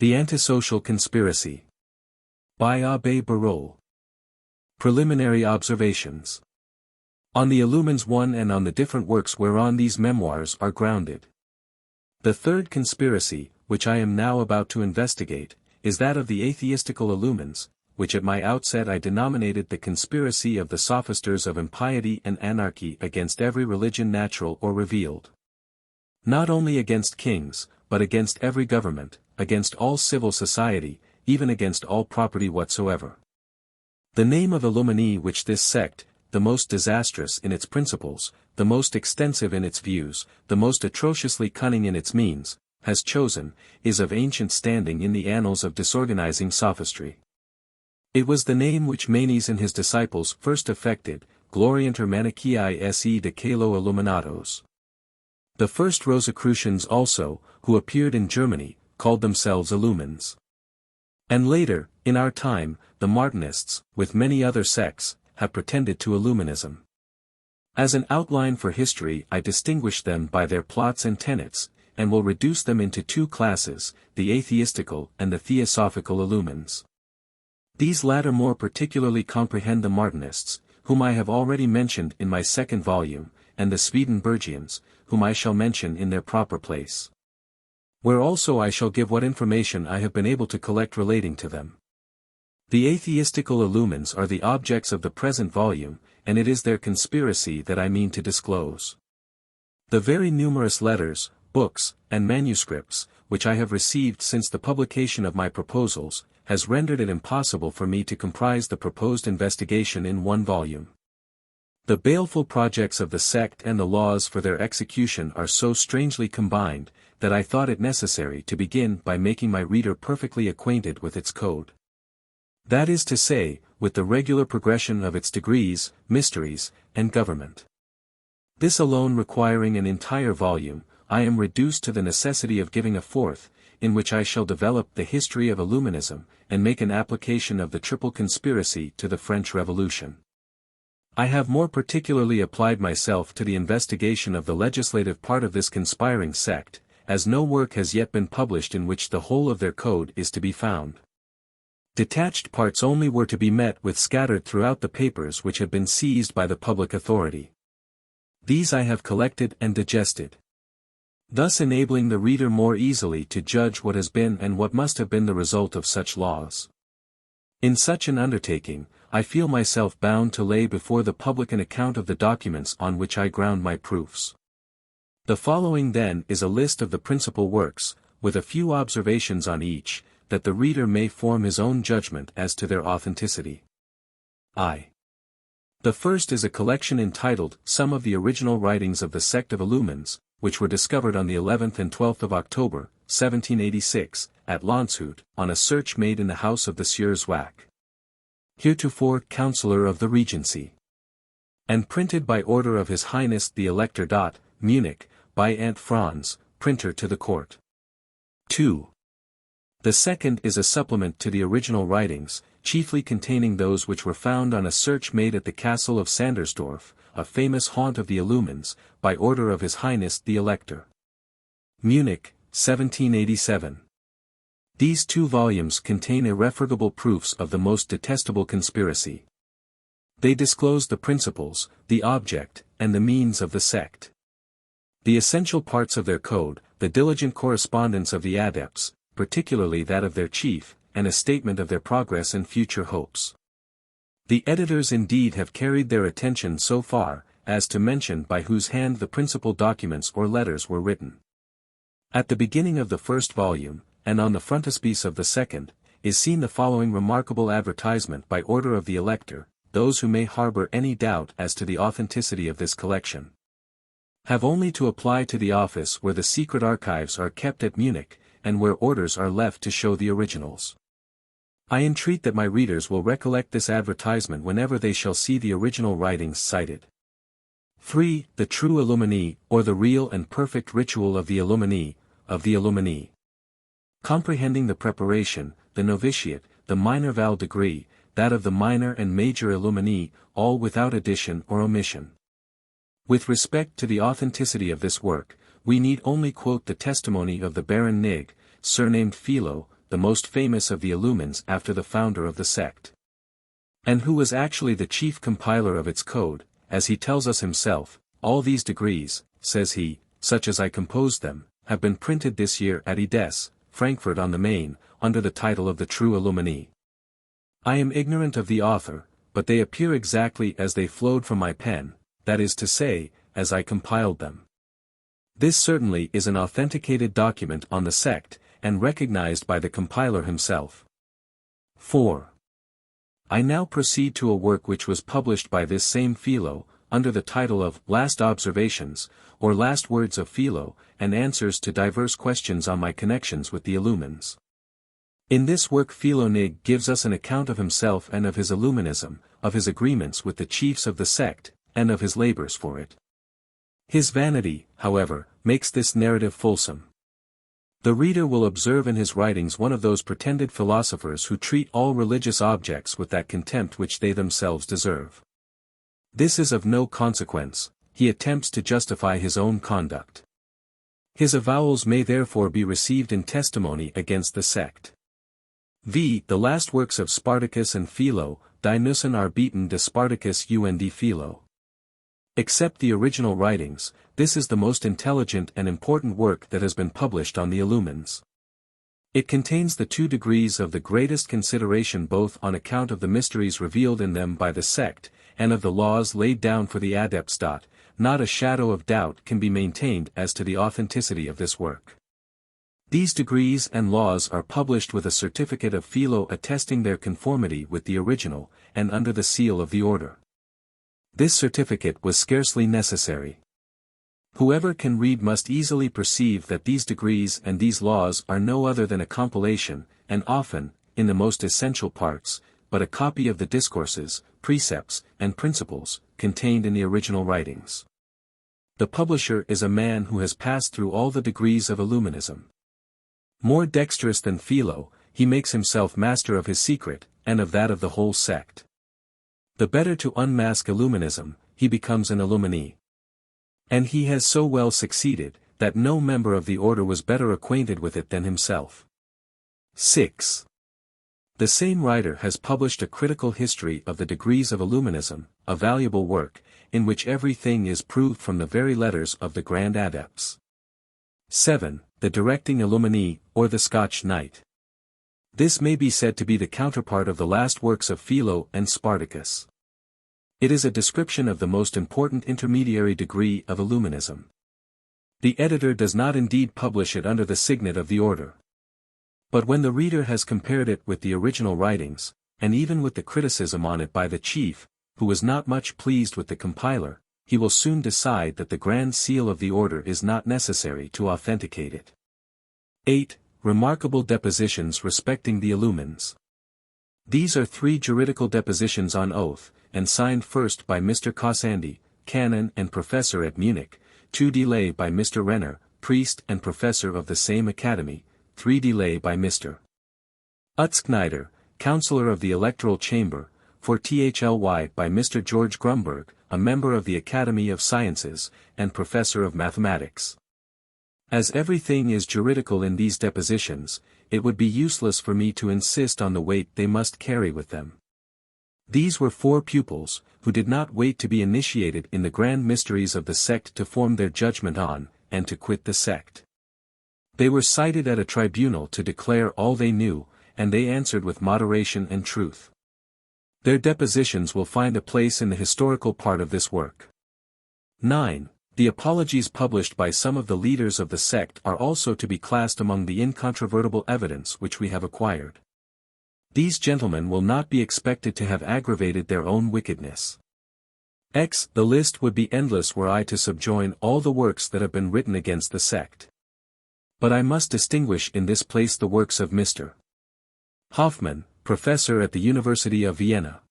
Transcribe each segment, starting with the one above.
The Antisocial Conspiracy. By Abbé Barreul. Preliminary Observations. On the Illumines I and on the different works whereon these memoirs are grounded. The third conspiracy, which I am now about to investigate, is that of the atheistical Illumines, which at my outset I denominated the conspiracy of the sophisters of impiety and anarchy against every religion natural or revealed. Not only against kings, but against every government, against all civil society, even against all property whatsoever. The name of Illuminee which this sect, the most disastrous in its principles, the most extensive in its views, the most atrociously cunning in its means, has chosen, is of ancient standing in the annals of disorganizing sophistry. It was the name which Manes and his disciples first affected, Glorianter Manichaei se de Calo Illuminatos. The first Rosicrucians also, who appeared in Germany, called themselves Illumines. And later, in our time, the Martinists, with many other sects, have pretended to Illuminism. As an outline for history I distinguish them by their plots and tenets, and will reduce them into two classes, the atheistical and the theosophical Illumines. These latter more particularly comprehend the Martinists, whom I have already mentioned in my second volume, and the Swedenborgians, whom I shall mention in their proper place. Where also I shall give what information I have been able to collect relating to them. The atheistical Illumines are the objects of the present volume, and it is their conspiracy that I mean to disclose. The very numerous letters, books, and manuscripts, which I have received since the publication of my proposals, has rendered it impossible for me to comprise the proposed investigation in one volume. The baleful projects of the sect and the laws for their execution are so strangely combined, that I thought it necessary to begin by making my reader perfectly acquainted with its code. That is to say, with the regular progression of its degrees, mysteries, and government. This alone requiring an entire volume, I am reduced to the necessity of giving a fourth, in which I shall develop the history of Illuminism, and make an application of the triple conspiracy to the French Revolution. I have more particularly applied myself to the investigation of the legislative part of this conspiring sect, as no work has yet been published in which the whole of their code is to be found. Detached parts only were to be met with scattered throughout the papers which had been seized by the public authority. These I have collected and digested, thus enabling the reader more easily to judge what has been and what must have been the result of such laws. In such an undertaking, I feel myself bound to lay before the public an account of the documents on which I ground my proofs. The following then is a list of the principal works, with a few observations on each, that the reader may form his own judgment as to their authenticity. The first is a collection entitled Some of the Original Writings of the Sect of Illumines, which were discovered on the 11th and 12th of October, 1786, at Landshut, on a search made in the house of the Sieur Zwack, heretofore Councillor of the Regency, and printed by order of His Highness the Elector. Munich, by Ant Franz, printer to the court. 2. The second is a supplement to the original writings, chiefly containing those which were found on a search made at the castle of Sandersdorf, a famous haunt of the Illumines, by order of His Highness the Elector. Munich, 1787. These two volumes contain irrefragable proofs of the most detestable conspiracy. They disclose the principles, the object, and the means of the sect. The essential parts of their code, the diligent correspondence of the adepts, particularly that of their chief, and a statement of their progress and future hopes. The editors indeed have carried their attention so far, as to mention by whose hand the principal documents or letters were written. At the beginning of the first volume, and on the frontispiece of the second, is seen the following remarkable advertisement by order of the Elector: those who may harbor any doubt as to the authenticity of this collection have only to apply to the office where the secret archives are kept at Munich, and where orders are left to show the originals. I entreat that my readers will recollect this advertisement whenever they shall see the original writings cited. 3. The True Illuminee, or the Real and Perfect Ritual of the Illuminee. Comprehending the preparation, the novitiate, the minor val degree, that of the minor and major Illuminee, all without addition or omission. With respect to the authenticity of this work, we need only quote the testimony of the Baron Nig, surnamed Philo, the most famous of the Illumines after the founder of the sect. And who was actually the chief compiler of its code, as he tells us himself, "All these degrees," says he, "such as I composed them, have been printed this year at Edes, Frankfurt on the Main, under the title of the True Illuminee. I am ignorant of the author, but they appear exactly as they flowed from my pen, that is to say, as I compiled them." This certainly is an authenticated document on the sect, and recognized by the compiler himself. 4. I now proceed to a work which was published by this same Philo, under the title of Last Observations, or Last Words of Philo, and answers to diverse questions on my connections with the Illumines. In this work Philo gives us an account of himself and of his Illuminism, of his agreements with the chiefs of the sect, and of his labors for it. His vanity, however, makes this narrative fulsome. The reader will observe in his writings one of those pretended philosophers who treat all religious objects with that contempt which they themselves deserve. This is of no consequence, he attempts to justify his own conduct. His avowals may therefore be received in testimony against the sect. The last works of Spartacus and Philo, die Nussen Arbeiten de Spartacus und Philo. Except the original writings, this is the most intelligent and important work that has been published on the Illumines. It contains the 2 degrees of the greatest consideration both on account of the mysteries revealed in them by the sect, and of the laws laid down for the adepts. Not a shadow of doubt can be maintained as to the authenticity of this work. These degrees and laws are published with a certificate of Philo attesting their conformity with the original, and under the seal of the order. This certificate was scarcely necessary. Whoever can read must easily perceive that these degrees and these laws are no other than a compilation, and often, in the most essential parts, but a copy of the discourses, precepts, and principles, contained in the original writings. The publisher is a man who has passed through all the degrees of Illuminism. More dexterous than Philo, he makes himself master of his secret, and of that of the whole sect. The better to unmask Illuminism, he becomes an Illuminee. And he has so well succeeded, that no member of the order was better acquainted with it than himself. 6. The same writer has published a critical history of the degrees of Illuminism, a valuable work, in which everything is proved from the very letters of the grand adepts. 7. The Directing Illuminee, or the Scotch Knight. This may be said to be the counterpart of the last works of Philo and Spartacus. It is a description of the most important intermediary degree of Illuminism. The editor does not indeed publish it under the signet of the order. But when the reader has compared it with the original writings, and even with the criticism on it by the chief, who was not much pleased with the compiler, he will soon decide that the grand seal of the order is not necessary to authenticate it. 8. Remarkable depositions respecting the Illumines. These are 3 juridical depositions on oath, and signed first by Mr. Cossandi, canon and professor at Munich, 2 delay by Mr. Renner, priest and professor of the same academy, 3 delay by Mr. Utzkneider, councillor of the electoral chamber, 4 thly by Mr. George Grumberg, a member of the Academy of Sciences, and professor of mathematics. As everything is juridical in these depositions, it would be useless for me to insist on the weight they must carry with them. These were 4 pupils, who did not wait to be initiated in the grand mysteries of the sect to form their judgment on, and to quit the sect. They were cited at a tribunal to declare all they knew, and they answered with moderation and truth. Their depositions will find a place in the historical part of this work. 9. The apologies published by some of the leaders of the sect are also to be classed among the incontrovertible evidence which we have acquired. These gentlemen will not be expected to have aggravated their own wickedness. The list would be endless were I to subjoin all the works that have been written against the sect. But I must distinguish in this place the works of Mr. Hoffmann, professor at the University of Vienna.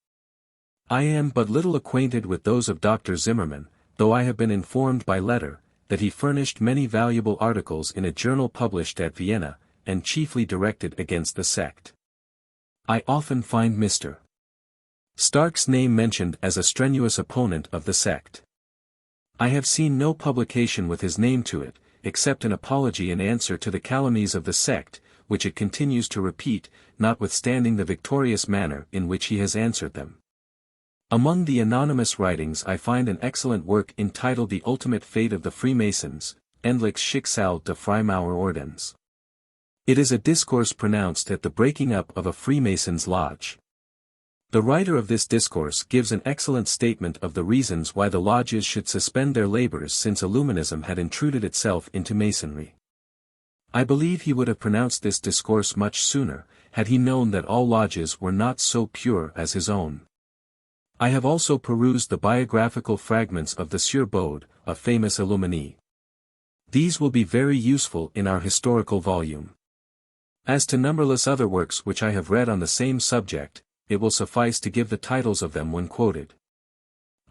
I am but little acquainted with those of Dr. Zimmermann, though I have been informed by letter, that he furnished many valuable articles in a journal published at Vienna, and chiefly directed against the sect. I often find Mr. Stark's name mentioned as a strenuous opponent of the sect. I have seen no publication with his name to it, except an apology in answer to the calumnies of the sect, which it continues to repeat, notwithstanding the victorious manner in which he has answered them. Among the anonymous writings I find an excellent work entitled The Ultimate Fate of the Freemasons, Endliches Schicksal der Freimaurerordens. It is a discourse pronounced at the breaking up of a Freemasons' lodge. The writer of this discourse gives an excellent statement of the reasons why the lodges should suspend their labors since Illuminism had intruded itself into Masonry. I believe he would have pronounced this discourse much sooner, had he known that all lodges were not so pure as his own. I have also perused the biographical fragments of the Sieur Bode, a famous Illuminee. These will be very useful in our historical volume. As to numberless other works which I have read on the same subject, it will suffice to give the titles of them when quoted.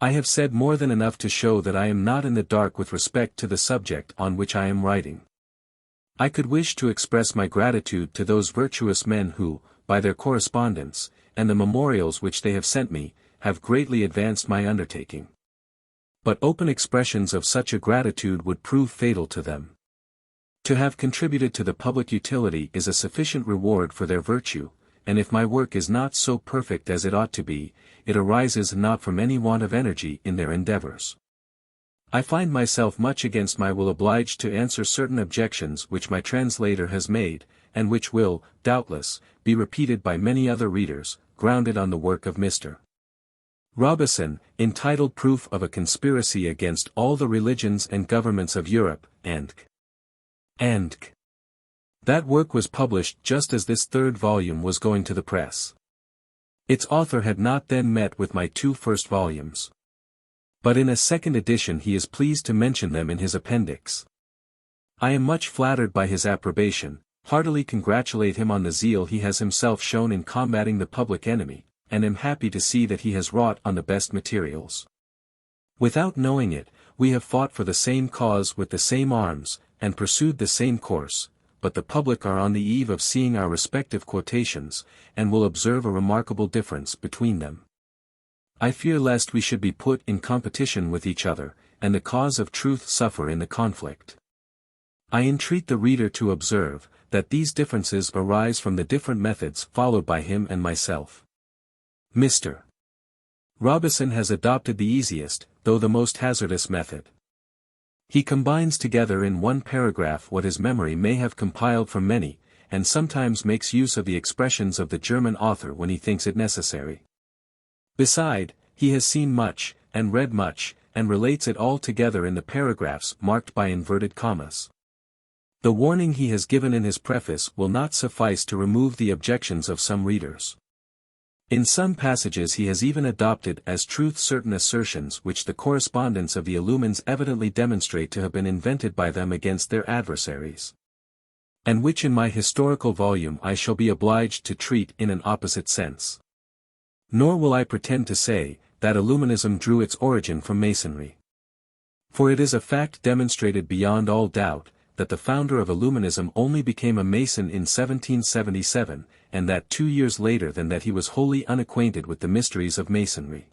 I have said more than enough to show that I am not in the dark with respect to the subject on which I am writing. I could wish to express my gratitude to those virtuous men who, by their correspondence, and the memorials which they have sent me, have greatly advanced my undertaking. But open expressions of such a gratitude would prove fatal to them. To have contributed to the public utility is a sufficient reward for their virtue, and if my work is not so perfect as it ought to be, it arises not from any want of energy in their endeavors. I find myself much against my will obliged to answer certain objections which my translator has made, and which will, doubtless, be repeated by many other readers, grounded on the work of Mr. Robison, entitled Proof of a Conspiracy Against All the Religions and Governments of Europe, and that work was published just as this third volume was going to the press. Its author had not then met with my two first volumes. But in a second edition he is pleased to mention them in his appendix. I am much flattered by his approbation, heartily congratulate him on the zeal he has himself shown in combating the public enemy, and am happy to see that he has wrought on the best materials. Without knowing it, we have fought for the same cause with the same arms, and pursued the same course, but the public are on the eve of seeing our respective quotations, and will observe a remarkable difference between them. I fear lest we should be put in competition with each other, and the cause of truth suffer in the conflict. I entreat the reader to observe, that these differences arise from the different methods followed by him and myself. Mr. Robison has adopted the easiest, though the most hazardous method. He combines together in one paragraph what his memory may have compiled from many, and sometimes makes use of the expressions of the German author when he thinks it necessary. Beside, he has seen much, and read much, and relates it all together in the paragraphs marked by inverted commas. The warning he has given in his preface will not suffice to remove the objections of some readers. In some passages he has even adopted as truth certain assertions which the correspondents of the Illumines evidently demonstrate to have been invented by them against their adversaries, and which in my historical volume I shall be obliged to treat in an opposite sense. Nor will I pretend to say, that Illuminism drew its origin from Masonry. For it is a fact demonstrated beyond all doubt, that the founder of Illuminism only became a Mason in 1777, and that 2 years later than that he was wholly unacquainted with the mysteries of Masonry.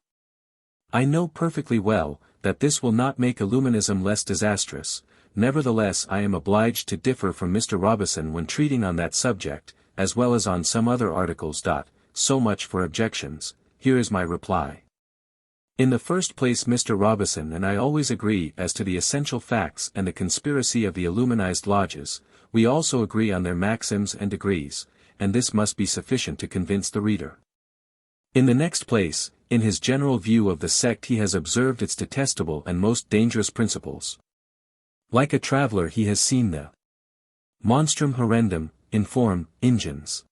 I know perfectly well, that this will not make Illuminism less disastrous, nevertheless I am obliged to differ from Mr. Robison when treating on that subject, as well as on some other articles. So much for objections, here is my reply. In the first place, Mr. Robison and I always agree as to the essential facts and the conspiracy of the Illuminized lodges, we also agree on their maxims and degrees, and this must be sufficient to convince the reader. In the next place, in his general view of the sect he has observed its detestable and most dangerous principles. Like a traveller he has seen the monstrum horrendum, in form, ingens.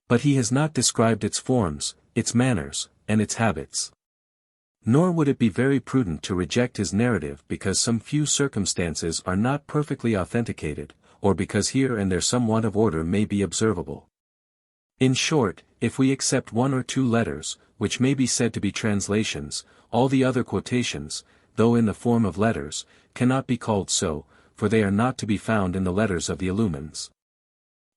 But he has not described its forms, its manners, and its habits. Nor would it be very prudent to reject his narrative because some few circumstances are not perfectly authenticated, or because here and there some want of order may be observable. In short, if we accept 1 or 2 letters, which may be said to be translations, all the other quotations, though in the form of letters, cannot be called so, for they are not to be found in the letters of the Illumines.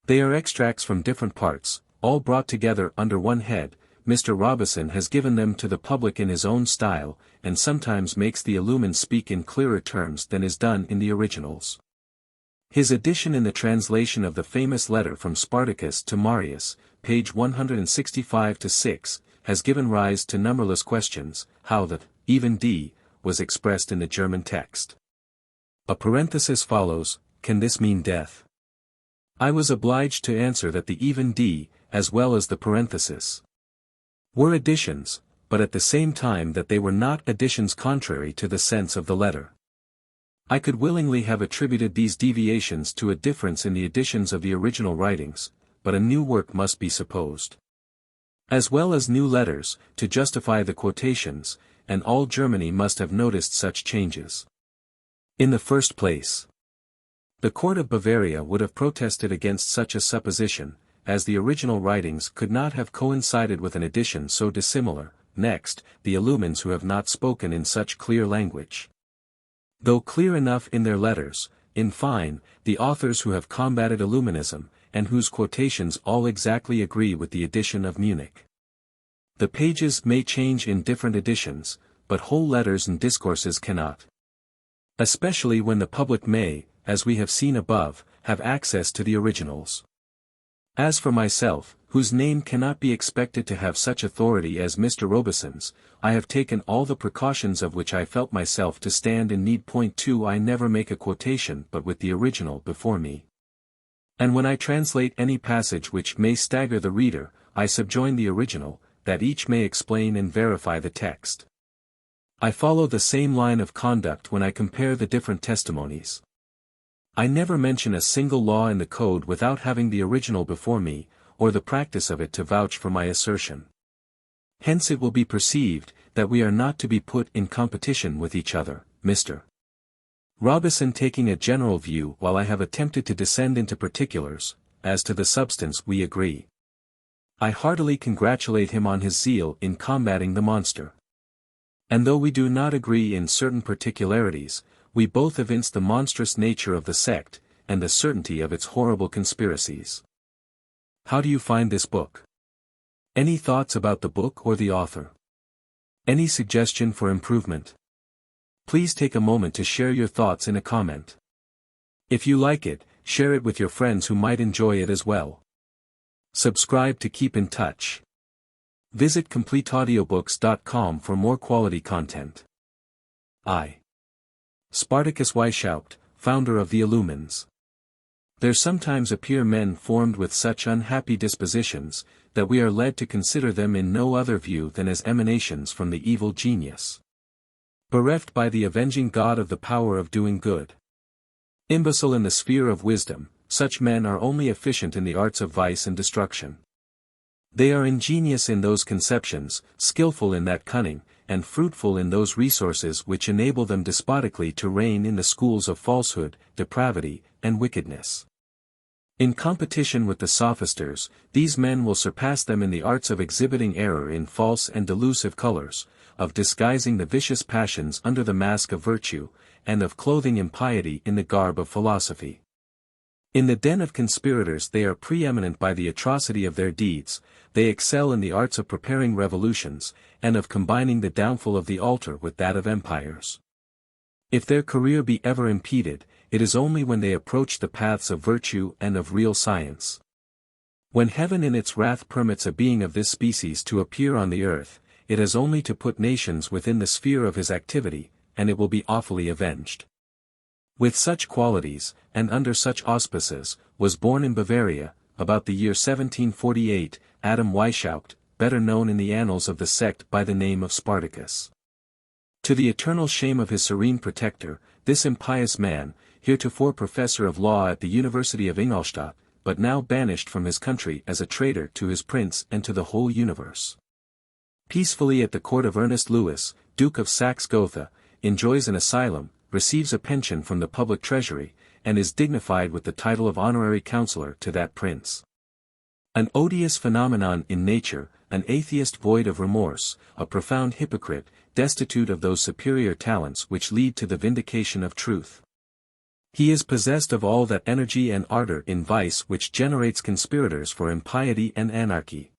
They are extracts from different parts, all brought together under one head. Mr. Robison has given them to the public in his own style, and sometimes makes the Illumines speak in clearer terms than is done in the originals. His edition in the translation of the famous letter from Spartacus to Marius, page 165-6, has given rise to numberless questions, how the, even D, was expressed in the German text. A parenthesis follows, can this mean death? I was obliged to answer that the even D, as well as the parenthesis, were additions, but at the same time that they were not additions contrary to the sense of the letter. I could willingly have attributed these deviations to a difference in the editions of the original writings, but a new work must be supposed. As well as new letters, to justify the quotations, and all Germany must have noticed such changes. In the first place, the court of Bavaria would have protested against such a supposition, as the original writings could not have coincided with an edition so dissimilar. Next, the Illumines who have not spoken in such clear language, though clear enough in their letters, in fine, the authors who have combated Illuminism, and whose quotations all exactly agree with the edition of Munich. The pages may change in different editions, but whole letters and discourses cannot. Especially when the public may, as we have seen above, have access to the originals. As for myself, whose name cannot be expected to have such authority as Mr. Robeson's, I have taken all the precautions of which I felt myself to stand in need. Point 2 I never make a quotation but with the original before me. And when I translate any passage which may stagger the reader, I subjoin the original, that each may explain and verify the text. I follow the same line of conduct when I compare the different testimonies. I never mention a single law in the code without having the original before me, or the practice of it to vouch for my assertion. Hence it will be perceived, that we are not to be put in competition with each other, Mr. Robeson taking a general view while I have attempted to descend into particulars. As to the substance we agree. I heartily congratulate him on his zeal in combating the monster. And though we do not agree in certain particularities, we both evince the monstrous nature of the sect, and the certainty of its horrible conspiracies. How do you find this book? Any thoughts about the book or the author? Any suggestion for improvement? Please take a moment to share your thoughts in a comment. If you like it, share it with your friends who might enjoy it as well. Subscribe to keep in touch. Visit CompleteAudiobooks.com for more quality content. Spartacus-Weishaupt, founder of the Illumines. There sometimes appear men formed with such unhappy dispositions, that we are led to consider them in no other view than as emanations from the evil genius. Bereft by the avenging God of the power of doing good. Imbecile in the sphere of wisdom, such men are only efficient in the arts of vice and destruction. They are ingenious in those conceptions, skillful in that cunning, and fruitful in those resources which enable them despotically to reign in the schools of falsehood, depravity, and wickedness. In competition with the sophisters, these men will surpass them in the arts of exhibiting error in false and delusive colors, of disguising the vicious passions under the mask of virtue, and of clothing impiety in the garb of philosophy. In the den of conspirators they are preeminent by the atrocity of their deeds, they excel in the arts of preparing revolutions, and of combining the downfall of the altar with that of empires. If their career be ever impeded, it is only when they approach the paths of virtue and of real science. When heaven in its wrath permits a being of this species to appear on the earth, it has only to put nations within the sphere of his activity, and it will be awfully avenged. With such qualities, and under such auspices, was born in Bavaria, about the year 1748, Adam Weishaupt, better known in the annals of the sect by the name of Spartacus. To the eternal shame of his serene protector, this impious man, heretofore professor of law at the University of Ingolstadt, but now banished from his country as a traitor to his prince and to the whole universe. Peacefully at the court of Ernest Louis, Duke of Saxe-Gotha, enjoys an asylum, receives a pension from the public treasury, and is dignified with the title of honorary counselor to that prince. An odious phenomenon in nature, an atheist void of remorse, a profound hypocrite, destitute of those superior talents which lead to the vindication of truth. He is possessed of all that energy and ardor in vice which generates conspirators for impiety and anarchy.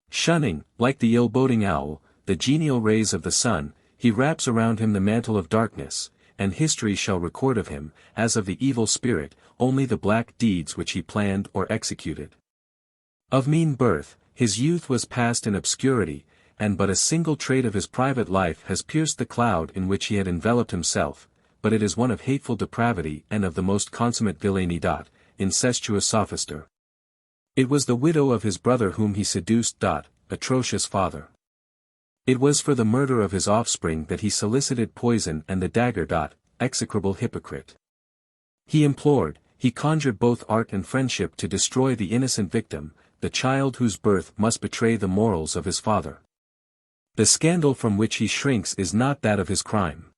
Shunning, like the ill-boding owl, the genial rays of the sun, he wraps around him the mantle of darkness, and history shall record of him, as of the evil spirit, only the black deeds which he planned or executed. Of mean birth, his youth was passed in obscurity, and but a single trait of his private life has pierced the cloud in which he had enveloped himself, but it is one of hateful depravity and of the most consummate villainy. Incestuous sophister. It was the widow of his brother whom he seduced. Atrocious father. It was for the murder of his offspring that he solicited poison and the dagger. Execrable hypocrite. He implored, he conjured both art and friendship to destroy the innocent victim, the child whose birth must betray the morals of his father. The scandal from which he shrinks is not that of his crime.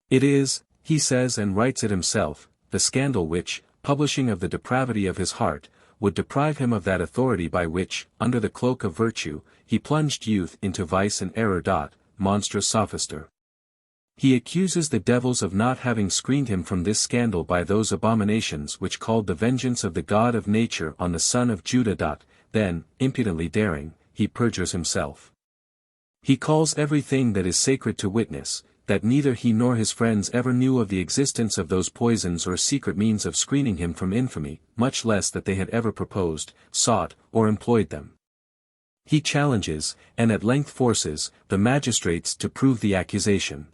It is, he says and writes it himself, the scandal which, publishing of the depravity of his heart, would deprive him of that authority by which, under the cloak of virtue, he plunged youth into vice and error. Monstrous sophister. He accuses the devils of not having screened him from this scandal by those abominations which called the vengeance of the God of nature on the son of Judah. Then, impudently daring, he perjures himself. He calls everything that is sacred to witness, that neither he nor his friends ever knew of the existence of those poisons or secret means of screening him from infamy, much less that they had ever proposed, sought, or employed them. He challenges, and at length forces, the magistrates to prove the accusation.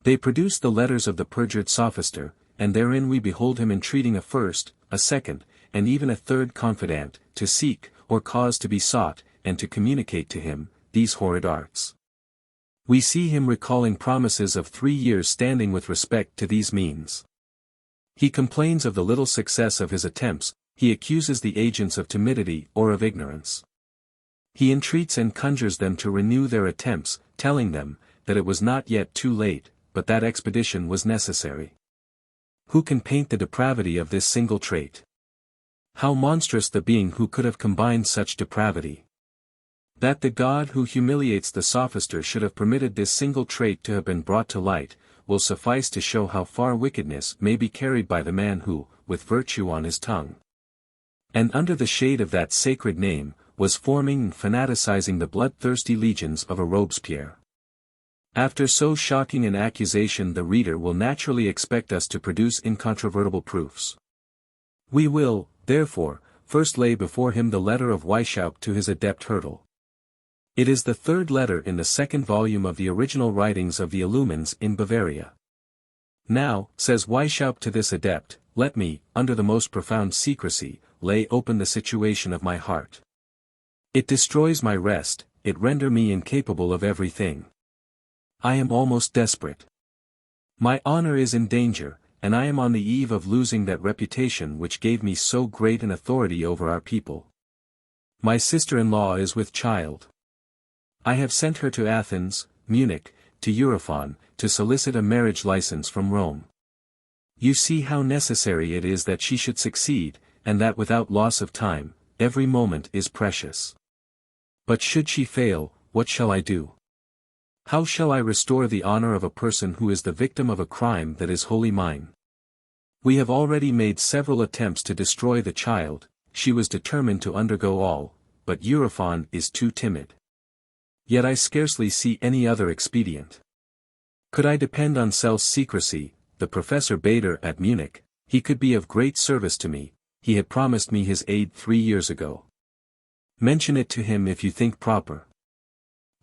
They produce the letters of the perjured sophister, and therein we behold him entreating a first, a second, and even a third confidant, to seek, or cause to be sought, and to communicate to him, these horrid arts. We see him recalling promises of 3 years standing with respect to these means. He complains of the little success of his attempts, he accuses the agents of timidity or of ignorance. He entreats and conjures them to renew their attempts, telling them, that it was not yet too late, but that expedition was necessary. Who can paint the depravity of this single trait? How monstrous the being who could have combined such depravity! That the God who humiliates the sophister should have permitted this single trait to have been brought to light, will suffice to show how far wickedness may be carried by the man who, with virtue on his tongue, and under the shade of that sacred name, was forming and fanaticizing the bloodthirsty legions of a Robespierre. After so shocking an accusation, the reader will naturally expect us to produce incontrovertible proofs. We will, therefore, first lay before him the letter of Weishaupt to his adept Hurtle. It is the third letter in the second volume of the original writings of the Illuminees in Bavaria. Now, says Weishaupt to this adept, let me, under the most profound secrecy, lay open the situation of my heart. It destroys my rest, it render me incapable of everything. I am almost desperate. My honor is in danger, and I am on the eve of losing that reputation which gave me so great an authority over our people. My sister-in-law is with child. I have sent her to Athens, Munich, to Eurofon, to solicit a marriage license from Rome. You see how necessary it is that she should succeed, and that without loss of time, every moment is precious. But should she fail, what shall I do? How shall I restore the honor of a person who is the victim of a crime that is wholly mine? We have already made several attempts to destroy the child, she was determined to undergo all, but Eurofon is too timid. Yet I scarcely see any other expedient. Could I depend on Cell's secrecy, the professor bade her at Munich, he could be of great service to me, he had promised me his aid 3 years ago. Mention it to him if you think proper.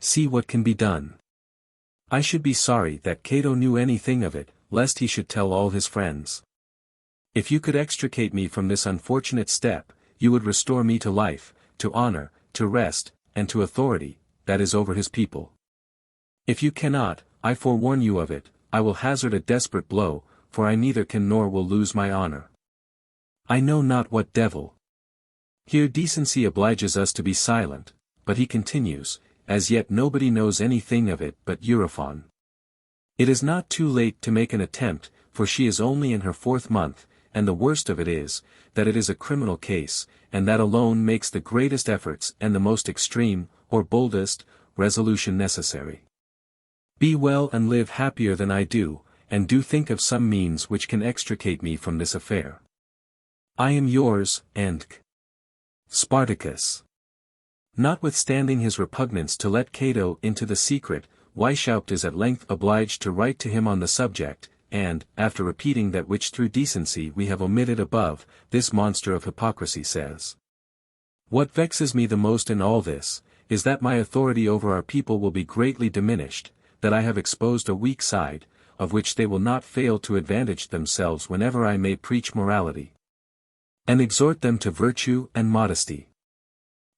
See what can be done. I should be sorry that Cato knew anything of it, lest he should tell all his friends. If you could extricate me from this unfortunate step, you would restore me to life, to honor, to rest, and to authority, that is over his people. If you cannot, I forewarn you of it, I will hazard a desperate blow, for I neither can nor will lose my honor. I know not what devil. Here decency obliges us to be silent, but he continues, as yet nobody knows anything of it but Eurofon. It is not too late to make an attempt, for she is only in her 4th month, and the worst of it is, that it is a criminal case, and that alone makes the greatest efforts and the most extreme, or boldest, resolution necessary. Be well and live happier than I do, and do think of some means which can extricate me from this affair. I am yours, and Spartacus. Notwithstanding his repugnance to let Cato into the secret, Weishaupt is at length obliged to write to him on the subject, and, after repeating that which through decency we have omitted above, this monster of hypocrisy says, "What vexes me the most in all this, is that my authority over our people will be greatly diminished, that I have exposed a weak side, of which they will not fail to advantage themselves whenever I may preach morality, and exhort them to virtue and modesty."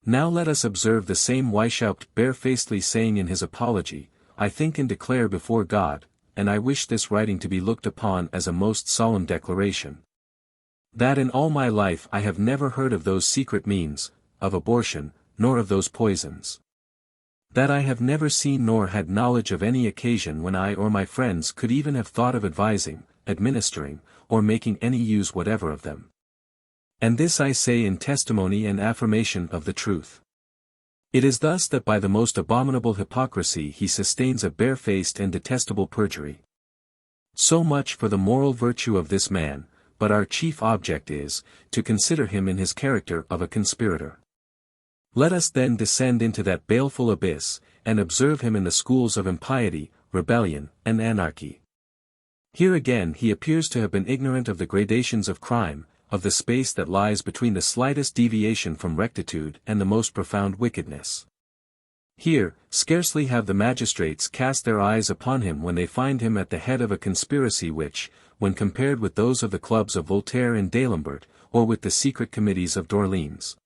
Now let us observe the same Weishaupt barefacedly saying in his Apology, "I think and declare before God, and I wish this writing to be looked upon as a most solemn declaration, that in all my life I have never heard of those secret means, of abortion, nor of those poisons. That I have never seen nor had knowledge of any occasion when I or my friends could even have thought of advising, administering, or making any use whatever of them. And this I say in testimony and affirmation of the truth. It is thus that by the most abominable hypocrisy he sustains a barefaced and detestable perjury. So much for the moral virtue of this man, but our chief object is, to consider him in his character of a conspirator. Let us then descend into that baleful abyss, and observe him in the schools of impiety, rebellion, and anarchy. Here again he appears to have been ignorant of the gradations of crime, of the space that lies between the slightest deviation from rectitude and the most profound wickedness. Here, scarcely have the magistrates cast their eyes upon him when they find him at the head of a conspiracy which, when compared with those of the clubs of Voltaire and d'Alembert, or with the secret committees of d'Orleans,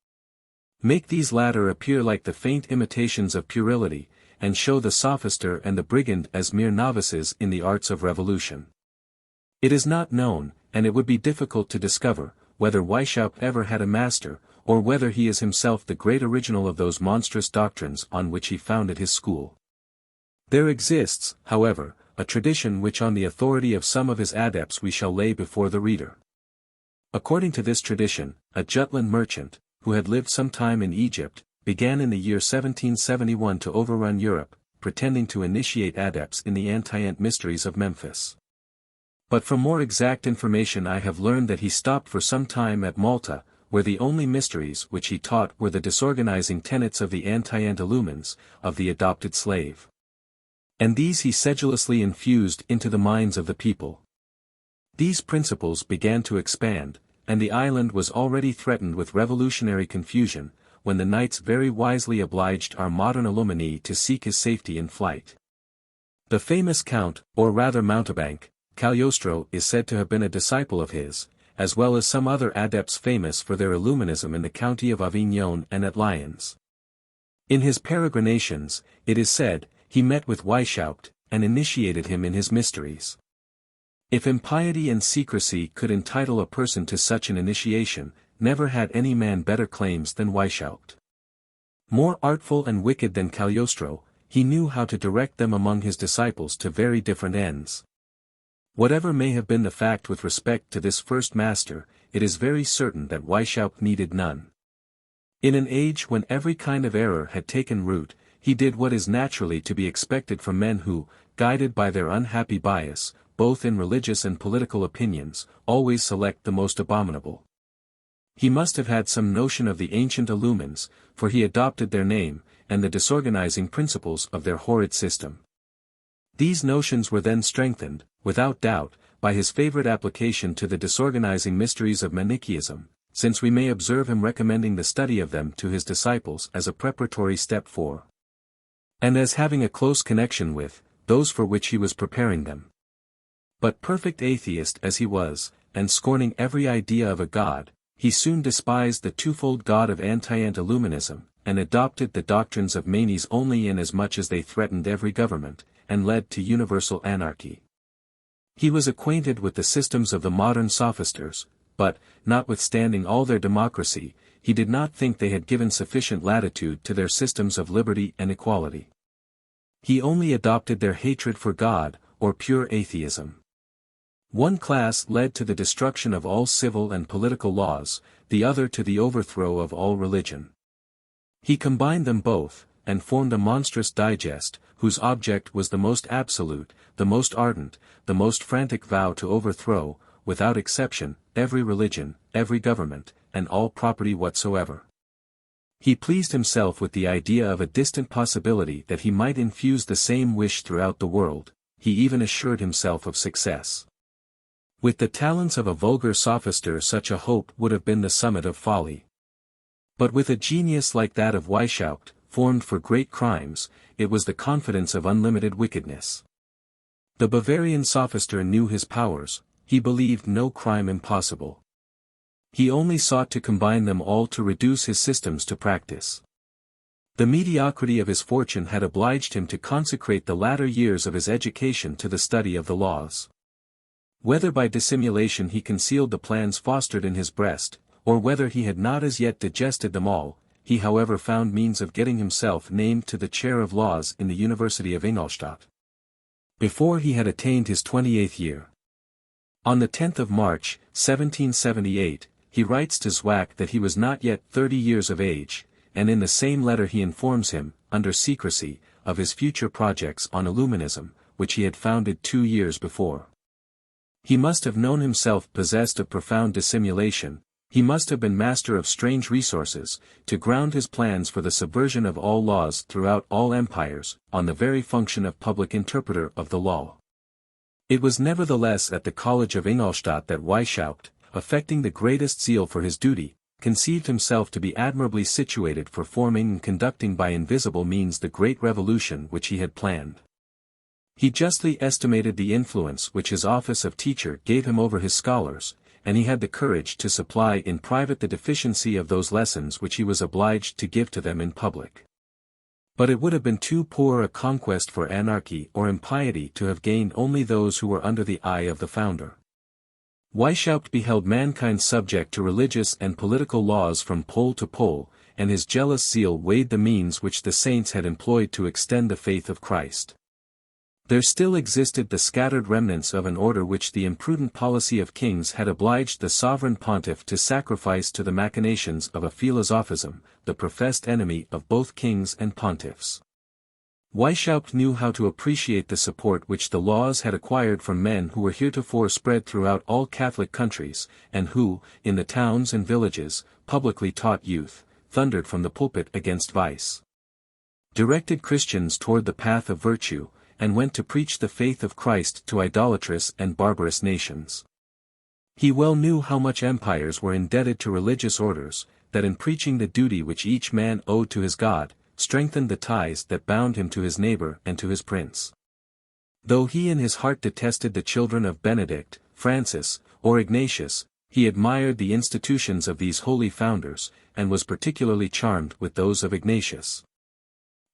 make these latter appear like the faint imitations of puerility, and show the sophister and the brigand as mere novices in the arts of revolution. It is not known, and it would be difficult to discover, whether Weishaupt ever had a master, or whether he is himself the great original of those monstrous doctrines on which he founded his school. There exists, however, a tradition which on the authority of some of his adepts we shall lay before the reader. According to this tradition, a Jutland merchant, who had lived some time in Egypt, began in the year 1771 to overrun Europe, pretending to initiate adepts in the Antient mysteries of Memphis. But from more exact information I have learned that he stopped for some time at Malta, where the only mysteries which he taught were the disorganizing tenets of the Antient Illumines, of the adopted slave. And these he sedulously infused into the minds of the people. These principles began to expand, and the island was already threatened with revolutionary confusion, when the knights very wisely obliged our modern Illuminee to seek his safety in flight. The famous Count, or rather mountebank, Cagliostro is said to have been a disciple of his, as well as some other adepts famous for their Illuminism in the county of Avignon and at Lyons. In his peregrinations, it is said, he met with Weishaupt, and initiated him in his mysteries. If impiety and secrecy could entitle a person to such an initiation, never had any man better claims than Weishaupt. More artful and wicked than Cagliostro, he knew how to direct them among his disciples to very different ends. Whatever may have been the fact with respect to this first master, it is very certain that Weishaupt needed none. In an age when every kind of error had taken root, he did what is naturally to be expected from men who, guided by their unhappy bias, both in religious and political opinions, always select the most abominable. He must have had some notion of the ancient Illumines, for he adopted their name, and the disorganizing principles of their horrid system. These notions were then strengthened, without doubt, by his favorite application to the disorganizing mysteries of Manichaeism, since we may observe him recommending the study of them to his disciples as a preparatory step for, and as having a close connection with, those for which he was preparing them. But perfect atheist as he was, and scorning every idea of a god, he soon despised the twofold god of Antient Illuminism, and adopted the doctrines of Manes only inasmuch as they threatened every government, and led to universal anarchy. He was acquainted with the systems of the modern sophisters, but, notwithstanding all their democracy, he did not think they had given sufficient latitude to their systems of liberty and equality. He only adopted their hatred for God, or pure atheism. One class led to the destruction of all civil and political laws, the other to the overthrow of all religion. He combined them both, and formed a monstrous digest, whose object was the most absolute, the most ardent, the most frantic vow to overthrow, without exception, every religion, every government, and all property whatsoever. He pleased himself with the idea of a distant possibility that he might infuse the same wish throughout the world. He even assured himself of success. With the talents of a vulgar sophister, such a hope would have been the summit of folly. But with a genius like that of Weishaupt, formed for great crimes, it was the confidence of unlimited wickedness. The Bavarian sophister knew his powers, he believed no crime impossible. He only sought to combine them all to reduce his systems to practice. The mediocrity of his fortune had obliged him to consecrate the latter years of his education to the study of the laws. Whether by dissimulation he concealed the plans fostered in his breast, or whether he had not as yet digested them all, he however found means of getting himself named to the chair of laws in the University of Ingolstadt, before he had attained his 28th year. On the 10th of March, 1778, he writes to Zwack that he was not yet 30 years of age, and in the same letter he informs him, under secrecy, of his future projects on Illuminism, which he had founded 2 years before. He must have known himself possessed of profound dissimulation, he must have been master of strange resources, to ground his plans for the subversion of all laws throughout all empires, on the very function of public interpreter of the law. It was nevertheless at the College of Ingolstadt that Weishaupt, affecting the greatest zeal for his duty, conceived himself to be admirably situated for forming and conducting by invisible means the great revolution which he had planned. He justly estimated the influence which his office of teacher gave him over his scholars, and he had the courage to supply in private the deficiency of those lessons which he was obliged to give to them in public. But it would have been too poor a conquest for anarchy or impiety to have gained only those who were under the eye of the founder. Weishaupt beheld mankind subject to religious and political laws from pole to pole, and his jealous zeal weighed the means which the saints had employed to extend the faith of Christ. There still existed the scattered remnants of an order which the imprudent policy of kings had obliged the sovereign pontiff to sacrifice to the machinations of a philosophism, the professed enemy of both kings and pontiffs. Weishaupt knew how to appreciate the support which the laws had acquired from men who were heretofore spread throughout all Catholic countries, and who, in the towns and villages, publicly taught youth, thundered from the pulpit against vice, directed Christians toward the path of virtue, and went to preach the faith of Christ to idolatrous and barbarous nations. He well knew how much empires were indebted to religious orders, that in preaching the duty which each man owed to his God, strengthened the ties that bound him to his neighbor and to his prince. Though he in his heart detested the children of Benedict, Francis, or Ignatius, he admired the institutions of these holy founders, and was particularly charmed with those of Ignatius,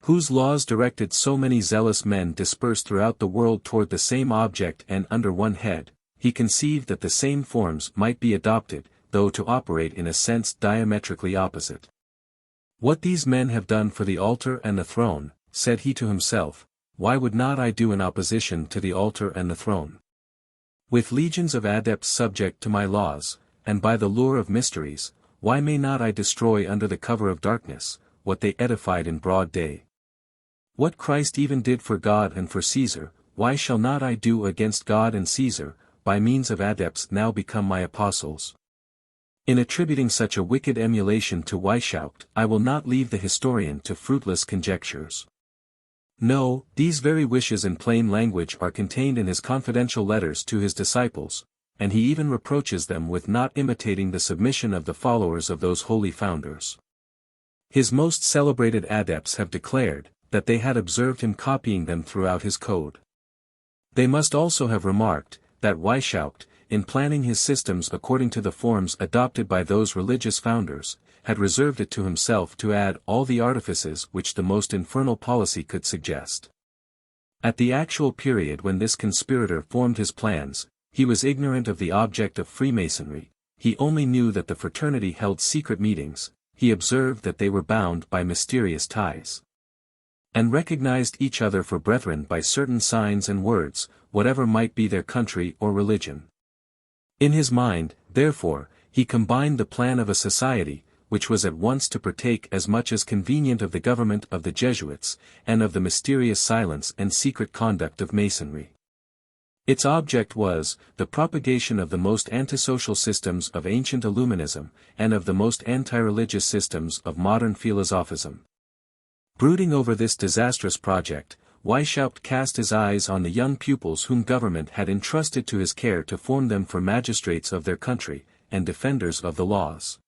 whose laws directed so many zealous men dispersed throughout the world toward the same object and under one head. He conceived that the same forms might be adopted, though to operate in a sense diametrically opposite. What these men have done for the altar and the throne, said he to himself, why would not I do in opposition to the altar and the throne? With legions of adepts subject to my laws, and by the lure of mysteries, why may not I destroy under the cover of darkness, what they edified in broad day? What Christ even did for God and for Caesar, why shall not I do against God and Caesar, by means of adepts now become my apostles? In attributing such a wicked emulation to Weishaupt, I will not leave the historian to fruitless conjectures. No, these very wishes in plain language are contained in his confidential letters to his disciples, and he even reproaches them with not imitating the submission of the followers of those holy founders. His most celebrated adepts have declared, that they had observed him copying them throughout his code. They must also have remarked, that Weishaupt, in planning his systems according to the forms adopted by those religious founders, had reserved it to himself to add all the artifices which the most infernal policy could suggest. At the actual period when this conspirator formed his plans, he was ignorant of the object of Freemasonry, he only knew that the fraternity held secret meetings, he observed that they were bound by mysterious ties, and recognized each other for brethren by certain signs and words, whatever might be their country or religion. In his mind, therefore, he combined the plan of a society, which was at once to partake as much as convenient of the government of the Jesuits, and of the mysterious silence and secret conduct of Masonry. Its object was, the propagation of the most antisocial systems of ancient Illuminism, and of the most anti-religious systems of modern philosophism. Brooding over this disastrous project, Weishaupt cast his eyes on the young pupils whom government had entrusted to his care to form them for magistrates of their country, and defenders of the laws.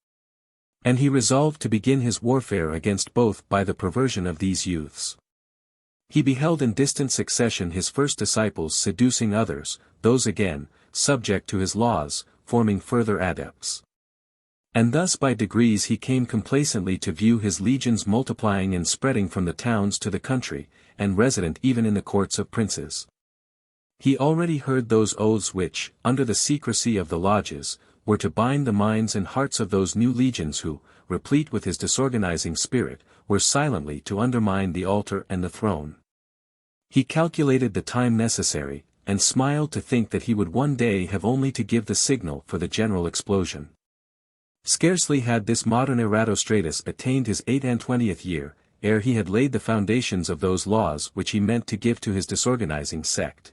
And he resolved to begin his warfare against both by the perversion of these youths. He beheld in distant succession his first disciples seducing others, those again, subject to his laws, forming further adepts. And thus by degrees he came complacently to view his legions multiplying and spreading from the towns to the country, and resident even in the courts of princes. He already heard those oaths which, under the secrecy of the lodges, were to bind the minds and hearts of those new legions who, replete with his disorganizing spirit, were silently to undermine the altar and the throne. He calculated the time necessary, and smiled to think that he would one day have only to give the signal for the general explosion. Scarcely had this modern Eratosthenes attained his 28th year, ere he had laid the foundations of those laws which he meant to give to his disorganizing sect.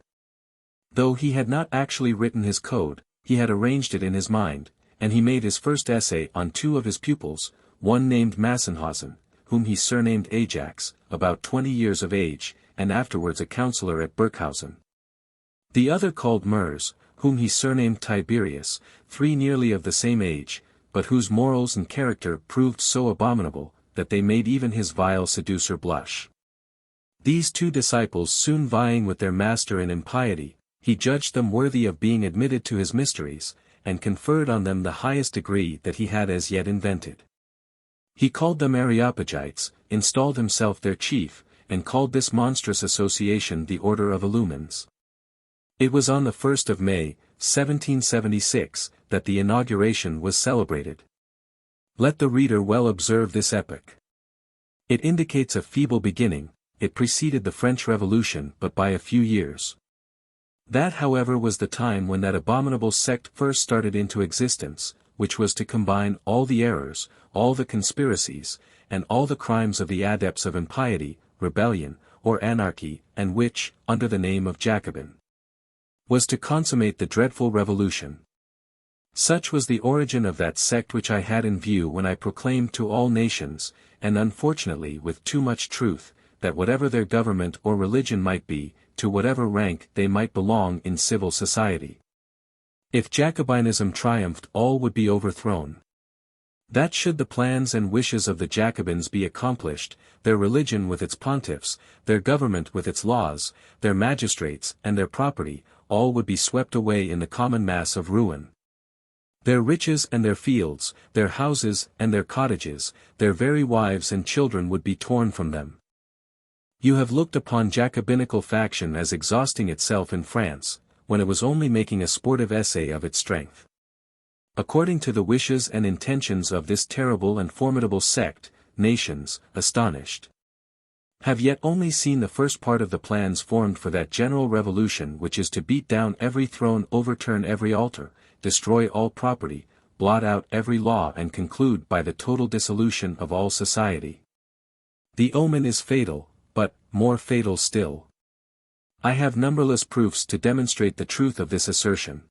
Though he had not actually written his code, he had arranged it in his mind, and he made his first essay on two of his pupils, one named Massenhausen, whom he surnamed Ajax, about 20 years of age, and afterwards a counselor at Burghausen. The other called Mers, whom he surnamed Tiberius, 3 nearly of the same age, but whose morals and character proved so abominable, that they made even his vile seducer blush. These 2 disciples soon vying with their master in impiety, he judged them worthy of being admitted to his mysteries, and conferred on them the highest degree that he had as yet invented. He called them Areopagites, installed himself their chief, and called this monstrous association the Order of Illumines. It was on the 1st of May, 1776, that the inauguration was celebrated. Let the reader well observe this epoch. It indicates a feeble beginning. It preceded the French Revolution but by a few years. That however was the time when that abominable sect first started into existence, which was to combine all the errors, all the conspiracies, and all the crimes of the adepts of impiety, rebellion, or anarchy, and which, under the name of Jacobin, was to consummate the dreadful revolution. Such was the origin of that sect which I had in view when I proclaimed to all nations, and unfortunately with too much truth, that whatever their government or religion might be, to whatever rank they might belong in civil society, if Jacobinism triumphed, all would be overthrown. That should the plans and wishes of the Jacobins be accomplished, their religion with its pontiffs, their government with its laws, their magistrates and their property, all would be swept away in the common mass of ruin. Their riches and their fields, their houses and their cottages, their very wives and children would be torn from them. You have looked upon Jacobinical faction as exhausting itself in France, when it was only making a sportive essay of its strength. According to the wishes and intentions of this terrible and formidable sect, nations, astonished, have yet only seen the first part of the plans formed for that general revolution which is to beat down every throne, overturn every altar, destroy all property, blot out every law and conclude by the total dissolution of all society. The omen is fatal, but, more fatal still. I have numberless proofs to demonstrate the truth of this assertion.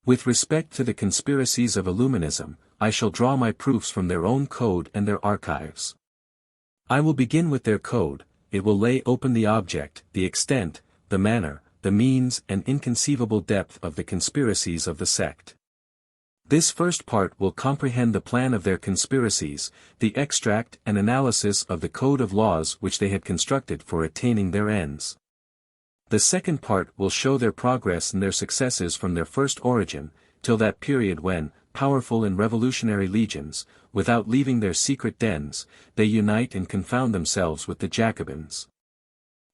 With respect to the conspiracies of Illuminism, I shall draw my proofs from their own code and their archives. I will begin with their code. It will lay open the object, the extent, the manner, the means and inconceivable depth of the conspiracies of the sect. This first part will comprehend the plan of their conspiracies, the extract and analysis of the code of laws which they had constructed for attaining their ends. The second part will show their progress and their successes from their first origin, till that period when, powerful in revolutionary legions, without leaving their secret dens, they unite and confound themselves with the Jacobins,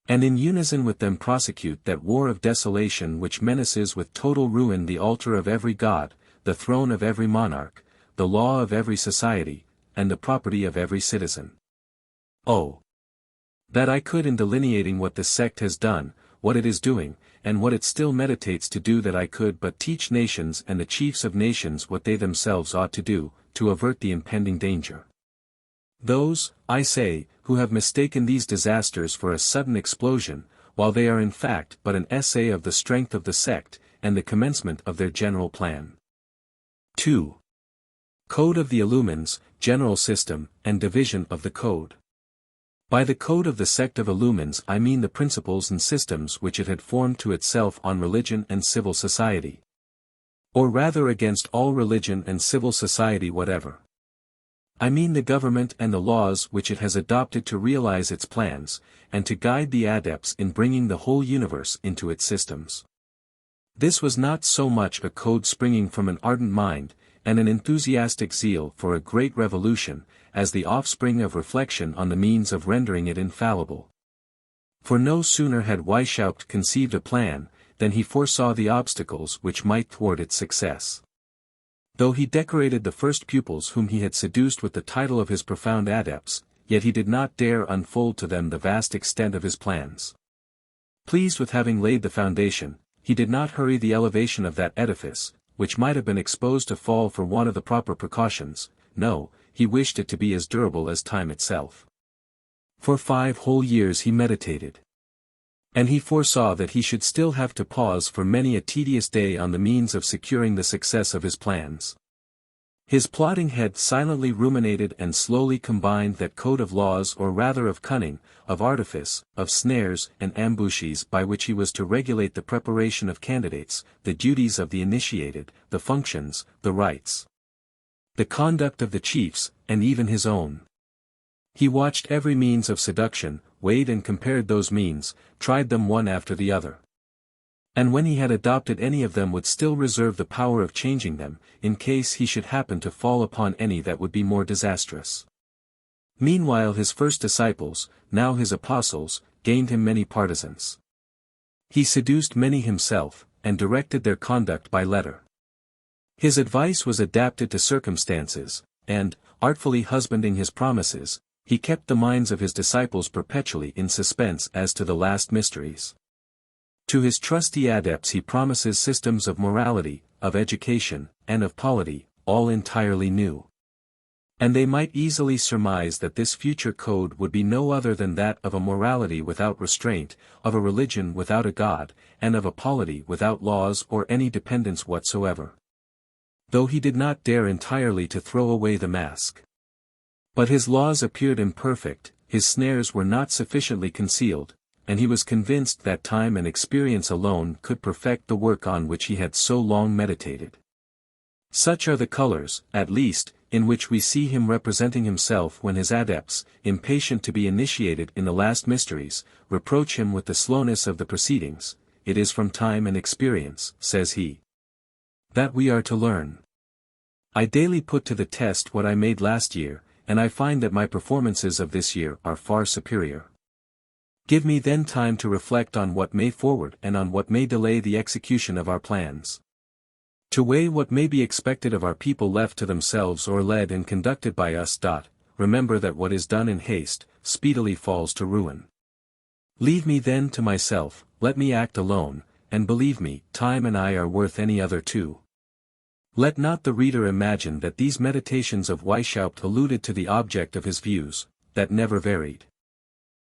and in unison with them prosecute that war of desolation which menaces with total ruin the altar of every god, the throne of every monarch, the law of every society, and the property of every citizen. Oh! That I could in delineating what the sect has done, what it is doing, and what it still meditates to do, that I could but teach nations and the chiefs of nations what they themselves ought to do, to avert the impending danger. Those, I say, who have mistaken these disasters for a sudden explosion, while they are in fact but an essay of the strength of the sect, and the commencement of their general plan. 2. Code of the Illumines, general system, and division of the code. By the code of the sect of Illumines I mean the principles and systems which it had formed to itself on religion and civil society. Or rather against all religion and civil society whatever. I mean the government and the laws which it has adopted to realize its plans, and to guide the adepts in bringing the whole universe into its systems. This was not so much a code springing from an ardent mind, and an enthusiastic zeal for a great revolution, as the offspring of reflection on the means of rendering it infallible. For no sooner had Weishaupt conceived a plan, than he foresaw the obstacles which might thwart its success. Though he decorated the first pupils whom he had seduced with the title of his profound adepts, yet he did not dare unfold to them the vast extent of his plans. Pleased with having laid the foundation, he did not hurry the elevation of that edifice, which might have been exposed to fall for want of the proper precautions. No, he wished it to be as durable as time itself. For 5 whole years he meditated. And he foresaw that he should still have to pause for many a tedious day on the means of securing the success of his plans. His plotting head silently ruminated and slowly combined that code of laws or rather of cunning, of artifice, of snares and ambushes by which he was to regulate the preparation of candidates, the duties of the initiated, the functions, the rites, the conduct of the chiefs, and even his own. He watched every means of seduction, weighed and compared those means, tried them one after the other. And when he had adopted any of them would still reserve the power of changing them, in case he should happen to fall upon any that would be more disastrous. Meanwhile his first disciples, now his apostles, gained him many partisans. He seduced many himself, and directed their conduct by letter. His advice was adapted to circumstances, and, artfully husbanding his promises, he kept the minds of his disciples perpetually in suspense as to the last mysteries. To his trusty adepts he promises systems of morality, of education, and of polity, all entirely new. And they might easily surmise that this future code would be no other than that of a morality without restraint, of a religion without a God, and of a polity without laws or any dependence whatsoever. Though he did not dare entirely to throw away the mask. But his laws appeared imperfect, his snares were not sufficiently concealed, and he was convinced that time and experience alone could perfect the work on which he had so long meditated. Such are the colors, at least, in which we see him representing himself when his adepts, impatient to be initiated in the last mysteries, reproach him with the slowness of the proceedings. It is from time and experience, says he, that we are to learn. I daily put to the test what I made last year, and I find that my performances of this year are far superior. Give me then time to reflect on what may forward and on what may delay the execution of our plans. To weigh what may be expected of our people left to themselves or led and conducted by us. Remember that what is done in haste, speedily falls to ruin. Leave me then to myself, let me act alone, and believe me, time and I are worth any other two. Let not the reader imagine that these meditations of Weishaupt alluded to the object of his views, that never varied.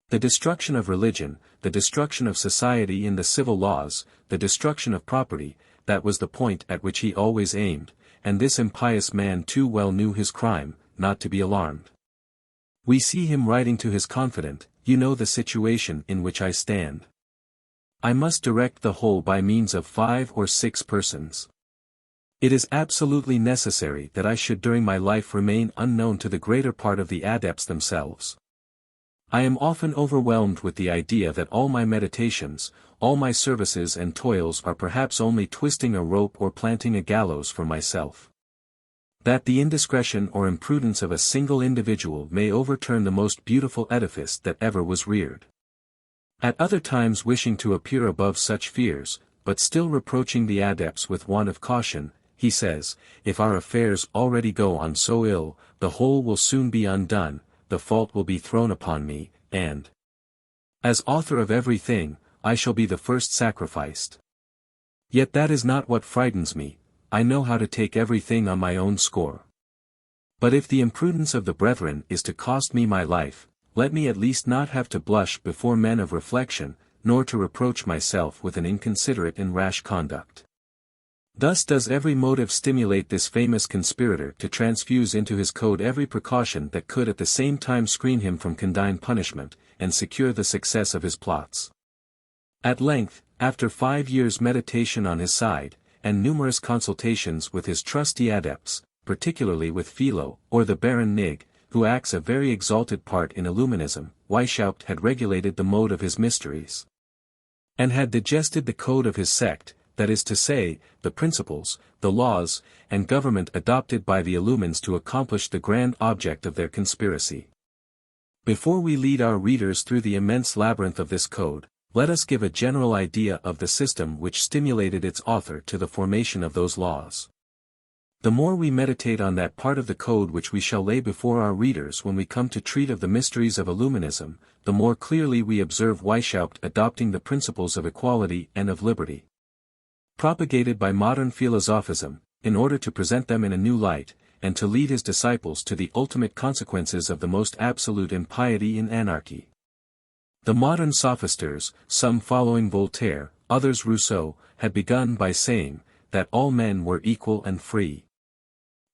The destruction of religion, the destruction of society in the civil laws, the destruction of property, that was the point at which he always aimed, and this impious man too well knew his crime, not to be alarmed. We see him writing to his confidant, "You know the situation in which I stand. I must direct the whole by means of 5 or 6 persons. It is absolutely necessary that I should during my life remain unknown to the greater part of the adepts themselves. I am often overwhelmed with the idea that all my meditations, all my services and toils are perhaps only twisting a rope or planting a gallows for myself. That the indiscretion or imprudence of a single individual may overturn the most beautiful edifice that ever was reared. At other times wishing to appear above such fears, but still reproaching the adepts with want of caution, he says, if our affairs already go on so ill, the whole will soon be undone, the fault will be thrown upon me, and, as author of everything, I shall be the first sacrificed. Yet that is not what frightens me, I know how to take everything on my own score. But if the imprudence of the brethren is to cost me my life, let me at least not have to blush before men of reflection, nor to reproach myself with an inconsiderate and rash conduct. Thus does every motive stimulate this famous conspirator to transfuse into his code every precaution that could at the same time screen him from condign punishment, and secure the success of his plots. At length, after 5 years' meditation on his side, and numerous consultations with his trusty adepts, particularly with Philo, or the Baron Nig, who acts a very exalted part in Illuminism, Weishaupt had regulated the mode of his mysteries, and had digested the code of his sect, that is to say, the principles, the laws, and government adopted by the Illumines to accomplish the grand object of their conspiracy. Before we lead our readers through the immense labyrinth of this code, let us give a general idea of the system which stimulated its author to the formation of those laws. The more we meditate on that part of the code which we shall lay before our readers when we come to treat of the mysteries of Illuminism, the more clearly we observe Weishaupt adopting the principles of equality and of liberty, propagated by modern philosophism, in order to present them in a new light, and to lead his disciples to the ultimate consequences of the most absolute impiety in anarchy. The modern sophisters, some following Voltaire, others Rousseau, had begun by saying, that all men were equal and free.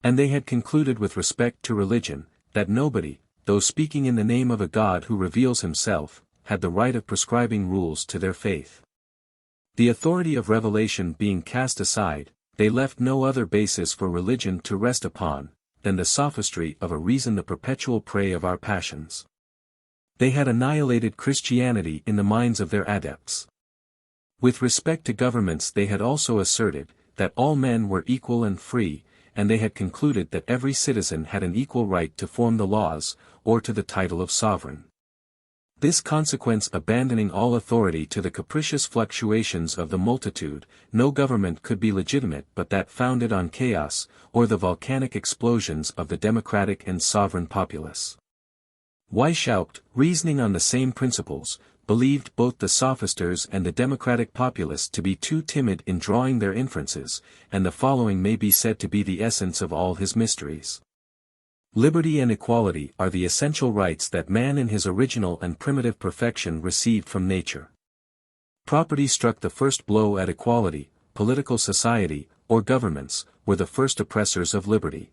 And they had concluded with respect to religion, that nobody, though speaking in the name of a God who reveals himself, had the right of prescribing rules to their faith. The authority of revelation being cast aside, they left no other basis for religion to rest upon, than the sophistry of a reason, the perpetual prey of our passions. They had annihilated Christianity in the minds of their adepts. With respect to governments they had also asserted, that all men were equal and free, and they had concluded that every citizen had an equal right to form the laws, or to the title of sovereign. This consequence abandoning all authority to the capricious fluctuations of the multitude, no government could be legitimate but that founded on chaos, or the volcanic explosions of the democratic and sovereign populace. Weishaupt, reasoning on the same principles, believed both the sophisters and the democratic populace to be too timid in drawing their inferences, and the following may be said to be the essence of all his mysteries. Liberty and equality are the essential rights that man in his original and primitive perfection received from nature. Property struck the first blow at equality, political society, or governments, were the first oppressors of liberty.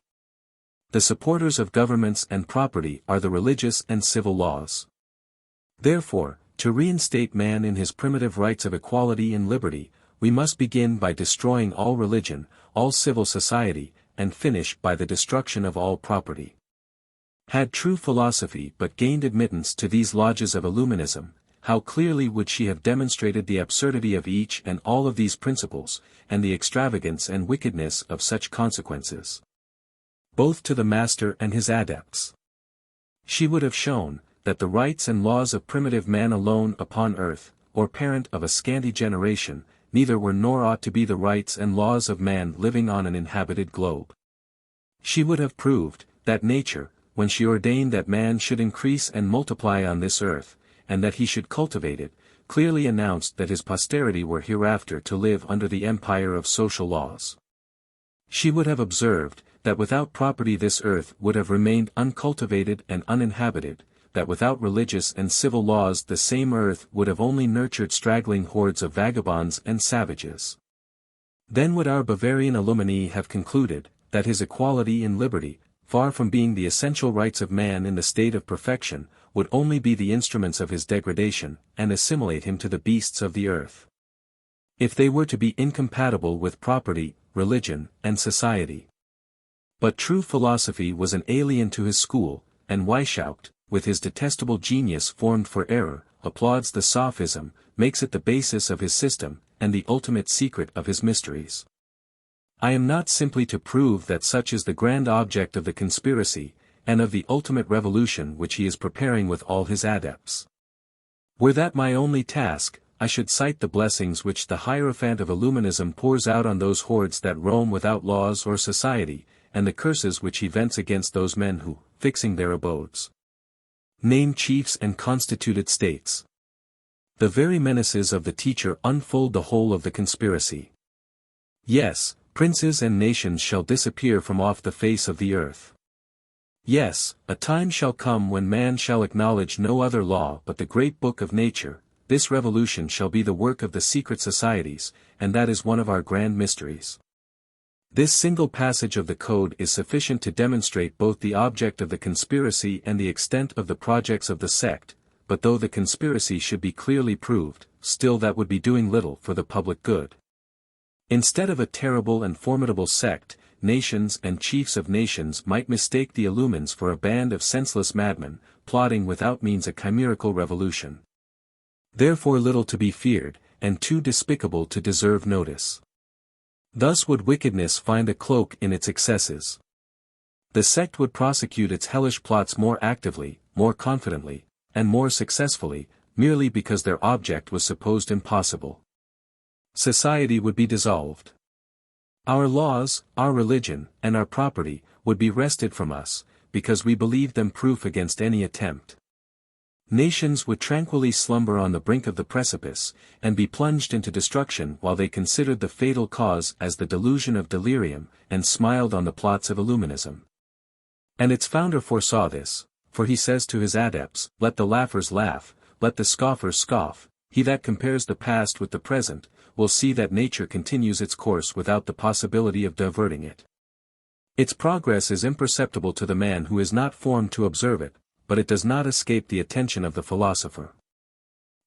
The supporters of governments and property are the religious and civil laws. Therefore, to reinstate man in his primitive rights of equality and liberty, we must begin by destroying all religion, all civil society, and finish by the destruction of all property. Had true philosophy but gained admittance to these lodges of Illuminism, how clearly would she have demonstrated the absurdity of each and all of these principles, and the extravagance and wickedness of such consequences, both to the master and his adepts. She would have shown, that the rights and laws of primitive man alone upon earth, or parent of a scanty generation, neither were nor ought to be the rights and laws of man living on an inhabited globe. She would have proved, that nature, when she ordained that man should increase and multiply on this earth, and that he should cultivate it, clearly announced that his posterity were hereafter to live under the empire of social laws. She would have observed, that without property this earth would have remained uncultivated and uninhabited, that without religious and civil laws the same earth would have only nurtured straggling hordes of vagabonds and savages. Then would our Bavarian Illuminee have concluded, that his equality and liberty, far from being the essential rights of man in the state of perfection, would only be the instruments of his degradation, and assimilate him to the beasts of the earth. If they were to be incompatible with property, religion, and society. But true philosophy was an alien to his school, and Weishaupt, with his detestable genius formed for error, applauds the sophism, makes it the basis of his system, and the ultimate secret of his mysteries. I am not simply to prove that such is the grand object of the conspiracy, and of the ultimate revolution which he is preparing with all his adepts. Were that my only task, I should cite the blessings which the Hierophant of Illuminism pours out on those hordes that roam without laws or society, and the curses which he vents against those men who, fixing their abodes, name chiefs and constituted states. The very menaces of the teacher unfold the whole of the conspiracy. Yes, princes and nations shall disappear from off the face of the earth. Yes, a time shall come when man shall acknowledge no other law but the great book of nature. This revolution shall be the work of the secret societies, and that is one of our grand mysteries. This single passage of the code is sufficient to demonstrate both the object of the conspiracy and the extent of the projects of the sect, but though the conspiracy should be clearly proved, still that would be doing little for the public good. Instead of a terrible and formidable sect, nations and chiefs of nations might mistake the Illumines for a band of senseless madmen, plotting without means a chimerical revolution. Therefore little to be feared, and too despicable to deserve notice. Thus would wickedness find a cloak in its excesses. The sect would prosecute its hellish plots more actively, more confidently, and more successfully, merely because their object was supposed impossible. Society would be dissolved. Our laws, our religion, and our property, would be wrested from us, because we believed them proof against any attempt. Nations would tranquilly slumber on the brink of the precipice, and be plunged into destruction while they considered the fatal cause as the delusion of delirium, and smiled on the plots of Illuminism. And its founder foresaw this, for he says to his adepts, "Let the laughers laugh, let the scoffers scoff, he that compares the past with the present, will see that nature continues its course without the possibility of diverting it. Its progress is imperceptible to the man who is not formed to observe it, but it does not escape the attention of the philosopher.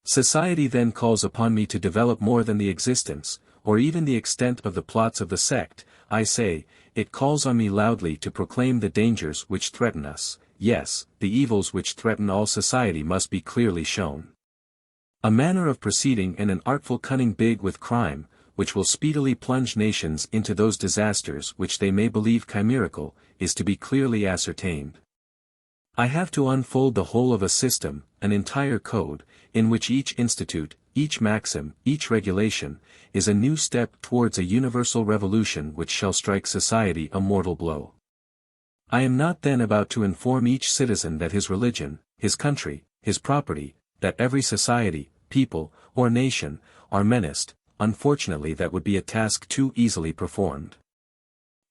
Society then calls upon me to develop more than the existence, or even the extent of the plots of the sect. I say, it calls on me loudly to proclaim the dangers which threaten us. Yes, the evils which threaten all society must be clearly shown. A manner of proceeding and an artful cunning big with crime, which will speedily plunge nations into those disasters which they may believe chimerical, is to be clearly ascertained. I have to unfold the whole of a system, an entire code, in which each institute, each maxim, each regulation, is a new step towards a universal revolution which shall strike society a mortal blow. I am not then about to inform each citizen that his religion, his country, his property, that every society, people, or nation, are menaced. Unfortunately that would be a task too easily performed.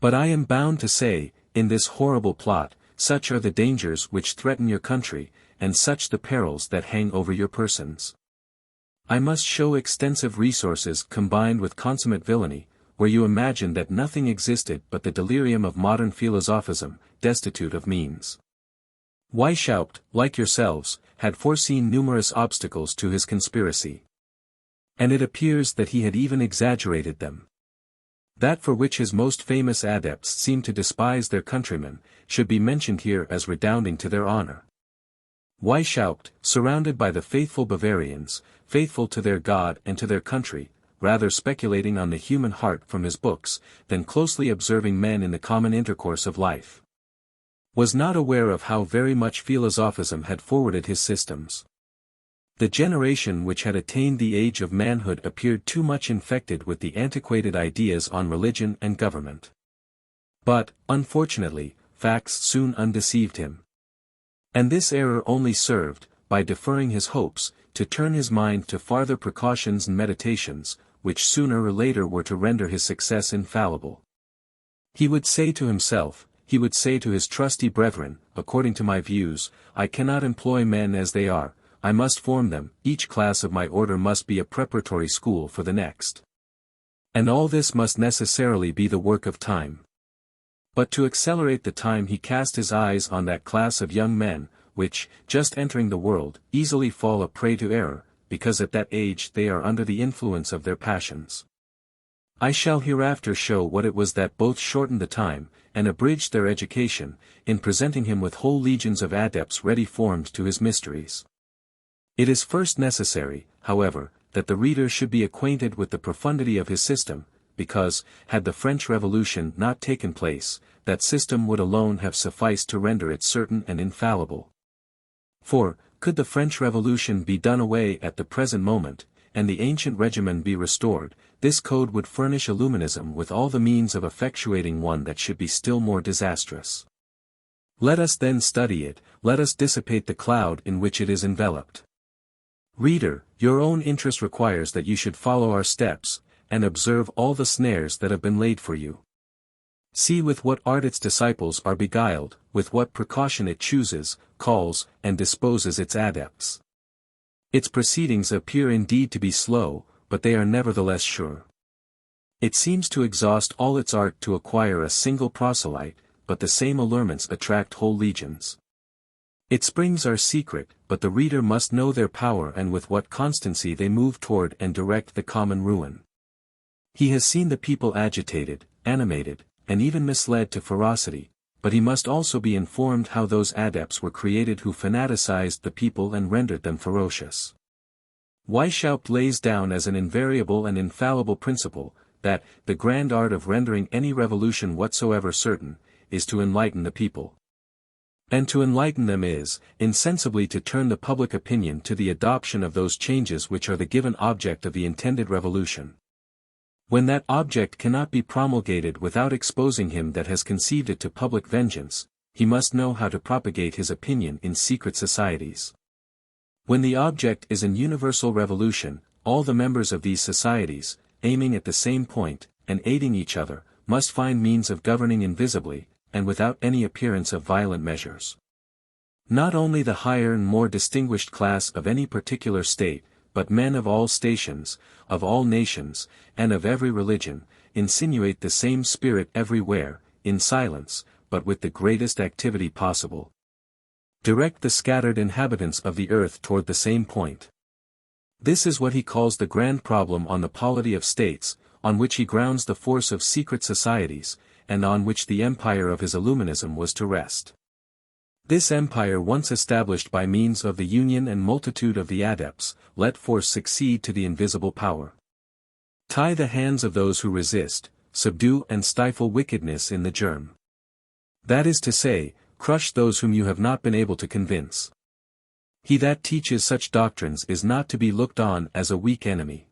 But I am bound to say, in this horrible plot, such are the dangers which threaten your country, and such the perils that hang over your persons. I must show extensive resources combined with consummate villainy, where you imagine that nothing existed but the delirium of modern philosophism, destitute of means. Weishaupt, like yourselves, had foreseen numerous obstacles to his conspiracy. And it appears that he had even exaggerated them. That for which his most famous adepts seem to despise their countrymen, should be mentioned here as redounding to their honor. Weishaupt, surrounded by the faithful Bavarians, faithful to their God and to their country, rather speculating on the human heart from his books, than closely observing men in the common intercourse of life, was not aware of how very much philosophism had forwarded his systems. The generation which had attained the age of manhood appeared too much infected with the antiquated ideas on religion and government. But, unfortunately, facts soon undeceived him. And this error only served, by deferring his hopes, to turn his mind to farther precautions and meditations, which sooner or later were to render his success infallible. He would say to himself, he would say to his trusty brethren, according to my views, I cannot employ men as they are, I must form them, each class of my order must be a preparatory school for the next. And all this must necessarily be the work of time. But to accelerate the time he cast his eyes on that class of young men, which, just entering the world, easily fall a prey to error, because at that age they are under the influence of their passions. I shall hereafter show what it was that both shortened the time, and abridged their education, in presenting him with whole legions of adepts ready formed to his mysteries. It is first necessary, however, that the reader should be acquainted with the profundity of his system, because, had the French Revolution not taken place, that system would alone have sufficed to render it certain and infallible. For, could the French Revolution be done away at the present moment, and the ancient regimen be restored, this code would furnish Illuminism with all the means of effectuating one that should be still more disastrous. Let us then study it, let us dissipate the cloud in which it is enveloped. Reader, your own interest requires that you should follow our steps, and observe all the snares that have been laid for you. See with what art its disciples are beguiled, with what precaution it chooses, calls, and disposes its adepts. Its proceedings appear indeed to be slow, but they are nevertheless sure. It seems to exhaust all its art to acquire a single proselyte, but the same allurements attract whole legions. Its springs are secret, but the reader must know their power and with what constancy they move toward and direct the common ruin. He has seen the people agitated, animated, and even misled to ferocity, but he must also be informed how those adepts were created who fanaticized the people and rendered them ferocious. Weishaupt lays down as an invariable and infallible principle, that, the grand art of rendering any revolution whatsoever certain, is to enlighten the people. And to enlighten them is, insensibly to turn the public opinion to the adoption of those changes which are the given object of the intended revolution. When that object cannot be promulgated without exposing him that has conceived it to public vengeance, he must know how to propagate his opinion in secret societies. When the object is an universal revolution, all the members of these societies, aiming at the same point, and aiding each other, must find means of governing invisibly, and without any appearance of violent measures. Not only the higher and more distinguished class of any particular state, but men of all stations, of all nations, and of every religion, insinuate the same spirit everywhere, in silence, but with the greatest activity possible. Direct the scattered inhabitants of the earth toward the same point. This is what he calls the grand problem on the polity of states, on which he grounds the force of secret societies, and on which the empire of his Illuminism was to rest. This empire once established by means of the union and multitude of the adepts, let force succeed to the invisible power. Tie the hands of those who resist, subdue and stifle wickedness in the germ. That is to say, crush those whom you have not been able to convince. He that teaches such doctrines is not to be looked on as a weak enemy.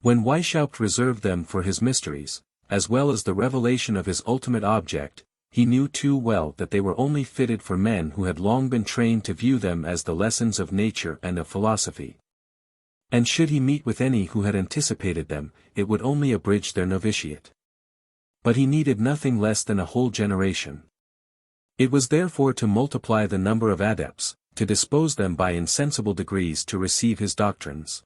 When Weishaupt reserved them for his mysteries, as well as the revelation of his ultimate object, he knew too well that they were only fitted for men who had long been trained to view them as the lessons of nature and of philosophy. And should he meet with any who had anticipated them, it would only abridge their novitiate. But he needed nothing less than a whole generation. It was therefore to multiply the number of adepts, to dispose them by insensible degrees to receive his doctrines.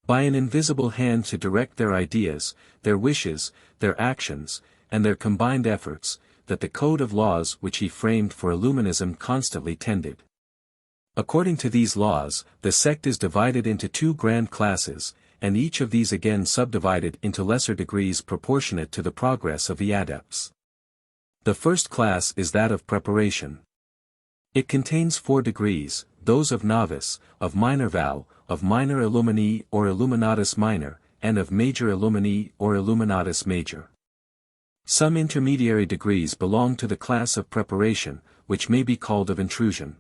By an invisible hand to direct their ideas, their wishes, their actions, and their combined efforts, that the code of laws which he framed for Illuminism constantly tended. According to these laws, the sect is divided into two grand classes, and each of these again subdivided into lesser degrees proportionate to the progress of the adepts. The first class is that of preparation. It contains 4 degrees, those of novice, of minor vow, of minor Illuminee or Illuminatus minor, and of major Illuminee or Illuminatus major. Some intermediary degrees belong to the class of preparation, which may be called of intrusion.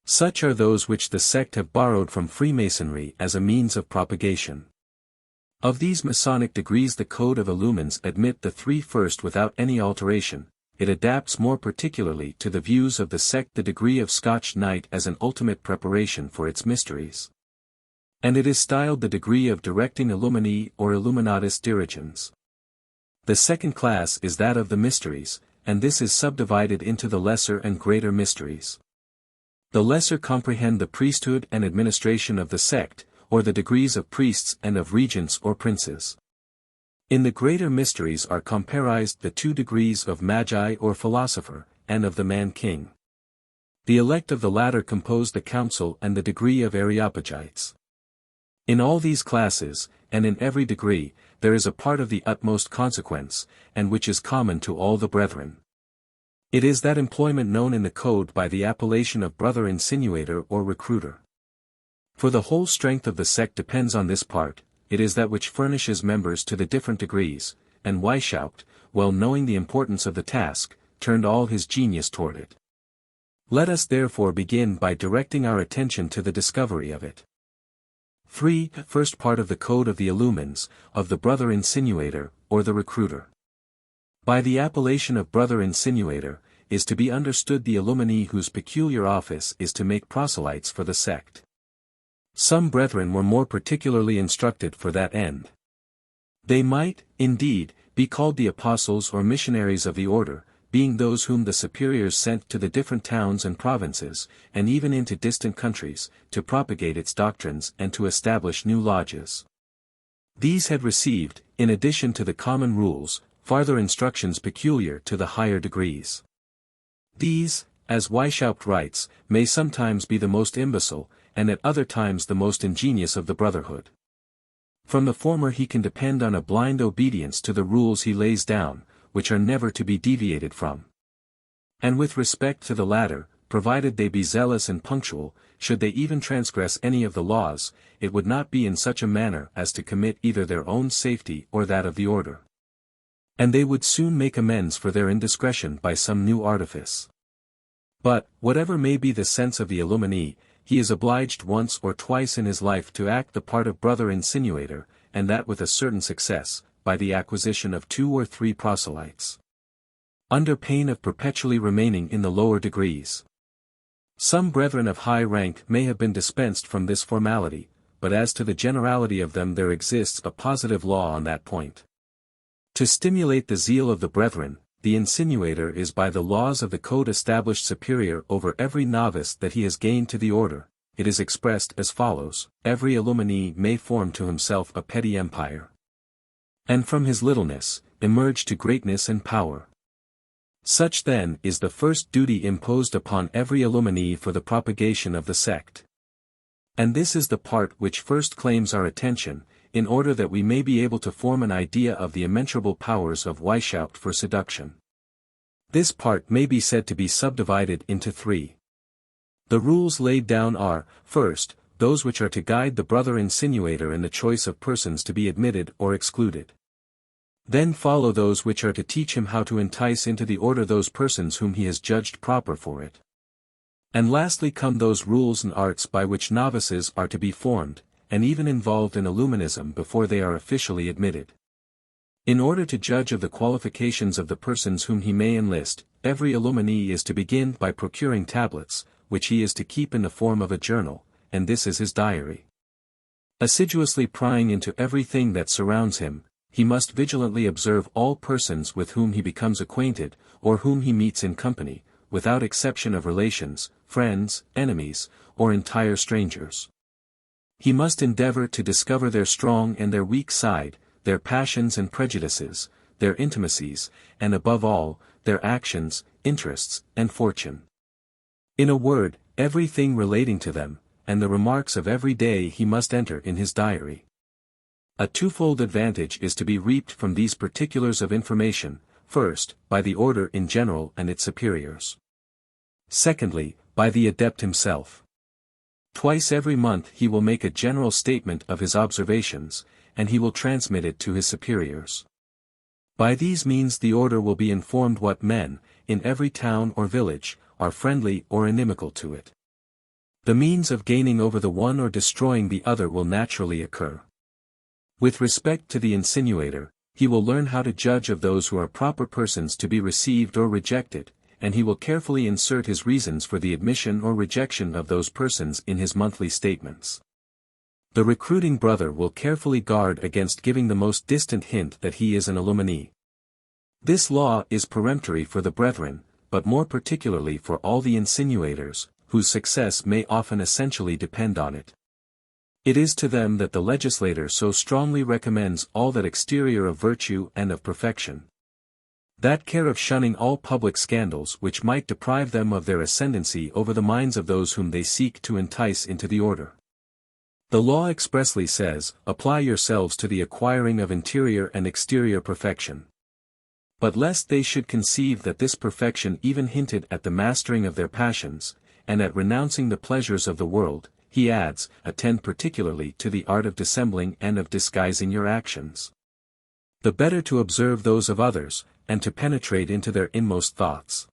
Such are those which the sect have borrowed from Freemasonry as a means of propagation. Of these Masonic degrees the Code of Illumines admit the 3 first without any alteration. It adapts more particularly to the views of the sect the degree of Scotch Knight as an ultimate preparation for its mysteries. And it is styled the degree of directing Illuminee or Illuminatus dirigens. The second class is that of the mysteries, and this is subdivided into the lesser and greater mysteries. The lesser comprehend the priesthood and administration of the sect, or the degrees of priests and of regents or princes. In the greater mysteries are comparized the 2 degrees of magi or philosopher, and of the man-king. The elect of the latter compose the council and the degree of Areopagites. In all these classes, and in every degree, there is a part of the utmost consequence, and which is common to all the brethren. It is that employment known in the code by the appellation of brother insinuator or recruiter. For the whole strength of the sect depends on this part. It is that which furnishes members to the different degrees, and Weishaupt, well knowing the importance of the task, turned all his genius toward it. Let us therefore begin by directing our attention to the discovery of it. 3. First part of the Code of the Illumines, of the brother insinuator, or the recruiter. By the appellation of brother insinuator, is to be understood the Illuminee whose peculiar office is to make proselytes for the sect. Some brethren were more particularly instructed for that end. They might, indeed, be called the apostles or missionaries of the order, being those whom the superiors sent to the different towns and provinces, and even into distant countries, to propagate its doctrines and to establish new lodges. These had received, in addition to the common rules, farther instructions peculiar to the higher degrees. These, as Weishaupt writes, may sometimes be the most imbecile, and at other times the most ingenious of the brotherhood. From the former he can depend on a blind obedience to the rules he lays down, which are never to be deviated from. And with respect to the latter, provided they be zealous and punctual, should they even transgress any of the laws, it would not be in such a manner as to commit either their own safety or that of the order. And they would soon make amends for their indiscretion by some new artifice. But, whatever may be the sense of the Illuminee, he is obliged once or twice in his life to act the part of brother insinuator, and that with a certain success, by the acquisition of 2 or 3 proselytes, under pain of perpetually remaining in the lower degrees. Some brethren of high rank may have been dispensed from this formality, but as to the generality of them there exists a positive law on that point. To stimulate the zeal of the brethren, the insinuator is by the laws of the code established superior over every novice that he has gained to the order. It is expressed as follows: every Illuminee may form to himself a petty empire, and from his littleness, emerge to greatness and power. Such then is the first duty imposed upon every Illuminee for the propagation of the sect. And this is the part which first claims our attention, in order that we may be able to form an idea of the immeasurable powers of Weishaupt for seduction. This part may be said to be subdivided into 3. The rules laid down are, first, those which are to guide the brother insinuator in the choice of persons to be admitted or excluded. Then follow those which are to teach him how to entice into the order those persons whom he has judged proper for it. And lastly come those rules and arts by which novices are to be formed, and even involved in Illuminism before they are officially admitted. In order to judge of the qualifications of the persons whom he may enlist, every Illuminee is to begin by procuring tablets, which he is to keep in the form of a journal, and this is his diary. Assiduously prying into everything that surrounds him, he must vigilantly observe all persons with whom he becomes acquainted, or whom he meets in company, without exception of relations, friends, enemies, or entire strangers. He must endeavor to discover their strong and their weak side, their passions and prejudices, their intimacies, and above all, their actions, interests, and fortune. In a word, everything relating to them, and the remarks of every day he must enter in his diary. A twofold advantage is to be reaped from these particulars of information, first, by the order in general and its superiors. Secondly, by the adept himself. Twice every month he will make a general statement of his observations, and he will transmit it to his superiors. By these means the order will be informed what men, in every town or village, are friendly or inimical to it. The means of gaining over the one or destroying the other will naturally occur. With respect to the insinuator, he will learn how to judge of those who are proper persons to be received or rejected, and he will carefully insert his reasons for the admission or rejection of those persons in his monthly statements. The recruiting brother will carefully guard against giving the most distant hint that he is an Illuminee. This law is peremptory for the brethren, but more particularly for all the insinuators, whose success may often essentially depend on it. It is to them that the legislator so strongly recommends all that exterior of virtue and of perfection. That care of shunning all public scandals which might deprive them of their ascendancy over the minds of those whom they seek to entice into the order. The law expressly says, apply yourselves to the acquiring of interior and exterior perfection. But lest they should conceive that this perfection even hinted at the mastering of their passions, and at renouncing the pleasures of the world, he adds, attend particularly to the art of dissembling and of disguising your actions. The better to observe those of others, and to penetrate into their inmost thoughts.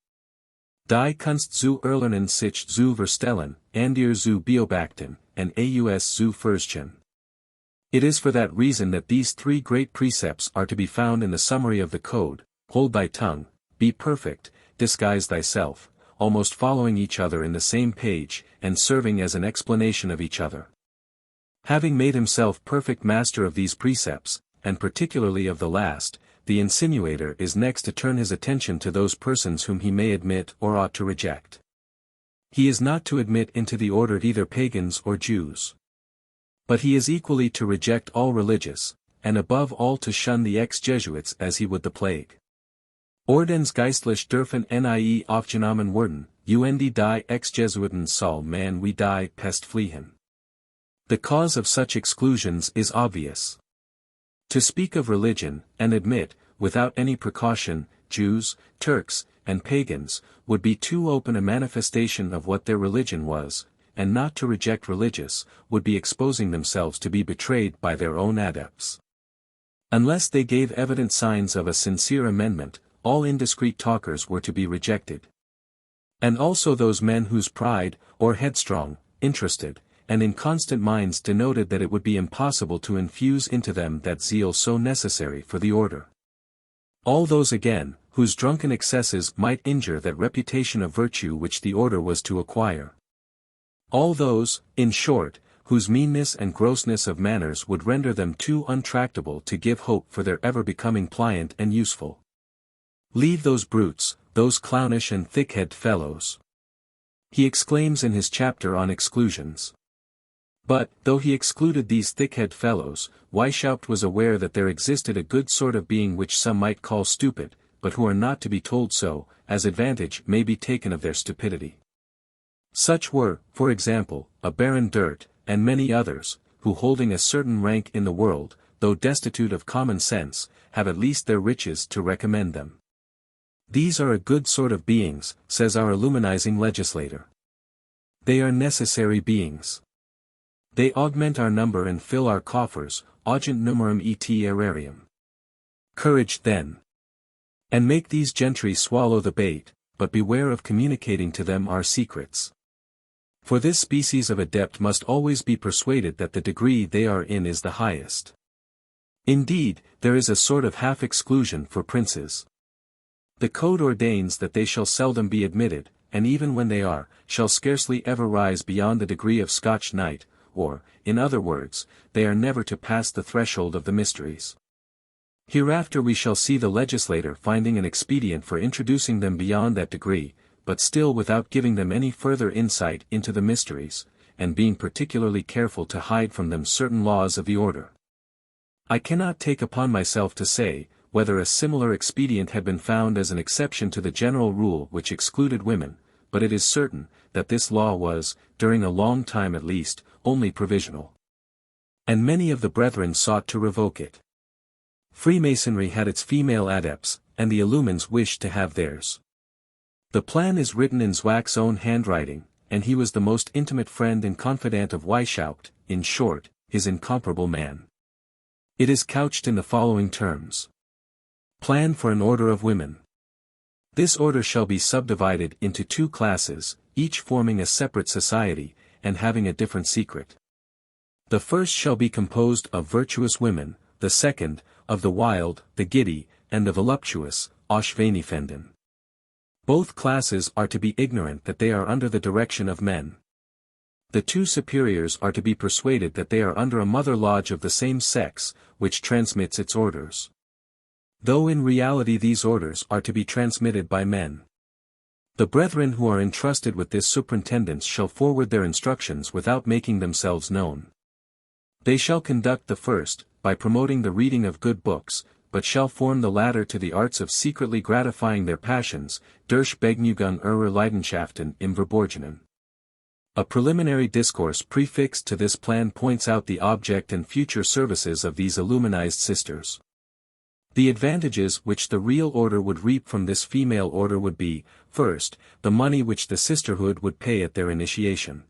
Die Kunst zu erlernen sich zu verstellen, and ihr zu beobachten, and aus zu verstehen. It is for that reason that these 3 great precepts are to be found in the summary of the code: hold thy tongue, be perfect, disguise thyself, almost following each other in the same page, and serving as an explanation of each other. Having made himself perfect master of these precepts, and particularly of the last, the insinuator is next to turn his attention to those persons whom he may admit or ought to reject. He is not to admit into the order either pagans or Jews. But he is equally to reject all religious, and above all to shun the ex-Jesuits as he would the plague. Ordens geistlich dürfen nie aufgenommen werden, und die ex-Jesuiten soll man wie die Pest fliehen. The cause of such exclusions is obvious. To speak of religion, and admit, without any precaution, Jews, Turks, and pagans, would be too open a manifestation of what their religion was, and not to reject religious, would be exposing themselves to be betrayed by their own adepts. Unless they gave evident signs of a sincere amendment, all indiscreet talkers were to be rejected. And also those men whose pride, or headstrong, interested, and inconstant minds denoted that it would be impossible to infuse into them that zeal so necessary for the order. All those again, whose drunken excesses might injure that reputation of virtue which the order was to acquire. All those, in short, whose meanness and grossness of manners would render them too untractable to give hope for their ever becoming pliant and useful. Leave those brutes, those clownish and thick-headed fellows. He exclaims in his chapter on exclusions. But, though he excluded these thick-headed fellows, Weishaupt was aware that there existed a good sort of being which some might call stupid, but who are not to be told so, as advantage may be taken of their stupidity. Such were, for example, a Baron Dirt, and many others, who holding a certain rank in the world, though destitute of common sense, have at least their riches to recommend them. These are a good sort of beings, says our illuminizing legislator. They are necessary beings. They augment our number and fill our coffers, augent numerum et aerarium. Courage then. And make these gentry swallow the bait, but beware of communicating to them our secrets. For this species of adept must always be persuaded that the degree they are in is the highest. Indeed, there is a sort of half-exclusion for princes. The code ordains that they shall seldom be admitted, and even when they are, shall scarcely ever rise beyond the degree of Scotch knight, or, in other words, they are never to pass the threshold of the mysteries. Hereafter we shall see the legislator finding an expedient for introducing them beyond that degree, but still without giving them any further insight into the mysteries, and being particularly careful to hide from them certain laws of the order. I cannot take upon myself to say, whether a similar expedient had been found as an exception to the general rule which excluded women, but it is certain, that this law was, during a long time at least, only provisional. And many of the brethren sought to revoke it. Freemasonry had its female adepts, and the Illumines wished to have theirs. The plan is written in Zwack's own handwriting, and he was the most intimate friend and confidant of Weishaupt, in short, his incomparable man. It is couched in the following terms. Plan for an order of women. This order shall be subdivided into 2 classes, each forming a separate society, and having a different secret. The first shall be composed of virtuous women, the second, of the wild, the giddy, and the voluptuous, Ausschweinifinden. Both classes are to be ignorant that they are under the direction of men. The 2 superiors are to be persuaded that they are under a mother lodge of the same sex, which transmits its orders. Though in reality these orders are to be transmitted by men. The brethren who are entrusted with this superintendence shall forward their instructions without making themselves known. They shall conduct the first, by promoting the reading of good books, but shall form the latter to the arts of secretly gratifying their passions, durch Begnügung ihrer Leidenschaften im Verborgenen. A preliminary discourse prefixed to this plan points out the object and future services of these Illuminized sisters. The advantages which the real order would reap from this female order would be, first, the money which the sisterhood would pay at their initiation.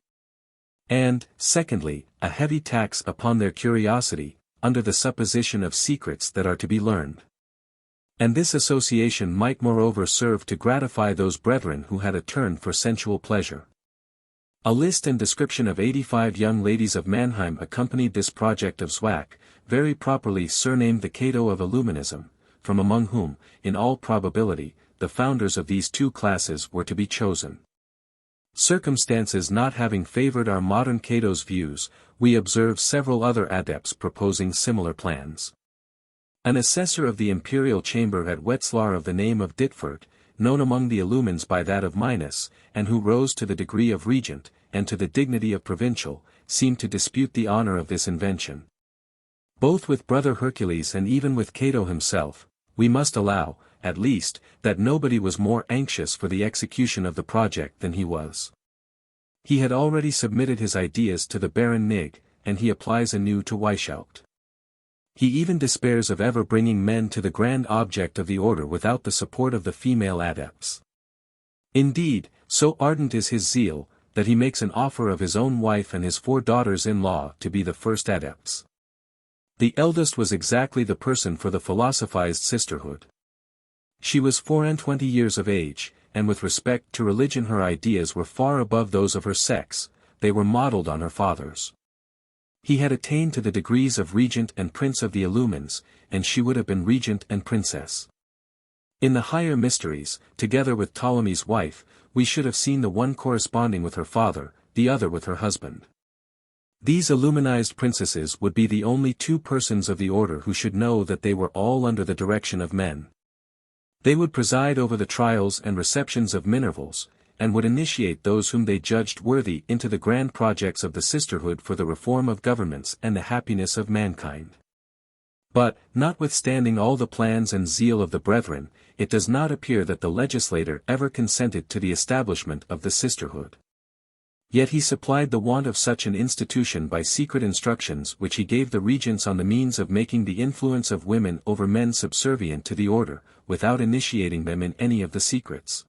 And, secondly, a heavy tax upon their curiosity, under the supposition of secrets that are to be learned. And this association might moreover serve to gratify those brethren who had a turn for sensual pleasure. A list and description of 85 young ladies of Mannheim accompanied this project of Zwack, very properly surnamed the Cato of Illuminism, from among whom, in all probability, the founders of these 2 classes were to be chosen. Circumstances not having favored our modern Cato's views, we observe several other adepts proposing similar plans. An assessor of the imperial chamber at Wetzlar of the name of Ditfurt, known among the Illumines by that of Minus, and who rose to the degree of regent, and to the dignity of provincial, seemed to dispute the honor of this invention. Both with Brother Hercules and even with Cato himself, we must allow, at least, that nobody was more anxious for the execution of the project than he was. He had already submitted his ideas to the Baron Nig, and he applies anew to Weishaupt. He even despairs of ever bringing men to the grand object of the order without the support of the female adepts. Indeed, so ardent is his zeal, that he makes an offer of his own wife and his 4 daughters-in-law to be the first adepts. The eldest was exactly the person for the philosophized sisterhood. She was 24 years of age, and with respect to religion her ideas were far above those of her sex, they were modelled on her father's. He had attained to the degrees of Regent and Prince of the Illumines, and she would have been Regent and Princess. In the higher mysteries, together with Ptolemy's wife, we should have seen the one corresponding with her father, the other with her husband. These illuminized princesses would be the only 2 persons of the order who should know that they were all under the direction of men. They would preside over the trials and receptions of Minervals, and would initiate those whom they judged worthy into the grand projects of the sisterhood for the reform of governments and the happiness of mankind. But, notwithstanding all the plans and zeal of the brethren, it does not appear that the legislator ever consented to the establishment of the sisterhood. Yet he supplied the want of such an institution by secret instructions which he gave the regents on the means of making the influence of women over men subservient to the order, without initiating them in any of the secrets.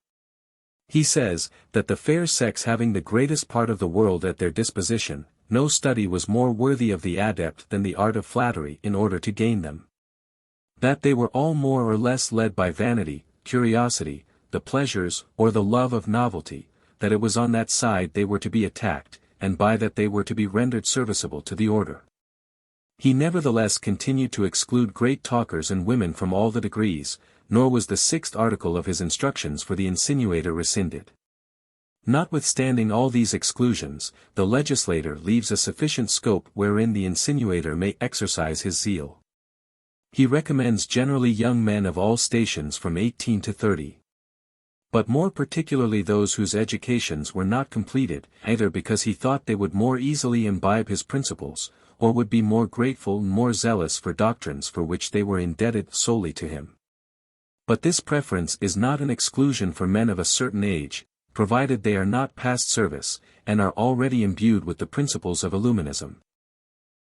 He says, that the fair sex having the greatest part of the world at their disposition, no study was more worthy of the adept than the art of flattery in order to gain them. That they were all more or less led by vanity, curiosity, the pleasures, or the love of novelty, that it was on that side they were to be attacked, and by that they were to be rendered serviceable to the order. He nevertheless continued to exclude great talkers and women from all the degrees, nor was the 6th article of his instructions for the Insinuator rescinded. Notwithstanding all these exclusions, the legislator leaves a sufficient scope wherein the Insinuator may exercise his zeal. He recommends generally young men of all stations from 18 to 30. But more particularly those whose educations were not completed, either because he thought they would more easily imbibe his principles, or would be more grateful and more zealous for doctrines for which they were indebted solely to him. But this preference is not an exclusion for men of a certain age, provided they are not past service, and are already imbued with the principles of Illuminism.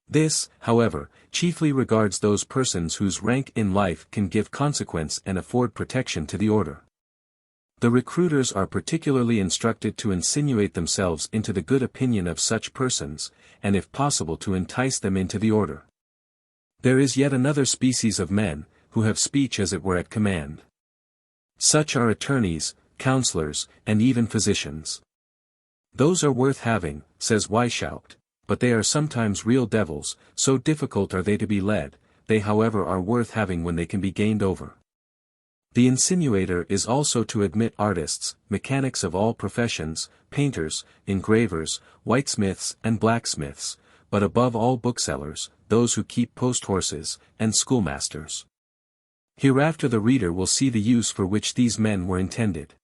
This, however, chiefly regards those persons whose rank in life can give consequence and afford protection to the order. The recruiters are particularly instructed to insinuate themselves into the good opinion of such persons, and if possible to entice them into the order. There is yet another species of men, who have speech as it were at command. Such are attorneys, counselors, and even physicians. Those are worth having, says Weishaupt, but they are sometimes real devils, so difficult are they to be led, they however are worth having when they can be gained over. The Insinuator is also to admit artists, mechanics of all professions, painters, engravers, whitesmiths and blacksmiths, but above all booksellers, those who keep post-horses, and schoolmasters. Hereafter the reader will see the use for which these men were intended.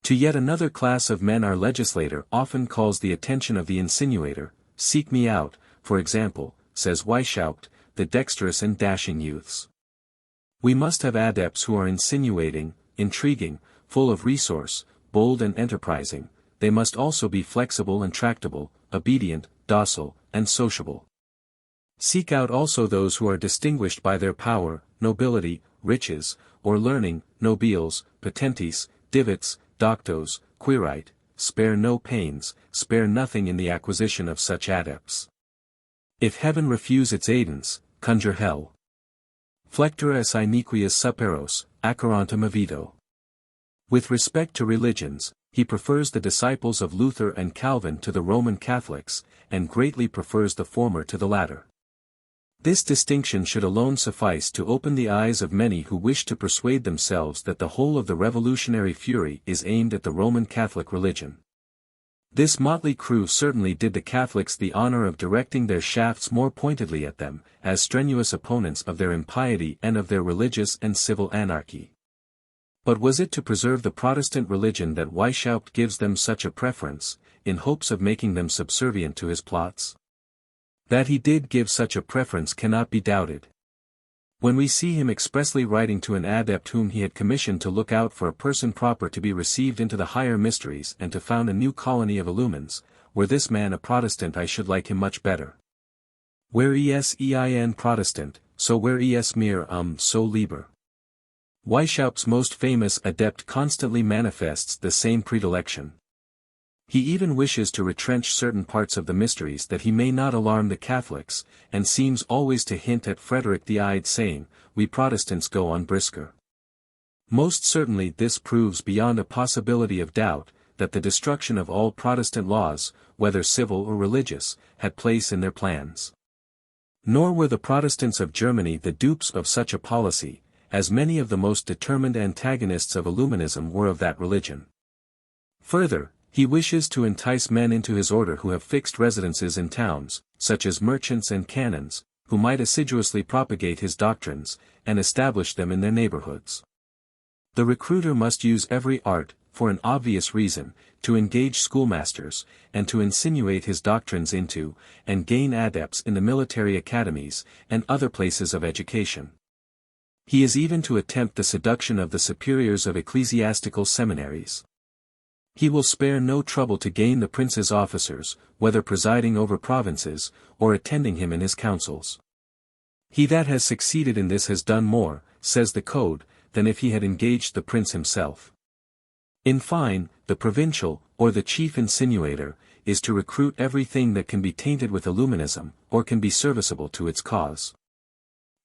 To yet another class of men our legislator often calls the attention of the Insinuator. Seek me out, for example, says Weishaupt, the dexterous and dashing youths. We must have adepts who are insinuating, intriguing, full of resource, bold and enterprising. They must also be flexible and tractable, obedient, docile, and sociable. Seek out also those who are distinguished by their power, nobility, riches, or learning, nobiles, potentes, divots, doctos, quirite, spare no pains, spare nothing in the acquisition of such adepts. If heaven refuse its aidance, conjure hell. Flectura es iniquias superos, accarantum avito. With respect to religions, he prefers the disciples of Luther and Calvin to the Roman Catholics, and greatly prefers the former to the latter. This distinction should alone suffice to open the eyes of many who wish to persuade themselves that the whole of the revolutionary fury is aimed at the Roman Catholic religion. This motley crew certainly did the Catholics the honor of directing their shafts more pointedly at them, as strenuous opponents of their impiety and of their religious and civil anarchy. But was it to preserve the Protestant religion that Weishaupt gives them such a preference, in hopes of making them subservient to his plots? That he did give such a preference cannot be doubted. When we see him expressly writing to an adept whom he had commissioned to look out for a person proper to be received into the higher mysteries and to found a new colony of illumines, were this man a Protestant I should like him much better. Where es ein Protestant, so where es mir so lieber. Weishaupt's most famous adept constantly manifests the same predilection. He even wishes to retrench certain parts of the mysteries that he may not alarm the Catholics, and seems always to hint at Frederick the Ide saying, "We Protestants go on brisker." Most certainly this proves beyond a possibility of doubt, that the destruction of all Protestant laws, whether civil or religious, had place in their plans. Nor were the Protestants of Germany the dupes of such a policy, as many of the most determined antagonists of Illuminism were of that religion. Further, he wishes to entice men into his order who have fixed residences in towns, such as merchants and canons, who might assiduously propagate his doctrines, and establish them in their neighborhoods. The recruiter must use every art, for an obvious reason, to engage schoolmasters, and to insinuate his doctrines into, and gain adepts in the military academies, and other places of education. He is even to attempt the seduction of the superiors of ecclesiastical seminaries. He will spare no trouble to gain the prince's officers, whether presiding over provinces, or attending him in his councils. He that has succeeded in this has done more, says the code, than if he had engaged the prince himself. In fine, the provincial, or the chief insinuator, is to recruit everything that can be tainted with Illuminism, or can be serviceable to its cause.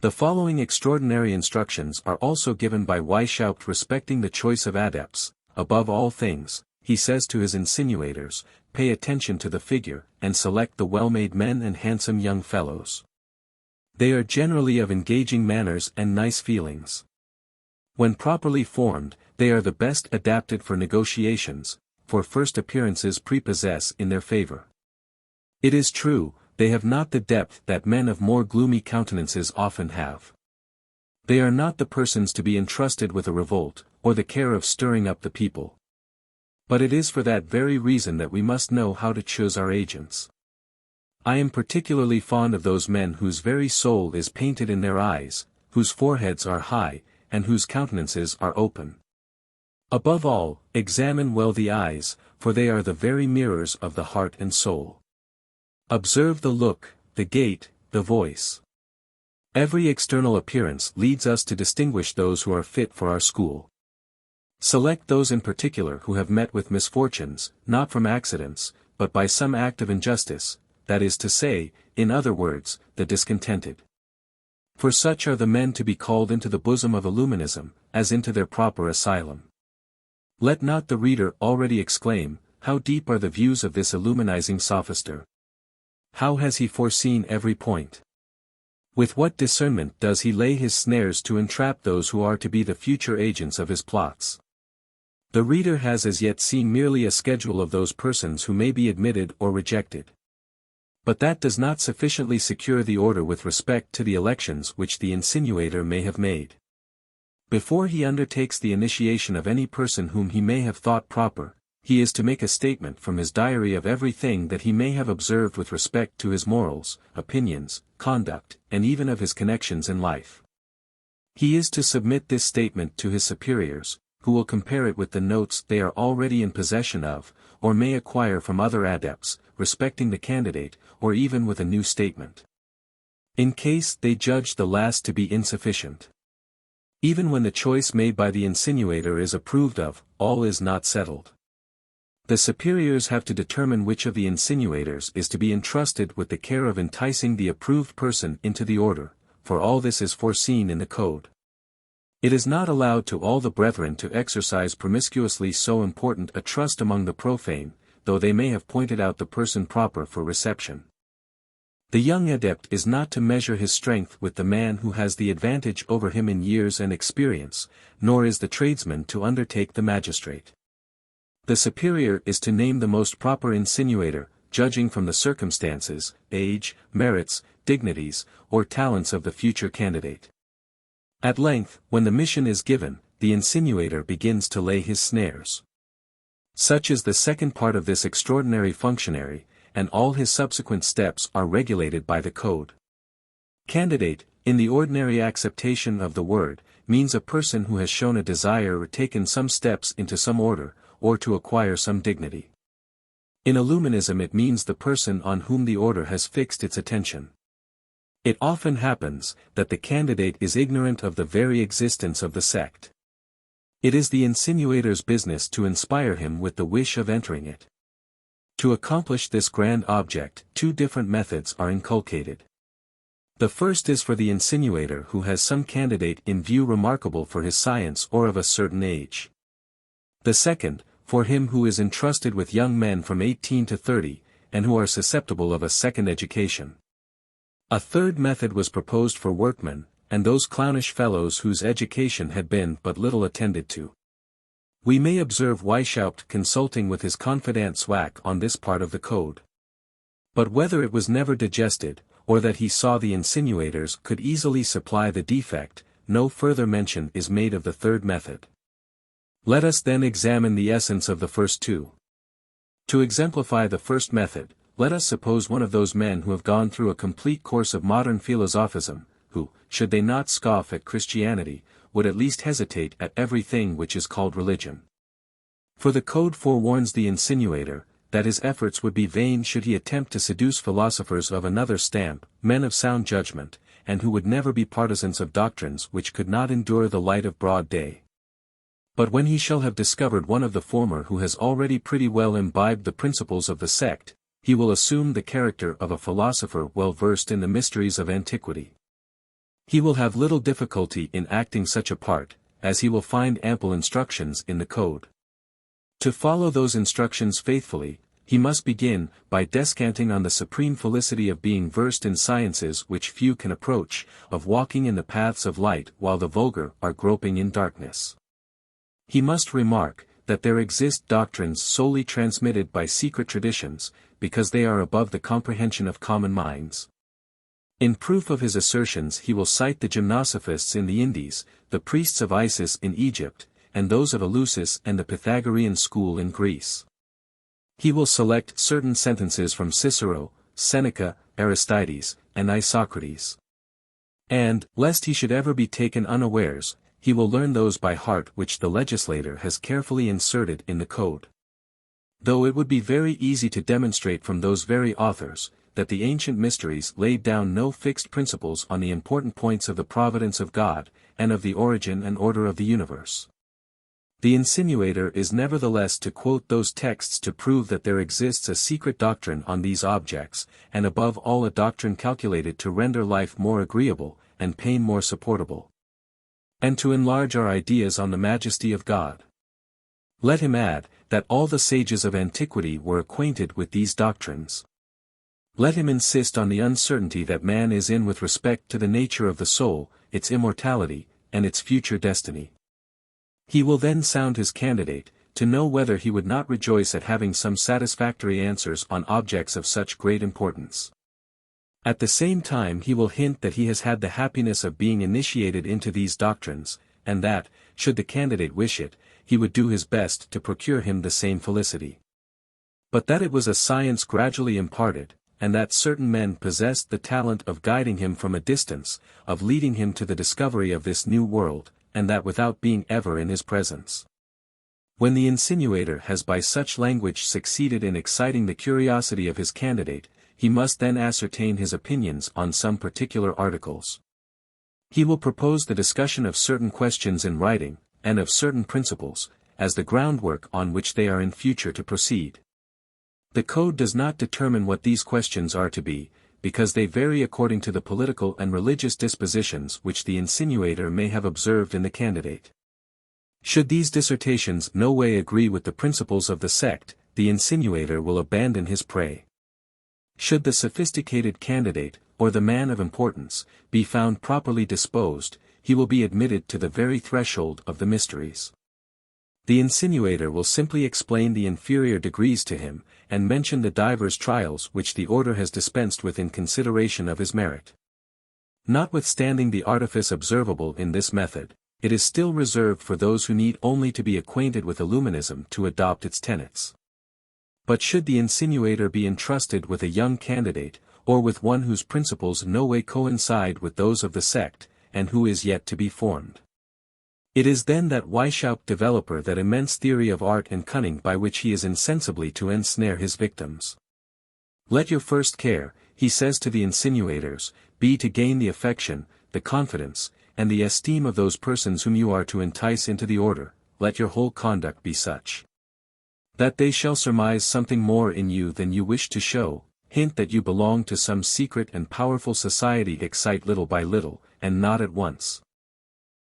The following extraordinary instructions are also given by Weishaupt respecting the choice of adepts. Above all things, he says to his insinuators, pay attention to the figure, and select the well-made men and handsome young fellows. They are generally of engaging manners and nice feelings. When properly formed, they are the best adapted for negotiations, for first appearances prepossess in their favor. It is true, they have not the depth that men of more gloomy countenances often have. They are not the persons to be entrusted with a revolt, or the care of stirring up the people. But it is for that very reason that we must know how to choose our agents. I am particularly fond of those men whose very soul is painted in their eyes, whose foreheads are high, and whose countenances are open. Above all, examine well the eyes, for they are the very mirrors of the heart and soul. Observe the look, the gait, the voice. Every external appearance leads us to distinguish those who are fit for our school. Select those in particular who have met with misfortunes, not from accidents, but by some act of injustice, that is to say, in other words, the discontented. For such are the men to be called into the bosom of Illuminism, as into their proper asylum. Let not the reader already exclaim, how deep are the views of this illuminizing sophister! How has he foreseen every point? With what discernment does he lay his snares to entrap those who are to be the future agents of his plots? The reader has as yet seen merely a schedule of those persons who may be admitted or rejected. But that does not sufficiently secure the order with respect to the elections which the insinuator may have made. Before he undertakes the initiation of any person whom he may have thought proper, he is to make a statement from his diary of everything that he may have observed with respect to his morals, opinions, conduct, and even of his connections in life. He is to submit this statement to his superiors, who will compare it with the notes they are already in possession of, or may acquire from other adepts, respecting the candidate, or even with a new statement. In case they judge the last to be insufficient. Even when the choice made by the insinuator is approved of, all is not settled. The superiors have to determine which of the insinuators is to be entrusted with the care of enticing the approved person into the order, for all this is foreseen in the code. It is not allowed to all the brethren to exercise promiscuously so important a trust among the profane, though they may have pointed out the person proper for reception. The young adept is not to measure his strength with the man who has the advantage over him in years and experience, nor is the tradesman to undertake the magistrate. The superior is to name the most proper insinuator, judging from the circumstances, age, merits, dignities, or talents of the future candidate. At length, when the mission is given, the insinuator begins to lay his snares. Such is the second part of this extraordinary functionary, and all his subsequent steps are regulated by the code. Candidate, in the ordinary acceptation of the word, means a person who has shown a desire or taken some steps into some order, or to acquire some dignity. In Illuminism it means the person on whom the order has fixed its attention. It often happens that the candidate is ignorant of the very existence of the sect. It is the insinuator's business to inspire him with the wish of entering it. To accomplish this grand object, two different methods are inculcated. The first is for the insinuator who has some candidate in view remarkable for his science or of a certain age. The second, for him who is entrusted with young men from 18 to 30, and who are susceptible of a second education. A third method was proposed for workmen, and those clownish fellows whose education had been but little attended to. We may observe Weishaupt consulting with his confidant Zwack on this part of the code. But whether it was never digested, or that he saw the insinuators could easily supply the defect, no further mention is made of the third method. Let us then examine the essence of the first two. To exemplify the first method, let us suppose one of those men who have gone through a complete course of modern philosophism, who, should they not scoff at Christianity, would at least hesitate at everything which is called religion. For the code forewarns the insinuator, that his efforts would be vain should he attempt to seduce philosophers of another stamp, men of sound judgment, and who would never be partisans of doctrines which could not endure the light of broad day. But when he shall have discovered one of the former who has already pretty well imbibed the principles of the sect, he will assume the character of a philosopher well versed in the mysteries of antiquity. He will have little difficulty in acting such a part, as he will find ample instructions in the code. To follow those instructions faithfully, he must begin by descanting on the supreme felicity of being versed in sciences which few can approach, of walking in the paths of light while the vulgar are groping in darkness. He must remark that there exist doctrines solely transmitted by secret traditions, because they are above the comprehension of common minds. In proof of his assertions he will cite the gymnosophists in the Indies, the priests of Isis in Egypt, and those of Eleusis and the Pythagorean school in Greece. He will select certain sentences from Cicero, Seneca, Aristides, and Isocrates. And, lest he should ever be taken unawares, he will learn those by heart which the legislator has carefully inserted in the code. Though it would be very easy to demonstrate from those very authors, that the ancient mysteries laid down no fixed principles on the important points of the providence of God, and of the origin and order of the universe. The insinuator is nevertheless to quote those texts to prove that there exists a secret doctrine on these objects, and above all a doctrine calculated to render life more agreeable, and pain more supportable. And to enlarge our ideas on the majesty of God. Let him add, that all the sages of antiquity were acquainted with these doctrines. Let him insist on the uncertainty that man is in with respect to the nature of the soul, its immortality, and its future destiny. He will then sound his candidate, to know whether he would not rejoice at having some satisfactory answers on objects of such great importance. At the same time he will hint that he has had the happiness of being initiated into these doctrines, and that, should the candidate wish it, he would do his best to procure him the same felicity. But that it was a science gradually imparted, and that certain men possessed the talent of guiding him from a distance, of leading him to the discovery of this new world, and that without being ever in his presence. When the insinuator has by such language succeeded in exciting the curiosity of his candidate, he must then ascertain his opinions on some particular articles. He will propose the discussion of certain questions in writing, and of certain principles, as the groundwork on which they are in future to proceed. The code does not determine what these questions are to be, because they vary according to the political and religious dispositions which the insinuator may have observed in the candidate. Should these dissertations no way agree with the principles of the sect, the insinuator will abandon his prey. Should the sophisticated candidate, or the man of importance, be found properly disposed, he will be admitted to the very threshold of the mysteries. The insinuator will simply explain the inferior degrees to him, and mention the divers trials which the order has dispensed with in consideration of his merit. Notwithstanding the artifice observable in this method, it is still reserved for those who need only to be acquainted with Illuminism to adopt its tenets. But should the insinuator be entrusted with a young candidate, or with one whose principles no way coincide with those of the sect, and who is yet to be formed? It is then that Weishaupt developer that immense theory of art and cunning by which he is insensibly to ensnare his victims. Let your first care, he says to the insinuators, be to gain the affection, the confidence, and the esteem of those persons whom you are to entice into the order. Let your whole conduct be such that they shall surmise something more in you than you wish to show, hint that you belong to some secret and powerful society, excite little by little, and not at once.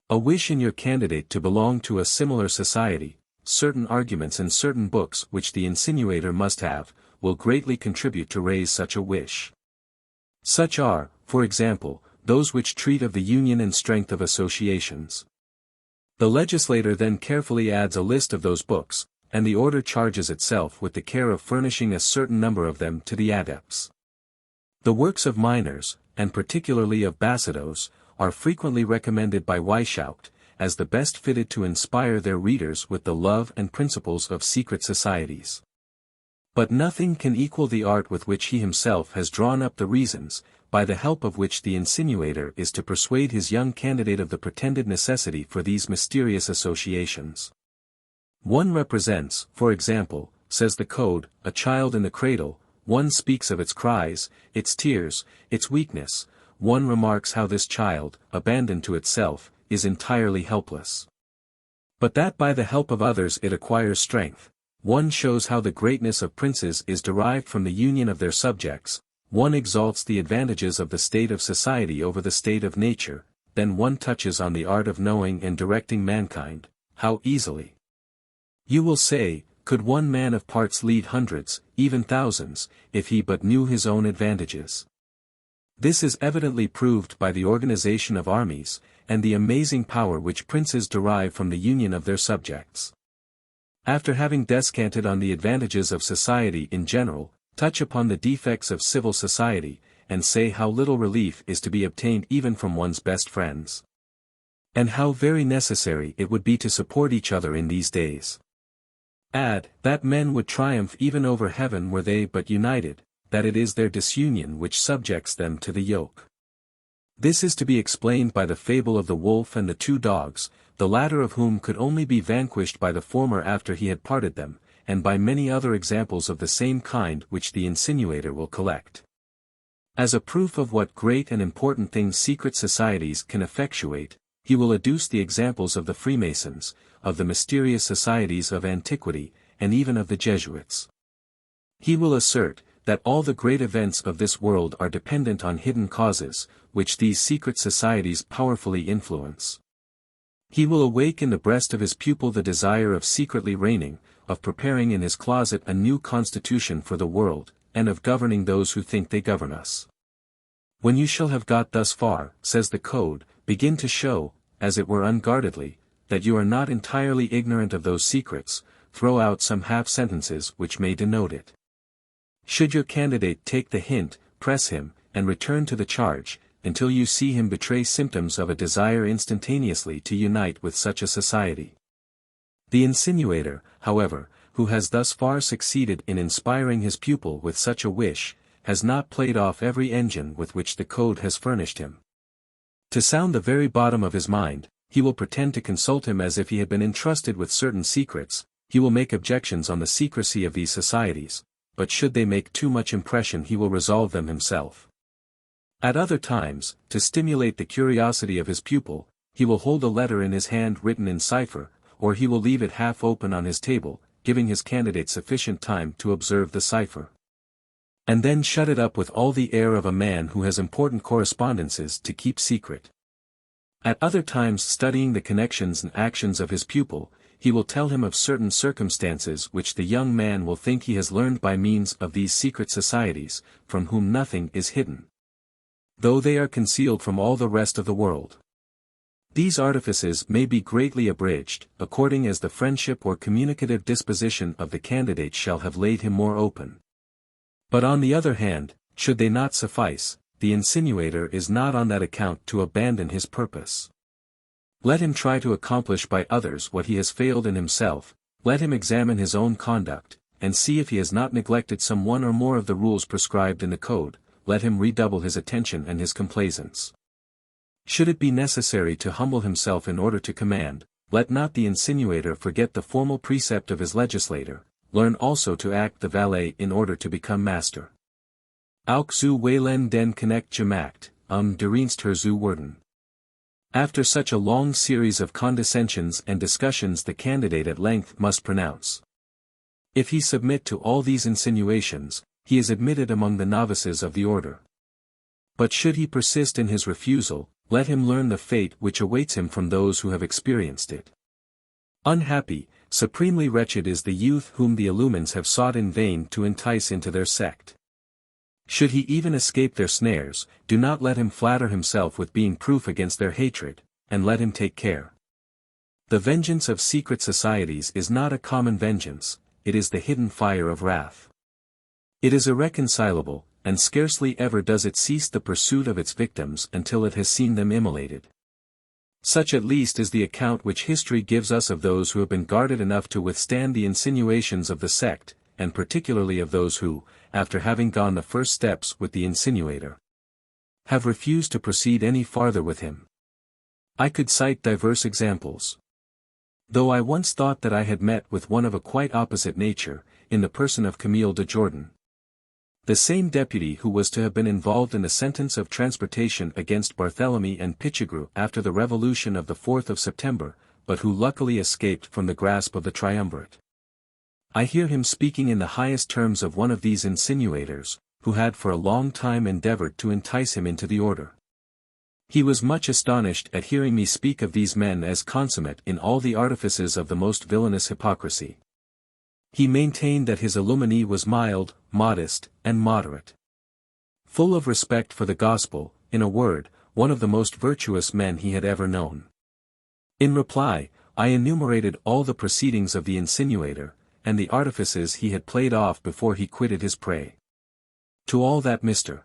A wish in your candidate to belong to a similar society, certain arguments and certain books which the insinuator must have, will greatly contribute to raise such a wish. Such are, for example, those which treat of the union and strength of associations. The legislator then carefully adds a list of those books, and the order charges itself with the care of furnishing a certain number of them to the adepts. The works of minors, and particularly of Basados, are frequently recommended by Weishaupt, as the best fitted to inspire their readers with the love and principles of secret societies. But nothing can equal the art with which he himself has drawn up the reasons, by the help of which the insinuator is to persuade his young candidate of the pretended necessity for these mysterious associations. One represents, for example, says the code, a child in the cradle. One speaks of its cries, its tears, its weakness. One remarks how this child, abandoned to itself, is entirely helpless. But that by the help of others it acquires strength. One shows how the greatness of princes is derived from the union of their subjects. One exalts the advantages of the state of society over the state of nature. Then one touches on the art of knowing and directing mankind. How easily! You will say, could one man of parts lead hundreds, even thousands, if he but knew his own advantages? This is evidently proved by the organization of armies, and the amazing power which princes derive from the union of their subjects. After having descanted on the advantages of society in general, touch upon the defects of civil society, and say how little relief is to be obtained even from one's best friends. And how very necessary it would be to support each other in these days. Add, that men would triumph even over heaven were they but united, that it is their disunion which subjects them to the yoke. This is to be explained by the fable of the wolf and the two dogs, the latter of whom could only be vanquished by the former after he had parted them, and by many other examples of the same kind which the insinuator will collect. As a proof of what great and important things secret societies can effectuate, he will adduce the examples of the Freemasons, of the mysterious societies of antiquity, and even of the Jesuits. He will assert, that all the great events of this world are dependent on hidden causes, which these secret societies powerfully influence. He will awake in the breast of his pupil the desire of secretly reigning, of preparing in his closet a new constitution for the world, and of governing those who think they govern us. When you shall have got thus far, says the code, begin to show, as it were unguardedly, that you are not entirely ignorant of those secrets. Throw out some half-sentences which may denote it. Should your candidate take the hint, press him, and return to the charge, until you see him betray symptoms of a desire instantaneously to unite with such a society. The insinuator, however, who has thus far succeeded in inspiring his pupil with such a wish, has not played off every engine with which the code has furnished him. To sound the very bottom of his mind, he will pretend to consult him as if he had been entrusted with certain secrets. He will make objections on the secrecy of these societies, but should they make too much impression he will resolve them himself. At other times, to stimulate the curiosity of his pupil, he will hold a letter in his hand written in cipher, or he will leave it half open on his table, giving his candidate sufficient time to observe the cipher. And then shut it up with all the air of a man who has important correspondences to keep secret. At other times, studying the connections and actions of his pupil, he will tell him of certain circumstances which the young man will think he has learned by means of these secret societies, from whom nothing is hidden, though they are concealed from all the rest of the world. These artifices may be greatly abridged, according as the friendship or communicative disposition of the candidate shall have laid him more open. But on the other hand, should they not suffice, the insinuator is not on that account to abandon his purpose. Let him try to accomplish by others what he has failed in himself, let him examine his own conduct, and see if he has not neglected some one or more of the rules prescribed in the code, let him redouble his attention and his complaisance. Should it be necessary to humble himself in order to command, let not the insinuator forget the formal precept of his legislator, learn also to act the valet in order to become master. Auch zu wählen den Knecht gemacht, derdienst her zu werden. After such a long series of condescensions and discussions the candidate at length must pronounce. If he submit to all these insinuations, he is admitted among the novices of the order. But should he persist in his refusal, let him learn the fate which awaits him from those who have experienced it. Unhappy, supremely wretched is the youth whom the Illumines have sought in vain to entice into their sect. Should he even escape their snares, do not let him flatter himself with being proof against their hatred, and let him take care. The vengeance of secret societies is not a common vengeance, it is the hidden fire of wrath. It is irreconcilable, and scarcely ever does it cease the pursuit of its victims until it has seen them immolated. Such at least is the account which history gives us of those who have been guarded enough to withstand the insinuations of the sect, and particularly of those who, after having gone the first steps with the insinuator, have refused to proceed any farther with him. I could cite diverse examples. Though I once thought that I had met with one of a quite opposite nature, in the person of Camille de Jordan. The same deputy who was to have been involved in the sentence of transportation against Barthélemy and Pichegru after the revolution of the 4th of September, but who luckily escaped from the grasp of the triumvirate. I hear him speaking in the highest terms of one of these insinuators, who had for a long time endeavored to entice him into the order. He was much astonished at hearing me speak of these men as consummate in all the artifices of the most villainous hypocrisy. He maintained that his Illuminee was mild, modest, and moderate. Full of respect for the gospel, in a word, one of the most virtuous men he had ever known. In reply, I enumerated all the proceedings of the insinuator, and the artifices he had played off before he quitted his prey. To all that Mr.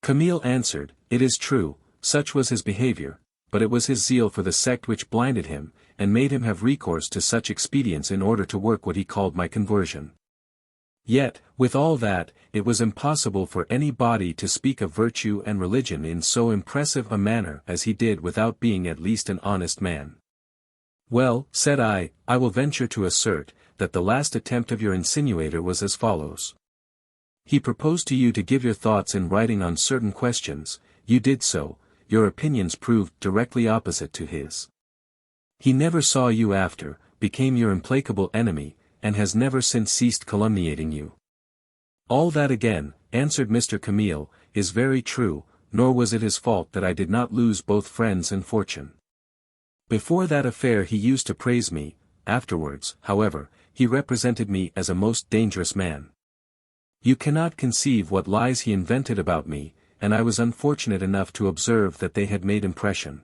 Camille answered, "It is true, such was his behavior, but it was his zeal for the sect which blinded him, and made him have recourse to such expedients in order to work what he called my conversion. Yet, with all that, it was impossible for any body to speak of virtue and religion in so impressive a manner as he did without being at least an honest man." "Well," said I will venture to assert, that the last attempt of your insinuator was as follows. He proposed to you to give your thoughts in writing on certain questions, you did so, your opinions proved directly opposite to his. He never saw you after, became your implacable enemy, and has never since ceased calumniating you. "All that again," answered Mr. Camille, "is very true, nor was it his fault that I did not lose both friends and fortune. Before that affair he used to praise me, afterwards, however, he represented me as a most dangerous man. You cannot conceive what lies he invented about me, and I was unfortunate enough to observe that they had made impression.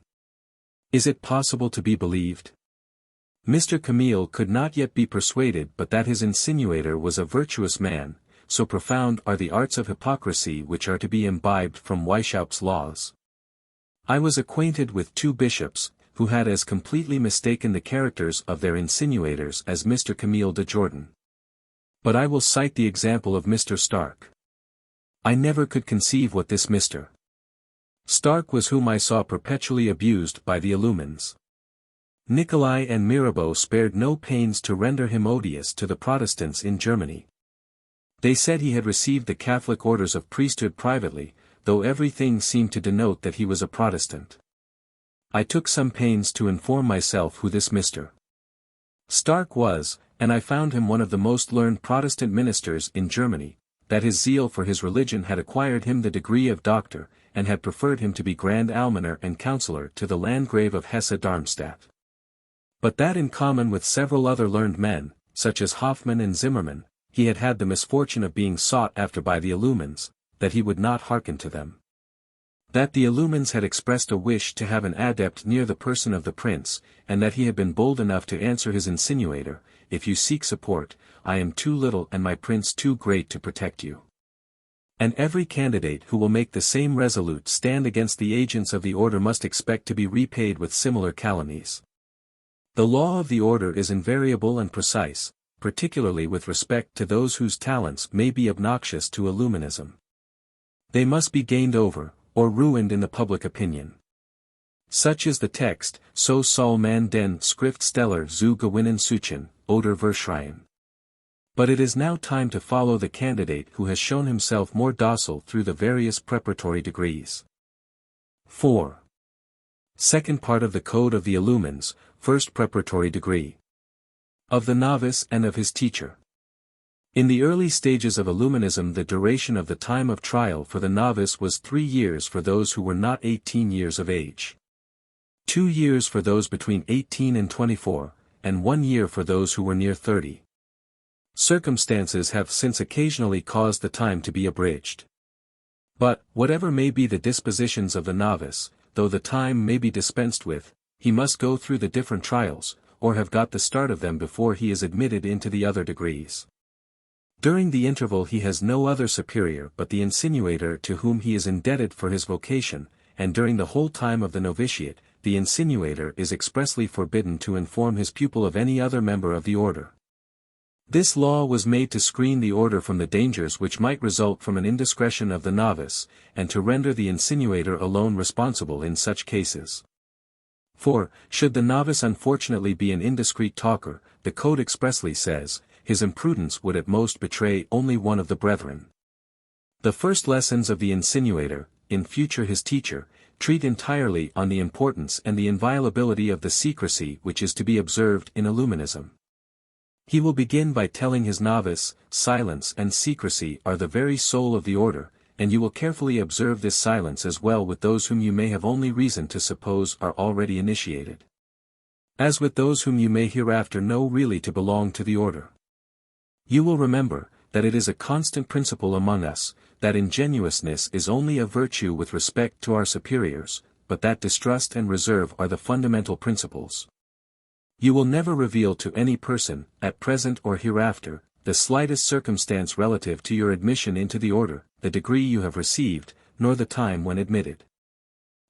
Is it possible to be believed?" Mr. Camille could not yet be persuaded but that his insinuator was a virtuous man, so profound are the arts of hypocrisy which are to be imbibed from Weishaupt's laws. I was acquainted with 2 bishops, who had as completely mistaken the characters of their insinuators as Mr. Camille de Jordan. But I will cite the example of Mr. Stark. I never could conceive what this Mr. Stark was whom I saw perpetually abused by the Illumines. Nicolai and Mirabeau spared no pains to render him odious to the Protestants in Germany. They said he had received the Catholic orders of priesthood privately, though everything seemed to denote that he was a Protestant. I took some pains to inform myself who this Mr. Stark was, and I found him one of the most learned Protestant ministers in Germany, that his zeal for his religion had acquired him the degree of doctor, and had preferred him to be Grand Almoner and Councillor to the Landgrave of Hesse-Darmstadt. But that in common with several other learned men, such as Hoffmann and Zimmermann, he had had the misfortune of being sought after by the Illumines, that he would not hearken to them. That the Illumines had expressed a wish to have an adept near the person of the prince, and that he had been bold enough to answer his insinuator, "If you seek support, I am too little and my prince too great to protect you." And every candidate who will make the same resolute stand against the agents of the order must expect to be repaid with similar calumnies. The law of the order is invariable and precise, particularly with respect to those whose talents may be obnoxious to Illuminism. They must be gained over, or ruined in the public opinion. Such is the text, so soll man den Schriftsteller zu gewinnen suchen, oder verschreien. But it is now time to follow the candidate who has shown himself more docile through the various preparatory degrees. 4. Second part of the Code of the Illumines, first preparatory degree. Of the novice and of his teacher. In the early stages of Illuminism, the duration of the time of trial for the novice was 3 years for those who were not 18 years of age. 2 years for those between 18 and 24, and 1 year for those who were near 30. Circumstances have since occasionally caused the time to be abridged. But, whatever may be the dispositions of the novice, though the time may be dispensed with, he must go through the different trials, or have got the start of them before he is admitted into the other degrees. During the interval he has no other superior but the Insinuator to whom he is indebted for his vocation, and during the whole time of the novitiate, the Insinuator is expressly forbidden to inform his pupil of any other member of the order. This law was made to screen the order from the dangers which might result from an indiscretion of the novice, and to render the Insinuator alone responsible in such cases. For, should the novice unfortunately be an indiscreet talker, the code expressly says, his imprudence would at most betray only one of the brethren. The first lessons of the Insinuator, in future his teacher, treat entirely on the importance and the inviolability of the secrecy which is to be observed in Illuminism. He will begin by telling his novice, silence and secrecy are the very soul of the order, and you will carefully observe this silence as well with those whom you may have only reason to suppose are already initiated, as with those whom you may hereafter know really to belong to the order. You will remember, that it is a constant principle among us, that ingenuousness is only a virtue with respect to our superiors, but that distrust and reserve are the fundamental principles. You will never reveal to any person, at present or hereafter, the slightest circumstance relative to your admission into the order, the degree you have received, nor the time when admitted.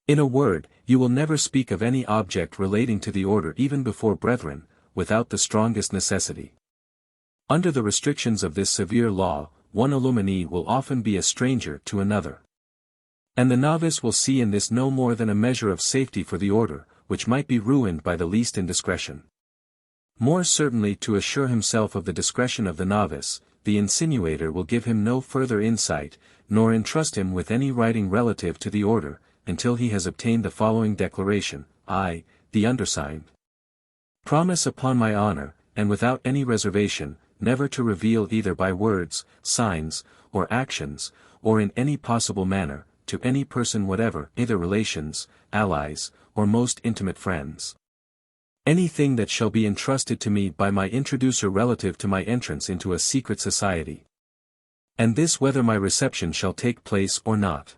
In a word, you will never speak of any object relating to the order even before brethren, without the strongest necessity. Under the restrictions of this severe law, one Illuminee will often be a stranger to another. And the novice will see in this no more than a measure of safety for the order, which might be ruined by the least indiscretion. More certainly to assure himself of the discretion of the novice, the Insinuator will give him no further insight, nor entrust him with any writing relative to the order, until he has obtained the following declaration: I, the undersigned, promise upon my honor, and without any reservation, never to reveal either by words, signs, or actions, or in any possible manner, to any person whatever, either relations, allies, or most intimate friends, anything that shall be entrusted to me by my introducer relative to my entrance into a secret society. And this whether my reception shall take place or not.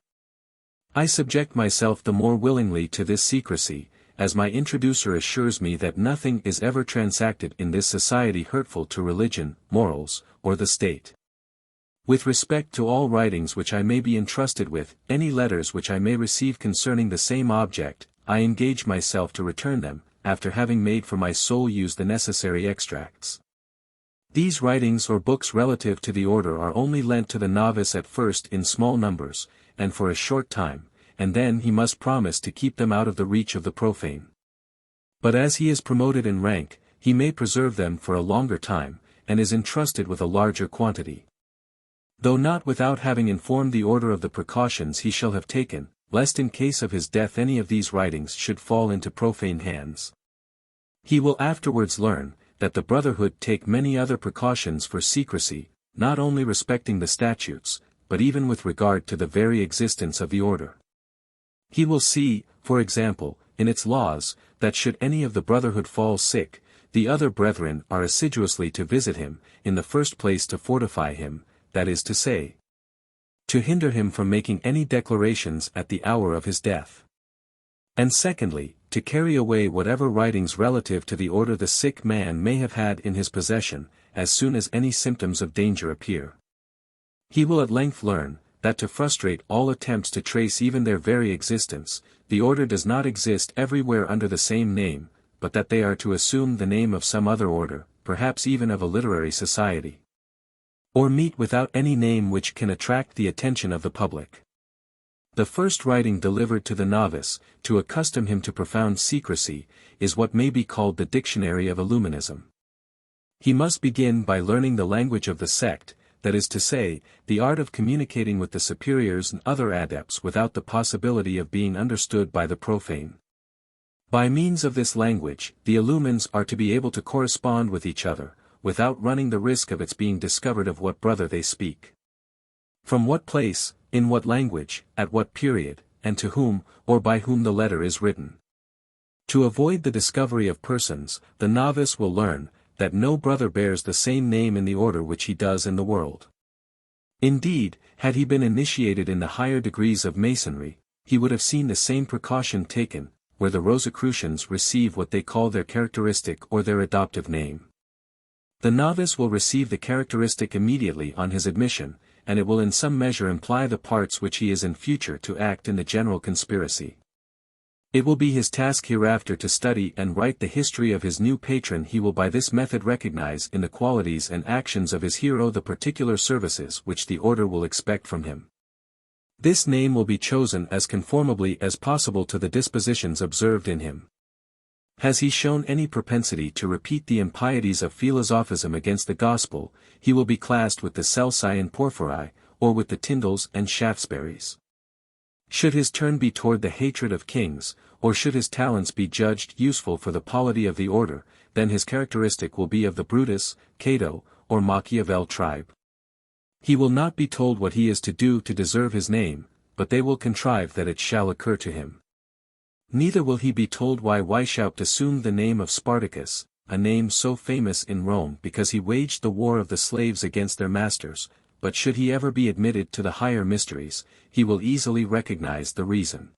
I subject myself the more willingly to this secrecy, as my introducer assures me that nothing is ever transacted in this society hurtful to religion, morals, or the state. With respect to all writings which I may be entrusted with, any letters which I may receive concerning the same object, I engage myself to return them, after having made for my sole use the necessary extracts. These writings or books relative to the order are only lent to the novice at first in small numbers, and for a short time, and then he must promise to keep them out of the reach of the profane. But as he is promoted in rank, he may preserve them for a longer time, and is entrusted with a larger quantity. Though not without having informed the order of the precautions he shall have taken, lest in case of his death any of these writings should fall into profane hands. He will afterwards learn, that the brotherhood take many other precautions for secrecy, not only respecting the statutes, but even with regard to the very existence of the order. He will see, for example, in its laws, that should any of the brotherhood fall sick, the other brethren are assiduously to visit him, in the first place to fortify him, that is to say, to hinder him from making any declarations at the hour of his death. And secondly, to carry away whatever writings relative to the order the sick man may have had in his possession, as soon as any symptoms of danger appear. He will at length learn, that to frustrate all attempts to trace even their very existence, the order does not exist everywhere under the same name, but that they are to assume the name of some other order, perhaps even of a literary society. Or meet without any name which can attract the attention of the public. The first writing delivered to the novice, to accustom him to profound secrecy, is what may be called the Dictionary of Illuminism. He must begin by learning the language of the sect, that is to say, the art of communicating with the superiors and other adepts without the possibility of being understood by the profane. By means of this language, the Illumines are to be able to correspond with each other, without running the risk of its being discovered of what brother they speak. From what place, in what language, at what period, and to whom, or by whom the letter is written. To avoid the discovery of persons, the novice will learn, that no brother bears the same name in the order which he does in the world. Indeed, had he been initiated in the higher degrees of Masonry, he would have seen the same precaution taken, where the Rosicrucians receive what they call their characteristic or their adoptive name. The novice will receive the characteristic immediately on his admission, and it will in some measure imply the parts which he is in future to act in the general conspiracy. It will be his task hereafter to study and write the history of his new patron. He will by this method recognize in the qualities and actions of his hero the particular services which the order will expect from him. This name will be chosen as conformably as possible to the dispositions observed in him. Has he shown any propensity to repeat the impieties of philosophism against the gospel, he will be classed with the Celsi and Porphyri, or with the Tyndals and Shaftesburies. Should his turn be toward the hatred of kings, or should his talents be judged useful for the polity of the order, then his characteristic will be of the Brutus, Cato, or Machiavel tribe. He will not be told what he is to do to deserve his name, but they will contrive that it shall occur to him. Neither will he be told why Weishaupt assumed the name of Spartacus, a name so famous in Rome because he waged the war of the slaves against their masters, but should he ever be admitted to the higher mysteries, he will easily recognize the reason.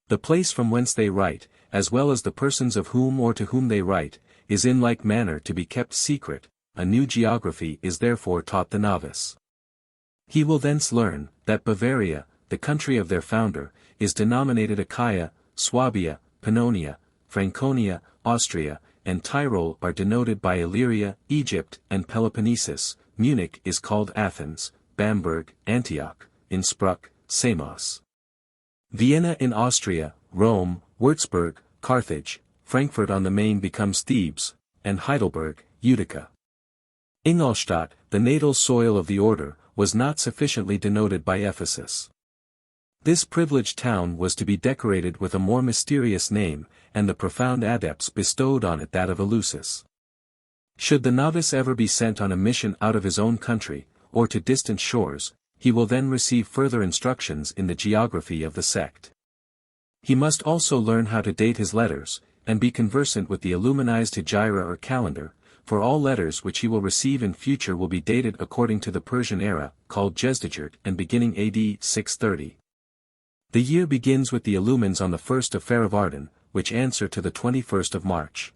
The place from whence they write, as well as the persons of whom or to whom they write, is in like manner to be kept secret. A new geography is therefore taught the novice. He will thence learn, that Bavaria, the country of their founder, is denominated Achaia, Swabia, Pannonia, Franconia, Austria, and Tyrol are denoted by Illyria, Egypt, and Peloponnesus. Munich is called Athens, Bamberg, Antioch, Innsbruck, Samos. Vienna in Austria, Rome, Würzburg, Carthage, Frankfurt on the Main becomes Thebes, and Heidelberg, Utica. Ingolstadt, the natal soil of the order, was not sufficiently denoted by Ephesus. This privileged town was to be decorated with a more mysterious name, and the profound adepts bestowed on it that of Eleusis. Should the novice ever be sent on a mission out of his own country, or to distant shores, he will then receive further instructions in the geography of the sect. He must also learn how to date his letters, and be conversant with the Illuminized Hegira or calendar, for all letters which he will receive in future will be dated according to the Persian era, called Jezdijert and beginning AD 630. The year begins with the Illumines on the 1st of Faravardan, which answer to the 21st of March.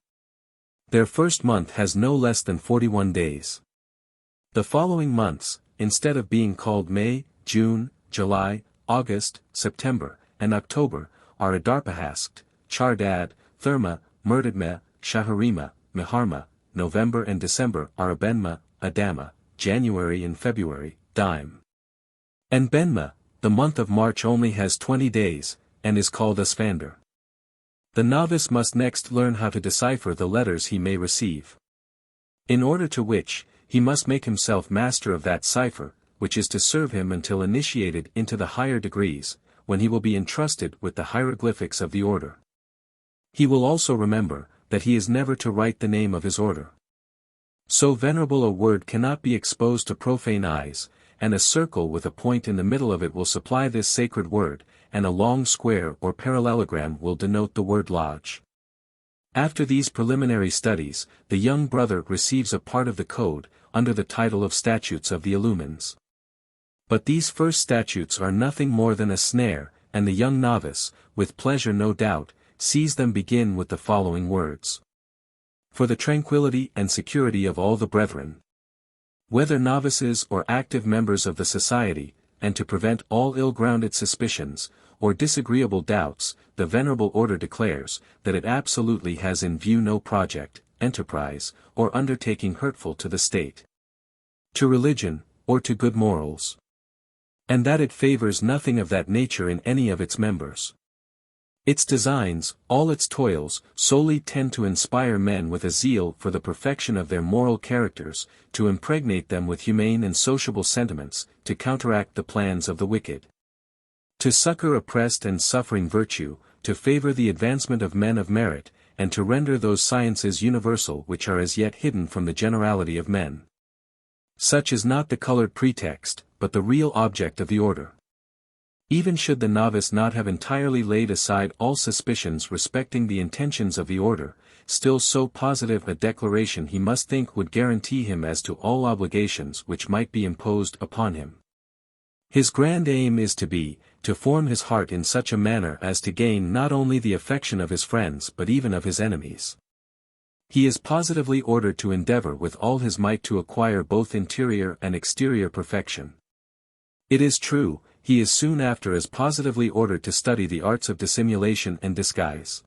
Their first month has no less than 41 days. The following months, instead of being called May, June, July, August, September, and October, are Adarpahaskt, Chardad, Therma, Merdadma, Shaharima, Miharma. November and December are Abenma, Adama, January and February, Dime. And Benma, the month of March only has 20 days, and is called Asfander. The novice must next learn how to decipher the letters he may receive. In order to which, he must make himself master of that cipher, which is to serve him until initiated into the higher degrees, when he will be entrusted with the hieroglyphics of the order. He will also remember, that he is never to write the name of his order. So venerable a word cannot be exposed to profane eyes, and a circle with a point in the middle of it will supply this sacred word, and a long square or parallelogram will denote the word lodge. After these preliminary studies, the young brother receives a part of the code, under the title of Statutes of the Illumines. But these first statutes are nothing more than a snare, and the young novice, with pleasure no doubt, sees them begin with the following words. For the tranquility and security of all the brethren, whether novices or active members of the society, and to prevent all ill-grounded suspicions, or disagreeable doubts, the venerable order declares, that it absolutely has in view no project, enterprise, or undertaking hurtful to the state, to religion, or to good morals. And that it favors nothing of that nature in any of its members. Its designs, all its toils, solely tend to inspire men with a zeal for the perfection of their moral characters, to impregnate them with humane and sociable sentiments, to counteract the plans of the wicked, to succor oppressed and suffering virtue, to favor the advancement of men of merit, and to render those sciences universal which are as yet hidden from the generality of men. Such is not the colored pretext, but the real object of the order. Even should the novice not have entirely laid aside all suspicions respecting the intentions of the order, still so positive a declaration he must think would guarantee him as to all obligations which might be imposed upon him. His grand aim is to form his heart in such a manner as to gain not only the affection of his friends but even of his enemies. He is positively ordered to endeavor with all his might to acquire both interior and exterior perfection. It is true, he is soon after as positively ordered to study the arts of dissimulation and disguise.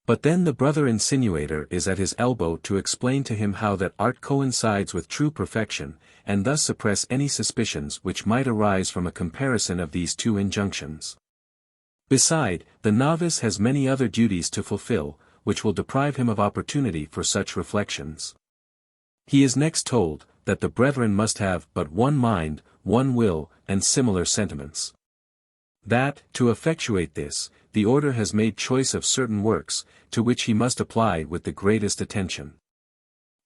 But then the brother Insinuator is at his elbow to explain to him how that art coincides with true perfection, and thus suppress any suspicions which might arise from a comparison of these two injunctions. Beside, the novice has many other duties to fulfill, which will deprive him of opportunity for such reflections. He is next told, that the brethren must have but one mind, one will, and similar sentiments. That, to effectuate this, the order has made choice of certain works, to which he must apply with the greatest attention.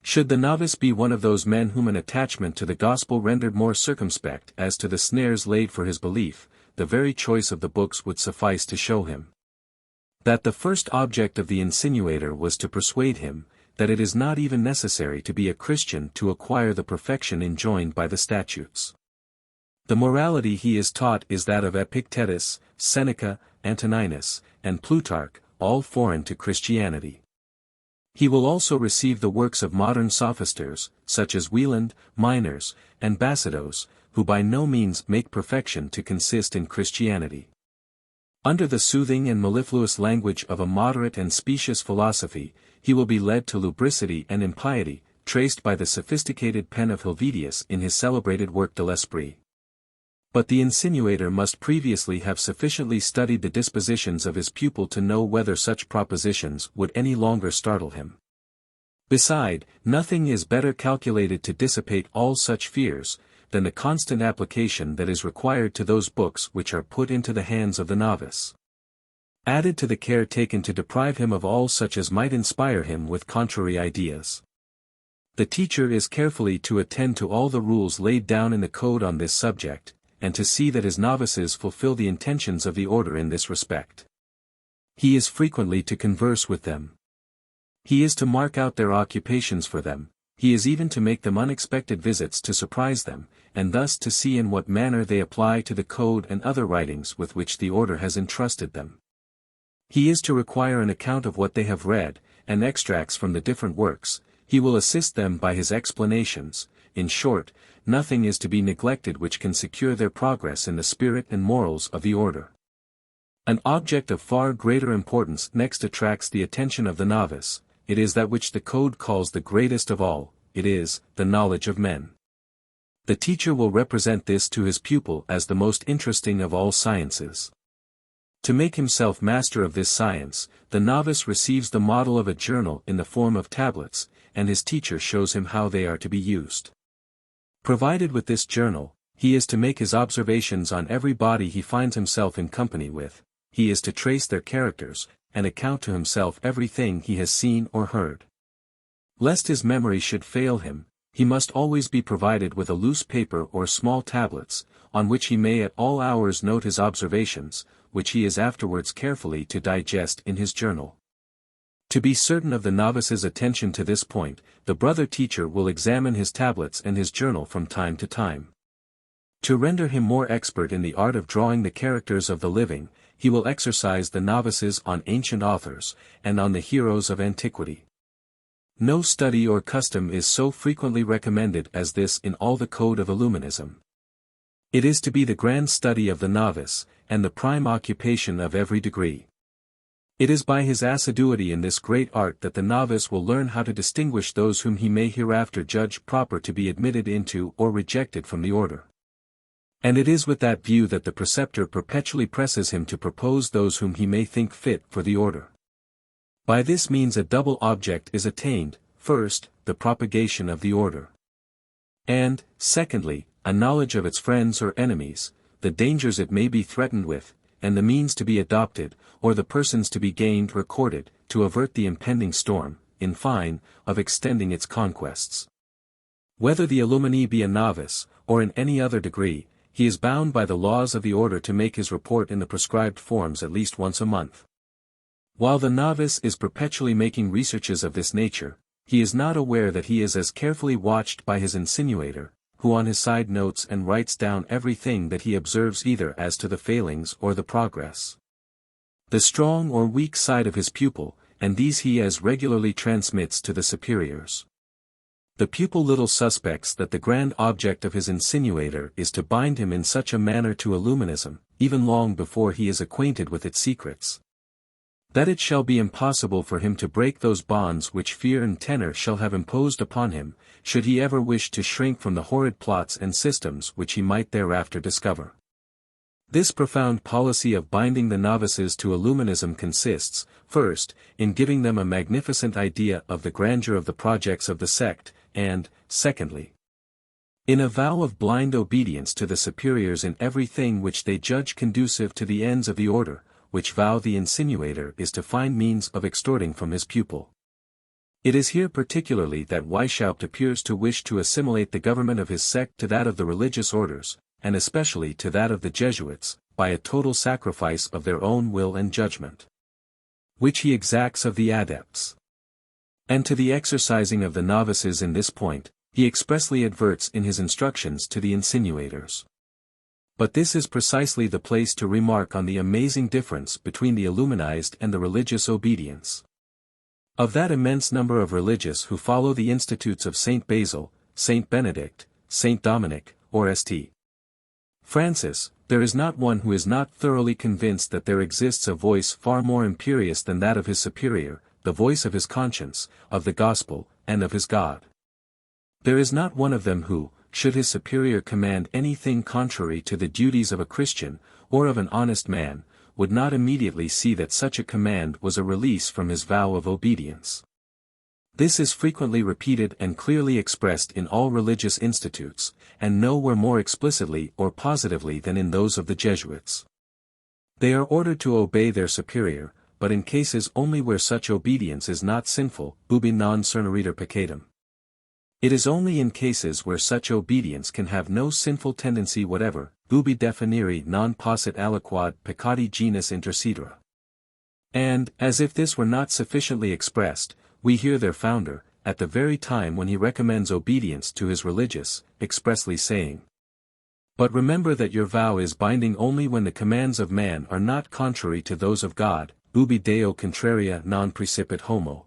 Should the novice be one of those men whom an attachment to the gospel rendered more circumspect as to the snares laid for his belief, the very choice of the books would suffice to show him that the first object of the Insinuator was to persuade him, that it is not even necessary to be a Christian to acquire the perfection enjoined by the statutes. The morality he is taught is that of Epictetus, Seneca, Antoninus, and Plutarch, all foreign to Christianity. He will also receive the works of modern sophisters, such as Wieland, Miners, and Bassidos, who by no means make perfection to consist in Christianity. Under the soothing and mellifluous language of a moderate and specious philosophy, he will be led to lubricity and impiety, traced by the sophisticated pen of Helvetius in his celebrated work de l'Esprit. But the Insinuator must previously have sufficiently studied the dispositions of his pupil to know whether such propositions would any longer startle him. Beside, nothing is better calculated to dissipate all such fears, than the constant application that is required to those books which are put into the hands of the novice, added to the care taken to deprive him of all such as might inspire him with contrary ideas. The teacher is carefully to attend to all the rules laid down in the code on this subject, and to see that his novices fulfill the intentions of the order in this respect. He is frequently to converse with them. He is to mark out their occupations for them, he is even to make them unexpected visits to surprise them, and thus to see in what manner they apply to the code and other writings with which the order has entrusted them. He is to require an account of what they have read, and extracts from the different works, he will assist them by his explanations. In short, nothing is to be neglected which can secure their progress in the spirit and morals of the order. An object of far greater importance next attracts the attention of the novice. It is that which the code calls the greatest of all, it is, the knowledge of men. The teacher will represent this to his pupil as the most interesting of all sciences. To make himself master of this science, the novice receives the model of a journal in the form of tablets, and his teacher shows him how they are to be used. Provided with this journal, he is to make his observations on every body he finds himself in company with, he is to trace their characters, and account to himself everything he has seen or heard. Lest his memory should fail him, he must always be provided with a loose paper or small tablets, on which he may at all hours note his observations, which he is afterwards carefully to digest in his journal. To be certain of the novice's attention to this point, the brother teacher will examine his tablets and his journal from time to time. To render him more expert in the art of drawing the characters of the living, he will exercise the novices on ancient authors, and on the heroes of antiquity. No study or custom is so frequently recommended as this in all the code of Illuminism. It is to be the grand study of the novice, and the prime occupation of every degree. It is by his assiduity in this great art that the novice will learn how to distinguish those whom he may hereafter judge proper to be admitted into or rejected from the order. And it is with that view that the preceptor perpetually presses him to propose those whom he may think fit for the order. By this means a double object is attained: first, the propagation of the order, and, secondly, a knowledge of its friends or enemies, the dangers it may be threatened with, and the means to be adopted, or the persons to be gained or courted, to avert the impending storm, in fine, of extending its conquests. Whether the Illuminee be a novice, or in any other degree, he is bound by the laws of the order to make his report in the prescribed forms at least once a month. While the novice is perpetually making researches of this nature, he is not aware that he is as carefully watched by his insinuator, who on his side notes and writes down everything that he observes either as to the failings or the progress, the strong or weak side of his pupil, and these he as regularly transmits to the superiors. The pupil little suspects that the grand object of his insinuator is to bind him in such a manner to Illuminism, even long before he is acquainted with its secrets, that it shall be impossible for him to break those bonds which fear and terror shall have imposed upon him, should he ever wish to shrink from the horrid plots and systems which he might thereafter discover. This profound policy of binding the novices to Illuminism consists, first, in giving them a magnificent idea of the grandeur of the projects of the sect, and, secondly, in a vow of blind obedience to the superiors in everything which they judge conducive to the ends of the order, which vow the insinuator is to find means of extorting from his pupil. It is here particularly that Weishaupt appears to wish to assimilate the government of his sect to that of the religious orders, and especially to that of the Jesuits, by a total sacrifice of their own will and judgment, which he exacts of the adepts. And to the exercising of the novices in this point, he expressly adverts in his instructions to the insinuators. But this is precisely the place to remark on the amazing difference between the Illuminized and the religious obedience. Of that immense number of religious who follow the institutes of Saint Basil, Saint Benedict, Saint Dominic, or St. Francis, there is not one who is not thoroughly convinced that there exists a voice far more imperious than that of his superior, the voice of his conscience, of the gospel, and of his God. There is not one of them who, should his superior command anything contrary to the duties of a Christian, or of an honest man, would not immediately see that such a command was a release from his vow of obedience. This is frequently repeated and clearly expressed in all religious institutes, and nowhere more explicitly or positively than in those of the Jesuits. They are ordered to obey their superior, but in cases only where such obedience is not sinful, ubi non cerneriter peccatum. It is only in cases where such obedience can have no sinful tendency whatever, ubi definiri non possit aliquad peccati genus intercedere. And, as if this were not sufficiently expressed, we hear their founder, at the very time when he recommends obedience to his religious, expressly saying, "But remember that your vow is binding only when the commands of man are not contrary to those of God, ubi Deo contraria non praecipit homo."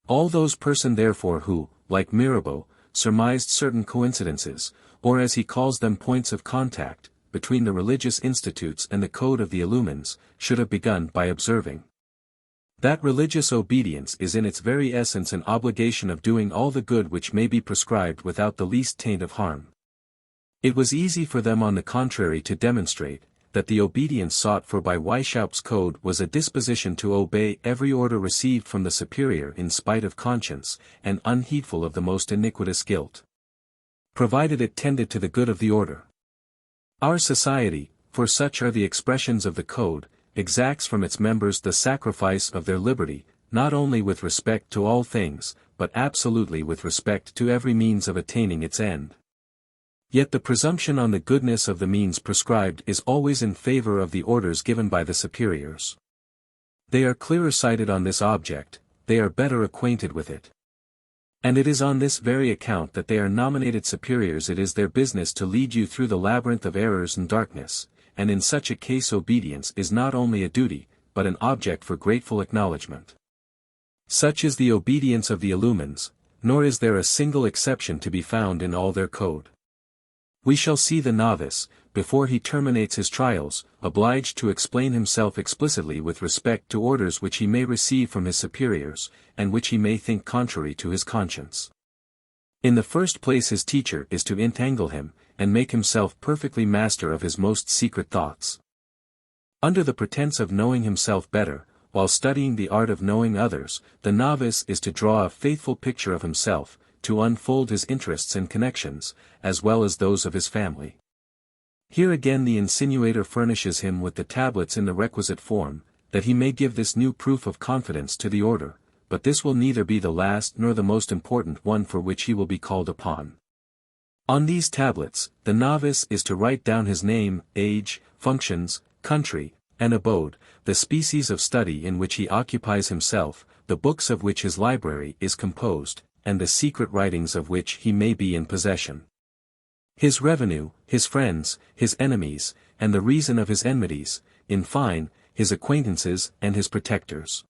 All those persons therefore who, like Minerva, surmised certain coincidences, or as he calls them points of contact, between the religious institutes and the code of the Illumines, should have begun by observing that religious obedience is in its very essence an obligation of doing all the good which may be prescribed without the least taint of harm. It was easy for them on the contrary to demonstrate, that the obedience sought for by Weishaupt's code was a disposition to obey every order received from the superior in spite of conscience, and unheedful of the most iniquitous guilt, provided it tended to the good of the order. Our society, for such are the expressions of the code, exacts from its members the sacrifice of their liberty, not only with respect to all things, but absolutely with respect to every means of attaining its end. Yet the presumption on the goodness of the means prescribed is always in favor of the orders given by the superiors. They are clearer sighted on this object, they are better acquainted with it. And it is on this very account that they are nominated superiors. It is their business to lead you through the labyrinth of errors and darkness, and in such a case obedience is not only a duty, but an object for grateful acknowledgement. Such is the obedience of the Illumines, nor is there a single exception to be found in all their code. We shall see the novice, before he terminates his trials, obliged to explain himself explicitly with respect to orders which he may receive from his superiors, and which he may think contrary to his conscience. In the first place his teacher is to entangle him, and make himself perfectly master of his most secret thoughts. Under the pretense of knowing himself better, while studying the art of knowing others, the novice is to draw a faithful picture of himself, to unfold his interests and connections, as well as those of his family. Here again the insinuator furnishes him with the tablets in the requisite form, that he may give this new proof of confidence to the order, but this will neither be the last nor the most important one for which he will be called upon. On these tablets, the novice is to write down his name, age, functions, country, and abode, the species of study in which he occupies himself, the books of which his library is composed, and the secret writings of which he may be in possession. His revenue, his friends, his enemies, and the reason of his enmities, in fine, his acquaintances and his protectors.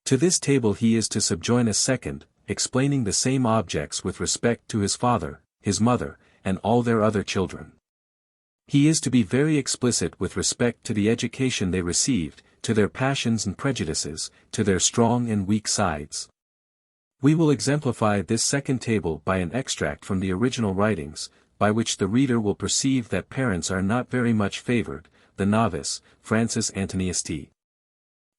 To this table he is to subjoin a second, explaining the same objects with respect to his father, his mother, and all their other children. He is to be very explicit with respect to the education they received, to their passions and prejudices, to their strong and weak sides. We will exemplify this second table by an extract from the original writings, by which the reader will perceive that parents are not very much favored. The novice, Francis Antonius T.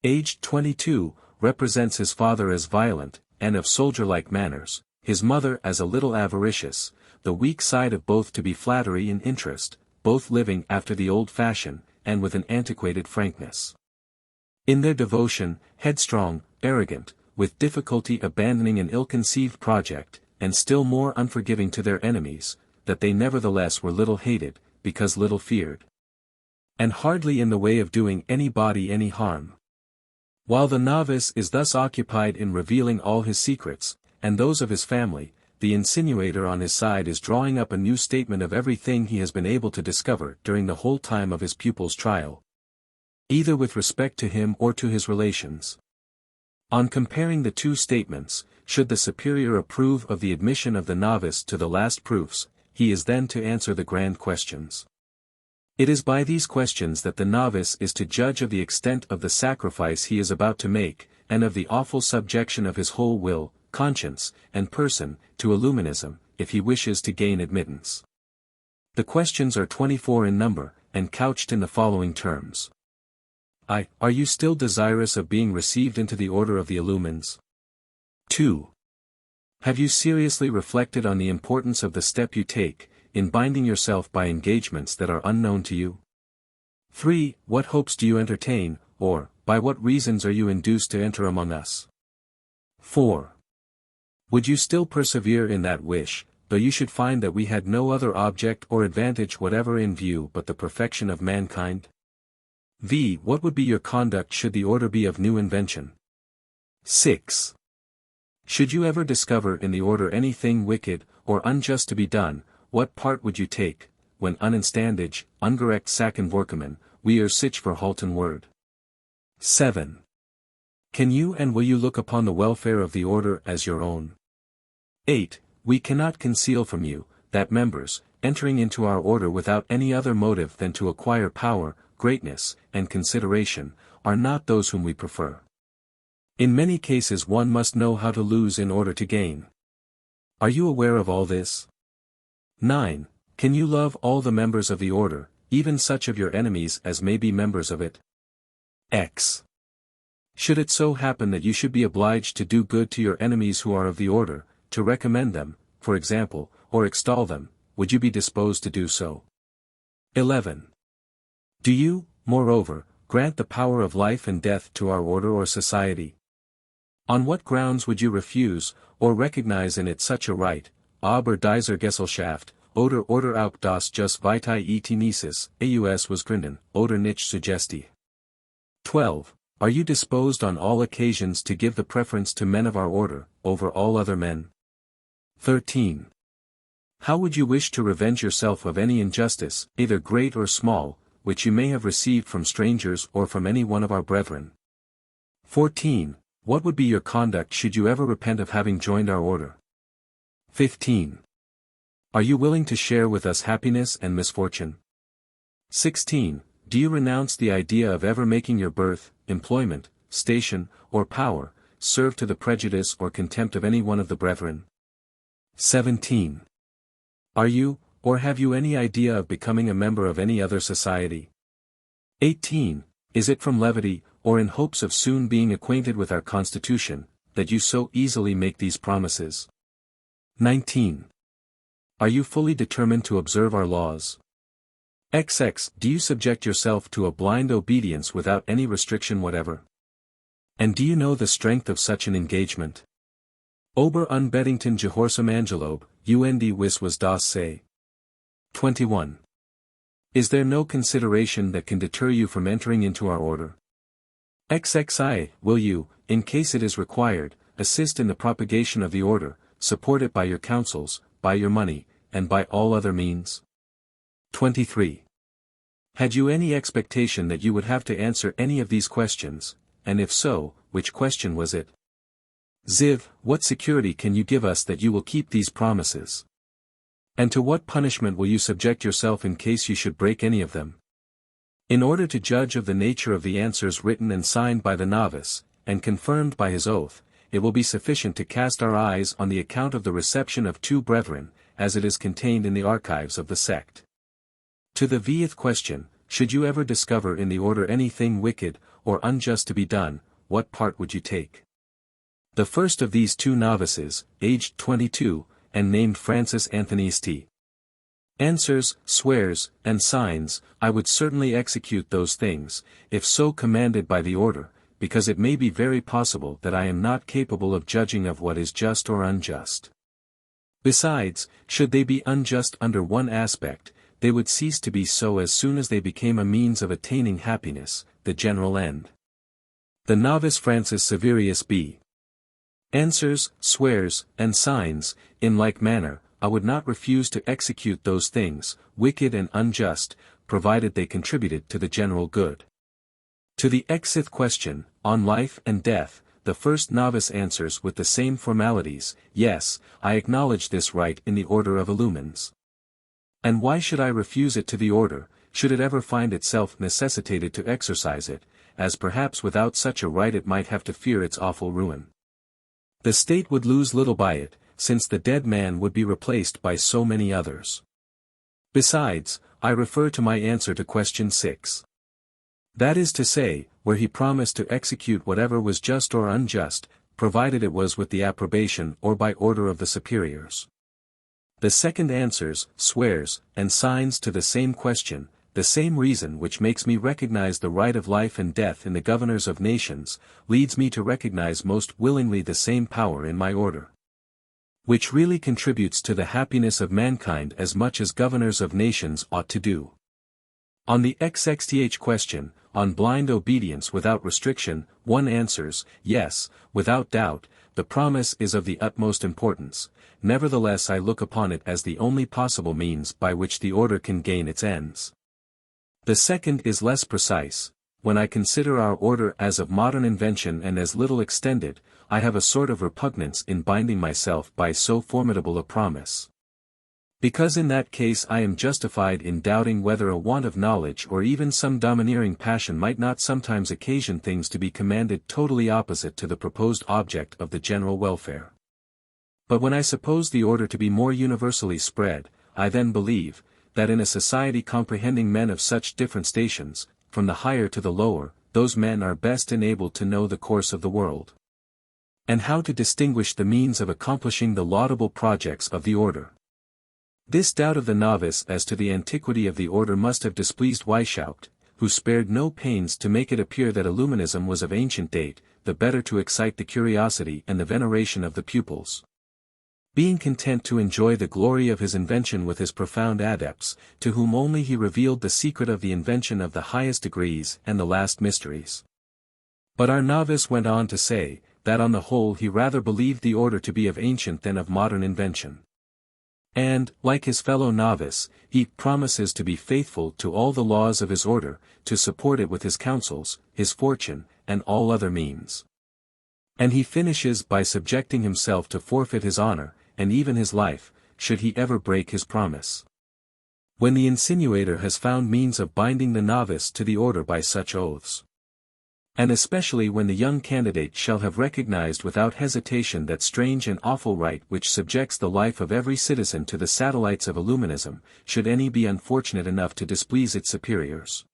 aged 22, represents his father as violent, and of soldier-like manners, his mother as a little avaricious, the weak side of both to be flattery and interest, both living after the old fashion, and with an antiquated frankness. In their devotion, headstrong, arrogant, with difficulty abandoning an ill-conceived project, and still more unforgiving to their enemies, that they nevertheless were little hated, because little feared. And hardly in the way of doing anybody any harm. While the novice is thus occupied in revealing all his secrets, and those of his family, the insinuator on his side is drawing up a new statement of everything he has been able to discover during the whole time of his pupil's trial, either with respect to him or to his relations. On comparing the two statements, should the superior approve of the admission of the novice to the last proofs, he is then to answer the grand questions. It is by these questions that the novice is to judge of the extent of the sacrifice he is about to make, and of the awful subjection of his whole will, conscience, and person, to Illuminism, if he wishes to gain admittance. The questions are 24 in number, and couched in the following terms. I. Are you still desirous of being received into the order of the Illumines? 2. Have you seriously reflected on the importance of the step you take, in binding yourself by engagements that are unknown to you? 3. What hopes do you entertain, or, by what reasons are you induced to enter among us? 4. Would you still persevere in that wish, though you should find that we had no other object or advantage whatever in view but the perfection of mankind? V. What would be your conduct should the order be of new invention? 6. Should you ever discover in the order anything wicked, or unjust to be done, what part would you take, when unanstandig, ungerecht saken vorkomen, we er sich verhalten word? 7. Can you and will you look upon the welfare of the order as your own? 8. We cannot conceal from you, that members, entering into our order without any other motive than to acquire power, greatness, and consideration, are not those whom we prefer. In many cases one must know how to lose in order to gain. Are you aware of all this? 9. Can you love all the members of the order, even such of your enemies as may be members of it? X. Should it so happen that you should be obliged to do good to your enemies who are of the order, to recommend them, for example, or extol them, would you be disposed to do so? 11. Do you, moreover, grant the power of life and death to our order or society? On what grounds would you refuse, or recognize in it such a right, aber dieser Gesellschaft, oder auch das just vitae et nieces, aus was gründen, oder nicht suggesti? 12. Are you disposed on all occasions to give the preference to men of our order, over all other men? 13. How would you wish to revenge yourself of any injustice, either great or small, which you may have received from strangers or from any one of our brethren? 14. What would be your conduct should you ever repent of having joined our order? 15. Are you willing to share with us happiness and misfortune? 16. Do you renounce the idea of ever making your birth, employment, station, or power, serve to the prejudice or contempt of any one of the brethren? 17. Are you, or have you any idea of becoming a member of any other society? 18. Is it from levity, or in hopes of soon being acquainted with our Constitution, that you so easily make these promises? 19. Are you fully determined to observe our laws? XX. Do you subject yourself to a blind obedience without any restriction whatever? And do you know the strength of such an engagement? Ober Unbedingten Gehorsam Angelob, und was das say? 21. Is there no consideration that can deter you from entering into our order? XXI. Will you, in case it is required, assist in the propagation of the order, support it by your counsels, by your money, and by all other means? 23. Had you any expectation that you would have to answer any of these questions, and if so, which question was it? Ziv. What security can you give us that you will keep these promises? And to what punishment will you subject yourself in case you should break any of them? In order to judge of the nature of the answers written and signed by the novice, and confirmed by his oath, it will be sufficient to cast our eyes on the account of the reception of two brethren, as it is contained in the archives of the sect. To the VIII question, should you ever discover in the order anything wicked, or unjust to be done, what part would you take? The first of these two novices, aged 22, and named Francis Anthony answers, swears, and signs, I would certainly execute those things, if so commanded by the order, because it may be very possible that I am not capable of judging of what is just or unjust. Besides, should they be unjust under one aspect, they would cease to be so as soon as they became a means of attaining happiness, the general end. The novice Francis Severius B. answers, swears, and signs, in like manner, I would not refuse to execute those things, wicked and unjust, provided they contributed to the general good. To the exith question, on life and death, the first novice answers with the same formalities, yes, I acknowledge this right in the order of Illumines. And why should I refuse it to the order, should it ever find itself necessitated to exercise it, as perhaps without such a right it might have to fear its awful ruin? The state would lose little by it, since the dead man would be replaced by so many others. Besides, I refer to my answer to question 6. That is to say, where he promised to execute whatever was just or unjust, provided it was with the approbation or by order of the superiors. The second answers, swears, and signs to the same question, the same reason which makes me recognize the right of life and death in the governors of nations, leads me to recognize most willingly the same power in my order, which really contributes to the happiness of mankind as much as governors of nations ought to do. On the XXTH question, on blind obedience without restriction, one answers, yes, without doubt, the promise is of the utmost importance, nevertheless I look upon it as the only possible means by which the order can gain its ends. The second is less precise. When I consider our order as of modern invention and as little extended, I have a sort of repugnance in binding myself by so formidable a promise. Because in that case I am justified in doubting whether a want of knowledge or even some domineering passion might not sometimes occasion things to be commanded totally opposite to the proposed object of the general welfare. But when I suppose the order to be more universally spread, I then believe, that in a society comprehending men of such different stations, from the higher to the lower, those men are best enabled to know the course of the world, and how to distinguish the means of accomplishing the laudable projects of the order. This doubt of the novice as to the antiquity of the order must have displeased Weishaupt, who spared no pains to make it appear that Illuminism was of ancient date, the better to excite the curiosity and the veneration of the pupils. Being content to enjoy the glory of his invention with his profound adepts, to whom only he revealed the secret of the invention of the highest degrees and the last mysteries. But our novice went on to say, that on the whole he rather believed the order to be of ancient than of modern invention. And, like his fellow novice, he promises to be faithful to all the laws of his order, to support it with his counsels, his fortune, and all other means. And he finishes by subjecting himself to forfeit his honor, and even his life, should he ever break his promise. When the insinuator has found means of binding the novice to the order by such oaths. And especially when the young candidate shall have recognized without hesitation that strange and awful right which subjects the life of every citizen to the satellites of Illuminism, should any be unfortunate enough to displease its superiors.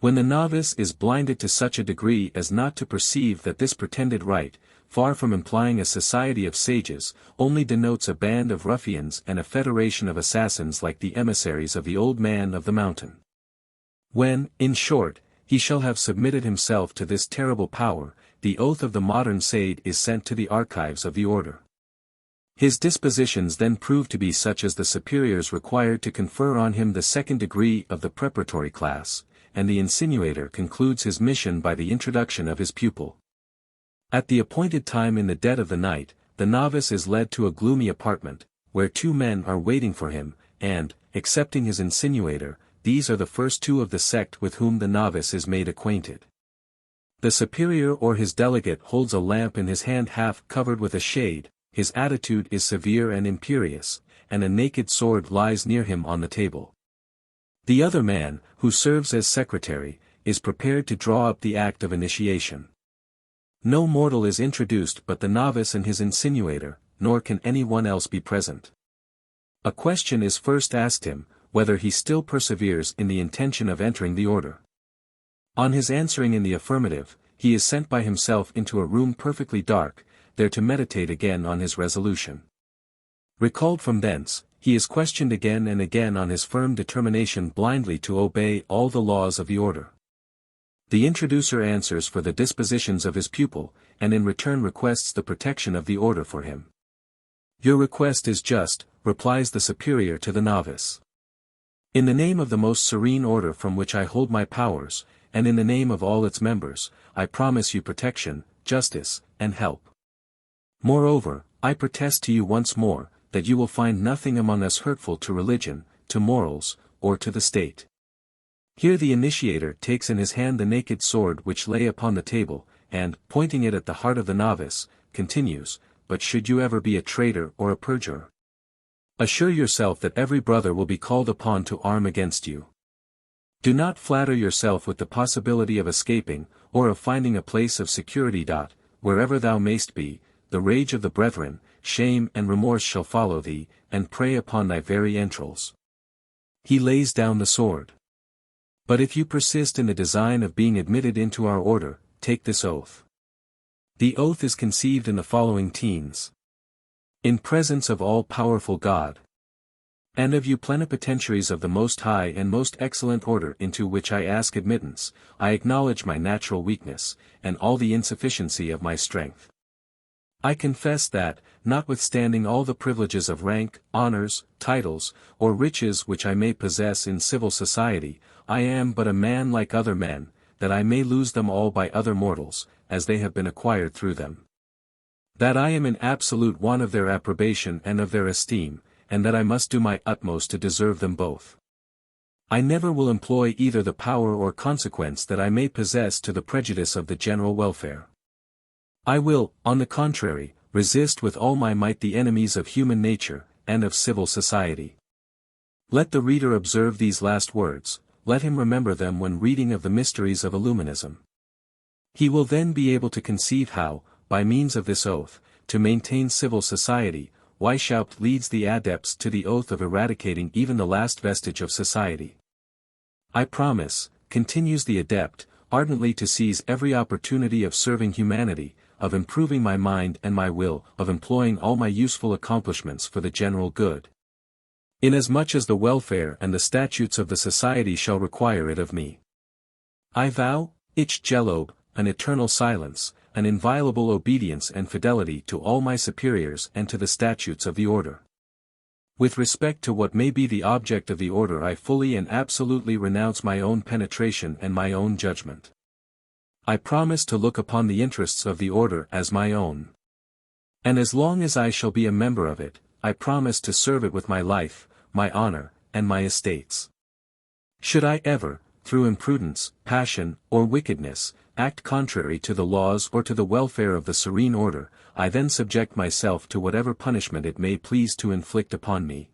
When the novice is blinded to such a degree as not to perceive that this pretended right, far from implying a society of sages, only denotes a band of ruffians and a federation of assassins like the emissaries of the old man of the mountain. When, in short, he shall have submitted himself to this terrible power, the oath of the modern sage is sent to the archives of the order. His dispositions then prove to be such as the superiors required to confer on him the second degree of the preparatory class, and the insinuator concludes his mission by the introduction of his pupil. At the appointed time in the dead of the night, the novice is led to a gloomy apartment, where two men are waiting for him, and, excepting his insinuator, these are the first two of the sect with whom the novice is made acquainted. The superior or his delegate holds a lamp in his hand half covered with a shade, his attitude is severe and imperious, and a naked sword lies near him on the table. The other man, who serves as secretary, is prepared to draw up the act of initiation. No mortal is introduced but the novice and his insinuator, nor can any one else be present. A question is first asked him, whether he still perseveres in the intention of entering the order. On his answering in the affirmative, he is sent by himself into a room perfectly dark, there to meditate again on his resolution. Recalled from thence, he is questioned again and again on his firm determination blindly to obey all the laws of the order. The introducer answers for the dispositions of his pupil, and in return requests the protection of the order for him. "Your request is just," replies the superior to the novice. "In the name of the most serene order from which I hold my powers, and in the name of all its members, I promise you protection, justice, and help. Moreover, I protest to you once more, that you will find nothing among us hurtful to religion, to morals, or to the state." Here the initiator takes in his hand the naked sword which lay upon the table, and, pointing it at the heart of the novice, continues, "But should you ever be a traitor or a perjurer, assure yourself that every brother will be called upon to arm against you. Do not flatter yourself with the possibility of escaping, or of finding a place of security. Wherever thou mayst be, the rage of the brethren, shame and remorse shall follow thee, and prey upon thy very entrails." He lays down the sword. "But if you persist in the design of being admitted into our order, take this oath." The oath is conceived in the following teens. "In presence of all-powerful God, and of you plenipotentiaries of the most high and most excellent order into which I ask admittance, I acknowledge my natural weakness, and all the insufficiency of my strength. I confess that, notwithstanding all the privileges of rank, honors, titles, or riches which I may possess in civil society, I am but a man like other men, that I may lose them all by other mortals, as they have been acquired through them. That I am in absolute want of their approbation and of their esteem, and that I must do my utmost to deserve them both. I never will employ either the power or consequence that I may possess to the prejudice of the general welfare. I will, on the contrary, resist with all my might the enemies of human nature, and of civil society." Let the reader observe these last words, let him remember them when reading of the mysteries of Illuminism. He will then be able to conceive how, by means of this oath, to maintain civil society, Weishaupt leads the adepts to the oath of eradicating even the last vestige of society. "I promise," continues the adept, "ardently to seize every opportunity of serving humanity, of improving my mind and my will, of employing all my useful accomplishments for the general good, inasmuch as the welfare and the statutes of the society shall require it of me. I vow, ich gelobe, an eternal silence, an inviolable obedience and fidelity to all my superiors and to the statutes of the order. With respect to what may be the object of the order I fully and absolutely renounce my own penetration and my own judgment. I promise to look upon the interests of the order as my own. And as long as I shall be a member of it, I promise to serve it with my life, my honor, and my estates. Should I ever, through imprudence, passion, or wickedness, act contrary to the laws or to the welfare of the serene order, I then subject myself to whatever punishment it may please to inflict upon me.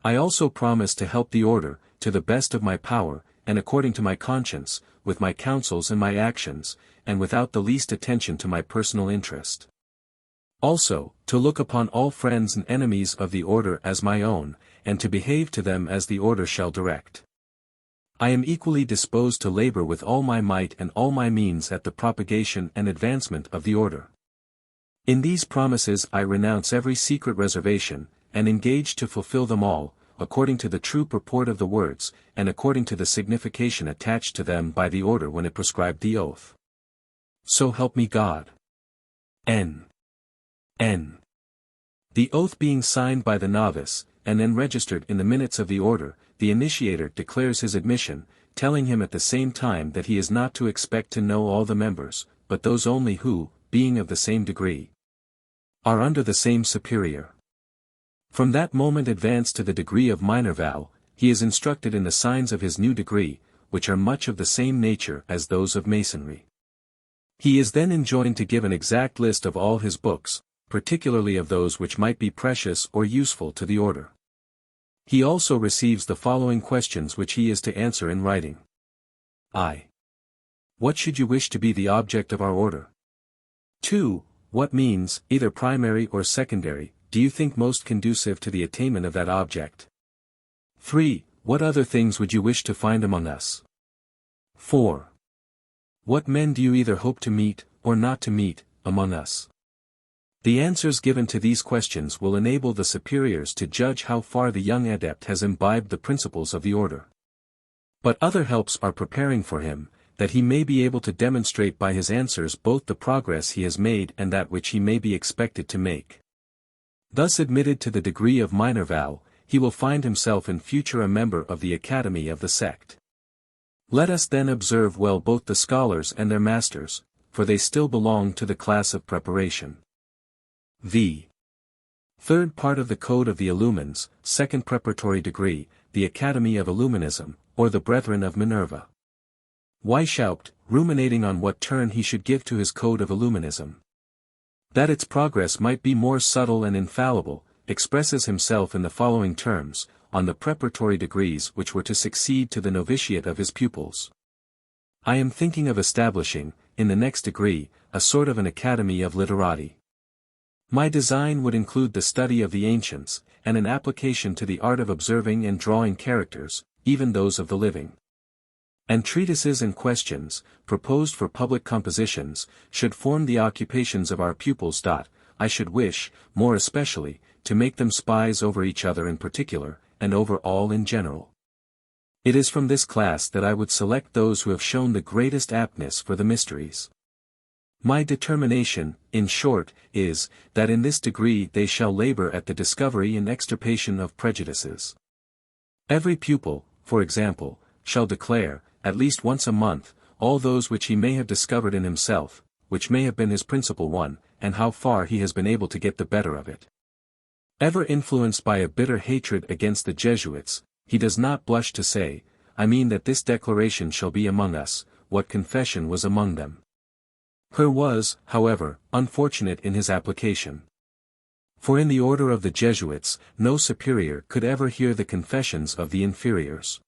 I also promise to help the order, to the best of my power, and according to my conscience, with my counsels and my actions, and without the least attention to my personal interest. Also, to look upon all friends and enemies of the order as my own, and to behave to them as the order shall direct. I am equally disposed to labor with all my might and all my means at the propagation and advancement of the order. In these promises I renounce every secret reservation, and engage to fulfill them all, according to the true purport of the words, and according to the signification attached to them by the order when it prescribed the oath. So help me God. N. The oath being signed by the novice, and then registered in the minutes of the order, the initiator declares his admission, telling him at the same time that he is not to expect to know all the members, but those only who, being of the same degree, are under the same superior. From that moment advanced to the degree of Minerva, he is instructed in the signs of his new degree, which are much of the same nature as those of Masonry. He is then enjoined to give an exact list of all his books, particularly of those which might be precious or useful to the order. He also receives the following questions which he is to answer in writing. I. What should you wish to be the object of our order? 2. What means, either primary or secondary, do you think most conducive to the attainment of that object? 3. What other things would you wish to find among us? 4. What men do you either hope to meet, or not to meet, among us? The answers given to these questions will enable the superiors to judge how far the young adept has imbibed the principles of the order. But other helps are preparing for him, that he may be able to demonstrate by his answers both the progress he has made and that which he may be expected to make. Thus admitted to the degree of Minerva, he will find himself in future a member of the academy of the sect. Let us then observe well both the scholars and their masters, for they still belong to the class of preparation. V. Third part of the Code of the Illumines, second preparatory degree, the Academy of Illuminism, or the Brethren of Minerva. Weishaupt, ruminating on what turn he should give to his Code of Illuminism, that its progress might be more subtle and infallible, expresses himself in the following terms, on the preparatory degrees which were to succeed to the novitiate of his pupils. I am thinking of establishing, in the next degree, a sort of an academy of literati. My design would include the study of the ancients, and an application to the art of observing and drawing characters, even those of the living. And treatises and questions, proposed for public compositions, should form the occupations of our pupils. I should wish, more especially, to make them spies over each other in particular, and over all in general. It is from this class that I would select those who have shown the greatest aptness for the mysteries. My determination, in short, is, that in this degree they shall labor at the discovery and extirpation of prejudices. Every pupil, for example, shall declare, at least once a month, all those which he may have discovered in himself, which may have been his principal one, and how far he has been able to get the better of it. Ever influenced by a bitter hatred against the Jesuits, he does not blush to say, I mean that this declaration shall be among us, what confession was among them. Her was, however, unfortunate in his application. For in the order of the Jesuits, no superior could ever hear the confessions of the inferiors.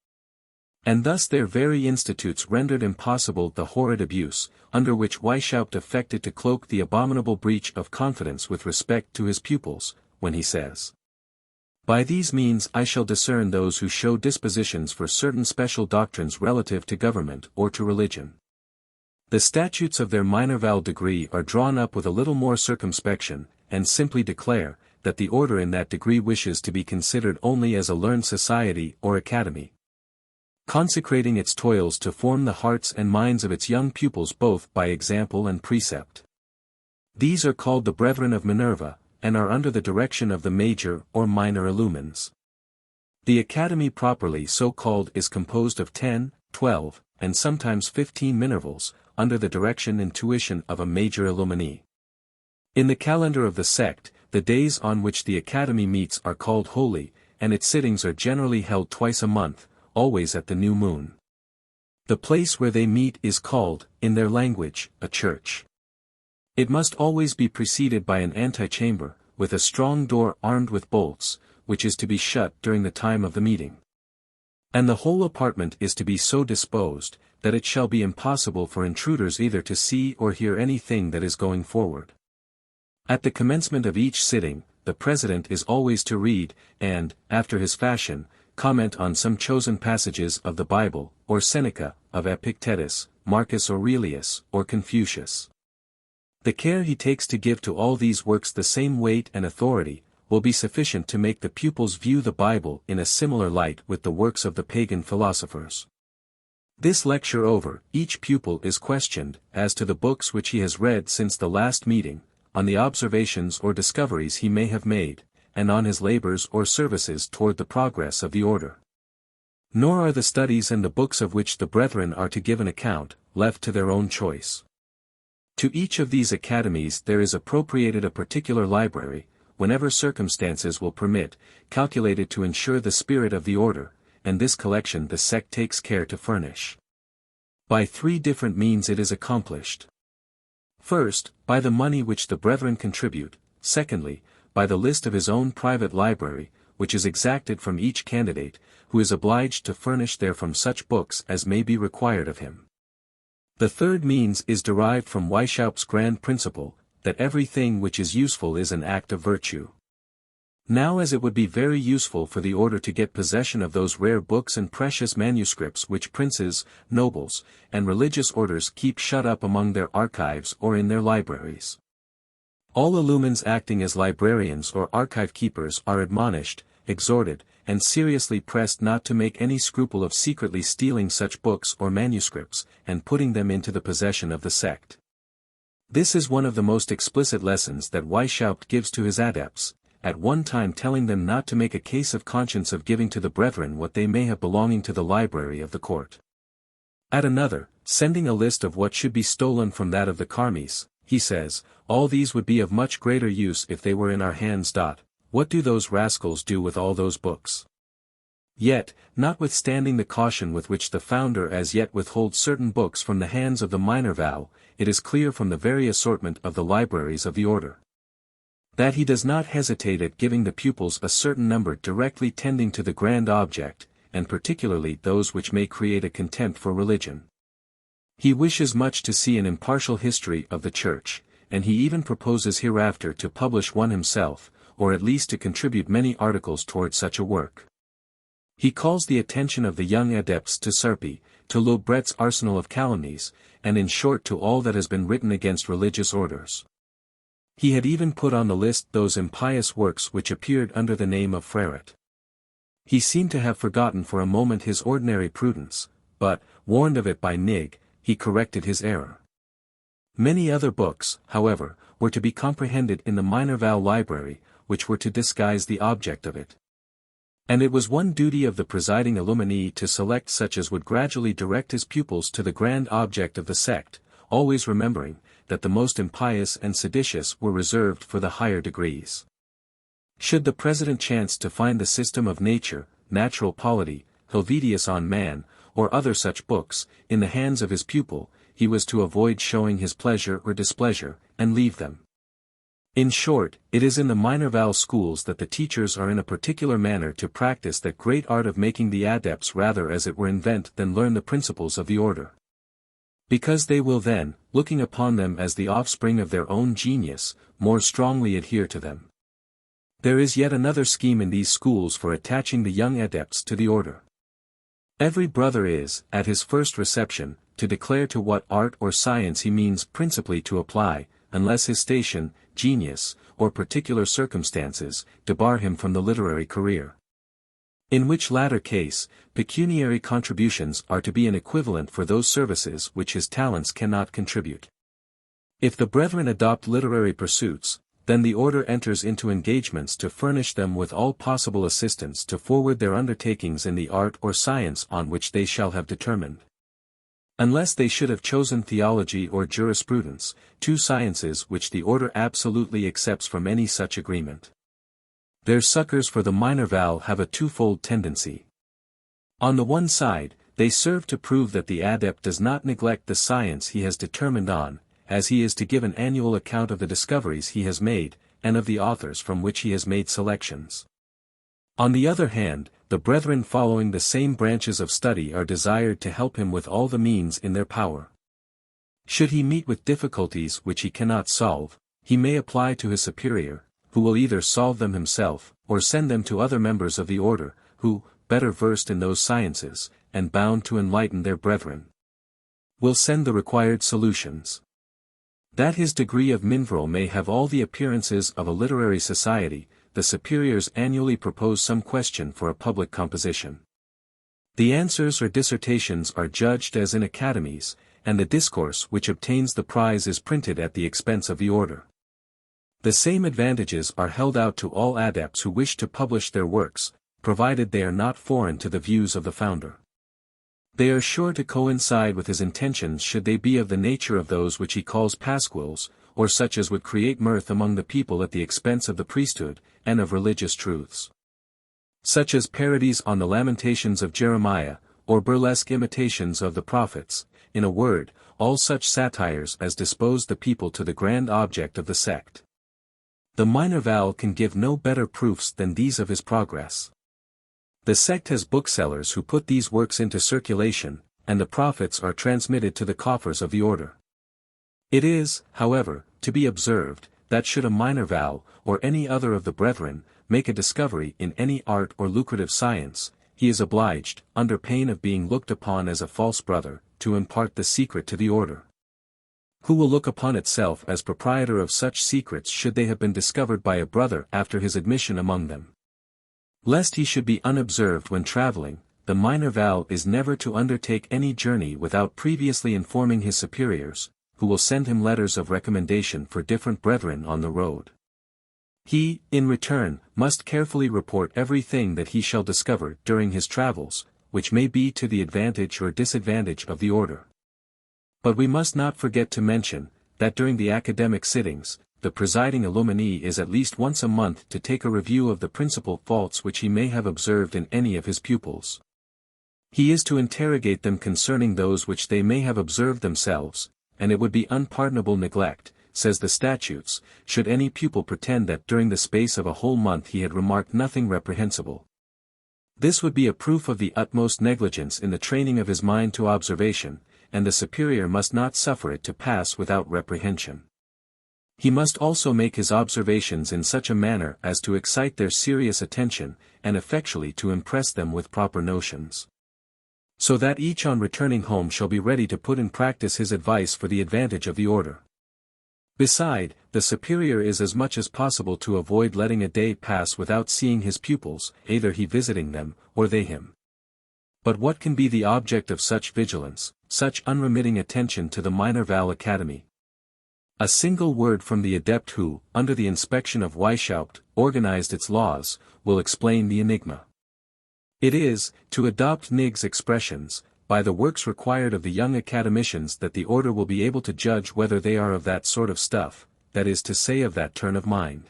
And thus their very institutes rendered impossible the horrid abuse, under which Weishaupt affected to cloak the abominable breach of confidence with respect to his pupils, when he says, by these means I shall discern those who show dispositions for certain special doctrines relative to government or to religion. The statutes of their Minerval degree are drawn up with a little more circumspection, and simply declare, that the order in that degree wishes to be considered only as a learned society or academy, consecrating its toils to form the hearts and minds of its young pupils both by example and precept. These are called the Brethren of Minerva, and are under the direction of the major or minor illumines. The academy properly so called is composed of 10, 12, and sometimes 15 Minervals, under the direction and tuition of a major Illuminee. In the calendar of the sect, the days on which the academy meets are called holy, and its sittings are generally held twice a month, always at the new moon. The place where they meet is called, in their language, a church. It must always be preceded by an antechamber, with a strong door armed with bolts, which is to be shut during the time of the meeting. And the whole apartment is to be so disposed, that it shall be impossible for intruders either to see or hear anything that is going forward. At the commencement of each sitting, the president is always to read, and, after his fashion, comment on some chosen passages of the Bible, or Seneca, of Epictetus, Marcus Aurelius, or Confucius. The care he takes to give to all these works the same weight and authority, will be sufficient to make the pupils view the Bible in a similar light with the works of the pagan philosophers. This lecture over, each pupil is questioned, as to the books which he has read since the last meeting, on the observations or discoveries he may have made, and on his labors or services toward the progress of the order. Nor are the studies and the books of which the brethren are to give an account, left to their own choice. To each of these academies there is appropriated a particular library, whenever circumstances will permit, calculated to ensure the spirit of the order, and this collection the sect takes care to furnish. By 3 different means it is accomplished. First, by the money which the brethren contribute; secondly, by the list of his own private library, which is exacted from each candidate, who is obliged to furnish therefrom such books as may be required of him. The third means is derived from Weishaupt's grand principle, that every thing which is useful is an act of virtue. Now as it would be very useful for the order to get possession of those rare books and precious manuscripts which princes, nobles, and religious orders keep shut up among their archives or in their libraries. All illumines acting as librarians or archive keepers are admonished, exhorted, and seriously pressed not to make any scruple of secretly stealing such books or manuscripts, and putting them into the possession of the sect. This is one of the most explicit lessons that Weishaupt gives to his adepts, at one time telling them not to make a case of conscience of giving to the brethren what they may have belonging to the library of the court. At another, sending a list of what should be stolen from that of the Carmes, he says, all these would be of much greater use if they were in our hands. What do those rascals do with all those books? Yet, notwithstanding the caution with which the founder as yet withholds certain books from the hands of the Minerva, it is clear from the very assortment of the libraries of the order, that he does not hesitate at giving the pupils a certain number directly tending to the grand object, and particularly those which may create a contempt for religion. He wishes much to see an impartial history of the Church, and he even proposes hereafter to publish one himself, or at least to contribute many articles toward such a work. He calls the attention of the young adepts to Sarpi, to Lobret's arsenal of calumnies, and in short to all that has been written against religious orders. He had even put on the list those impious works which appeared under the name of Freret. He seemed to have forgotten for a moment his ordinary prudence, but, warned of it by Nig, he corrected his error. Many other books, however, were to be comprehended in the Minerva library, which were to disguise the object of it. And it was one duty of the presiding Illuminee to select such as would gradually direct his pupils to the grand object of the sect, always remembering, that the most impious and seditious were reserved for the higher degrees. Should the president chance to find the System of Nature, Natural Polity, Helvetius on Man, or other such books, in the hands of his pupil, he was to avoid showing his pleasure or displeasure, and leave them. In short, it is in the Minerval schools that the teachers are in a particular manner to practice that great art of making the adepts rather as it were invent than learn the principles of the order. Because they will then, looking upon them as the offspring of their own genius, more strongly adhere to them. There is yet another scheme in these schools for attaching the young adepts to the order. Every brother is, at his first reception, to declare to what art or science he means principally to apply, unless his station, genius, or particular circumstances, debar him from the literary career. In which latter case, pecuniary contributions are to be an equivalent for those services which his talents cannot contribute. If the brethren adopt literary pursuits, then the order enters into engagements to furnish them with all possible assistance to forward their undertakings in the art or science on which they shall have determined. Unless they should have chosen theology or jurisprudence, 2 sciences which the order absolutely accepts from any such agreement. Their succors for the Minerval have a twofold tendency. On the one side, they serve to prove that the adept does not neglect the science he has determined on, as he is to give an annual account of the discoveries he has made, and of the authors from which he has made selections. On the other hand, the brethren following the same branches of study are desired to help him with all the means in their power. Should he meet with difficulties which he cannot solve, he may apply to his superior, who will either solve them himself, or send them to other members of the order, who, better versed in those sciences, and bound to enlighten their brethren, will send the required solutions. That his degree of Minerva may have all the appearances of a literary society, the superiors annually propose some question for a public composition. The answers or dissertations are judged as in academies, and the discourse which obtains the prize is printed at the expense of the order. The same advantages are held out to all adepts who wish to publish their works, provided they are not foreign to the views of the founder. They are sure to coincide with his intentions should they be of the nature of those which he calls pasquils, or such as would create mirth among the people at the expense of the priesthood, and of religious truths. Such as parodies on the Lamentations of Jeremiah, or burlesque imitations of the prophets, in a word, all such satires as dispose the people to the grand object of the sect. The Minerval can give no better proofs than these of his progress. The sect has booksellers who put these works into circulation, and the profits are transmitted to the coffers of the order. It is, however, to be observed, that should a Minerval, or any other of the brethren, make a discovery in any art or lucrative science, he is obliged, under pain of being looked upon as a false brother, to impart the secret to the order. Who will look upon itself as proprietor of such secrets should they have been discovered by a brother after his admission among them? Lest he should be unobserved when traveling, the Minerval is never to undertake any journey without previously informing his superiors, who will send him letters of recommendation for different brethren on the road. He, in return, must carefully report everything that he shall discover during his travels, which may be to the advantage or disadvantage of the order. But we must not forget to mention, that during the academic sittings, the presiding Illuminee is at least once a month to take a review of the principal faults which he may have observed in any of his pupils. He is to interrogate them concerning those which they may have observed themselves, and it would be unpardonable neglect, says the statutes, should any pupil pretend that during the space of a whole month he had remarked nothing reprehensible. This would be a proof of the utmost negligence in the training of his mind to observation, and the superior must not suffer it to pass without reprehension. He must also make his observations in such a manner as to excite their serious attention, and effectually to impress them with proper notions. So that each on returning home shall be ready to put in practice his advice for the advantage of the order. Beside, the superior is as much as possible to avoid letting a day pass without seeing his pupils, either he visiting them, or they him. But what can be the object of such vigilance, such unremitting attention to the Minerval Academy? A single word from the adept who, under the inspection of Weishaupt, organized its laws, will explain the enigma. It is, to adopt Nigg's expressions, by the works required of the young academicians that the order will be able to judge whether they are of that sort of stuff, that is to say of that turn of mind,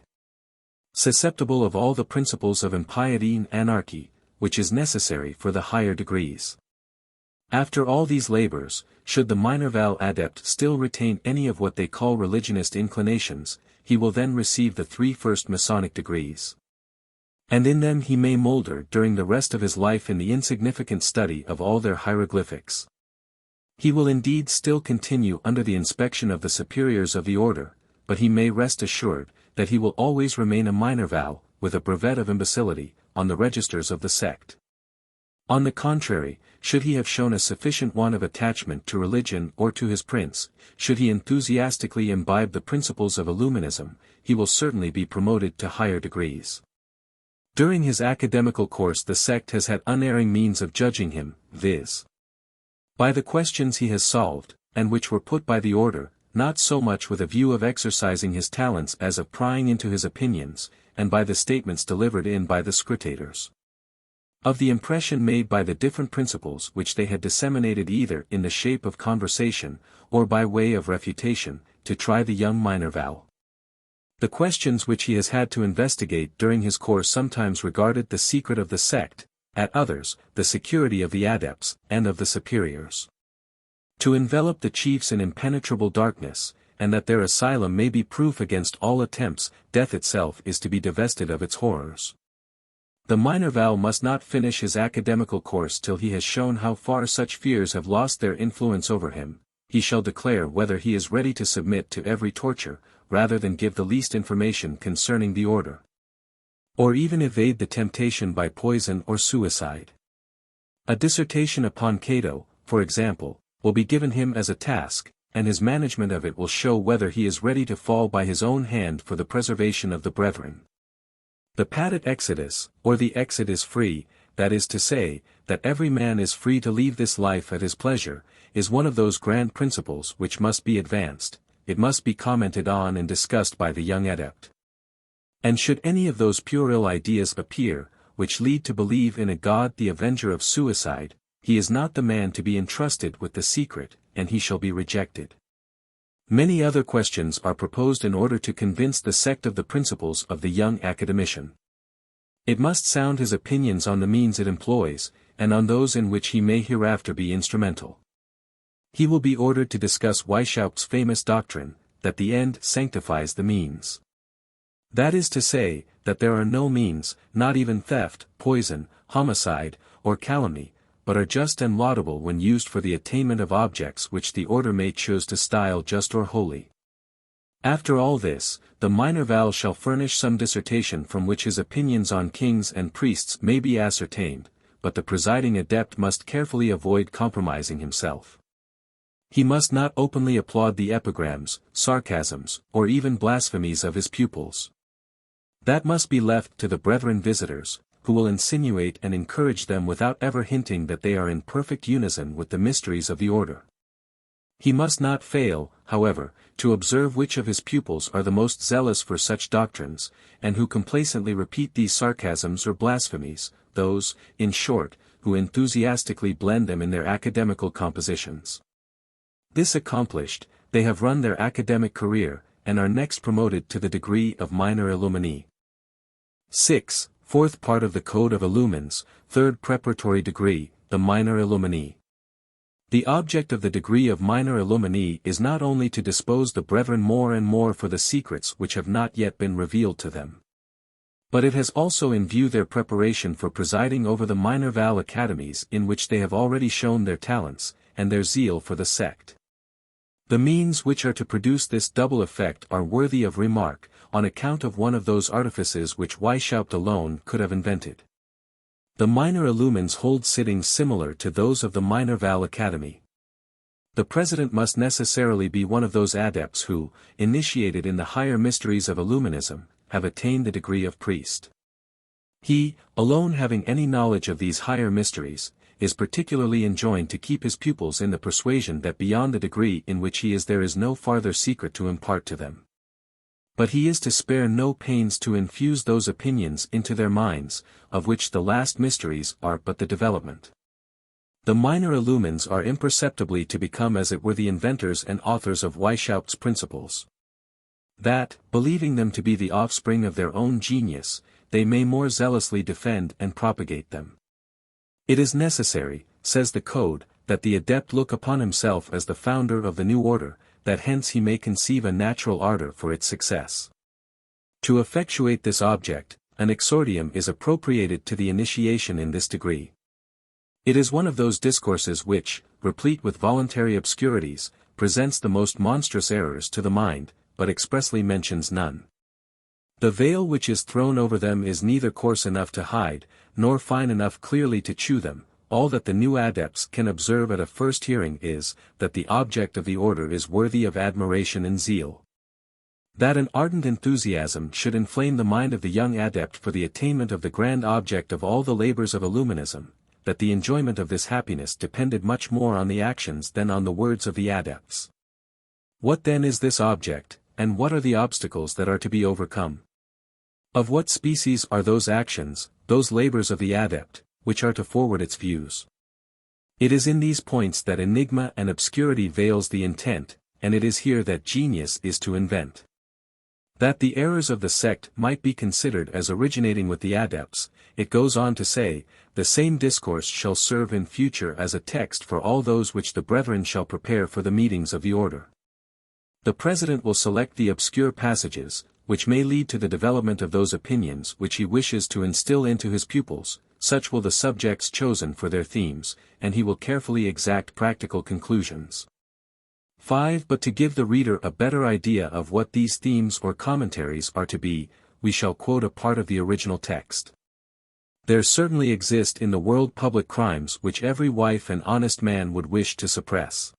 susceptible of all the principles of impiety and anarchy, which is necessary for the higher degrees. After all these labors, should the Minerval adept still retain any of what they call religionist inclinations, he will then receive the 3 first Masonic degrees. And in them he may moulder during the rest of his life in the insignificant study of all their hieroglyphics. He will indeed still continue under the inspection of the superiors of the order, but he may rest assured, that he will always remain a Minerval, with a brevet of imbecility, on the registers of the sect. On the contrary, should he have shown a sufficient want of attachment to religion or to his prince, should he enthusiastically imbibe the principles of Illuminism, he will certainly be promoted to higher degrees. During his academical course the sect has had unerring means of judging him, viz. by the questions he has solved, and which were put by the order, not so much with a view of exercising his talents as of prying into his opinions, and by the statements delivered in by the scrutators. Of the impression made by the different principles which they had disseminated either in the shape of conversation, or by way of refutation, to try the young Minerval. The questions which he has had to investigate during his course sometimes regarded the secret of the sect, at others, the security of the adepts, and of the superiors. To envelop the chiefs in impenetrable darkness, and that their asylum may be proof against all attempts, death itself is to be divested of its horrors. The Minerval must not finish his academical course till he has shown how far such fears have lost their influence over him. He shall declare whether he is ready to submit to every torture, rather than give the least information concerning the order, or even evade the temptation by poison or suicide. A dissertation upon Cato, for example, will be given him as a task, and his management of it will show whether he is ready to fall by his own hand for the preservation of the brethren. The patet exodus, or the exit is free, that is to say, that every man is free to leave this life at his pleasure, is one of those grand principles which must be advanced. It must be commented on and discussed by the young adept. And should any of those puerile ideas appear, which lead to believe in a God the avenger of suicide, he is not the man to be entrusted with the secret, and he shall be rejected. Many other questions are proposed in order to convince the sect of the principles of the young academician. It must sound his opinions on the means it employs, and on those in which he may hereafter be instrumental. He will be ordered to discuss Weishaupt's famous doctrine, that the end sanctifies the means. That is to say, that there are no means, not even theft, poison, homicide, or calumny, but are just and laudable when used for the attainment of objects which the order may choose to style just or holy. After all this, the Minerval shall furnish some dissertation from which his opinions on kings and priests may be ascertained, but the presiding adept must carefully avoid compromising himself. He must not openly applaud the epigrams, sarcasms, or even blasphemies of his pupils. That must be left to the brethren visitors, who will insinuate and encourage them without ever hinting that they are in perfect unison with the mysteries of the order. He must not fail, however, to observe which of his pupils are the most zealous for such doctrines, and who complacently repeat these sarcasms or blasphemies, those, in short, who enthusiastically blend them in their academical compositions. This accomplished, they have run their academic career, and are next promoted to the degree of minor Illuminee. 6. Fourth part of the Code of Illumines, third preparatory degree, the minor Illuminee. The object of the degree of minor Illuminee is not only to dispose the brethren more and more for the secrets which have not yet been revealed to them, but it has also in view their preparation for presiding over the Minerval academies in which they have already shown their talents, and their zeal for the sect. The means which are to produce this double effect are worthy of remark, on account of one of those artifices which Weishaupt alone could have invented. The minor illumines hold sittings similar to those of the Minerval Academy. The president must necessarily be one of those adepts who, initiated in the higher mysteries of Illuminism, have attained the degree of priest. He, alone having any knowledge of these higher mysteries, is particularly enjoined to keep his pupils in the persuasion that beyond the degree in which he is there is no farther secret to impart to them. But he is to spare no pains to infuse those opinions into their minds, of which the last mysteries are but the development. The minor illumines are imperceptibly to become as it were the inventors and authors of Weishaupt's principles. That, believing them to be the offspring of their own genius, they may more zealously defend and propagate them. It is necessary, says the Code, that the adept look upon himself as the founder of the new order, that hence he may conceive a natural ardor for its success. To effectuate this object, an exordium is appropriated to the initiation in this degree. It is one of those discourses which, replete with voluntary obscurities, presents the most monstrous errors to the mind, but expressly mentions none. The veil which is thrown over them is neither coarse enough to hide, nor fine enough clearly to chew them. All that the new adepts can observe at a first hearing is, that the object of the order is worthy of admiration and zeal. That an ardent enthusiasm should inflame the mind of the young adept for the attainment of the grand object of all the labors of Illuminism, that the enjoyment of this happiness depended much more on the actions than on the words of the adepts. What then is this object, and what are the obstacles that are to be overcome? Of what species are those actions, those labors of the adept, which are to forward its views? It is in these points that enigma and obscurity veils the intent, and it is here that genius is to invent. That the errors of the sect might be considered as originating with the adepts, it goes on to say, the same discourse shall serve in future as a text for all those which the brethren shall prepare for the meetings of the order. The president will select the obscure passages, which may lead to the development of those opinions which he wishes to instill into his pupils, such will the subjects chosen for their themes, and he will carefully exact practical conclusions. 5. But to give the reader a better idea of what these themes or commentaries are to be, we shall quote a part of the original text. There certainly exist in the world public crimes which every wife and honest man would wish to suppress.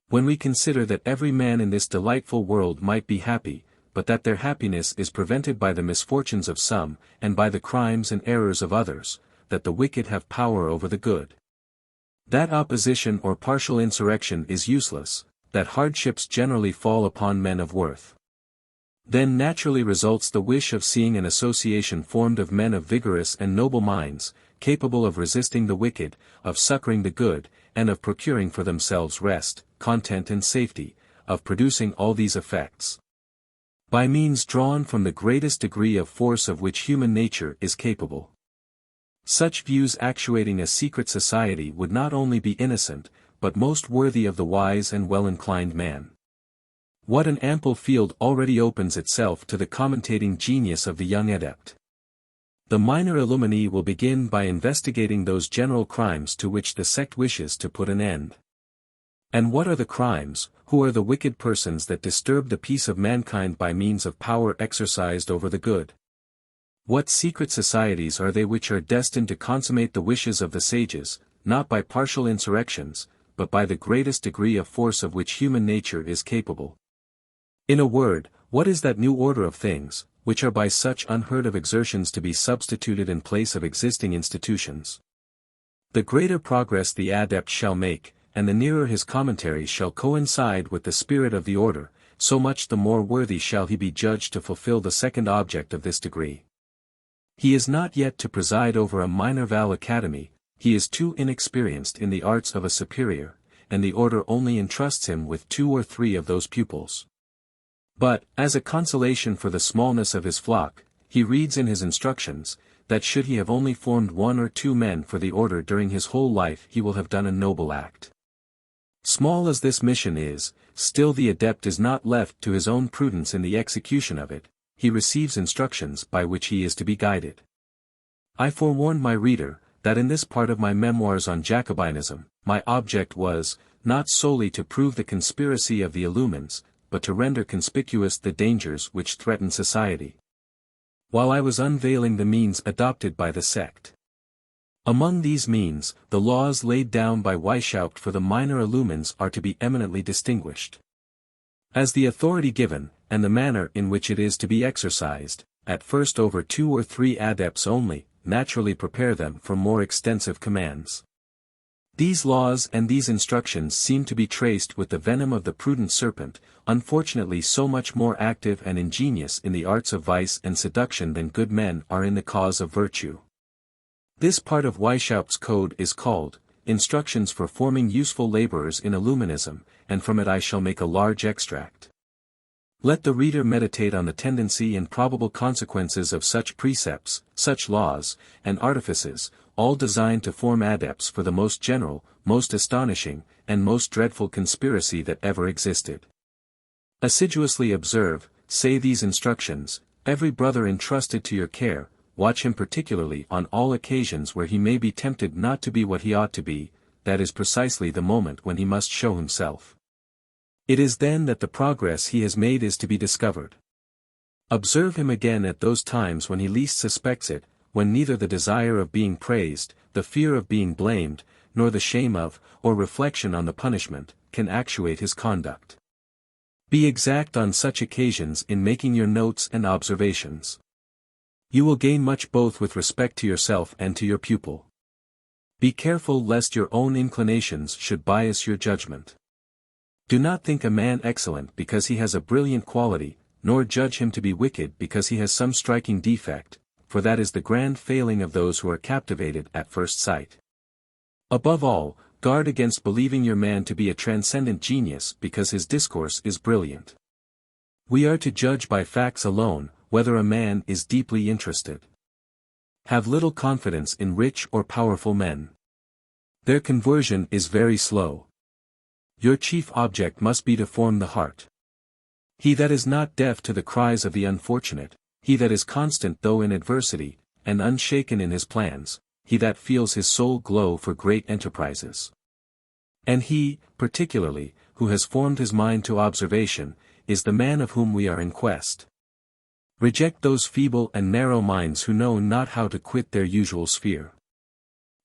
When we consider that every man in this delightful world might be happy, but that their happiness is prevented by the misfortunes of some, and by the crimes and errors of others, that the wicked have power over the good. That opposition or partial insurrection is useless, that hardships generally fall upon men of worth. Then naturally results the wish of seeing an association formed of men of vigorous and noble minds, capable of resisting the wicked, of succoring the good, and of procuring for themselves rest, content and safety, of producing all these effects by means drawn from the greatest degree of force of which human nature is capable. Such views actuating a secret society would not only be innocent, but most worthy of the wise and well-inclined man. What an ample field already opens itself to the commentating genius of the young adept. The minor Illuminee will begin by investigating those general crimes to which the sect wishes to put an end. And what are the crimes, who are the wicked persons that disturb the peace of mankind by means of power exercised over the good? What secret societies are they which are destined to consummate the wishes of the sages, not by partial insurrections, but by the greatest degree of force of which human nature is capable? In a word, what is that new order of things, which are by such unheard of exertions to be substituted in place of existing institutions? The greater progress the adept shall make, and the nearer his commentaries shall coincide with the spirit of the order, so much the more worthy shall he be judged to fulfill the second object of this degree. He is not yet to preside over a minor Val Academy, he is too inexperienced in the arts of a superior, and the order only entrusts him with 2 or 3 of those pupils. But, as a consolation for the smallness of his flock, he reads in his instructions, that should he have only formed 1 or 2 men for the order during his whole life he will have done a noble act. Small as this mission is, still the adept is not left to his own prudence in the execution of it, he receives instructions by which he is to be guided. I forewarned my reader, that in this part of my memoirs on Jacobinism, my object was, not solely to prove the conspiracy of the Illumines, but to render conspicuous the dangers which threaten society, while I was unveiling the means adopted by the sect. Among these means, the laws laid down by Weishaupt for the minor Illumines are to be eminently distinguished. As the authority given, and the manner in which it is to be exercised, at first over 2 or 3 adepts only, naturally prepare them for more extensive commands. These laws and these instructions seem to be traced with the venom of the prudent serpent, unfortunately so much more active and ingenious in the arts of vice and seduction than good men are in the cause of virtue. This part of Weishaupt's code is called, Instructions for Forming Useful Laborers in Illuminism, and from it I shall make a large extract. Let the reader meditate on the tendency and probable consequences of such precepts, such laws, and artifices, all designed to form adepts for the most general, most astonishing, and most dreadful conspiracy that ever existed. Assiduously observe, say these instructions, every brother entrusted to your care, watch him particularly on all occasions where he may be tempted not to be what he ought to be, that is precisely the moment when he must show himself. It is then that the progress he has made is to be discovered. Observe him again at those times when he least suspects it, when neither the desire of being praised, the fear of being blamed, nor the shame of, or reflection on the punishment, can actuate his conduct. Be exact on such occasions in making your notes and observations. You will gain much both with respect to yourself and to your pupil. Be careful lest your own inclinations should bias your judgment. Do not think a man excellent because he has a brilliant quality, nor judge him to be wicked because he has some striking defect, for that is the grand failing of those who are captivated at first sight. Above all, guard against believing your man to be a transcendent genius because his discourse is brilliant. We are to judge by facts alone, whether a man is deeply interested. Have little confidence in rich or powerful men. Their conversion is very slow. Your chief object must be to form the heart. He that is not deaf to the cries of the unfortunate, he that is constant though in adversity, and unshaken in his plans, he that feels his soul glow for great enterprises. And he, particularly, who has formed his mind to observation, is the man of whom we are in quest. Reject those feeble and narrow minds who know not how to quit their usual sphere.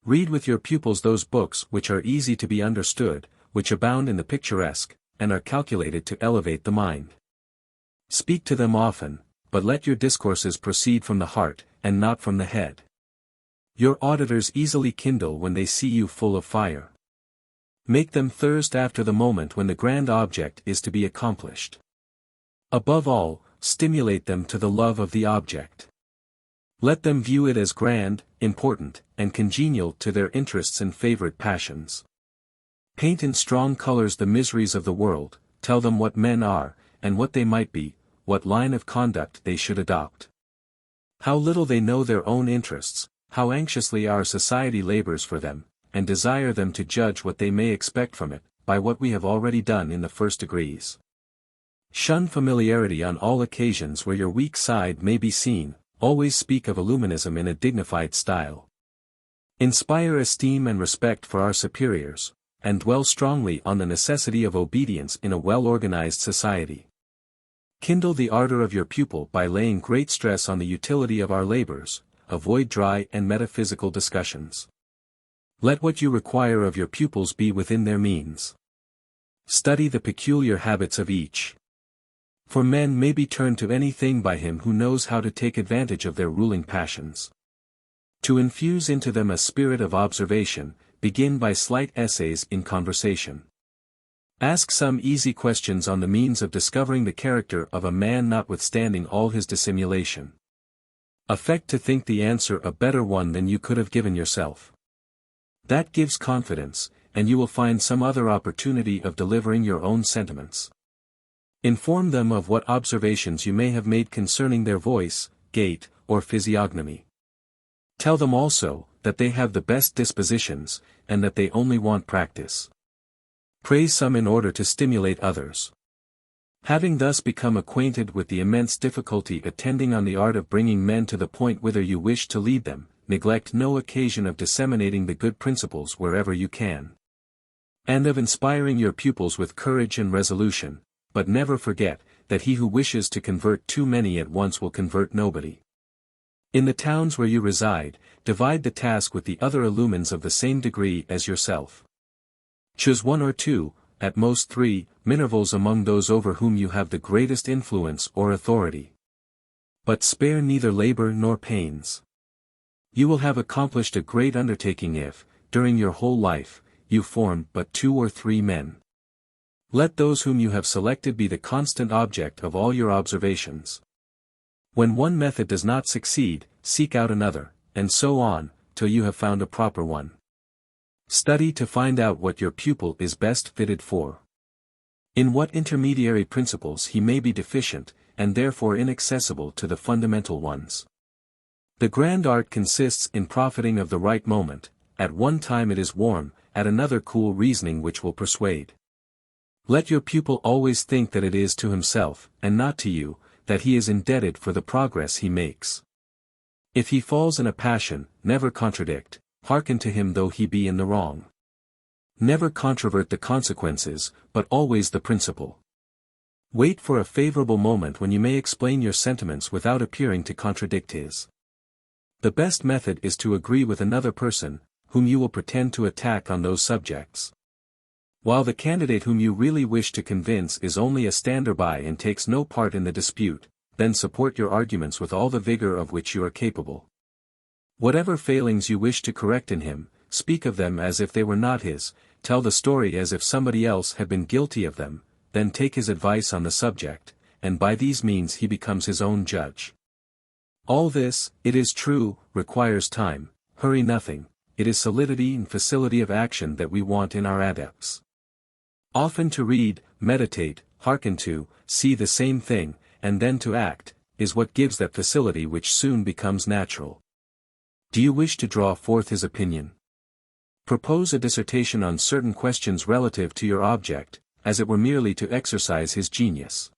Read with your pupils those books which are easy to be understood, which abound in the picturesque, and are calculated to elevate the mind. Speak to them often, but let your discourses proceed from the heart, and not from the head. Your auditors easily kindle when they see you full of fire. Make them thirst after the moment when the grand object is to be accomplished. Above all, stimulate them to the love of the object. Let them view it as grand, important, and congenial to their interests and favorite passions. Paint in strong colors the miseries of the world, tell them what men are, and what they might be, what line of conduct they should adopt. How little they know their own interests, how anxiously our society labors for them, and desire them to judge what they may expect from it, by what we have already done in the first degrees. Shun familiarity on all occasions where your weak side may be seen, always speak of Illuminism in a dignified style. Inspire esteem and respect for our superiors, and dwell strongly on the necessity of obedience in a well-organized society. Kindle the ardor of your pupil by laying great stress on the utility of our labors, avoid dry and metaphysical discussions. Let what you require of your pupils be within their means. Study the peculiar habits of each. For men may be turned to anything by him who knows how to take advantage of their ruling passions. To infuse into them a spirit of observation, begin by slight essays in conversation. Ask some easy questions on the means of discovering the character of a man notwithstanding all his dissimulation. Affect to think the answer a better one than you could have given yourself. That gives confidence, and you will find some other opportunity of delivering your own sentiments. Inform them of what observations you may have made concerning their voice, gait, or physiognomy. Tell them also, that they have the best dispositions, and that they only want practice. Praise some in order to stimulate others. Having thus become acquainted with the immense difficulty attending on the art of bringing men to the point whither you wish to lead them, neglect no occasion of disseminating the good principles wherever you can. And of inspiring your pupils with courage and resolution, but never forget, that he who wishes to convert too many at once will convert nobody. In the towns where you reside, divide the task with the other illumines of the same degree as yourself. Choose one or two, at most 3, Minervals among those over whom you have the greatest influence or authority. But spare neither labor nor pains. You will have accomplished a great undertaking if, during your whole life, you form but 2 or 3 men. Let those whom you have selected be the constant object of all your observations. When one method does not succeed, seek out another, and so on, till you have found a proper one. Study to find out what your pupil is best fitted for. In what intermediary principles he may be deficient, and therefore inaccessible to the fundamental ones. The grand art consists in profiting of the right moment, at one time it is warm, at another cool reasoning which will persuade. Let your pupil always think that it is to himself, and not to you, that he is indebted for the progress he makes. If he falls in a passion, never contradict, hearken to him though he be in the wrong. Never controvert the consequences, but always the principle. Wait for a favorable moment when you may explain your sentiments without appearing to contradict his. The best method is to agree with another person, whom you will pretend to attack on those subjects. While the candidate whom you really wish to convince is only a stander-by and takes no part in the dispute, then support your arguments with all the vigor of which you are capable. Whatever failings you wish to correct in him, speak of them as if they were not his, tell the story as if somebody else had been guilty of them, then take his advice on the subject, and by these means he becomes his own judge. All this, it is true, requires time, hurry nothing, it is solidity and facility of action that we want in our adepts. Often to read, meditate, hearken to, see the same thing, and then to act, is what gives that facility which soon becomes natural. Do you wish to draw forth his opinion? Propose a dissertation on certain questions relative to your object, as it were merely to exercise his genius.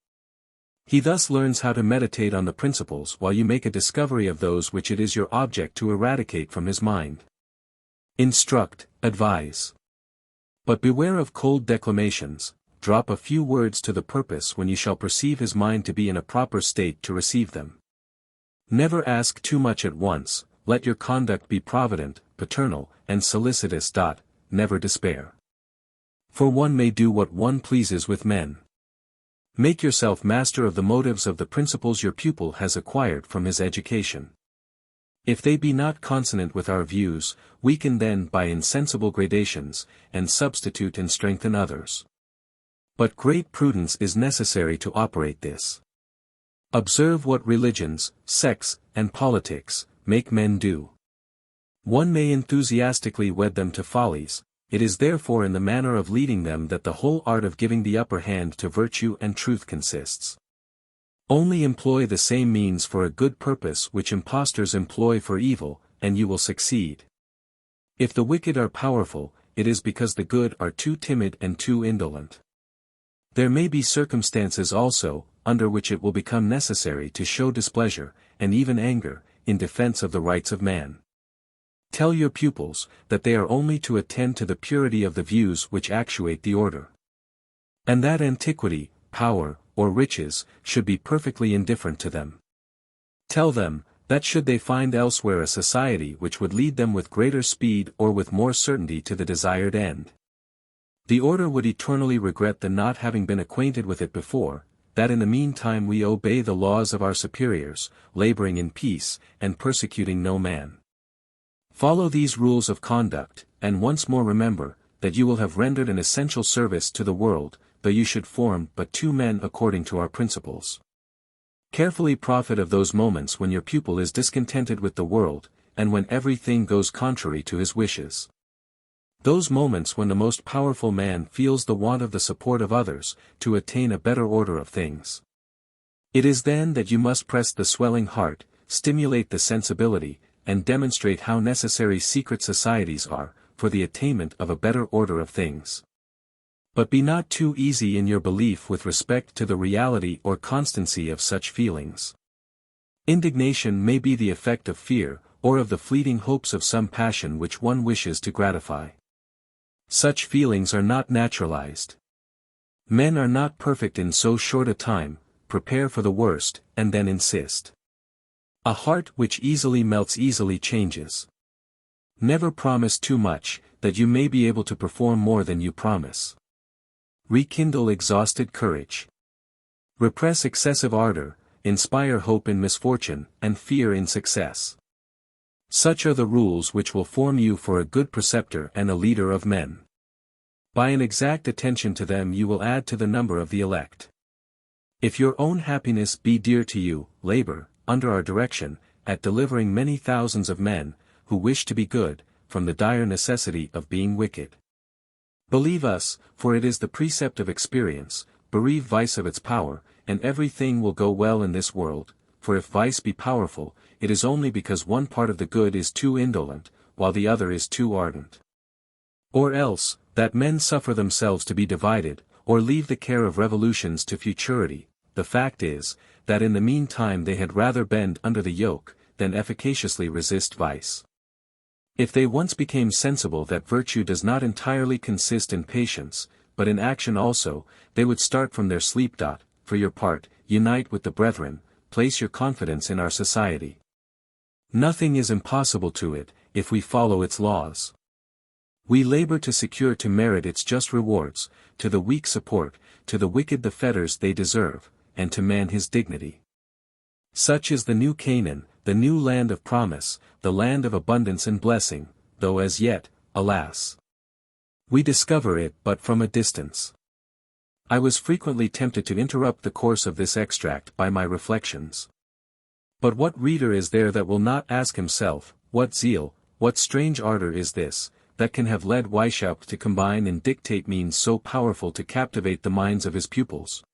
He thus learns how to meditate on the principles while you make a discovery of those which it is your object to eradicate from his mind. Instruct, advise. But beware of cold declamations, drop a few words to the purpose when you shall perceive his mind to be in a proper state to receive them. Never ask too much at once, let your conduct be provident, paternal, and solicitous. Never despair. For one may do what one pleases with men. Make yourself master of the motives of the principles your pupil has acquired from his education. If they be not consonant with our views, weaken them by insensible gradations, and substitute and strengthen others. But great prudence is necessary to operate this. Observe what religions, sects, and politics make men do. One may enthusiastically wed them to follies. It is therefore in the manner of leading them that the whole art of giving the upper hand to virtue and truth consists. Only employ the same means for a good purpose which impostors employ for evil, and you will succeed. If the wicked are powerful, it is because the good are too timid and too indolent. There may be circumstances also, under which it will become necessary to show displeasure, and even anger, in defense of the rights of man. Tell your pupils, that they are only to attend to the purity of the views which actuate the order. And that antiquity, power, or riches, should be perfectly indifferent to them. Tell them, that should they find elsewhere a society which would lead them with greater speed or with more certainty to the desired end, the order would eternally regret the not having been acquainted with it before, that in the meantime we obey the laws of our superiors, laboring in peace, and persecuting no man. Follow these rules of conduct, and once more remember, that you will have rendered an essential service to the world, though you should form but 2 men according to our principles. Carefully profit of those moments when your pupil is discontented with the world, and when everything goes contrary to his wishes. Those moments when the most powerful man feels the want of the support of others, to attain a better order of things. It is then that you must press the swelling heart, stimulate the sensibility, and demonstrate how necessary secret societies are, for the attainment of a better order of things. But be not too easy in your belief with respect to the reality or constancy of such feelings. Indignation may be the effect of fear, or of the fleeting hopes of some passion which one wishes to gratify. Such feelings are not naturalized. Men are not perfect in so short a time. Prepare for the worst, and then insist. A heart which easily melts easily changes. Never promise too much, that you may be able to perform more than you promise. Rekindle exhausted courage. Repress excessive ardor, inspire hope in misfortune, and fear in success. Such are the rules which will form you for a good preceptor and a leader of men. By an exact attention to them you will add to the number of the elect. If your own happiness be dear to you, labor, under our direction, at delivering many thousands of men, who wish to be good, from the dire necessity of being wicked. Believe us, for it is the precept of experience, bereave vice of its power, and everything will go well in this world, for if vice be powerful, it is only because one part of the good is too indolent, while the other is too ardent. Or else, that men suffer themselves to be divided, or leave the care of revolutions to futurity. The fact is, that in the meantime they had rather bend under the yoke, than efficaciously resist vice. If they once became sensible that virtue does not entirely consist in patience, but in action also, they would start from their sleep. For your part, unite with the brethren, place your confidence in our society. Nothing is impossible to it, if we follow its laws. We labor to secure to merit its just rewards, to the weak support, to the wicked the fetters they deserve, and to man his dignity. Such is the new Canaan, the new land of promise, the land of abundance and blessing, though as yet, alas, we discover it but from a distance. I was frequently tempted to interrupt the course of this extract by my reflections. But what reader is there that will not ask himself, what zeal, what strange ardor is this, that can have led Weishaupt to combine and dictate means so powerful to captivate the minds of his pupils?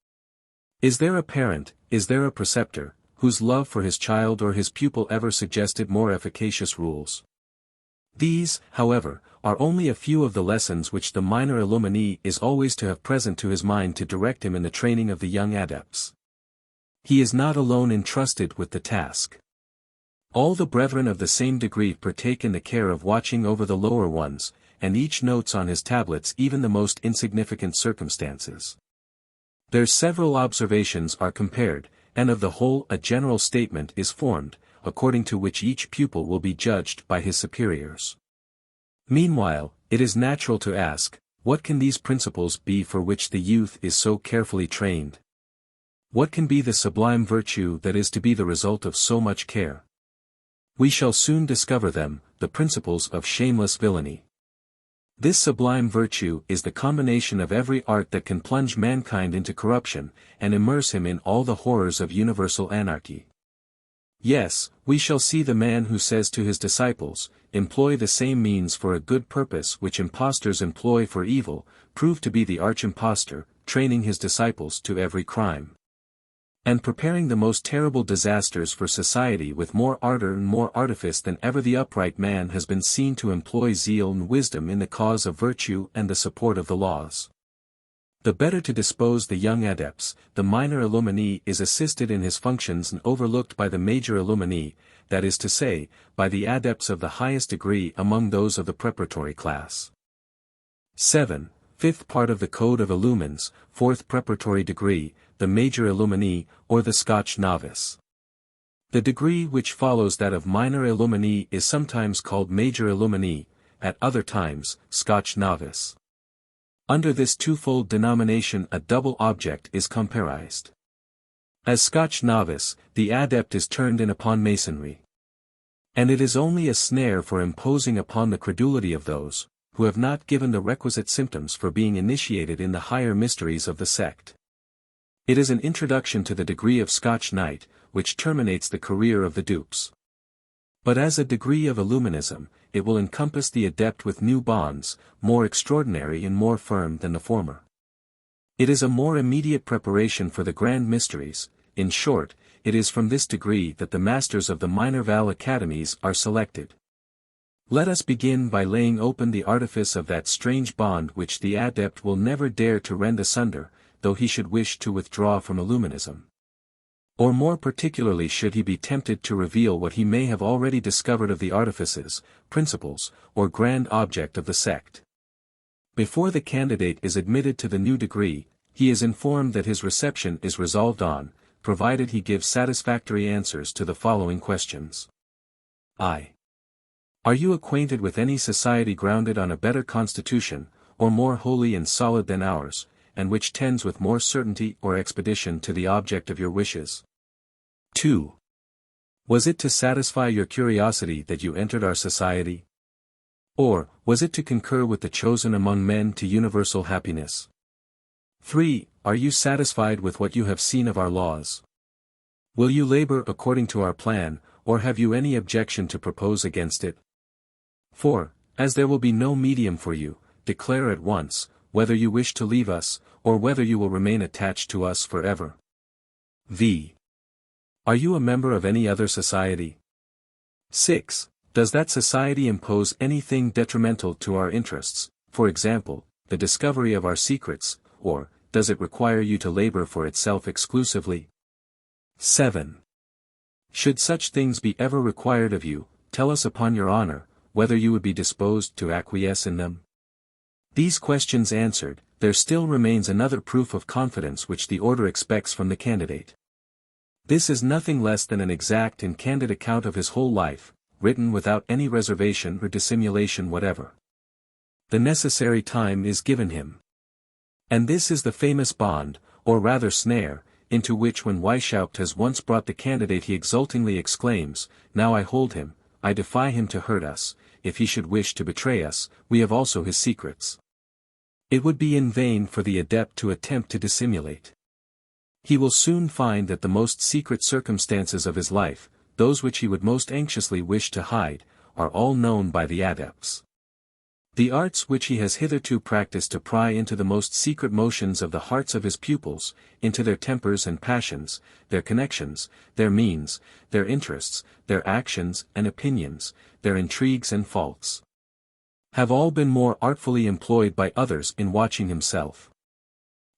Is there a parent, is there a preceptor, whose love for his child or his pupil ever suggested more efficacious rules? These, however, are only a few of the lessons which the minor Illuminee is always to have present to his mind to direct him in the training of the young adepts. He is not alone entrusted with the task. All the brethren of the same degree partake in the care of watching over the lower ones, and each notes on his tablets even the most insignificant circumstances. Their several observations are compared, and of the whole a general statement is formed, according to which each pupil will be judged by his superiors. Meanwhile, it is natural to ask, what can these principles be for which the youth is so carefully trained? What can be the sublime virtue that is to be the result of so much care? We shall soon discover them, the principles of shameless villainy. This sublime virtue is the combination of every art that can plunge mankind into corruption, and immerse him in all the horrors of universal anarchy. Yes, we shall see the man who says to his disciples, employ the same means for a good purpose which impostors employ for evil, prove to be the arch-impostor, training his disciples to every crime, and preparing the most terrible disasters for society with more ardor and more artifice than ever the upright man has been seen to employ zeal and wisdom in the cause of virtue and the support of the laws. The better to dispose the young adepts, the minor Illuminee is assisted in his functions and overlooked by the major Illuminee, that is to say, by the adepts of the highest degree among those of the preparatory class. 7. Fifth part of the Code of Illumines, fourth preparatory degree, the major Illuminee, or the Scotch novice. The degree which follows that of minor Illuminee is sometimes called major Illuminee, at other times, Scotch novice. Under this twofold denomination a double object is comparised. As Scotch novice, the adept is turned in upon masonry. And it is only a snare for imposing upon the credulity of those, who have not given the requisite symptoms for being initiated in the higher mysteries of the sect. It is an introduction to the degree of Scotch Knight, which terminates the career of the dupes. But as a degree of Illuminism, it will encompass the adept with new bonds, more extraordinary and more firm than the former. It is a more immediate preparation for the grand mysteries. In short, it is from this degree that the masters of the Minerval academies are selected. Let us begin by laying open the artifice of that strange bond which the adept will never dare to rend asunder, though he should wish to withdraw from Illuminism. Or more particularly should he be tempted to reveal what he may have already discovered of the artifices, principles, or grand object of the sect. Before the candidate is admitted to the new degree, he is informed that his reception is resolved on, provided he gives satisfactory answers to the following questions. I. Are you acquainted with any society grounded on a better constitution, or more holy and solid than ours, and which tends with more certainty or expedition to the object of your wishes? 2. Was it to satisfy your curiosity that you entered our society? Or, was it to concur with the chosen among men to universal happiness? 3. Are you satisfied with what you have seen of our laws? Will you labor according to our plan, or have you any objection to propose against it? 4. As there will be no medium for you, declare at once, whether you wish to leave us, or whether you will remain attached to us forever. V. Are you a member of any other society? 6. Does that society impose anything detrimental to our interests, for example, the discovery of our secrets, or, does it require you to labor for itself exclusively? 7. Should such things be ever required of you, tell us upon your honor, whether you would be disposed to acquiesce in them. These questions answered, there still remains another proof of confidence which the order expects from the candidate. This is nothing less than an exact and candid account of his whole life, written without any reservation or dissimulation whatever. The necessary time is given him. And this is the famous bond, or rather snare, into which when Weishaupt has once brought the candidate he exultingly exclaims, now I hold him, I defy him to hurt us, if he should wish to betray us, we have also his secrets. It would be in vain for the adept to attempt to dissimulate. He will soon find that the most secret circumstances of his life, those which he would most anxiously wish to hide, are all known by the adepts. The arts which he has hitherto practiced to pry into the most secret motions of the hearts of his pupils, into their tempers and passions, their connections, their means, their interests, their actions and opinions, their intrigues and faults, have all been more artfully employed by others in watching himself.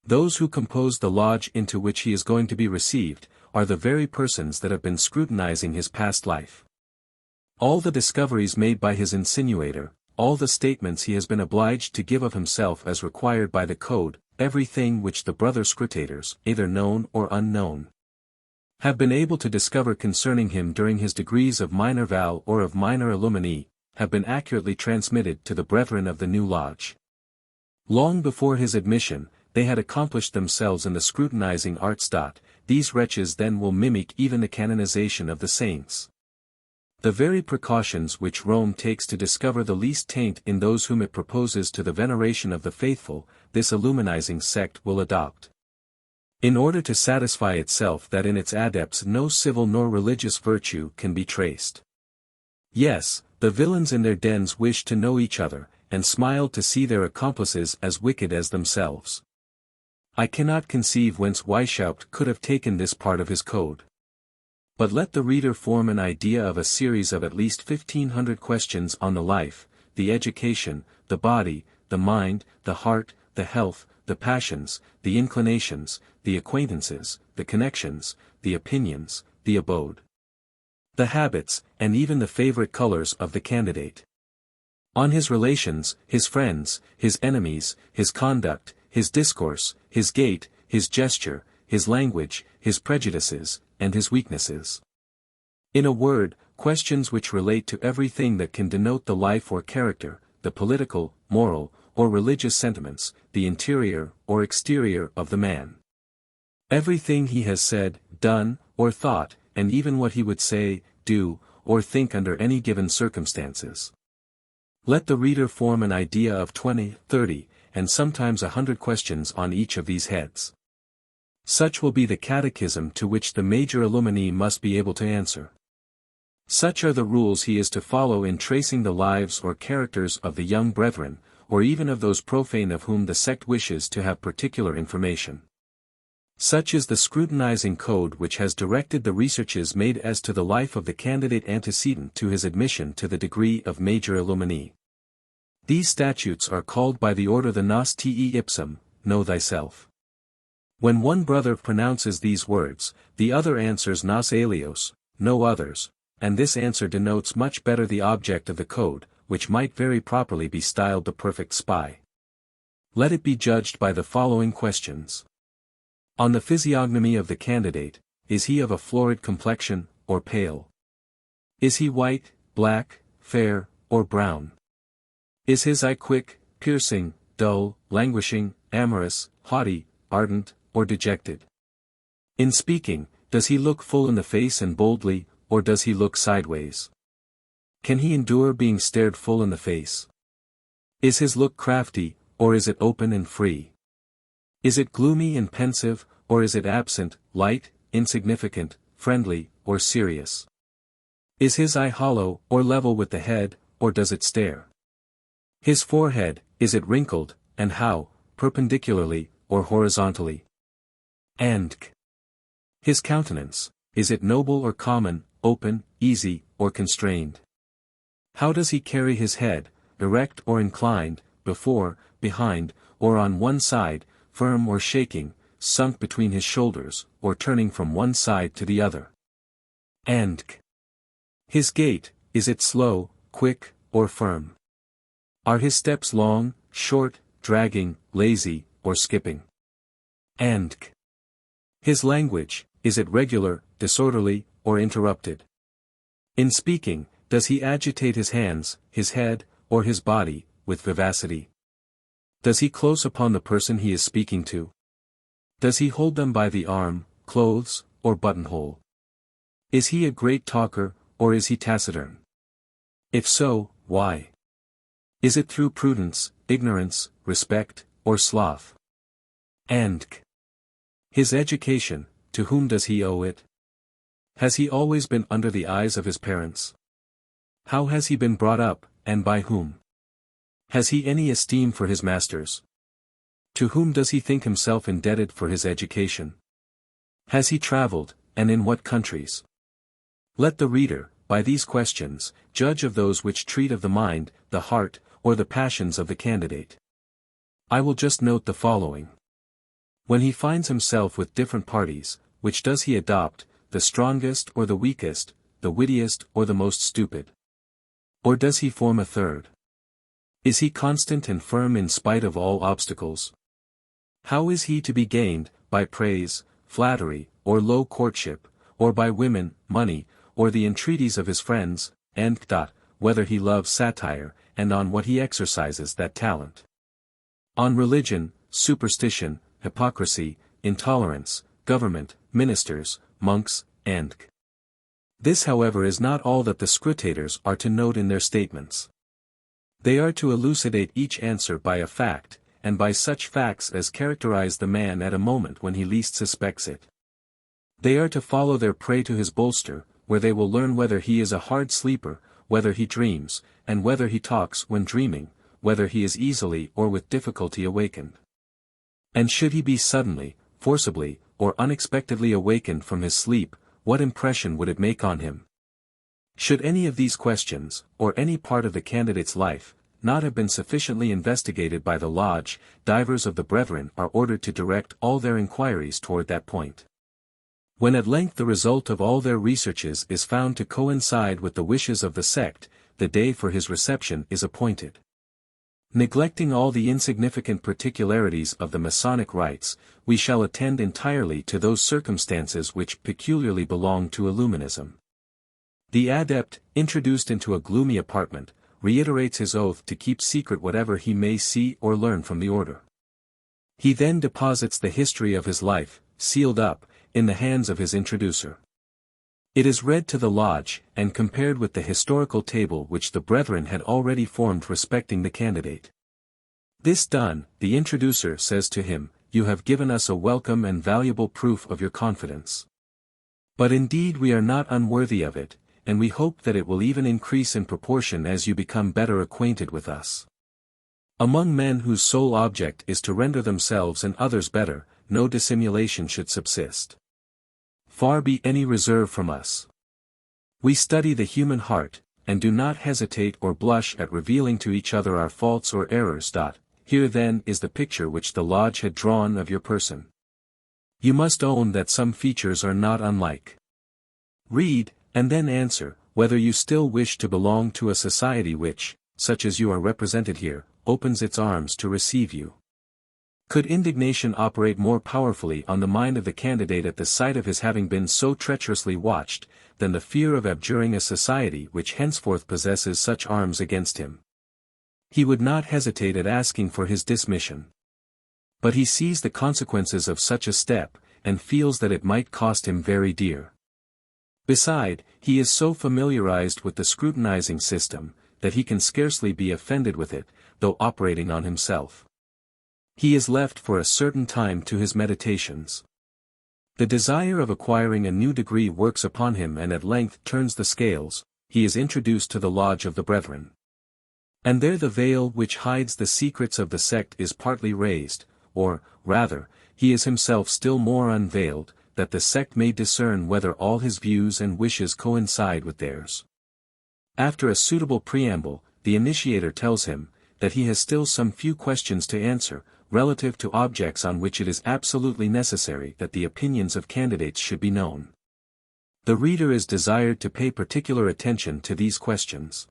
Those who compose the lodge into which he is going to be received, are the very persons that have been scrutinizing his past life. All the discoveries made by his insinuator, all the statements he has been obliged to give of himself as required by the code, everything which the brother scrutators, either known or unknown, have been able to discover concerning him during his degrees of minor val or of minor Illuminee, have been accurately transmitted to the brethren of the new lodge. Long before his admission, they had accomplished themselves in the scrutinizing arts. These wretches then will mimic even the canonization of the saints. The very precautions which Rome takes to discover the least taint in those whom it proposes to the veneration of the faithful, this Illuminizing sect will adopt. In order to satisfy itself that in its adepts no civil nor religious virtue can be traced. Yes, the villains in their dens wish to know each other, and smile to see their accomplices as wicked as themselves. I cannot conceive whence Weishaupt could have taken this part of his code. But let the reader form an idea of a series of at least 1,500 questions on the life, the education, the body, the mind, the heart, the health, the passions, the inclinations, the acquaintances, the connections, the opinions, the abode, the habits, and even the favorite colors of the candidate. On his relations, his friends, his enemies, his conduct, his discourse, his gait, his gesture, his language, his prejudices, and his weaknesses. In a word, questions which relate to everything that can denote the life or character, the political, moral, or religious sentiments, the interior or exterior of the man. Everything he has said, done, or thought, and even what he would say, do, or think under any given circumstances. Let the reader form an idea of 20, 30, and sometimes 100 questions on each of these heads. Such will be the catechism to which the major Illuminee must be able to answer. Such are the rules he is to follow in tracing the lives or characters of the young brethren, or even of those profane of whom the sect wishes to have particular information. Such is the scrutinizing code which has directed the researches made as to the life of the candidate antecedent to his admission to the degree of major Illuminee. These statutes are called by the order the nos te ipsum, know thyself. When one brother pronounces these words, the other answers nos alios, know others, and this answer denotes much better the object of the code, which might very properly be styled the perfect spy. Let it be judged by the following questions. On the physiognomy of the candidate, is he of a florid complexion, or pale? Is he white, black, fair, or brown? Is his eye quick, piercing, dull, languishing, amorous, haughty, ardent, or dejected? In speaking, does he look full in the face and boldly, or does he look sideways? Can he endure being stared full in the face? Is his look crafty, or is it open and free? Is it gloomy and pensive, or is it absent, light, insignificant, friendly, or serious? Is his eye hollow, or level with the head, or does it stare? His forehead, is it wrinkled, and how, perpendicularly, or horizontally? And his countenance, is it noble or common, open, easy, or constrained? How does he carry his head, erect or inclined, before, behind, or on one side, firm or shaking, sunk between his shoulders, or turning from one side to the other? And his gait, is it slow, quick, or firm? Are his steps long, short, dragging, lazy, or skipping? And his language, is it regular, disorderly, or interrupted? In speaking, does he agitate his hands, his head, or his body, with vivacity? Does he close upon the person he is speaking to? Does he hold them by the arm, clothes, or buttonhole? Is he a great talker, or is he taciturn? If so, why? Is it through prudence, ignorance, respect, or sloth? And his education, to whom does he owe it? Has he always been under the eyes of his parents? How has he been brought up, and by whom? Has he any esteem for his masters? To whom does he think himself indebted for his education? Has he traveled, and in what countries? Let the reader, by these questions, judge of those which treat of the mind, the heart, or the passions of the candidate. I will just note the following. When he finds himself with different parties, which does he adopt, the strongest or the weakest, the wittiest or the most stupid? Or does he form a third? Is he constant and firm in spite of all obstacles? How is he to be gained, by praise, flattery, or low courtship, or by women, money, or the entreaties of his friends, and whether he loves satire, and on what he exercises that talent? On religion, superstition, hypocrisy, intolerance, government, ministers, monks, and This however is not all that the scrutators are to note in their statements. They are to elucidate each answer by a fact, and by such facts as characterize the man at a moment when he least suspects it. They are to follow their prey to his bolster, where they will learn whether he is a hard sleeper, whether he dreams, and whether he talks when dreaming, whether he is easily or with difficulty awakened. And should he be suddenly, forcibly, or unexpectedly awakened from his sleep, what impression would it make on him? Should any of these questions, or any part of the candidate's life, not have been sufficiently investigated by the lodge, divers of the brethren are ordered to direct all their inquiries toward that point. When at length the result of all their researches is found to coincide with the wishes of the sect, the day for his reception is appointed. Neglecting all the insignificant particularities of the Masonic rites, we shall attend entirely to those circumstances which peculiarly belong to Illuminism. The adept, introduced into a gloomy apartment, reiterates his oath to keep secret whatever he may see or learn from the order. He then deposits the history of his life, sealed up, in the hands of his introducer. It is read to the lodge, and compared with the historical table which the brethren had already formed respecting the candidate. This done, the introducer says to him, "You have given us a welcome and valuable proof of your confidence. But indeed we are not unworthy of it, and we hope that it will even increase in proportion as you become better acquainted with us. Among men whose sole object is to render themselves and others better, no dissimulation should subsist. Far be any reserve from us. We study the human heart, and do not hesitate or blush at revealing to each other our faults or errors. Here then is the picture which the lodge had drawn of your person. You must own that some features are not unlike. Read, and then answer, whether you still wish to belong to a society which, such as you are represented here, opens its arms to receive you. Could indignation operate more powerfully on the mind of the candidate at the sight of his having been so treacherously watched, than the fear of abjuring a society which henceforth possesses such arms against him? He would not hesitate at asking for his dismission. But he sees the consequences of such a step, and feels that it might cost him very dear. Beside, he is so familiarized with the scrutinizing system, that he can scarcely be offended with it, though operating on himself. He is left for a certain time to his meditations. The desire of acquiring a new degree works upon him and at length turns the scales. He is introduced to the lodge of the brethren. And there the veil which hides the secrets of the sect is partly raised, or, rather, he is himself still more unveiled, that the sect may discern whether all his views and wishes coincide with theirs. After a suitable preamble, the initiator tells him, that he has still some few questions to answer, relative to objects on which it is absolutely necessary that the opinions of candidates should be known. The reader is desired to pay particular attention to these questions,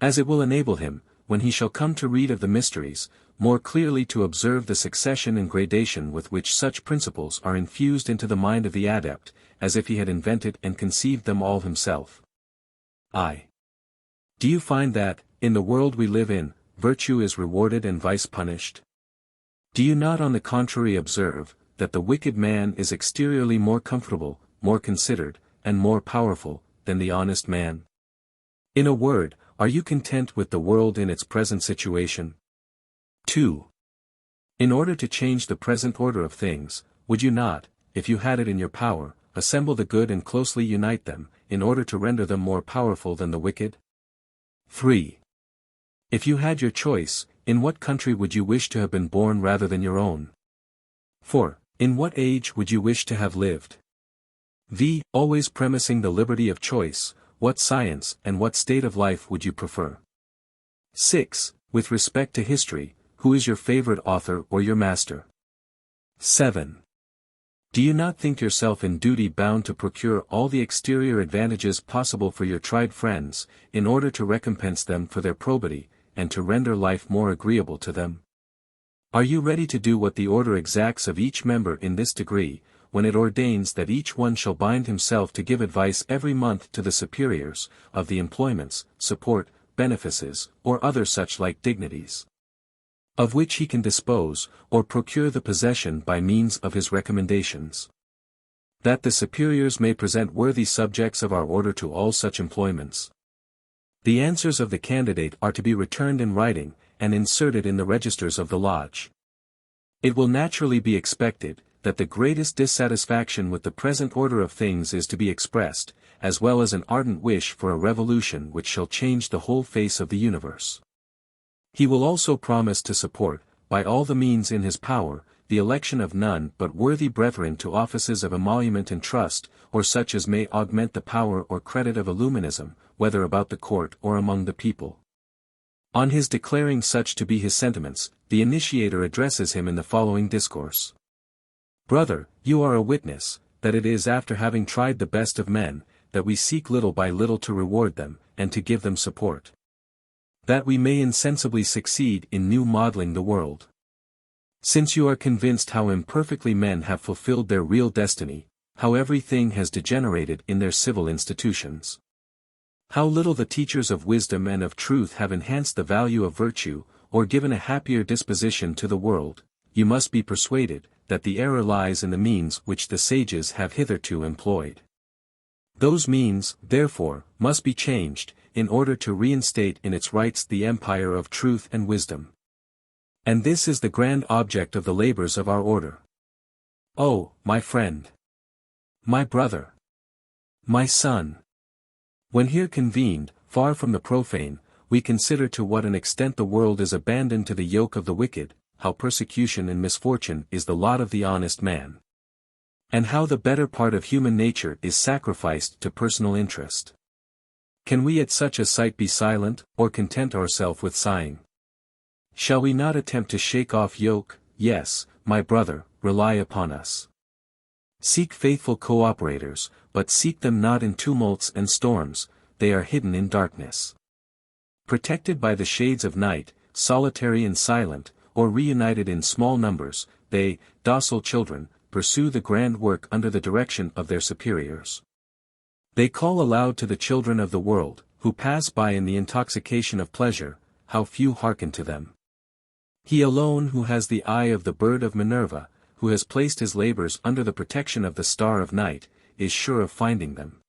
as it will enable him, when he shall come to read of the mysteries, more clearly to observe the succession and gradation with which such principles are infused into the mind of the adept, as if he had invented and conceived them all himself. Do you find that, in the world we live in, virtue is rewarded and vice punished? Do you not on the contrary observe, that the wicked man is exteriorly more comfortable, more considered, and more powerful, than the honest man? In a word, are you content with the world in its present situation? 2. In order to change the present order of things, would you not, if you had it in your power, assemble the good and closely unite them, in order to render them more powerful than the wicked? 3. If you had your choice, in what country would you wish to have been born rather than your own? 4. In what age would you wish to have lived? Always premising the liberty of choice, what science and what state of life would you prefer? 6. With respect to history, who is your favorite author or your master? 7. Do you not think yourself in duty bound to procure all the exterior advantages possible for your tried friends, in order to recompense them for their probity, and to render life more agreeable to them? Are you ready to do what the order exacts of each member in this degree, when it ordains that each one shall bind himself to give advice every month to the superiors, of the employments, support, benefices, or other such like dignities, of which he can dispose, or procure the possession by means of his recommendations? That the superiors may present worthy subjects of our order to all such employments. The answers of the candidate are to be returned in writing, and inserted in the registers of the lodge. It will naturally be expected, that the greatest dissatisfaction with the present order of things is to be expressed, as well as an ardent wish for a revolution which shall change the whole face of the universe. He will also promise to support, by all the means in his power, the election of none but worthy brethren to offices of emolument and trust, or such as may augment the power or credit of Illuminism, whether about the court or among the people. On his declaring such to be his sentiments, the initiator addresses him in the following discourse. Brother, you are a witness, that it is after having tried the best of men, that we seek little by little to reward them, and to give them support. That we may insensibly succeed in new modeling the world. Since you are convinced how imperfectly men have fulfilled their real destiny, how everything has degenerated in their civil institutions, how little the teachers of wisdom and of truth have enhanced the value of virtue, or given a happier disposition to the world, you must be persuaded, that the error lies in the means which the sages have hitherto employed. Those means, therefore, must be changed, in order to reinstate in its rights the empire of truth and wisdom. And this is the grand object of the labors of our order. Oh, my friend! My brother! My son! When here convened, far from the profane, we consider to what an extent the world is abandoned to the yoke of the wicked, how persecution and misfortune is the lot of the honest man, and how the better part of human nature is sacrificed to personal interest. Can we at such a sight be silent, or content ourselves with sighing? Shall we not attempt to shake off yoke? Yes, my brother, rely upon us. Seek faithful cooperators, but seek them not in tumults and storms, they are hidden in darkness. Protected by the shades of night, solitary and silent, or reunited in small numbers, they, docile children, pursue the grand work under the direction of their superiors. They call aloud to the children of the world, who pass by in the intoxication of pleasure, how few hearken to them. He alone who has the eye of the bird of Minerva, who has placed his labors under the protection of the star of night, is sure of finding them.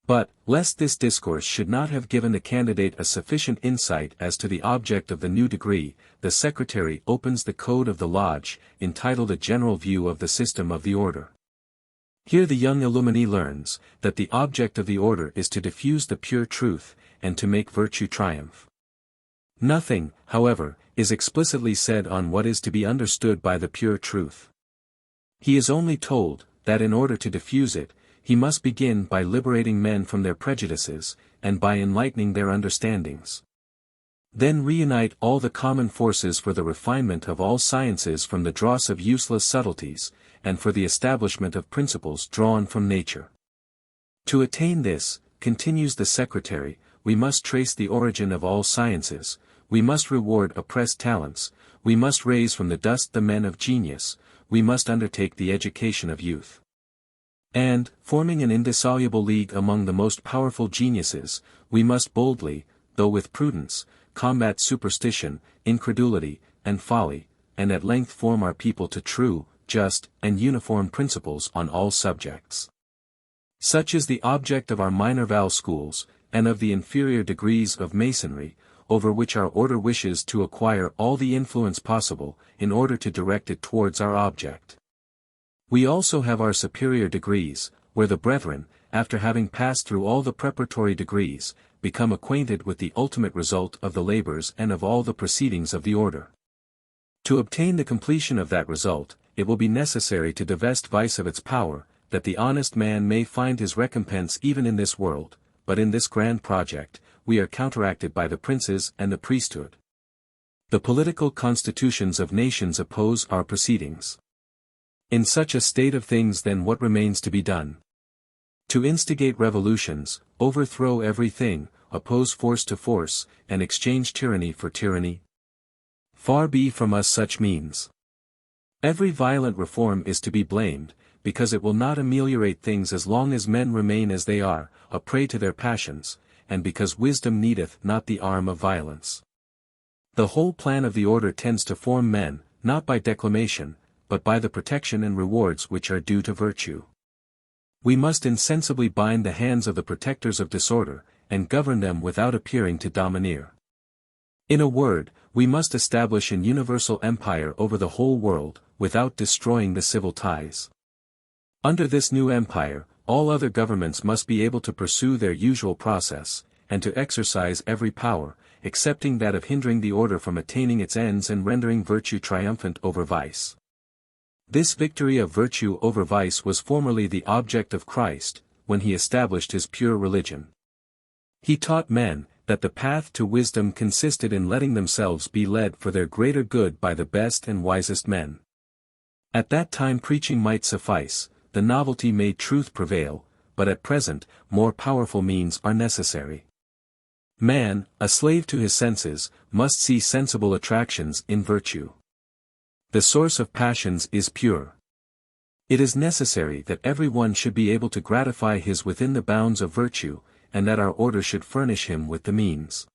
But, lest this discourse should not have given the candidate a sufficient insight as to the object of the new degree, the secretary opens the code of the lodge, entitled A General View of the System of the Order. Here the young Illuminee learns, that the object of the order is to diffuse the pure truth, and to make virtue triumph. Nothing, however, is explicitly said on what is to be understood by the pure truth. He is only told, that in order to diffuse it, he must begin by liberating men from their prejudices, and by enlightening their understandings. Then reunite all the common forces for the refinement of all sciences from the dross of useless subtleties, and for the establishment of principles drawn from nature. To attain this, continues the secretary, we must trace the origin of all sciences, we must reward oppressed talents, we must raise from the dust the men of genius, we must undertake the education of youth. And, forming an indissoluble league among the most powerful geniuses, we must boldly, though with prudence, combat superstition, incredulity, and folly, and at length form our people to true, just, and uniform principles on all subjects. Such is the object of our minor val schools, and of the inferior degrees of masonry, over which our order wishes to acquire all the influence possible, in order to direct it towards our object. We also have our superior degrees, where the brethren, after having passed through all the preparatory degrees, become acquainted with the ultimate result of the labors and of all the proceedings of the order. To obtain the completion of that result, it will be necessary to divest vice of its power, that the honest man may find his recompense even in this world, but in this grand project, we are counteracted by the princes and the priesthood. The political constitutions of nations oppose our proceedings. In such a state of things then what remains to be done? To instigate revolutions, overthrow everything, oppose force to force, and exchange tyranny for tyranny? Far be from us such means. Every violent reform is to be blamed, because it will not ameliorate things as long as men remain as they are, a prey to their passions, and because wisdom needeth not the arm of violence. The whole plan of the order tends to form men, not by declamation, but by the protection and rewards which are due to virtue. We must insensibly bind the hands of the protectors of disorder, and govern them without appearing to domineer. In a word, we must establish an universal empire over the whole world, without destroying the civil ties. Under this new empire, all other governments must be able to pursue their usual process, and to exercise every power, excepting that of hindering the order from attaining its ends and rendering virtue triumphant over vice. This victory of virtue over vice was formerly the object of Christ, when he established his pure religion. He taught men, that the path to wisdom consisted in letting themselves be led for their greater good by the best and wisest men. At that time preaching might suffice, the novelty made truth prevail, but at present, more powerful means are necessary. Man, a slave to his senses, must see sensible attractions in virtue. The source of passions is pure. It is necessary that every one should be able to gratify his within the bounds of virtue, and that our order should furnish him with the means.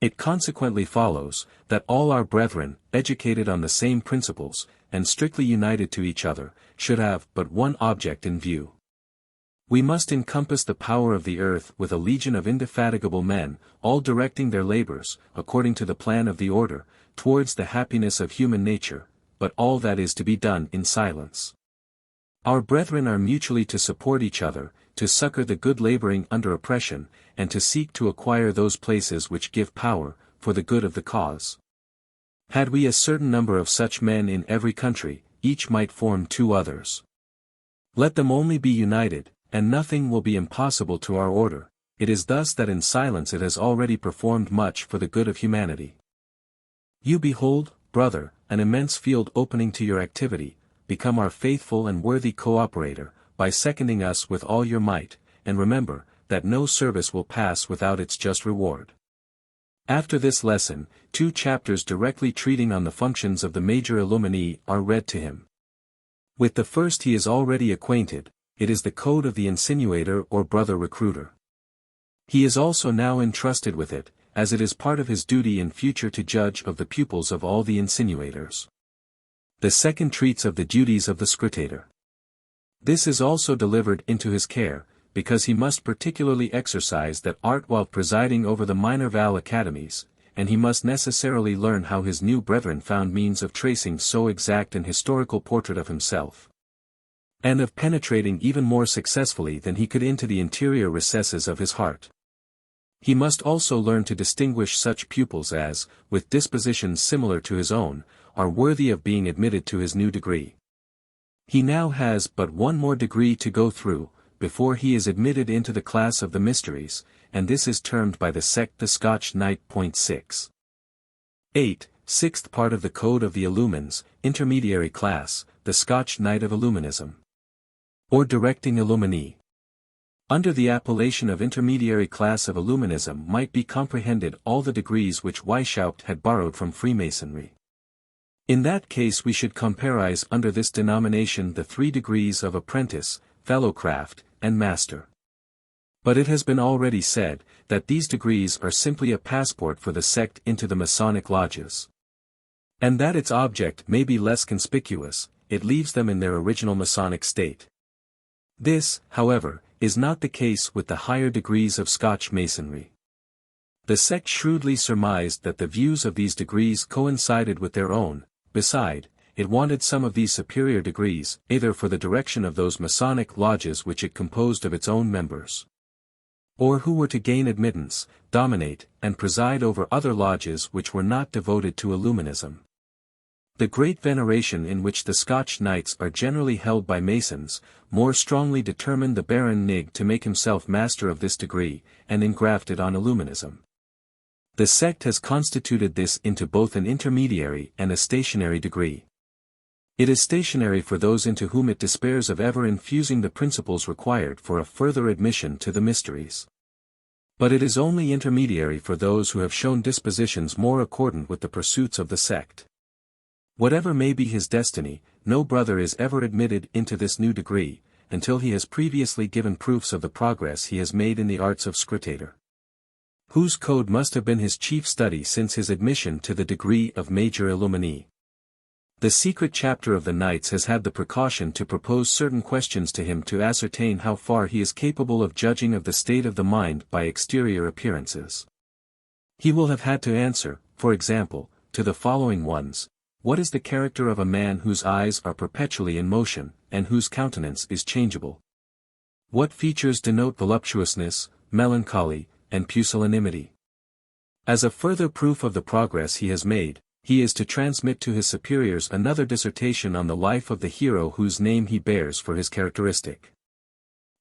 It consequently follows, that all our brethren, educated on the same principles, and strictly united to each other, should have but one object in view. We must encompass the power of the earth with a legion of indefatigable men, all directing their labors, according to the plan of the order, towards the happiness of human nature, but all that is to be done in silence. Our brethren are mutually to support each other, to succor the good laboring under oppression, and to seek to acquire those places which give power, for the good of the cause. Had we a certain number of such men in every country, each might form 2 others. Let them only be united, and nothing will be impossible to our order. It is thus that in silence it has already performed much for the good of humanity. You behold, brother, an immense field opening to your activity. Become our faithful and worthy co-operator, by seconding us with all your might, and remember, that no service will pass without its just reward. After this lesson, 2 chapters directly treating on the functions of the major Illuminee are read to him. With the first he is already acquainted, it is the code of the Insinuator or brother recruiter. He is also now entrusted with it, as it is part of his duty in future to judge of the pupils of all the insinuators. The second treats of the duties of the scrutator. This is also delivered into his care, because he must particularly exercise that art while presiding over the minor Val academies, and he must necessarily learn how his new brethren found means of tracing so exact an historical portrait of himself, and of penetrating even more successfully than he could into the interior recesses of his heart. He must also learn to distinguish such pupils as, with dispositions similar to his own, are worthy of being admitted to his new degree. He now has but one more degree to go through, before he is admitted into the class of the mysteries, and this is termed by the sect the Scotch Knight. 6. 8. Sixth part of the Code of the Illumines, Intermediary class, the Scotch Knight of Illuminism. Or directing Illuminee. Under the appellation of intermediary class of Illuminism might be comprehended all the degrees which Weishaupt had borrowed from Freemasonry. In that case we should comparize under this denomination the 3 degrees of apprentice, fellowcraft, and master. But it has been already said, that these degrees are simply a passport for the sect into the Masonic lodges. And that its object may be less conspicuous, it leaves them in their original Masonic state. This, however, is not the case with the higher degrees of Scotch Masonry. The sect shrewdly surmised that the views of these degrees coincided with their own. Beside, it wanted some of these superior degrees, either for the direction of those Masonic lodges which it composed of its own members, or who were to gain admittance, dominate, and preside over other lodges which were not devoted to Illuminism. The great veneration in which the Scotch Knights are generally held by Masons, more strongly determined the Baron Nig to make himself master of this degree, and engraft it on Illuminism. The sect has constituted this into both an intermediary and a stationary degree. It is stationary for those into whom it despairs of ever infusing the principles required for a further admission to the mysteries. But it is only intermediary for those who have shown dispositions more accordant with the pursuits of the sect. Whatever may be his destiny, no brother is ever admitted into this new degree, until he has previously given proofs of the progress he has made in the arts of scrutator, whose code must have been his chief study since his admission to the degree of Major Illuminee. The secret chapter of the Knights has had the precaution to propose certain questions to him to ascertain how far he is capable of judging of the state of the mind by exterior appearances. He will have had to answer, for example, to the following ones: what is the character of a man whose eyes are perpetually in motion, and whose countenance is changeable? What features denote voluptuousness, melancholy, and pusillanimity? As a further proof of the progress he has made, he is to transmit to his superiors another dissertation on the life of the hero whose name he bears for his characteristic.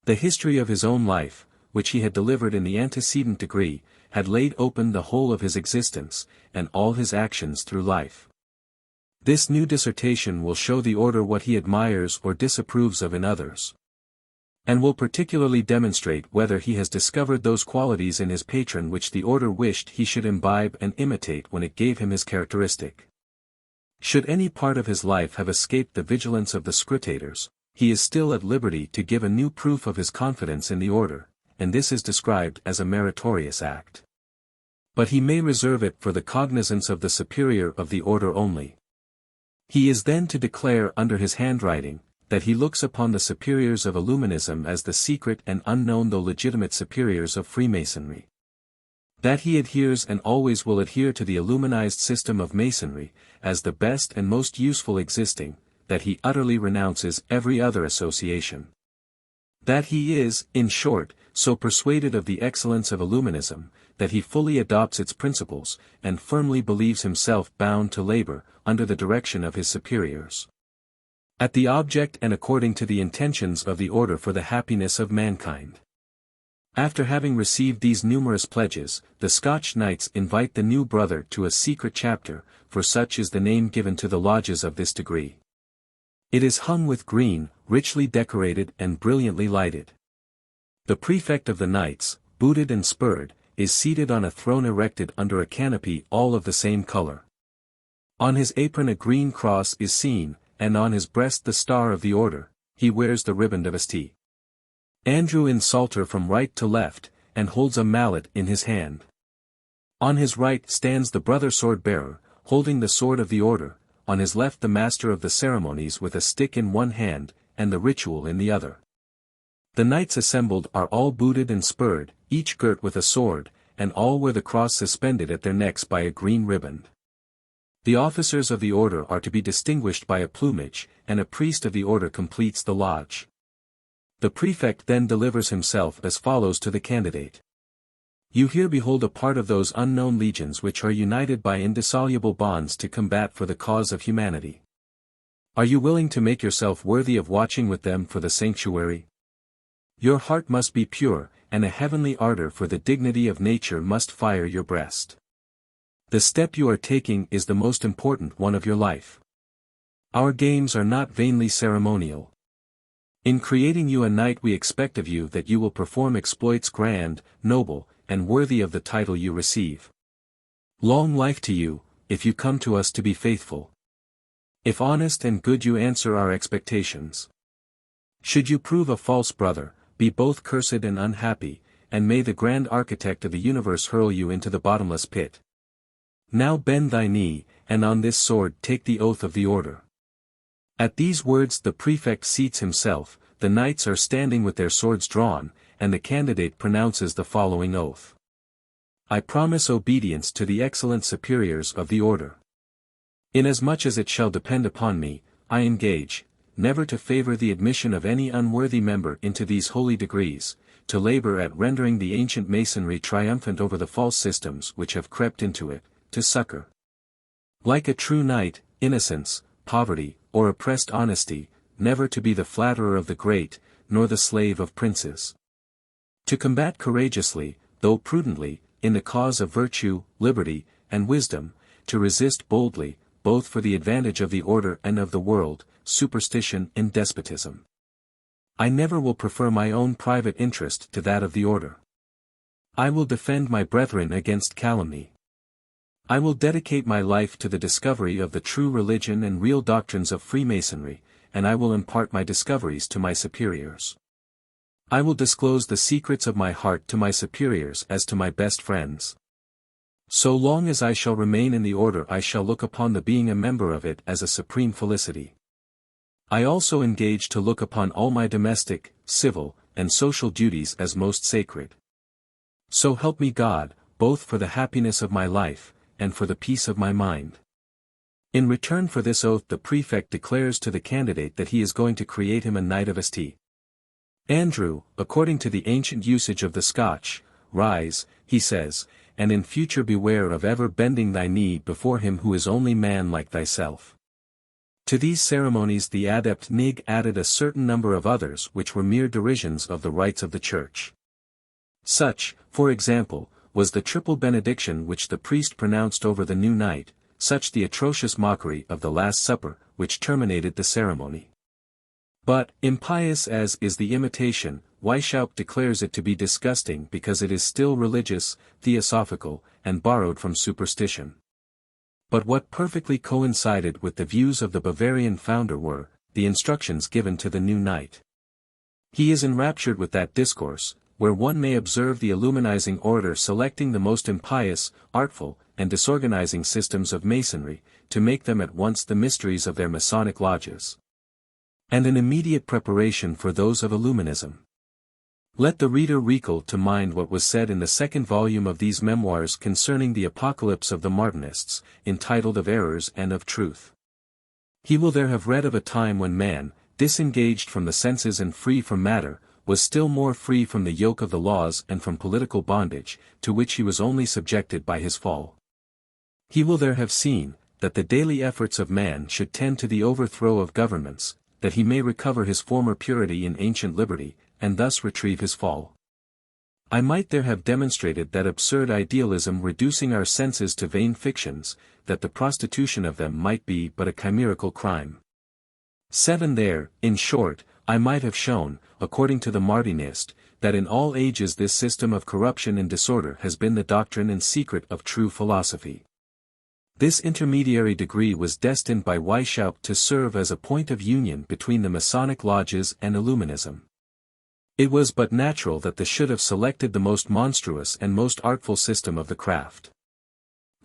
The history of his own life, which he had delivered in the antecedent degree, had laid open the whole of his existence, and all his actions through life. This new dissertation will show the order what he admires or disapproves of in others, and will particularly demonstrate whether he has discovered those qualities in his patron which the order wished he should imbibe and imitate when it gave him his characteristic. Should any part of his life have escaped the vigilance of the scrutators, he is still at liberty to give a new proof of his confidence in the order, and this is described as a meritorious act. But he may reserve it for the cognizance of the superior of the order only. He is then to declare under his handwriting, that he looks upon the superiors of Illuminism as the secret and unknown though legitimate superiors of Freemasonry. That he adheres and always will adhere to the Illuminized system of Masonry, as the best and most useful existing, that he utterly renounces every other association. That he is, in short, so persuaded of the excellence of Illuminism, that he fully adopts its principles, and firmly believes himself bound to labor, under the direction of his superiors, at the object and according to the intentions of the order for the happiness of mankind. After having received these numerous pledges, the Scotch Knights invite the new brother to a secret chapter, for such is the name given to the lodges of this degree. It is hung with green, richly decorated and brilliantly lighted. The prefect of the Knights, booted and spurred, is seated on a throne erected under a canopy all of the same color. On his apron a green cross is seen, and on his breast the star of the order. He wears the riband of St. Andrew in Psalter from right to left, and holds a mallet in his hand. On his right stands the brother sword-bearer, holding the sword of the order, on his left the master of the ceremonies with a stick in one hand, and the ritual in the other. The knights assembled are all booted and spurred, each girt with a sword, and all wear the cross suspended at their necks by a green riband. The officers of the order are to be distinguished by a plumage, and a priest of the order completes the lodge. The prefect then delivers himself as follows to the candidate. You here behold a part of those unknown legions which are united by indissoluble bonds to combat for the cause of humanity. Are you willing to make yourself worthy of watching with them for the sanctuary? Your heart must be pure, and a heavenly ardor for the dignity of nature must fire your breast. The step you are taking is the most important one of your life. Our games are not vainly ceremonial. In creating you a knight we expect of you that you will perform exploits grand, noble, and worthy of the title you receive. Long life to you, if you come to us to be faithful. If honest and good you answer our expectations. Should you prove a false brother, be both cursed and unhappy, and may the grand architect of the universe hurl you into the bottomless pit. Now bend thy knee, and on this sword take the oath of the order. At these words the prefect seats himself, the knights are standing with their swords drawn, and the candidate pronounces the following oath. I promise obedience to the excellent superiors of the order. Inasmuch as it shall depend upon me, I engage, never to favor the admission of any unworthy member into these holy degrees, to labor at rendering the ancient masonry triumphant over the false systems which have crept into it, to succor, like a true knight, innocence, poverty, or oppressed honesty, never to be the flatterer of the great, nor the slave of princes. To combat courageously, though prudently, in the cause of virtue, liberty, and wisdom, to resist boldly, both for the advantage of the order and of the world, superstition and despotism. I never will prefer my own private interest to that of the order. I will defend my brethren against calumny. I will dedicate my life to the discovery of the true religion and real doctrines of Freemasonry, and I will impart my discoveries to my superiors. I will disclose the secrets of my heart to my superiors as to my best friends. So long as I shall remain in the order, I shall look upon the being a member of it as a supreme felicity. I also engage to look upon all my domestic, civil, and social duties as most sacred. So help me God, both for the happiness of my life, and for the peace of my mind. In return for this oath the prefect declares to the candidate that he is going to create him a Knight of St. Andrew, according to the ancient usage of the Scotch. Rise, he says, and in future beware of ever bending thy knee before him who is only man like thyself. To these ceremonies the adept Nig added a certain number of others which were mere derisions of the rites of the Church. Such, for example, was the triple benediction which the priest pronounced over the new knight, such the atrocious mockery of the Last Supper, which terminated the ceremony. But, impious as is the imitation, Weishaupt declares it to be disgusting because it is still religious, theosophical, and borrowed from superstition. But what perfectly coincided with the views of the Bavarian founder were, the instructions given to the new knight. He is enraptured with that discourse, where one may observe the Illuminizing order selecting the most impious, artful, and disorganizing systems of Masonry, to make them at once the mysteries of their Masonic lodges, and an immediate preparation for those of Illuminism. Let the reader recall to mind what was said in the second volume of these memoirs concerning the apocalypse of the Martinists, entitled Of Errors and of Truth. He will there have read of a time when man, disengaged from the senses and free from matter, was still more free from the yoke of the laws and from political bondage, to which he was only subjected by his fall. He will there have seen, that the daily efforts of man should tend to the overthrow of governments, that he may recover his former purity in ancient liberty, and thus retrieve his fall. I might there have demonstrated that absurd idealism reducing our senses to vain fictions, that the prostitution of them might be but a chimerical crime. 7. There, in short, I might have shown, according to the Martinist, that in all ages this system of corruption and disorder has been the doctrine and secret of true philosophy. This intermediary degree was destined by Weishaupt to serve as a point of union between the Masonic lodges and Illuminism. It was but natural that they should have selected the most monstrous and most artful system of the craft.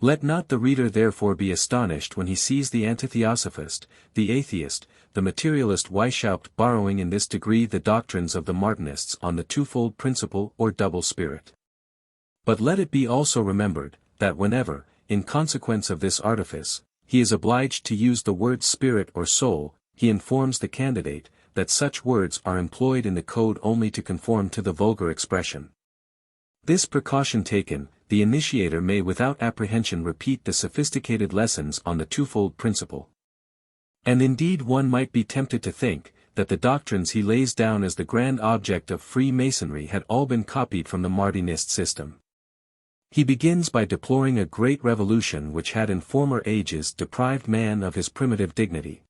Let not the reader therefore be astonished when he sees the antitheosophist, the atheist, the materialist Weishaupt borrowing in this degree the doctrines of the Martinists on the twofold principle or double spirit. But let it be also remembered, that whenever, in consequence of this artifice, he is obliged to use the word spirit or soul, he informs the candidate, that such words are employed in the code only to conform to the vulgar expression. This precaution taken, the initiator may without apprehension repeat the sophisticated lessons on the twofold principle. And indeed one might be tempted to think, that the doctrines he lays down as the grand object of Freemasonry had all been copied from the Martinist system. He begins by deploring a great revolution which had in former ages deprived man of his primitive dignity.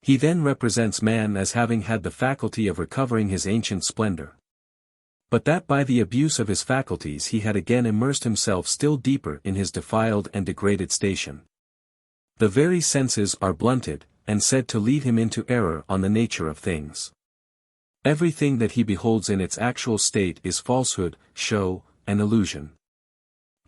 He then represents man as having had the faculty of recovering his ancient splendor. But that by the abuse of his faculties he had again immersed himself still deeper in his defiled and degraded station. The very senses are blunted, and said to lead him into error on the nature of things. Everything that he beholds in its actual state is falsehood, show, and illusion.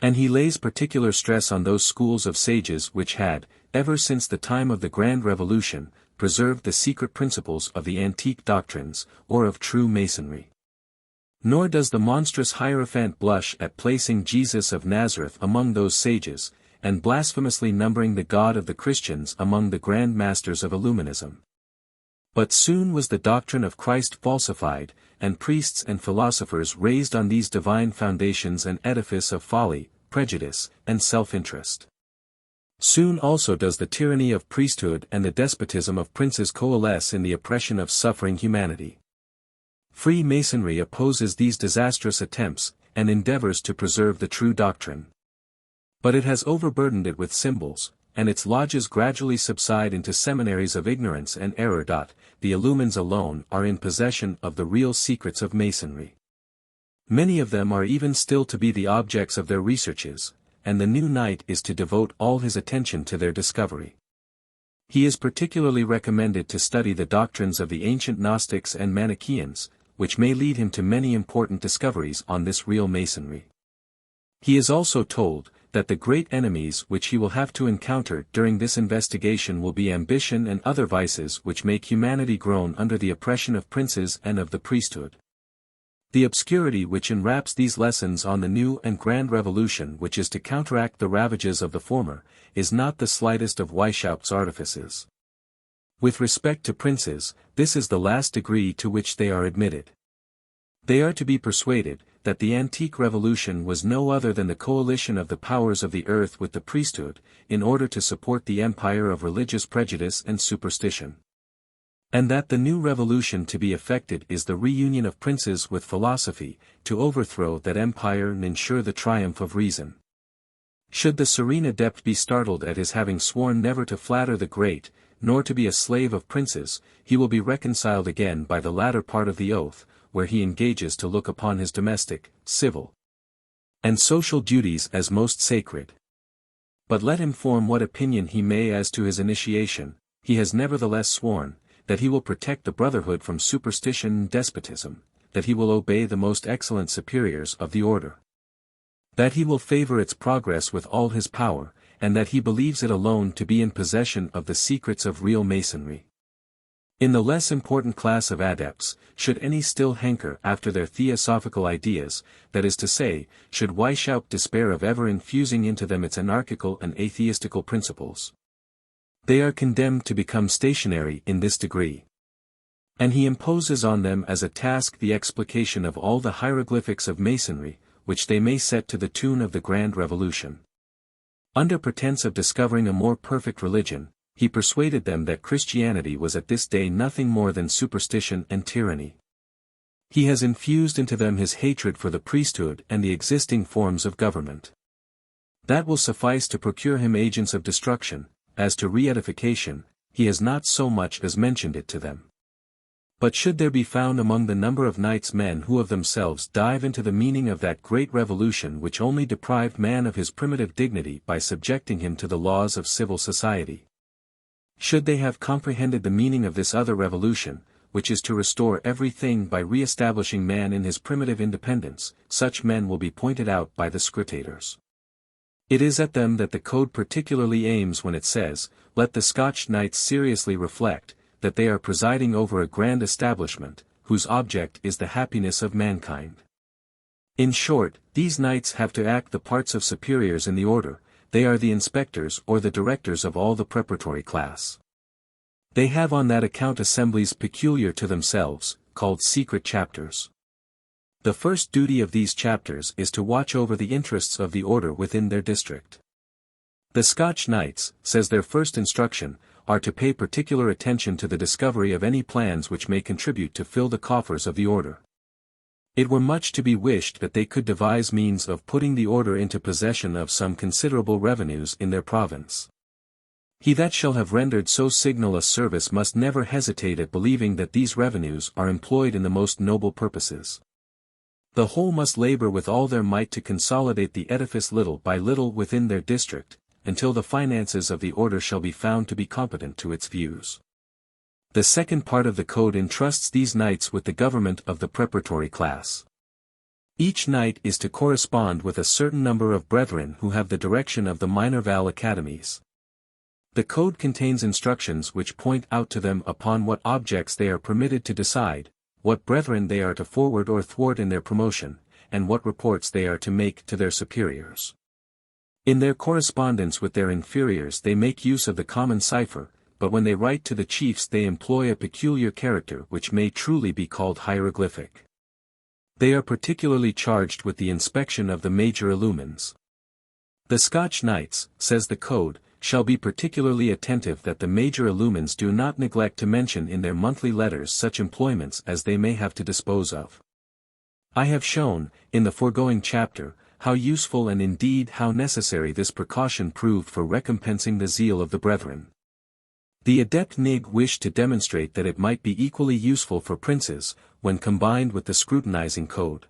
And he lays particular stress on those schools of sages which had, ever since the time of the Grand Revolution, preserved the secret principles of the antique doctrines, or of true Masonry. Nor does the monstrous Hierophant blush at placing Jesus of Nazareth among those sages, and blasphemously numbering the God of the Christians among the grand masters of Illuminism. But soon was the doctrine of Christ falsified, and priests and philosophers raised on these divine foundations an edifice of folly, prejudice, and self-interest. Soon also does the tyranny of priesthood and the despotism of princes coalesce in the oppression of suffering humanity. Freemasonry opposes these disastrous attempts, and endeavors to preserve the true doctrine. But it has overburdened it with symbols, and its lodges gradually subside into seminaries of ignorance and error. The Illumines alone are in possession of the real secrets of Masonry. Many of them are even still to be the objects of their researches, and the new knight is to devote all his attention to their discovery. He is particularly recommended to study the doctrines of the ancient Gnostics and Manichaeans, which may lead him to many important discoveries on this real Masonry. He is also told that the great enemies which he will have to encounter during this investigation will be ambition and other vices which make humanity groan under the oppression of princes and of the priesthood. The obscurity which enwraps these lessons on the new and grand revolution which is to counteract the ravages of the former, is not the slightest of Weishaupt's artifices. With respect to princes, this is the last degree to which they are admitted. They are to be persuaded that the antique revolution was no other than the coalition of the powers of the earth with the priesthood, in order to support the empire of religious prejudice and superstition. And that the new revolution to be effected is the reunion of princes with philosophy, to overthrow that empire and ensure the triumph of reason. Should the serene adept be startled at his having sworn never to flatter the great, nor to be a slave of princes, he will be reconciled again by the latter part of the oath, where he engages to look upon his domestic, civil, and social duties as most sacred. But let him form what opinion he may as to his initiation, he has nevertheless sworn, that he will protect the brotherhood from superstition and despotism, that he will obey the most excellent superiors of the order, that he will favor its progress with all his power, and that he believes it alone to be in possession of the secrets of real Masonry. In the less important class of adepts, should any still hanker after their theosophical ideas, that is to say, should Weishaupt despair of ever infusing into them its anarchical and atheistical principles, they are condemned to become stationary in this degree. And he imposes on them as a task the explication of all the hieroglyphics of Masonry, which they may set to the tune of the grand revolution. Under pretense of discovering a more perfect religion, he persuaded them that Christianity was at this day nothing more than superstition and tyranny. He has infused into them his hatred for the priesthood and the existing forms of government. That will suffice to procure him agents of destruction. As to re-edification, he has not so much as mentioned it to them. But should there be found among the number of knights men who of themselves dive into the meaning of that great revolution which only deprived man of his primitive dignity by subjecting him to the laws of civil society, should they have comprehended the meaning of this other revolution, which is to restore everything by re-establishing man in his primitive independence, such men will be pointed out by the scrutators. It is at them that the code particularly aims when it says, "Let the Scotch knights seriously reflect, that they are presiding over a grand establishment, whose object is the happiness of mankind." In short, these knights have to act the parts of superiors in the order, they are the inspectors or the directors of all the preparatory class. They have on that account assemblies peculiar to themselves, called secret chapters. The first duty of these chapters is to watch over the interests of the order within their district. The Scotch knights, says their first instruction, are to pay particular attention to the discovery of any plans which may contribute to fill the coffers of the order. It were much to be wished that they could devise means of putting the order into possession of some considerable revenues in their province. He that shall have rendered so signal a service must never hesitate at believing that these revenues are employed in the most noble purposes. The whole must labor with all their might to consolidate the edifice little by little within their district, until the finances of the order shall be found to be competent to its views. The second part of the code entrusts these knights with the government of the preparatory class. Each knight is to correspond with a certain number of brethren who have the direction of the Minerval academies. The code contains instructions which point out to them upon what objects they are permitted to decide, what brethren they are to forward or thwart in their promotion, and what reports they are to make to their superiors. In their correspondence with their inferiors they make use of the common cipher, but when they write to the chiefs they employ a peculiar character which may truly be called hieroglyphic. They are particularly charged with the inspection of the major illumines. The Scotch knights, says the code, shall be particularly attentive that the major illumines do not neglect to mention in their monthly letters such employments as they may have to dispose of. I have shown, in the foregoing chapter, how useful and indeed how necessary this precaution proved for recompensing the zeal of the brethren. The adept Nig wished to demonstrate that it might be equally useful for princes, when combined with the scrutinizing code.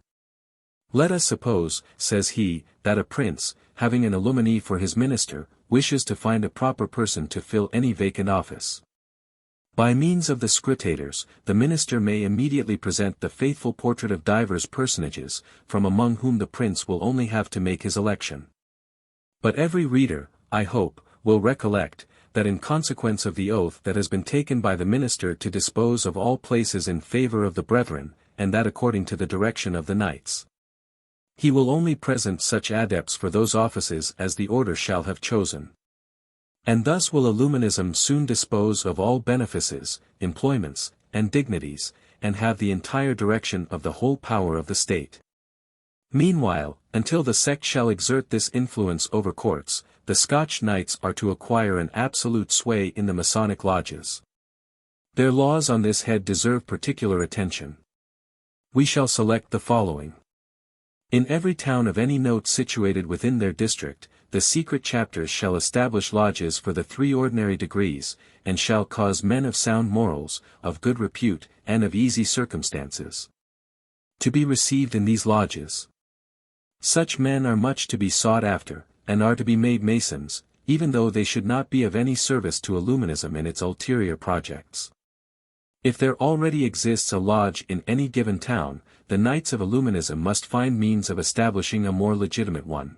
Let us suppose, says he, that a prince, having an Illuminee for his minister, wishes to find a proper person to fill any vacant office. By means of the scrutators, the minister may immediately present the faithful portrait of divers personages, from among whom the prince will only have to make his election. But every reader, I hope, will recollect, that in consequence of the oath that has been taken by the minister to dispose of all places in favor of the brethren, and that according to the direction of the knights, he will only present such adepts for those offices as the order shall have chosen. And thus will Illuminism soon dispose of all benefices, employments, and dignities, and have the entire direction of the whole power of the state. Meanwhile, until the sect shall exert this influence over courts, the Scotch knights are to acquire an absolute sway in the Masonic lodges. Their laws on this head deserve particular attention. We shall select the following. In every town of any note situated within their district, the secret chapters shall establish lodges for the 3 ordinary degrees, and shall cause men of sound morals, of good repute, and of easy circumstances, to be received in these lodges. Such men are much to be sought after, and are to be made Masons, even though they should not be of any service to Illuminism in its ulterior projects. If there already exists a lodge in any given town, the Knights of Illuminism must find means of establishing a more legitimate one.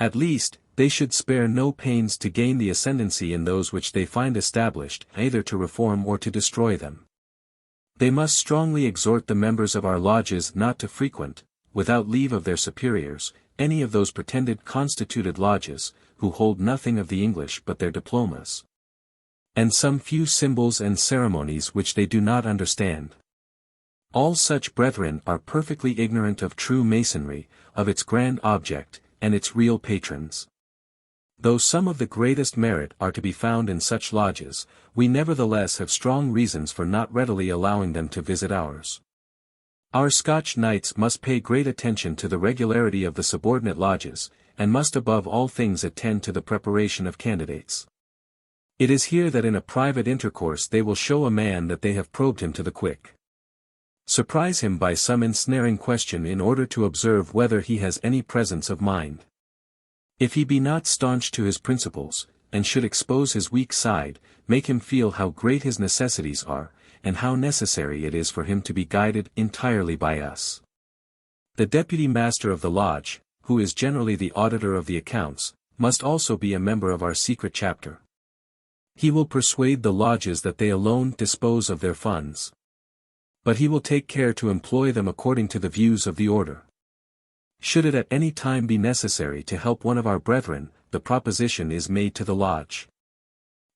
At least, they should spare no pains to gain the ascendancy in those which they find established, either to reform or to destroy them. They must strongly exhort the members of our lodges not to frequent, without leave of their superiors, any of those pretended constituted lodges, who hold nothing of the English but their diplomas, and some few symbols and ceremonies which they do not understand. All such brethren are perfectly ignorant of true Masonry, of its grand object, and its real patrons. Though some of the greatest merit are to be found in such lodges, we nevertheless have strong reasons for not readily allowing them to visit ours. Our Scotch knights must pay great attention to the regularity of the subordinate lodges, and must above all things attend to the preparation of candidates. It is here that in a private intercourse they will show a man that they have probed him to the quick. Surprise him by some ensnaring question in order to observe whether he has any presence of mind. If he be not staunch to his principles, and should expose his weak side, make him feel how great his necessities are, and how necessary it is for him to be guided entirely by us. The deputy master of the lodge, who is generally the auditor of the accounts, must also be a member of our secret chapter. He will persuade the lodges that they alone dispose of their funds, but he will take care to employ them according to the views of the order. Should it at any time be necessary to help one of our brethren, the proposition is made to the lodge.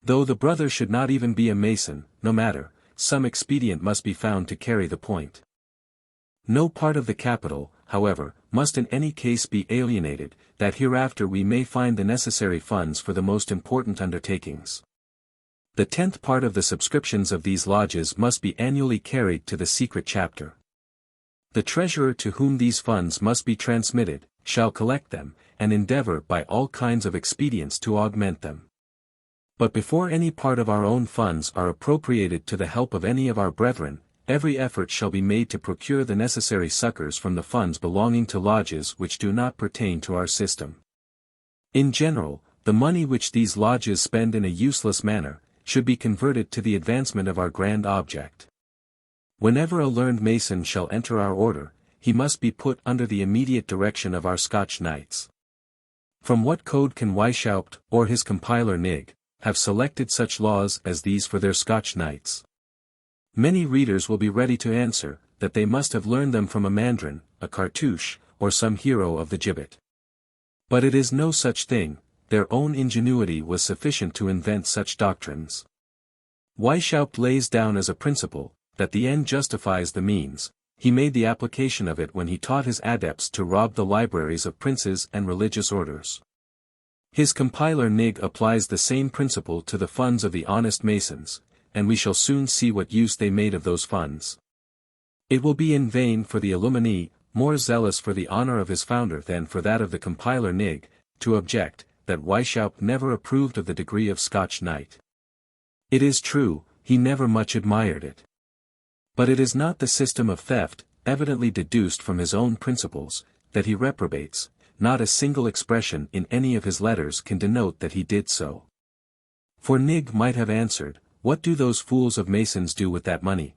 Though the brother should not even be a Mason, no matter, some expedient must be found to carry the point. No part of the capital, however, must in any case be alienated, that hereafter we may find the necessary funds for the most important undertakings. The 10th part of the subscriptions of these lodges must be annually carried to the secret chapter. The treasurer to whom these funds must be transmitted, shall collect them, and endeavor by all kinds of expedients to augment them. But before any part of our own funds are appropriated to the help of any of our brethren, every effort shall be made to procure the necessary succors from the funds belonging to lodges which do not pertain to our system. In general, the money which these lodges spend in a useless manner, should be converted to the advancement of our grand object. Whenever a learned Mason shall enter our order, he must be put under the immediate direction of our Scotch knights. From what code can Weishaupt, or his compiler Nig, have selected such laws as these for their Scotch knights? Many readers will be ready to answer, that they must have learned them from a mandarin, a cartouche, or some hero of the gibbet. But it is no such thing, their own ingenuity was sufficient to invent such doctrines. Weishaupt lays down as a principle, that the end justifies the means. He made the application of it when he taught his adepts to rob the libraries of princes and religious orders. His compiler Nig applies the same principle to the funds of the honest Masons, and we shall soon see what use they made of those funds. It will be in vain for the Illuminee, more zealous for the honor of his founder than for that of the compiler Nig, to object, that Weishaupt never approved of the degree of Scotch Knight. It is true, he never much admired it. But it is not the system of theft, evidently deduced from his own principles, that he reprobates. Not a single expression in any of his letters can denote that he did so. For Nig might have answered, "What do those fools of Masons do with that money?"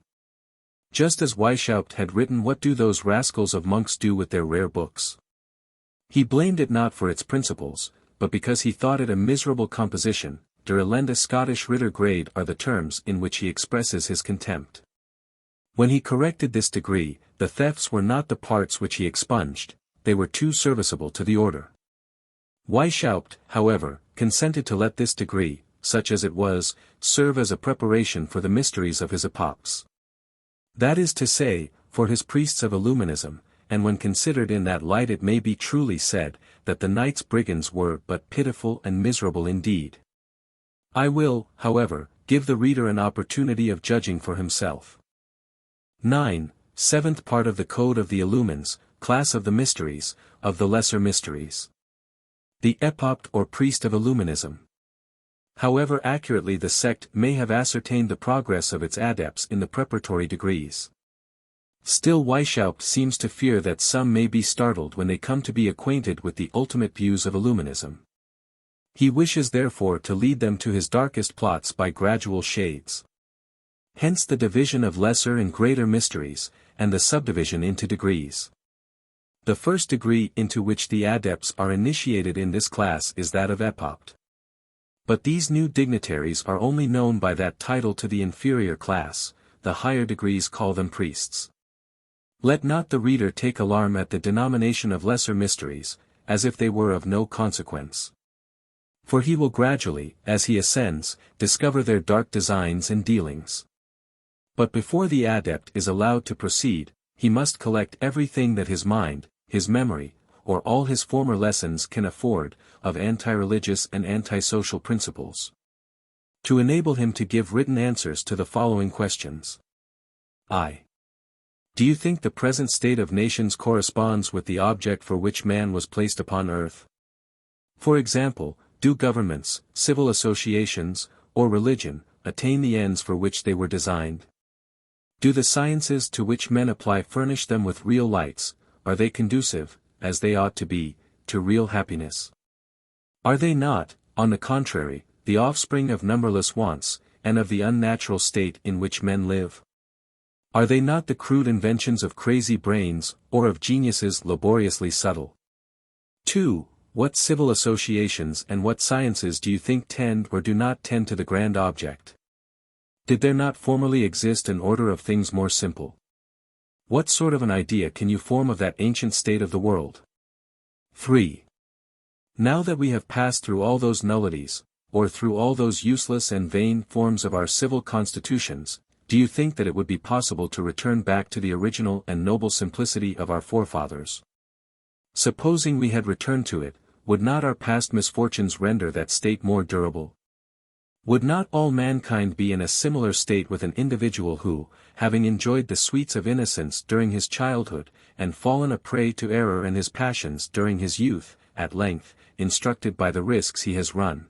Just as Weishaupt had written, "What do those rascals of monks do with their rare books?" He blamed it not for its principles, but because he thought it a miserable composition. Der elende Scottish Rittergrade are the terms in which he expresses his contempt. When he corrected this degree, the thefts were not the parts which he expunged, they were too serviceable to the order. Weishaupt, however, consented to let this degree, such as it was, serve as a preparation for the mysteries of his Epopts. That is to say, for his priests of Illuminism, and when considered in that light it may be truly said, that the Knights Brigands were but pitiful and miserable indeed. I will, however, give the reader an opportunity of judging for himself. 9. Seventh part of the Code of the Illumines, class of the mysteries, of the lesser mysteries. The Epopt or priest of Illuminism. However accurately the sect may have ascertained the progress of its adepts in the preparatory degrees, still Weishaupt seems to fear that some may be startled when they come to be acquainted with the ultimate views of Illuminism. He wishes therefore to lead them to his darkest plots by gradual shades. Hence the division of lesser and greater mysteries, and the subdivision into degrees. The first degree into which the adepts are initiated in this class is that of Epopt. But these new dignitaries are only known by that title to the inferior class, the higher degrees call them priests. Let not the reader take alarm at the denomination of lesser mysteries, as if they were of no consequence. For he will gradually, as he ascends, discover their dark designs and dealings. But before the adept is allowed to proceed, he must collect everything that his mind, his memory, or all his former lessons can afford, of anti-religious and antisocial principles, to enable him to give written answers to the following questions. I. Do you think the present state of nations corresponds with the object for which man was placed upon earth? For example, do governments, civil associations, or religion, attain the ends for which they were designed? Do the sciences to which men apply furnish them with real lights? Are they conducive, as they ought to be, to real happiness? Are they not, on the contrary, the offspring of numberless wants, and of the unnatural state in which men live? Are they not the crude inventions of crazy brains, or of geniuses laboriously subtle? 2. What civil associations and what sciences do you think tend or do not tend to the grand object? Did there not formerly exist an order of things more simple? What sort of an idea can you form of that ancient state of the world? 3. Now that we have passed through all those nullities, or through all those useless and vain forms of our civil constitutions, do you think that it would be possible to return back to the original and noble simplicity of our forefathers? Supposing we had returned to it, would not our past misfortunes render that state more durable? Would not all mankind be in a similar state with an individual who, having enjoyed the sweets of innocence during his childhood, and fallen a prey to error and his passions during his youth, at length, instructed by the risks he has run,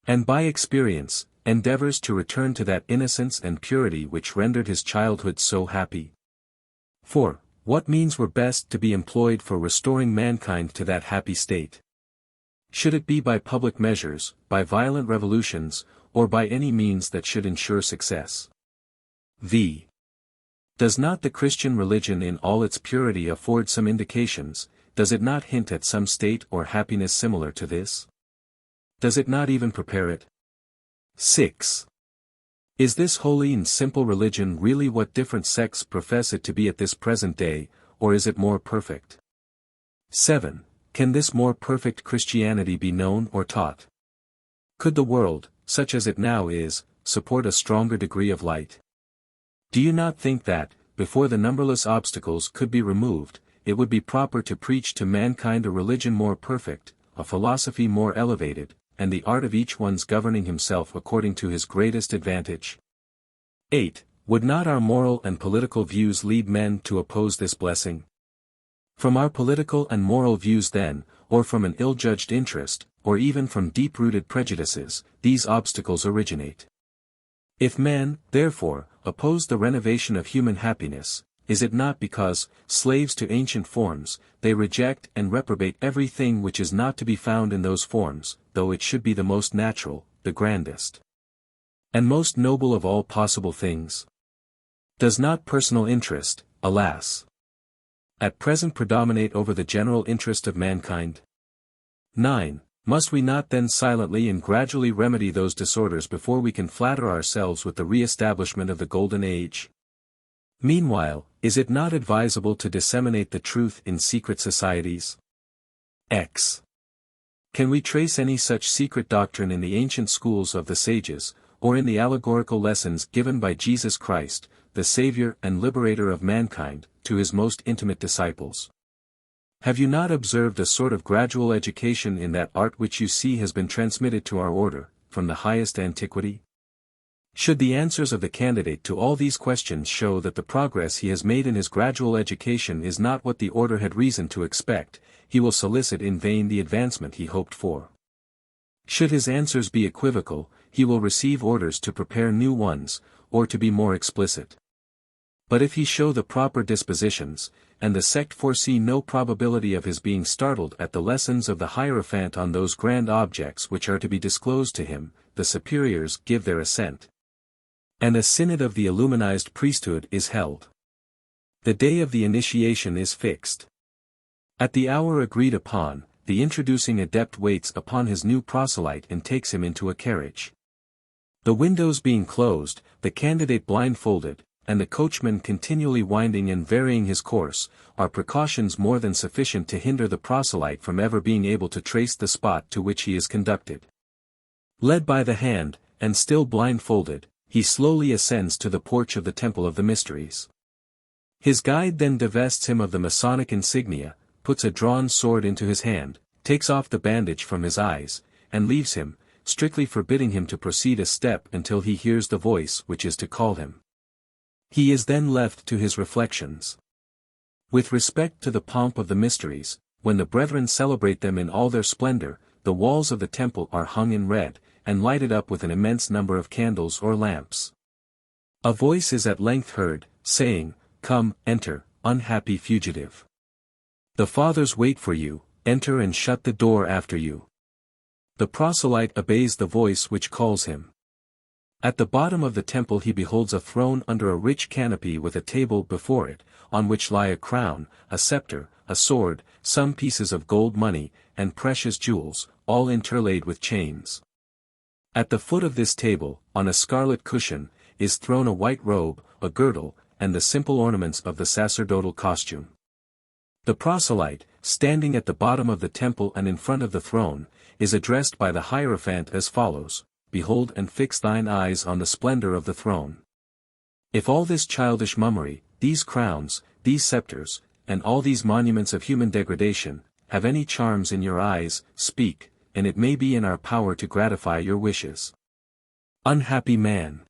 and by experience, endeavors to return to that innocence and purity which rendered his childhood so happy? 4. What means were best to be employed for restoring mankind to that happy state? Should it be by public measures, by violent revolutions, or by any means that should ensure success? V. Does not the Christian religion in all its purity afford some indications? Does it not hint at some state or happiness similar to this? Does it not even prepare it? 6. Is this holy and simple religion really what different sects profess it to be at this present day, or is it more perfect? 7. Can this more perfect Christianity be known or taught? Could the world, such as it now is, support a stronger degree of light? Do you not think that, before the numberless obstacles could be removed, it would be proper to preach to mankind a religion more perfect, a philosophy more elevated, and the art of each one's governing himself according to his greatest advantage? 8. Would not our moral and political views lead men to oppose this blessing? From our political and moral views then, or from an ill-judged interest, or even from deep-rooted prejudices, these obstacles originate. If men, therefore, oppose the renovation of human happiness, is it not because, slaves to ancient forms, they reject and reprobate everything which is not to be found in those forms, though it should be the most natural, the grandest, and most noble of all possible things? Does not personal interest, alas, at present predominate over the general interest of mankind? 9. Must we not then silently and gradually remedy those disorders before we can flatter ourselves with the re-establishment of the Golden Age? Meanwhile, is it not advisable to disseminate the truth in secret societies? X. Can we trace any such secret doctrine in the ancient schools of the sages, or in the allegorical lessons given by Jesus Christ, the Savior and Liberator of mankind, to his most intimate disciples? Have you not observed a sort of gradual education in that art which you see has been transmitted to our order, from the highest antiquity? Should the answers of the candidate to all these questions show that the progress he has made in his gradual education is not what the order had reason to expect, he will solicit in vain the advancement he hoped for. Should his answers be equivocal, he will receive orders to prepare new ones, or to be more explicit. But if he show the proper dispositions, and the sect foresee no probability of his being startled at the lessons of the Hierophant on those grand objects which are to be disclosed to him, the superiors give their assent, and a synod of the Illuminized priesthood is held. The day of the initiation is fixed. At the hour agreed upon, the introducing adept waits upon his new proselyte and takes him into a carriage. The windows being closed, the candidate blindfolded, and the coachman continually winding and varying his course, are precautions more than sufficient to hinder the proselyte from ever being able to trace the spot to which he is conducted. Led by the hand, and still blindfolded, he slowly ascends to the porch of the Temple of the Mysteries. His guide then divests him of the Masonic insignia, puts a drawn sword into his hand, takes off the bandage from his eyes, and leaves him, strictly forbidding him to proceed a step until he hears the voice which is to call him. He is then left to his reflections. With respect to the pomp of the mysteries, when the brethren celebrate them in all their splendor, the walls of the temple are hung in red, and lighted up with an immense number of candles or lamps. A voice is at length heard, saying, "Come, enter, unhappy fugitive. The fathers wait for you, enter and shut the door after you." The proselyte obeys the voice which calls him. At the bottom of the temple he beholds a throne under a rich canopy with a table before it, on which lie a crown, a scepter, a sword, some pieces of gold money, and precious jewels, all interlaid with chains. At the foot of this table, on a scarlet cushion, is thrown a white robe, a girdle, and the simple ornaments of the sacerdotal costume. The proselyte, standing at the bottom of the temple and in front of the throne, is addressed by the Hierophant as follows: "Behold and fix thine eyes on the splendor of the throne. If all this childish mummery, these crowns, these scepters, and all these monuments of human degradation, have any charms in your eyes, speak, and it may be in our power to gratify your wishes. Unhappy man!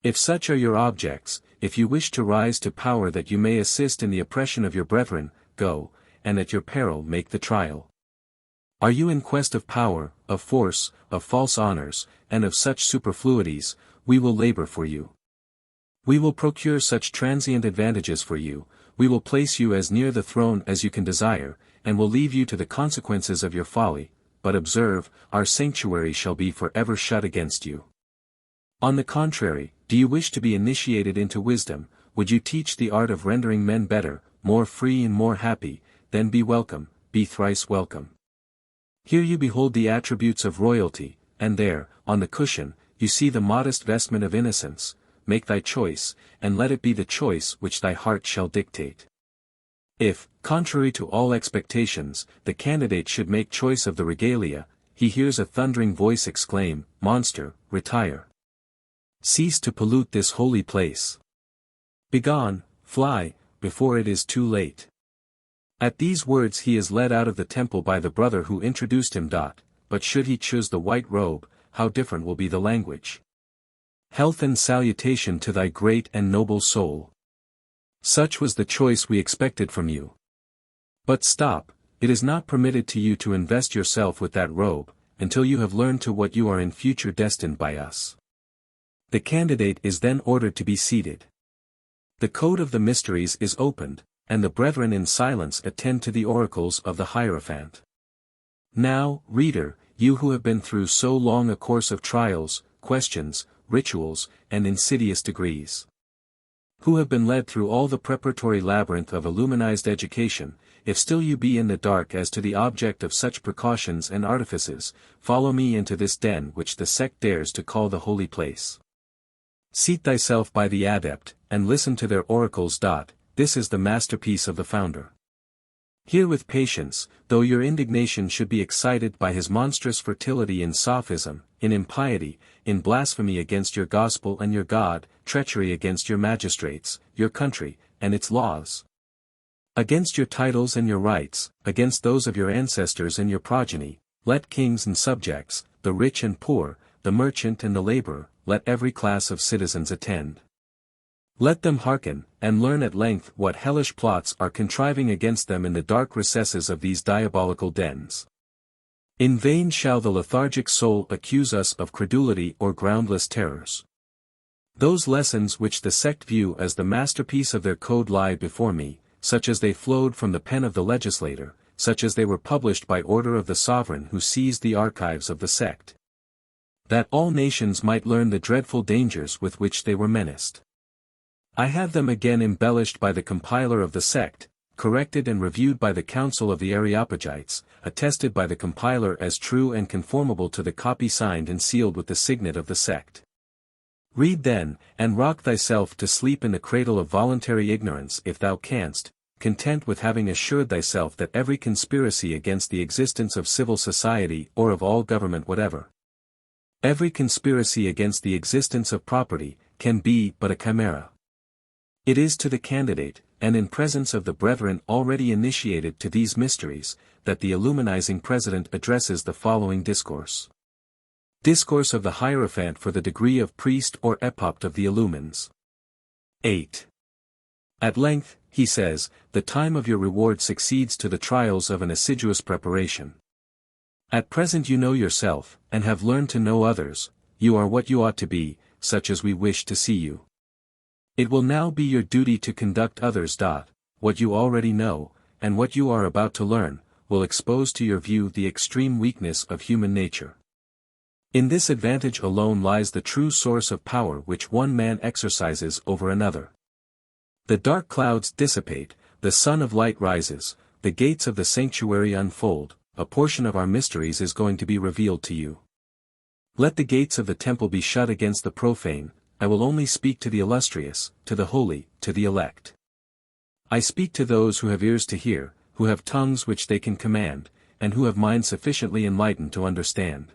If such are your objects, if you wish to rise to power that you may assist in the oppression of your brethren, go, and at your peril make the trial. Are you in quest of power, of force, of false honors, and of such superfluities, we will labor for you. We will procure such transient advantages for you, we will place you as near the throne as you can desire, and will leave you to the consequences of your folly, but observe, our sanctuary shall be forever shut against you. On the contrary, do you wish to be initiated into wisdom, would you teach the art of rendering men better, more free and more happy, then be welcome, be thrice welcome. Here you behold the attributes of royalty, and there, on the cushion, you see the modest vestment of innocence. Make thy choice, and let it be the choice which thy heart shall dictate. If, contrary to all expectations, the candidate should make choice of the regalia, he hears a thundering voice exclaim, "Monster, retire! Cease to pollute this holy place! Begone, fly, before it is too late." At these words he is led out of the temple by the brother who introduced him. But should he choose the white robe, how different will be the language. "Health and salutation to thy great and noble soul. Such was the choice we expected from you. But stop, it is not permitted to you to invest yourself with that robe, until you have learned to what you are in future destined by us. The candidate is then ordered to be seated. The code of the mysteries is opened, and the brethren in silence attend to the oracles of the Hierophant. Now, reader, you who have been through so long a course of trials, questions, rituals, and insidious degrees, who have been led through all the preparatory labyrinth of Illuminized education, if still you be in the dark as to the object of such precautions and artifices, follow me into this den which the sect dares to call the holy place. Seat thyself by the adept, and listen to their oracles. This is the masterpiece of the founder. Hear with patience, though your indignation should be excited by his monstrous fertility in sophism, in impiety, in blasphemy against your gospel and your God, treachery against your magistrates, your country, and its laws, against your titles and your rights, against those of your ancestors and your progeny. Let kings and subjects, the rich and poor, the merchant and the laborer, let every class of citizens attend. Let them hearken, and learn at length what hellish plots are contriving against them in the dark recesses of these diabolical dens. In vain shall the lethargic soul accuse us of credulity or groundless terrors. Those lessons which the sect view as the masterpiece of their code lie before me, such as they flowed from the pen of the legislator, such as they were published by order of the sovereign who seized the archives of the sect, that all nations might learn the dreadful dangers with which they were menaced. I have them again embellished by the compiler of the sect, corrected and reviewed by the council of the Areopagites, attested by the compiler as true and conformable to the copy signed and sealed with the signet of the sect. Read then, and rock thyself to sleep in the cradle of voluntary ignorance if thou canst, content with having assured thyself that every conspiracy against the existence of civil society or of all government whatever, every conspiracy against the existence of property, can be but a chimera. It is to the candidate, and in presence of the brethren already initiated to these mysteries, that the Illuminizing President addresses the following discourse. Discourse of the Hierophant for the degree of priest or Epopt of the Illumines. 8. At length, he says, the time of your reward succeeds to the trials of an assiduous preparation. At present you know yourself, and have learned to know others. You are what you ought to be, such as we wish to see you. It will now be your duty to conduct others. What you already know, and what you are about to learn, will expose to your view the extreme weakness of human nature. In this advantage alone lies the true source of power which one man exercises over another. The dark clouds dissipate, the sun of light rises, the gates of the sanctuary unfold, a portion of our mysteries is going to be revealed to you. Let the gates of the temple be shut against the profane. I will only speak to the illustrious, to the holy, to the elect. I speak to those who have ears to hear, who have tongues which they can command, and who have minds sufficiently enlightened to understand.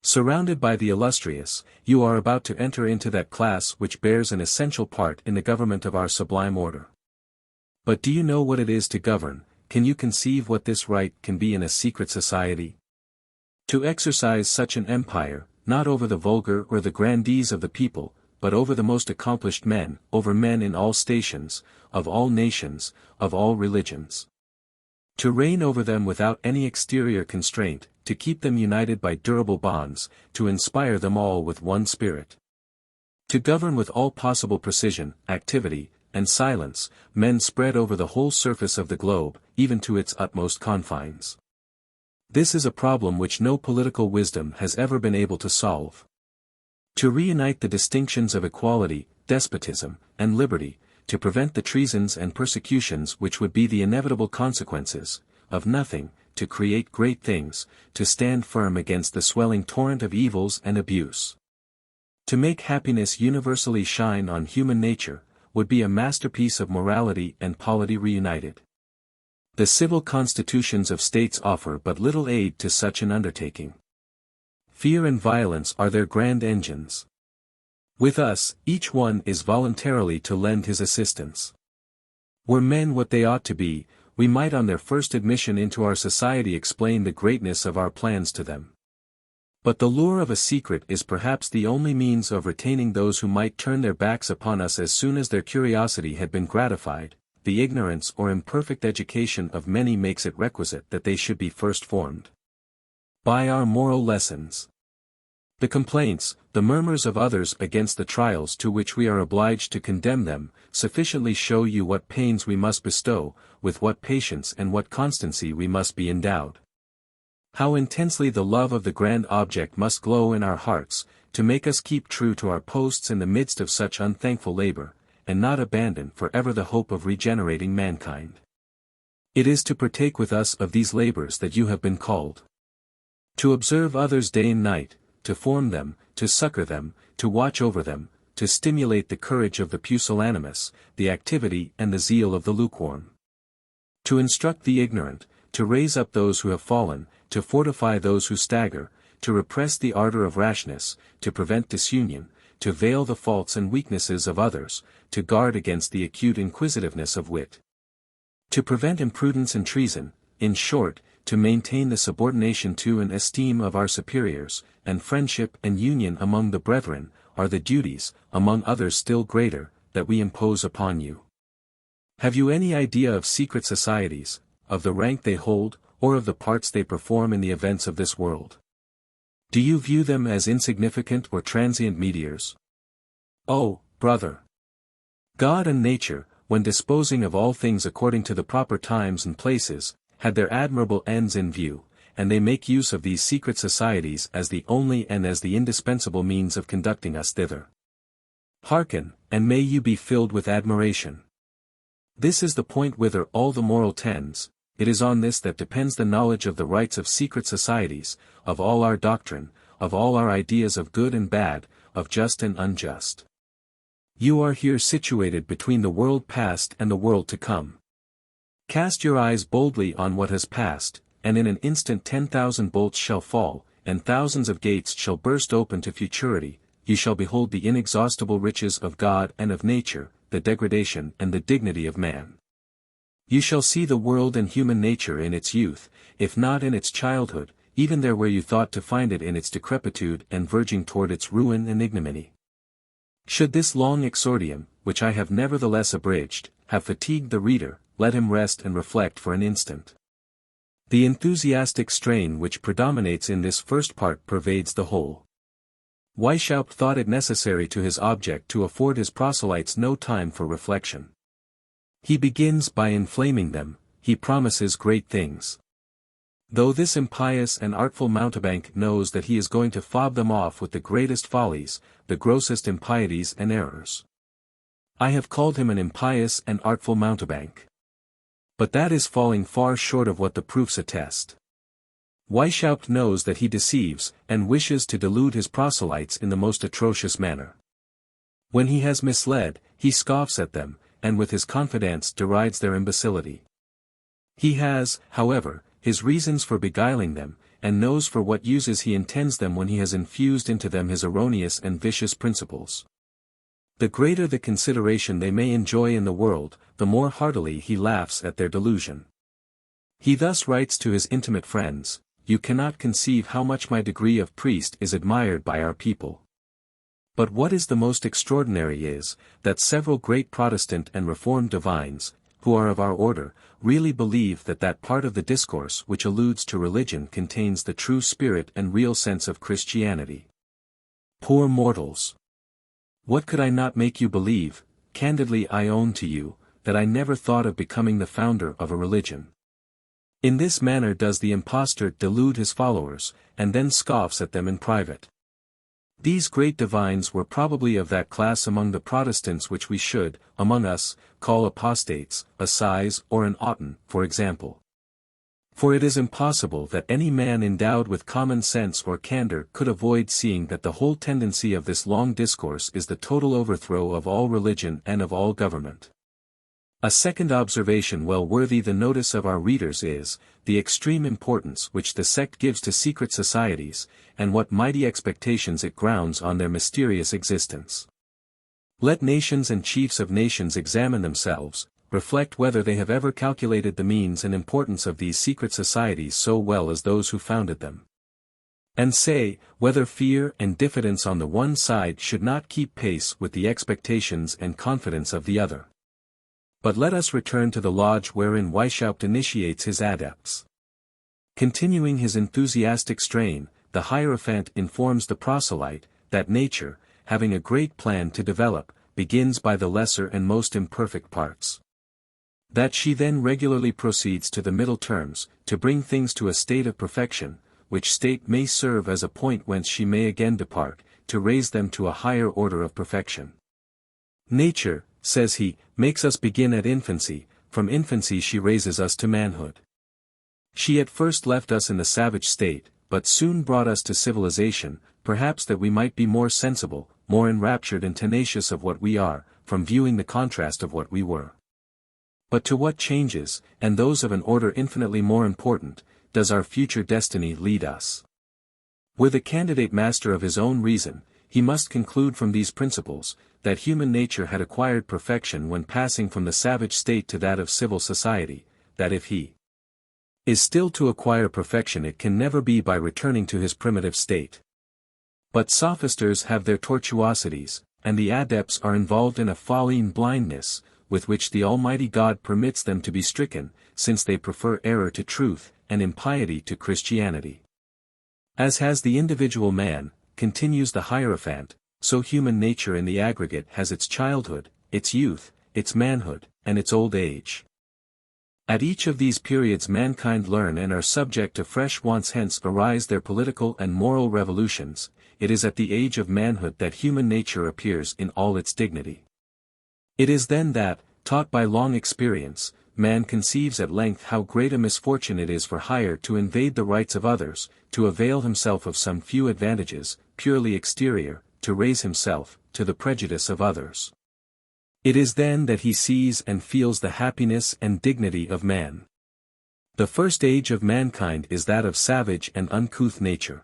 Surrounded by the illustrious, you are about to enter into that class which bears an essential part in the government of our sublime order. But do you know what it is to govern? Can you conceive what this right can be in a secret society? To exercise such an empire, not over the vulgar or the grandees of the people, but over the most accomplished men, over men in all stations, of all nations, of all religions. To reign over them without any exterior constraint, to keep them united by durable bonds, to inspire them all with one spirit. To govern with all possible precision, activity, and silence, men spread over the whole surface of the globe, even to its utmost confines. This is a problem which no political wisdom has ever been able to solve. To reunite the distinctions of equality, despotism, and liberty, to prevent the treasons and persecutions which would be the inevitable consequences, of nothing, to create great things, to stand firm against the swelling torrent of evils and abuse. To make happiness universally shine on human nature, would be a masterpiece of morality and polity reunited. The civil constitutions of states offer but little aid to such an undertaking. Fear and violence are their grand engines. With us, each one is voluntarily to lend his assistance. Were men what they ought to be, we might on their first admission into our society explain the greatness of our plans to them. But the lure of a secret is perhaps the only means of retaining those who might turn their backs upon us as soon as their curiosity had been gratified, the ignorance or imperfect education of many makes it requisite that they should be first formed by our moral lessons. The complaints, the murmurs of others against the trials to which we are obliged to condemn them, sufficiently show you what pains we must bestow, with what patience and what constancy we must be endowed. How intensely the love of the grand object must glow in our hearts, to make us keep true to our posts in the midst of such unthankful labor, and not abandon for ever the hope of regenerating mankind. It is to partake with us of these labors that you have been called. To observe others day and night, to form them, to succor them, to watch over them, to stimulate the courage of the pusillanimous, the activity and the zeal of the lukewarm. To instruct the ignorant, to raise up those who have fallen, to fortify those who stagger, to repress the ardor of rashness, to prevent disunion, to veil the faults and weaknesses of others, to guard against the acute inquisitiveness of wit. To prevent imprudence and treason, in short, to maintain the subordination to and esteem of our superiors, and friendship and union among the brethren, are the duties, among others still greater, that we impose upon you. Have you any idea of secret societies, of the rank they hold, or of the parts they perform in the events of this world? Do you view them as insignificant or transient meteors? Oh, brother! God and nature, when disposing of all things according to the proper times and places, had their admirable ends in view, and they make use of these secret societies as the only and as the indispensable means of conducting us thither. Hearken, and may you be filled with admiration. This is the point whither all the moral tends. It is on this that depends the knowledge of the rights of secret societies, of all our doctrine, of all our ideas of good and bad, of just and unjust. You are here situated between the world past and the world to come. Cast your eyes boldly on what has passed, and in an instant 10,000 bolts shall fall, and thousands of gates shall burst open to futurity. You shall behold the inexhaustible riches of God and of nature, the degradation and the dignity of man. You shall see the world and human nature in its youth, if not in its childhood, even there where you thought to find it in its decrepitude and verging toward its ruin and ignominy. Should this long exordium, which I have nevertheless abridged, have fatigued the reader, let him rest and reflect for an instant. The enthusiastic strain which predominates in this first part pervades the whole. Weishaupt thought it necessary to his object to afford his proselytes no time for reflection. He begins by inflaming them, he promises great things. Though this impious and artful mountebank knows that he is going to fob them off with the greatest follies, the grossest impieties and errors. I have called him an impious and artful mountebank. But that is falling far short of what the proofs attest. Weishaupt knows that he deceives, and wishes to delude his proselytes in the most atrocious manner. When he has misled, he scoffs at them, and with his confidence derides their imbecility. He has, however, his reasons for beguiling them, and knows for what uses he intends them when he has infused into them his erroneous and vicious principles. The greater the consideration they may enjoy in the world, the more heartily he laughs at their delusion. He thus writes to his intimate friends, "You cannot conceive how much my degree of priest is admired by our people. But what is the most extraordinary is, that several great Protestant and Reformed divines, who are of our order, really believe that that part of the discourse which alludes to religion contains the true spirit and real sense of Christianity. Poor mortals! What could I not make you believe? Candidly I own to you, that I never thought of becoming the founder of a religion." In this manner does the impostor delude his followers, and then scoffs at them in private. These great divines were probably of that class among the Protestants which we should, among us, call apostates, a size or an Otten, for example. For it is impossible that any man endowed with common sense or candor could avoid seeing that the whole tendency of this long discourse is the total overthrow of all religion and of all government. A second observation well worthy the notice of our readers is, the extreme importance which the sect gives to secret societies, and what mighty expectations it grounds on their mysterious existence. Let nations and chiefs of nations examine themselves, reflect whether they have ever calculated the means and importance of these secret societies so well as those who founded them. And say, whether fear and diffidence on the one side should not keep pace with the expectations and confidence of the other. But let us return to the lodge wherein Weishaupt initiates his adepts. Continuing his enthusiastic strain, the Hierophant informs the proselyte, that nature, having a great plan to develop, begins by the lesser and most imperfect parts. That she then regularly proceeds to the middle terms, to bring things to a state of perfection, which state may serve as a point whence she may again depart, to raise them to a higher order of perfection. Nature, says he, makes us begin at infancy, from infancy she raises us to manhood. She at first left us in the savage state, but soon brought us to civilization, perhaps that we might be more sensible, more enraptured and tenacious of what we are, from viewing the contrast of what we were. But to what changes, and those of an order infinitely more important, does our future destiny lead us? Were the candidate master of his own reason, he must conclude from these principles, that human nature had acquired perfection when passing from the savage state to that of civil society, that if he is still to acquire perfection it can never be by returning to his primitive state. But sophisters have their tortuosities, and the adepts are involved in a folly and blindness, with which the Almighty God permits them to be stricken, since they prefer error to truth, and impiety to Christianity. As has the individual man, continues the Hierophant, so human nature in the aggregate has its childhood, its youth, its manhood, and its old age. At each of these periods mankind learn and are subject to fresh wants, hence arise their political and moral revolutions. It is at the age of manhood that human nature appears in all its dignity. It is then that, taught by long experience, man conceives at length how great a misfortune it is for hire to invade the rights of others, to avail himself of some few advantages, purely exterior, to raise himself, to the prejudice of others. It is then that he sees and feels the happiness and dignity of man. The first age of mankind is that of savage and uncouth nature.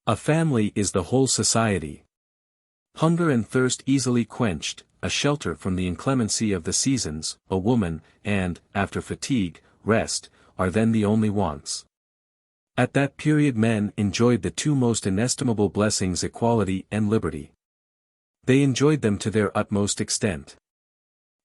A family is the whole society. Hunger and thirst easily quenched, a shelter from the inclemency of the seasons, a woman, and, after fatigue, rest, are then the only wants. At that period men enjoyed the two most inestimable blessings, equality and liberty. They enjoyed them to their utmost extent.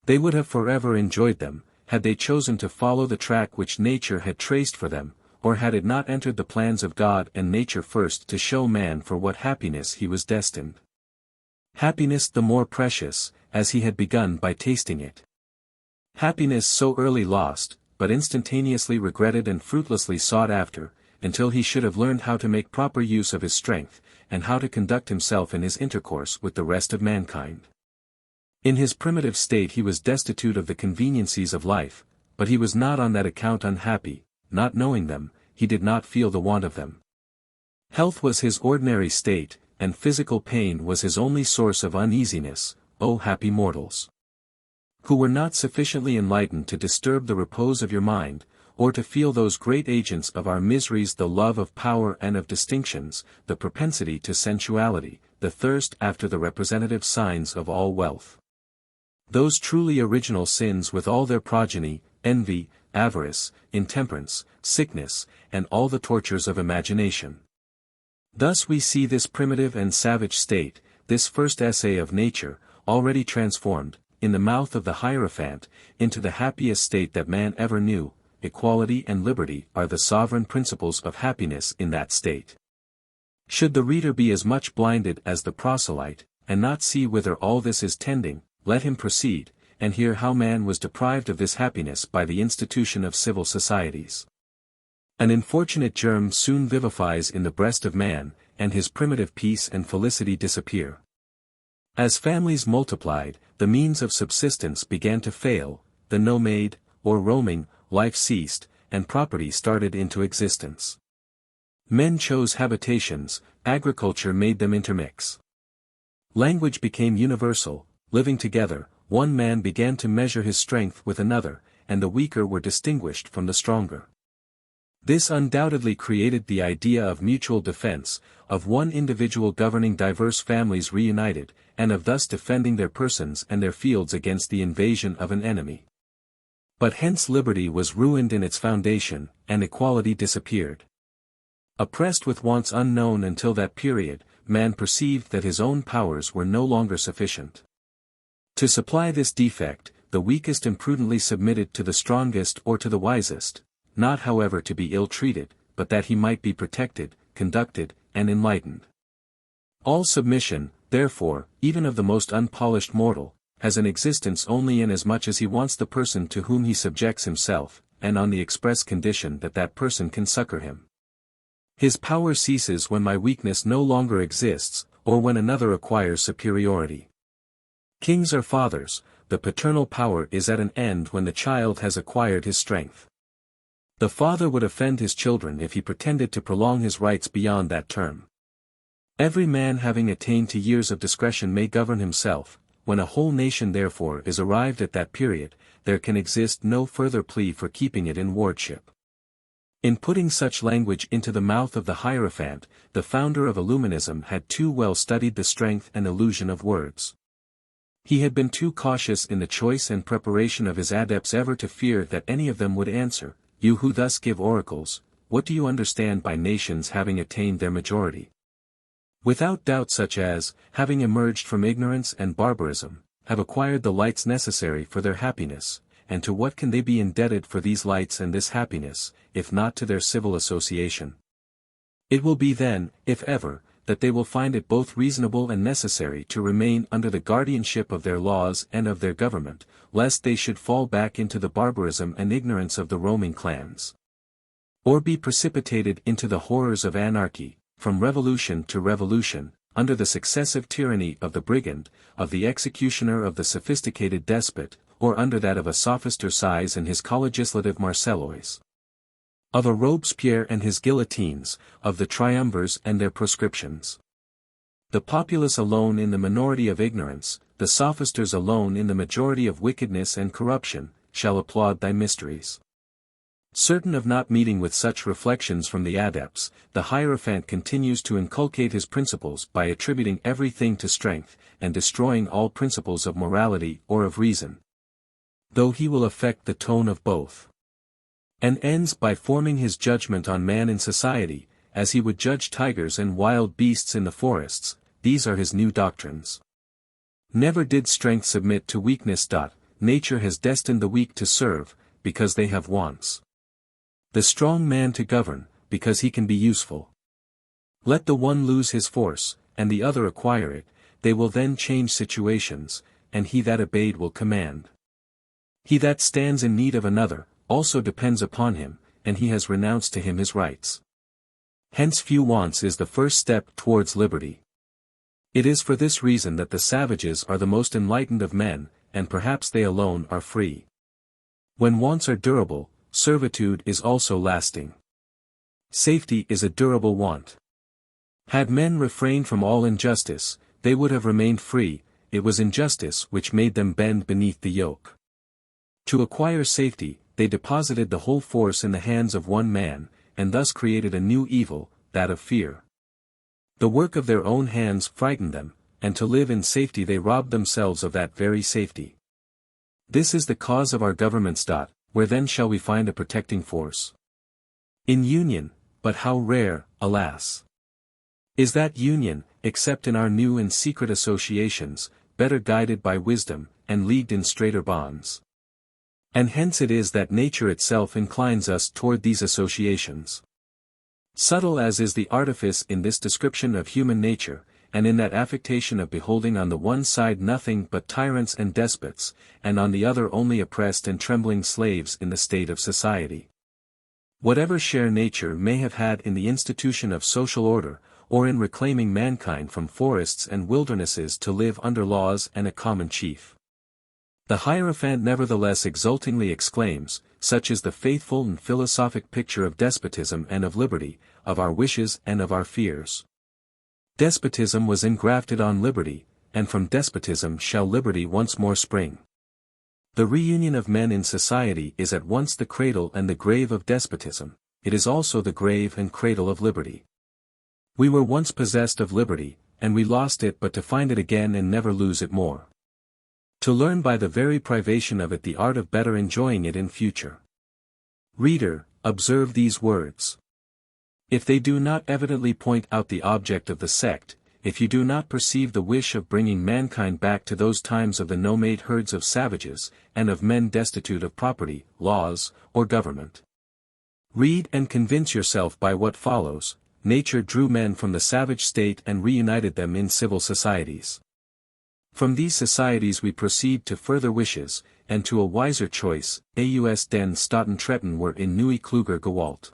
They would have forever enjoyed them, had they chosen to follow the track which nature had traced for them, or had it not entered the plans of God and nature first to show man for what happiness he was destined. Happiness the more precious, as he had begun by tasting it. Happiness so early lost, but instantaneously regretted and fruitlessly sought after, until he should have learned how to make proper use of his strength, and how to conduct himself in his intercourse with the rest of mankind. In his primitive state he was destitute of the conveniencies of life, but he was not on that account unhappy. Not knowing them, he did not feel the want of them. Health was his ordinary state, and physical pain was his only source of uneasiness. O happy mortals, who were not sufficiently enlightened to disturb the repose of your mind, or to feel those great agents of our miseries, the love of power and of distinctions, the propensity to sensuality, the thirst after the representative signs of all wealth. Those truly original sins with all their progeny, envy, avarice, intemperance, sickness, and all the tortures of imagination. Thus we see this primitive and savage state, this first essay of nature, already transformed, in the mouth of the Hierophant, into the happiest state that man ever knew. Equality and liberty are the sovereign principles of happiness in that state. Should the reader be as much blinded as the proselyte, and not see whither all this is tending, let him proceed, and hear how man was deprived of this happiness by the institution of civil societies. An unfortunate germ soon vivifies in the breast of man, and his primitive peace and felicity disappear. As families multiplied, the means of subsistence began to fail, the nomade, or roaming, life ceased, and property started into existence. Men chose habitations, agriculture made them intermix. Language became universal, living together, one man began to measure his strength with another, and the weaker were distinguished from the stronger. This undoubtedly created the idea of mutual defense, of one individual governing diverse families reunited, and of thus defending their persons and their fields against the invasion of an enemy. But hence liberty was ruined in its foundation, and equality disappeared. Oppressed with wants unknown until that period, man perceived that his own powers were no longer sufficient. To supply this defect, the weakest imprudently submitted to the strongest or to the wisest, not however to be ill-treated, but that he might be protected, conducted, and enlightened. All submission, therefore, even of the most unpolished mortal, has an existence only inasmuch as he wants the person to whom he subjects himself, and on the express condition that that person can succor him. His power ceases when my weakness no longer exists, or when another acquires superiority. Kings are fathers, the paternal power is at an end when the child has acquired his strength. The father would offend his children if he pretended to prolong his rights beyond that term. Every man having attained to years of discretion may govern himself. When a whole nation therefore is arrived at that period, there can exist no further plea for keeping it in wardship. In putting such language into the mouth of the Hierophant, the founder of Illuminism had too well studied the strength and illusion of words. He had been too cautious in the choice and preparation of his adepts ever to fear that any of them would answer, "You who thus give oracles, what do you understand by nations having attained their majority?" Without doubt such as, having emerged from ignorance and barbarism, have acquired the lights necessary for their happiness, and to what can they be indebted for these lights and this happiness, if not to their civil association? It will be then, if ever, that they will find it both reasonable and necessary to remain under the guardianship of their laws and of their government, lest they should fall back into the barbarism and ignorance of the roaming clans, or be precipitated into the horrors of anarchy, from revolution to revolution, under the successive tyranny of the brigand, of the executioner of the sophisticated despot, or under that of a sophister Size and his colegislative Marcellois, of a Robespierre and his guillotines, of the triumvirs and their proscriptions. The populace alone in the minority of ignorance, the sophisters alone in the majority of wickedness and corruption, shall applaud thy mysteries. Certain of not meeting with such reflections from the adepts, the Hierophant continues to inculcate his principles by attributing everything to strength, and destroying all principles of morality or of reason, though he will affect the tone of both, and ends by forming his judgment on man in society, as he would judge tigers and wild beasts in the forests. These are his new doctrines. Never did strength submit to weakness. Nature has destined the weak to serve, because they have wants. The strong man to govern, because he can be useful. Let the one lose his force, and the other acquire it, they will then change situations, and he that obeyed will command. He that stands in need of another, also depends upon him, and he has renounced to him his rights. Hence few wants is the first step towards liberty. It is for this reason that the savages are the most enlightened of men, and perhaps they alone are free. When wants are durable, servitude is also lasting. Safety is a durable want. Had men refrained from all injustice, they would have remained free. It was injustice which made them bend beneath the yoke. To acquire safety, they deposited the whole force in the hands of one man, and thus created a new evil, that of fear. The work of their own hands frightened them, and to live in safety they robbed themselves of that very safety. This is the cause of our governments. Where then shall we find a protecting force? In union, but how rare, alas! Is that union, except in our new and secret associations, better guided by wisdom, and leagued in straighter bonds? And hence it is that nature itself inclines us toward these associations. Subtle as is the artifice in this description of human nature, and in that affectation of beholding on the one side nothing but tyrants and despots, and on the other only oppressed and trembling slaves in the state of society. Whatever share nature may have had in the institution of social order, or in reclaiming mankind from forests and wildernesses to live under laws and a common chief, the Hierophant nevertheless exultingly exclaims, such is the faithful and philosophic picture of despotism and of liberty, of our wishes and of our fears. Despotism was engrafted on liberty, and from despotism shall liberty once more spring. The reunion of men in society is at once the cradle and the grave of despotism, it is also the grave and cradle of liberty. We were once possessed of liberty, and we lost it but to find it again and never lose it more. To learn by the very privation of it the art of better enjoying it in future. Reader, observe these words. If they do not evidently point out the object of the sect, if you do not perceive the wish of bringing mankind back to those times of the nomade herds of savages, and of men destitute of property, laws, or government. Read and convince yourself by what follows. Nature drew men from the savage state and reunited them in civil societies. From these societies we proceed to further wishes, and to a wiser choice. Aus den Staaten were in neue kluger Gewalt.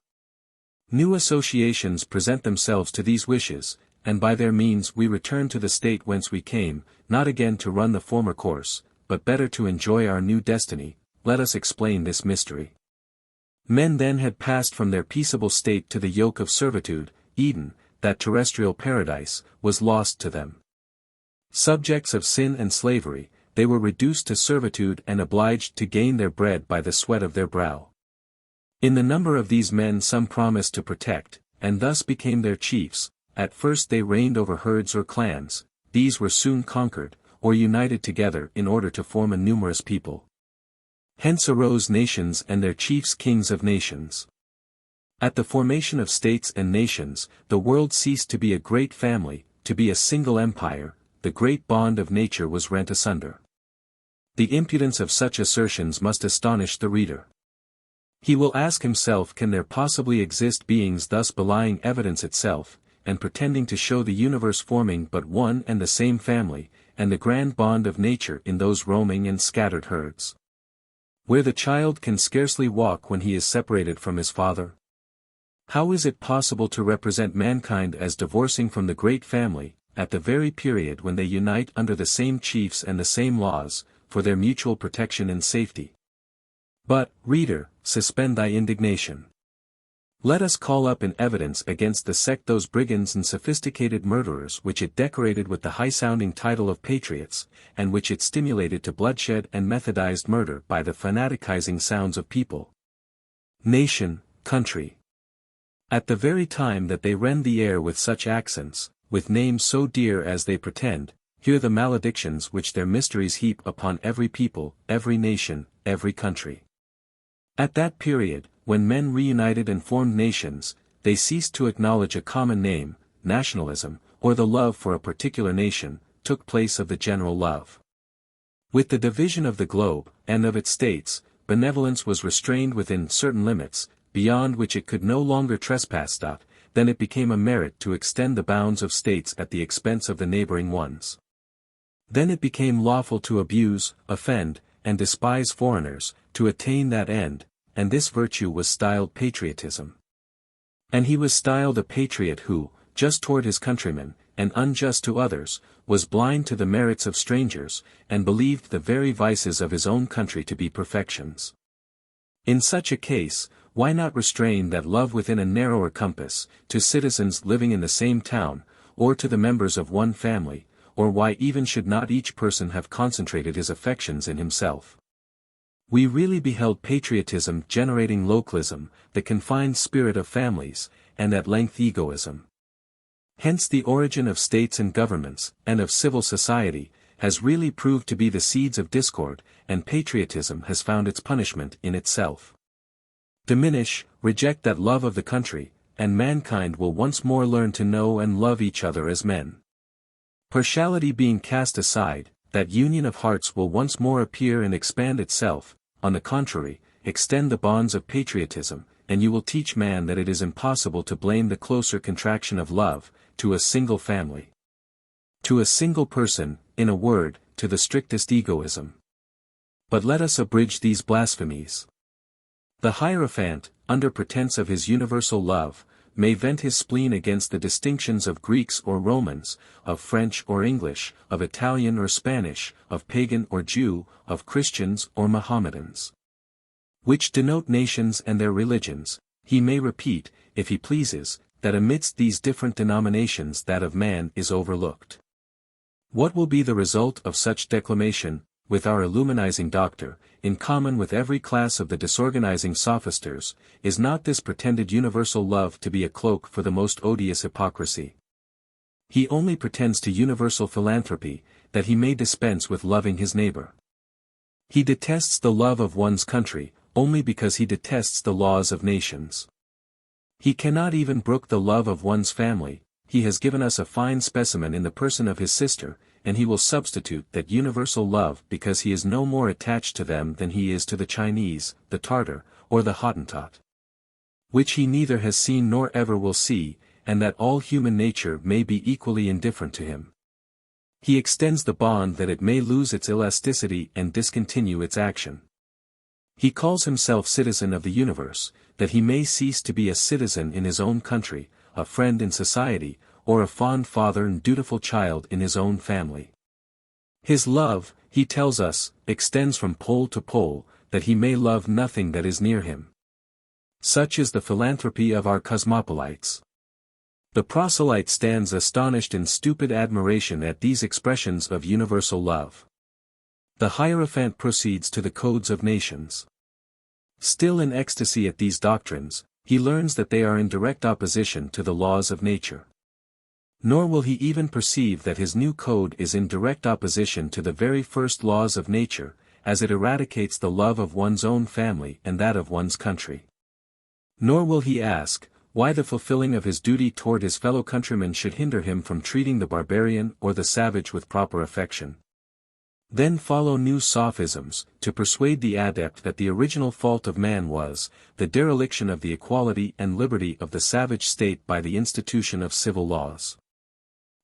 New associations present themselves to these wishes, and by their means we return to the state whence we came, not again to run the former course, but better to enjoy our new destiny. Let us explain this mystery. Men then had passed from their peaceable state to the yoke of servitude. Eden, that terrestrial paradise, was lost to them. Subjects of sin and slavery, they were reduced to servitude and obliged to gain their bread by the sweat of their brow. In the number of these men some promised to protect, and thus became their chiefs. At first they reigned over herds or clans, these were soon conquered, or united together in order to form a numerous people. Hence arose nations and their chiefs kings of nations. At the formation of states and nations, the world ceased to be a great family, to be a single empire. The great bond of nature was rent asunder. The impudence of such assertions must astonish the reader. He will ask himself, can there possibly exist beings thus belying evidence itself, and pretending to show the universe forming but one and the same family, and the grand bond of nature in those roaming and scattered herds? Where the child can scarcely walk when he is separated from his father? How is it possible to represent mankind as divorcing from the great family, at the very period when they unite under the same chiefs and the same laws, for their mutual protection and safety? But, reader, suspend thy indignation. Let us call up in evidence against the sect those brigands and sophisticated murderers which it decorated with the high-sounding title of patriots, and which it stimulated to bloodshed and methodized murder by the fanaticizing sounds of people, nation, country. At the very time that they rend the air with such accents, with names so dear as they pretend, hear the maledictions which their mysteries heap upon every people, every nation, every country. At that period, when men reunited and formed nations, they ceased to acknowledge a common name. Nationalism, or the love for a particular nation, took place of the general love. With the division of the globe, and of its states, benevolence was restrained within certain limits, beyond which it could no longer trespass. Then it became a merit to extend the bounds of states at the expense of the neighboring ones. Then it became lawful to abuse, offend, and despise foreigners, to attain that end, and this virtue was styled patriotism. And he was styled a patriot who, just toward his countrymen, and unjust to others, was blind to the merits of strangers, and believed the very vices of his own country to be perfections. In such a case, why not restrain that love within a narrower compass, to citizens living in the same town, or to the members of one family, or why even should not each person have concentrated his affections in himself? We really beheld patriotism generating localism, the confined spirit of families, and at length egoism. Hence the origin of states and governments, and of civil society, has really proved to be the seeds of discord, and patriotism has found its punishment in itself. Diminish, reject that love of the country, and mankind will once more learn to know and love each other as men. Partiality being cast aside, that union of hearts will once more appear and expand itself. On the contrary, extend the bonds of patriotism, and you will teach man that it is impossible to blame the closer contraction of love, to a single family, to a single person, in a word, to the strictest egoism. But let us abridge these blasphemies. The Hierophant, under pretense of his universal love, may vent his spleen against the distinctions of Greeks or Romans, of French or English, of Italian or Spanish, of pagan or Jew, of Christians or Mohammedans, which denote nations and their religions. He may repeat, if he pleases, that amidst these different denominations that of man is overlooked. What will be the result of such declamation? With our illuminizing doctor, in common with every class of the disorganizing sophisters, is not this pretended universal love to be a cloak for the most odious hypocrisy? He only pretends to universal philanthropy, that he may dispense with loving his neighbor. He detests the love of one's country, only because he detests the laws of nations. He cannot even brook the love of one's family, he has given us a fine specimen in the person of his sister, and he will substitute that universal love because he is no more attached to them than he is to the Chinese, the Tartar, or the Hottentot. Which he neither has seen nor ever will see, and that all human nature may be equally indifferent to him. He extends the bond that it may lose its elasticity and discontinue its action. He calls himself citizen of the universe, that he may cease to be a citizen in his own country, a friend in society, or a fond father and dutiful child in his own family. His love, he tells us, extends from pole to pole, that he may love nothing that is near him. Such is the philanthropy of our cosmopolites. The proselyte stands astonished in stupid admiration at these expressions of universal love. The Hierophant proceeds to the codes of nations. Still in ecstasy at these doctrines, he learns that they are in direct opposition to the laws of nature. Nor will he even perceive that his new code is in direct opposition to the very first laws of nature, as it eradicates the love of one's own family and that of one's country. Nor will he ask, why the fulfilling of his duty toward his fellow countrymen should hinder him from treating the barbarian or the savage with proper affection. Then follow new sophisms, to persuade the adept that the original fault of man was, the dereliction of the equality and liberty of the savage state by the institution of civil laws.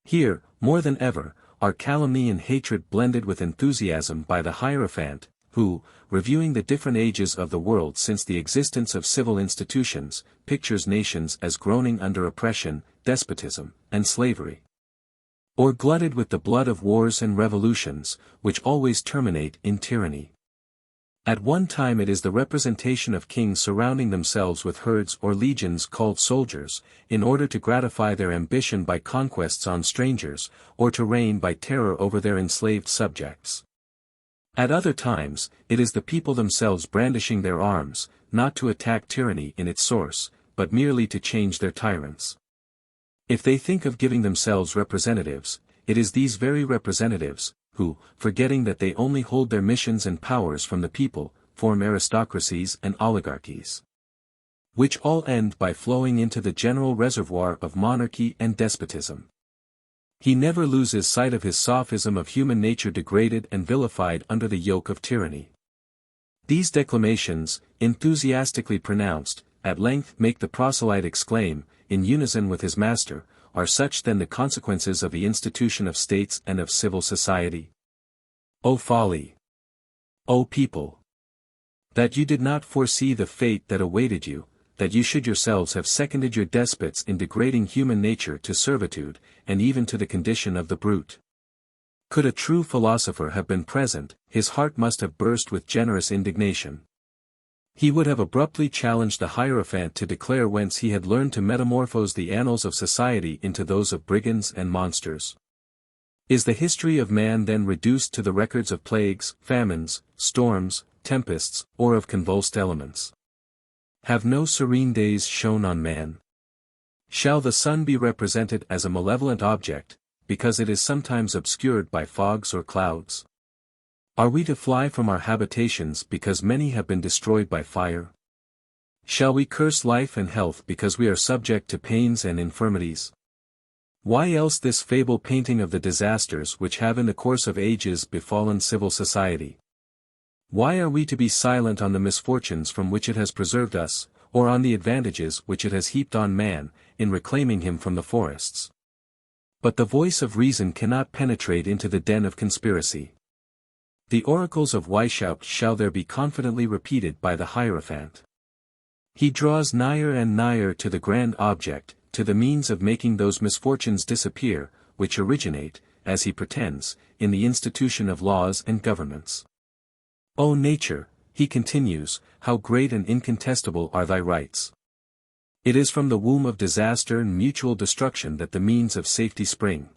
Here, more than ever, are calumny and hatred blended with enthusiasm by the Hierophant, who, reviewing the different ages of the world since the existence of civil institutions, pictures nations as groaning under oppression, despotism, and slavery. Or glutted with the blood of wars and revolutions, which always terminate in tyranny. At one time it is the representation of kings surrounding themselves with herds or legions called soldiers, in order to gratify their ambition by conquests on strangers, or to reign by terror over their enslaved subjects. At other times, it is the people themselves brandishing their arms, not to attack tyranny in its source, but merely to change their tyrants. If they think of giving themselves representatives, it is these very representatives, who, forgetting that they only hold their missions and powers from the people, form aristocracies and oligarchies, which all end by flowing into the general reservoir of monarchy and despotism. He never loses sight of his sophism of human nature degraded and vilified under the yoke of tyranny. These declamations, enthusiastically pronounced, at length make the proselyte exclaim, in unison with his master, are such then the consequences of the institution of states and of civil society? O folly! O people! That you did not foresee the fate that awaited you, that you should yourselves have seconded your despots in degrading human nature to servitude, and even to the condition of the brute. Could a true philosopher have been present, his heart must have burst with generous indignation. He would have abruptly challenged the Hierophant to declare whence he had learned to metamorphose the annals of society into those of brigands and monsters. Is the history of man then reduced to the records of plagues, famines, storms, tempests, or of convulsed elements? Have no serene days shone on man? Shall the sun be represented as a malevolent object, because it is sometimes obscured by fogs or clouds? Are we to fly from our habitations because many have been destroyed by fire? Shall we curse life and health because we are subject to pains and infirmities? Why else this fable painting of the disasters which have in the course of ages befallen civil society? Why are we to be silent on the misfortunes from which it has preserved us, or on the advantages which it has heaped on man, in reclaiming him from the forests? But the voice of reason cannot penetrate into the den of conspiracy. The oracles of Weishaupt shall there be confidently repeated by the Hierophant. He draws nigher and nigher to the grand object, to the means of making those misfortunes disappear, which originate, as he pretends, in the institution of laws and governments. O nature, he continues, how great and incontestable are thy rights. It is from the womb of disaster and mutual destruction that the means of safety spring.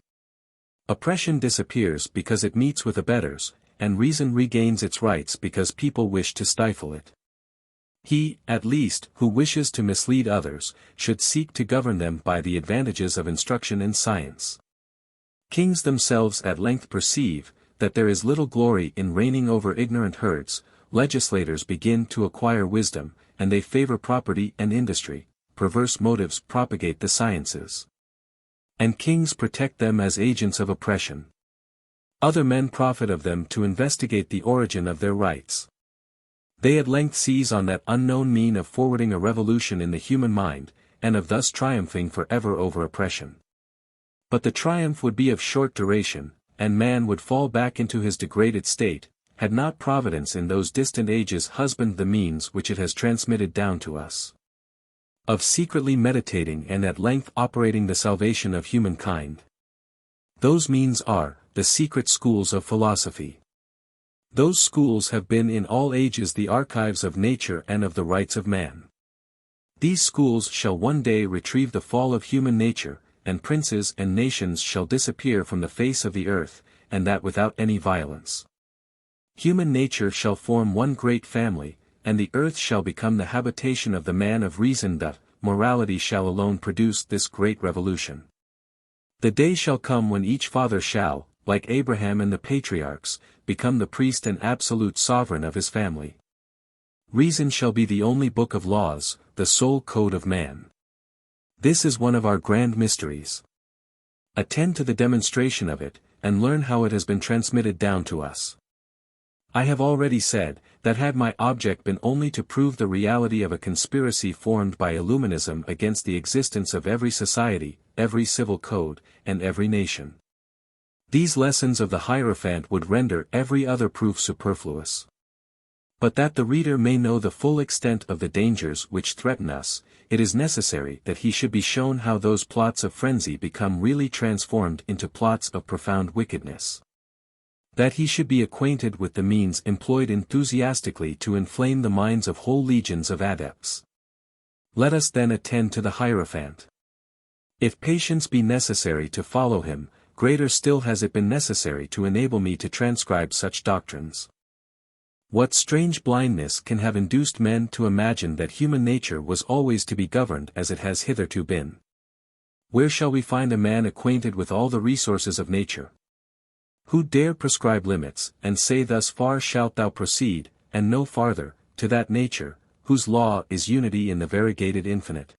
Oppression disappears because it meets with abettors, and reason regains its rights because people wish to stifle it. He, at least, who wishes to mislead others, should seek to govern them by the advantages of instruction and science. Kings themselves at length perceive, that there is little glory in reigning over ignorant herds, legislators begin to acquire wisdom, and they favor property and industry, perverse motives propagate the sciences. And kings protect them as agents of oppression. Other men profit of them to investigate the origin of their rights. They at length seize on that unknown mean of forwarding a revolution in the human mind, and of thus triumphing forever over oppression. But the triumph would be of short duration, and man would fall back into his degraded state, had not Providence in those distant ages husbanded the means which it has transmitted down to us, of secretly meditating and at length operating the salvation of humankind. Those means are, the secret schools of philosophy. Those schools have been in all ages the archives of nature and of the rights of man. These schools shall one day retrieve the fall of human nature, and princes and nations shall disappear from the face of the earth, and that without any violence. Human nature shall form one great family, and the earth shall become the habitation of the man of reason. That morality shall alone produce this great revolution. The day shall come when each father shall, like Abraham and the patriarchs, become the priest and absolute sovereign of his family. Reason shall be the only book of laws, the sole code of man. This is one of our grand mysteries. Attend to the demonstration of it, and learn how it has been transmitted down to us. I have already said, that had my object been only to prove the reality of a conspiracy formed by Illuminism against the existence of every society, every civil code, and every nation, these lessons of the Hierophant would render every other proof superfluous. But that the reader may know the full extent of the dangers which threaten us, it is necessary that he should be shown how those plots of frenzy become really transformed into plots of profound wickedness. That he should be acquainted with the means employed enthusiastically to inflame the minds of whole legions of adepts. Let us then attend to the Hierophant. If patience be necessary to follow him, greater still has it been necessary to enable me to transcribe such doctrines. What strange blindness can have induced men to imagine that human nature was always to be governed as it has hitherto been? Where shall we find a man acquainted with all the resources of nature? Who dare prescribe limits, and say thus far shalt thou proceed, and no farther, to that nature, whose law is unity in the variegated infinite?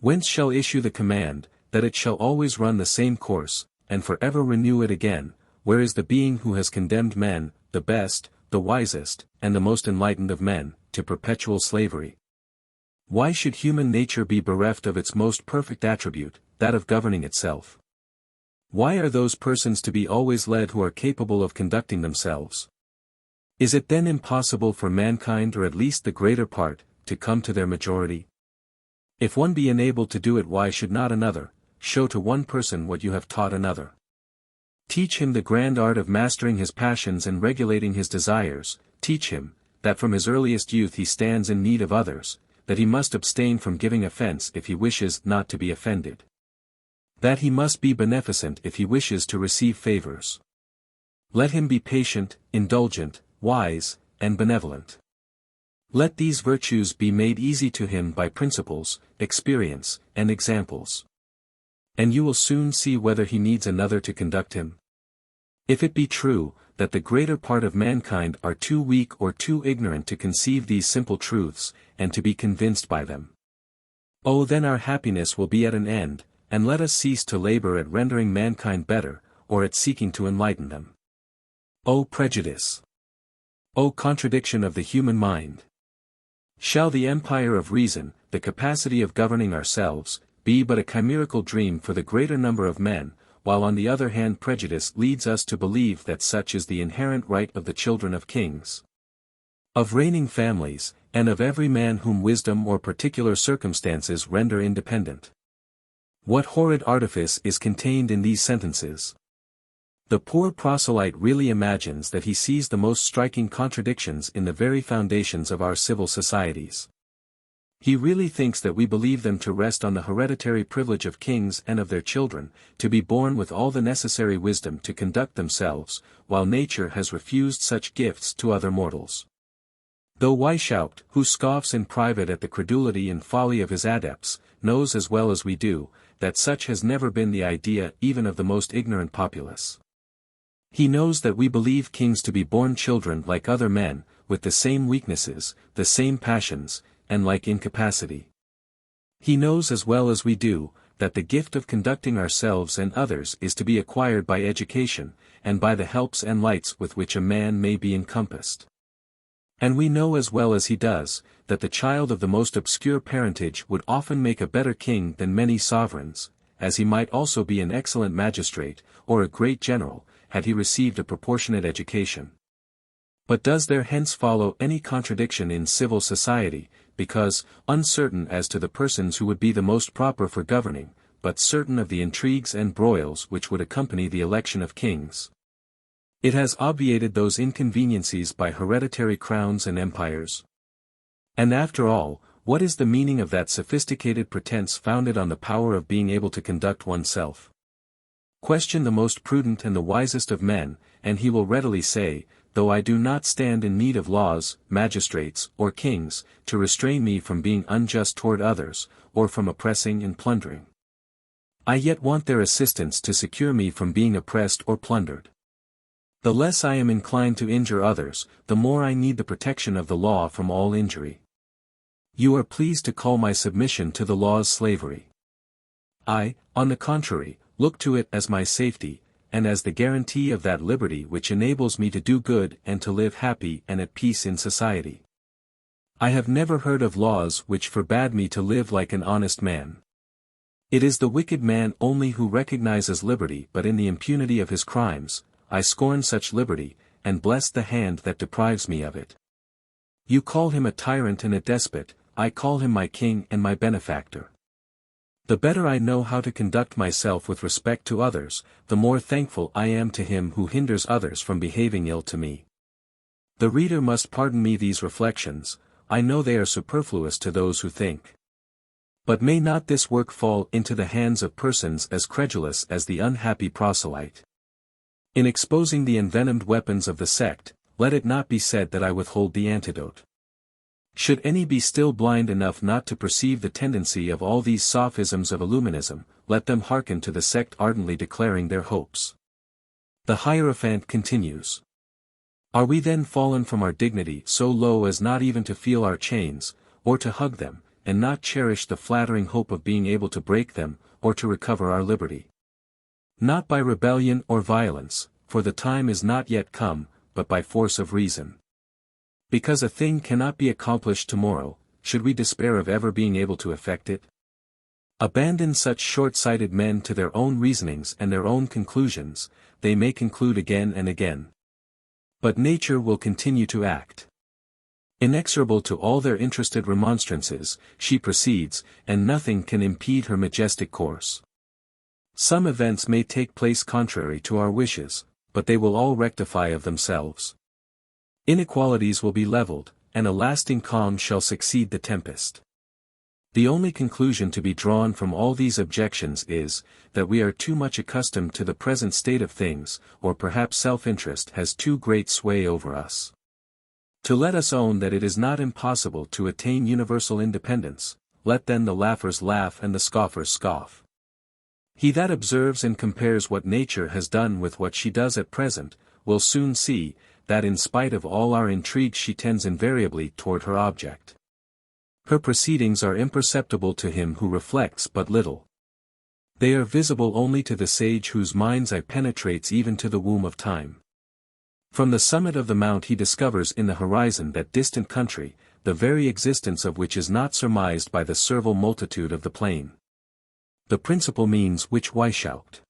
Whence shall issue the command, that it shall always run the same course, and for ever renew it again? Where is the being who has condemned men, the best, the wisest, and the most enlightened of men, to perpetual slavery? Why should human nature be bereft of its most perfect attribute, that of governing itself? Why are those persons to be always led who are capable of conducting themselves? Is it then impossible for mankind, or at least the greater part, to come to their majority? If one be enabled to do it, why should not another? Show to one person what you have taught another. Teach him the grand art of mastering his passions and regulating his desires. Teach him, that from his earliest youth he stands in need of others, that he must abstain from giving offense if he wishes not to be offended, that he must be beneficent if he wishes to receive favors. Let him be patient, indulgent, wise, and benevolent. Let these virtues be made easy to him by principles, experience, and examples. And you will soon see whether he needs another to conduct him. If it be true, that the greater part of mankind are too weak or too ignorant to conceive these simple truths, and to be convinced by them, oh, then our happiness will be at an end, and let us cease to labor at rendering mankind better, or at seeking to enlighten them. O prejudice! O contradiction of the human mind! Shall the empire of reason, the capacity of governing ourselves, be but a chimerical dream for the greater number of men, while on the other hand prejudice leads us to believe that such is the inherent right of the children of kings, of reigning families, and of every man whom wisdom or particular circumstances render independent? What horrid artifice is contained in these sentences? The poor proselyte really imagines that he sees the most striking contradictions in the very foundations of our civil societies. He really thinks that we believe them to rest on the hereditary privilege of kings and of their children, to be born with all the necessary wisdom to conduct themselves, while nature has refused such gifts to other mortals. Though Weishaupt, who scoffs in private at the credulity and folly of his adepts, knows as well as we do, that such has never been the idea even of the most ignorant populace. He knows that we believe kings to be born children like other men, with the same weaknesses, the same passions, and like incapacity. He knows as well as we do, that the gift of conducting ourselves and others is to be acquired by education, and by the helps and lights with which a man may be encompassed. And we know as well as he does, that the child of the most obscure parentage would often make a better king than many sovereigns, as he might also be an excellent magistrate, or a great general, had he received a proportionate education. But does there hence follow any contradiction in civil society, because, uncertain as to the persons who would be the most proper for governing, but certain of the intrigues and broils which would accompany the election of kings? It has obviated those inconveniencies by hereditary crowns and empires. And after all, what is the meaning of that sophisticated pretense founded on the power of being able to conduct oneself? Question the most prudent and the wisest of men, and he will readily say, though I do not stand in need of laws, magistrates, or kings, to restrain me from being unjust toward others, or from oppressing and plundering, I yet want their assistance to secure me from being oppressed or plundered. The less I am inclined to injure others, the more I need the protection of the law from all injury. You are pleased to call my submission to the law's slavery. I, on the contrary, look to it as my safety, and as the guarantee of that liberty which enables me to do good and to live happy and at peace in society. I have never heard of laws which forbade me to live like an honest man. It is the wicked man only who recognizes liberty, but in the impunity of his crimes, I scorn such liberty, and bless the hand that deprives me of it. You call him a tyrant and a despot, I call him my king and my benefactor. The better I know how to conduct myself with respect to others, the more thankful I am to him who hinders others from behaving ill to me. The reader must pardon me these reflections, I know they are superfluous to those who think. But may not this work fall into the hands of persons as credulous as the unhappy proselyte? In exposing the envenomed weapons of the sect, let it not be said that I withhold the antidote. Should any be still blind enough not to perceive the tendency of all these sophisms of Illuminism, let them hearken to the sect ardently declaring their hopes. The Hierophant continues. Are we then fallen from our dignity so low as not even to feel our chains, or to hug them, and not cherish the flattering hope of being able to break them, or to recover our liberty? Not by rebellion or violence, for the time is not yet come, but by force of reason. Because a thing cannot be accomplished tomorrow, should we despair of ever being able to effect it? Abandon such short-sighted men to their own reasonings and their own conclusions, they may conclude again and again. But nature will continue to act. Inexorable to all their interested remonstrances, she proceeds, and nothing can impede her majestic course. Some events may take place contrary to our wishes, but they will all rectify of themselves. Inequalities will be leveled, and a lasting calm shall succeed the tempest. The only conclusion to be drawn from all these objections is, that we are too much accustomed to the present state of things, or perhaps self-interest has too great sway over us. To let us own that it is not impossible to attain universal independence, let then the laughers laugh and the scoffers scoff. He that observes and compares what nature has done with what she does at present, will soon see, that in spite of all our intrigues she tends invariably toward her object. Her proceedings are imperceptible to him who reflects but little. They are visible only to the sage whose mind's eye penetrates even to the womb of time. From the summit of the mount he discovers in the horizon that distant country, the very existence of which is not surmised by the servile multitude of the plain. The principal means which Weishaupt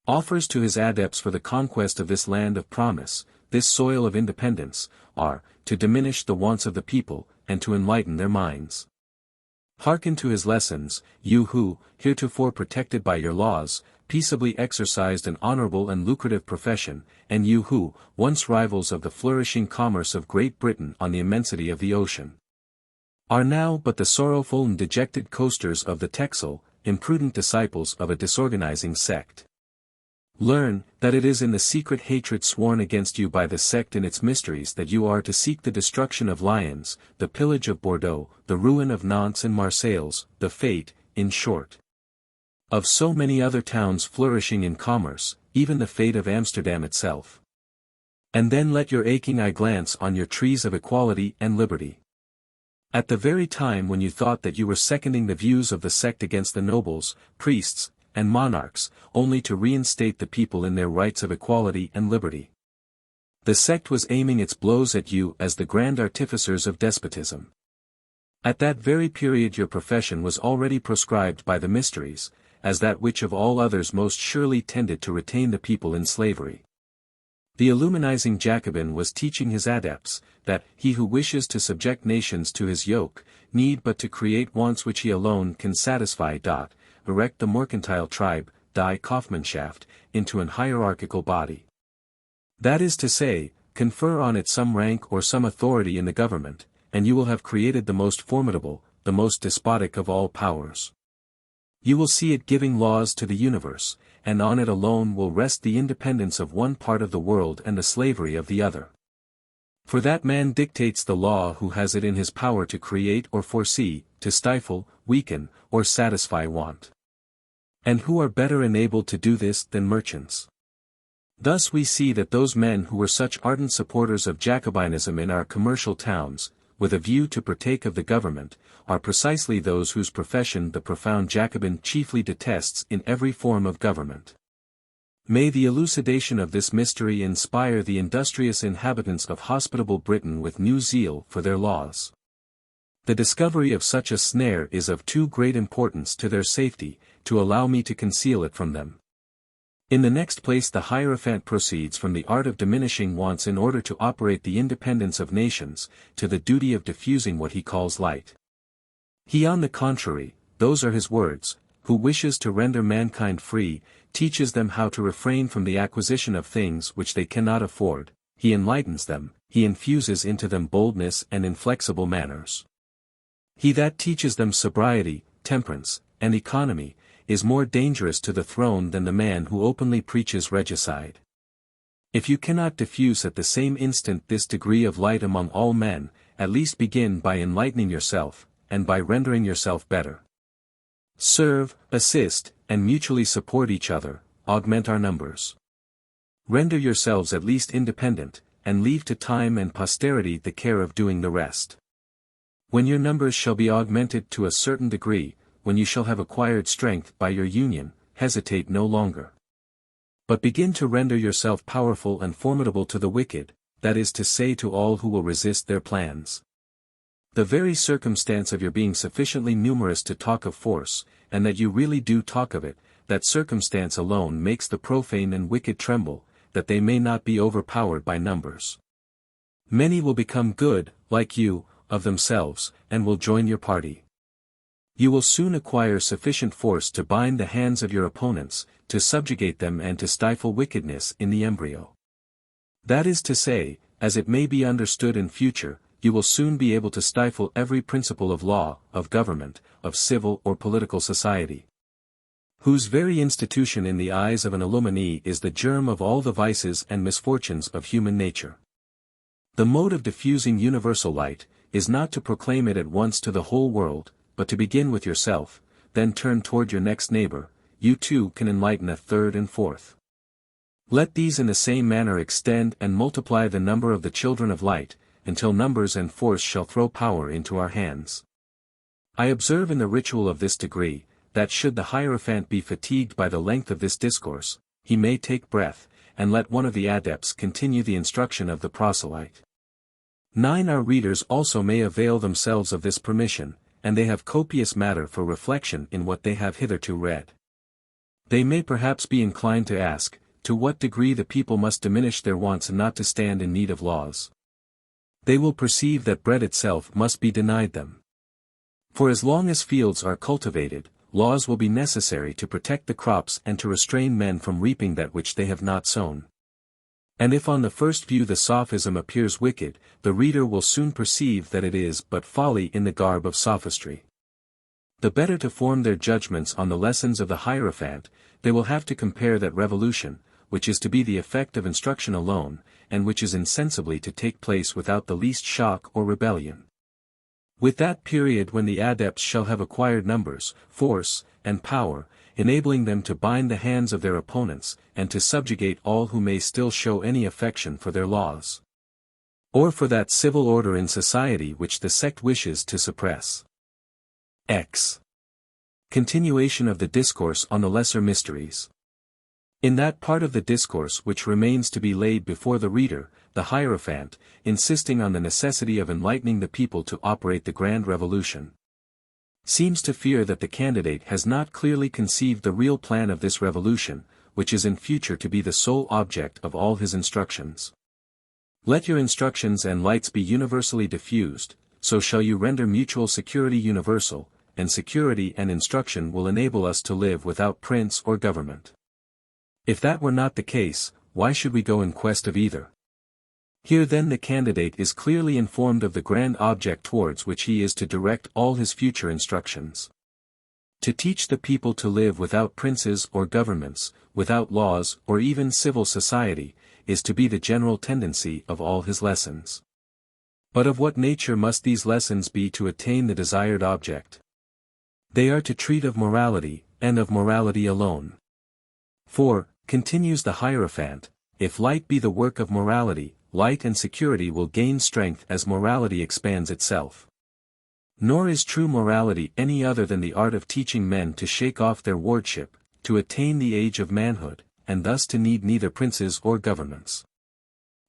offers to his adepts for the conquest of this land of promise, this soil of independence, are, to diminish the wants of the people, and to enlighten their minds. Hearken to his lessons, you who, heretofore protected by your laws, peaceably exercised an honorable and lucrative profession, and you who, once rivals of the flourishing commerce of Great Britain on the immensity of the ocean, are now but the sorrowful and dejected coasters of the Texel, imprudent disciples of a disorganizing sect. Learn, that it is in the secret hatred sworn against you by the sect in its mysteries that you are to seek the destruction of Lyons, the pillage of Bordeaux, the ruin of Nantes and Marseilles, the fate, in short, of so many other towns flourishing in commerce, even the fate of Amsterdam itself. And then let your aching eye glance on your trees of equality and liberty. At the very time when you thought that you were seconding the views of the sect against the nobles, priests, and monarchs, only to reinstate the people in their rights of equality and liberty. The sect was aiming its blows at you as the grand artificers of despotism. At that very period your profession was already proscribed by the mysteries, as that which of all others most surely tended to retain the people in slavery. The Illuminizing Jacobin was teaching his adepts, that he who wishes to subject nations to his yoke, need but to create wants which he alone can satisfy. Erect the mercantile tribe, die Kaufmannschaft, into an hierarchical body. That is to say, confer on it some rank or some authority in the government, and you will have created the most formidable, the most despotic of all powers. You will see it giving laws to the universe, and on it alone will rest the independence of one part of the world and the slavery of the other. For that man dictates the law who has it in his power to create or foresee, to stifle, weaken, or satisfy want. And who are better enabled to do this than merchants? Thus we see that those men who were such ardent supporters of Jacobinism in our commercial towns, with a view to partake of the government, are precisely those whose profession the profound Jacobin chiefly detests in every form of government. May the elucidation of this mystery inspire the industrious inhabitants of hospitable Britain with new zeal for their laws. The discovery of such a snare is of too great importance to their safety, to allow me to conceal it from them. In the next place the Hierophant proceeds from the art of diminishing wants in order to operate the independence of nations, to the duty of diffusing what he calls light. He on the contrary, those are his words, who wishes to render mankind free, teaches them how to refrain from the acquisition of things which they cannot afford, he enlightens them, he infuses into them boldness and inflexible manners. He that teaches them sobriety, temperance, and economy, is more dangerous to the throne than the man who openly preaches regicide. If you cannot diffuse at the same instant this degree of light among all men, at least begin by enlightening yourself, and by rendering yourself better. Serve, assist, and mutually support each other, augment our numbers. Render yourselves at least independent, and leave to time and posterity the care of doing the rest. When your numbers shall be augmented to a certain degree, when you shall have acquired strength by your union, hesitate no longer. But begin to render yourself powerful and formidable to the wicked, that is to say to all who will resist their plans. The very circumstance of your being sufficiently numerous to talk of force, and that you really do talk of it, that circumstance alone makes the profane and wicked tremble, that they may not be overpowered by numbers. Many will become good, like you, of themselves, and will join your party. You will soon acquire sufficient force to bind the hands of your opponents, to subjugate them and to stifle wickedness in the embryo. That is to say, as it may be understood in future, you will soon be able to stifle every principle of law, of government, of civil or political society, whose very institution in the eyes of an Illuminee is the germ of all the vices and misfortunes of human nature. The mode of diffusing universal light, is not to proclaim it at once to the whole world, but to begin with yourself, then turn toward your next neighbor, you too can enlighten a third and fourth. Let these in the same manner extend and multiply the number of the children of light, until numbers and force shall throw power into our hands. I observe in the ritual of this degree, that should the Hierophant be fatigued by the length of this discourse, he may take breath, and let one of the adepts continue the instruction of the proselyte. 9. Our readers also may avail themselves of this permission, and they have copious matter for reflection in what they have hitherto read. They may perhaps be inclined to ask, to what degree the people must diminish their wants and not to stand in need of laws. They will perceive that bread itself must be denied them. For as long as fields are cultivated, laws will be necessary to protect the crops and to restrain men from reaping that which they have not sown. And if on the first view the sophism appears wicked, the reader will soon perceive that it is but folly in the garb of sophistry. The better to form their judgments on the lessons of the Hierophant, they will have to compare that revolution, which is to be the effect of instruction alone, and which is insensibly to take place without the least shock or rebellion, with that period when the adepts shall have acquired numbers, force, and power, enabling them to bind the hands of their opponents, and to subjugate all who may still show any affection for their laws. Or for that civil order in society which the sect wishes to suppress. X. Continuation of the Discourse on the Lesser Mysteries. In that part of the discourse which remains to be laid before the reader, the Hierophant, insisting on the necessity of enlightening the people to operate the grand revolution, seems to fear that the candidate has not clearly conceived the real plan of this revolution, which is in future to be the sole object of all his instructions. Let your instructions and lights be universally diffused, so shall you render mutual security universal, and security and instruction will enable us to live without prince or government. If that were not the case, why should we go in quest of either? Here then the candidate is clearly informed of the grand object towards which he is to direct all his future instructions. To teach the people to live without princes or governments, without laws or even civil society, is to be the general tendency of all his lessons. But of what nature must these lessons be to attain the desired object? They are to treat of morality, and of morality alone. For, continues the Hierophant, if light be the work of morality, light and security will gain strength as morality expands itself. Nor is true morality any other than the art of teaching men to shake off their wardship, to attain the age of manhood, and thus to need neither princes or governments.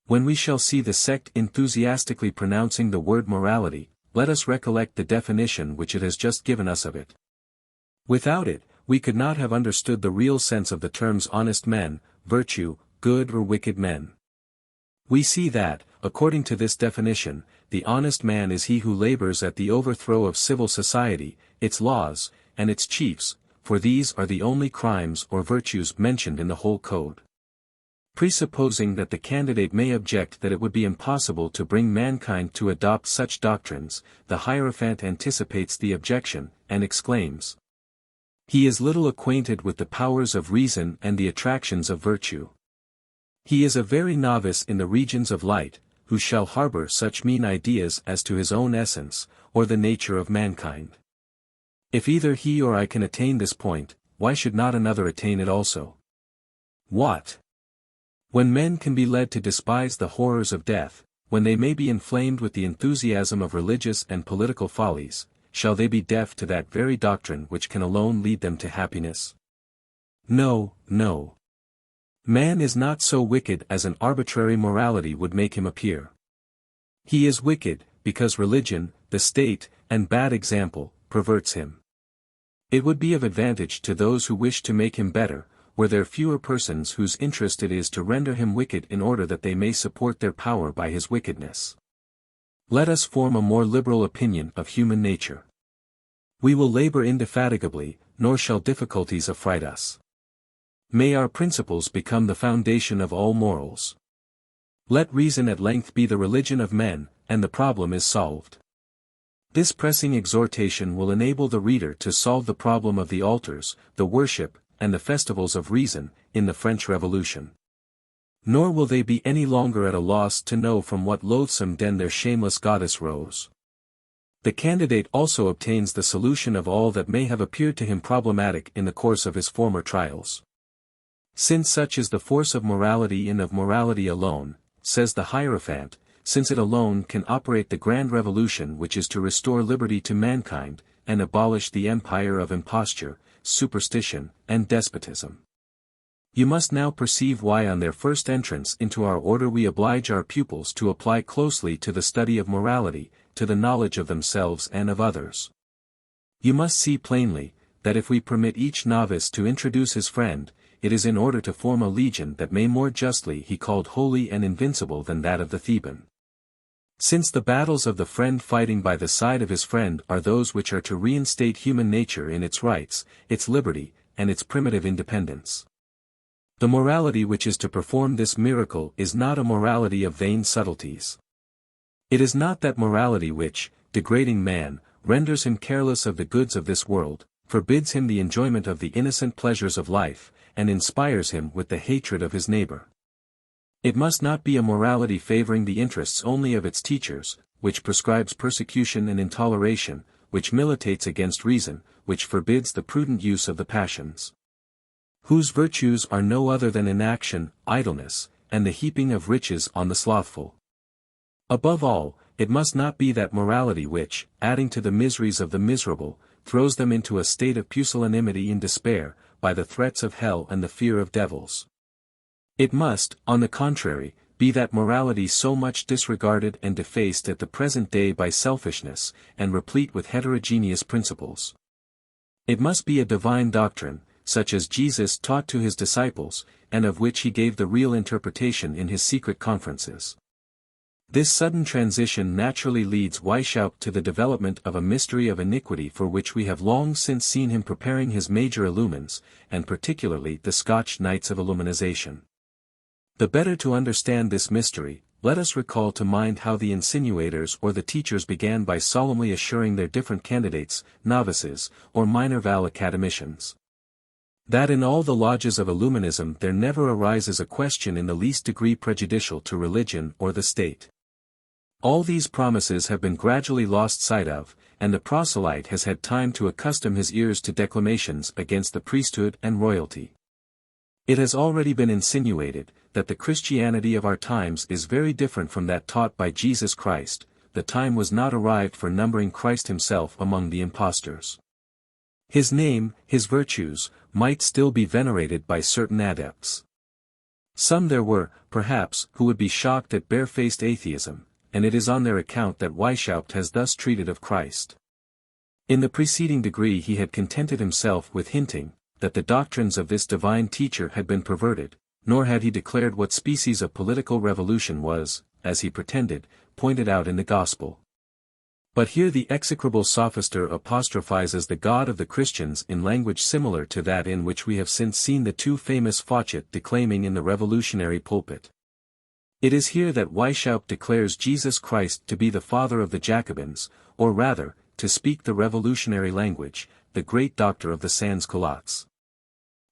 When we shall see the sect enthusiastically pronouncing the word morality, let us recollect the definition which it has just given us of it. Without it, we could not have understood the real sense of the terms honest men, virtue, good or wicked men. We see that, according to this definition, the honest man is he who labors at the overthrow of civil society, its laws, and its chiefs, for these are the only crimes or virtues mentioned in the whole code. Presupposing that the candidate may object that it would be impossible to bring mankind to adopt such doctrines, the Hierophant anticipates the objection, and exclaims, he is little acquainted with the powers of reason and the attractions of virtue. He is a very novice in the regions of light, who shall harbor such mean ideas as to his own essence, or the nature of mankind. If either he or I can attain this point, why should not another attain it also? What? When men can be led to despise the horrors of death, when they may be inflamed with the enthusiasm of religious and political follies, shall they be deaf to that very doctrine which can alone lead them to happiness? No, no. Man is not so wicked as an arbitrary morality would make him appear. He is wicked, because religion, the state, and bad example, perverts him. It would be of advantage to those who wish to make him better, were there fewer persons whose interest it is to render him wicked in order that they may support their power by his wickedness. Let us form a more liberal opinion of human nature. We will labor indefatigably, nor shall difficulties affright us. May our principles become the foundation of all morals. Let reason at length be the religion of men, and the problem is solved. This pressing exhortation will enable the reader to solve the problem of the altars, the worship, and the festivals of reason, in the French Revolution. Nor will they be any longer at a loss to know from what loathsome den their shameless goddess rose. The candidate also obtains the solution of all that may have appeared to him problematic in the course of his former trials. Since such is the force of morality and of morality alone, says the Hierophant, since it alone can operate the grand revolution which is to restore liberty to mankind, and abolish the empire of imposture, superstition, and despotism. You must now perceive why on their first entrance into our order we oblige our pupils to apply closely to the study of morality, to the knowledge of themselves and of others. You must see plainly, that if we permit each novice to introduce his friend, it is in order to form a legion that may more justly be called holy and invincible than that of the Theban. Since the battles of the friend fighting by the side of his friend are those which are to reinstate human nature in its rights, its liberty, and its primitive independence. The morality which is to perform this miracle is not a morality of vain subtleties. It is not that morality which, degrading man, renders him careless of the goods of this world, forbids him the enjoyment of the innocent pleasures of life, and inspires him with the hatred of his neighbor. It must not be a morality favoring the interests only of its teachers, which prescribes persecution and intoleration, which militates against reason, which forbids the prudent use of the passions. Whose virtues are no other than inaction, idleness, and the heaping of riches on the slothful. Above all, it must not be that morality which, adding to the miseries of the miserable, throws them into a state of pusillanimity and despair, by the threats of hell and the fear of devils. It must, on the contrary, be that morality so much disregarded and defaced at the present day by selfishness, and replete with heterogeneous principles. It must be a divine doctrine, such as Jesus taught to his disciples, and of which he gave the real interpretation in his secret conferences. This sudden transition naturally leads Weishaupt to the development of a mystery of iniquity for which we have long since seen him preparing his major illumines, and particularly the Scotch Knights of Illuminization. The better to understand this mystery, let us recall to mind how the insinuators or the teachers began by solemnly assuring their different candidates, novices, or minor val academicians, that in all the lodges of Illuminism there never arises a question in the least degree prejudicial to religion or the state. All these promises have been gradually lost sight of, and the proselyte has had time to accustom his ears to declamations against the priesthood and royalty. It has already been insinuated, that the Christianity of our times is very different from that taught by Jesus Christ. The time was not arrived for numbering Christ himself among the impostors. His name, his virtues, might still be venerated by certain adepts. Some there were, perhaps, who would be shocked at barefaced atheism, and it is on their account that Weishaupt has thus treated of Christ. In the preceding degree he had contented himself with hinting, that the doctrines of this divine teacher had been perverted, nor had he declared what species of political revolution was, as he pretended, pointed out in the Gospel. But here the execrable sophister apostrophizes the God of the Christians in language similar to that in which we have since seen the two famous Fauchet declaiming in the revolutionary pulpit. It is here that Weishaupt declares Jesus Christ to be the father of the Jacobins, or rather, to speak the revolutionary language, the great doctor of the sans-culottes.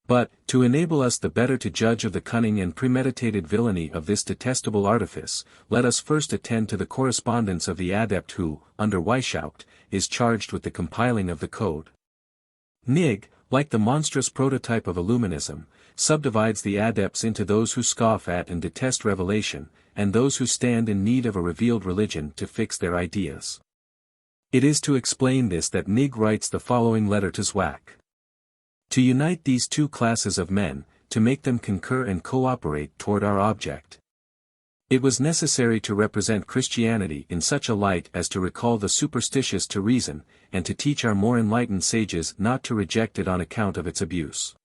But, to enable us the better to judge of the cunning and premeditated villainy of this detestable artifice, let us first attend to the correspondence of the adept who, under Weishaupt, is charged with the compiling of the code. Nig, like the monstrous prototype of Illuminism, subdivides the adepts into those who scoff at and detest revelation, and those who stand in need of a revealed religion to fix their ideas. It is to explain this that Nig writes the following letter to Zwack. To unite these two classes of men, to make them concur and cooperate toward our object. It was necessary to represent Christianity in such a light as to recall the superstitious to reason, and to teach our more enlightened sages not to reject it on account of its abuse.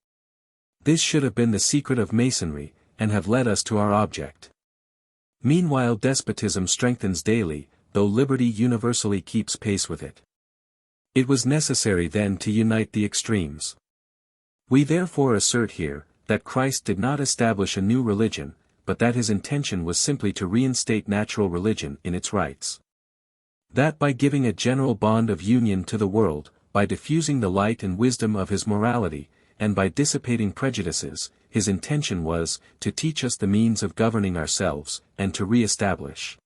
This should have been the secret of Masonry, and have led us to our object. Meanwhile despotism strengthens daily, though liberty universally keeps pace with it. It was necessary then to unite the extremes. We therefore assert here, that Christ did not establish a new religion, but that his intention was simply to reinstate natural religion in its rights. That by giving a general bond of union to the world, by diffusing the light and wisdom of his morality, and by dissipating prejudices, his intention was, to teach us the means of governing ourselves, and to re-establish,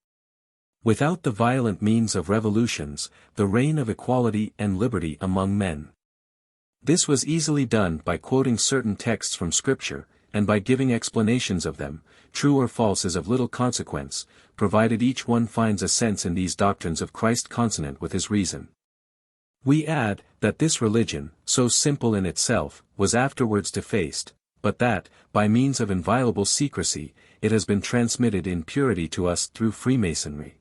without the violent means of revolutions, the reign of equality and liberty among men. This was easily done by quoting certain texts from Scripture, and by giving explanations of them, true or false is of little consequence, provided each one finds a sense in these doctrines of Christ consonant with his reason. We add, that this religion, so simple in itself, was afterwards defaced, but that, by means of inviolable secrecy, it has been transmitted in purity to us through Freemasonry.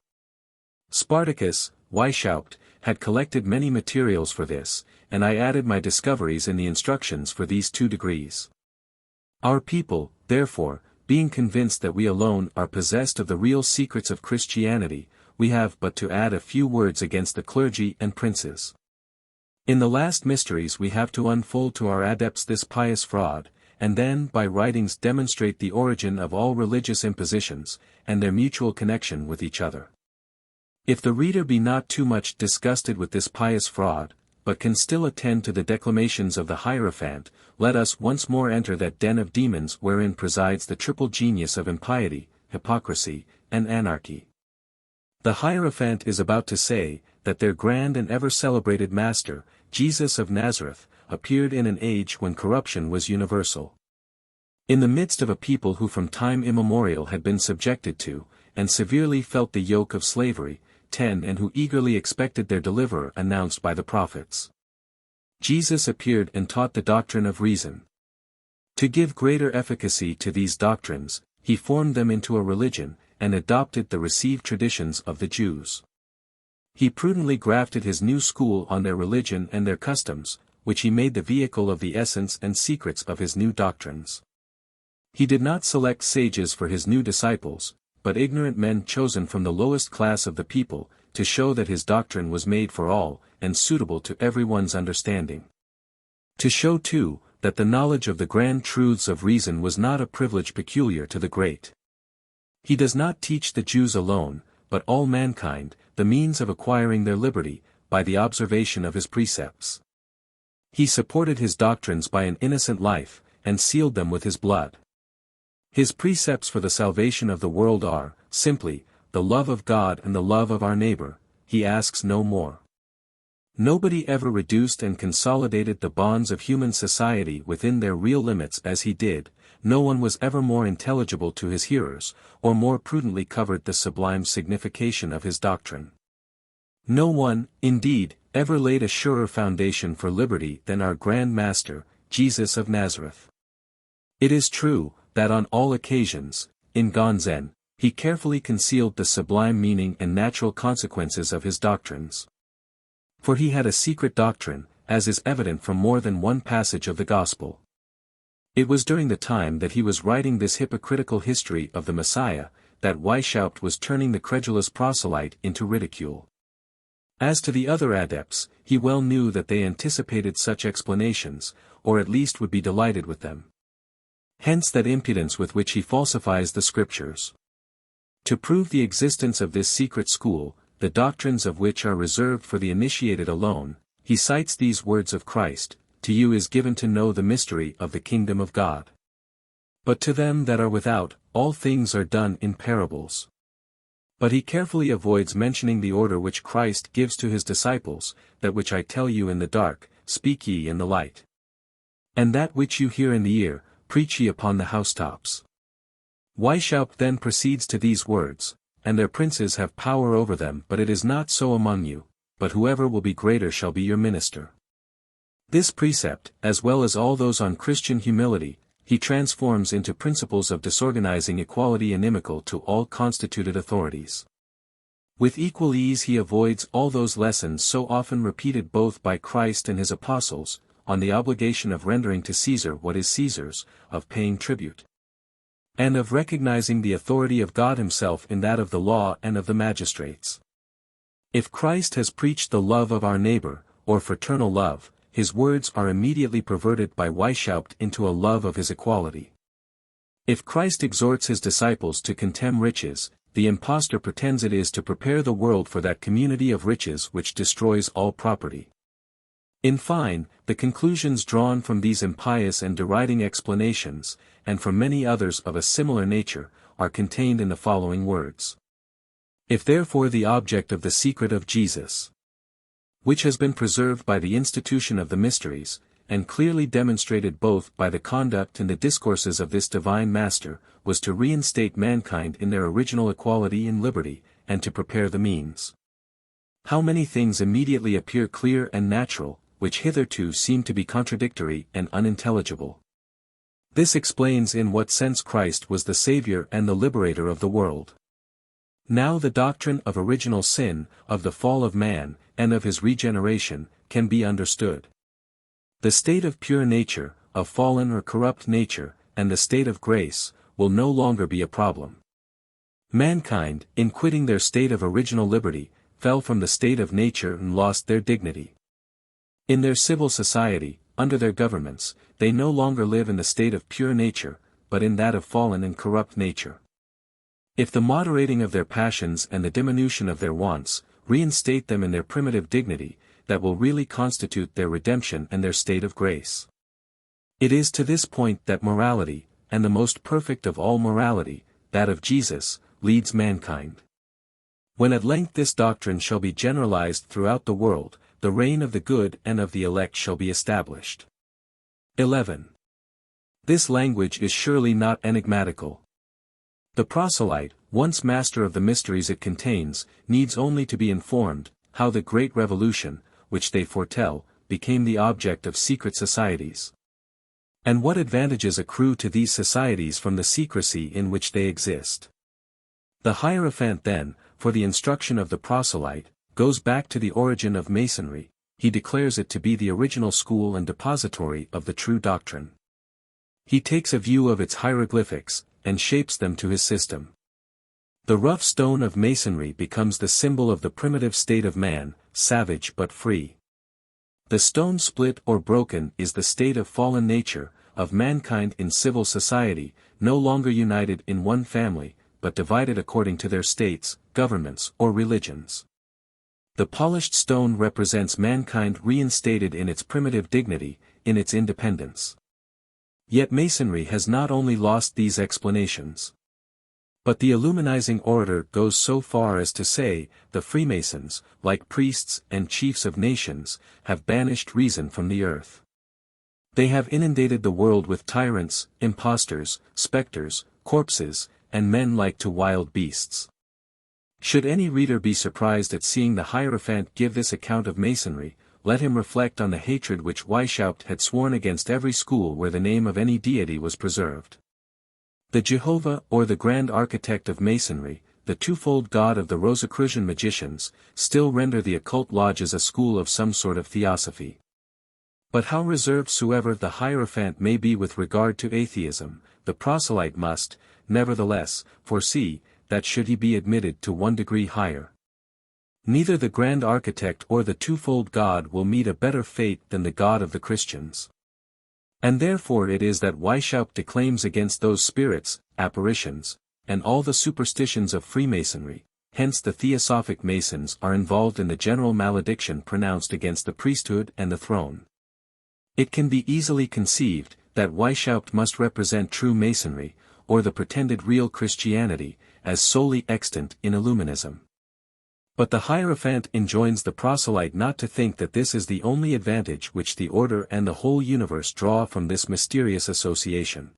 Spartacus-Weishaupt had collected many materials for this, and I added my discoveries in the instructions for these 2 degrees. Our people, therefore, being convinced that we alone are possessed of the real secrets of Christianity, we have but to add a few words against the clergy and princes. In the last mysteries we have to unfold to our adepts this pious fraud, and then by writings demonstrate the origin of all religious impositions, and their mutual connection with each other. If the reader be not too much disgusted with this pious fraud, but can still attend to the declamations of the Hierophant, let us once more enter that den of demons wherein presides the triple genius of impiety, hypocrisy, and anarchy. The Hierophant is about to say, that their grand and ever-celebrated Master, Jesus of Nazareth, appeared in an age when corruption was universal. In the midst of a people who from time immemorial had been subjected to, and severely felt the yoke of slavery, 10 and who eagerly expected their deliverer announced by the prophets. Jesus appeared and taught the doctrine of reason. To give greater efficacy to these doctrines, he formed them into a religion, and adopted the received traditions of the Jews. He prudently grafted his new school on their religion and their customs, which he made the vehicle of the essence and secrets of his new doctrines. He did not select sages for his new disciples, but ignorant men chosen from the lowest class of the people, to show that his doctrine was made for all, and suitable to everyone's understanding. To show too, that the knowledge of the grand truths of reason was not a privilege peculiar to the great. He does not teach the Jews alone, but all mankind, the means of acquiring their liberty, by the observation of his precepts. He supported his doctrines by an innocent life, and sealed them with his blood. His precepts for the salvation of the world are, simply, the love of God and the love of our neighbor. He asks no more. Nobody ever reduced and consolidated the bonds of human society within their real limits as he did. No one was ever more intelligible to his hearers, or more prudently covered the sublime signification of his doctrine. No one, indeed, ever laid a surer foundation for liberty than our Grand Master, Jesus of Nazareth. It is true, that on all occasions, in Gonzen, he carefully concealed the sublime meaning and natural consequences of his doctrines. For he had a secret doctrine, as is evident from more than one passage of the Gospel. It was during the time that he was writing this hypocritical history of the Messiah, that Weishaupt was turning the credulous proselyte into ridicule. As to the other adepts, he well knew that they anticipated such explanations, or at least would be delighted with them. Hence that impudence with which he falsifies the Scriptures. To prove the existence of this secret school, the doctrines of which are reserved for the initiated alone, he cites these words of Christ, "To you is given to know the mystery of the kingdom of God. But to them that are without, all things are done in parables." But he carefully avoids mentioning the order which Christ gives to his disciples, "That which I tell you in the dark, speak ye in the light. And that which you hear in the ear, preach ye upon the housetops." Weishaupt then proceeds to these words, "And their princes have power over them, but it is not so among you, but whoever will be greater shall be your minister." This precept, as well as all those on Christian humility, he transforms into principles of disorganizing equality inimical to all constituted authorities. With equal ease he avoids all those lessons so often repeated both by Christ and his apostles, on the obligation of rendering to Caesar what is Caesar's, of paying tribute, and of recognizing the authority of God himself in that of the law and of the magistrates. If Christ has preached the love of our neighbor, or fraternal love, his words are immediately perverted by Weishaupt into a love of his equality. If Christ exhorts his disciples to contemn riches, the impostor pretends it is to prepare the world for that community of riches which destroys all property. In fine, the conclusions drawn from these impious and deriding explanations, and from many others of a similar nature, are contained in the following words. If therefore the object of the secret of Jesus, which has been preserved by the institution of the mysteries, and clearly demonstrated both by the conduct and the discourses of this divine Master, was to reinstate mankind in their original equality and liberty, and to prepare the means. How many things immediately appear clear and natural, which hitherto seemed to be contradictory and unintelligible. This explains in what sense Christ was the Savior and the Liberator of the world. Now the doctrine of original sin, of the fall of man, and of his regeneration, can be understood. The state of pure nature, of fallen or corrupt nature, and the state of grace, will no longer be a problem. Mankind, in quitting their state of original liberty, fell from the state of nature and lost their dignity. In their civil society, under their governments, they no longer live in the state of pure nature, but in that of fallen and corrupt nature. If the moderating of their passions and the diminution of their wants, reinstate them in their primitive dignity, that will really constitute their redemption and their state of grace. It is to this point that morality, and the most perfect of all morality, that of Jesus, leads mankind. When at length this doctrine shall be generalized throughout the world, the reign of the good and of the elect shall be established. 11. This language is surely not enigmatical. The proselyte, once master of the mysteries it contains, needs only to be informed, how the great revolution, which they foretell, became the object of secret societies. And what advantages accrue to these societies from the secrecy in which they exist. The Hierophant then, for the instruction of the proselyte, goes back to the origin of Masonry. He declares it to be the original school and depository of the true doctrine. He takes a view of its hieroglyphics, and shapes them to his system. The rough stone of Masonry becomes the symbol of the primitive state of man, savage but free. The stone split or broken is the state of fallen nature, of mankind in civil society, no longer united in one family, but divided according to their states, governments, or religions. The polished stone represents mankind reinstated in its primitive dignity, in its independence. Yet Masonry has not only lost these explanations. But the Illuminizing orator goes so far as to say, the Freemasons, like priests and chiefs of nations, have banished reason from the earth. They have inundated the world with tyrants, impostors, specters, corpses, and men like to wild beasts. Should any reader be surprised at seeing the Hierophant give this account of Masonry, let him reflect on the hatred which Weishaupt had sworn against every school where the name of any deity was preserved. The Jehovah or the Grand Architect of Masonry, the twofold god of the Rosicrucian magicians, still render the occult lodges a school of some sort of theosophy. But how reserved soever the Hierophant may be with regard to atheism, the proselyte must, nevertheless, foresee, that should he be admitted to one degree higher, neither the Grand Architect or the twofold God will meet a better fate than the God of the Christians. And therefore it is that Weishaupt declaims against those spirits, apparitions, and all the superstitions of Freemasonry. Hence the Theosophic Masons are involved in the general malediction pronounced against the priesthood and the throne. It can be easily conceived, that Weishaupt must represent true Masonry, or the pretended real Christianity, as solely extant in Illuminism. But the Hierophant enjoins the proselyte not to think that this is the only advantage which the order and the whole universe draw from this mysterious association.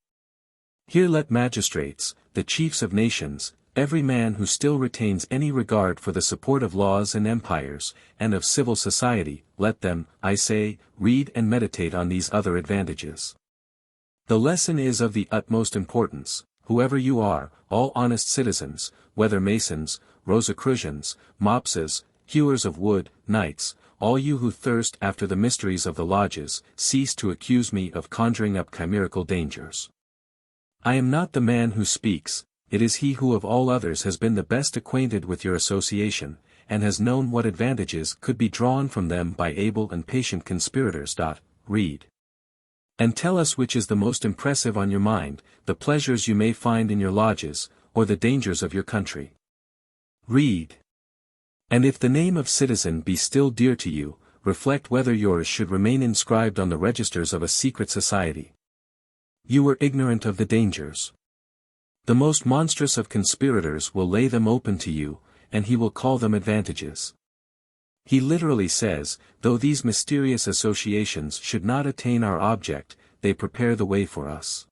Here let magistrates, the chiefs of nations, every man who still retains any regard for the support of laws and empires, and of civil society, let them, I say, read and meditate on these other advantages. The lesson is of the utmost importance, whoever you are, all honest citizens, whether Masons, Rosicrucians, Mopses, hewers of wood, knights, all you who thirst after the mysteries of the lodges, cease to accuse me of conjuring up chimerical dangers. I am not the man who speaks, it is he who of all others has been the best acquainted with your association, and has known what advantages could be drawn from them by able and patient conspirators. Read. And tell us which is the most impressive on your mind, the pleasures you may find in your lodges, or the dangers of your country. Read. And if the name of citizen be still dear to you, reflect whether yours should remain inscribed on the registers of a secret society. You were ignorant of the dangers. The most monstrous of conspirators will lay them open to you, and he will call them advantages. He literally says, though these mysterious associations should not attain our object, they prepare the way for us.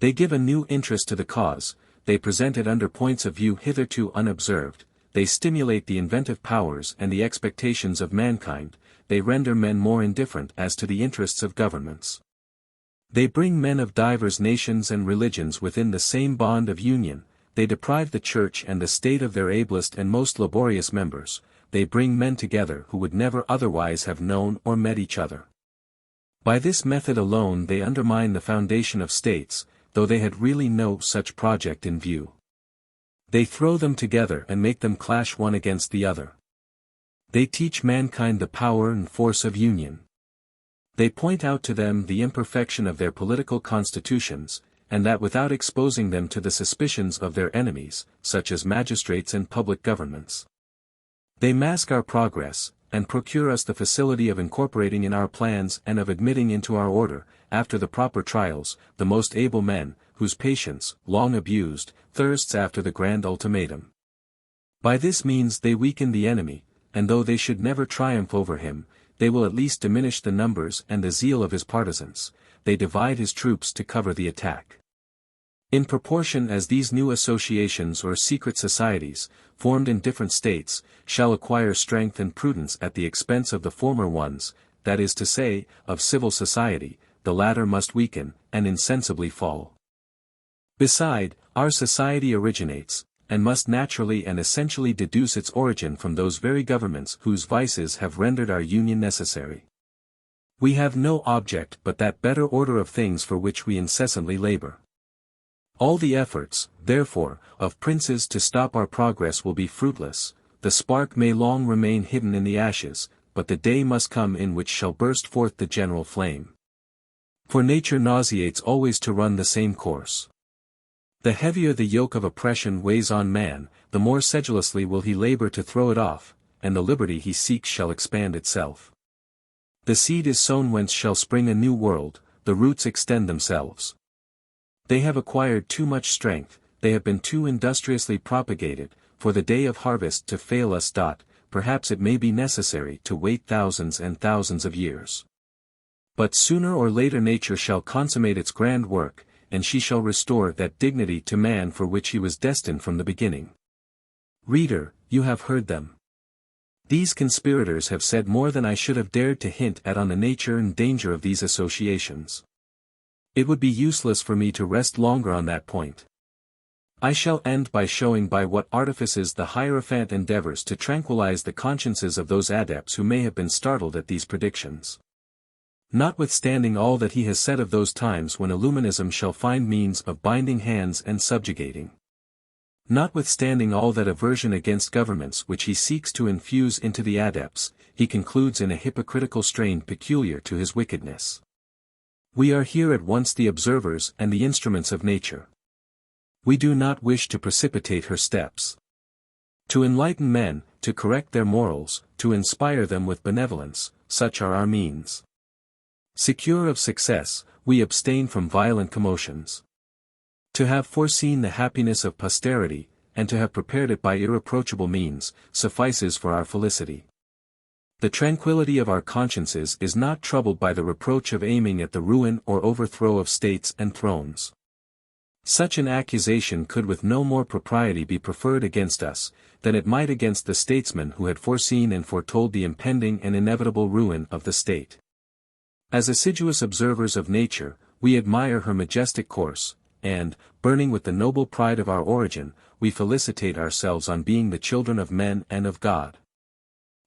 They give a new interest to the cause, they present it under points of view hitherto unobserved, they stimulate the inventive powers and the expectations of mankind, they render men more indifferent as to the interests of governments. They bring men of divers nations and religions within the same bond of union, they deprive the Church and the State of their ablest and most laborious members, they bring men together who would never otherwise have known or met each other. By this method alone they undermine the foundation of states, though they had really no such project in view. They throw them together and make them clash one against the other. They teach mankind the power and force of union. They point out to them the imperfection of their political constitutions, and that without exposing them to the suspicions of their enemies, such as magistrates and public governments. They mask our progress, and procure us the facility of incorporating in our plans and of admitting into our order, after the proper trials, the most able men, whose patience, long abused, thirsts after the grand ultimatum. By this means they weaken the enemy, and though they should never triumph over him, they will at least diminish the numbers and the zeal of his partisans, they divide his troops to cover the attack. In proportion as these new associations or secret societies, formed in different states, shall acquire strength and prudence at the expense of the former ones, that is to say, of civil society, the latter must weaken, and insensibly fall. Beside, our society originates, and must naturally and essentially deduce its origin from those very governments whose vices have rendered our union necessary. We have no object but that better order of things for which we incessantly labor. All the efforts, therefore, of princes to stop our progress will be fruitless. The spark may long remain hidden in the ashes, but the day must come in which shall burst forth the general flame. For nature nauseates always to run the same course. The heavier the yoke of oppression weighs on man, the more sedulously will he labor to throw it off, and the liberty he seeks shall expand itself. The seed is sown whence shall spring a new world, the roots extend themselves. They have acquired too much strength, they have been too industriously propagated, for the day of harvest to fail us. Perhaps it may be necessary to wait thousands and thousands of years. But sooner or later nature shall consummate its grand work, and she shall restore that dignity to man for which he was destined from the beginning. Reader, you have heard them. These conspirators have said more than I should have dared to hint at on the nature and danger of these associations. It would be useless for me to rest longer on that point. I shall end by showing by what artifices the Hierophant endeavors to tranquilize the consciences of those adepts who may have been startled at these predictions. Notwithstanding all that he has said of those times when Illuminism shall find means of binding hands and subjugating. Notwithstanding all that aversion against governments which he seeks to infuse into the adepts, he concludes in a hypocritical strain peculiar to his wickedness. We are here at once the observers and the instruments of nature. We do not wish to precipitate her steps. To enlighten men, to correct their morals, to inspire them with benevolence, such are our means. Secure of success, we abstain from violent commotions. To have foreseen the happiness of posterity, and to have prepared it by irreproachable means, suffices for our felicity. The tranquillity of our consciences is not troubled by the reproach of aiming at the ruin or overthrow of states and thrones. Such an accusation could with no more propriety be preferred against us, than it might against the statesmen who had foreseen and foretold the impending and inevitable ruin of the state. As assiduous observers of nature, we admire her majestic course, and, burning with the noble pride of our origin, we felicitate ourselves on being the children of men and of God.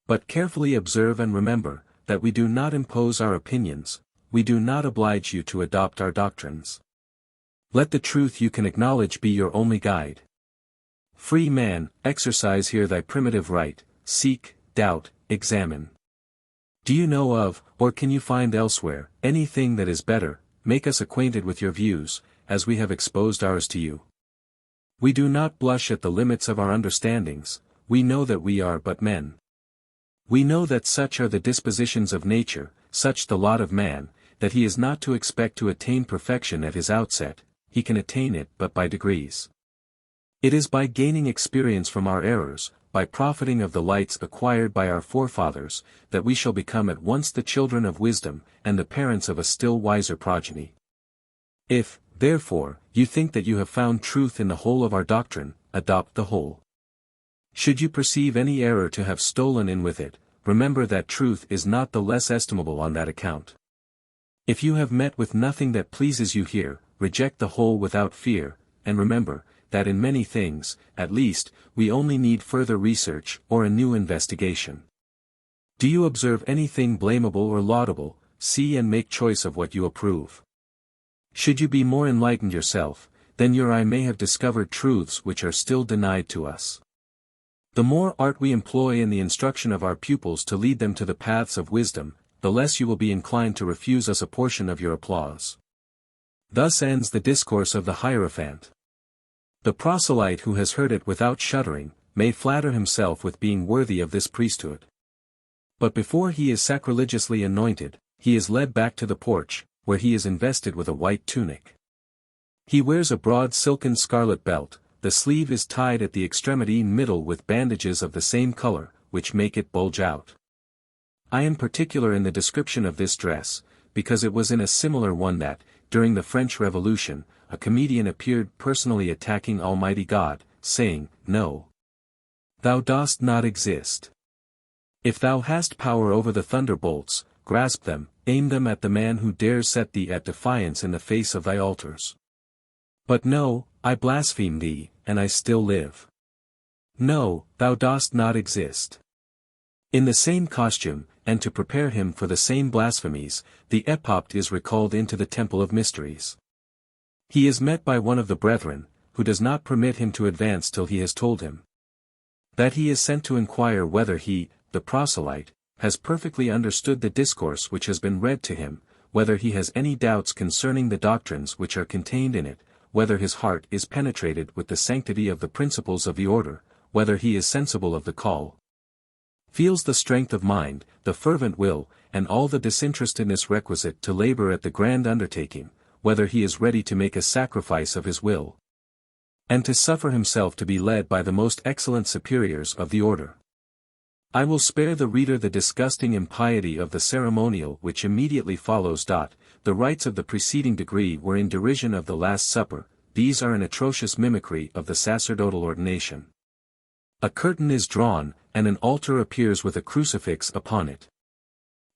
But carefully observe and remember, that we do not impose our opinions, we do not oblige you to adopt our doctrines. Let the truth you can acknowledge be your only guide. Free man, exercise here thy primitive right, seek, doubt, examine. Do you know of, or can you find elsewhere, anything that is better? Make us acquainted with your views, as we have exposed ours to you. We do not blush at the limits of our understandings, we know that we are but men. We know that such are the dispositions of nature, such the lot of man, that he is not to expect to attain perfection at his outset, he can attain it but by degrees. It is by gaining experience from our errors, by profiting of the lights acquired by our forefathers, that we shall become at once the children of wisdom, and the parents of a still wiser progeny. If, therefore, you think that you have found truth in the whole of our doctrine, adopt the whole. Should you perceive any error to have stolen in with it, remember that truth is not the less estimable on that account. If you have met with nothing that pleases you here, reject the whole without fear, and remember, that in many things, at least, we only need further research or a new investigation. Do you observe anything blamable or laudable, see and make choice of what you approve. Should you be more enlightened yourself, then your eye may have discovered truths which are still denied to us. The more art we employ in the instruction of our pupils to lead them to the paths of wisdom, the less you will be inclined to refuse us a portion of your applause. Thus ends the discourse of the Hierophant. The proselyte who has heard it without shuddering, may flatter himself with being worthy of this priesthood. But before he is sacrilegiously anointed, he is led back to the porch, where he is invested with a white tunic. He wears a broad silken scarlet belt, the sleeve is tied at the extremity middle with bandages of the same color, which make it bulge out. I am particular in the description of this dress, because it was in a similar one that, during the French Revolution, a comedian appeared personally attacking Almighty God, saying, "No. Thou dost not exist. If thou hast power over the thunderbolts, grasp them, aim them at the man who dares set thee at defiance in the face of thy altars. But no, I blaspheme thee, and I still live. No, thou dost not exist." In the same costume, and to prepare him for the same blasphemies, the Epopt is recalled into the Temple of Mysteries. He is met by one of the brethren, who does not permit him to advance till he has told him that he is sent to inquire whether he, the proselyte, has perfectly understood the discourse which has been read to him, whether he has any doubts concerning the doctrines which are contained in it, whether his heart is penetrated with the sanctity of the principles of the order, whether he is sensible of the call, feels the strength of mind, the fervent will, and all the disinterestedness requisite to labor at the grand undertaking, whether he is ready to make a sacrifice of his will, and to suffer himself to be led by the most excellent superiors of the order. I will spare the reader the disgusting impiety of the ceremonial which immediately follows. The rites of the preceding degree were in derision of the Last Supper, these are an atrocious mimicry of the sacerdotal ordination. A curtain is drawn, and an altar appears with a crucifix upon it.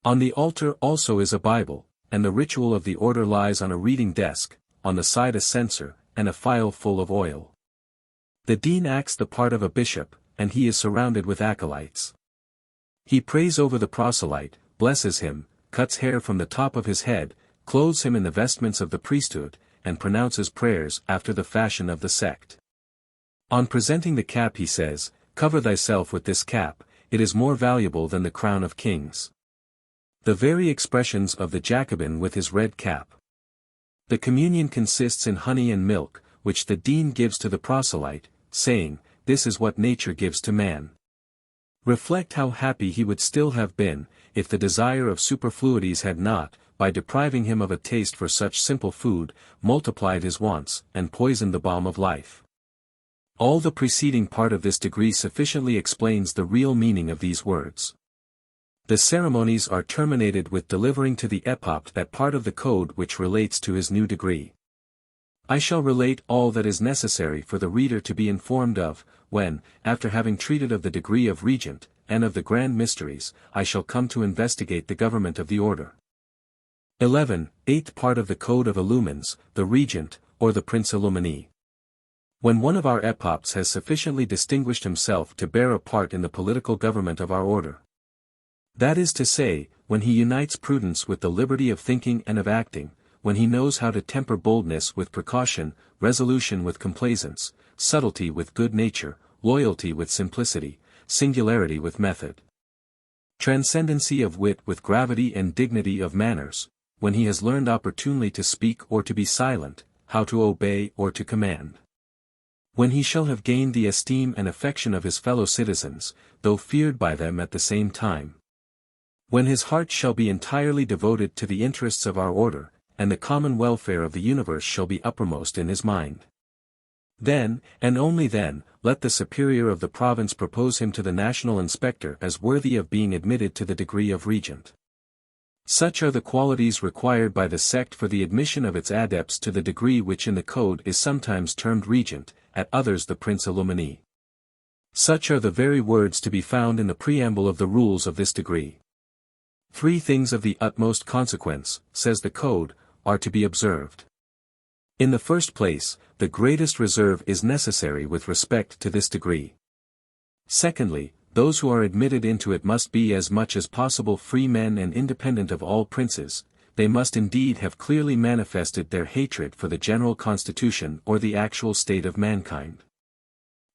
On the altar also is a Bible, and the ritual of the order lies on a reading desk, on the side a censer, and a phial full of oil. The dean acts the part of a bishop, and he is surrounded with acolytes. He prays over the proselyte, blesses him, cuts hair from the top of his head, clothes him in the vestments of the priesthood, and pronounces prayers after the fashion of the sect. On presenting the cap he says, "Cover thyself with this cap, it is more valuable than the crown of kings." The very expressions of the Jacobin with his red cap. The communion consists in honey and milk, which the dean gives to the proselyte, saying, "This is what nature gives to man." Reflect how happy he would still have been, if the desire of superfluities had not, by depriving him of a taste for such simple food, multiplied his wants, and poisoned the balm of life. All the preceding part of this degree sufficiently explains the real meaning of these words. The ceremonies are terminated with delivering to the Epopt that part of the code which relates to his new degree. I shall relate all that is necessary for the reader to be informed of, when, after having treated of the degree of Regent, and of the grand mysteries, I shall come to investigate the government of the order. 11. Eighth part of the Code of Illumines, the Regent, or the Prince Illuminee. When one of our Epopts has sufficiently distinguished himself to bear a part in the political government of our order, that is to say, when he unites prudence with the liberty of thinking and of acting, when he knows how to temper boldness with precaution, resolution with complaisance, subtlety with good nature, loyalty with simplicity, singularity with method, transcendency of wit with gravity and dignity of manners, when he has learned opportunely to speak or to be silent, how to obey or to command. When he shall have gained the esteem and affection of his fellow citizens, though feared by them at the same time. When his heart shall be entirely devoted to the interests of our order, and the common welfare of the universe shall be uppermost in his mind. Then, and only then, let the superior of the province propose him to the national inspector as worthy of being admitted to the degree of Regent. Such are the qualities required by the sect for the admission of its adepts to the degree which in the code is sometimes termed Regent, at others the Prince Illuminee. Such are the very words to be found in the preamble of the rules of this degree. 3 things of the utmost consequence, says the code, are to be observed. In the first place, the greatest reserve is necessary with respect to this degree. Secondly, those who are admitted into it must be as much as possible free men and independent of all princes, they must indeed have clearly manifested their hatred for the general constitution or the actual state of mankind,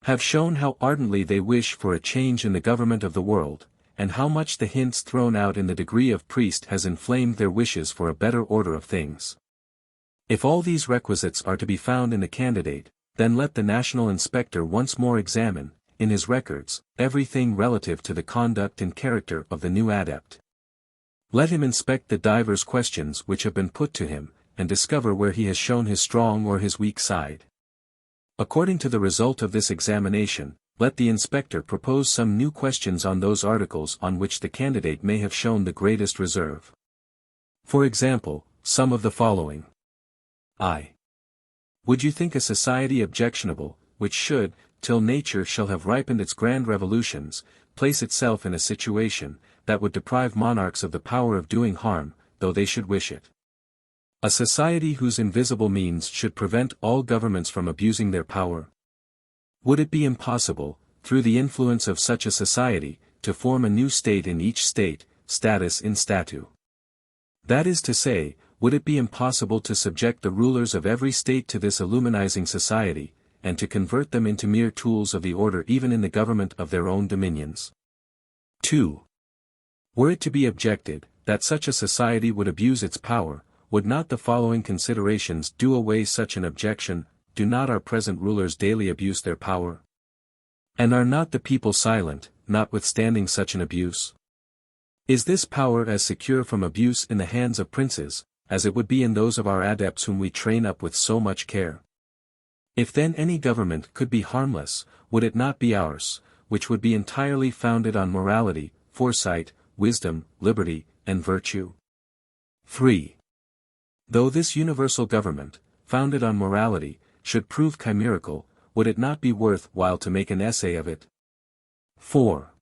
have shown how ardently they wish for a change in the government of the world, and how much the hints thrown out in the degree of priest has inflamed their wishes for a better order of things. If all these requisites are to be found in the candidate, then let the national inspector once more examine, in his records, everything relative to the conduct and character of the new adept. Let him inspect the divers questions which have been put to him, and discover where he has shown his strong or his weak side. According to the result of this examination, let the inspector propose some new questions on those articles on which the candidate may have shown the greatest reserve. For example, some of the following. Would you think a society objectionable, which should, till nature shall have ripened its grand revolutions, place itself in a situation, that would deprive monarchs of the power of doing harm, though they should wish it? A society whose invisible means should prevent all governments from abusing their power? Would it be impossible, through the influence of such a society, to form a new state in each state, status in statu? That is to say, would it be impossible to subject the rulers of every state to this illuminizing society, and to convert them into mere tools of the order even in the government of their own dominions? 2. Were it to be objected, that such a society would abuse its power, would not the following considerations do away such an objection? Do not our present rulers daily abuse their power? And are not the people silent, notwithstanding such an abuse? Is this power as secure from abuse in the hands of princes, as it would be in those of our adepts whom we train up with so much care? If then any government could be harmless, would it not be ours, which would be entirely founded on morality, foresight, wisdom, liberty, and virtue? 3. Though this universal government, founded on morality, should prove chimerical, would it not be worth while to make an essay of it? 4.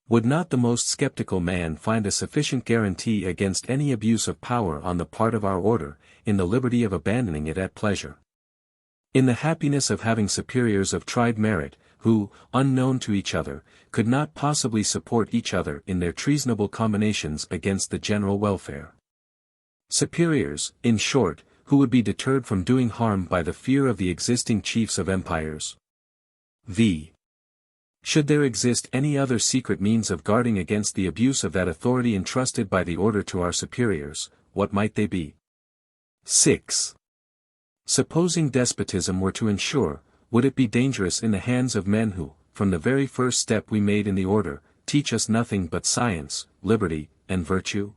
Would not the most skeptical man find a sufficient guarantee against any abuse of power on the part of our order, in the liberty of abandoning it at pleasure? In the happiness of having superiors of tried merit, who, unknown to each other, could not possibly support each other in their treasonable combinations against the general welfare? Superiors, in short, who would be deterred from doing harm by the fear of the existing chiefs of empires? v. Should there exist any other secret means of guarding against the abuse of that authority entrusted by the order to our superiors, what might they be? 6. Supposing despotism were to ensure, would it be dangerous in the hands of men who, from the very first step we made in the order, teach us nothing but science, liberty, and virtue?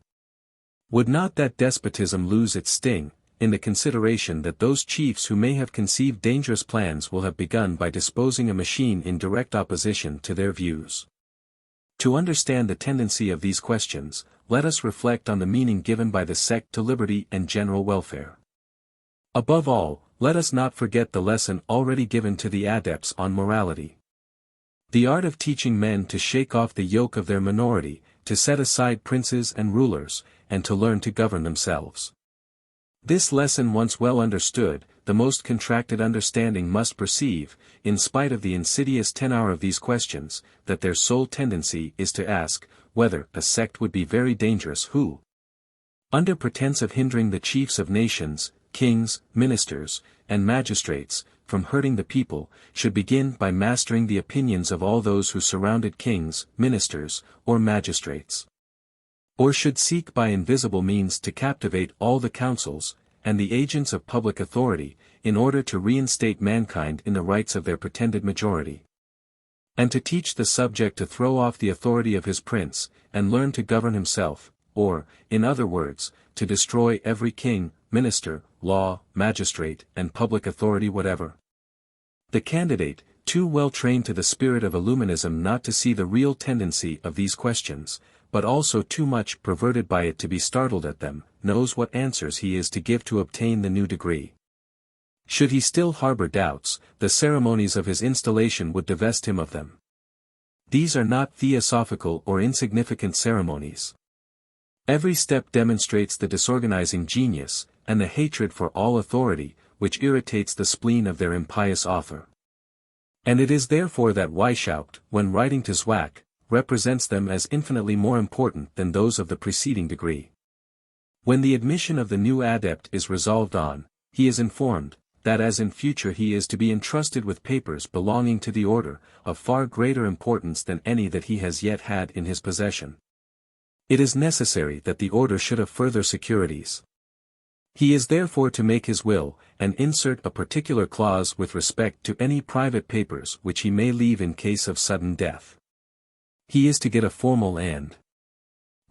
Would not that despotism lose its sting, in the consideration that those chiefs who may have conceived dangerous plans will have begun by disposing a machine in direct opposition to their views? To understand the tendency of these questions, let us reflect on the meaning given by the sect to liberty and general welfare. Above all, let us not forget the lesson already given to the adepts on morality. The art of teaching men to shake off the yoke of their minority, to set aside princes and rulers, and to learn to govern themselves. This lesson once well understood, the most contracted understanding must perceive, in spite of the insidious tenor of these questions, that their sole tendency is to ask, whether a sect would be very dangerous who, under pretense of hindering the chiefs of nations, kings, ministers, and magistrates, from hurting the people, should begin by mastering the opinions of all those who surrounded kings, ministers, or magistrates. Or should seek by invisible means to captivate all the councils, and the agents of public authority, in order to reinstate mankind in the rights of their pretended majority. And to teach the subject to throw off the authority of his prince, and learn to govern himself, or, in other words, to destroy every king, minister, law, magistrate, and public authority whatever. The candidate, too well trained to the spirit of Illuminism not to see the real tendency of these questions, but also too much perverted by it to be startled at them, knows what answers he is to give to obtain the new degree. Should he still harbor doubts, the ceremonies of his installation would divest him of them. These are not theosophical or insignificant ceremonies. Every step demonstrates the disorganizing genius, and the hatred for all authority, which irritates the spleen of their impious author. And it is therefore that Weishaupt, when writing to Zwack, represents them as infinitely more important than those of the preceding degree. When the admission of the new adept is resolved on, he is informed, that as in future he is to be entrusted with papers belonging to the order, of far greater importance than any that he has yet had in his possession. It is necessary that the order should have further securities. He is therefore to make his will, and insert a particular clause with respect to any private papers which he may leave in case of sudden death. He is to get a formal and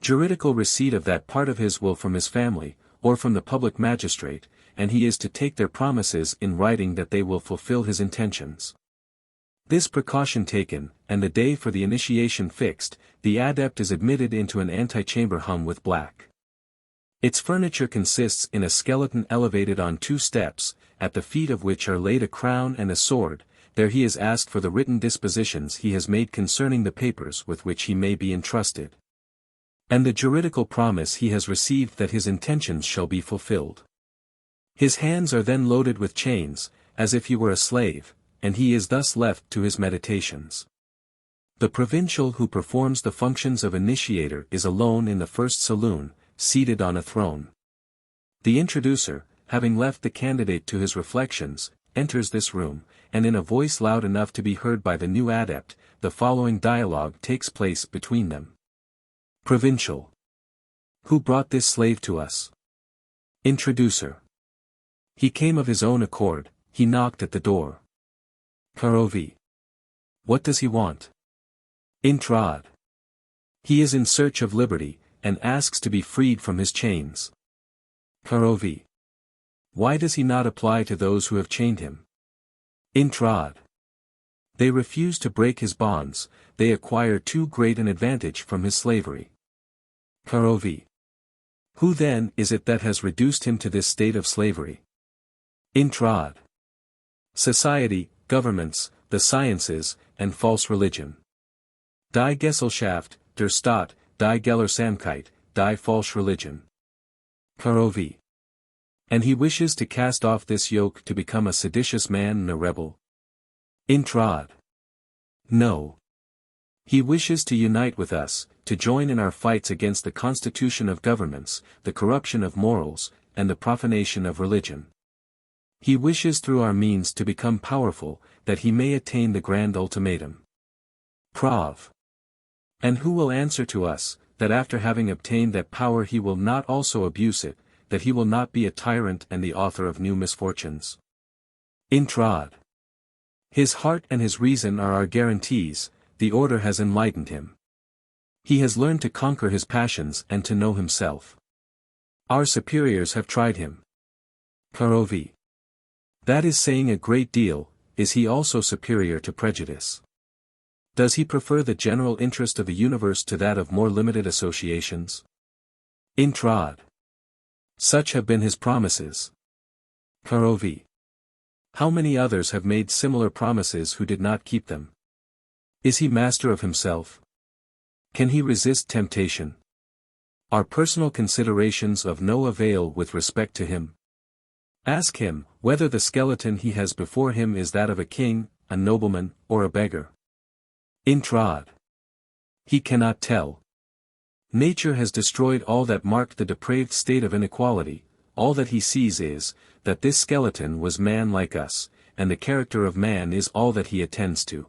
juridical receipt of that part of his will from his family, or from the public magistrate, and he is to take their promises in writing that they will fulfill his intentions. This precaution taken, and the day for the initiation fixed, the adept is admitted into an antechamber hung with black Its furniture consists in a skeleton elevated on 2 steps, at the feet of which are laid a crown and a sword. There he is asked for the written dispositions he has made concerning the papers with which he may be entrusted, and the juridical promise he has received that his intentions shall be fulfilled. His hands are then loaded with chains, as if he were a slave, and he is thus left to his meditations. The provincial who performs the functions of initiator is alone in the first saloon, seated on a throne. The introducer, having left the candidate to his reflections, enters this room, and in a voice loud enough to be heard by the new adept, the following dialogue takes place between them. Provincial. Who brought this slave to us? Introducer. He came of his own accord, he knocked at the door. Karovi. What does he want? Intrad. He is in search of liberty, and asks to be freed from his chains. Karovi. Why does he not apply to those who have chained him? Intrad. They refuse to break his bonds, they acquire too great an advantage from his slavery. Karovi. Who then is it that has reduced him to this state of slavery? Intrad. Society, governments, the sciences, and false religion. Die Gesellschaft, der Staat, die Gelehrsamkeit, die false religion. Karovi. And he wishes to cast off this yoke to become a seditious man and a rebel? Intrad. No. He wishes to unite with us, to join in our fights against the constitution of governments, the corruption of morals, and the profanation of religion. He wishes through our means to become powerful, that he may attain the grand ultimatum. Prov. And who will answer to us, that after having obtained that power he will not also abuse it, that he will not be a tyrant and the author of new misfortunes? Intrad. His heart and his reason are our guarantees, the order has enlightened him. He has learned to conquer his passions and to know himself. Our superiors have tried him. Karovi. That is saying a great deal. Is he also superior to prejudice? Does he prefer the general interest of the universe to that of more limited associations? Intrad. Such have been his promises. Karovi. How many others have made similar promises who did not keep them? Is he master of himself? Can he resist temptation? Are personal considerations of no avail with respect to him? Ask him, whether the skeleton he has before him is that of a king, a nobleman, or a beggar. Intrad. He cannot tell. Nature has destroyed all that marked the depraved state of inequality. All that he sees is, that this skeleton was man like us, and the character of man is all that he attends to.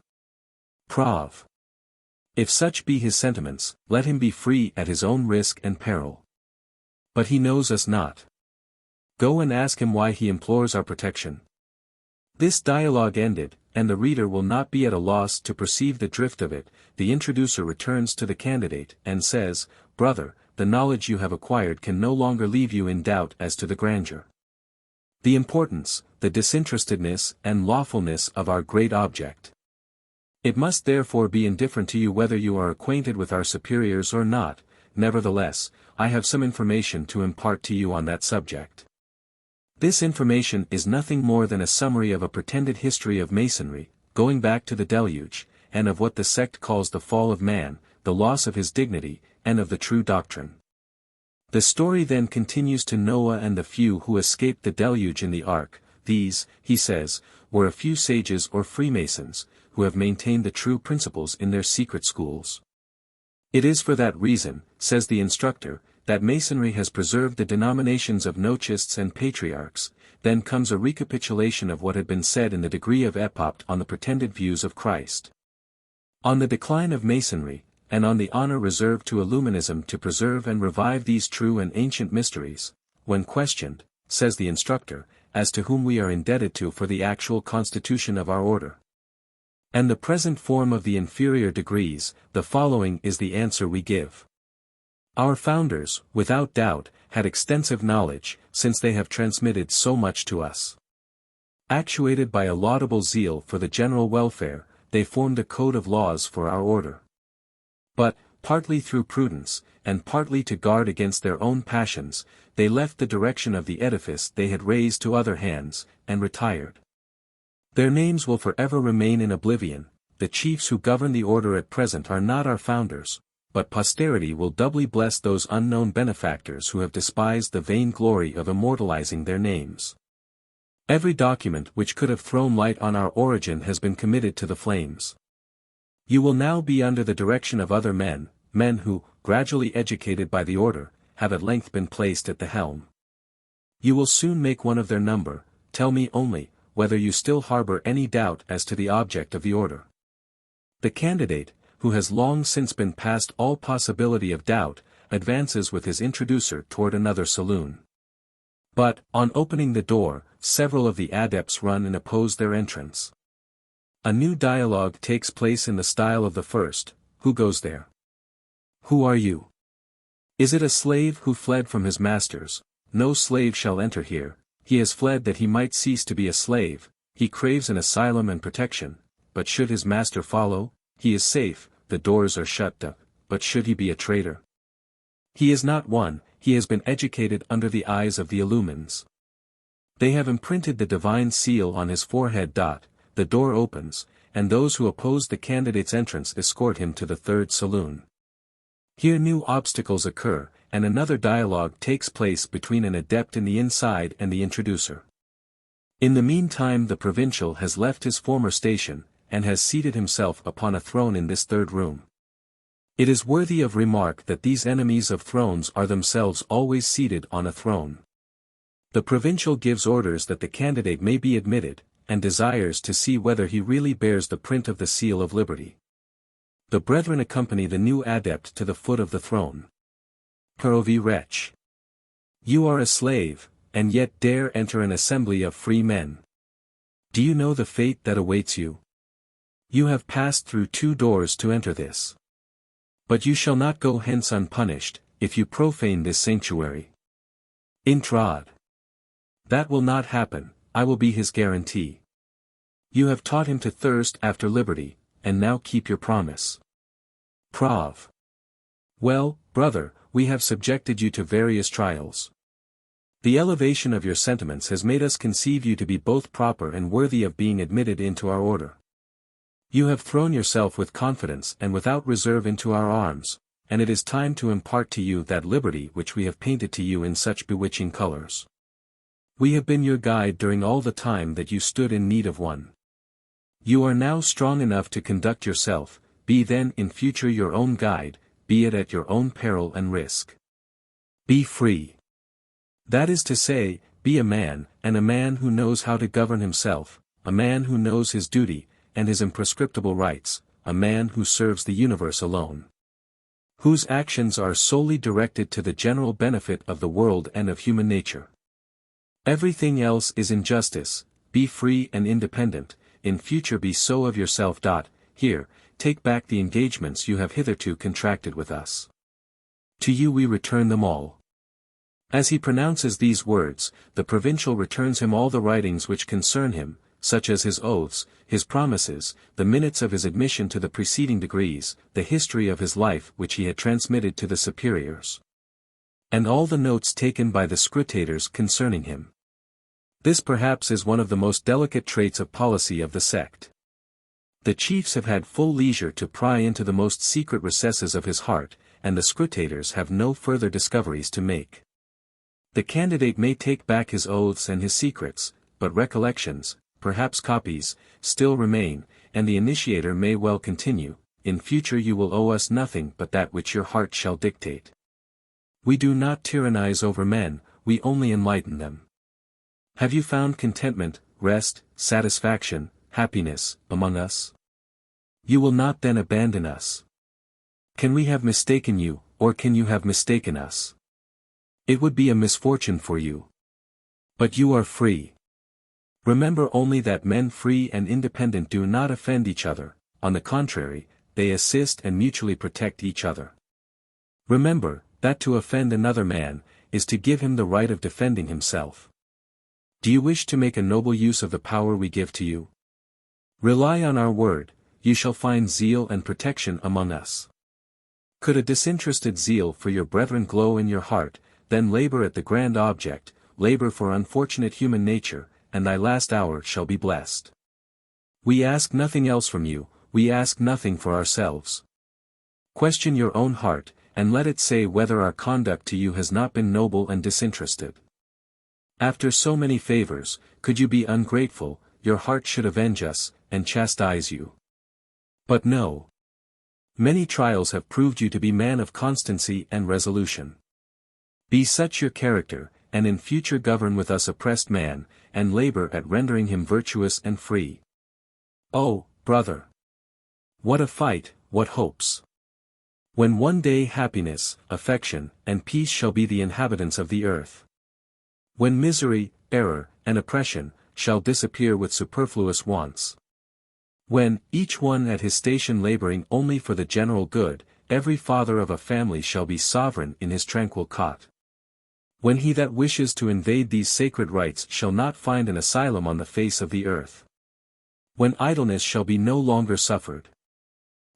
Prov. If such be his sentiments, let him be free at his own risk and peril. But he knows us not. Go and ask him why he implores our protection. This dialogue ended, and the reader will not be at a loss to perceive the drift of it. The introducer returns to the candidate, and says, Brother, the knowledge you have acquired can no longer leave you in doubt as to the grandeur, the importance, the disinterestedness and lawfulness of our great object. It must therefore be indifferent to you whether you are acquainted with our superiors or not. Nevertheless, I have some information to impart to you on that subject. This information is nothing more than a summary of a pretended history of Masonry, going back to the deluge, and of what the sect calls the fall of man, the loss of his dignity, and of the true doctrine. The story then continues to Noah and the few who escaped the deluge in the ark. These, he says, were a few sages or Freemasons, who have maintained the true principles in their secret schools. It is for that reason, says the instructor, that Masonry has preserved the denominations of Nochists and Patriarchs. Then comes a recapitulation of what had been said in the degree of Epopt on the pretended views of Christ, on the decline of Masonry, and on the honor reserved to Illuminism to preserve and revive these true and ancient mysteries. When questioned, says the instructor, as to whom we are indebted to for the actual constitution of our order, and the present form of the inferior degrees, the following is the answer we give. Our founders, without doubt, had extensive knowledge, since they have transmitted so much to us. Actuated by a laudable zeal for the general welfare, they formed a code of laws for our order. But, partly through prudence, and partly to guard against their own passions, they left the direction of the edifice they had raised to other hands, and retired. Their names will forever remain in oblivion. The chiefs who govern the order at present are not our founders, but posterity will doubly bless those unknown benefactors who have despised the vain glory of immortalizing their names. Every document which could have thrown light on our origin has been committed to the flames. You will now be under the direction of other men who, gradually educated by the order, have at length been placed at the helm. You will soon make one of their number. Tell me only, whether you still harbor any doubt as to the object of the order. The candidate, who has long since been past all possibility of doubt, advances with his introducer toward another saloon. But, on opening the door, several of the adepts run and oppose their entrance. A new dialogue takes place in the style of the first. Who goes there? Who are you? Is it a slave who fled from his masters? No slave shall enter here. He has fled that he might cease to be a slave. He craves an asylum and protection. But should his master follow, he is safe. The doors are shut up. But should he be a traitor? He is not one. He has been educated under the eyes of the Illuminees. They have imprinted the divine seal on his forehead. The door opens, and those who oppose the candidate's entrance escort him to the third saloon. Here new obstacles occur, and another dialogue takes place between an adept in the inside and the introducer. In the meantime the provincial has left his former station, and has seated himself upon a throne in this third room. It is worthy of remark that these enemies of thrones are themselves always seated on a throne. The provincial gives orders that the candidate may be admitted, and desires to see whether he really bears the print of the seal of liberty. The brethren accompany the new adept to the foot of the throne. Perovi wretch! You are a slave, and yet dare enter an assembly of free men. Do you know the fate that awaits you? You have passed through 2 doors to enter this. But you shall not go hence unpunished, if you profane this sanctuary. Intrad. That will not happen. I will be his guarantee. You have taught him to thirst after liberty, and now keep your promise. Prov. Well, brother, we have subjected you to various trials. The elevation of your sentiments has made us conceive you to be both proper and worthy of being admitted into our order. You have thrown yourself with confidence and without reserve into our arms, and it is time to impart to you that liberty which we have painted to you in such bewitching colors. We have been your guide during all the time that you stood in need of one. You are now strong enough to conduct yourself. Be then in future your own guide, be it at your own peril and risk. Be free. That is to say, be a man, and a man who knows how to govern himself, a man who knows his duty, and his imprescriptible rights, a man who serves the universe alone. Whose actions are solely directed to the general benefit of the world and of human nature. Everything else is injustice. Be free and independent, in future be so of yourself. Here, take back the engagements you have hitherto contracted with us. To you we return them all. As he pronounces these words, the provincial returns him all the writings which concern him, such as his oaths, his promises, the minutes of his admission to the preceding degrees, the history of his life which he had transmitted to the superiors, and all the notes taken by the scrutators concerning him. This perhaps is one of the most delicate traits of policy of the sect. The chiefs have had full leisure to pry into the most secret recesses of his heart, and the scrutators have no further discoveries to make. The candidate may take back his oaths and his secrets, but recollections, perhaps copies, still remain, and the initiator may well continue, in future you will owe us nothing but that which your heart shall dictate. We do not tyrannize over men, we only enlighten them. Have you found contentment, rest, satisfaction, happiness, among us? You will not then abandon us. Can we have mistaken you, or can you have mistaken us? It would be a misfortune for you. But you are free. Remember only that men free and independent do not offend each other, on the contrary, they assist and mutually protect each other. Remember, that to offend another man, is to give him the right of defending himself. Do you wish to make a noble use of the power we give to you? Rely on our word, you shall find zeal and protection among us. Could a disinterested zeal for your brethren glow in your heart, then labor at the grand object, labor for unfortunate human nature, and thy last hour shall be blessed. We ask nothing else from you, we ask nothing for ourselves. Question your own heart, and let it say whether our conduct to you has not been noble and disinterested. After so many favors, could you be ungrateful, your heart should avenge us, and chastise you. But no. Many trials have proved you to be man of constancy and resolution. Be such your character, and in future govern with us oppressed man, and labor at rendering him virtuous and free. Oh, brother! What a fight, what hopes! When one day happiness, affection, and peace shall be the inhabitants of the earth. When misery, error, and oppression, shall disappear with superfluous wants. When, each one at his station laboring only for the general good, every father of a family shall be sovereign in his tranquil cot. When he that wishes to invade these sacred rights shall not find an asylum on the face of the earth. When idleness shall be no longer suffered.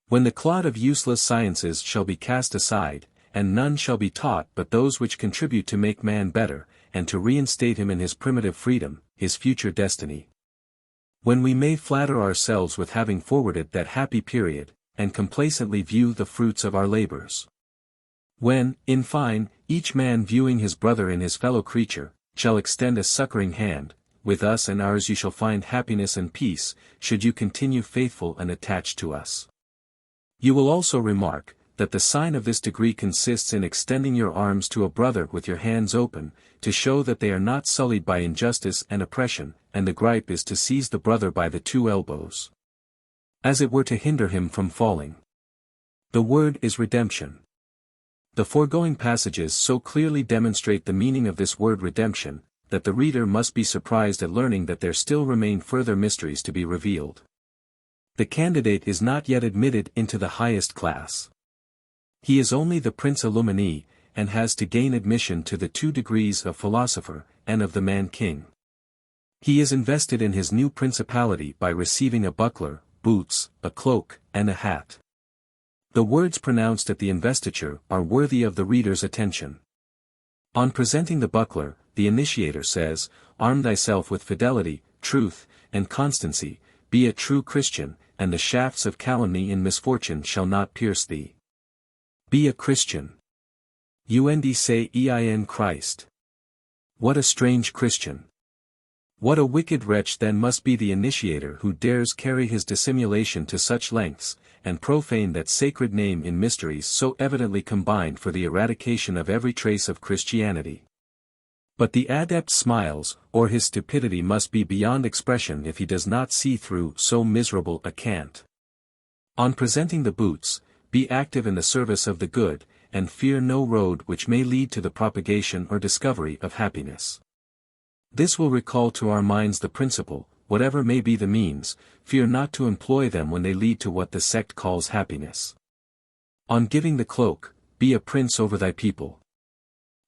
When the clod of useless sciences shall be cast aside, and none shall be taught but those which contribute to make man better, and to reinstate him in his primitive freedom, his future destiny. When we may flatter ourselves with having forwarded that happy period, and complacently view the fruits of our labors. When, in fine, each man viewing his brother in his fellow creature, shall extend a succoring hand, with us and ours you shall find happiness and peace, should you continue faithful and attached to us. You will also remark, that the sign of this degree consists in extending your arms to a brother with your hands open, to show that they are not sullied by injustice and oppression, and the gripe is to seize the brother by the two elbows, as it were to hinder him from falling. The word is redemption. The foregoing passages so clearly demonstrate the meaning of this word redemption, that the reader must be surprised at learning that there still remain further mysteries to be revealed. The candidate is not yet admitted into the highest class. He is only the Prince Illuminee, and has to gain admission to the 2 degrees of philosopher, and of the man-king. He is invested in his new principality by receiving a buckler, boots, a cloak, and a hat. The words pronounced at the investiture are worthy of the reader's attention. On presenting the buckler, the initiator says, "Arm thyself with fidelity, truth, and constancy, be a true Christian, and the shafts of calumny in misfortune shall not pierce thee. Be a Christian. Undicein Christ. What a strange Christian! What a wicked wretch then must be the initiator who dares carry his dissimulation to such lengths, and profane that sacred name in mysteries so evidently combined for the eradication of every trace of Christianity. But the adept smiles, or his stupidity must be beyond expression if he does not see through so miserable a cant. On presenting the boots, be active in the service of the good, and fear no road which may lead to the propagation or discovery of happiness. This will recall to our minds the principle, whatever may be the means, fear not to employ them when they lead to what the sect calls happiness. On giving the cloak, be a prince over thy people.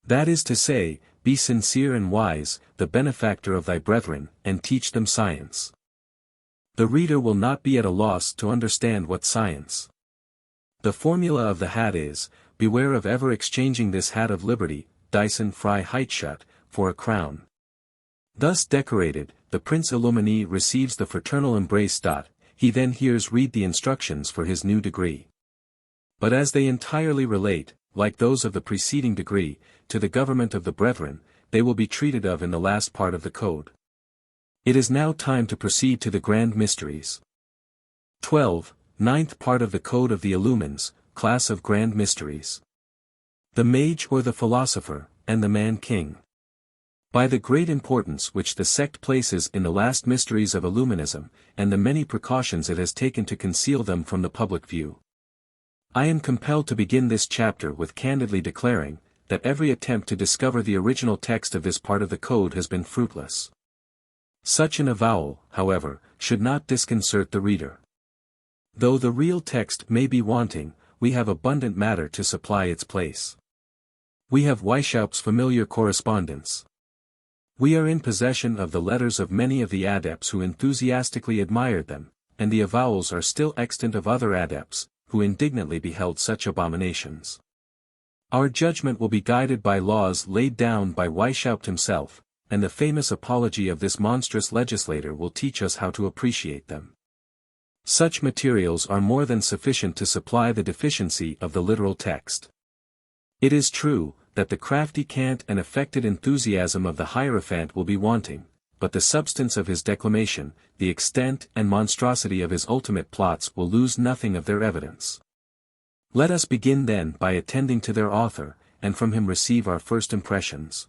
That is to say, be sincere and wise, the benefactor of thy brethren, and teach them science. The reader will not be at a loss to understand what science. The formula of the hat is, beware of ever exchanging this hat of liberty, Dyson Fry Heitschut, for a crown. Thus decorated, the Prince Illuminee receives the fraternal embrace. He then hears read the instructions for his new degree. But as they entirely relate, like those of the preceding degree, to the government of the brethren, they will be treated of in the last part of the code. It is now time to proceed to the grand mysteries. 12. Ninth part of the Code of the Illumines, class of grand mysteries. The mage or the philosopher, and the man-king. By the great importance which the sect places in the last mysteries of Illuminism, and the many precautions it has taken to conceal them from the public view, I am compelled to begin this chapter with candidly declaring, that every attempt to discover the original text of this part of the code has been fruitless. Such an avowal, however, should not disconcert the reader. Though the real text may be wanting, we have abundant matter to supply its place. We have Weishaupt's familiar correspondence. We are in possession of the letters of many of the adepts who enthusiastically admired them, and the avowals are still extant of other adepts, who indignantly beheld such abominations. Our judgment will be guided by laws laid down by Weishaupt himself, and the famous apology of this monstrous legislator will teach us how to appreciate them. Such materials are more than sufficient to supply the deficiency of the literal text. It is true, that the crafty cant and affected enthusiasm of the Hierophant will be wanting, but the substance of his declamation, the extent and monstrosity of his ultimate plots will lose nothing of their evidence. Let us begin then by attending to their author, and from him receive our first impressions.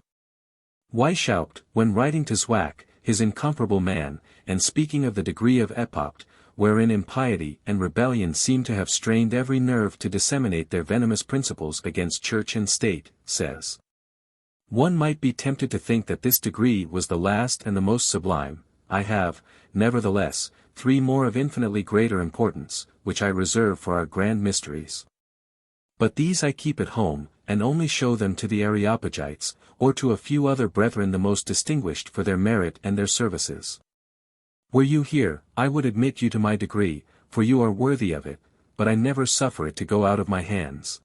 Weishaupt, when writing to Zwack, his incomparable man, and speaking of the degree of Epopt, wherein impiety and rebellion seem to have strained every nerve to disseminate their venomous principles against church and state, says: "One might be tempted to think that this degree was the last and the most sublime. I have, nevertheless, 3 more of infinitely greater importance, which I reserve for our grand mysteries. But these I keep at home, and only show them to the Areopagites, or to a few other brethren the most distinguished for their merit and their services. Were you here, I would admit you to my degree, for you are worthy of it, but I never suffer it to go out of my hands.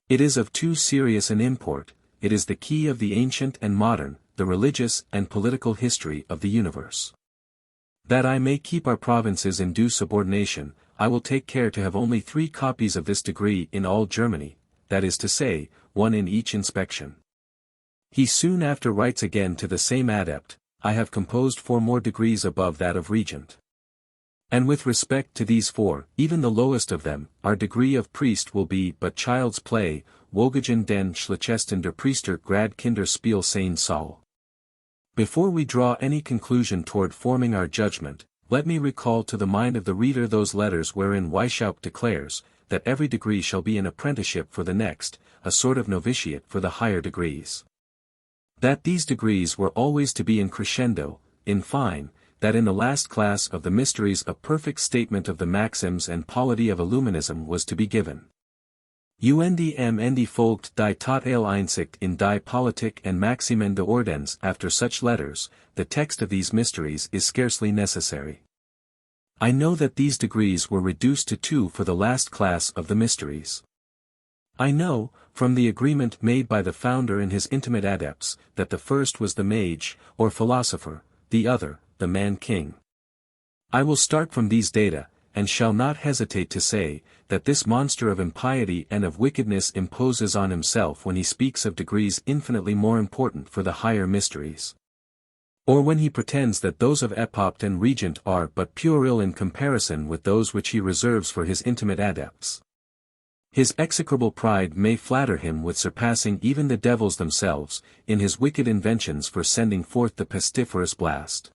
It is of too serious an import, it is the key of the ancient and modern, the religious and political history of the universe. That I may keep our provinces in due subordination, I will take care to have only 3 copies of this degree in all Germany, that is to say, 1 in each inspection." He soon after writes again to the same adept: "I have composed 4 more degrees above that of Regent. And with respect to these 4, even the lowest of them, our degree of priest will be but child's play, wogen den schlechtesten der Priester grad Kinder Spiel sein soll." Before we draw any conclusion toward forming our judgment, let me recall to the mind of the reader those letters wherein Weishaupt declares, that every degree shall be an apprenticeship for the next, a sort of novitiate for the higher degrees. That these degrees were always to be in crescendo, in fine, that in the last class of the mysteries a perfect statement of the maxims and polity of Illuminism was to be given. UNDM folgt die totale Einsicht in die Politik and Maximen de Ordens. After such letters, the text of these mysteries is scarcely necessary. I know that these degrees were reduced to 2 for the last class of the mysteries. I know, from the agreement made by the founder and his intimate adepts, that the first was the mage, or philosopher, the other, the man-king. I will start from these data, and shall not hesitate to say, that this monster of impiety and of wickedness imposes on himself when he speaks of degrees infinitely more important for the higher mysteries. Or when he pretends that those of Epopt and Regent are but puerile in comparison with those which he reserves for his intimate adepts. His execrable pride may flatter him with surpassing even the devils themselves, in his wicked inventions for sending forth the pestiferous blast.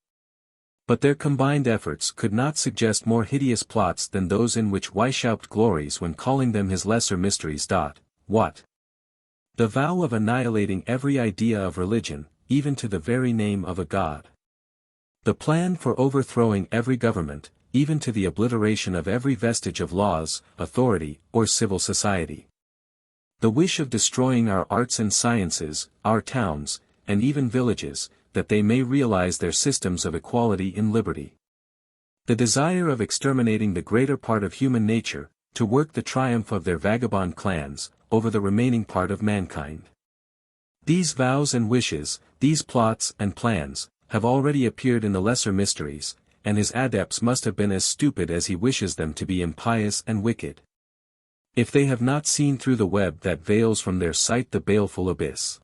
But their combined efforts could not suggest more hideous plots than those in which Weishaupt glories when calling them his lesser mysteries. What? The vow of annihilating every idea of religion, even to the very name of a god. The plan for overthrowing every government, even to the obliteration of every vestige of laws, authority, or civil society. The wish of destroying our arts and sciences, our towns, and even villages, that they may realize their systems of equality in liberty. The desire of exterminating the greater part of human nature, to work the triumph of their vagabond clans, over the remaining part of mankind. These vows and wishes, these plots and plans, have already appeared in the lesser mysteries, and his adepts must have been as stupid as he wishes them to be impious and wicked. If they have not seen through the web that veils from their sight the baleful abyss.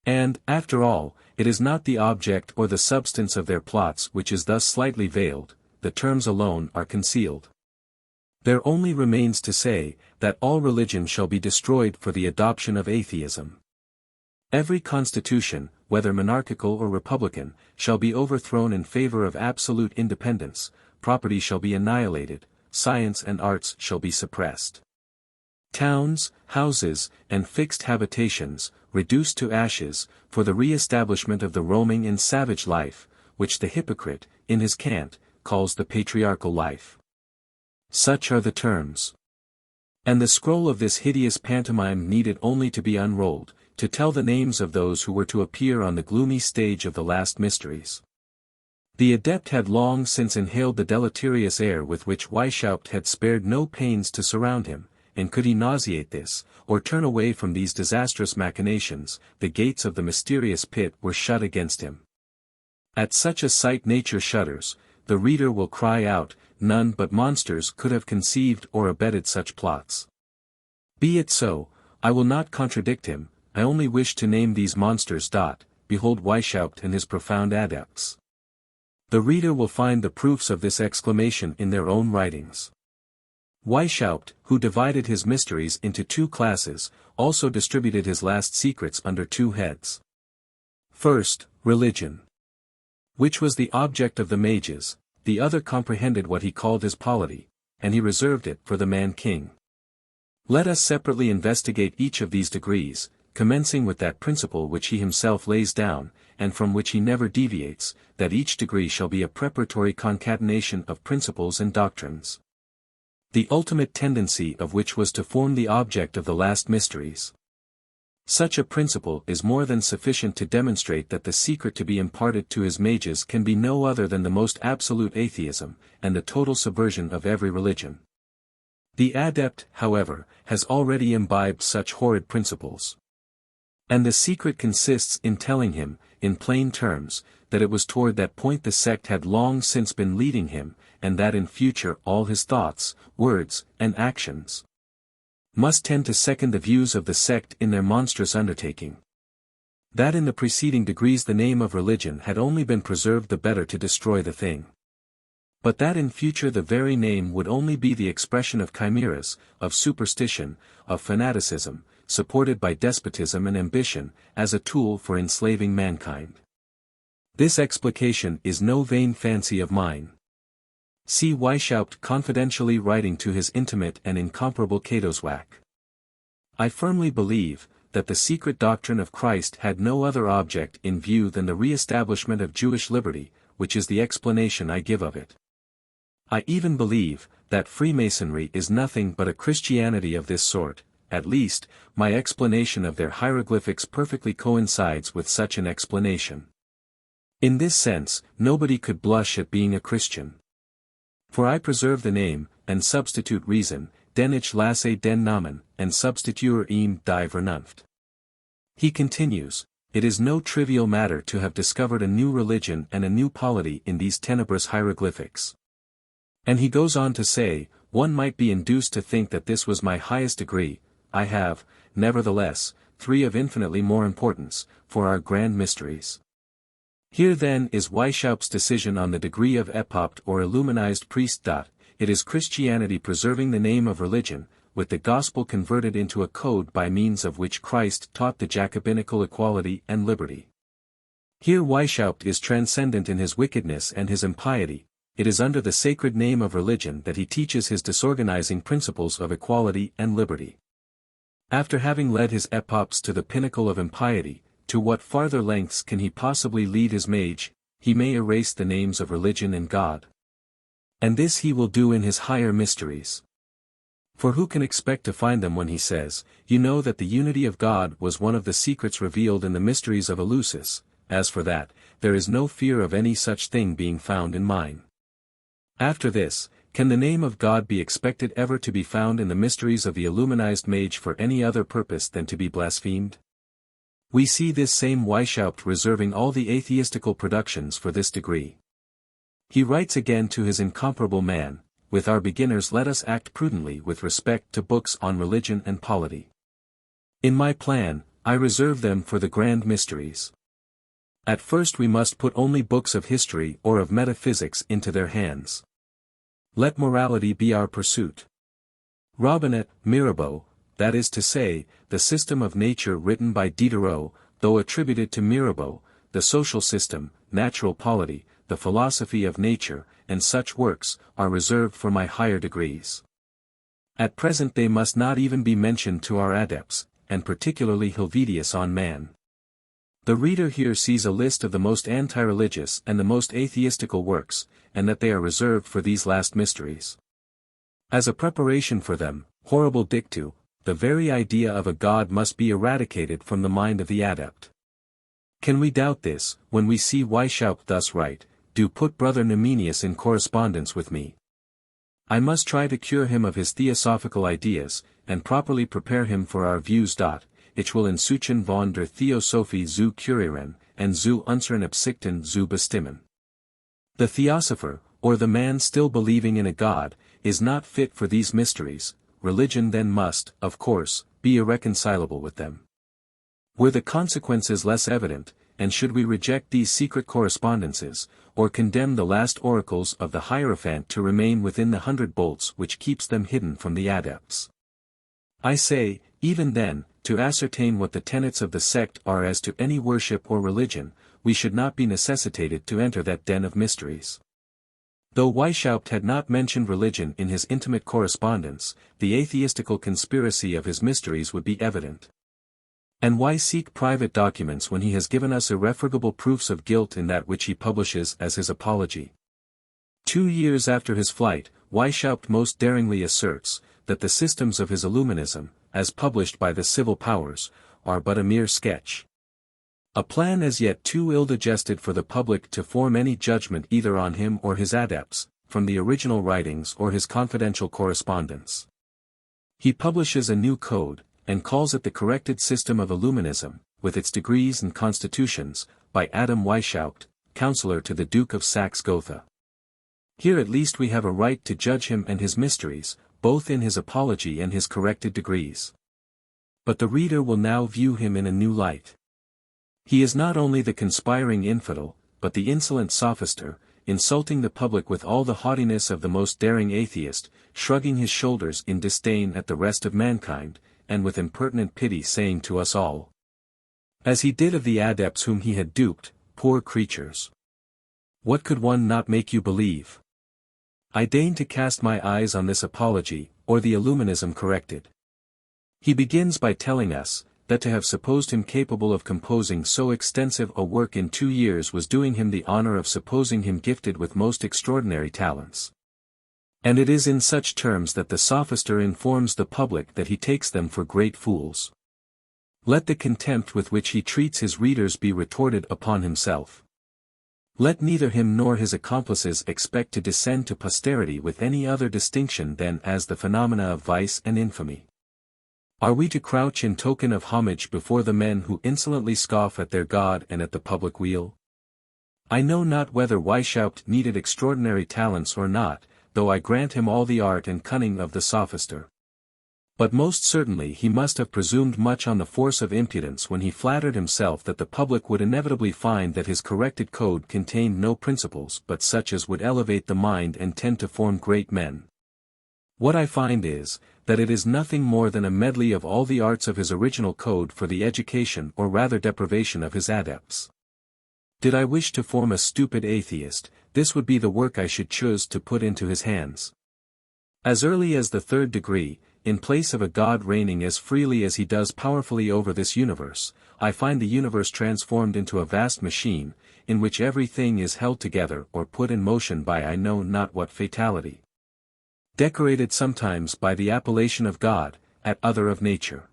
And, after all, it is not the object or the substance of their plots which is thus slightly veiled, the terms alone are concealed. There only remains to say, that all religion shall be destroyed for the adoption of atheism. Every constitution, whether monarchical or republican, shall be overthrown in favor of absolute independence, property shall be annihilated, science and arts shall be suppressed. Towns, houses, and fixed habitations, reduced to ashes, for the re-establishment of the roaming and savage life, which the hypocrite, in his cant, calls the patriarchal life. Such are the terms. And the scroll of this hideous pantomime needed only to be unrolled, to tell the names of those who were to appear on the gloomy stage of the last mysteries. The adept had long since inhaled the deleterious air with which Weishaupt had spared no pains to surround him, and could he nauseate this, or turn away from these disastrous machinations, the gates of the mysterious pit were shut against him. At such a sight nature shudders, the reader will cry out, none but monsters could have conceived or abetted such plots. Be it so, I will not contradict him, I only wish to name these monsters. Behold Weishaupt and his profound adepts. The reader will find the proofs of this exclamation in their own writings. Weishaupt, who divided his mysteries into two classes, also distributed his last secrets under two heads. First, religion, which was the object of the mages, the other comprehended what he called his polity, and he reserved it for the man-king. Let us separately investigate each of these degrees, commencing with that principle which he himself lays down, and from which he never deviates, that each degree shall be a preparatory concatenation of principles and doctrines, the ultimate tendency of which was to form the object of the last mysteries. Such a principle is more than sufficient to demonstrate that the secret to be imparted to his mages can be no other than the most absolute atheism, and the total subversion of every religion. The adept, however, has already imbibed such horrid principles. And the secret consists in telling him, in plain terms, that it was toward that point the sect had long since been leading him, and that in future all his thoughts, words, and actions must tend to second the views of the sect in their monstrous undertaking. That in the preceding degrees the name of religion had only been preserved the better to destroy the thing. But that in future the very name would only be the expression of chimeras, of superstition, of fanaticism, supported by despotism and ambition, as a tool for enslaving mankind. This explication is no vain fancy of mine. See Weishaupt confidentially writing to his intimate and incomparable Cadoswach. I firmly believe, that the secret doctrine of Christ had no other object in view than the re-establishment of Jewish liberty, which is the explanation I give of it. I even believe, that Freemasonry is nothing but a Christianity of this sort, at least, my explanation of their hieroglyphics perfectly coincides with such an explanation. In this sense, nobody could blush at being a Christian. For I preserve the name, and substitute reason, den ich lasse den Namen, and substituere ihm die Vernunft. He continues, it is no trivial matter to have discovered a new religion and a new polity in these tenebrous hieroglyphics. And he goes on to say, one might be induced to think that this was my highest degree. I have, nevertheless, three of infinitely more importance, for our grand mysteries. Here then is Weishaupt's decision on the degree of Epopt or Illuminized priest. It is Christianity preserving the name of religion, with the gospel converted into a code by means of which Christ taught the Jacobinical equality and liberty. Here Weishaupt is transcendent in his wickedness and his impiety. It is under the sacred name of religion that he teaches his disorganizing principles of equality and liberty. After having led his Epopts to the pinnacle of impiety, to what farther lengths can he possibly lead his mage? He may erase the names of religion and God. And this he will do in his higher mysteries. For who can expect to find them when he says, you know that the unity of God was one of the secrets revealed in the mysteries of Eleusis, as for that, there is no fear of any such thing being found in mine. After this, can the name of God be expected ever to be found in the mysteries of the Illuminized mage for any other purpose than to be blasphemed? We see this same Weishaupt reserving all the atheistical productions for this degree. He writes again to his incomparable man, with our beginners let us act prudently with respect to books on religion and polity. In my plan, I reserve them for the grand mysteries. At first we must put only books of history or of metaphysics into their hands. Let morality be our pursuit. Robinet, Mirabeau, that is to say, the system of nature written by Diderot, though attributed to Mirabeau, the social system, natural polity, the philosophy of nature, and such works, are reserved for my higher degrees. At present they must not even be mentioned to our adepts, and particularly Helvetius on man. The reader here sees a list of the most anti-religious and the most atheistical works, and that they are reserved for these last mysteries. As a preparation for them, horrible dictu, the very idea of a God must be eradicated from the mind of the adept. Can we doubt this, when we see Weishaupt thus write, do put Brother Numenius in correspondence with me. I must try to cure him of his theosophical ideas, and properly prepare him for our views. Ich will insuchen von der Theosophie zu curieren, and zu unseren Absichten zu bestimmen. The theosopher, or the man still believing in a God, is not fit for these mysteries. Religion then must, of course, be irreconcilable with them. Were the consequences less evident, and should we reject these secret correspondences, or condemn the last oracles of the Hierophant to remain within the 100 bolts which keeps them hidden from the adepts? I say, even then, to ascertain what the tenets of the sect are as to any worship or religion, we should not be necessitated to enter that den of mysteries. Though Weishaupt had not mentioned religion in his intimate correspondence, the atheistical conspiracy of his mysteries would be evident. And why seek private documents when he has given us irrefragable proofs of guilt in that which he publishes as his apology? 2 years after his flight, Weishaupt most daringly asserts, that the systems of his Illuminism, as published by the civil powers, are but a mere sketch. A plan as yet too ill-digested for the public to form any judgment either on him or his adepts, from the original writings or his confidential correspondence. He publishes a new code, and calls it the corrected system of Illuminism, with its degrees and constitutions, by Adam Weishaupt, counselor to the Duke of Saxe-Gotha. Here at least we have a right to judge him and his mysteries, both in his apology and his corrected degrees. But the reader will now view him in a new light. He is not only the conspiring infidel, but the insolent sophister, insulting the public with all the haughtiness of the most daring atheist, shrugging his shoulders in disdain at the rest of mankind, and with impertinent pity saying to us all, as he did of the adepts whom he had duped, poor creatures! What could one not make you believe? I deign to cast my eyes on this apology, or the Illuminism corrected. He begins by telling us, that to have supposed him capable of composing so extensive a work in 2 years was doing him the honor of supposing him gifted with most extraordinary talents. And it is in such terms that the sophister informs the public that he takes them for great fools. Let the contempt with which he treats his readers be retorted upon himself. Let neither him nor his accomplices expect to descend to posterity with any other distinction than as the phenomena of vice and infamy. Are we to crouch in token of homage before the men who insolently scoff at their God and at the public weal? I know not whether Weishaupt needed extraordinary talents or not, though I grant him all the art and cunning of the sophister. But most certainly he must have presumed much on the force of impudence when he flattered himself that the public would inevitably find that his corrected code contained no principles but such as would elevate the mind and tend to form great men. What I find is, that it is nothing more than a medley of all the arts of his original code for the education or rather deprivation of his adepts. Did I wish to form a stupid atheist, this would be the work I should choose to put into his hands. As early as the 3rd degree, in place of a God reigning as freely as he does powerfully over this universe, I find the universe transformed into a vast machine, in which everything is held together or put in motion by I know not what fatality. Decorated sometimes by the appellation of God, at other of nature.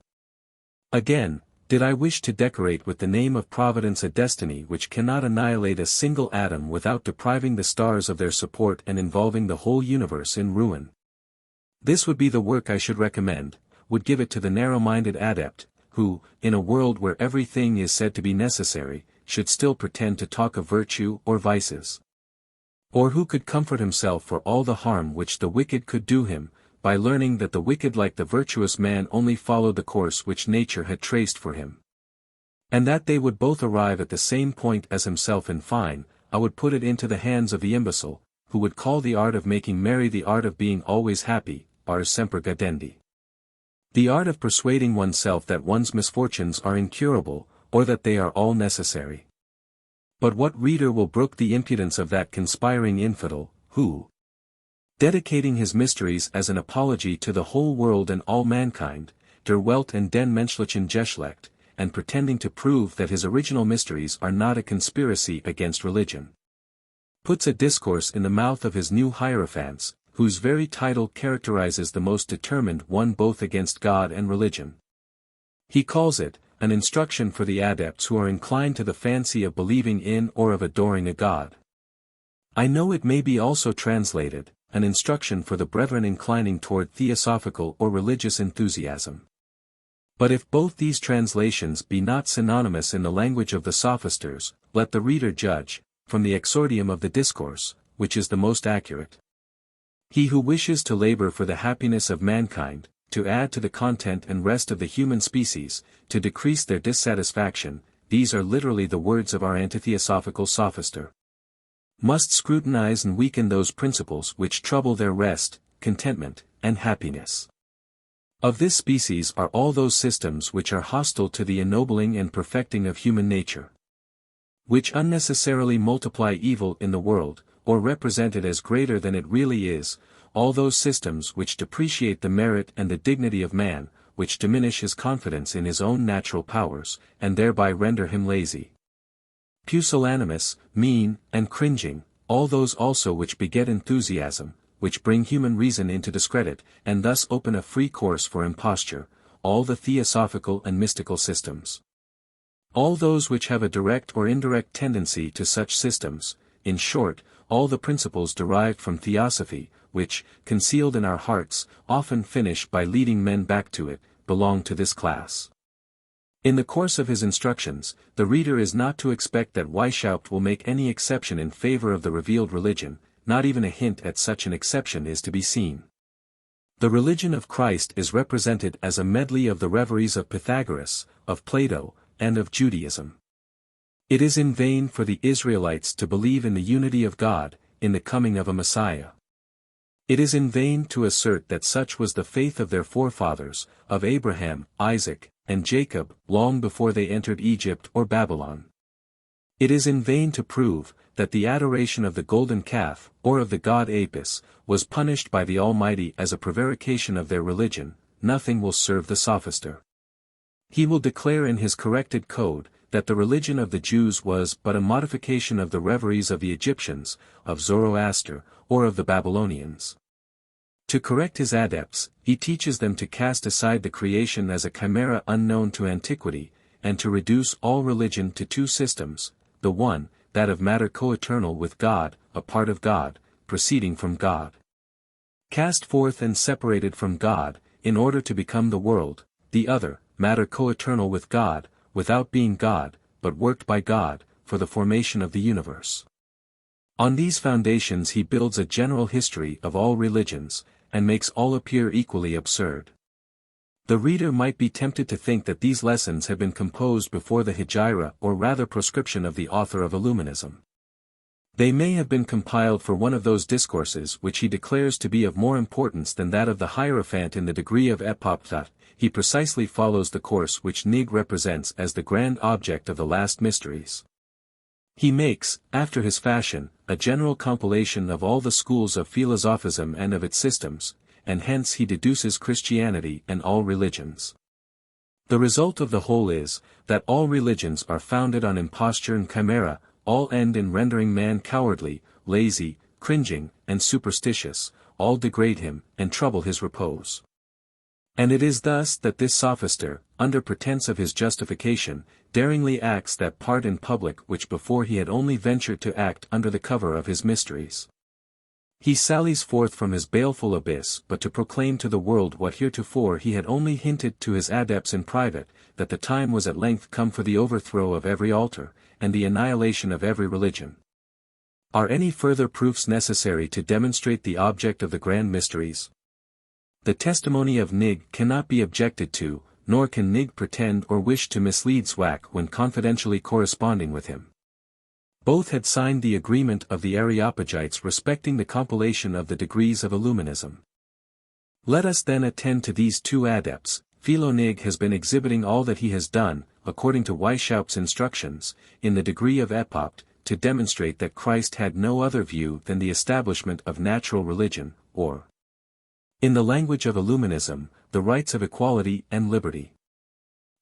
Again, did I wish to decorate with the name of Providence a destiny which cannot annihilate a single atom without depriving the stars of their support and involving the whole universe in ruin? This would be the work I should recommend, would give it to the narrow-minded adept, who, in a world where everything is said to be necessary, should still pretend to talk of virtue or vices. Or who could comfort himself for all the harm which the wicked could do him, by learning that the wicked like the virtuous man only followed the course which nature had traced for him. And that they would both arrive at the same point as himself. In fine, I would put it into the hands of the imbecile, who would call the art of making merry the art of being always happy, ars semper gadendi. The art of persuading oneself that one's misfortunes are incurable, or that they are all necessary. But what reader will brook the impudence of that conspiring infidel, who, dedicating his mysteries as an apology to the whole world and all mankind, der Welt and den menschlichen Geschlecht, and pretending to prove that his original mysteries are not a conspiracy against religion, puts a discourse in the mouth of his new hierophants, whose very title characterizes the most determined one both against God and religion. He calls it, an instruction for the adepts who are inclined to the fancy of believing in or of adoring a God. I know it may be also translated, an instruction for the brethren inclining toward theosophical or religious enthusiasm. But if both these translations be not synonymous in the language of the sophisters, let the reader judge, from the exordium of the Discourse, which is the most accurate. He who wishes to labor for the happiness of mankind, to add to the content and rest of the human species, to decrease their dissatisfaction, these are literally the words of our antitheosophical sophister, must scrutinize and weaken those principles which trouble their rest, contentment, and happiness. Of this species are all those systems which are hostile to the ennobling and perfecting of human nature, which unnecessarily multiply evil in the world, or represent it as greater than it really is, all those systems which depreciate the merit and the dignity of man, which diminish his confidence in his own natural powers, and thereby render him lazy, pusillanimous, mean, and cringing, all those also which beget enthusiasm, which bring human reason into discredit, and thus open a free course for imposture, all the theosophical and mystical systems. All those which have a direct or indirect tendency to such systems, in short, all the principles derived from theosophy, which, concealed in our hearts, often finish by leading men back to it, belong to this class. In the course of his instructions, the reader is not to expect that Weishaupt will make any exception in favor of the revealed religion, not even a hint at such an exception is to be seen. The religion of Christ is represented as a medley of the reveries of Pythagoras, of Plato, and of Judaism. It is in vain for the Israelites to believe in the unity of God, in the coming of a Messiah. It is in vain to assert that such was the faith of their forefathers, of Abraham, Isaac, and Jacob, long before they entered Egypt or Babylon. It is in vain to prove, that the adoration of the golden calf, or of the god Apis, was punished by the Almighty as a prevarication of their religion. Nothing will serve the sophister. He will declare in his corrected code, that the religion of the Jews was but a modification of the reveries of the Egyptians, of Zoroaster, or of the Babylonians. To correct his adepts, he teaches them to cast aside the creation as a chimera unknown to antiquity, and to reduce all religion to two systems, the one, that of matter coeternal with God, a part of God, proceeding from God, cast forth and separated from God, in order to become the world, the other, matter coeternal with God, without being God, but worked by God, for the formation of the universe. On these foundations he builds a general history of all religions, and makes all appear equally absurd. The reader might be tempted to think that these lessons have been composed before the Hegira or rather proscription of the author of Illuminism. They may have been compiled for one of those discourses which he declares to be of more importance than that of the Hierophant in the degree of Epopt. He precisely follows the course which Nig represents as the grand object of the last mysteries. He makes, after his fashion, a general compilation of all the schools of philosophism and of its systems, and hence he deduces Christianity and all religions. The result of the whole is, that all religions are founded on imposture and chimera, all end in rendering man cowardly, lazy, cringing, and superstitious, all degrade him, and trouble his repose. And it is thus that this sophister, under pretence of his justification, daringly acts that part in public which before he had only ventured to act under the cover of his mysteries. He sallies forth from his baleful abyss but to proclaim to the world what heretofore he had only hinted to his adepts in private, that the time was at length come for the overthrow of every altar, and the annihilation of every religion. Are any further proofs necessary to demonstrate the object of the grand mysteries? The testimony of Nig cannot be objected to, nor can Nig pretend or wish to mislead Zwack when confidentially corresponding with him. Both had signed the agreement of the Areopagites respecting the compilation of the degrees of Illuminism. Let us then attend to these two adepts. Philo Nig has been exhibiting all that he has done, according to Weishaupt's instructions, in the degree of Epopt, to demonstrate that Christ had no other view than the establishment of natural religion, or, in the language of Illuminism, the rights of equality and liberty.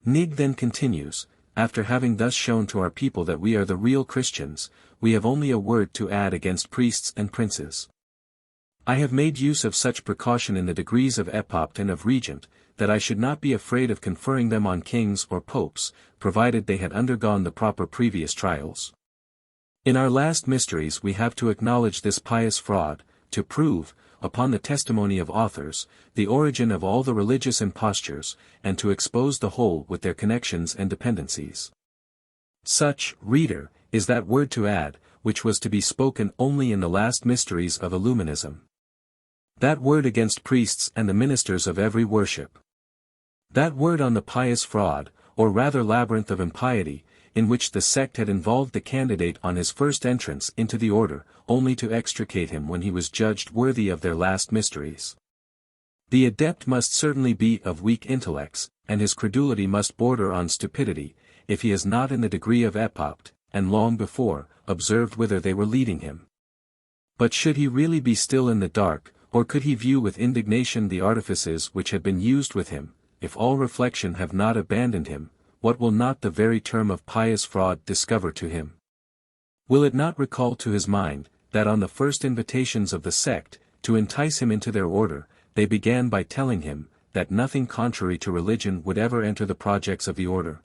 Nig then continues, after having thus shown to our people that we are the real Christians, we have only a word to add against priests and princes. I have made use of such precaution in the degrees of Epopt and of Regent, that I should not be afraid of conferring them on kings or popes, provided they had undergone the proper previous trials. In our last mysteries we have to acknowledge this pious fraud, to prove, upon the testimony of authors, the origin of all the religious impostures, and to expose the whole with their connections and dependencies. Such, reader, is that word to add, which was to be spoken only in the last mysteries of Illuminism. That word against priests and the ministers of every worship. That word on the pious fraud, or rather labyrinth of impiety, in which the sect had involved the candidate on his first entrance into the order, only to extricate him when he was judged worthy of their last mysteries. The adept must certainly be of weak intellects, and his credulity must border on stupidity, if he is not in the degree of Epopt, and long before, observed whither they were leading him. But should he really be still in the dark, or could he view with indignation the artifices which had been used with him, if all reflection have not abandoned him, what will not the very term of pious fraud discover to him? Will it not recall to his mind, that on the first invitations of the sect, to entice him into their order, they began by telling him, that nothing contrary to religion would ever enter the projects of the order?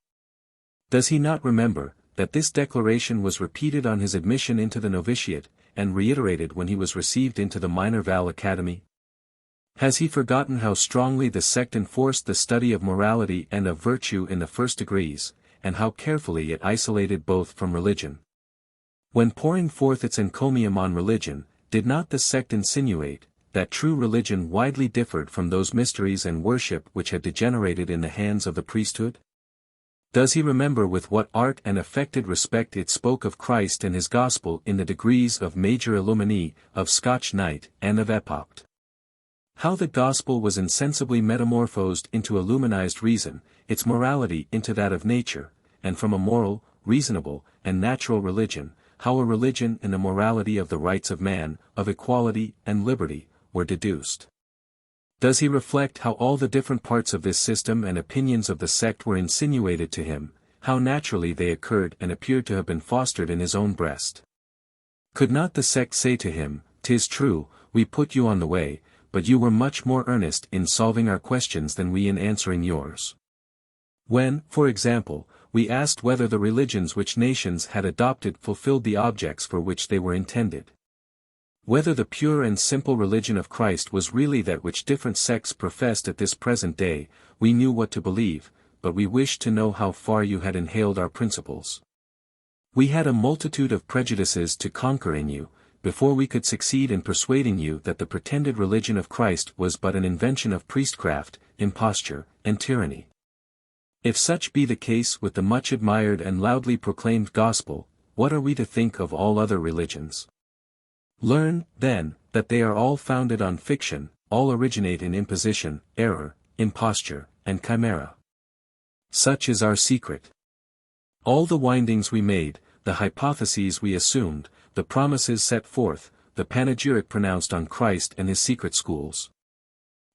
Does he not remember, that this declaration was repeated on his admission into the novitiate, and reiterated when he was received into the Minerva Academy? Has he forgotten how strongly the sect enforced the study of morality and of virtue in the first degrees, and how carefully it isolated both from religion? When pouring forth its encomium on religion, did not the sect insinuate, that true religion widely differed from those mysteries and worship which had degenerated in the hands of the priesthood? Does he remember with what art and affected respect it spoke of Christ and his gospel in the degrees of Major Illuminee, of Scotch Knight, and of Epopt? How the gospel was insensibly metamorphosed into illuminized reason, its morality into that of nature, and from a moral, reasonable, and natural religion, how a religion and a morality of the rights of man, of equality and liberty, were deduced. Does he reflect how all the different parts of this system and opinions of the sect were insinuated to him, how naturally they occurred and appeared to have been fostered in his own breast? Could not the sect say to him, "'Tis true, we put you on the way, but you were much more earnest in solving our questions than we in answering yours"? When, for example, we asked whether the religions which nations had adopted fulfilled the objects for which they were intended. Whether the pure and simple religion of Christ was really that which different sects professed at this present day, we knew what to believe, but we wished to know how far you had inhaled our principles. We had a multitude of prejudices to conquer in you, before we could succeed in persuading you that the pretended religion of Christ was but an invention of priestcraft, imposture, and tyranny. If such be the case with the much admired and loudly proclaimed gospel, what are we to think of all other religions? Learn, then, that they are all founded on fiction, all originate in imposition, error, imposture, and chimera. Such is our secret. All the windings we made, the hypotheses we assumed, the promises set forth, the panegyric pronounced on Christ and his secret schools.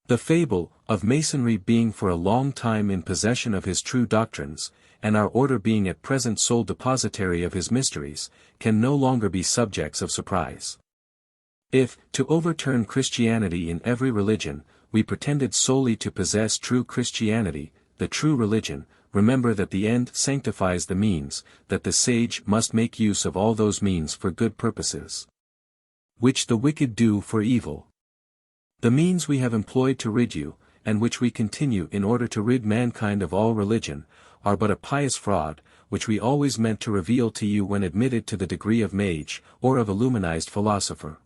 The fable, of Masonry being for a long time in possession of his true doctrines, and our order being at present sole depositary of his mysteries, can no longer be subjects of surprise. If, to overturn Christianity in every religion, we pretended solely to possess true Christianity, the true religion, remember that the end sanctifies the means, that the sage must make use of all those means for good purposes, which the wicked do for evil. The means we have employed to rid you, and which we continue in order to rid mankind of all religion, are but a pious fraud, which we always meant to reveal to you when admitted to the degree of mage, or of illuminized philosopher.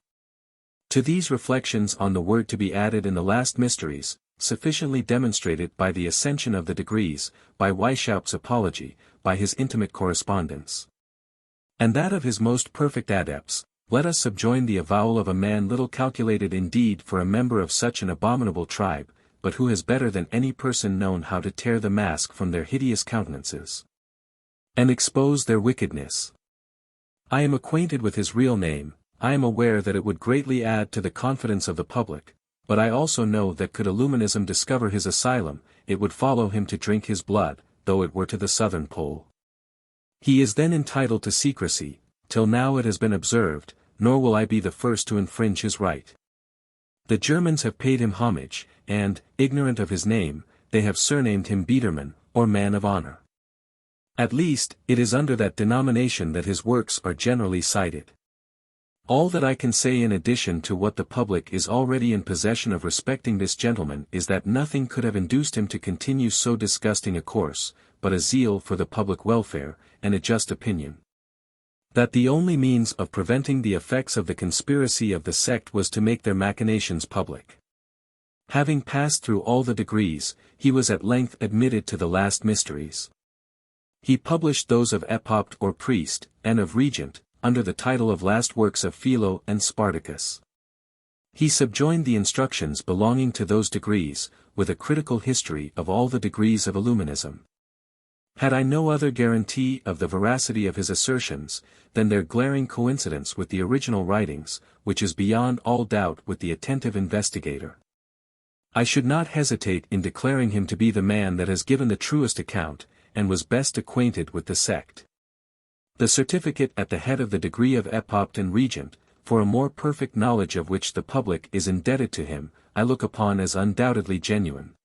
To these reflections on the word to be added in the last mysteries, sufficiently demonstrated by the ascension of the degrees, by Weishaupt's apology, by his intimate correspondence, and that of his most perfect adepts, let us subjoin the avowal of a man little calculated indeed for a member of such an abominable tribe, but who has better than any person known how to tear the mask from their hideous countenances, and expose their wickedness. I am acquainted with his real name. I am aware that it would greatly add to the confidence of the public, but I also know that could Illuminism discover his asylum, it would follow him to drink his blood, though it were to the southern pole. He is then entitled to secrecy, till now it has been observed, nor will I be the first to infringe his right. The Germans have paid him homage, and, ignorant of his name, they have surnamed him Biedermann, or man of honor. At least, it is under that denomination that his works are generally cited. All that I can say in addition to what the public is already in possession of respecting this gentleman is that nothing could have induced him to continue so disgusting a course, but a zeal for the public welfare, and a just opinion. That the only means of preventing the effects of the conspiracy of the sect was to make their machinations public. Having passed through all the degrees, he was at length admitted to the last mysteries. He published those of Epopt or priest, and of Regent, under the title of Last Works of Philo and Spartacus. He subjoined the instructions belonging to those degrees, with a critical history of all the degrees of Illuminism. Had I no other guarantee of the veracity of his assertions, than their glaring coincidence with the original writings, which is beyond all doubt with the attentive investigator, I should not hesitate in declaring him to be the man that has given the truest account, and was best acquainted with the sect. The certificate at the head of the degree of Epopt and Regent, for a more perfect knowledge of which the public is indebted to him, I look upon as undoubtedly genuine.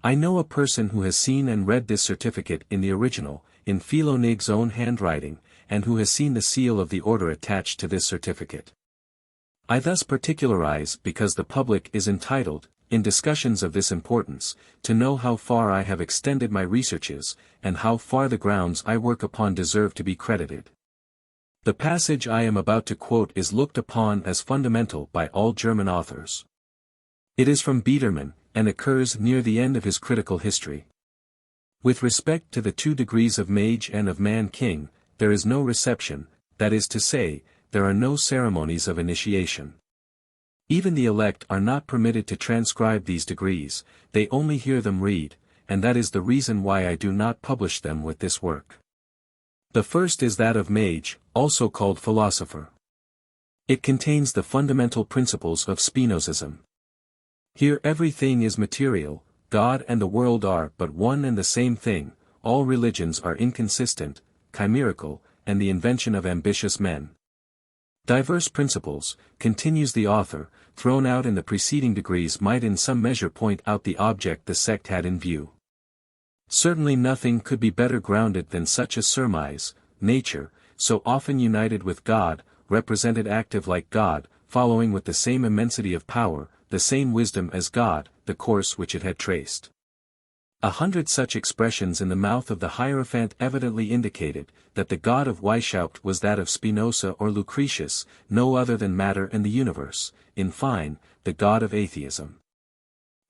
I know a person who has seen and read this certificate in the original, in Philonig's own handwriting, and who has seen the seal of the order attached to this certificate. I thus particularize because the public is entitled, in discussions of this importance, to know how far I have extended my researches, and how far the grounds I work upon deserve to be credited. The passage I am about to quote is looked upon as fundamental by all German authors. It is from Biedermann, and occurs near the end of his critical history. With respect to the 2 degrees of mage and of man-king, there is no reception, that is to say, there are no ceremonies of initiation. Even the elect are not permitted to transcribe these degrees, they only hear them read, and that is the reason why I do not publish them with this work. The first is that of mage, also called philosopher. It contains the fundamental principles of Spinozism. Here everything is material, God and the world are but one and the same thing, all religions are inconsistent, chimerical, and the invention of ambitious men. Diverse principles, continues the author, thrown out in the preceding degrees might in some measure point out the object the sect had in view. Certainly nothing could be better grounded than such a surmise, nature, so often united with God, represented active like God, following with the same immensity of power, the same wisdom as God, the course which it had traced. 100 such expressions in the mouth of the Hierophant evidently indicated, that the God of Weishaupt was that of Spinoza or Lucretius, no other than matter and the universe, in fine, the God of atheism.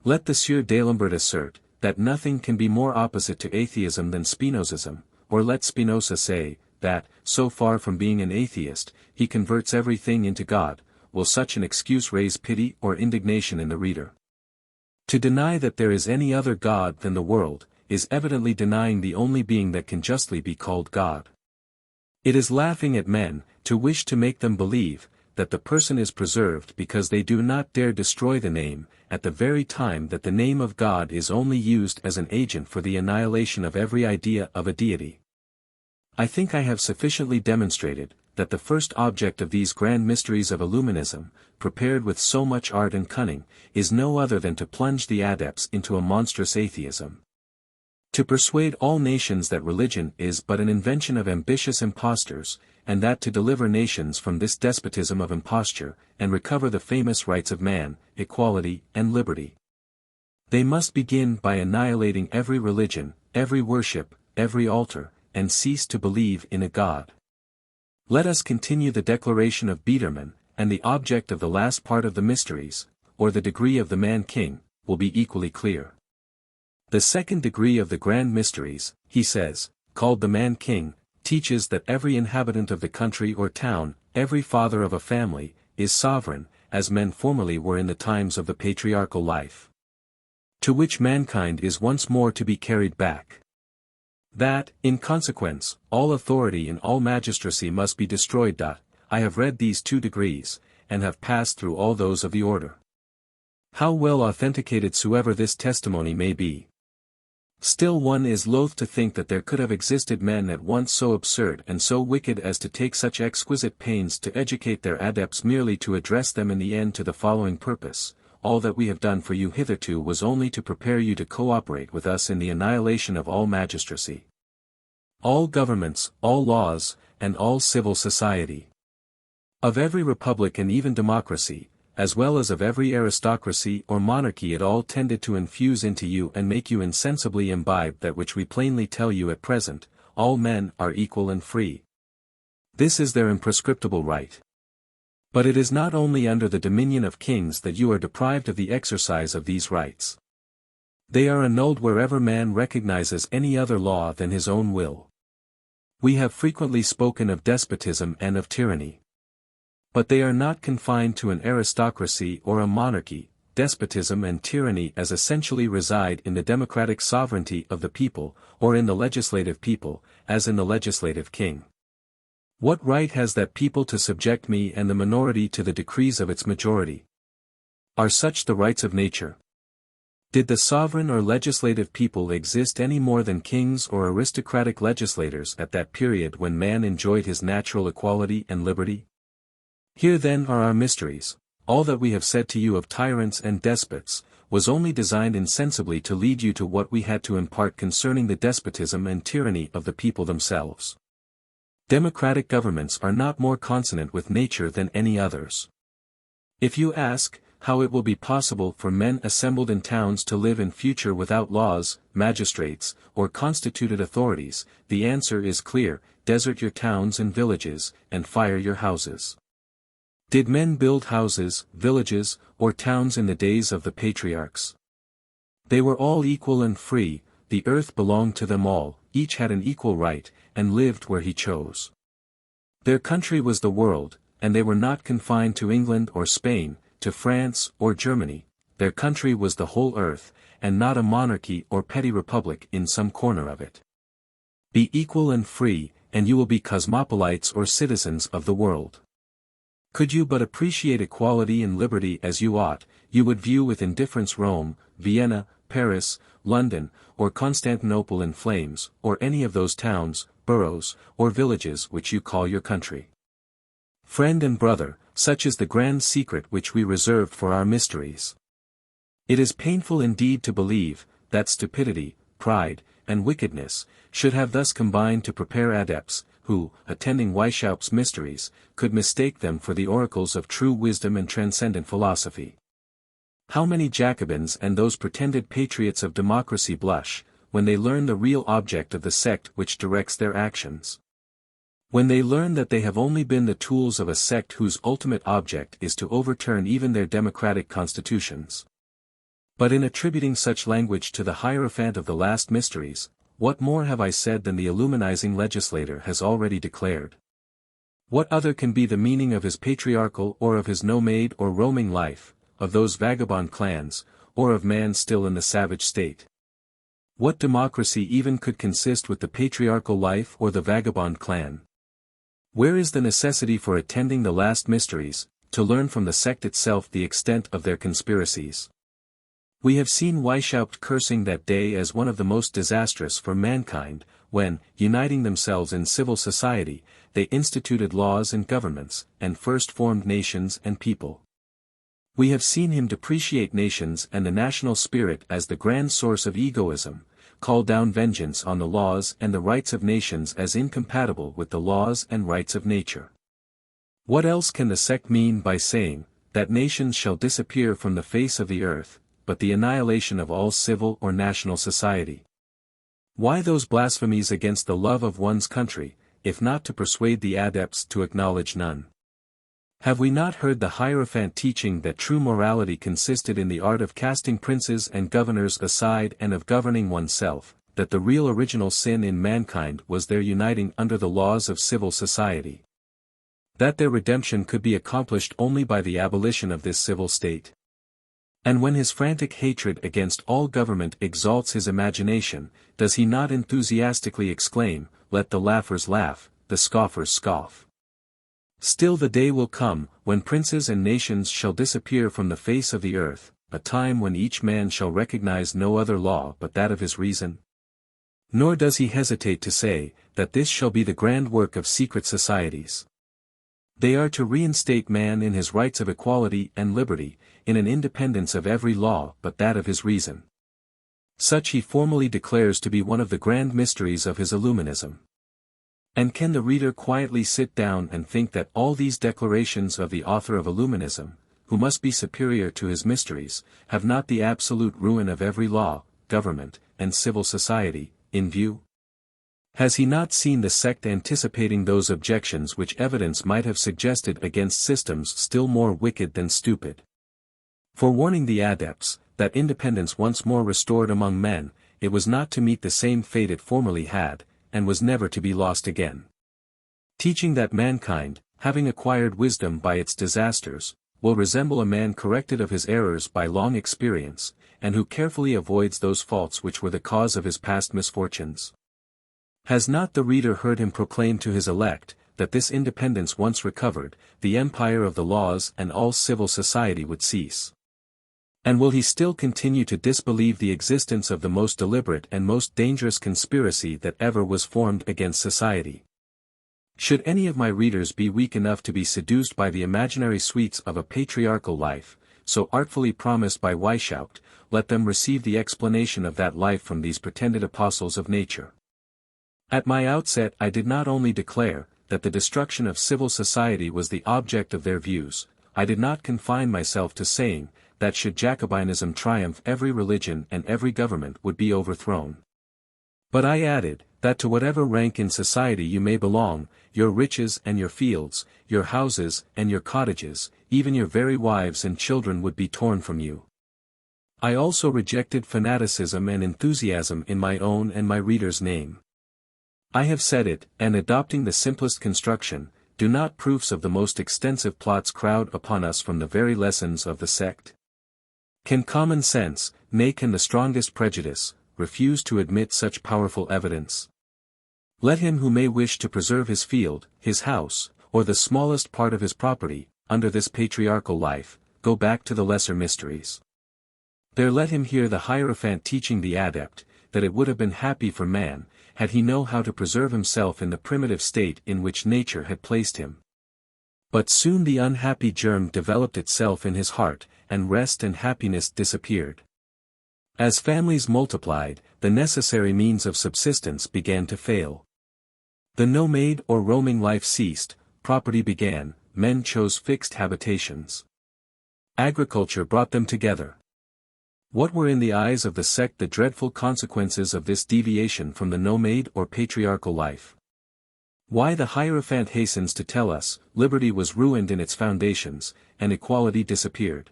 Let the Sieur d'Alembert assert, that nothing can be more opposite to atheism than Spinozism, or let Spinoza say, that, so far from being an atheist, he converts everything into God. Will such an excuse raise pity or indignation in the reader? To deny that there is any other God than the world, is evidently denying the only being that can justly be called God. It is laughing at men, to wish to make them believe, that the person is preserved because they do not dare destroy the name, at the very time that the name of God is only used as an agent for the annihilation of every idea of a deity. I think I have sufficiently demonstrated, that the first object of these grand mysteries of Illuminism, prepared with so much art and cunning, is no other than to plunge the adepts into a monstrous atheism. To persuade all nations that religion is but an invention of ambitious impostors, and that to deliver nations from this despotism of imposture, and recover the famous rights of man, equality, and liberty, they must begin by annihilating every religion, every worship, every altar, and cease to believe in a God. Let us continue the declaration of Biedermann, and the object of the last part of the mysteries, or the degree of the man-king, will be equally clear. The second degree of the grand mysteries, he says, called the man-king, teaches that every inhabitant of the country or town, every father of a family, is sovereign, as men formerly were in the times of the patriarchal life. To which mankind is once more to be carried back. That, in consequence, all authority and all magistracy must be destroyed. I have read these 2 degrees, and have passed through all those of the order. How well authenticated soever this testimony may be, still one is loath to think that there could have existed men at once so absurd and so wicked as to take such exquisite pains to educate their adepts merely to address them in the end to the following purpose: all that we have done for you hitherto was only to prepare you to cooperate with us in the annihilation of all magistracy. all governments, all laws, and all civil society. Of every republic and even democracy, as well as of every aristocracy or monarchy, it all tended to infuse into you and make you insensibly imbibe that which we plainly tell you at present: all men are equal and free. This is their imprescriptible right. But it is not only under the dominion of kings that you are deprived of the exercise of these rights. They are annulled wherever man recognizes any other law than his own will. We have frequently spoken of despotism and of tyranny. But they are not confined to an aristocracy or a monarchy. Despotism and tyranny as essentially reside in the democratic sovereignty of the people, or in the legislative people, as in the legislative king. What right has that people to subject me and the minority to the decrees of its majority? Are such the rights of nature? Did the sovereign or legislative people exist any more than kings or aristocratic legislators at that period when man enjoyed his natural equality and liberty? Here then are our mysteries. All that we have said to you of tyrants and despots, was only designed insensibly to lead you to what we had to impart concerning the despotism and tyranny of the people themselves. Democratic governments are not more consonant with nature than any others. If you ask, how it will be possible for men assembled in towns to live in future without laws, magistrates, or constituted authorities, the answer is clear: desert your towns and villages, and fire your houses. Did men build houses, villages, or towns in the days of the patriarchs? They were all equal and free, the earth belonged to them all, each had an equal right, and lived where he chose. Their country was the world, and they were not confined to England or Spain, to France or Germany. Their country was the whole earth, and not a monarchy or petty republic in some corner of it. Be equal and free, and you will be cosmopolites or citizens of the world. Could you but appreciate equality and liberty as you ought, you would view with indifference Rome, Vienna, Paris, London, or Constantinople in flames, or any of those towns, boroughs, or villages which you call your country. Friend and brother, such is the grand secret which we reserved for our mysteries. It is painful indeed to believe, that stupidity, pride, and wickedness, should have thus combined to prepare adepts, who, attending Weishaupt's mysteries, could mistake them for the oracles of true wisdom and transcendent philosophy. How many Jacobins and those pretended patriots of democracy blush, when they learn the real object of the sect which directs their actions. When they learn that they have only been the tools of a sect whose ultimate object is to overturn even their democratic constitutions. But in attributing such language to the Hierophant of the last mysteries, what more have I said than the illuminizing legislator has already declared? What other can be the meaning of his patriarchal or of his nomade or roaming life, of those vagabond clans, or of man still in the savage state? What democracy even could consist with the patriarchal life or the vagabond clan? Where is the necessity for attending the last mysteries, to learn from the sect itself the extent of their conspiracies? We have seen Weishaupt cursing that day as one of the most disastrous for mankind, when, uniting themselves in civil society, they instituted laws and governments, and first formed nations and people. We have seen him depreciate nations and the national spirit as the grand source of egoism, call down vengeance on the laws and the rights of nations as incompatible with the laws and rights of nature. What else can the sect mean by saying, that nations shall disappear from the face of the earth, but the annihilation of all civil or national society? Why those blasphemies against the love of one's country, if not to persuade the adepts to acknowledge none? Have we not heard the Hierophant teaching that true morality consisted in the art of casting princes and governors aside and of governing oneself, that the real original sin in mankind was their uniting under the laws of civil society? That their redemption could be accomplished only by the abolition of this civil state? And when his frantic hatred against all government exalts his imagination, does he not enthusiastically exclaim, "Let the laughers laugh, the scoffers scoff"? Still the day will come, when princes and nations shall disappear from the face of the earth, a time when each man shall recognize no other law but that of his reason. Nor does he hesitate to say, that this shall be the grand work of secret societies. They are to reinstate man in his rights of equality and liberty, in an independence of every law but that of his reason. Such he formally declares to be one of the grand mysteries of his Illuminism. And can the reader quietly sit down and think that all these declarations of the author of Illuminism, who must be superior to his mysteries, have not the absolute ruin of every law, government, and civil society, in view? Has he not seen the sect anticipating those objections which evidence might have suggested against systems still more wicked than stupid? Forewarning the adepts, that independence once more restored among men, it was not to meet the same fate it formerly had, and was never to be lost again. Teaching that mankind, having acquired wisdom by its disasters, will resemble a man corrected of his errors by long experience, and who carefully avoids those faults which were the cause of his past misfortunes. Has not the reader heard him proclaim to his elect, that this independence once recovered, the empire of the laws and all civil society would cease? And will he still continue to disbelieve the existence of the most deliberate and most dangerous conspiracy that ever was formed against society? Should any of my readers be weak enough to be seduced by the imaginary sweets of a patriarchal life, so artfully promised by Weishaupt, let them receive the explanation of that life from these pretended apostles of nature. At my outset I did not only declare, that the destruction of civil society was the object of their views, I did not confine myself to saying, that should Jacobinism triumph every religion and every government would be overthrown. But I added, that to whatever rank in society you may belong, your riches and your fields, your houses and your cottages, even your very wives and children would be torn from you. I also rejected fanaticism and enthusiasm in my own and my reader's name. I have said it, and adopting the simplest construction, do not proofs of the most extensive plots crowd upon us from the very lessons of the sect? Can common sense, nay can the strongest prejudice, refuse to admit such powerful evidence? Let him who may wish to preserve his field, his house, or the smallest part of his property, under this patriarchal life, go back to the lesser mysteries. There let him hear the Hierophant teaching the adept, that it would have been happy for man, had he know how to preserve himself in the primitive state in which nature had placed him. But soon the unhappy germ developed itself in his heart, and rest and happiness disappeared. As families multiplied, the necessary means of subsistence began to fail. The nomade or roaming life ceased, property began, men chose fixed habitations. Agriculture brought them together. What were in the eyes of the sect the dreadful consequences of this deviation from the nomade or patriarchal life? Why the Hierophant hastens to tell us, liberty was ruined in its foundations, and equality disappeared.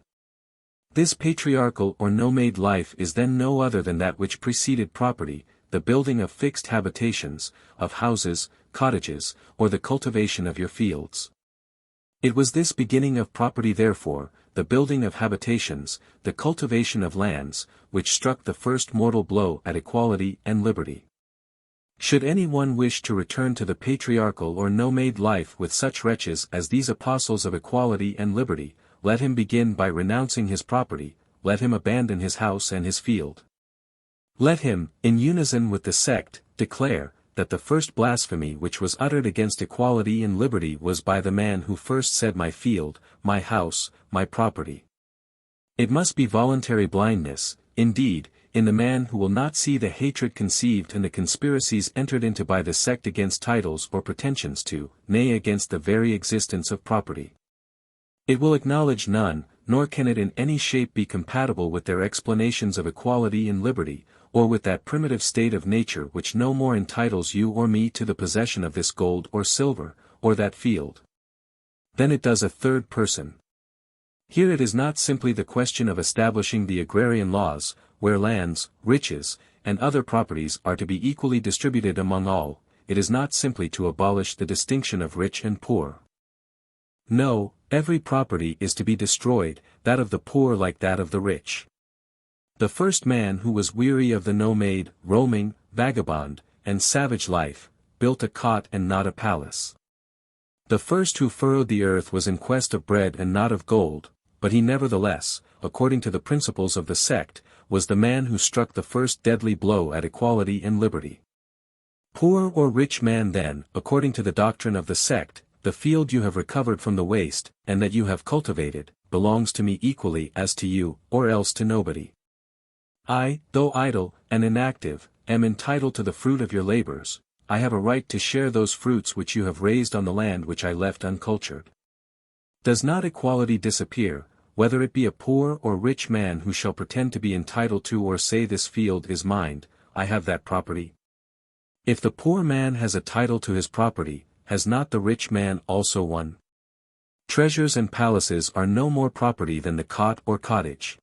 This patriarchal or nomade life is then no other than that which preceded property, the building of fixed habitations, of houses, cottages, or the cultivation of your fields. It was this beginning of property therefore, the building of habitations, the cultivation of lands, which struck the first mortal blow at equality and liberty. Should any one wish to return to the patriarchal or nomade life with such wretches as these apostles of equality and liberty, let him begin by renouncing his property, let him abandon his house and his field. Let him, in unison with the sect, declare, that the first blasphemy which was uttered against equality and liberty was by the man who first said my field, my house, my property. It must be voluntary blindness, indeed, in the man who will not see the hatred conceived and the conspiracies entered into by the sect against titles or pretensions to, nay against the very existence of property. It will acknowledge none, nor can it in any shape be compatible with their explanations of equality and liberty, or with that primitive state of nature which no more entitles you or me to the possession of this gold or silver, or that field, than it does a third person. Here it is not simply the question of establishing the agrarian laws, where lands, riches, and other properties are to be equally distributed among all, it is not simply to abolish the distinction of rich and poor. No, every property is to be destroyed, that of the poor like that of the rich. The first man who was weary of the nomade, roaming, vagabond, and savage life, built a cot and not a palace. The first who furrowed the earth was in quest of bread and not of gold, but he nevertheless, according to the principles of the sect, was the man who struck the first deadly blow at equality and liberty. Poor or rich man then, according to the doctrine of the sect, the field you have recovered from the waste, and that you have cultivated, belongs to me equally as to you, or else to nobody. I, though idle, and inactive, am entitled to the fruit of your labors, I have a right to share those fruits which you have raised on the land which I left uncultured. Does not equality disappear, whether it be a poor or rich man who shall pretend to be entitled to or say this field is mine, I have that property? If the poor man has a title to his property, has not the rich man also one? Treasures and palaces are no more property than the cot or cottage.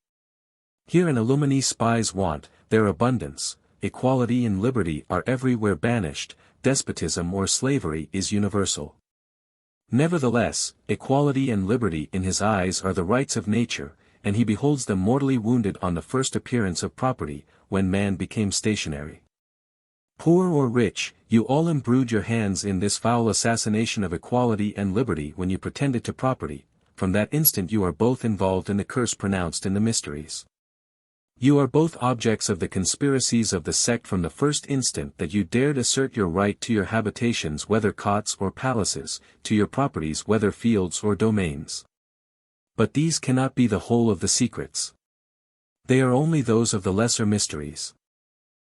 Here an Illuminee spies want, their abundance, equality and liberty are everywhere banished, despotism or slavery is universal. Nevertheless, equality and liberty in his eyes are the rights of nature, and he beholds them mortally wounded on the first appearance of property, when man became stationary. Poor or rich, you all imbrued your hands in this foul assassination of equality and liberty when you pretended to property, from that instant you are both involved in the curse pronounced in the mysteries. You are both objects of the conspiracies of the sect from the first instant that you dared assert your right to your habitations whether cots or palaces, to your properties whether fields or domains. But these cannot be the whole of the secrets. They are only those of the lesser mysteries.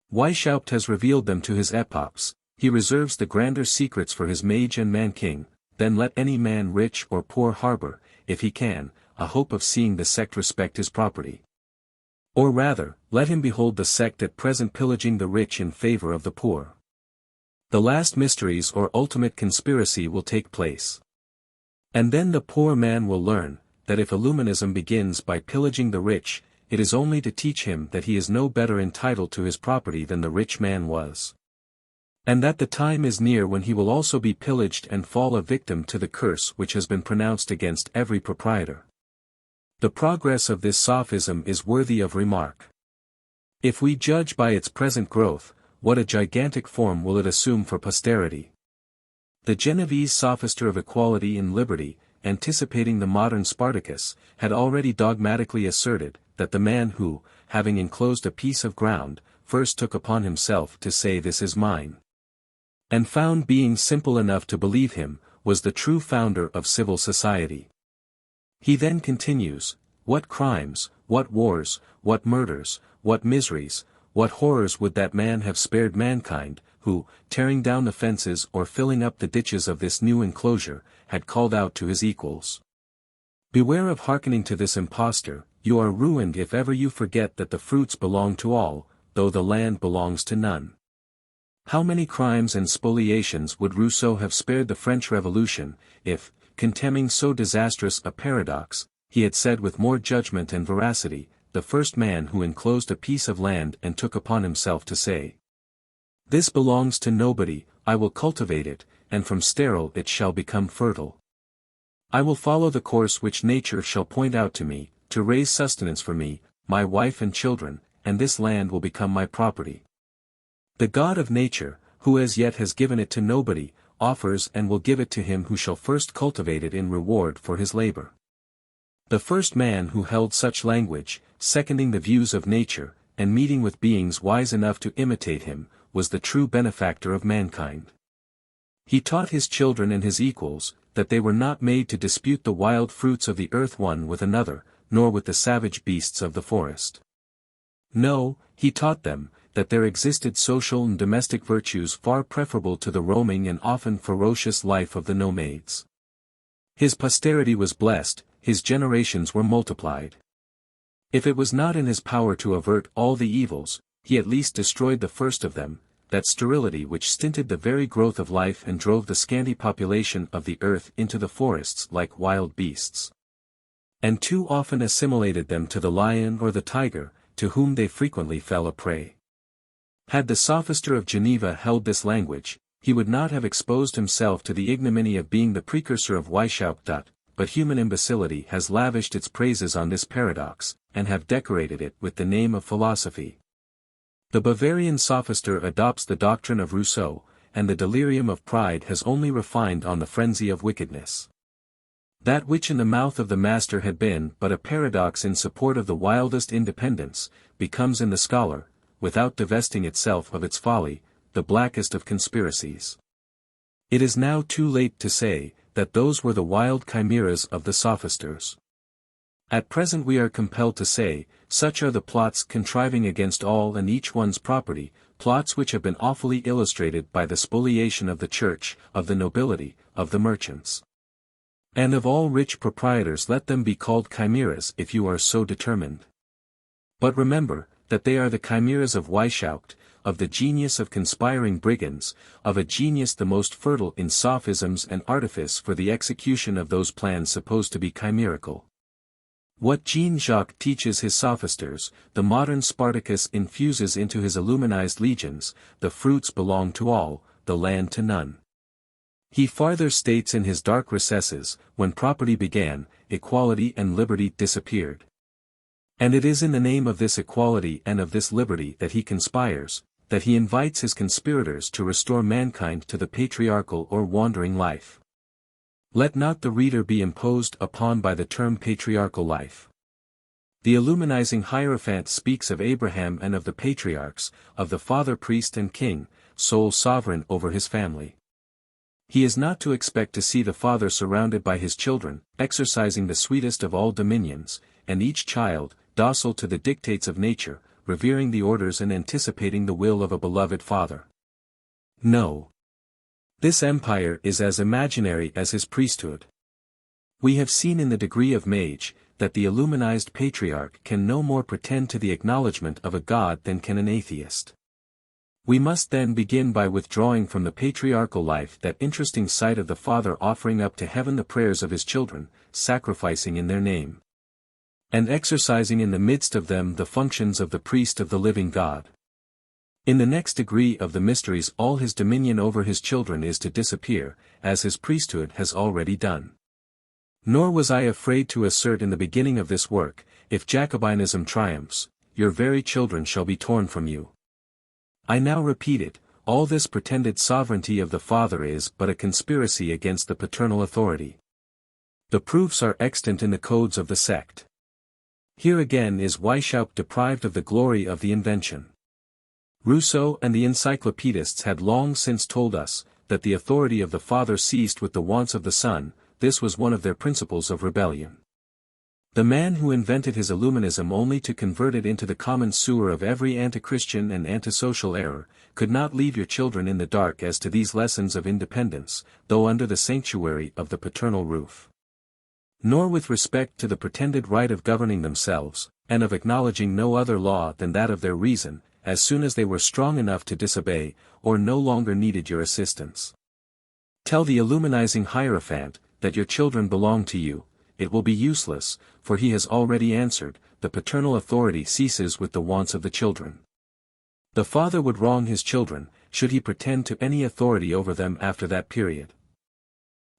Weishaupt has revealed them to his Epopts, he reserves the grander secrets for his mage and man-king, then let any man rich or poor harbor, if he can, a hope of seeing the sect respect his property. Or rather, let him behold the sect at present pillaging the rich in favor of the poor. The last mysteries or ultimate conspiracy will take place. And then the poor man will learn, that if Illuminism begins by pillaging the rich, it is only to teach him that he is no better entitled to his property than the rich man was. And that the time is near when he will also be pillaged and fall a victim to the curse which has been pronounced against every proprietor. The progress of this sophism is worthy of remark. If we judge by its present growth, what a gigantic form will it assume for posterity. The Genoese sophister of equality and liberty, anticipating the modern Spartacus, had already dogmatically asserted, that the man who, having enclosed a piece of ground, first took upon himself to say this is mine, and found beings simple enough to believe him, was the true founder of civil society. He then continues, what crimes, what wars, what murders, what miseries, what horrors would that man have spared mankind, who, tearing down the fences or filling up the ditches of this new enclosure, had called out to his equals. Beware of hearkening to this impostor, you are ruined if ever you forget that the fruits belong to all, though the land belongs to none. How many crimes and spoliations would Rousseau have spared the French Revolution, if, contemning so disastrous a paradox, he had said with more judgment and veracity, the first man who enclosed a piece of land and took upon himself to say, this belongs to nobody, I will cultivate it, and from sterile it shall become fertile. I will follow the course which nature shall point out to me, to raise sustenance for me, my wife and children, and this land will become my property. The God of nature, who as yet has given it to nobody, offers and will give it to him who shall first cultivate it in reward for his labor. The first man who held such language, seconding the views of nature, and meeting with beings wise enough to imitate him, was the true benefactor of mankind. He taught his children and his equals, that they were not made to dispute the wild fruits of the earth one with another, nor with the savage beasts of the forest. No, he taught them, that there existed social and domestic virtues far preferable to the roaming and often ferocious life of the nomades. His posterity was blessed, his generations were multiplied. If it was not in his power to avert all the evils, he at least destroyed the first of them, that sterility which stinted the very growth of life and drove the scanty population of the earth into the forests like wild beasts. And too often assimilated them to the lion or the tiger, to whom they frequently fell a prey. Had the sophister of Geneva held this language, he would not have exposed himself to the ignominy of being the precursor of Weishaupt. But human imbecility has lavished its praises on this paradox, and have decorated it with the name of philosophy. The Bavarian sophister adopts the doctrine of Rousseau, and the delirium of pride has only refined on the frenzy of wickedness. That which in the mouth of the master had been but a paradox in support of the wildest independence, becomes in the scholar, without divesting itself of its folly, the blackest of conspiracies. It is now too late to say, that those were the wild chimeras of the sophisters. At present we are compelled to say, such are the plots contriving against all and each one's property, plots which have been awfully illustrated by the spoliation of the church, of the nobility, of the merchants. And of all rich proprietors. Let them be called chimeras if you are so determined. But remember, that they are the chimeras of Weishaupt, of the genius of conspiring brigands, of a genius the most fertile in sophisms and artifice for the execution of those plans supposed to be chimerical. What Jean-Jacques teaches his sophisters, the modern Spartacus infuses into his Illuminized legions, the fruits belong to all, the land to none. He farther states in his dark recesses, when property began, equality and liberty disappeared. And it is in the name of this equality and of this liberty that he conspires, that he invites his conspirators to restore mankind to the patriarchal or wandering life. Let not the reader be imposed upon by the term patriarchal life. The Illuminizing Hierophant speaks of Abraham and of the patriarchs, of the father priest and king, sole sovereign over his family. He is not to expect to see the father surrounded by his children, exercising the sweetest of all dominions, and each child, docile to the dictates of nature, revering the orders and anticipating the will of a beloved father. No. This empire is as imaginary as his priesthood. We have seen in the degree of mage, that the Illuminized patriarch can no more pretend to the acknowledgement of a god than can an atheist. We must then begin by withdrawing from the patriarchal life that interesting sight of the father offering up to heaven the prayers of his children, sacrificing in their name, and exercising in the midst of them the functions of the priest of the living God. In the next degree of the mysteries all his dominion over his children is to disappear, as his priesthood has already done. Nor was I afraid to assert in the beginning of this work, if Jacobinism triumphs, your very children shall be torn from you. I now repeat it, all this pretended sovereignty of the father is but a conspiracy against the paternal authority. The proofs are extant in the codes of the sect. Here again is Weishaupt deprived of the glory of the invention. Rousseau and the encyclopedists had long since told us, that the authority of the father ceased with the wants of the son. This was one of their principles of rebellion. The man who invented his Illuminism only to convert it into the common sewer of every anti-Christian and antisocial error, could not leave your children in the dark as to these lessons of independence, though under the sanctuary of the paternal roof. Nor with respect to the pretended right of governing themselves, and of acknowledging no other law than that of their reason, as soon as they were strong enough to disobey, or no longer needed your assistance. Tell the Illuminizing Hierophant, that your children belong to you. It will be useless, for he has already answered, the paternal authority ceases with the wants of the children. The father would wrong his children, should he pretend to any authority over them after that period.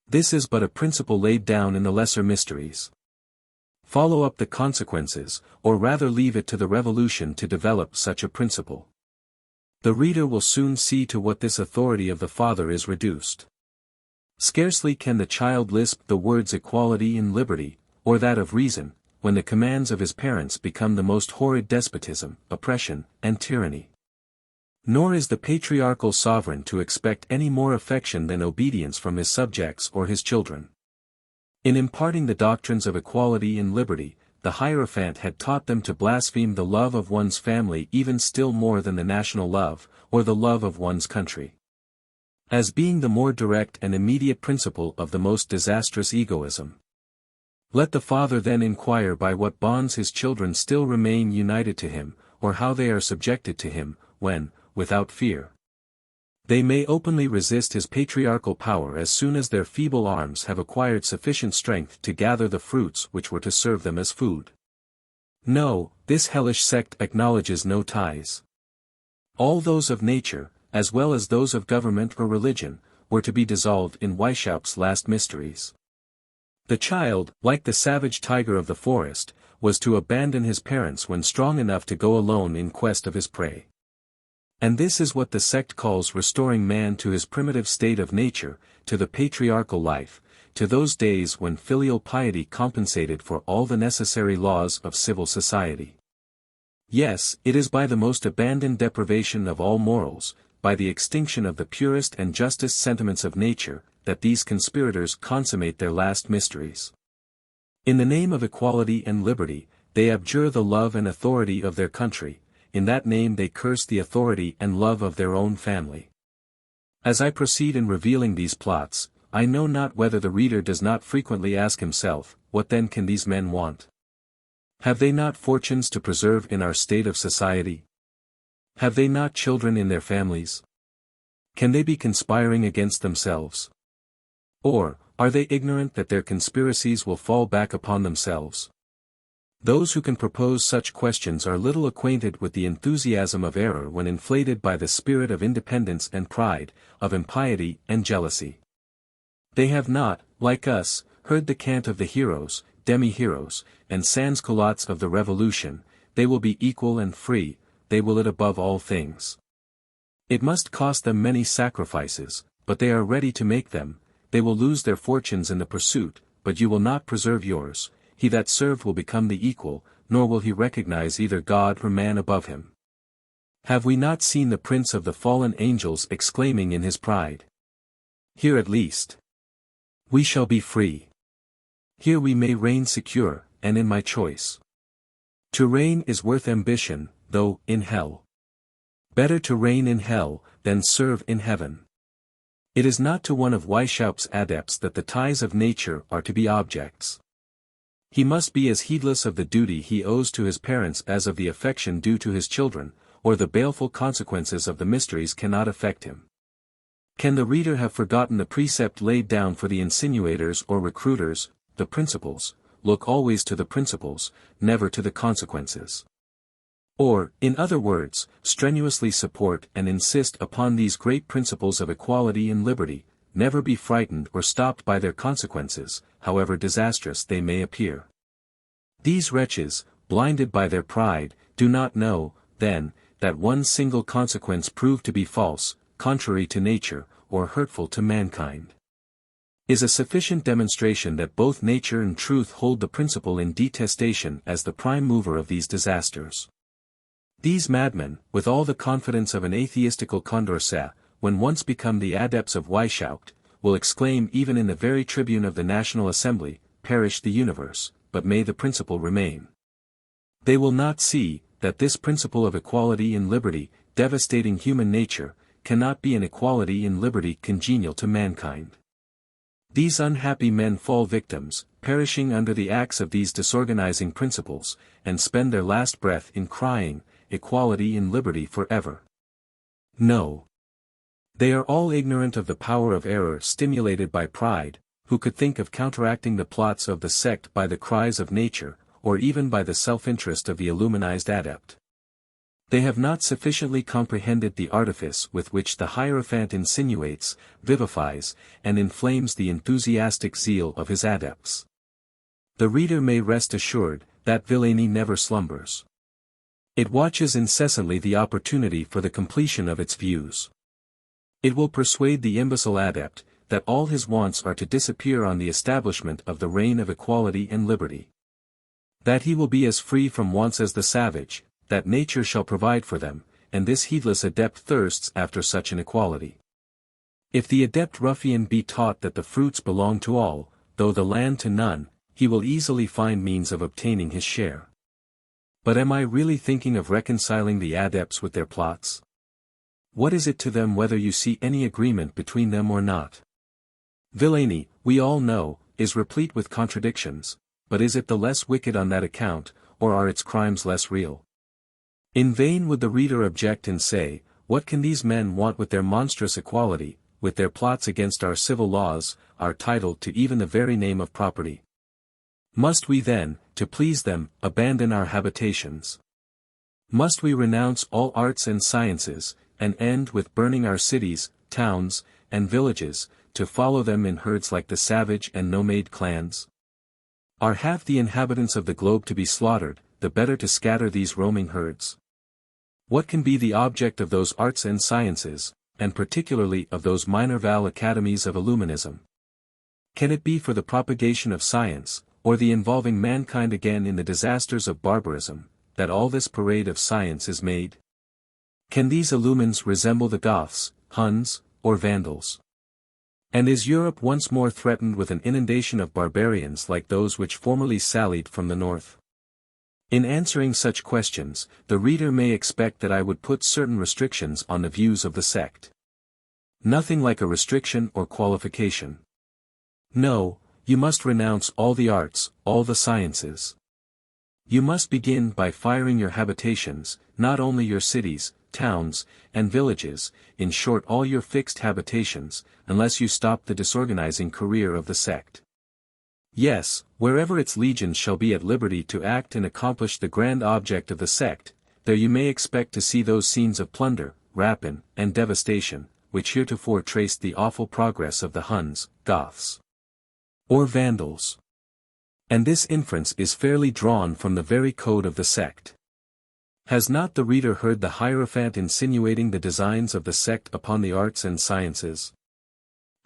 This is but a principle laid down in the lesser mysteries. Follow up the consequences, or rather leave it to the revolution to develop such a principle. The reader will soon see to what this authority of the father is reduced. Scarcely can the child lisp the words equality and liberty, or that of reason, when the commands of his parents become the most horrid despotism, oppression, and tyranny. Nor is the patriarchal sovereign to expect any more affection than obedience from his subjects or his children. In imparting the doctrines of equality and liberty, the Hierophant had taught them to blaspheme the love of one's family even still more than the national love, or the love of one's country, as being the more direct and immediate principle of the most disastrous egoism. Let the father then inquire by what bonds his children still remain united to him, or how they are subjected to him, when, without fear, they may openly resist his patriarchal power as soon as their feeble arms have acquired sufficient strength to gather the fruits which were to serve them as food. No, this hellish sect acknowledges no ties. All those of nature, as well as those of government or religion, were to be dissolved in Weishaupt's last mysteries. The child, like the savage tiger of the forest, was to abandon his parents when strong enough to go alone in quest of his prey. And this is what the sect calls restoring man to his primitive state of nature, to the patriarchal life, to those days when filial piety compensated for all the necessary laws of civil society. Yes, it is by the most abandoned deprivation of all morals, by the extinction of the purest and justest sentiments of nature, that these conspirators consummate their last mysteries. In the name of equality and liberty, they abjure the love and authority of their country, in that name they curse the authority and love of their own family. As I proceed in revealing these plots, I know not whether the reader does not frequently ask himself, what then can these men want? Have they not fortunes to preserve in our state of society? Have they not children in their families? Can they be conspiring against themselves? Or, are they ignorant that their conspiracies will fall back upon themselves? Those who can propose such questions are little acquainted with the enthusiasm of error when inflated by the spirit of independence and pride, of impiety and jealousy. They have not, like us, heard the cant of the heroes, demi-heroes, and sans-culottes of the Revolution. They will be equal and free, they will it above all things. It must cost them many sacrifices, but they are ready to make them. They will lose their fortunes in the pursuit, but you will not preserve yours. He that served will become the equal, nor will he recognize either God or man above him. Have we not seen the prince of the fallen angels exclaiming in his pride? Here at least we shall be free. Here we may reign secure, and in my choice. To reign is worth ambition, though in hell. Better to reign in hell, than serve in heaven. It is not to one of Weishaupt's adepts that the ties of nature are to be objects. He must be as heedless of the duty he owes to his parents as of the affection due to his children, or the baleful consequences of the mysteries cannot affect him. Can the reader have forgotten the precept laid down for the insinuators or recruiters, the principles, look always to the principles, never to the consequences? Or, in other words, strenuously support and insist upon these great principles of equality and liberty, never be frightened or stopped by their consequences, however disastrous they may appear. These wretches, blinded by their pride, do not know, then, that one single consequence proved to be false, contrary to nature, or hurtful to mankind, is a sufficient demonstration that both nature and truth hold the principle in detestation as the prime mover of these disasters. These madmen, with all the confidence of an atheistical Condorcet, when once become the adepts of Weishaupt, will exclaim even in the very tribune of the National Assembly, perish the universe, but may the principle remain. They will not see, that this principle of equality and liberty, devastating human nature, cannot be an equality and liberty congenial to mankind. These unhappy men fall victims, perishing under the axe of these disorganizing principles, and spend their last breath in crying, equality and liberty forever. No. They are all ignorant of the power of error stimulated by pride, who could think of counteracting the plots of the sect by the cries of nature, or even by the self-interest of the Illuminized adept. They have not sufficiently comprehended the artifice with which the Hierophant insinuates, vivifies, and inflames the enthusiastic zeal of his adepts. The reader may rest assured, that villainy never slumbers. It watches incessantly the opportunity for the completion of its views. It will persuade the imbecile adept, that all his wants are to disappear on the establishment of the reign of equality and liberty. That he will be as free from wants as the savage, that nature shall provide for them, and this heedless adept thirsts after such an equality. If the adept ruffian be taught that the fruits belong to all, though the land to none, he will easily find means of obtaining his share. But am I really thinking of reconciling the adepts with their plots? What is it to them whether you see any agreement between them or not? Villainy, we all know, is replete with contradictions, but is it the less wicked on that account, or are its crimes less real? In vain would the reader object and say, what can these men want with their monstrous equality, with their plots against our civil laws, our title to even the very name of property? Must we then, to please them, abandon our habitations? Must we renounce all arts and sciences, and end with burning our cities, towns, and villages, to follow them in herds like the savage and nomade clans? Are half the inhabitants of the globe to be slaughtered, the better to scatter these roaming herds? What can be the object of those arts and sciences, and particularly of those Minerval academies of Illuminism? Can it be for the propagation of science, or the involving mankind again in the disasters of barbarism, that all this parade of science is made? Can these illumines resemble the Goths, Huns, or Vandals? And is Europe once more threatened with an inundation of barbarians like those which formerly sallied from the north? In answering such questions, the reader may expect that I would put certain restrictions on the views of the sect. Nothing like a restriction or qualification. No, you must renounce all the arts, all the sciences. You must begin by firing your habitations, not only your cities, towns, and villages, in short all your fixed habitations, unless you stop the disorganizing career of the sect. Yes, wherever its legions shall be at liberty to act and accomplish the grand object of the sect, there you may expect to see those scenes of plunder, rapine, and devastation, which heretofore traced the awful progress of the Huns, Goths, or Vandals. And this inference is fairly drawn from the very code of the sect. Has not the reader heard the Hierophant insinuating the designs of the sect upon the arts and sciences?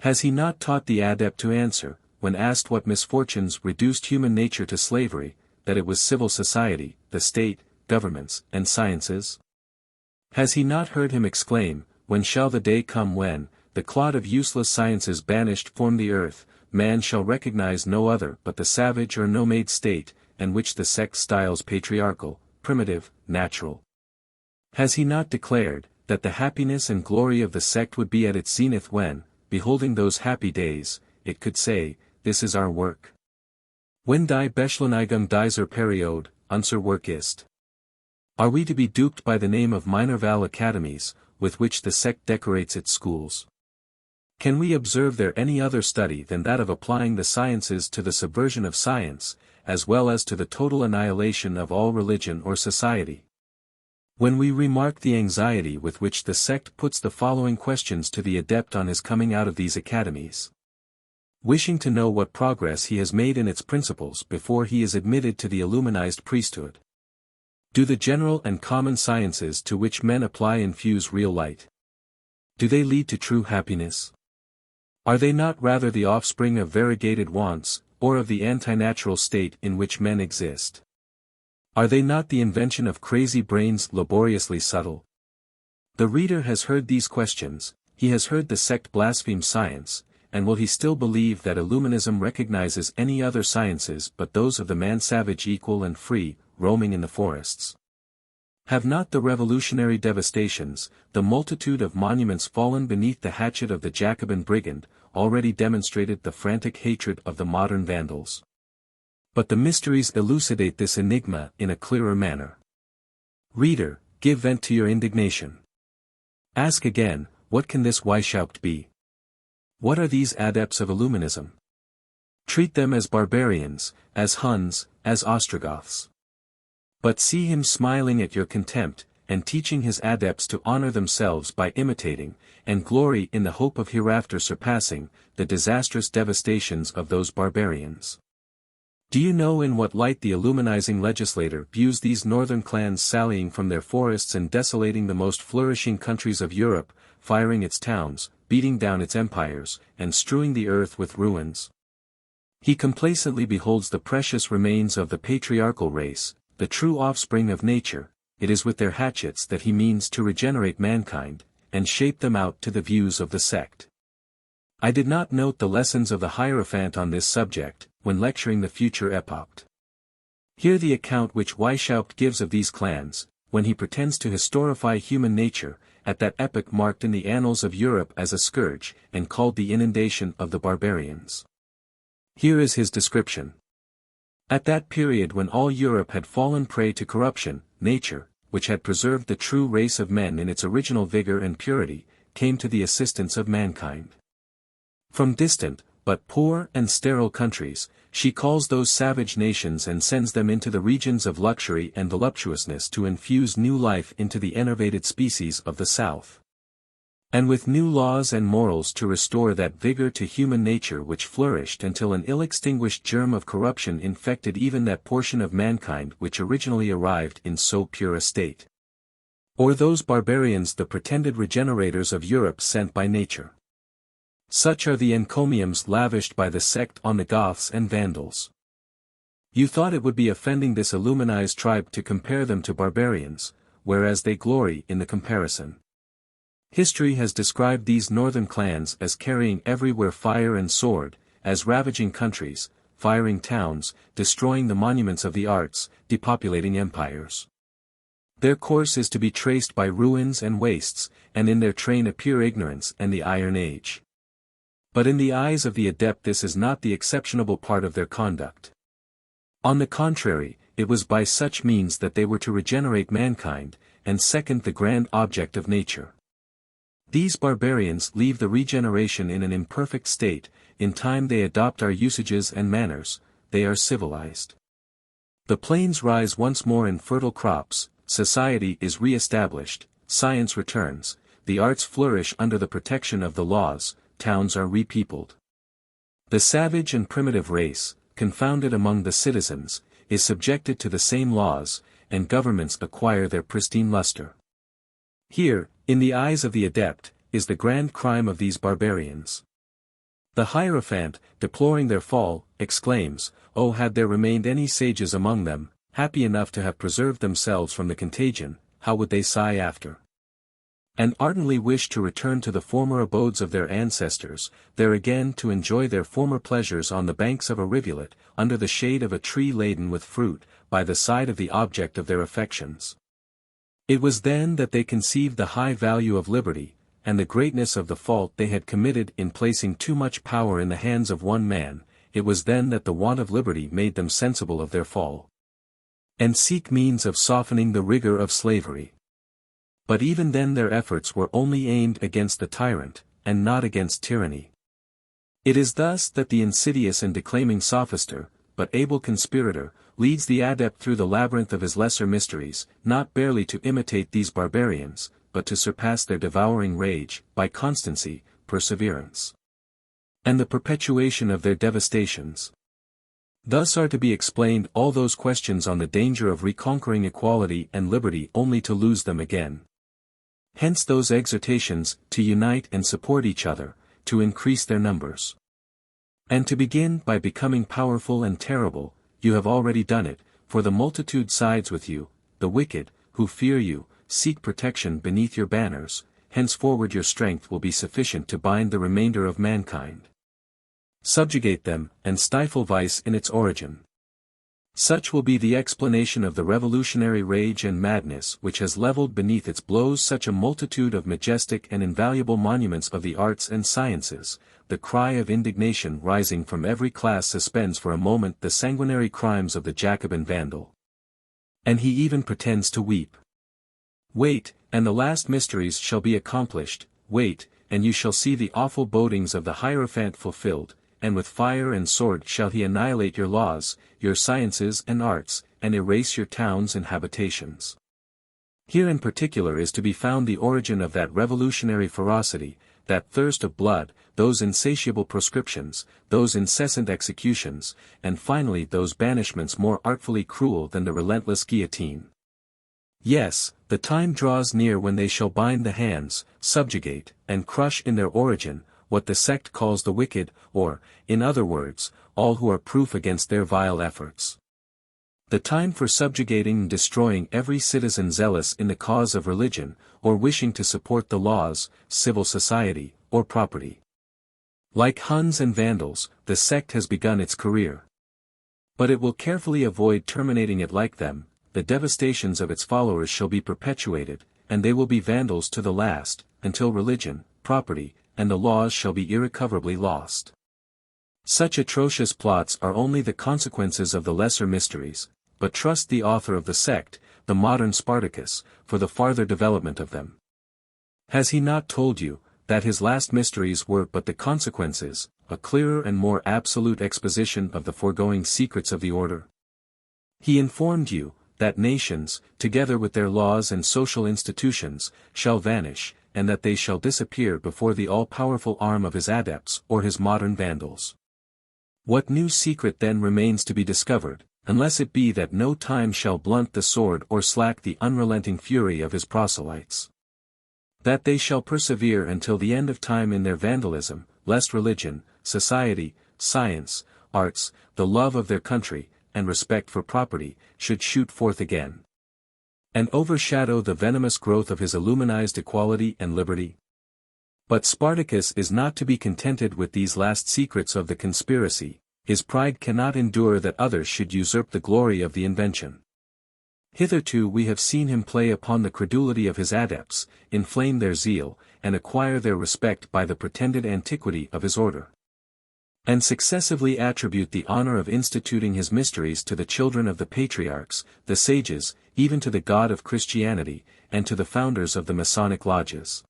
Has he not taught the adept to answer, when asked what misfortunes reduced human nature to slavery, that it was civil society, the state, governments, and sciences? Has he not heard him exclaim, when shall the day come when, the clod of useless sciences banished from the earth, man shall recognize no other but the savage or nomade state, and which the sect styles patriarchal, primitive, natural? Has he not declared, that the happiness and glory of the sect would be at its zenith when, beholding those happy days, it could say, this is our work? When die Beschleunigung dieser Periode, unser Werk ist. Are we to be duped by the name of Minerval academies, with which the sect decorates its schools? Can we observe there any other study than that of applying the sciences to the subversion of science, as well as to the total annihilation of all religion or society? When we remark the anxiety with which the sect puts the following questions to the adept on his coming out of these academies, wishing to know what progress he has made in its principles before he is admitted to the Illuminized priesthood. Do the general and common sciences to which men apply infuse real light? Do they lead to true happiness? Are they not rather the offspring of variegated wants, or of the anti-natural state in which men exist? Are they not the invention of crazy brains laboriously subtle? The reader has heard these questions, he has heard the sect blaspheme science, and will he still believe that Illuminism recognizes any other sciences but those of the man-savage equal and free, roaming in the forests? Have not the revolutionary devastations, the multitude of monuments fallen beneath the hatchet of the Jacobin brigand, already demonstrated the frantic hatred of the modern Vandals? But the mysteries elucidate this enigma in a clearer manner. Reader, give vent to your indignation. Ask again, what can this Weishaupt be? What are these adepts of Illuminism? Treat them as barbarians, as Huns, as Ostrogoths. But see him smiling at your contempt, and teaching his adepts to honor themselves by imitating, and glory in the hope of hereafter surpassing, the disastrous devastations of those barbarians. Do you know in what light the Illuminizing legislator views these northern clans sallying from their forests and desolating the most flourishing countries of Europe, firing its towns, beating down its empires, and strewing the earth with ruins? He complacently beholds the precious remains of the patriarchal race, the true offspring of nature. It is with their hatchets that he means to regenerate mankind, and shape them out to the views of the sect. I did not note the lessons of the Hierophant on this subject, when lecturing the future Epopt. Hear the account which Weishaupt gives of these clans, when he pretends to historify human nature, at that epoch marked in the annals of Europe as a scourge, and called the inundation of the barbarians. Here is his description. At that period when all Europe had fallen prey to corruption, nature, which had preserved the true race of men in its original vigor and purity, came to the assistance of mankind. From distant, but poor and sterile countries, she calls those savage nations and sends them into the regions of luxury and voluptuousness to infuse new life into the enervated species of the south. And with new laws and morals to restore that vigor to human nature which flourished until an ill-extinguished germ of corruption infected even that portion of mankind which originally arrived in so pure a state. Or those barbarians the pretended regenerators of Europe sent by nature. Such are the encomiums lavished by the sect on the Goths and Vandals. You thought it would be offending this Illuminized tribe to compare them to barbarians, whereas they glory in the comparison. History has described these northern clans as carrying everywhere fire and sword, as ravaging countries, firing towns, destroying the monuments of the arts, depopulating empires. Their course is to be traced by ruins and wastes, and in their train appear ignorance and the Iron Age. But in the eyes of the adept this is not the exceptionable part of their conduct. On the contrary, it was by such means that they were to regenerate mankind, and second the grand object of nature. These barbarians leave the regeneration in an imperfect state, in time they adopt our usages and manners, they are civilized. The plains rise once more in fertile crops, society is re-established, science returns, the arts flourish under the protection of the laws, towns are repeopled. The savage and primitive race, confounded among the citizens, is subjected to the same laws, and governments acquire their pristine luster. Here, in the eyes of the adept, is the grand crime of these barbarians. The Hierophant, deploring their fall, exclaims, "Oh, had there remained any sages among them, happy enough to have preserved themselves from the contagion, how would they sigh after? And ardently wish to return to the former abodes of their ancestors, there again to enjoy their former pleasures on the banks of a rivulet, under the shade of a tree laden with fruit, by the side of the object of their affections." It was then that they conceived the high value of liberty, and the greatness of the fault they had committed in placing too much power in the hands of one man. It was then that the want of liberty made them sensible of their fall, and seek means of softening the rigor of slavery. But even then their efforts were only aimed against the tyrant, and not against tyranny. It is thus that the insidious and declaiming sophister, but able conspirator, leads the adept through the labyrinth of his lesser mysteries, not barely to imitate these barbarians, but to surpass their devouring rage, by constancy, perseverance, and the perpetuation of their devastations. Thus are to be explained all those questions on the danger of reconquering equality and liberty only to lose them again. Hence those exhortations, to unite and support each other, to increase their numbers. And to begin by becoming powerful and terrible, you have already done it, for the multitude sides with you, the wicked, who fear you, seek protection beneath your banners, henceforward your strength will be sufficient to bind the remainder of mankind. Subjugate them, and stifle vice in its origin. Such will be the explanation of the revolutionary rage and madness which has leveled beneath its blows such a multitude of majestic and invaluable monuments of the arts and sciences. The cry of indignation rising from every class suspends for a moment the sanguinary crimes of the Jacobin Vandal. And he even pretends to weep. Wait, and the last mysteries shall be accomplished, wait, and you shall see the awful bodings of the Hierophant fulfilled, and with fire and sword shall he annihilate your laws, your sciences and arts, and erase your towns and habitations. Here in particular is to be found the origin of that revolutionary ferocity, that thirst of blood, those insatiable proscriptions, those incessant executions, and finally those banishments more artfully cruel than the relentless guillotine. Yes, the time draws near when they shall bind the hands, subjugate, and crush in their origin, what the sect calls the wicked, or, in other words, all who are proof against their vile efforts. The time for subjugating and destroying every citizen zealous in the cause of religion, or wishing to support the laws, civil society, or property. Like Huns and Vandals, the sect has begun its career. But it will carefully avoid terminating it like them. The devastations of its followers shall be perpetuated, and they will be Vandals to the last, until religion, property, and the laws shall be irrecoverably lost. Such atrocious plots are only the consequences of the lesser mysteries, but trust the author of the sect, the modern Spartacus, for the farther development of them. Has he not told you, that his last mysteries were but the consequences, a clearer and more absolute exposition of the foregoing secrets of the order? He informed you, that nations, together with their laws and social institutions, shall vanish, and that they shall disappear before the all-powerful arm of his adepts or his modern Vandals. What new secret then remains to be discovered, unless it be that no time shall blunt the sword or slack the unrelenting fury of his proselytes? That they shall persevere until the end of time in their vandalism, lest religion, society, science, arts, the love of their country, and respect for property, should shoot forth again, and overshadow the venomous growth of his illuminized equality and liberty? But Spartacus is not to be contented with these last secrets of the conspiracy. His pride cannot endure that others should usurp the glory of the invention. Hitherto we have seen him play upon the credulity of his adepts, inflame their zeal, and acquire their respect by the pretended antiquity of his order, and successively attribute the honor of instituting his mysteries to the children of the patriarchs, the sages, even to the God of Christianity, and to the founders of the Masonic lodges.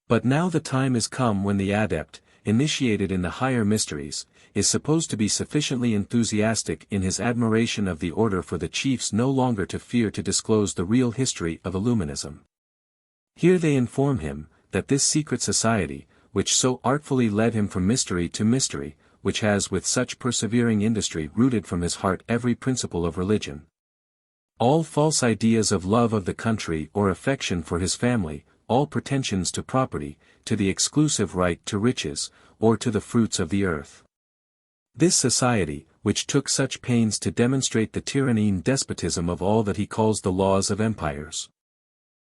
But now the time is come when the adept, initiated in the higher mysteries, is supposed to be sufficiently enthusiastic in his admiration of the order for the chiefs no longer to fear to disclose the real history of Illuminism. Here they inform him, that this secret society, which so artfully led him from mystery to mystery, which has with such persevering industry rooted from his heart every principle of religion, all false ideas of love of the country or affection for his family, all pretensions to property, to the exclusive right to riches, or to the fruits of the earth. This society, which took such pains to demonstrate the tyranny and despotism of all that he calls the laws of empires.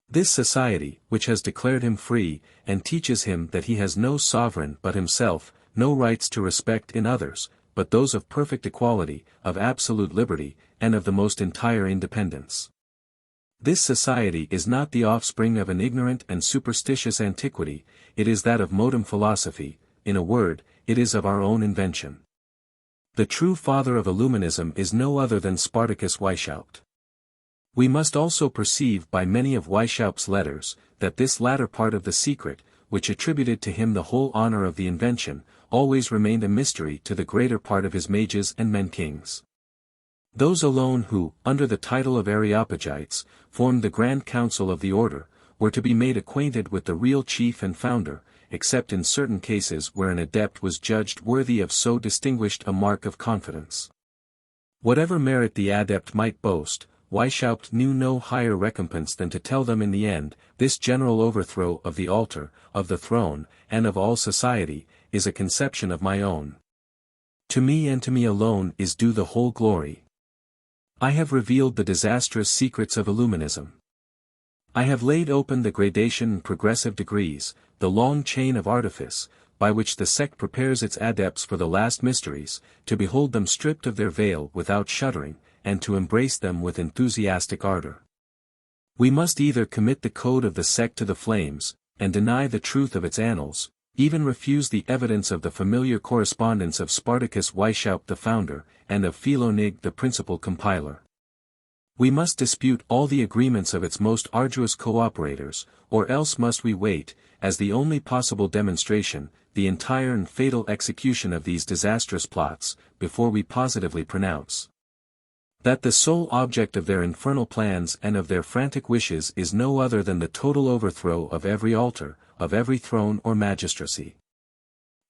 This society, which has declared him free, and teaches him that he has no sovereign but himself, no rights to respect in others, but those of perfect equality, of absolute liberty, and of the most entire independence. This society is not the offspring of an ignorant and superstitious antiquity, it is that of modern philosophy, in a word, it is of our own invention. The true father of Illuminism is no other than Spartacus-Weishaupt. We must also perceive by many of Weishaupt's letters, that this latter part of the secret, which attributed to him the whole honor of the invention, always remained a mystery to the greater part of his mages and men-kings. Those alone who, under the title of Areopagites, formed the Grand Council of the Order, were to be made acquainted with the real chief and founder, except in certain cases where an adept was judged worthy of so distinguished a mark of confidence. Whatever merit the adept might boast, Weishaupt knew no higher recompense than to tell them in the end, this general overthrow of the altar, of the throne, and of all society, is a conception of my own. To me and to me alone is due the whole glory. I have revealed the disastrous secrets of Illuminism. I have laid open the gradation and progressive degrees, the long chain of artifice, by which the sect prepares its adepts for the last mysteries, to behold them stripped of their veil without shuddering, and to embrace them with enthusiastic ardor. We must either commit the code of the sect to the flames, and deny the truth of its annals, even refuse the evidence of the familiar correspondence of Spartacus-Weishaupt the founder, and of Philonig the principal compiler. We must dispute all the agreements of its most arduous cooperators, or else must we wait, as the only possible demonstration, the entire and fatal execution of these disastrous plots, before we positively pronounce that the sole object of their infernal plans and of their frantic wishes is no other than the total overthrow of every altar, of every throne or magistracy.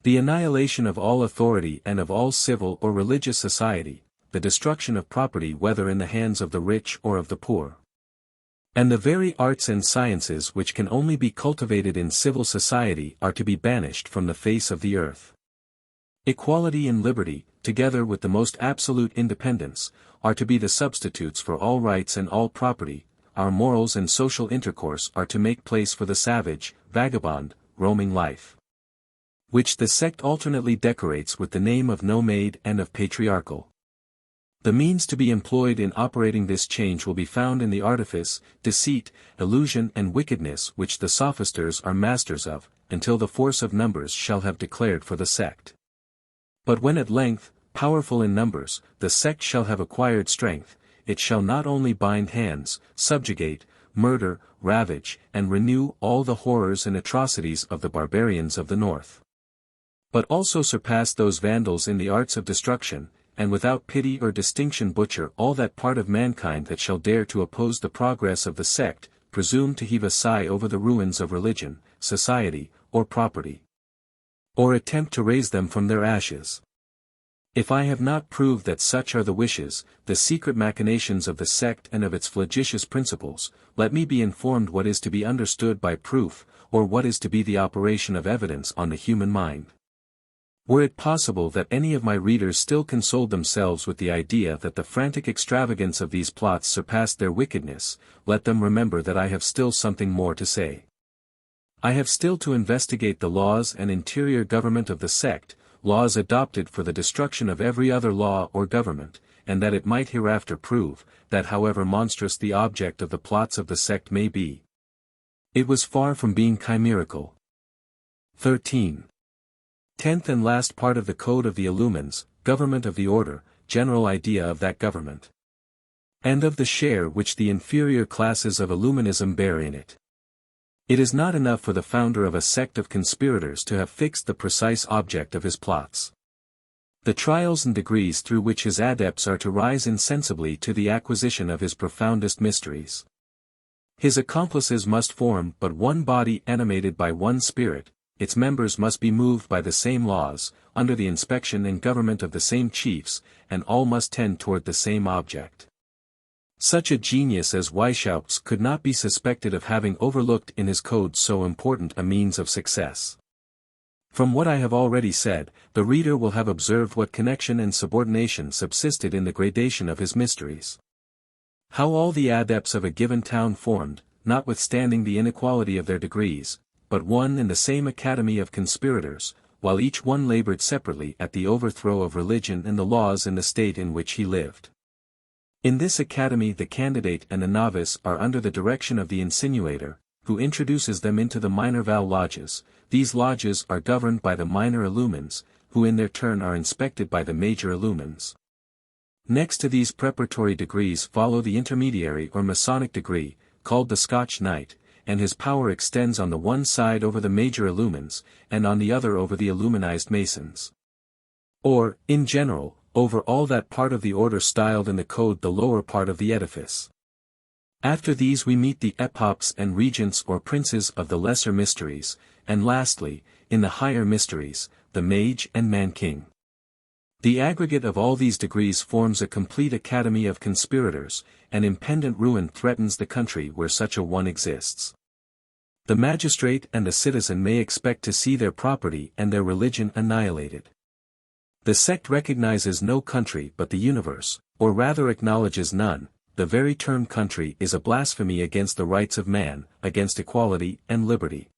The annihilation of all authority and of all civil or religious society, the destruction of property whether in the hands of the rich or of the poor. And the very arts and sciences which can only be cultivated in civil society are to be banished from the face of the earth. Equality and liberty, together with the most absolute independence, are to be the substitutes for all rights and all property. Our morals and social intercourse are to make place for the savage, vagabond, roaming life, which the sect alternately decorates with the name of nomade and of patriarchal. The means to be employed in operating this change will be found in the artifice, deceit, illusion and wickedness which the sophisters are masters of, until the force of numbers shall have declared for the sect. But when at length, powerful in numbers, the sect shall have acquired strength, it shall not only bind hands, subjugate, murder, ravage, and renew all the horrors and atrocities of the barbarians of the north, but also surpass those Vandals in the arts of destruction, and without pity or distinction butcher all that part of mankind that shall dare to oppose the progress of the sect, presume to heave a sigh over the ruins of religion, society, or property, or attempt to raise them from their ashes. If I have not proved that such are the wishes, the secret machinations of the sect and of its flagitious principles, let me be informed what is to be understood by proof, or what is to be the operation of evidence on the human mind. Were it possible that any of my readers still consoled themselves with the idea that the frantic extravagance of these plots surpassed their wickedness, let them remember that I have still something more to say. I have still to investigate the laws and interior government of the sect, laws adopted for the destruction of every other law or government, and that it might hereafter prove, that however monstrous the object of the plots of the sect may be, it was far from being chimerical. 13. 10th and last part of the Code of the Illumines, government of the order, general idea of that government, and of the share which the inferior classes of Illuminism bear in it. It is not enough for the founder of a sect of conspirators to have fixed the precise object of his plots. The trials and degrees through which his adepts are to rise insensibly to the acquisition of his profoundest mysteries. His accomplices must form but one body animated by one spirit, its members must be moved by the same laws, under the inspection and government of the same chiefs, and all must tend toward the same object. Such a genius as Weishaupt's could not be suspected of having overlooked in his code so important a means of success. From what I have already said, the reader will have observed what connection and subordination subsisted in the gradation of his mysteries. How all the adepts of a given town formed, notwithstanding the inequality of their degrees, but one and the same academy of conspirators, while each one labored separately at the overthrow of religion and the laws in the state in which he lived. In this academy the candidate and the novice are under the direction of the Insinuator, who introduces them into the Minerval lodges. These lodges are governed by the minor illumines, who in their turn are inspected by the major illumines. Next to these preparatory degrees follow the intermediary or Masonic degree, called the Scotch Knight, and his power extends on the one side over the major illumines, and on the other over the illuminized Masons. Or, in general, over all that part of the order styled in the code the lower part of the edifice. After these we meet the Epopts and Regents or Princes of the lesser mysteries, and lastly, in the higher mysteries, the Mage and Man-King. The aggregate of all these degrees forms a complete academy of conspirators, and impendent ruin threatens the country where such a one exists. The magistrate and the citizen may expect to see their property and their religion annihilated. The sect recognizes no country but the universe, or rather acknowledges none. The very term country is a blasphemy against the rights of man, against equality and liberty.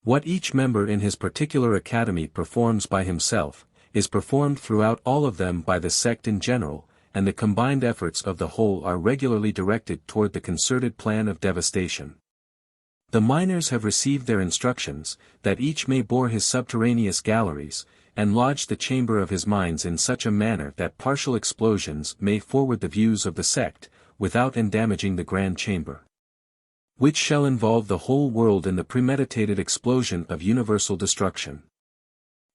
What each member in his particular academy performs by himself, is performed throughout all of them by the sect in general, and the combined efforts of the whole are regularly directed toward the concerted plan of devastation. The miners have received their instructions, that each may bore his subterraneous galleries, and lodge the chamber of his mines in such a manner that partial explosions may forward the views of the sect, without endamaging the grand chamber, which shall involve the whole world in the premeditated explosion of universal destruction.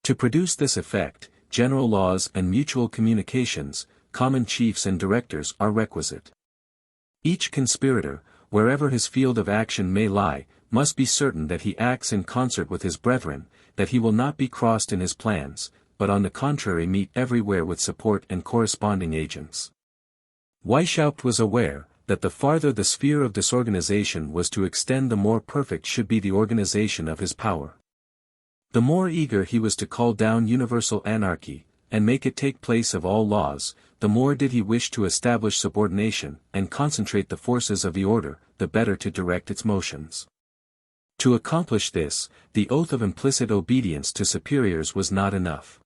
To produce this effect, general laws and mutual communications, common chiefs and directors are requisite. Each conspirator, wherever his field of action may lie, must be certain that he acts in concert with his brethren, that he will not be crossed in his plans, but on the contrary meet everywhere with support and corresponding agents. Weishaupt was aware, that the farther the sphere of disorganization was to extend the more perfect should be the organization of his power. The more eager he was to call down universal anarchy, and make it take place of all laws, the more did he wish to establish subordination, and concentrate the forces of the order, the better to direct its motions. To accomplish this, the oath of implicit obedience to superiors was not enough.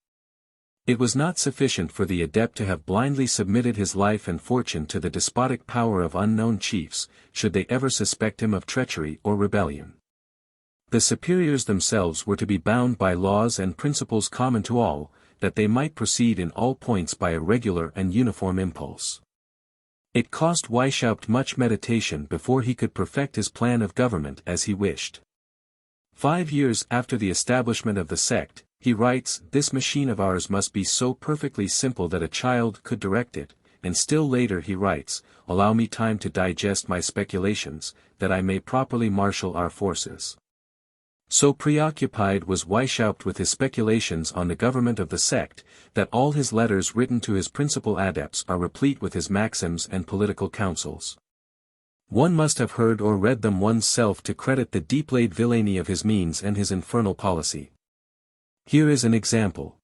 It was not sufficient for the adept to have blindly submitted his life and fortune to the despotic power of unknown chiefs, should they ever suspect him of treachery or rebellion. The superiors themselves were to be bound by laws and principles common to all, that they might proceed in all points by a regular and uniform impulse. It cost Weishaupt much meditation before he could perfect his plan of government as he wished. 5 years after the establishment of the sect, he writes, "This machine of ours must be so perfectly simple that a child could direct it," and still later he writes, "Allow me time to digest my speculations, that I may properly marshal our forces." So preoccupied was Weishaupt with his speculations on the government of the sect, that all his letters written to his principal adepts are replete with his maxims and political counsels. One must have heard or read them one's self to credit the deep-laid villainy of his means and his infernal policy. Here is an example.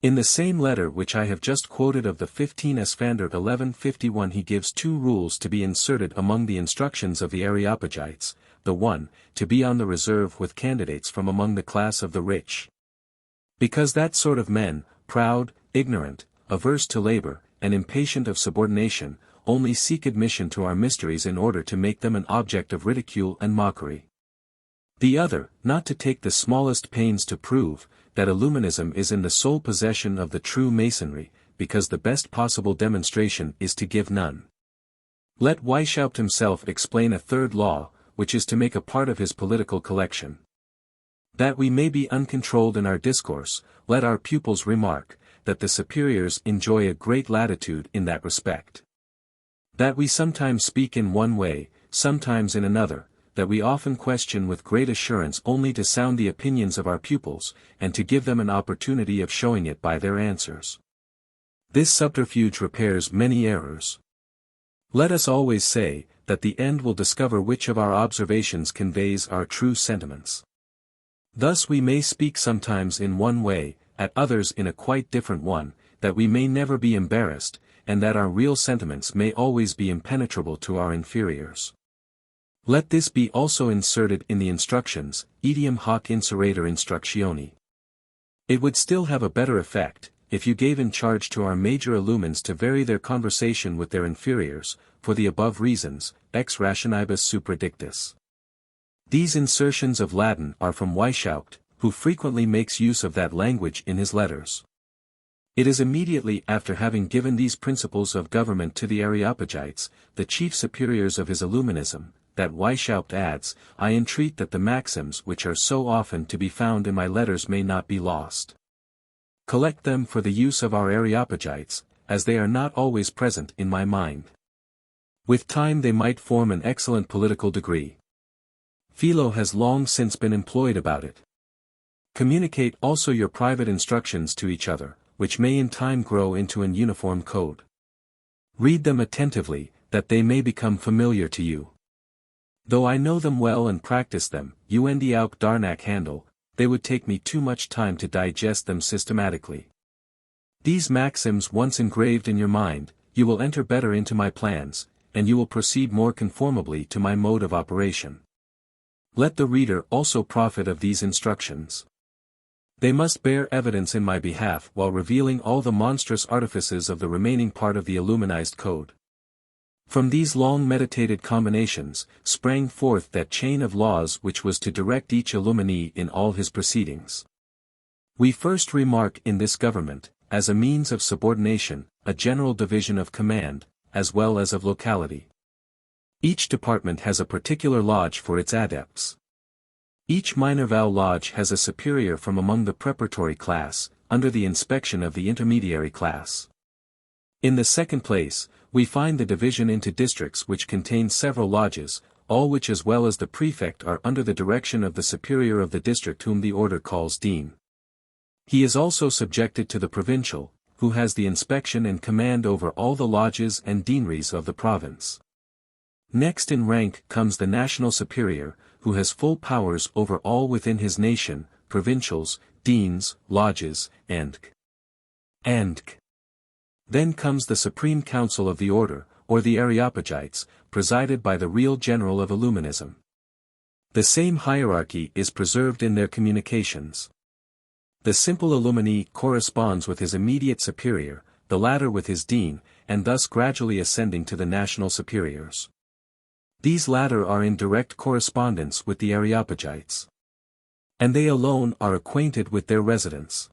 In the same letter which I have just quoted of the 15 Esfander 1151 he gives 2 rules to be inserted among the instructions of the Areopagites, the one, to be on the reserve with candidates from among the class of the rich. Because that sort of men, proud, ignorant, averse to labor, and impatient of subordination, only seek admission to our mysteries in order to make them an object of ridicule and mockery. The other, not to take the smallest pains to prove, that Illuminism is in the sole possession of the true Masonry, because the best possible demonstration is to give none. Let Weishaupt himself explain a third law, which is to make a part of his political collection. That we may be uncontrolled in our discourse, let our pupils remark, that the superiors enjoy a great latitude in that respect. That we sometimes speak in one way, sometimes in another, that we often question with great assurance only to sound the opinions of our pupils, and to give them an opportunity of showing it by their answers. This subterfuge repairs many errors. Let us always say, that the end will discover which of our observations conveys our true sentiments. Thus we may speak sometimes in one way, at others in a quite different one, that we may never be embarrassed, and that our real sentiments may always be impenetrable to our inferiors. Let this be also inserted in the instructions, etiam hoc inserator instructioni. It would still have a better effect, if you gave in charge to our major illumines to vary their conversation with their inferiors, for the above reasons, ex rationibus supradictus. These insertions of Latin are from Weishaupt, who frequently makes use of that language in his letters. It is immediately after having given these principles of government to the Areopagites, the chief superiors of his Illuminism, that Weishaupt adds, I entreat that the maxims which are so often to be found in my letters may not be lost. Collect them for the use of our Areopagites, as they are not always present in my mind. With time they might form an excellent political degree. Philo has long since been employed about it. Communicate also your private instructions to each other, which may in time grow into an uniform code. Read them attentively, that they may become familiar to you. Though I know them well and practice them, und auch darnach handle, they would take me too much time to digest them systematically. These maxims once engraved in your mind, you will enter better into my plans, and you will proceed more conformably to my mode of operation. Let the reader also profit of these instructions. They must bear evidence in my behalf while revealing all the monstrous artifices of the remaining part of the Illuminized code. From these long-meditated combinations, sprang forth that chain of laws which was to direct each Illuminee in all his proceedings. We first remark in this government, as a means of subordination, a general division of command, as well as of locality. Each department has a particular lodge for its adepts. Each Minerva lodge has a superior from among the preparatory class, under the inspection of the intermediary class. In the second place, we find the division into districts which contain several lodges, all which as well as the prefect are under the direction of the superior of the district whom the order calls dean. He is also subjected to the provincial, who has the inspection and command over all the lodges and deaneries of the province. Next in rank comes the national superior, who has full powers over all within his nation, provincials, deans, lodges, and Then comes the Supreme Council of the Order, or the Areopagites, presided by the real general of Illuminism. The same hierarchy is preserved in their communications. The simple Illuminee corresponds with his immediate superior, the latter with his dean, and thus gradually ascending to the national superiors. These latter are in direct correspondence with the Areopagites. And they alone are acquainted with their residents.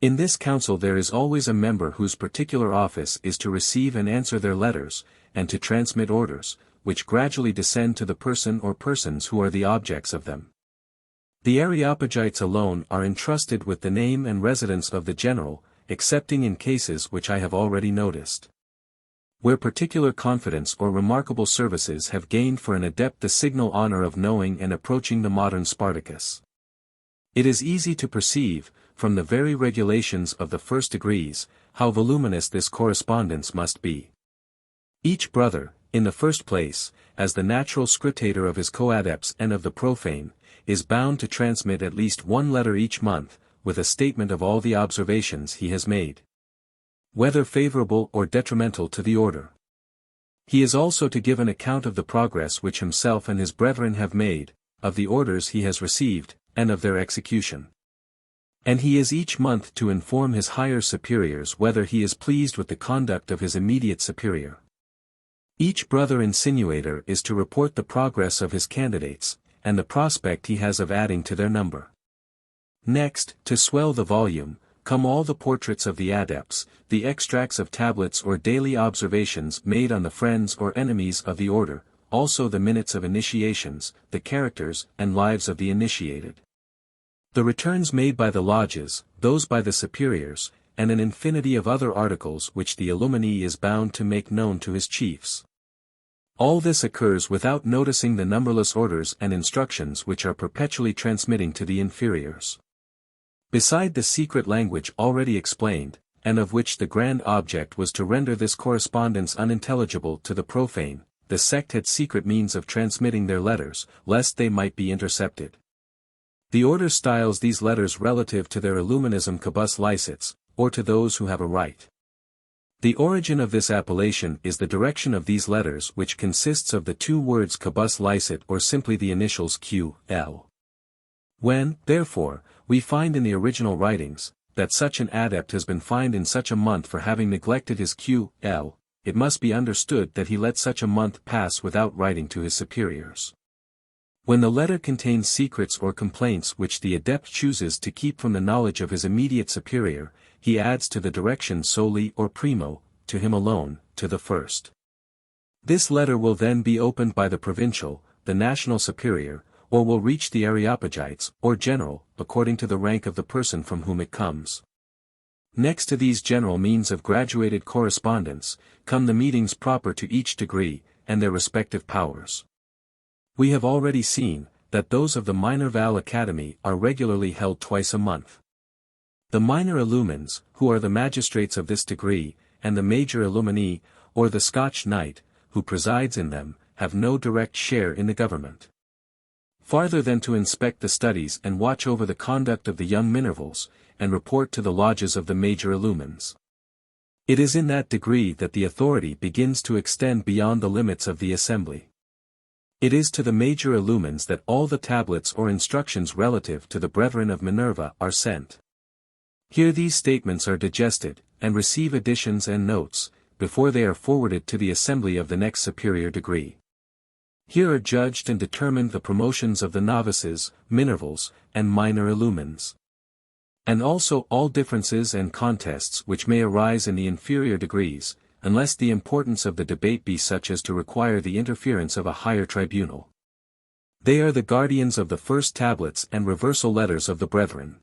In this council there is always a member whose particular office is to receive and answer their letters, and to transmit orders, which gradually descend to the person or persons who are the objects of them. The Areopagites alone are entrusted with the name and residence of the general, excepting in cases which I have already noticed. Where particular confidence or remarkable services have gained for an adept the signal honor of knowing and approaching the modern Spartacus. It is easy to perceive, from the very regulations of the first degrees, how voluminous this correspondence must be. Each brother, in the first place, as the natural scriptator of his coadepts and of the profane, is bound to transmit at least one letter each month, with a statement of all the observations he has made, whether favorable or detrimental to the order. He is also to give an account of the progress which himself and his brethren have made, of the orders he has received, and of their execution. And he is each month to inform his higher superiors whether he is pleased with the conduct of his immediate superior. Each brother insinuator is to report the progress of his candidates, and the prospect he has of adding to their number. Next, to swell the volume, come all the portraits of the adepts, the extracts of tablets or daily observations made on the friends or enemies of the order, also the minutes of initiations, the characters and lives of the initiated. The returns made by the lodges, those by the superiors, and an infinity of other articles which the Illuminee is bound to make known to his chiefs. All this occurs without noticing the numberless orders and instructions which are perpetually transmitting to the inferiors. Beside the secret language already explained, and of which the grand object was to render this correspondence unintelligible to the profane, the sect had secret means of transmitting their letters, lest they might be intercepted. The order styles these letters relative to their Illuminism cabus licets, or to those who have a right. The origin of this appellation is the direction of these letters, which consists of the two words cabus licet or simply the initials Q, L. When, therefore, we find in the original writings, that such an adept has been fined in such a month for having neglected his Q, L, it must be understood that he let such a month pass without writing to his superiors. When the letter contains secrets or complaints which the adept chooses to keep from the knowledge of his immediate superior, he adds to the direction soli or primo, to him alone, to the first. This letter will then be opened by the provincial, the national superior, or will reach the Areopagites, or general, according to the rank of the person from whom it comes. Next to these general means of graduated correspondence, come the meetings proper to each degree, and their respective powers. We have already seen, that those of the Minerval Academy are regularly held twice a month. The minor illumines, who are the magistrates of this degree, and the major Illuminee, or the Scotch knight, who presides in them, have no direct share in the government. Farther than to inspect the studies and watch over the conduct of the young Minervals, and report to the lodges of the major illumines. It is in that degree that the authority begins to extend beyond the limits of the assembly. It is to the major illumines that all the tablets or instructions relative to the brethren of Minerva are sent. Here these statements are digested, and receive additions and notes, before they are forwarded to the assembly of the next superior degree. Here are judged and determined the promotions of the novices, Minervals, and minor illumines. And also all differences and contests which may arise in the inferior degrees, unless the importance of the debate be such as to require the interference of a higher tribunal. They are the guardians of the first tablets and reversal letters of the brethren.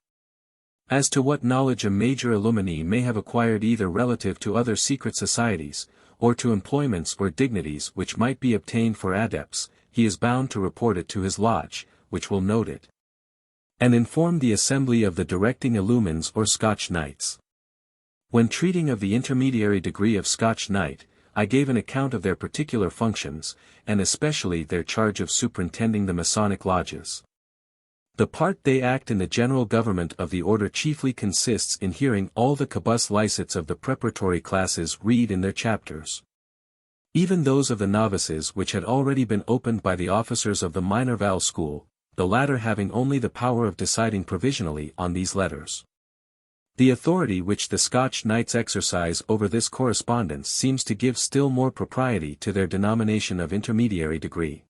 As to what knowledge a major Illuminee may have acquired either relative to other secret societies, or to employments or dignities which might be obtained for adepts, he is bound to report it to his lodge, which will note it, and inform the assembly of the directing illumines or Scotch knights. When treating of the intermediary degree of Scotch knight, I gave an account of their particular functions, and especially their charge of superintending the Masonic lodges. The part they act in the general government of the order chiefly consists in hearing all the cabus licets of the preparatory classes read in their chapters. Even those of the novices which had already been opened by the officers of the Minerval school, the latter having only the power of deciding provisionally on these letters. The authority which the Scotch knights exercise over this correspondence seems to give still more propriety to their denomination of intermediary degree.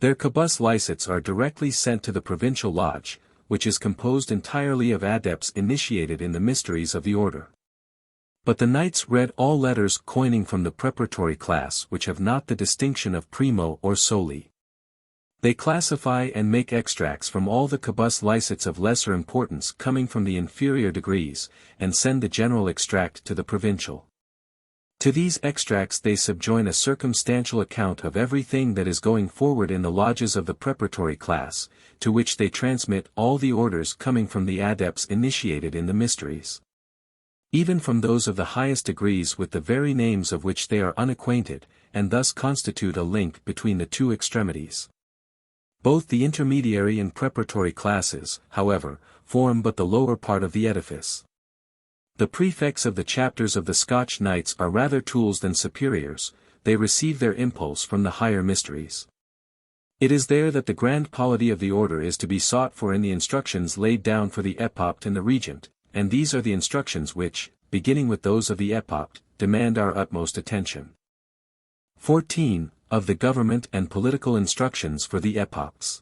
Their cabus licets are directly sent to the provincial lodge, which is composed entirely of adepts initiated in the mysteries of the order. But the knights read all letters coining from the preparatory class which have not the distinction of primo or soli. They classify and make extracts from all the cabus licets of lesser importance coming from the inferior degrees, and send the general extract to the provincial. To these extracts they subjoin a circumstantial account of everything that is going forward in the lodges of the preparatory class, to which they transmit all the orders coming from the adepts initiated in the mysteries. Even from those of the highest degrees with the very names of which they are unacquainted, and thus constitute a link between the two extremities. Both the intermediary and preparatory classes, however, form but the lower part of the edifice. The prefects of the chapters of the Scotch knights are rather tools than superiors, they receive their impulse from the higher mysteries. It is there that the grand polity of the order is to be sought for in the instructions laid down for the Epopt and the Regent, and these are the instructions which, beginning with those of the Epopt, demand our utmost attention. 14. Of the government and political instructions for the Epopts.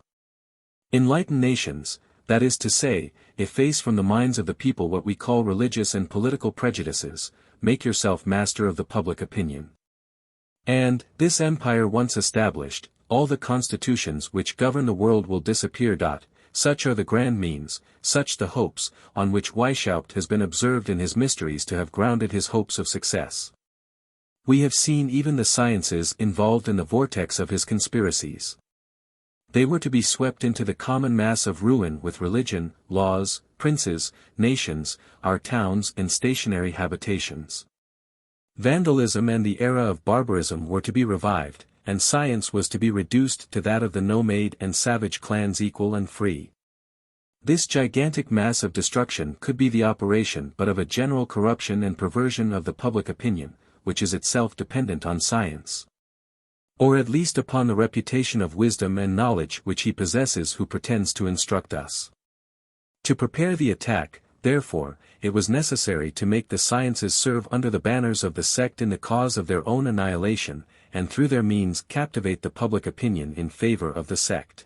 Enlightened nations, that is to say, efface from the minds of the people what we call religious and political prejudices, make yourself master of the public opinion. And, this empire once established, all the constitutions which govern the world will disappear. Such are the grand means, such the hopes, on which Weishaupt has been observed in his mysteries to have grounded his hopes of success. We have seen even the sciences involved in the vortex of his conspiracies. They were to be swept into the common mass of ruin with religion, laws, princes, nations, our towns and stationary habitations. Vandalism and the era of barbarism were to be revived, and science was to be reduced to that of the nomade and savage clans equal and free. This gigantic mass of destruction could be the operation but of a general corruption and perversion of the public opinion, which is itself dependent on science. Or at least upon the reputation of wisdom and knowledge which he possesses who pretends to instruct us. To prepare the attack, therefore, it was necessary to make the sciences serve under the banners of the sect in the cause of their own annihilation, and through their means captivate the public opinion in favor of the sect.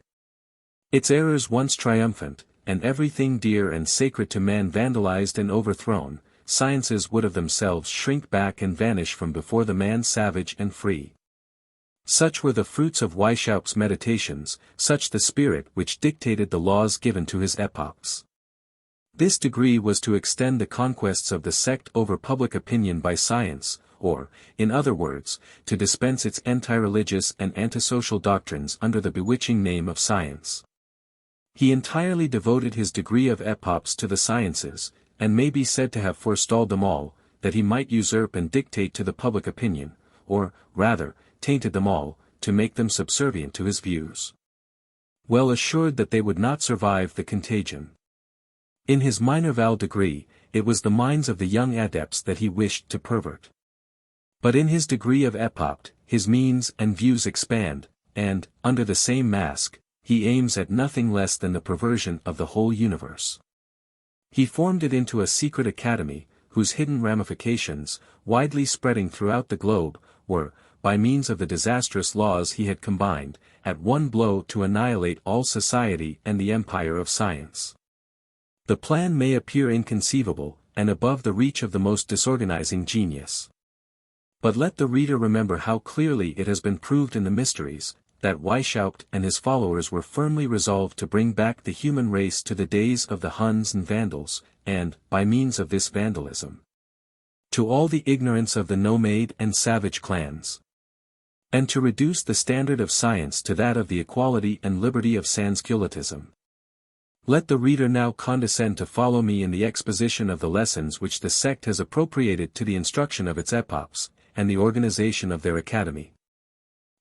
Its errors once triumphant, and everything dear and sacred to man vandalized and overthrown, sciences would of themselves shrink back and vanish from before the man savage and free. Such were the fruits of Weishaupt's meditations, such the spirit which dictated the laws given to his Epopts. This degree was to extend the conquests of the sect over public opinion by science, or, in other words, to dispense its anti-religious and antisocial doctrines under the bewitching name of science. He entirely devoted his degree of Epopts to the sciences, and may be said to have forestalled them all, that he might usurp and dictate to the public opinion, or, rather, tainted them all, to make them subservient to his views. Well assured that they would not survive the contagion. In his Minerval degree, it was the minds of the young adepts that he wished to pervert. But in his degree of Epopt, his means and views expand, and, under the same mask, he aims at nothing less than the perversion of the whole universe. He formed it into a secret academy, whose hidden ramifications, widely spreading throughout the globe, were, by means of the disastrous laws he had combined, at one blow to annihilate all society and the empire of science. The plan may appear inconceivable, and above the reach of the most disorganizing genius. But let the reader remember how clearly it has been proved in the mysteries, that Weishaupt and his followers were firmly resolved to bring back the human race to the days of the Huns and Vandals, and, by means of this vandalism, to all the ignorance of the nomade and savage clans, and to reduce the standard of science to that of the equality and liberty of Sansculottism. Let the reader now condescend to follow me in the exposition of the lessons which the sect has appropriated to the instruction of its Epopts, and the organization of their academy.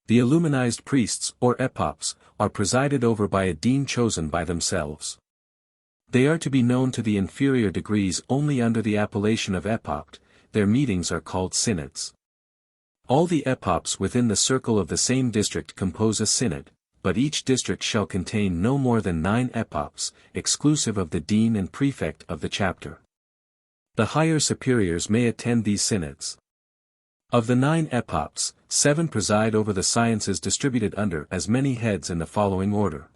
The Illuminized priests, or Epopts, are presided over by a dean chosen by themselves. They are to be known to the inferior degrees only under the appellation of Epopt. Their meetings are called synods. All the Epopts within the circle of the same district compose a synod, but each district shall contain no more than 9 Epopts, exclusive of the dean and prefect of the chapter. The higher superiors may attend these synods. Of the 9 Epopts, 7 preside over the sciences distributed under as many heads in the following order.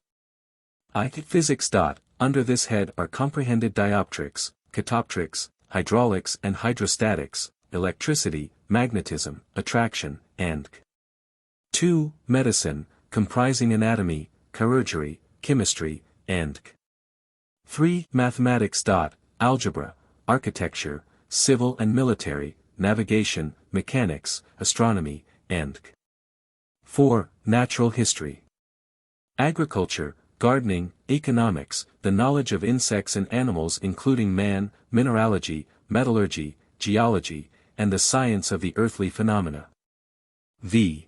Physics. Under this head are comprehended dioptrics, catoptrics, hydraulics and hydrostatics, electricity, magnetism, attraction, and 2. Medicine, comprising anatomy, chirurgery, chemistry, and 3. Mathematics. Algebra, architecture, civil and military, navigation, mechanics, astronomy, and 4. Natural history. Agriculture, gardening, economics, the knowledge of insects and animals including man, mineralogy, metallurgy, geology, and the science of the earthly phenomena. V.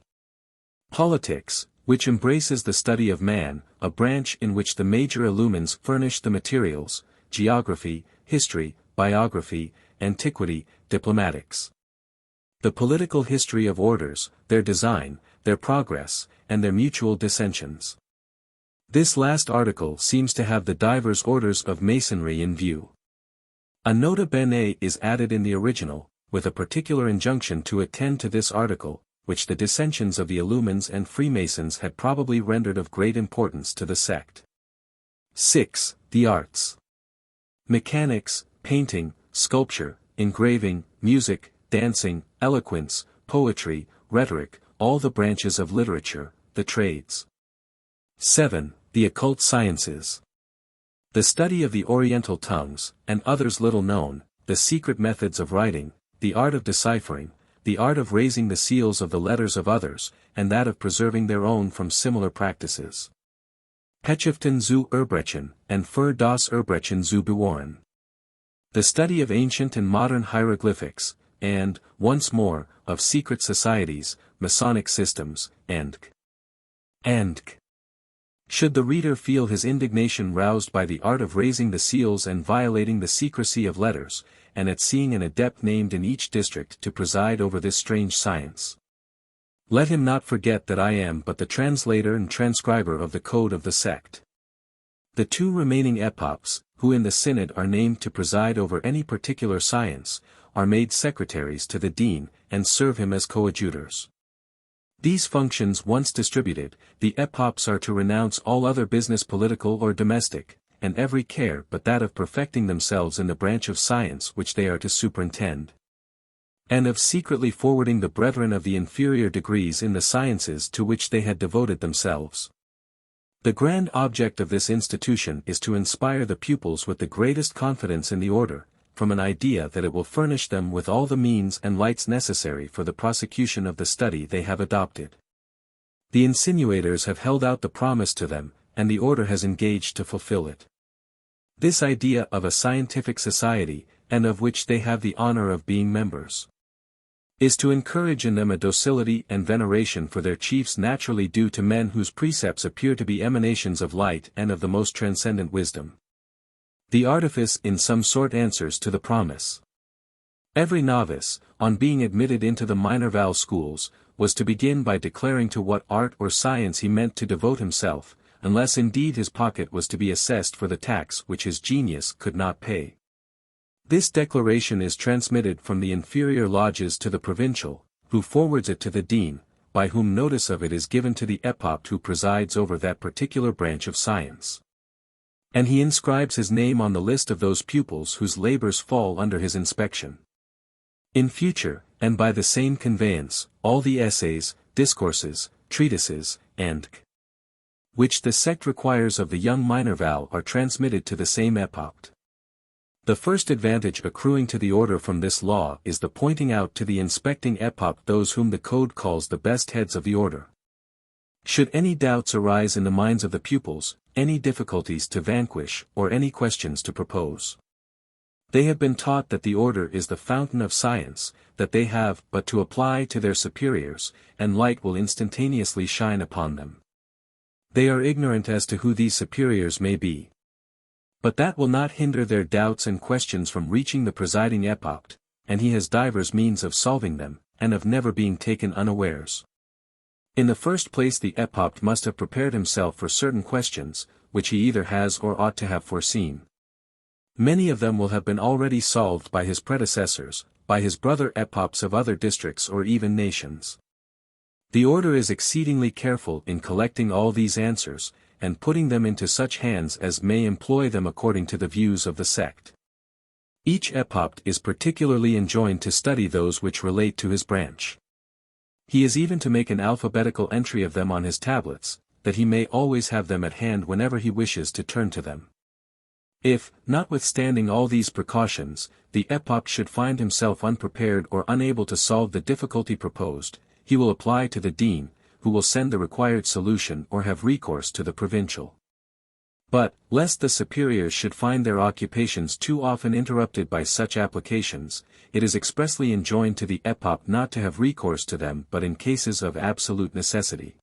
Politics, which embraces the study of man, a branch in which the major illumines furnish the materials, geography, history, biography, antiquity, diplomatics. The political history of orders, their design, their progress, and their mutual dissensions. This last article seems to have the divers orders of Masonry in view. A nota bene is added in the original, with a particular injunction to attend to this article, which the dissensions of the Illumines and Freemasons had probably rendered of great importance to the sect. 6. The arts. Mechanics, painting, sculpture, engraving, music, dancing, eloquence, poetry, rhetoric, all the branches of literature, the trades. 7. The occult sciences. The study of the Oriental tongues, and others little known, the secret methods of writing, the art of deciphering, the art of raising the seals of the letters of others, and that of preserving their own from similar practices. Pechiften zu Erbrechen, and für das Erbrechen zu bewahren. The study of ancient and modern hieroglyphics, and, once more, of secret societies, Masonic systems, and should the reader feel his indignation roused by the art of raising the seals and violating the secrecy of letters, and at seeing an adept named in each district to preside over this strange science, let him not forget that I am but the translator and transcriber of the code of the sect. The 2 remaining epopts, who in the synod are named to preside over any particular science, are made secretaries to the dean, and serve him as coadjutors. These functions once distributed, the epopts are to renounce all other business political or domestic, and every care but that of perfecting themselves in the branch of science which they are to superintend, and of secretly forwarding the brethren of the inferior degrees in the sciences to which they had devoted themselves. The grand object of this institution is to inspire the pupils with the greatest confidence in the order, from an idea that it will furnish them with all the means and lights necessary for the prosecution of the study they have adopted. The insinuators have held out the promise to them, and the order has engaged to fulfill it. This idea of a scientific society, and of which they have the honor of being members, is to encourage in them a docility and veneration for their chiefs naturally due to men whose precepts appear to be emanations of light and of the most transcendent wisdom. The artifice in some sort answers to the promise. Every novice, on being admitted into the Minerval schools, was to begin by declaring to what art or science he meant to devote himself, unless indeed his pocket was to be assessed for the tax which his genius could not pay. This declaration is transmitted from the inferior lodges to the provincial, who forwards it to the dean, by whom notice of it is given to the epopt who presides over that particular branch of science. And he inscribes his name on the list of those pupils whose labors fall under his inspection. In future, and by the same conveyance, all the essays, discourses, treatises, and which the sect requires of the young Minerval are transmitted to the same epopt. The first advantage accruing to the order from this law is the pointing out to the inspecting epopt those whom the code calls the best heads of the order. Should any doubts arise in the minds of the pupils, any difficulties to vanquish, or any questions to propose, they have been taught that the order is the fountain of science, that they have but to apply to their superiors, and light will instantaneously shine upon them. They are ignorant as to who these superiors may be. But that will not hinder their doubts and questions from reaching the presiding epopt, and he has divers means of solving them, and of never being taken unawares. In the first place the epopt must have prepared himself for certain questions, which he either has or ought to have foreseen. Many of them will have been already solved by his predecessors, by his brother epopts of other districts or even nations. The order is exceedingly careful in collecting all these answers, and putting them into such hands as may employ them according to the views of the sect. Each epopt is particularly enjoined to study those which relate to his branch. He is even to make an alphabetical entry of them on his tablets, that he may always have them at hand whenever he wishes to turn to them. If, notwithstanding all these precautions, the epopt should find himself unprepared or unable to solve the difficulty proposed, he will apply to the dean, who will send the required solution or have recourse to the provincial. But, lest the superiors should find their occupations too often interrupted by such applications, it is expressly enjoined to the epopt not to have recourse to them but in cases of absolute necessity,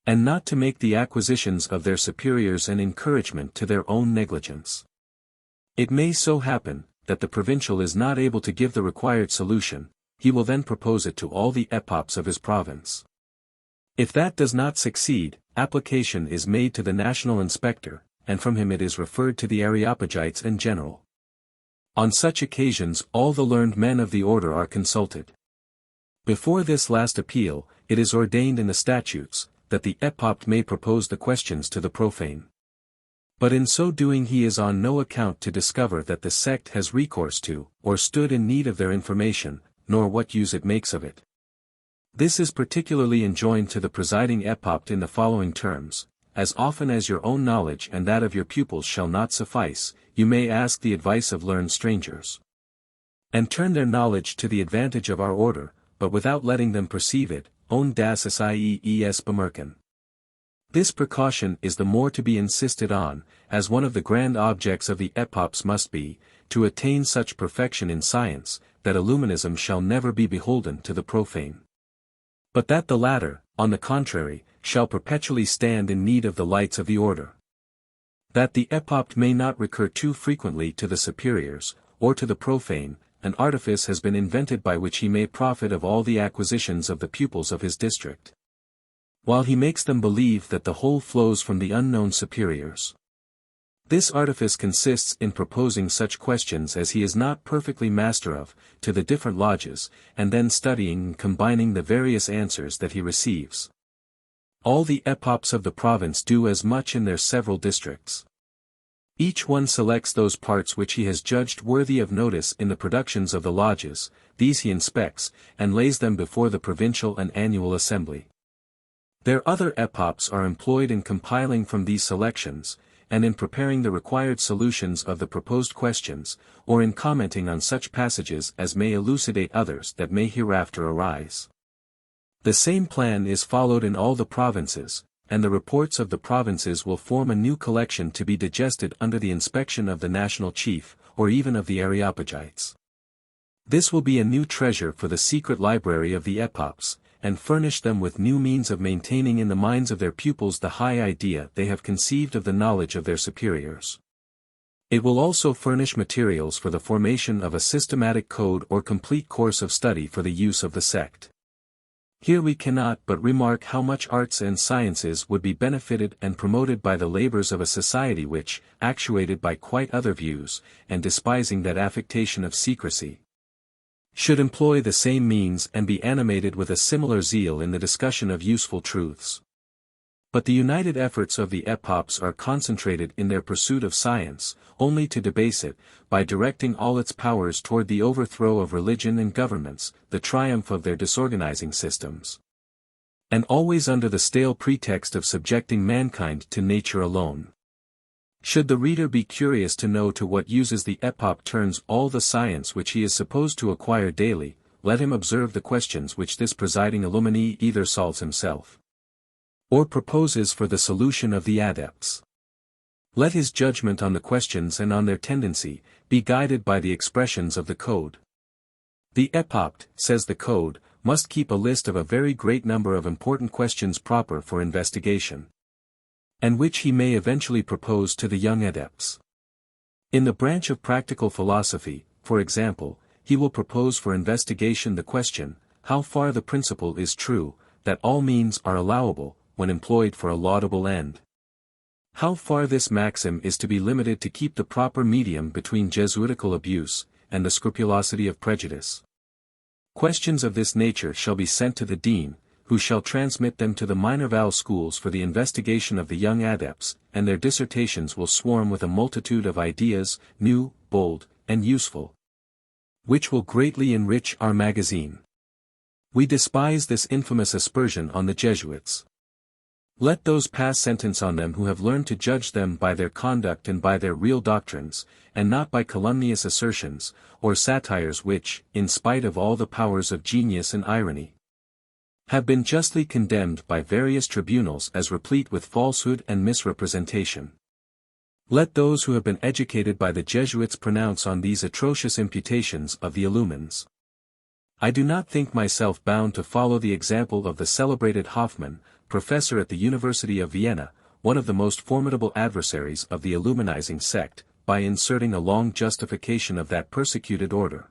and not to make the acquisitions of their superiors an encouragement to their own negligence. It may so happen, that the provincial is not able to give the required solution, he will then propose it to all the epopts of his province. If that does not succeed, application is made to the national inspector, and from him it is referred to the Areopagites in general. On such occasions all the learned men of the order are consulted. Before this last appeal, it is ordained in the statutes, that the epopt may propose the questions to the profane. But in so doing he is on no account to discover that the sect has recourse to, or stood in need of their information, nor what use it makes of it. This is particularly enjoined to the presiding epopt in the following terms: as often as your own knowledge and that of your pupils shall not suffice, you may ask the advice of learned strangers. And turn their knowledge to the advantage of our order, but without letting them perceive it, ohne dass es bemerken. This precaution is the more to be insisted on, as one of the grand objects of the epopts must be, to attain such perfection in science, that Illuminism shall never be beholden to the profane. But that the latter, on the contrary, shall perpetually stand in need of the lights of the order. That the epopt may not recur too frequently to the superiors, or to the profane, an artifice has been invented by which he may profit of all the acquisitions of the pupils of his district, while he makes them believe that the whole flows from the unknown superiors. This artifice consists in proposing such questions as he is not perfectly master of, to the different lodges, and then studying and combining the various answers that he receives. All the epopts of the province do as much in their several districts. Each one selects those parts which he has judged worthy of notice in the productions of the lodges, these he inspects, and lays them before the provincial and annual assembly. Their other epopts are employed in compiling from these selections, and in preparing the required solutions of the proposed questions, or in commenting on such passages as may elucidate others that may hereafter arise. The same plan is followed in all the provinces, and the reports of the provinces will form a new collection to be digested under the inspection of the national chief, or even of the Areopagites. This will be a new treasure for the secret library of the epopts, and furnish them with new means of maintaining in the minds of their pupils the high idea they have conceived of the knowledge of their superiors. It will also furnish materials for the formation of a systematic code or complete course of study for the use of the sect. Here we cannot but remark how much arts and sciences would be benefited and promoted by the labors of a society which, actuated by quite other views, and despising that affectation of secrecy, should employ the same means and be animated with a similar zeal in the discussion of useful truths. But the united efforts of the epopts are concentrated in their pursuit of science, only to debase it, by directing all its powers toward the overthrow of religion and governments, the triumph of their disorganizing systems. And always under the stale pretext of subjecting mankind to nature alone. Should the reader be curious to know to what uses the epopt turns all the science which he is supposed to acquire daily, let him observe the questions which this presiding Illuminee either solves himself, or proposes for the solution of the adepts. Let his judgment on the questions and on their tendency, be guided by the expressions of the code. The epopt, says the code, must keep a list of a very great number of important questions proper for investigation, and which he may eventually propose to the young adepts. In the branch of practical philosophy, for example, he will propose for investigation the question, how far the principle is true, that all means are allowable, when employed for a laudable end. How far this maxim is to be limited to keep the proper medium between Jesuitical abuse, and the scrupulosity of prejudice. Questions of this nature shall be sent to the dean, who shall transmit them to the Minerval schools for the investigation of the young adepts, and their dissertations will swarm with a multitude of ideas, new, bold, and useful, which will greatly enrich our magazine. We despise this infamous aspersion on the Jesuits. Let those pass sentence on them who have learned to judge them by their conduct and by their real doctrines, and not by calumnious assertions, or satires which, in spite of all the powers of genius and irony, have been justly condemned by various tribunals as replete with falsehood and misrepresentation. Let those who have been educated by the Jesuits pronounce on these atrocious imputations of the Illumines. I do not think myself bound to follow the example of the celebrated Hoffmann, professor at the University of Vienna, one of the most formidable adversaries of the Illuminizing sect, by inserting a long justification of that persecuted order.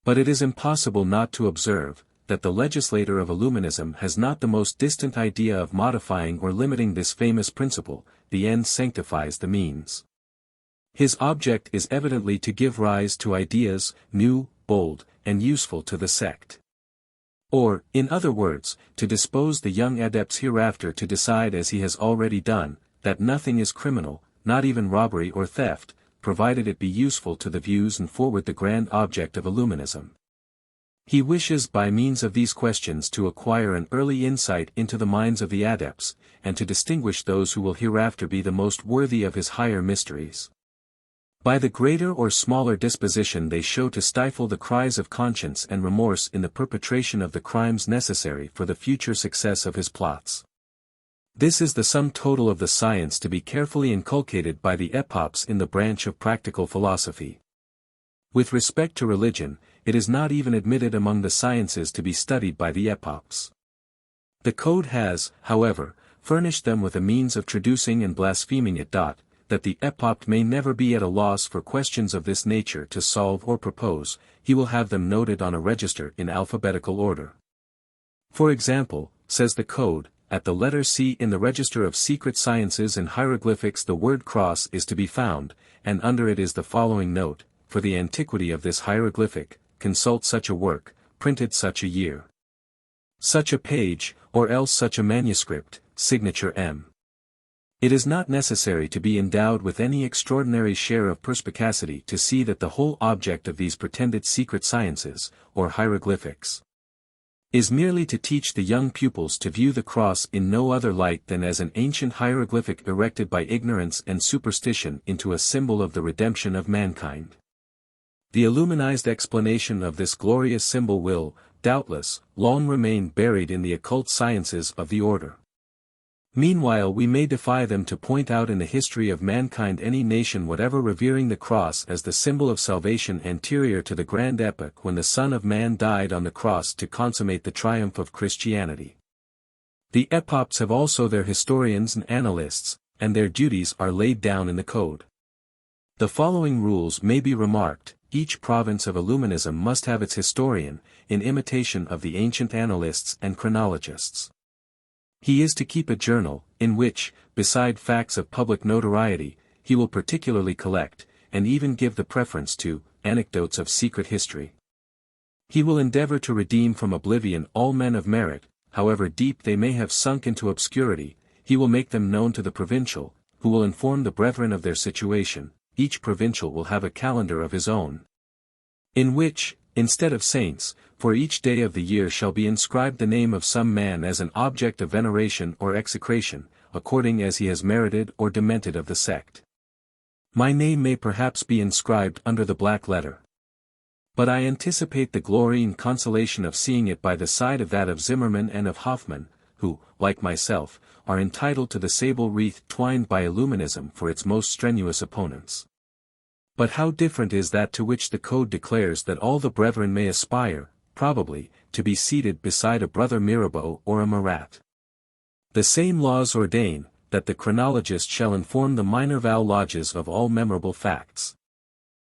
But it is impossible not to observe, that the legislator of Illuminism has not the most distant idea of modifying or limiting this famous principle, the end sanctifies the means. His object is evidently to give rise to ideas, new, bold, and useful to the sect. Or, in other words, to dispose the young adepts hereafter to decide as he has already done, that nothing is criminal, not even robbery or theft, provided it be useful to the views and forward the grand object of Illuminism. He wishes by means of these questions to acquire an early insight into the minds of the adepts, and to distinguish those who will hereafter be the most worthy of his higher mysteries. By the greater or smaller disposition they show to stifle the cries of conscience and remorse in the perpetration of the crimes necessary for the future success of his plots. This is the sum total of the science to be carefully inculcated by the Epopts in the branch of practical philosophy. With respect to religion, it is not even admitted among the sciences to be studied by the Epopts. The Code has, however, furnished them with a means of traducing and blaspheming it. That the Epopt may never be at a loss for questions of this nature to solve or propose, he will have them noted on a register in alphabetical order. For example, says the Code, at the letter C in the Register of Secret Sciences and Hieroglyphics the word cross is to be found, and under it is the following note: for the antiquity of this hieroglyphic, consult such a work, printed such a year. Such a page, or else such a manuscript, signature M. It is not necessary to be endowed with any extraordinary share of perspicacity to see that the whole object of these pretended secret sciences, or hieroglyphics, is merely to teach the young pupils to view the cross in no other light than as an ancient hieroglyphic erected by ignorance and superstition into a symbol of the redemption of mankind. The illuminized explanation of this glorious symbol will, doubtless, long remain buried in the occult sciences of the order. Meanwhile we may defy them to point out in the history of mankind any nation whatever revering the cross as the symbol of salvation anterior to the grand epoch when the Son of Man died on the cross to consummate the triumph of Christianity. The Epopts have also their historians and annalists, and their duties are laid down in the Code. The following rules may be remarked: each province of Illuminism must have its historian, in imitation of the ancient annalists and chronologists. He is to keep a journal, in which, beside facts of public notoriety, he will particularly collect, and even give the preference to, anecdotes of secret history. He will endeavor to redeem from oblivion all men of merit, however deep they may have sunk into obscurity. He will make them known to the provincial, who will inform the brethren of their situation. Each provincial will have a calendar of his own, in which, instead of saints, for each day of the year shall be inscribed the name of some man as an object of veneration or execration, according as he has merited or demented of the sect. My name may perhaps be inscribed under the black letter. But I anticipate the glory and consolation of seeing it by the side of that of Zimmermann and of Hoffmann, who, like myself, are entitled to the sable wreath twined by Illuminism for its most strenuous opponents. But how different is that to which the Code declares that all the brethren may aspire, probably, to be seated beside a brother Mirabeau or a Marat. The same laws ordain, that the chronologist shall inform the Minerval lodges of all memorable facts.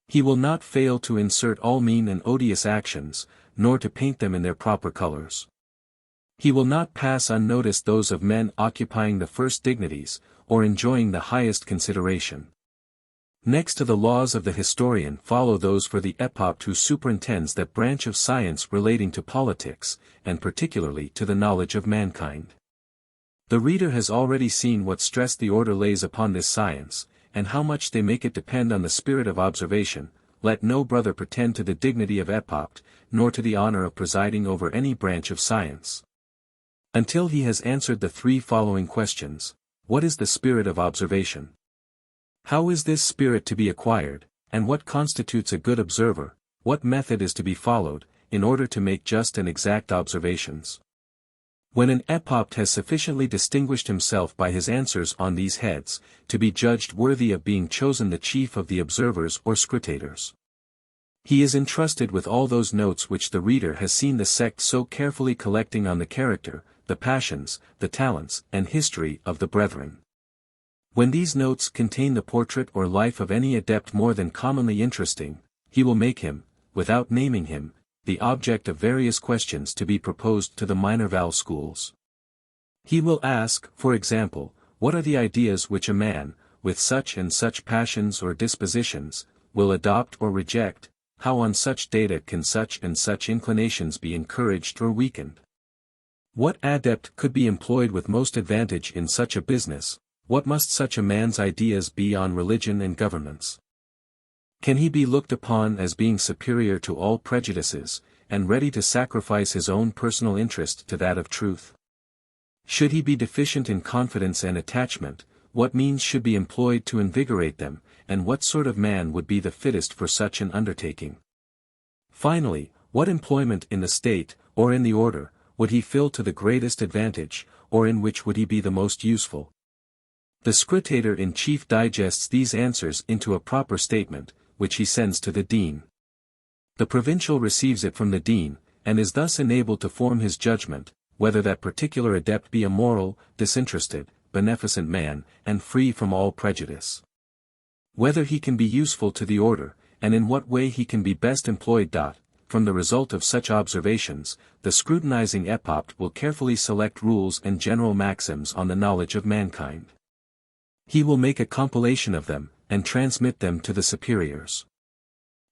He will not fail to insert all mean and odious actions, nor to paint them in their proper colors. He will not pass unnoticed those of men occupying the first dignities, or enjoying the highest consideration. Next to the laws of the historian follow those for the Epopt who superintends that branch of science relating to politics, and particularly to the knowledge of mankind. The reader has already seen what stress the order lays upon this science, and how much they make it depend on the spirit of observation. Let no brother pretend to the dignity of Epopt, nor to the honor of presiding over any branch of science, until he has answered the three following questions. What is the spirit of observation? How is this spirit to be acquired, and what constitutes a good observer? What method is to be followed, in order to make just and exact observations? When an Epopt has sufficiently distinguished himself by his answers on these heads, to be judged worthy of being chosen the chief of the observers or scrutators, he is entrusted with all those notes which the reader has seen the sect so carefully collecting on the character, the passions, the talents, and history of the brethren. When these notes contain the portrait or life of any adept more than commonly interesting, he will make him, without naming him, the object of various questions to be proposed to the Minerval schools. He will ask, for example, what are the ideas which a man, with such and such passions or dispositions, will adopt or reject, how on such data can such and such inclinations be encouraged or weakened? What adept could be employed with most advantage in such a business? What must such a man's ideas be on religion and governments? Can he be looked upon as being superior to all prejudices, and ready to sacrifice his own personal interest to that of truth? Should he be deficient in confidence and attachment, what means should be employed to invigorate them, and what sort of man would be the fittest for such an undertaking? Finally, what employment in the state, or in the order, would he fill to the greatest advantage, or in which would he be the most useful? The Scrutator-in-Chief digests these answers into a proper statement, which he sends to the dean. The provincial receives it from the dean, and is thus enabled to form his judgment, whether that particular adept be a moral, disinterested, beneficent man, and free from all prejudice. Whether he can be useful to the order, and in what way he can be best employed. From the result of such observations, the scrutinizing Epopt will carefully select rules and general maxims on the knowledge of mankind. He will make a compilation of them, and transmit them to the superiors.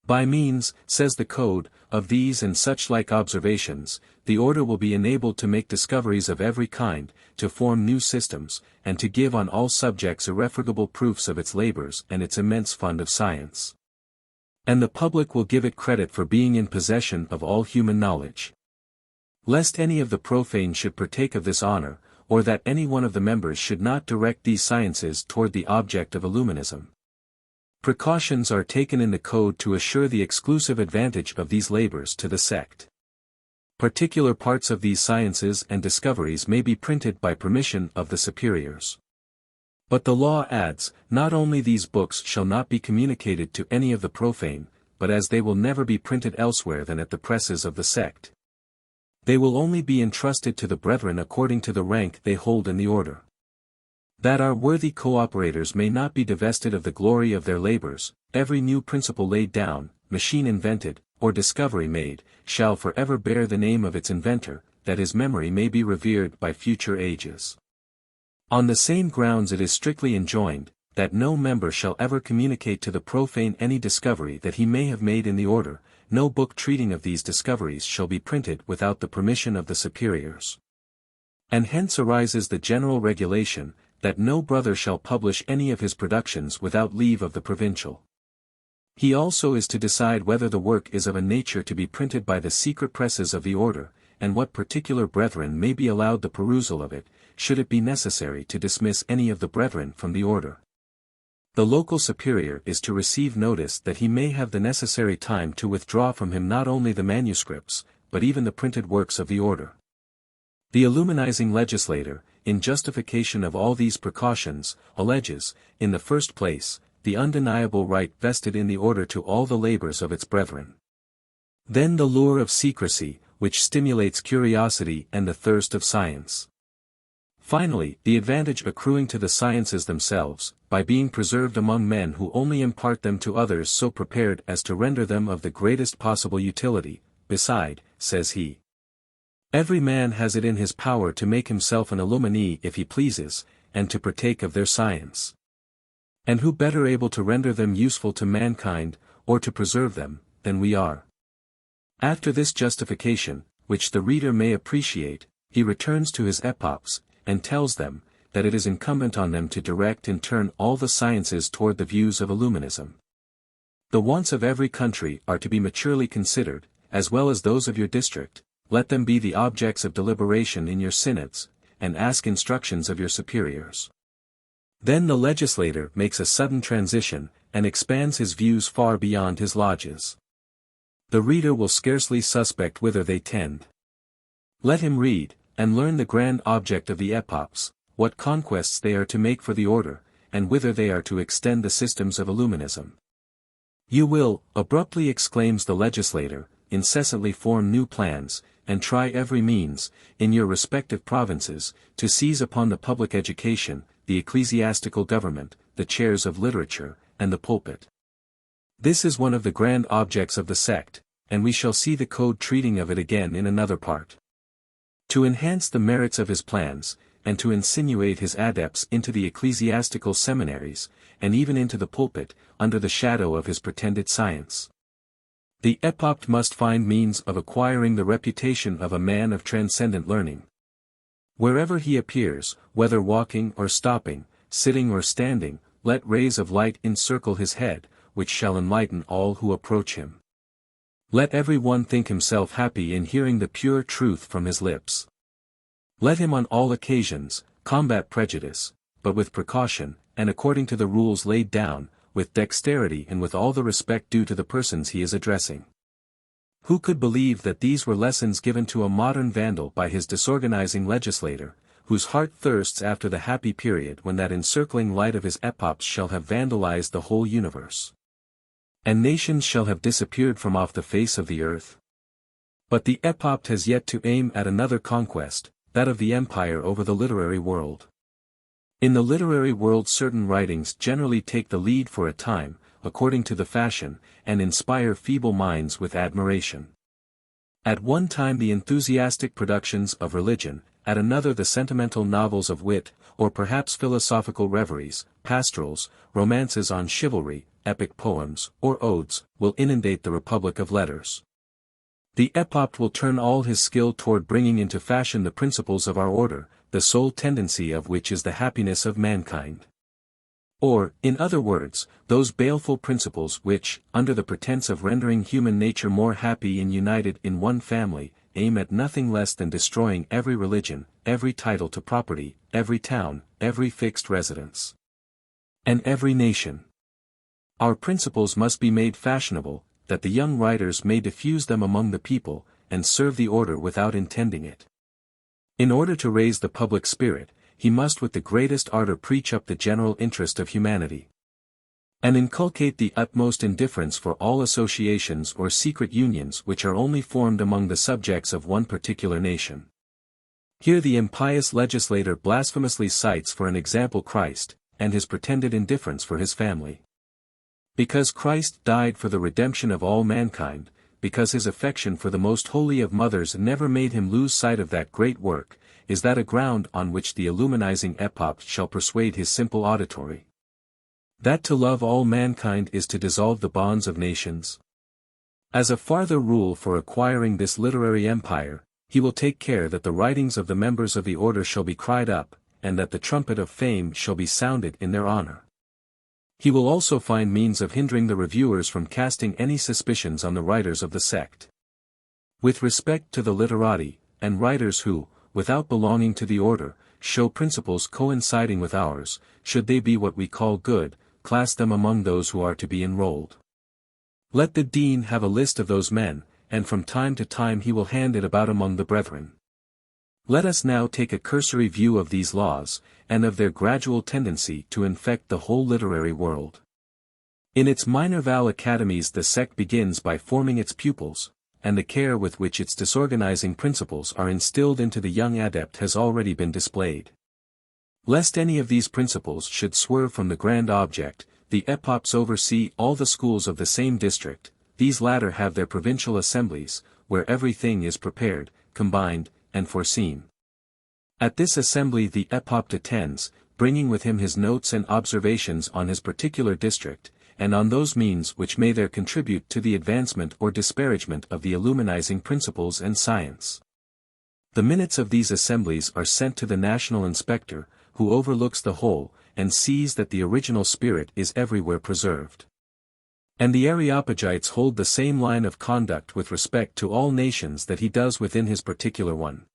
By means, says the Code, of these and such like observations, the order will be enabled to make discoveries of every kind, to form new systems, and to give on all subjects irrefragable proofs of its labors and its immense fund of science. And the public will give it credit for being in possession of all human knowledge. Lest any of the profane should partake of this honor, or that any one of the members should not direct these sciences toward the object of Illuminism. Precautions are taken in the Code to assure the exclusive advantage of these labors to the sect. Particular parts of these sciences and discoveries may be printed by permission of the superiors. But the law adds, not only these books shall not be communicated to any of the profane, but as they will never be printed elsewhere than at the presses of the sect. They will only be entrusted to the brethren according to the rank they hold in the order. That our worthy cooperators may not be divested of the glory of their labors, every new principle laid down, machine invented, or discovery made, shall forever bear the name of its inventor, that his memory may be revered by future ages. On the same grounds it is strictly enjoined, that no member shall ever communicate to the profane any discovery that he may have made in the order, no book treating of these discoveries shall be printed without the permission of the superiors. And hence arises the general regulation, that no brother shall publish any of his productions without leave of the provincial. He also is to decide whether the work is of a nature to be printed by the secret presses of the order, and what particular brethren may be allowed the perusal of it, should it be necessary to dismiss any of the brethren from the order. The local superior is to receive notice that he may have the necessary time to withdraw from him not only the manuscripts, but even the printed works of the order. The Illuminizing legislator, in justification of all these precautions, alleges, in the first place, the undeniable right vested in the order to all the labors of its brethren. Then the lure of secrecy, which stimulates curiosity and the thirst of science. Finally, the advantage accruing to the sciences themselves, by being preserved among men who only impart them to others so prepared as to render them of the greatest possible utility. Beside, says he, every man has it in his power to make himself an Illuminee if he pleases, and to partake of their science. And who better able to render them useful to mankind, or to preserve them, than we are? After this justification, which the reader may appreciate, he returns to his Epopts, and tells them, that it is incumbent on them to direct and turn all the sciences toward the views of Illuminism. The wants of every country are to be maturely considered, as well as those of your district. Let them be the objects of deliberation in your synods, and ask instructions of your superiors. Then the legislator makes a sudden transition, and expands his views far beyond his lodges. The reader will scarcely suspect whither they tend. Let him read, and learn the grand object of the Epopts, what conquests they are to make for the order, and whither they are to extend the systems of Illuminism. You will, abruptly exclaims the legislator, incessantly form new plans, and try every means, in your respective provinces, to seize upon the public education, the ecclesiastical government, the chairs of literature, and the pulpit. This is one of the grand objects of the sect, and we shall see the code treating of it again in another part. To enhance the merits of his plans, and to insinuate his adepts into the ecclesiastical seminaries, and even into the pulpit, under the shadow of his pretended science. The Epopt must find means of acquiring the reputation of a man of transcendent learning. Wherever he appears, whether walking or stopping, sitting or standing, let rays of light encircle his head, which shall enlighten all who approach him. Let every one think himself happy in hearing the pure truth from his lips. Let him on all occasions, combat prejudice, but with precaution, and according to the rules laid down, with dexterity and with all the respect due to the persons he is addressing. Who could believe that these were lessons given to a modern vandal by his disorganizing legislator, whose heart thirsts after the happy period when that encircling light of his epopts shall have vandalized the whole universe, and nations shall have disappeared from off the face of the earth? But the Epopt has yet to aim at another conquest, that of the empire over the literary world. In the literary world certain writings generally take the lead for a time, according to the fashion, and inspire feeble minds with admiration. At one time the enthusiastic productions of religion, at another the sentimental novels of wit, or perhaps philosophical reveries, pastorals, romances on chivalry, epic poems, or odes, will inundate the republic of letters. The Epopt will turn all his skill toward bringing into fashion the principles of our order, the sole tendency of which is the happiness of mankind. Or, in other words, those baleful principles which, under the pretense of rendering human nature more happy and united in one family, aim at nothing less than destroying every religion, every title to property, every town, every fixed residence, and every nation. Our principles must be made fashionable, that the young writers may diffuse them among the people, and serve the order without intending it. In order to raise the public spirit, he must with the greatest ardor preach up the general interest of humanity, and inculcate the utmost indifference for all associations or secret unions which are only formed among the subjects of one particular nation. Here the impious legislator blasphemously cites for an example Christ, and his pretended indifference for his family. Because Christ died for the redemption of all mankind, because his affection for the most holy of mothers never made him lose sight of that great work, is that a ground on which the illuminizing Epopt shall persuade his simple auditory? That to love all mankind is to dissolve the bonds of nations? As a farther rule for acquiring this literary empire, he will take care that the writings of the members of the order shall be cried up, and that the trumpet of fame shall be sounded in their honor. He will also find means of hindering the reviewers from casting any suspicions on the writers of the sect. With respect to the literati, and writers who, without belonging to the order, show principles coinciding with ours, should they be what we call good, class them among those who are to be enrolled. Let the dean have a list of those men, and from time to time he will hand it about among the brethren. Let us now take a cursory view of these laws, and of their gradual tendency to infect the whole literary world. In its minor Val academies the sect begins by forming its pupils, and the care with which its disorganizing principles are instilled into the young adept has already been displayed. Lest any of these principles should swerve from the grand object, the Epopts oversee all the schools of the same district. These latter have their provincial assemblies, where everything is prepared, combined, and foreseen. At this assembly the Epopt attends, bringing with him his notes and observations on his particular district, and on those means which may there contribute to the advancement or disparagement of the illuminizing principles and science. The minutes of these assemblies are sent to the national inspector, who overlooks the whole, and sees that the original spirit is everywhere preserved. And the Areopagites hold the same line of conduct with respect to all nations that he does within his particular one.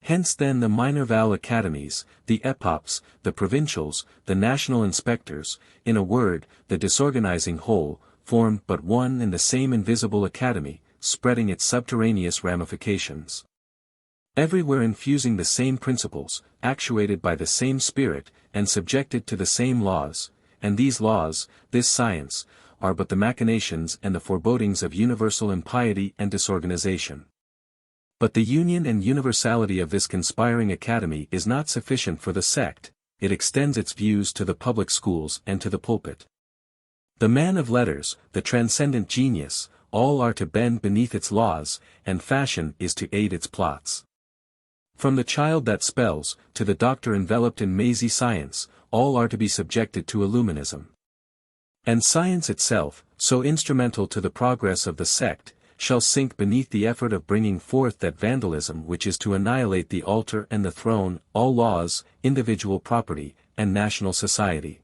Hence then the minor Val academies, the Epopts, the provincials, the national inspectors, in a word, the disorganizing whole, form but one and the same invisible academy, spreading its subterraneous ramifications. Everywhere infusing the same principles, actuated by the same spirit, and subjected to the same laws, and these laws, this science, are but the machinations and the forebodings of universal impiety and disorganization. But the union and universality of this conspiring academy is not sufficient for the sect, it extends its views to the public schools and to the pulpit. The man of letters, the transcendent genius, all are to bend beneath its laws, and fashion is to aid its plots. From the child that spells, to the doctor enveloped in mazy science, all are to be subjected to Illuminism. And science itself, so instrumental to the progress of the sect, shall sink beneath the effort of bringing forth that vandalism which is to annihilate the altar and the throne, all laws, individual property, and national society.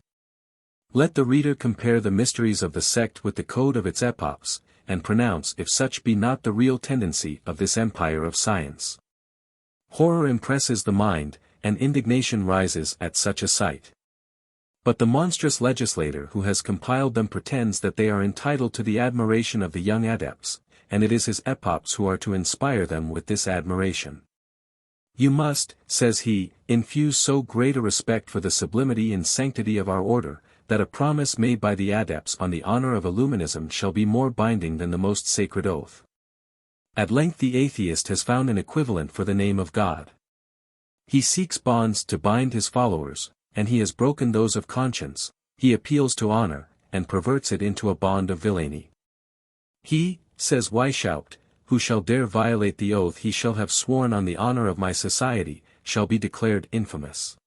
Let the reader compare the mysteries of the sect with the code of its epopts, and pronounce if such be not the real tendency of this empire of science. Horror impresses the mind, and indignation rises at such a sight. But the monstrous legislator who has compiled them pretends that they are entitled to the admiration of the young adepts, and it is his epopts who are to inspire them with this admiration. You must, says he, infuse so great a respect for the sublimity and sanctity of our order, that a promise made by the adepts on the honor of Illuminism shall be more binding than the most sacred oath. At length the atheist has found an equivalent for the name of God. He seeks bonds to bind his followers, and he has broken those of conscience. He appeals to honor, and perverts it into a bond of villainy. He, says Weishaupt, who shall dare violate the oath he shall have sworn on the honor of my society, shall be declared infamous.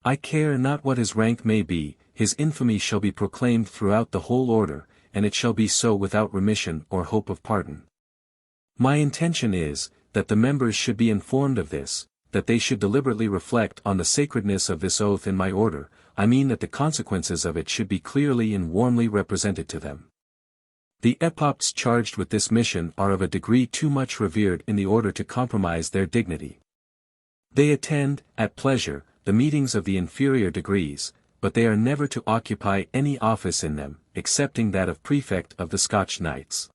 I care not what his rank may be, his infamy shall be proclaimed throughout the whole order, and it shall be so without remission or hope of pardon. My intention is, that the members should be informed of this, that they should deliberately reflect on the sacredness of this oath in my order. I mean that the consequences of it should be clearly and warmly represented to them. The epopts charged with this mission are of a degree too much revered in the order to compromise their dignity. They attend, at pleasure, the meetings of the inferior degrees, but they are never to occupy any office in them, excepting that of prefect of the Scotch knights.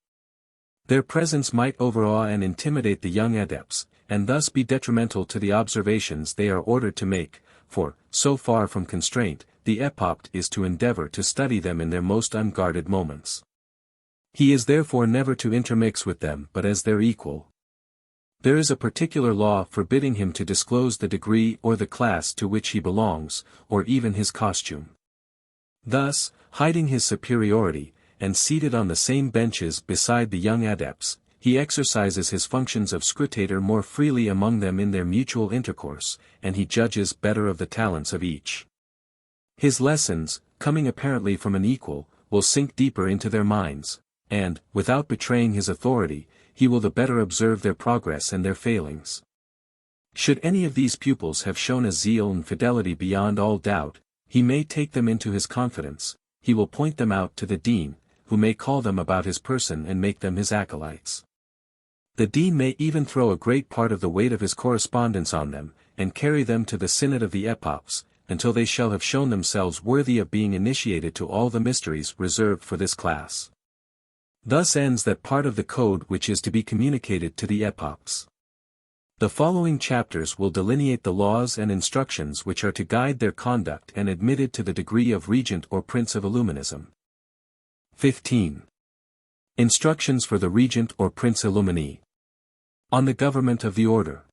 Their presence might overawe and intimidate the young adepts, and thus be detrimental to the observations they are ordered to make, for, so far from constraint, the epopt is to endeavor to study them in their most unguarded moments. He is therefore never to intermix with them but as their equal. There is a particular law forbidding him to disclose the degree or the class to which he belongs, or even his costume. Thus, hiding his superiority, and seated on the same benches beside the young adepts, he exercises his functions of scrutator more freely among them in their mutual intercourse, and he judges better of the talents of each. His lessons, coming apparently from an equal, will sink deeper into their minds, and, without betraying his authority, he will the better observe their progress and their failings. Should any of these pupils have shown a zeal and fidelity beyond all doubt, he may take them into his confidence, he will point them out to the dean, who may call them about his person and make them his acolytes. The dean may even throw a great part of the weight of his correspondence on them, and carry them to the synod of the epopts, until they shall have shown themselves worthy of being initiated to all the mysteries reserved for this class. Thus ends that part of the code which is to be communicated to the epopts. The following chapters will delineate the laws and instructions which are to guide their conduct and admitted to the degree of Regent or Prince of Illuminism. 15. Instructions for the Regent or Prince Illuminee. On the government of the order.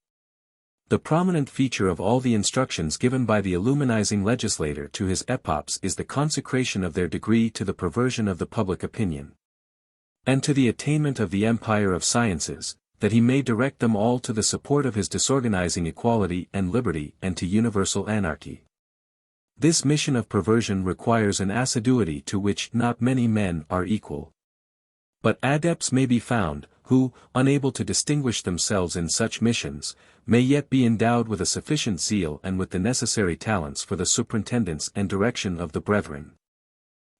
The prominent feature of all the instructions given by the Illuminizing legislator to his epopts is the consecration of their degree to the perversion of the public opinion, and to the attainment of the empire of sciences, that he may direct them all to the support of his disorganizing equality and liberty and to universal anarchy. This mission of perversion requires an assiduity to which not many men are equal. But adepts may be found, who, unable to distinguish themselves in such missions, may yet be endowed with a sufficient zeal and with the necessary talents for the superintendence and direction of the brethren.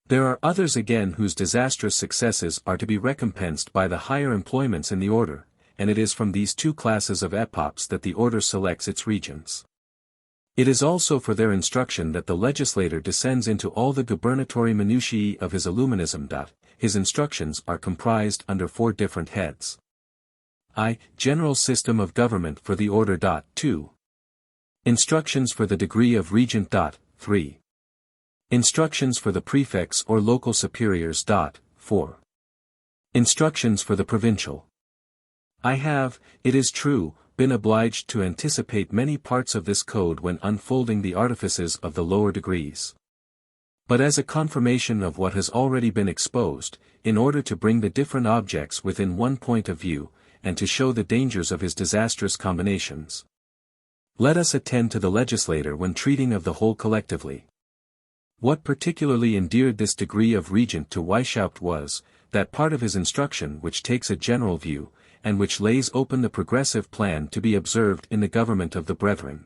There are others again whose disastrous successes are to be recompensed by the higher employments in the order, and it is from these two classes of epopts that the order selects its regents. It is also for their instruction that the legislator descends into all the gubernatory minutiae of his Illuminism. His instructions are comprised under 4 different heads. I. General system of government for the order. 2. Instructions for the degree of Regent. 3. Instructions for the prefects or local superiors. 4. Instructions for the provincial. I have, it is true, been obliged to anticipate many parts of this code when unfolding the artifices of the lower degrees. but as a confirmation of what has already been exposed, in order to bring the different objects within one point of view, and to show the dangers of his disastrous combinations. Let us attend to the legislator when treating of the whole collectively. What particularly endeared this degree of Regent to Weishaupt was, that part of his instruction which takes a general view, and which lays open the progressive plan to be observed in the government of the brethren.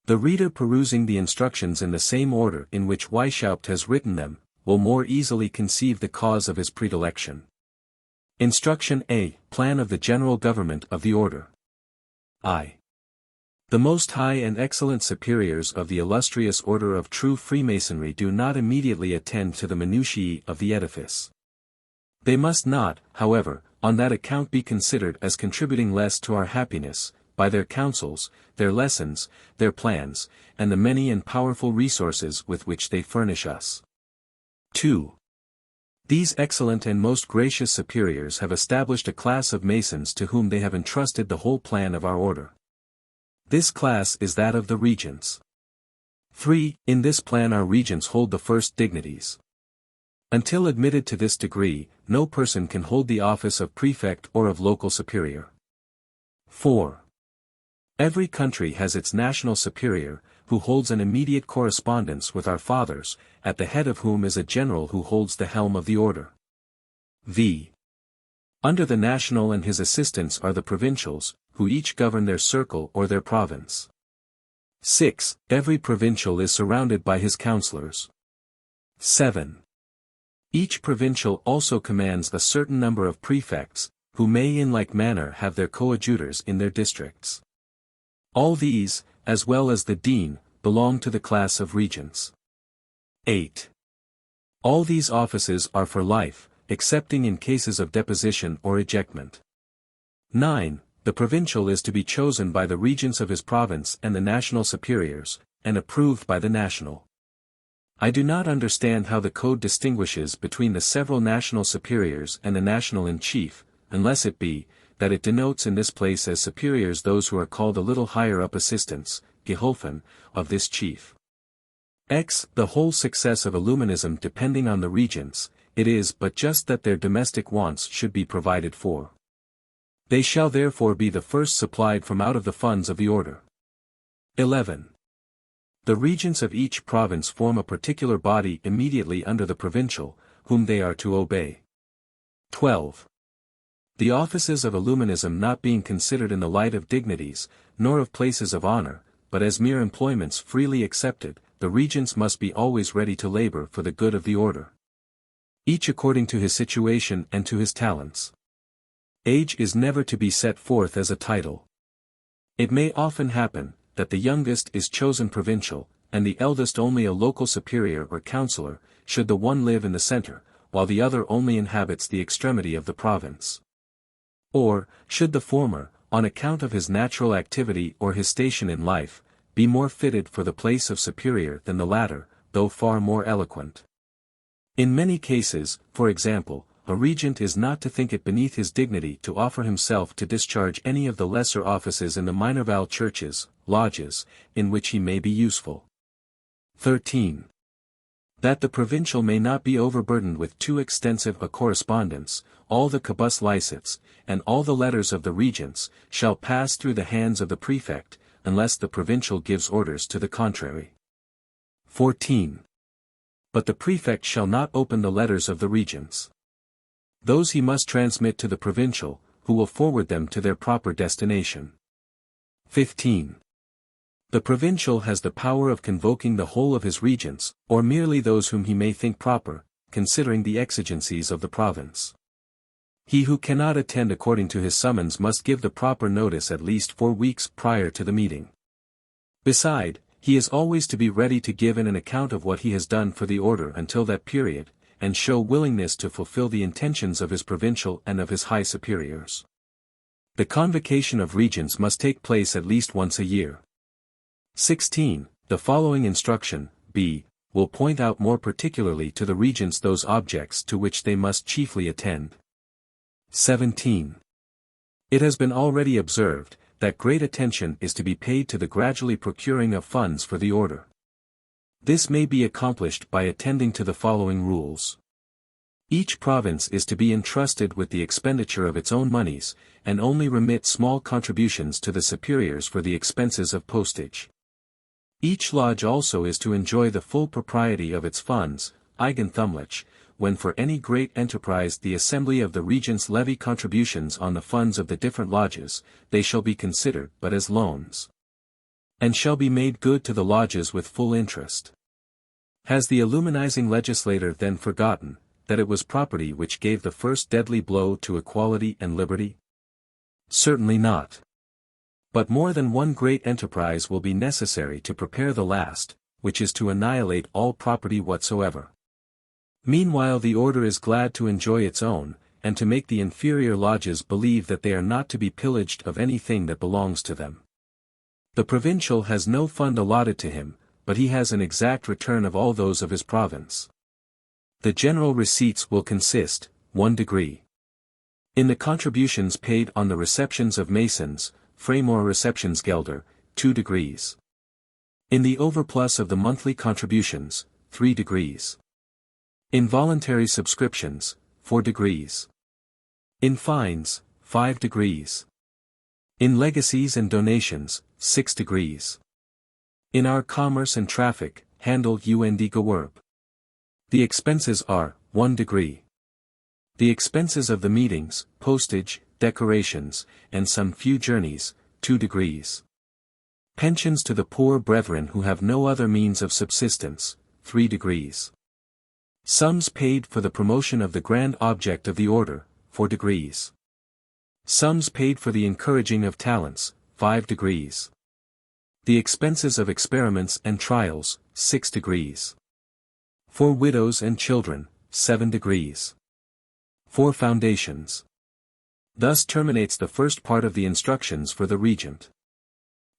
The reader perusing the instructions in the same order in which Weishaupt has written them, will more easily conceive the cause of his predilection. Instruction A. Plan of the General Government of the Order. I. The most high and excellent superiors of the illustrious order of true Freemasonry do not immediately attend to the minutiae of the edifice. They must not, however, on that account be considered as contributing less to our happiness, by their counsels, their lessons, their plans, and the many and powerful resources with which they furnish us. 2. These excellent and most gracious superiors have established a class of Masons to whom they have entrusted the whole plan of our order. This class is that of the Regents. 3. In this plan our Regents hold the first dignities. Until admitted to this degree, no person can hold the office of prefect or of local superior. 4. Every country has its national superior, who holds an immediate correspondence with our fathers, at the head of whom is a general who holds the helm of the order. v. Under the national and his assistants are the provincials, who each govern their circle or their province. 6. Every provincial is surrounded by his councillors. 7. Each provincial also commands a certain number of prefects, who may in like manner have their coadjutors in their districts. All these, as well as the dean, belong to the class of regents. 8. All these offices are for life, excepting in cases of deposition or ejectment. 9. The provincial is to be chosen by the regents of his province and the national superiors, and approved by the national. I do not understand how the code distinguishes between the several national superiors and the national in chief, unless it be, that it denotes in this place as superiors those who are called a little higher up assistants, Geholfen, of this chief. X. The whole success of Illuminism depending on the regents, it is but just that their domestic wants should be provided for. They shall therefore be the first supplied from out of the funds of the order. 11. The regents of each province form a particular body immediately under the provincial, whom they are to obey. 12. The offices of Illuminism not being considered in the light of dignities, nor of places of honor, but as mere employments freely accepted, the regents must be always ready to labor for the good of the order. Each according to his situation and to his talents. Age is never to be set forth as a title. It may often happen, that the youngest is chosen provincial, and the eldest only a local superior or councillor, should the one live in the centre, while the other only inhabits the extremity of the province. Or, should the former, on account of his natural activity or his station in life, be more fitted for the place of superior than the latter, though far more eloquent. In many cases, for example, a regent is not to think it beneath his dignity to offer himself to discharge any of the lesser offices in the Minerval churches, lodges, in which he may be useful. 13. That the provincial may not be overburdened with too extensive a correspondence, all the cabus licets, and all the letters of the regents, shall pass through the hands of the prefect, unless the provincial gives orders to the contrary. 14. But the prefect shall not open the letters of the regents. Those he must transmit to the provincial, who will forward them to their proper destination. 15. The provincial has the power of convoking the whole of his regents, or merely those whom he may think proper, considering the exigencies of the province. He who cannot attend according to his summons must give the proper notice at least 4 weeks prior to the meeting. Beside, he is always to be ready to give an account of what he has done for the order until that period, and show willingness to fulfill the intentions of his provincial and of his high superiors. The convocation of regents must take place at least once a year. 16. The following instruction, b, will point out more particularly to the regents those objects to which they must chiefly attend. 17. It has been already observed, that great attention is to be paid to the gradually procuring of funds for the order. This may be accomplished by attending to the following rules. Each province is to be entrusted with the expenditure of its own monies, and only remit small contributions to the superiors for the expenses of postage. Each lodge also is to enjoy the full propriety of its funds, Eigenthumlich, when for any great enterprise the assembly of the regents levy contributions on the funds of the different lodges, they shall be considered but as loans, and shall be made good to the lodges with full interest. Has the Illuminizing legislator then forgotten that it was property which gave the first deadly blow to equality and liberty? Certainly not. But more than one great enterprise will be necessary to prepare the last, which is to annihilate all property whatsoever. Meanwhile the order is glad to enjoy its own, and to make the inferior lodges believe that they are not to be pillaged of anything that belongs to them. The provincial has no fund allotted to him, but he has an exact return of all those of his province. The general receipts will consist, 1 degree. In the contributions paid on the receptions of masons, Framor Receptionsgelder, 2 degrees. In the overplus of the monthly contributions, 3 degrees. In voluntary subscriptions, 4 degrees. In fines, 5 degrees. In legacies and donations, 6 degrees. In our commerce and traffic, Handel und Gewerbe. The expenses are, 1 degree. The expenses of the meetings, postage, decorations, and some few journeys, 2 degrees. Pensions to the poor brethren who have no other means of subsistence, 3 degrees. Sums paid for the promotion of the grand object of the order, 4 degrees. Sums paid for the encouraging of talents, 5 degrees. The expenses of experiments and trials, 6 degrees. For widows and children, 7 degrees. For foundations. Thus terminates the first part of the instructions for the regent.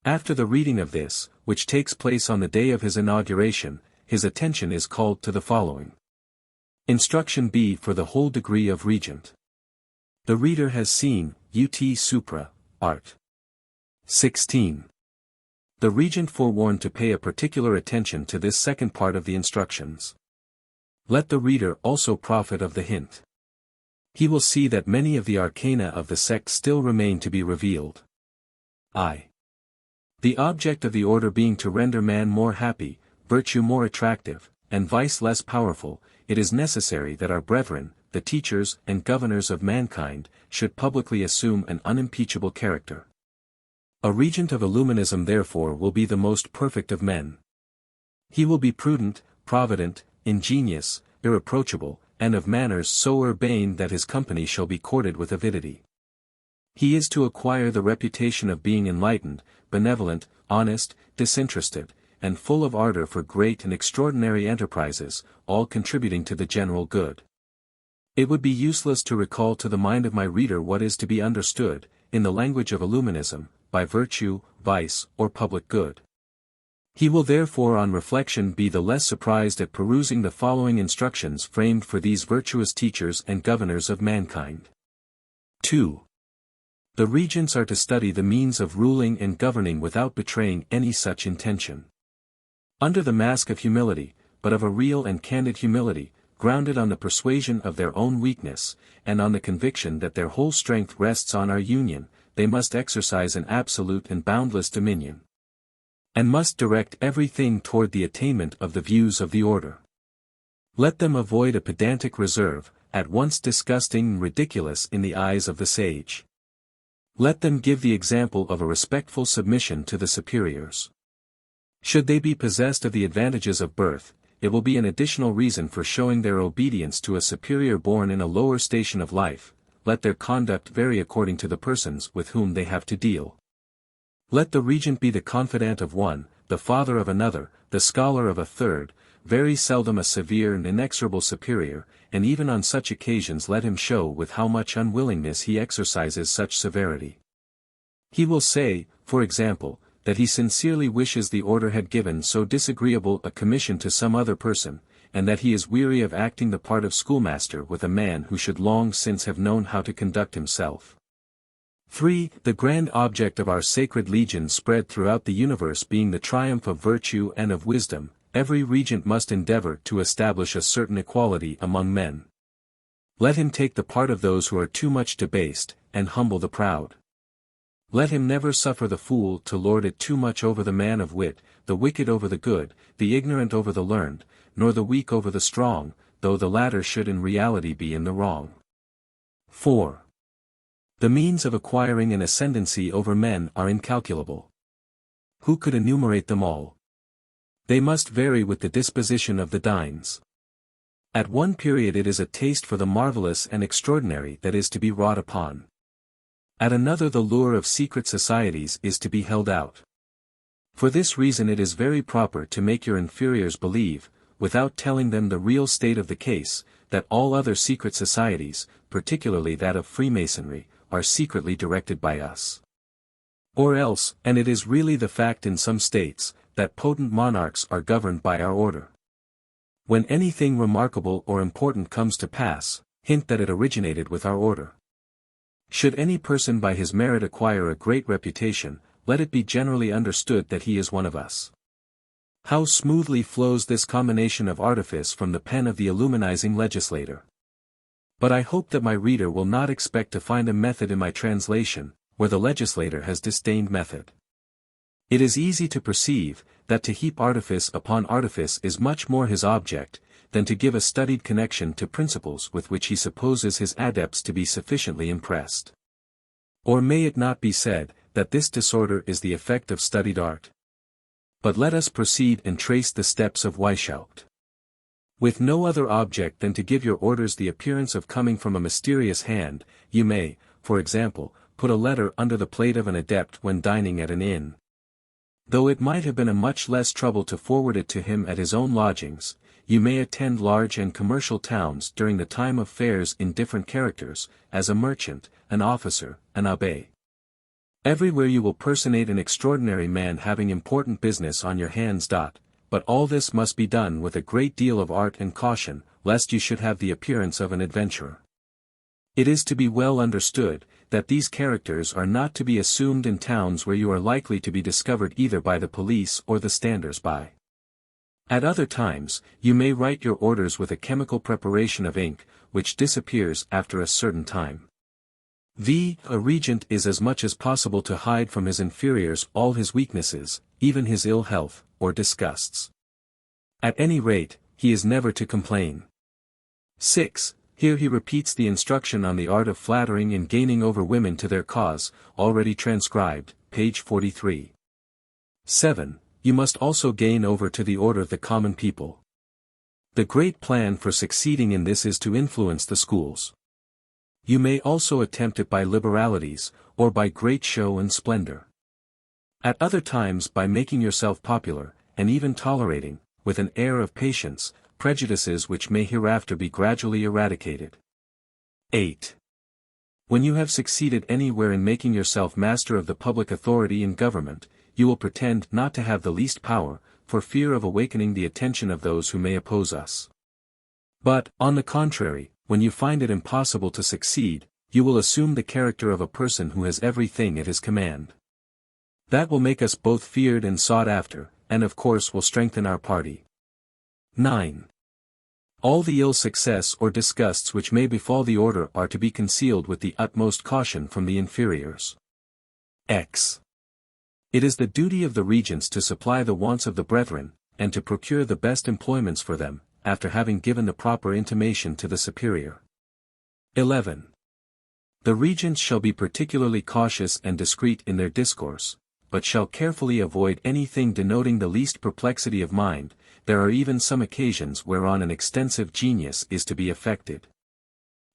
After the reading of this, which takes place on the day of his inauguration, his attention is called to the following. Instruction B for the whole degree of regent. The reader has seen, ut supra, art. 16. The regent forewarned to pay a particular attention to this second part of the instructions. Let the reader also profit of the hint. He will see that many of the arcana of the sect still remain to be revealed. I. The object of the order being to render man more happy, virtue more attractive, and vice less powerful, it is necessary that our brethren, the teachers and governors of mankind, should publicly assume an unimpeachable character. A regent of Illuminism therefore will be the most perfect of men. He will be prudent, provident, ingenious, irreproachable, and of manners so urbane that his company shall be courted with avidity. He is to acquire the reputation of being enlightened, benevolent, honest, disinterested, and full of ardor for great and extraordinary enterprises, all contributing to the general good. It would be useless to recall to the mind of my reader what is to be understood, in the language of Illuminism, by virtue, vice, or public good. He will therefore on reflection be the less surprised at perusing the following instructions framed for these virtuous teachers and governors of mankind. 2. The regents are to study the means of ruling and governing without betraying any such intention. Under the mask of humility, but of a real and candid humility, grounded on the persuasion of their own weakness, and on the conviction that their whole strength rests on our union, they must exercise an absolute and boundless dominion, and must direct everything toward the attainment of the views of the order. Let them avoid a pedantic reserve, at once disgusting and ridiculous in the eyes of the sage. Let them give the example of a respectful submission to the superiors. Should they be possessed of the advantages of birth, it will be an additional reason for showing their obedience to a superior born in a lower station of life. Let their conduct vary according to the persons with whom they have to deal. Let the regent be the confidant of one, the father of another, the scholar of a third, very seldom a severe and inexorable superior, and even on such occasions let him show with how much unwillingness he exercises such severity. He will say, for example, that he sincerely wishes the order had given so disagreeable a commission to some other person, and that he is weary of acting the part of schoolmaster with a man who should long since have known how to conduct himself. 3. The grand object of our sacred legion spread throughout the universe being the triumph of virtue and of wisdom, every regent must endeavor to establish a certain equality among men. Let him take the part of those who are too much debased, and humble the proud. Let him never suffer the fool to lord it too much over the man of wit, the wicked over the good, the ignorant over the learned, nor the weak over the strong, though the latter should in reality be in the wrong. 4. The means of acquiring an ascendancy over men are incalculable. Who could enumerate them all? They must vary with the disposition of the dines. At one period it is a taste for the marvelous and extraordinary that is to be wrought upon. At another the lure of secret societies is to be held out. For this reason it is very proper to make your inferiors believe, without telling them the real state of the case, that all other secret societies, particularly that of Freemasonry, are secretly directed by us. Or else, and it is really the fact in some states, that potent monarchs are governed by our order. When anything remarkable or important comes to pass, hint that it originated with our order. Should any person by his merit acquire a great reputation, let it be generally understood that he is one of us. How smoothly flows this combination of artifice from the pen of the illuminizing legislator! But I hope that my reader will not expect to find a method in my translation, where the legislator has disdained method. It is easy to perceive, that to heap artifice upon artifice is much more his object, than to give a studied connection to principles with which he supposes his adepts to be sufficiently impressed. Or may it not be said, that this disorder is the effect of studied art? But let us proceed and trace the steps of Weishaupt. With no other object than to give your orders the appearance of coming from a mysterious hand, you may, for example, put a letter under the plate of an adept when dining at an inn. Though it might have been a much less trouble to forward it to him at his own lodgings, you may attend large and commercial towns during the time of fairs in different characters, as a merchant, an officer, an abbé. Everywhere you will personate an extraordinary man having important business on your hands. But all this must be done with a great deal of art and caution, lest you should have the appearance of an adventurer. It is to be well understood, that these characters are not to be assumed in towns where you are likely to be discovered either by the police or the standers-by. At other times, you may write your orders with a chemical preparation of ink, which disappears after a certain time. A regent is as much as possible to hide from his inferiors all his weaknesses, even his ill health, or disgusts. At any rate, he is never to complain. 6. Here he repeats the instruction on the art of flattering and gaining over women to their cause, already transcribed, page 43. 7. You must also gain over to the order the common people. The great plan for succeeding in this is to influence the schools. You may also attempt it by liberalities, or by great show and splendor. At other times by making yourself popular, and even tolerating, with an air of patience, prejudices which may hereafter be gradually eradicated. 8. When you have succeeded anywhere in making yourself master of the public authority in government, you will pretend not to have the least power, for fear of awakening the attention of those who may oppose us. But, on the contrary, when you find it impossible to succeed, you will assume the character of a person who has everything at his command. That will make us both feared and sought after, and of course will strengthen our party. 9. All the ill success or disgusts which may befall the order are to be concealed with the utmost caution from the inferiors. X. It is the duty of the regents to supply the wants of the brethren, and to procure the best employments for them, after having given the proper intimation to the superior. 11. The regents shall be particularly cautious and discreet in their discourse, but shall carefully avoid anything denoting the least perplexity of mind. There are even some occasions whereon an extensive genius is to be affected.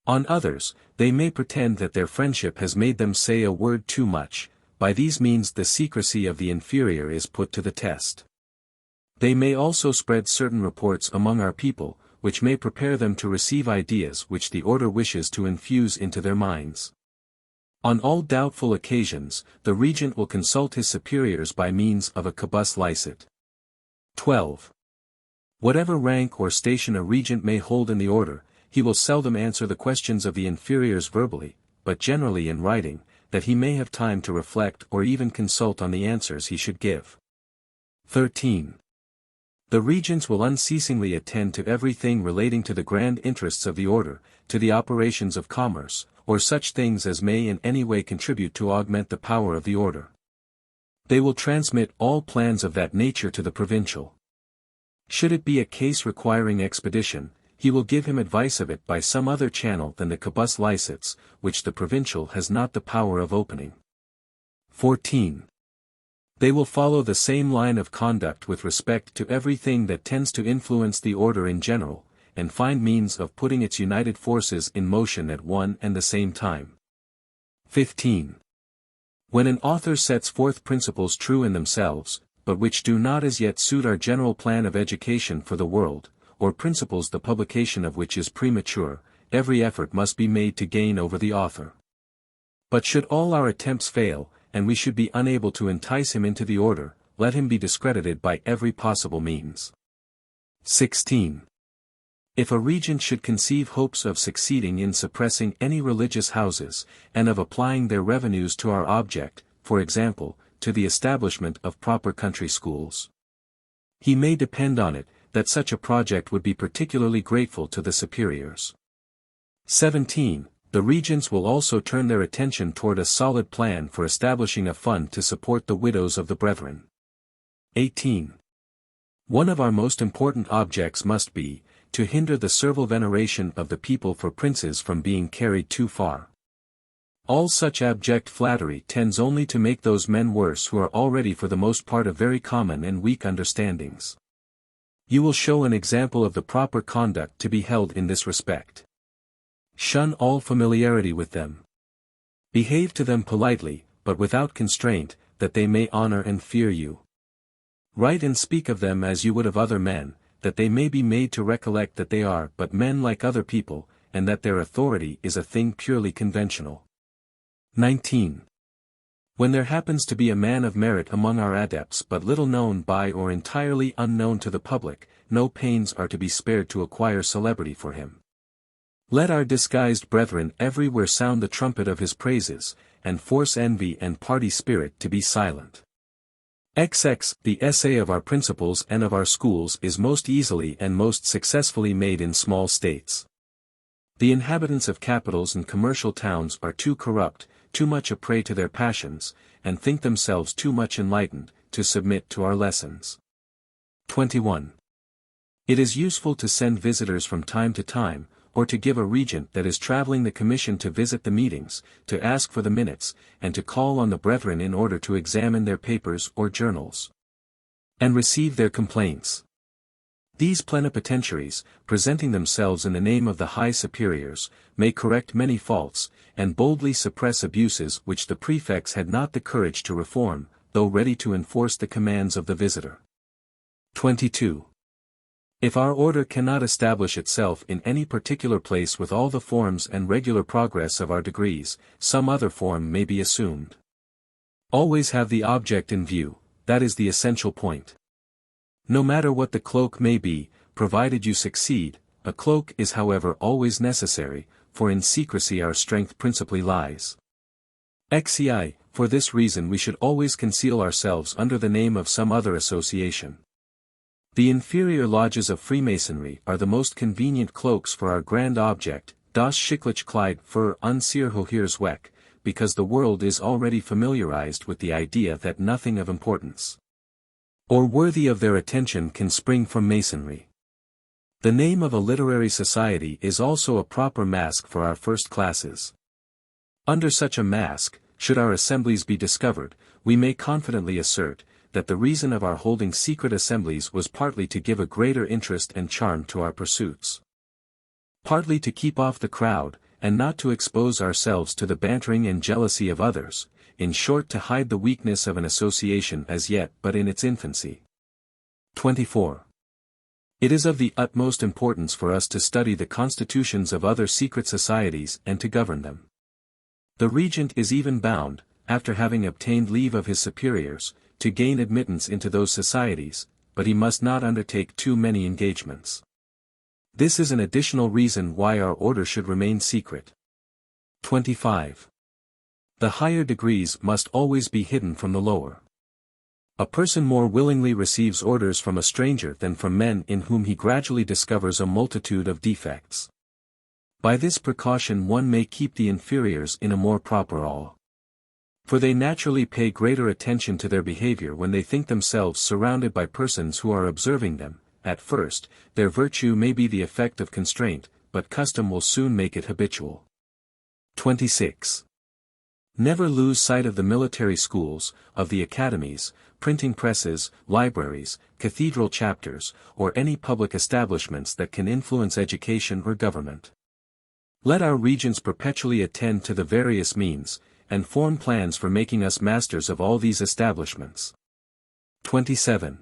On others, they may pretend that their friendship has made them say a word too much. By these means the secrecy of the inferior is put to the test. They may also spread certain reports among our people, which may prepare them to receive ideas which the order wishes to infuse into their minds. On all doubtful occasions, the regent will consult his superiors by means of a quibus licet. 12. Whatever rank or station a regent may hold in the order, he will seldom answer the questions of the inferiors verbally, but generally in writing, that he may have time to reflect or even consult on the answers he should give. 13. The regents will unceasingly attend to everything relating to the grand interests of the order, to the operations of commerce, or such things as may in any way contribute to augment the power of the order. They will transmit all plans of that nature to the provincial. Should it be a case requiring expedition, he will give him advice of it by some other channel than the quibus licets, which the provincial has not the power of opening. 14. They will follow the same line of conduct with respect to everything that tends to influence the order in general, and find means of putting its united forces in motion at one and the same time. 15. When an author sets forth principles true in themselves, but which do not as yet suit our general plan of education for the world, or principles the publication of which is premature, every effort must be made to gain over the author. But should all our attempts fail, and we should be unable to entice him into the order, let him be discredited by every possible means. 16. If a regent should conceive hopes of succeeding in suppressing any religious houses, and of applying their revenues to our object, for example, to the establishment of proper country schools, he may depend on it, that such a project would be particularly grateful to the superiors. 17. The regents will also turn their attention toward a solid plan for establishing a fund to support the widows of the brethren. 18. One of our most important objects must be, to hinder the servile veneration of the people for princes from being carried too far. All such abject flattery tends only to make those men worse who are already for the most part of very common and weak understandings. You will show an example of the proper conduct to be held in this respect. Shun all familiarity with them. Behave to them politely, but without constraint, that they may honor and fear you. Write and speak of them as you would of other men, that they may be made to recollect that they are but men like other people, and that their authority is a thing purely conventional. 19. When there happens to be a man of merit among our adepts but little known by or entirely unknown to the public, no pains are to be spared to acquire celebrity for him. Let our disguised brethren everywhere sound the trumpet of his praises, and force envy and party spirit to be silent. XX The essay of our principles and of our schools is most easily and most successfully made in small states. The inhabitants of capitals and commercial towns are too corrupt, too much a prey to their passions, and think themselves too much enlightened, to submit to our lessons. 21. It is useful to send visitors from time to time, or to give a regent that is traveling the commission to visit the meetings, to ask for the minutes, and to call on the brethren in order to examine their papers or journals, and receive their complaints. These plenipotentiaries, presenting themselves in the name of the high superiors, may correct many faults, and boldly suppress abuses which the prefects had not the courage to reform, though ready to enforce the commands of the visitor. 22. If our order cannot establish itself in any particular place with all the forms and regular progress of our degrees, some other form may be assumed. Always have the object in view, that is the essential point. No matter what the cloak may be, provided you succeed, a cloak is however always necessary, for in secrecy our strength principally lies. XCI, for this reason we should always conceal ourselves under the name of some other association. The inferior lodges of Freemasonry are the most convenient cloaks for our grand object, das schicklich Kleid für unser hohes Zweck, because the world is already familiarized with the idea that nothing of importance or worthy of their attention can spring from Masonry. The name of a literary society is also a proper mask for our first classes. Under such a mask, should our assemblies be discovered, we may confidently assert, that the reason of our holding secret assemblies was partly to give a greater interest and charm to our pursuits. Partly to keep off the crowd, and not to expose ourselves to the bantering and jealousy of others, in short to hide the weakness of an association as yet but in its infancy. 24. It is of the utmost importance for us to study the constitutions of other secret societies and to govern them. The regent is even bound, after having obtained leave of his superiors, to gain admittance into those societies, but he must not undertake too many engagements. This is an additional reason why our order should remain secret. 25. The higher degrees must always be hidden from the lower. A person more willingly receives orders from a stranger than from men in whom he gradually discovers a multitude of defects. By this precaution one may keep the inferiors in a more proper awe. For they naturally pay greater attention to their behavior when they think themselves surrounded by persons who are observing them. At first, their virtue may be the effect of constraint, but custom will soon make it habitual. 26. Never lose sight of the military schools, of the academies, printing presses, libraries, cathedral chapters, or any public establishments that can influence education or government. Let our regents perpetually attend to the various means, and form plans for making us masters of all these establishments. 27.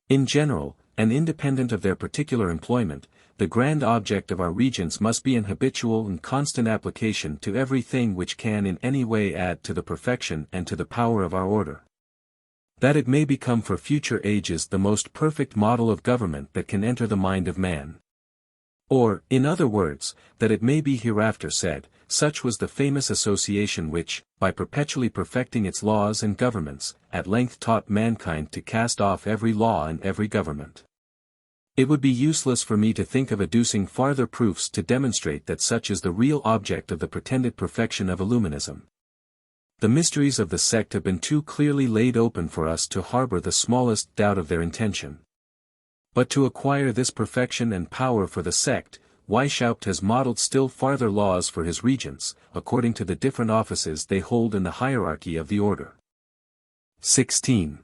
In general, and independent of their particular employment, the grand object of our regents must be an habitual and constant application to everything which can in any way add to the perfection and to the power of our order. That it may become for future ages the most perfect model of government that can enter the mind of man. Or, in other words, that it may be hereafter said, such was the famous association which, by perpetually perfecting its laws and governments, at length taught mankind to cast off every law and every government. It would be useless for me to think of adducing farther proofs to demonstrate that such is the real object of the pretended perfection of Illuminism. The mysteries of the sect have been too clearly laid open for us to harbor the smallest doubt of their intention. But to acquire this perfection and power for the sect, Weishaupt has modeled still farther laws for his regents, according to the different offices they hold in the hierarchy of the order. 16.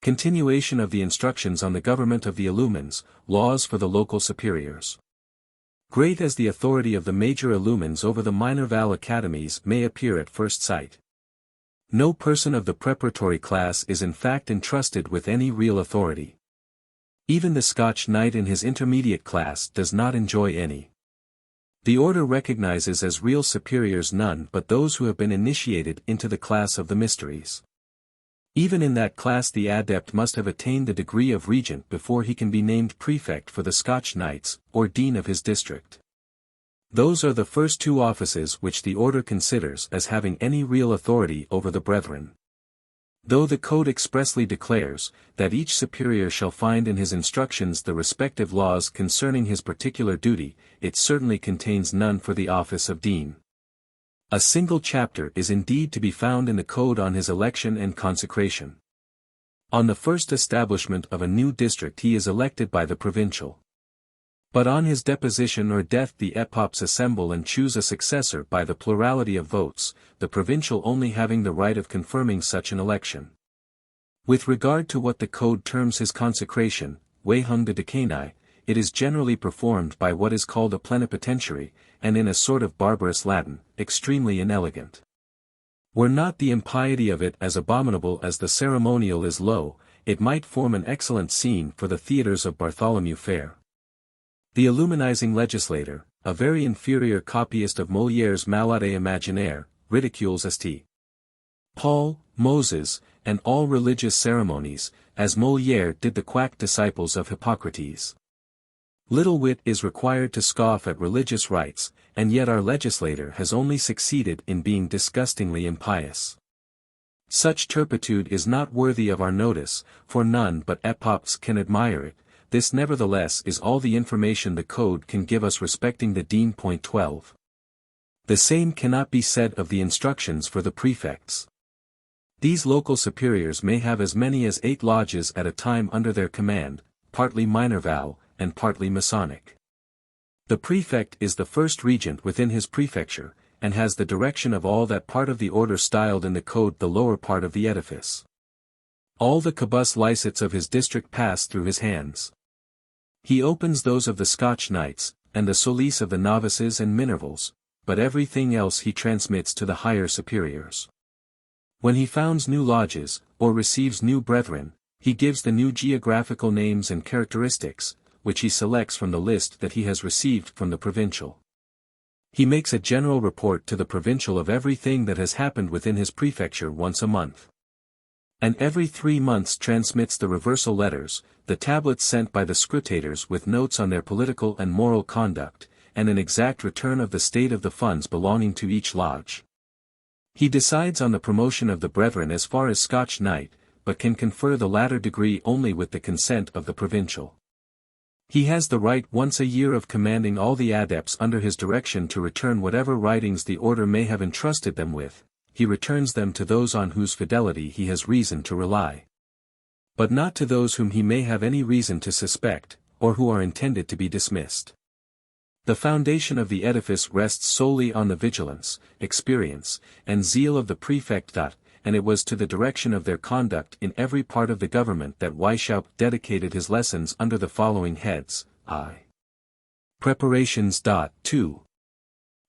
Continuation of the instructions on the government of the Illumines, laws for the local superiors. Great as the authority of the major Illumines over the minor Val academies may appear at first sight, no person of the preparatory class is in fact entrusted with any real authority. Even the Scotch knight in his intermediate class does not enjoy any. The order recognizes as real superiors none but those who have been initiated into the class of the mysteries. Even in that class the adept must have attained the degree of regent before he can be named prefect for the Scotch knights, or dean of his district. Those are the first two offices which the order considers as having any real authority over the brethren. Though the code expressly declares, that each superior shall find in his instructions the respective laws concerning his particular duty, it certainly contains none for the office of dean. A single chapter is indeed to be found in the code on his election and consecration. On the first establishment of a new district he is elected by the provincial. But on his deposition or death the epopts assemble and choose a successor by the plurality of votes, the provincial only having the right of confirming such an election. With regard to what the code terms his consecration, Weihung de Decani, it is generally performed by what is called a plenipotentiary, and in a sort of barbarous Latin, extremely inelegant. Were not the impiety of it as abominable as the ceremonial is low, it might form an excellent scene for the theatres of Bartholomew Fair. The Illuminizing legislator, a very inferior copyist of Molière's Malade Imaginaire, ridicules St. Paul, Moses, and all religious ceremonies, as Molière did the quack disciples of Hippocrates. Little wit is required to scoff at religious rites, and yet our legislator has only succeeded in being disgustingly impious. Such turpitude is not worthy of our notice, for none but epopts can admire it. This nevertheless is all the information the code can give us respecting the dean. 12. The same cannot be said of the instructions for the prefects. These local superiors may have as many as 8 lodges at a time under their command, partly Minerval, and partly Masonic. The prefect is the first regent within his prefecture, and has the direction of all that part of the order styled in the code the lower part of the edifice. All the quibus licets of his district pass through his hands. He opens those of the Scotch knights, and the solis of the novices and minervals, but everything else he transmits to the higher superiors. When he founds new lodges, or receives new brethren, he gives the new geographical names and characteristics, which he selects from the list that he has received from the provincial. He makes a general report to the provincial of everything that has happened within his prefecture once a month. And every 3 months transmits the reversal letters, the tablets sent by the scrutators with notes on their political and moral conduct, and an exact return of the state of the funds belonging to each lodge. He decides on the promotion of the brethren as far as Scotch knight, but can confer the latter degree only with the consent of the provincial. He has the right once a year of commanding all the adepts under his direction to return whatever writings the order may have entrusted them with. He returns them to those on whose fidelity he has reason to rely, but not to those whom he may have any reason to suspect, or who are intended to be dismissed. The foundation of the edifice rests solely on the vigilance, experience, and zeal of the prefect. And it was to the direction of their conduct in every part of the government that Weishaupt dedicated his lessons under the following heads: I. Preparations. 2.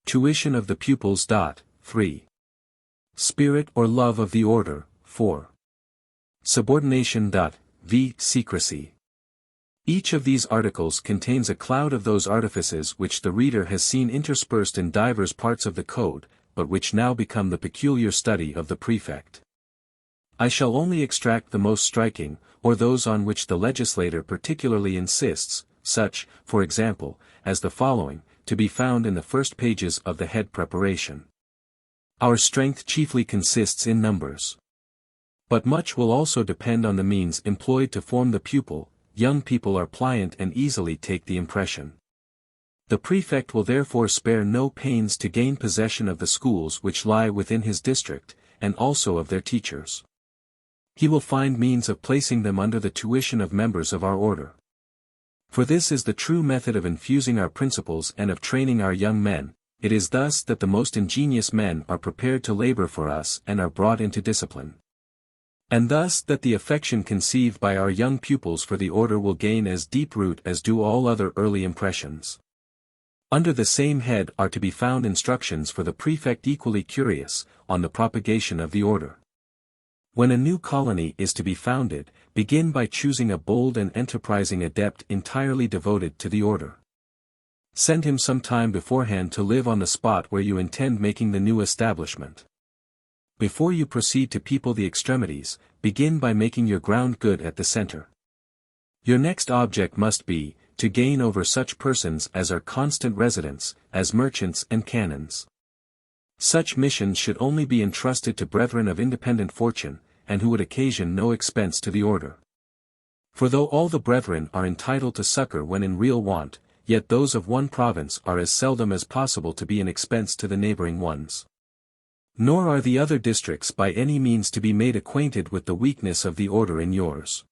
Tuition of the pupils. 3. Spirit or love of the order. 4. Subordination. V. Secrecy. Each of these articles contains a cloud of those artifices which the reader has seen interspersed in divers parts of the code, but which now become the peculiar study of the prefect. I shall only extract the most striking, or those on which the legislator particularly insists, such, for example, as the following, to be found in the first pages of the head preparation. Our strength chiefly consists in numbers. But much will also depend on the means employed to form the pupil. Young people are pliant and easily take the impression. The prefect will therefore spare no pains to gain possession of the schools which lie within his district, and also of their teachers. He will find means of placing them under the tuition of members of our order. For this is the true method of infusing our principles and of training our young men. It is thus that the most ingenious men are prepared to labor for us and are brought into discipline. And thus that the affection conceived by our young pupils for the order will gain as deep root as do all other early impressions. Under the same head are to be found instructions for the prefect equally curious, on the propagation of the order. When a new colony is to be founded, begin by choosing a bold and enterprising adept entirely devoted to the order. Send him some time beforehand to live on the spot where you intend making the new establishment. Before you proceed to people the extremities, begin by making your ground good at the center. Your next object must be, to gain over such persons as are constant residents, as merchants and canons. Such missions should only be entrusted to brethren of independent fortune, and who would occasion no expense to the order. For though all the brethren are entitled to succor when in real want, yet those of one province are as seldom as possible to be an expense to the neighboring ones. Nor are the other districts by any means to be made acquainted with the weakness of the order in yours.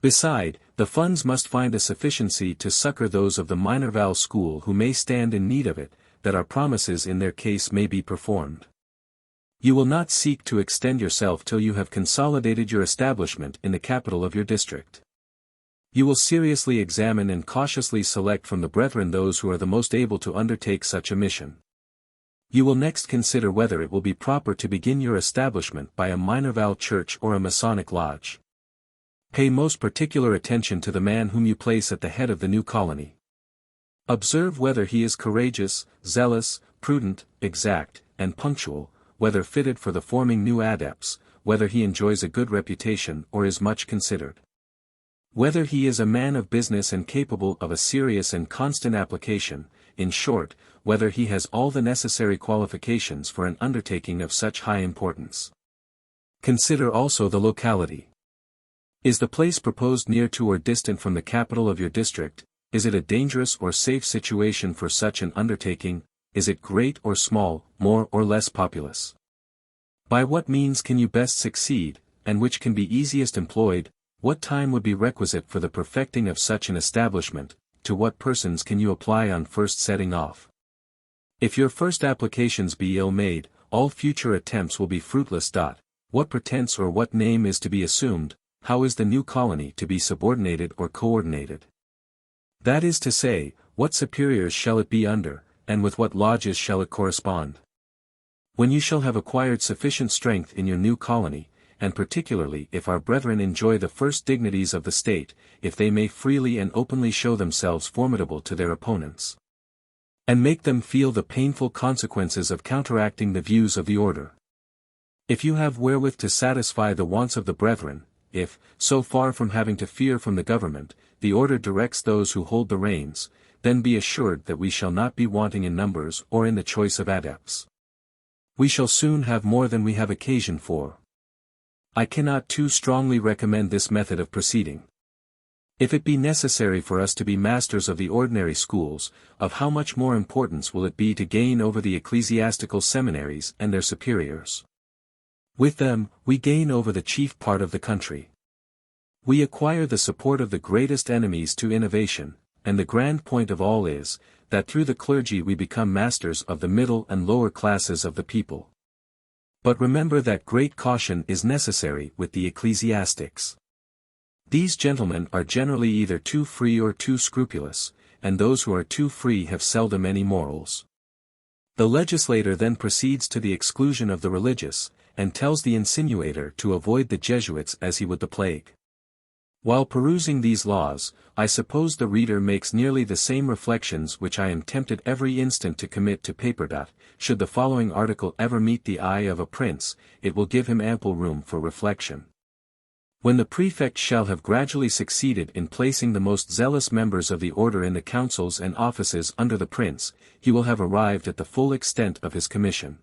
Beside, the funds must find a sufficiency to succor those of the Minerva school who may stand in need of it, that our promises in their case may be performed. You will not seek to extend yourself till you have consolidated your establishment in the capital of your district. You will seriously examine and cautiously select from the brethren those who are the most able to undertake such a mission. You will next consider whether it will be proper to begin your establishment by a Minerval church or a Masonic lodge. Pay most particular attention to the man whom you place at the head of the new colony. Observe whether he is courageous, zealous, prudent, exact, and punctual, whether fitted for the forming new adepts, whether he enjoys a good reputation or is much considered. Whether he is a man of business and capable of a serious and constant application, in short, whether he has all the necessary qualifications for an undertaking of such high importance. Consider also the locality. Is the place proposed near to or distant from the capital of your district? Is it a dangerous or safe situation for such an undertaking? Is it great or small, more or less populous? By what means can you best succeed, and which can be easiest employed? What time would be requisite for the perfecting of such an establishment? To what persons can you apply on first setting off? If your first applications be ill made, all future attempts will be fruitless. What pretense or what name is to be assumed? How is the new colony to be subordinated or coordinated? That is to say, what superiors shall it be under, and with what lodges shall it correspond? When you shall have acquired sufficient strength in your new colony, and particularly if our brethren enjoy the first dignities of the state, if they may freely and openly show themselves formidable to their opponents, and make them feel the painful consequences of counteracting the views of the order. If you have wherewith to satisfy the wants of the brethren, if, so far from having to fear from the government, the order directs those who hold the reins, then be assured that we shall not be wanting in numbers or in the choice of adepts. We shall soon have more than we have occasion for. I cannot too strongly recommend this method of proceeding. If it be necessary for us to be masters of the ordinary schools, of how much more importance will it be to gain over the ecclesiastical seminaries and their superiors? With them, we gain over the chief part of the country. We acquire the support of the greatest enemies to innovation, and the grand point of all is, that through the clergy we become masters of the middle and lower classes of the people. But remember that great caution is necessary with the ecclesiastics. These gentlemen are generally either too free or too scrupulous, and those who are too free have seldom any morals. The legislator then proceeds to the exclusion of the religious, and tells the insinuator to avoid the Jesuits as he would the plague. While perusing these laws, I suppose the reader makes nearly the same reflections which I am tempted every instant to commit to paper. Should the following article ever meet the eye of a prince, it will give him ample room for reflection. When the prefect shall have gradually succeeded in placing the most zealous members of the order in the councils and offices under the prince, he will have arrived at the full extent of his commission.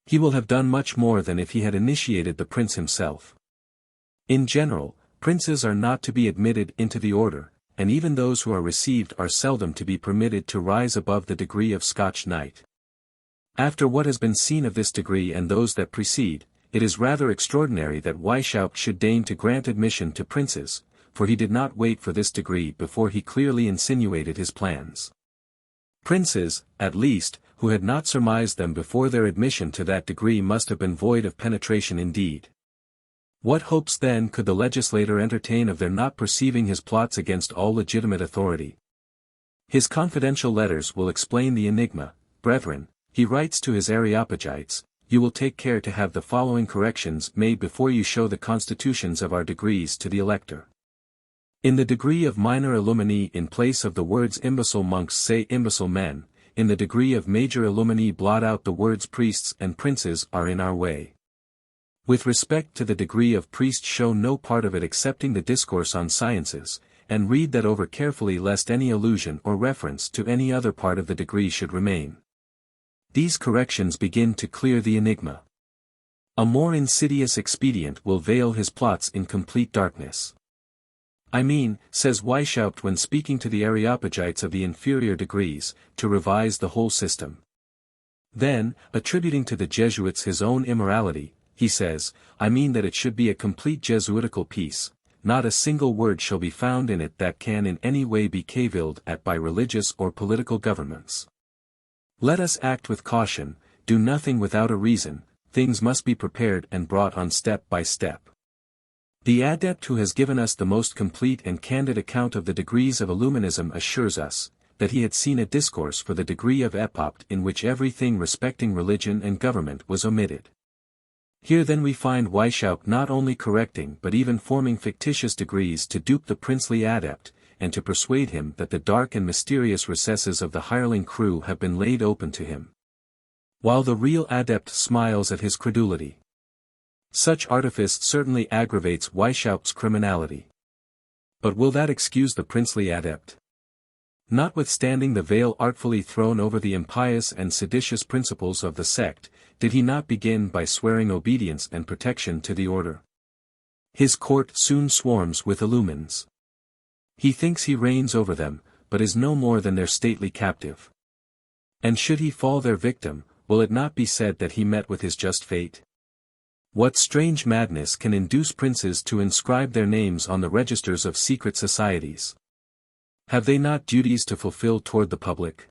He will have done much more than if he had initiated the prince himself. In general, princes are not to be admitted into the order, and even those who are received are seldom to be permitted to rise above the degree of Scotch knight. After what has been seen of this degree and those that precede, it is rather extraordinary that Weishaupt should deign to grant admission to princes, for he did not wait for this degree before he clearly insinuated his plans. Princes, at least, who had not surmised them before their admission to that degree must have been void of penetration indeed. What hopes then could the legislator entertain of their not perceiving his plots against all legitimate authority? His confidential letters will explain the enigma. Brethren, he writes to his Areopagites, you will take care to have the following corrections made before you show the constitutions of our degrees to the elector. In the degree of minor Illuminee, in place of the words imbecile monks say imbecile men, in the degree of major Illuminee blot out the words priests and princes are in our way. With respect to the degree of priest show no part of it excepting the Discourse on Sciences, and read that over carefully lest any allusion or reference to any other part of the degree should remain. These corrections begin to clear the enigma. A more insidious expedient will veil his plots in complete darkness. I mean, says Weishaupt when speaking to the Areopagites of the inferior degrees, to revise the whole system. Then, attributing to the Jesuits his own immorality, he says, I mean that it should be a complete Jesuitical piece, not a single word shall be found in it that can in any way be cavilled at by religious or political governments. Let us act with caution, do nothing without a reason, things must be prepared and brought on step by step. The adept who has given us the most complete and candid account of the degrees of Illuminism assures us, that he had seen a discourse for the degree of Epopt in which everything respecting religion and government was omitted. Here then we find Weishaupt not only correcting but even forming fictitious degrees to dupe the princely adept, and to persuade him that the dark and mysterious recesses of the hireling crew have been laid open to him. While the real adept smiles at his credulity. Such artifice certainly aggravates Weishaupt's criminality. But will that excuse the princely adept? Notwithstanding the veil artfully thrown over the impious and seditious principles of the sect, did he not begin by swearing obedience and protection to the order? His court soon swarms with illumines. He thinks he reigns over them, but is no more than their stately captive. And should he fall their victim, will it not be said that he met with his just fate? What strange madness can induce princes to inscribe their names on the registers of secret societies? Have they not duties to fulfill toward the public?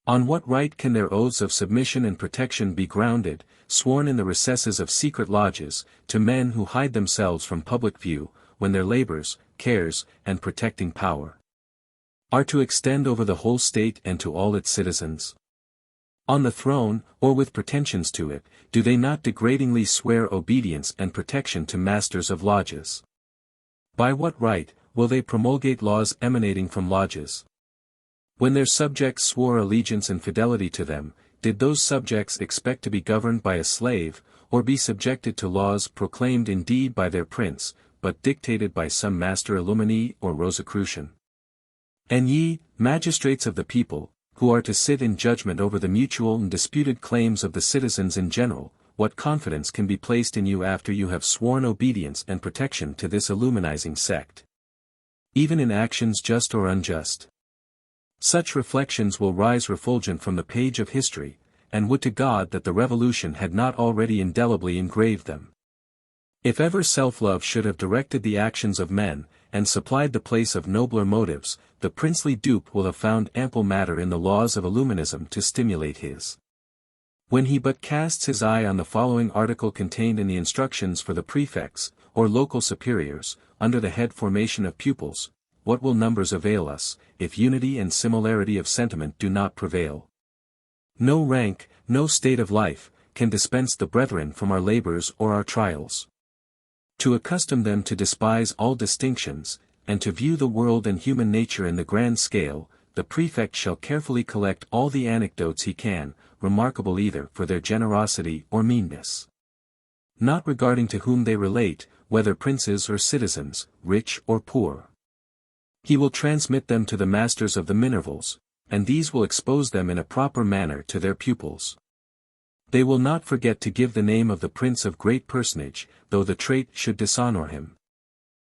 On what right can their oaths of submission and protection be grounded, sworn in the recesses of secret lodges, to men who hide themselves from public view, when their labors, cares, and protecting power are to extend over the whole state and to all its citizens? On the throne, or with pretensions to it, do they not degradingly swear obedience and protection to masters of lodges? By what right will they promulgate laws emanating from lodges? When their subjects swore allegiance and fidelity to them, did those subjects expect to be governed by a slave, or be subjected to laws proclaimed indeed by their prince, but dictated by some master Illuminee or Rosicrucian? And ye, magistrates of the people, who are to sit in judgment over the mutual and disputed claims of the citizens in general, what confidence can be placed in you after you have sworn obedience and protection to this illuminizing sect? Even in actions just or unjust. Such reflections will rise refulgent from the page of history, and would to God that the revolution had not already indelibly engraved them. If ever self-love should have directed the actions of men, and supplied the place of nobler motives, the princely dupe will have found ample matter in the laws of Illuminism to stimulate his. When he but casts his eye on the following article contained in the instructions for the prefects, or local superiors, under the head Formation of Pupils, what will numbers avail us, if unity and similarity of sentiment do not prevail? No rank, no state of life, can dispense the brethren from our labors or our trials. To accustom them to despise all distinctions, and to view the world and human nature in the grand scale, the prefect shall carefully collect all the anecdotes he can, remarkable either for their generosity or meanness. Not regarding to whom they relate, whether princes or citizens, rich or poor. He will transmit them to the masters of the Minervals, and these will expose them in a proper manner to their pupils. They will not forget to give the name of the prince of great personage, though the trait should dishonor him.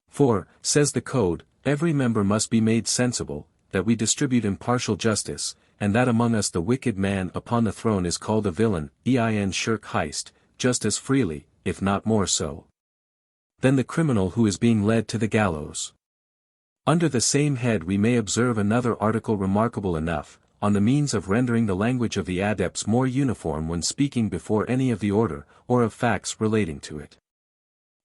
For, says the code, every member must be made sensible, that we distribute impartial justice, and that among us the wicked man upon the throne is called a villain, ein shirk heist, just as freely, if not more so, than the criminal who is being led to the gallows. Under the same head we may observe another article remarkable enough, on the means of rendering the language of the adepts more uniform when speaking before any of the order, or of facts relating to it.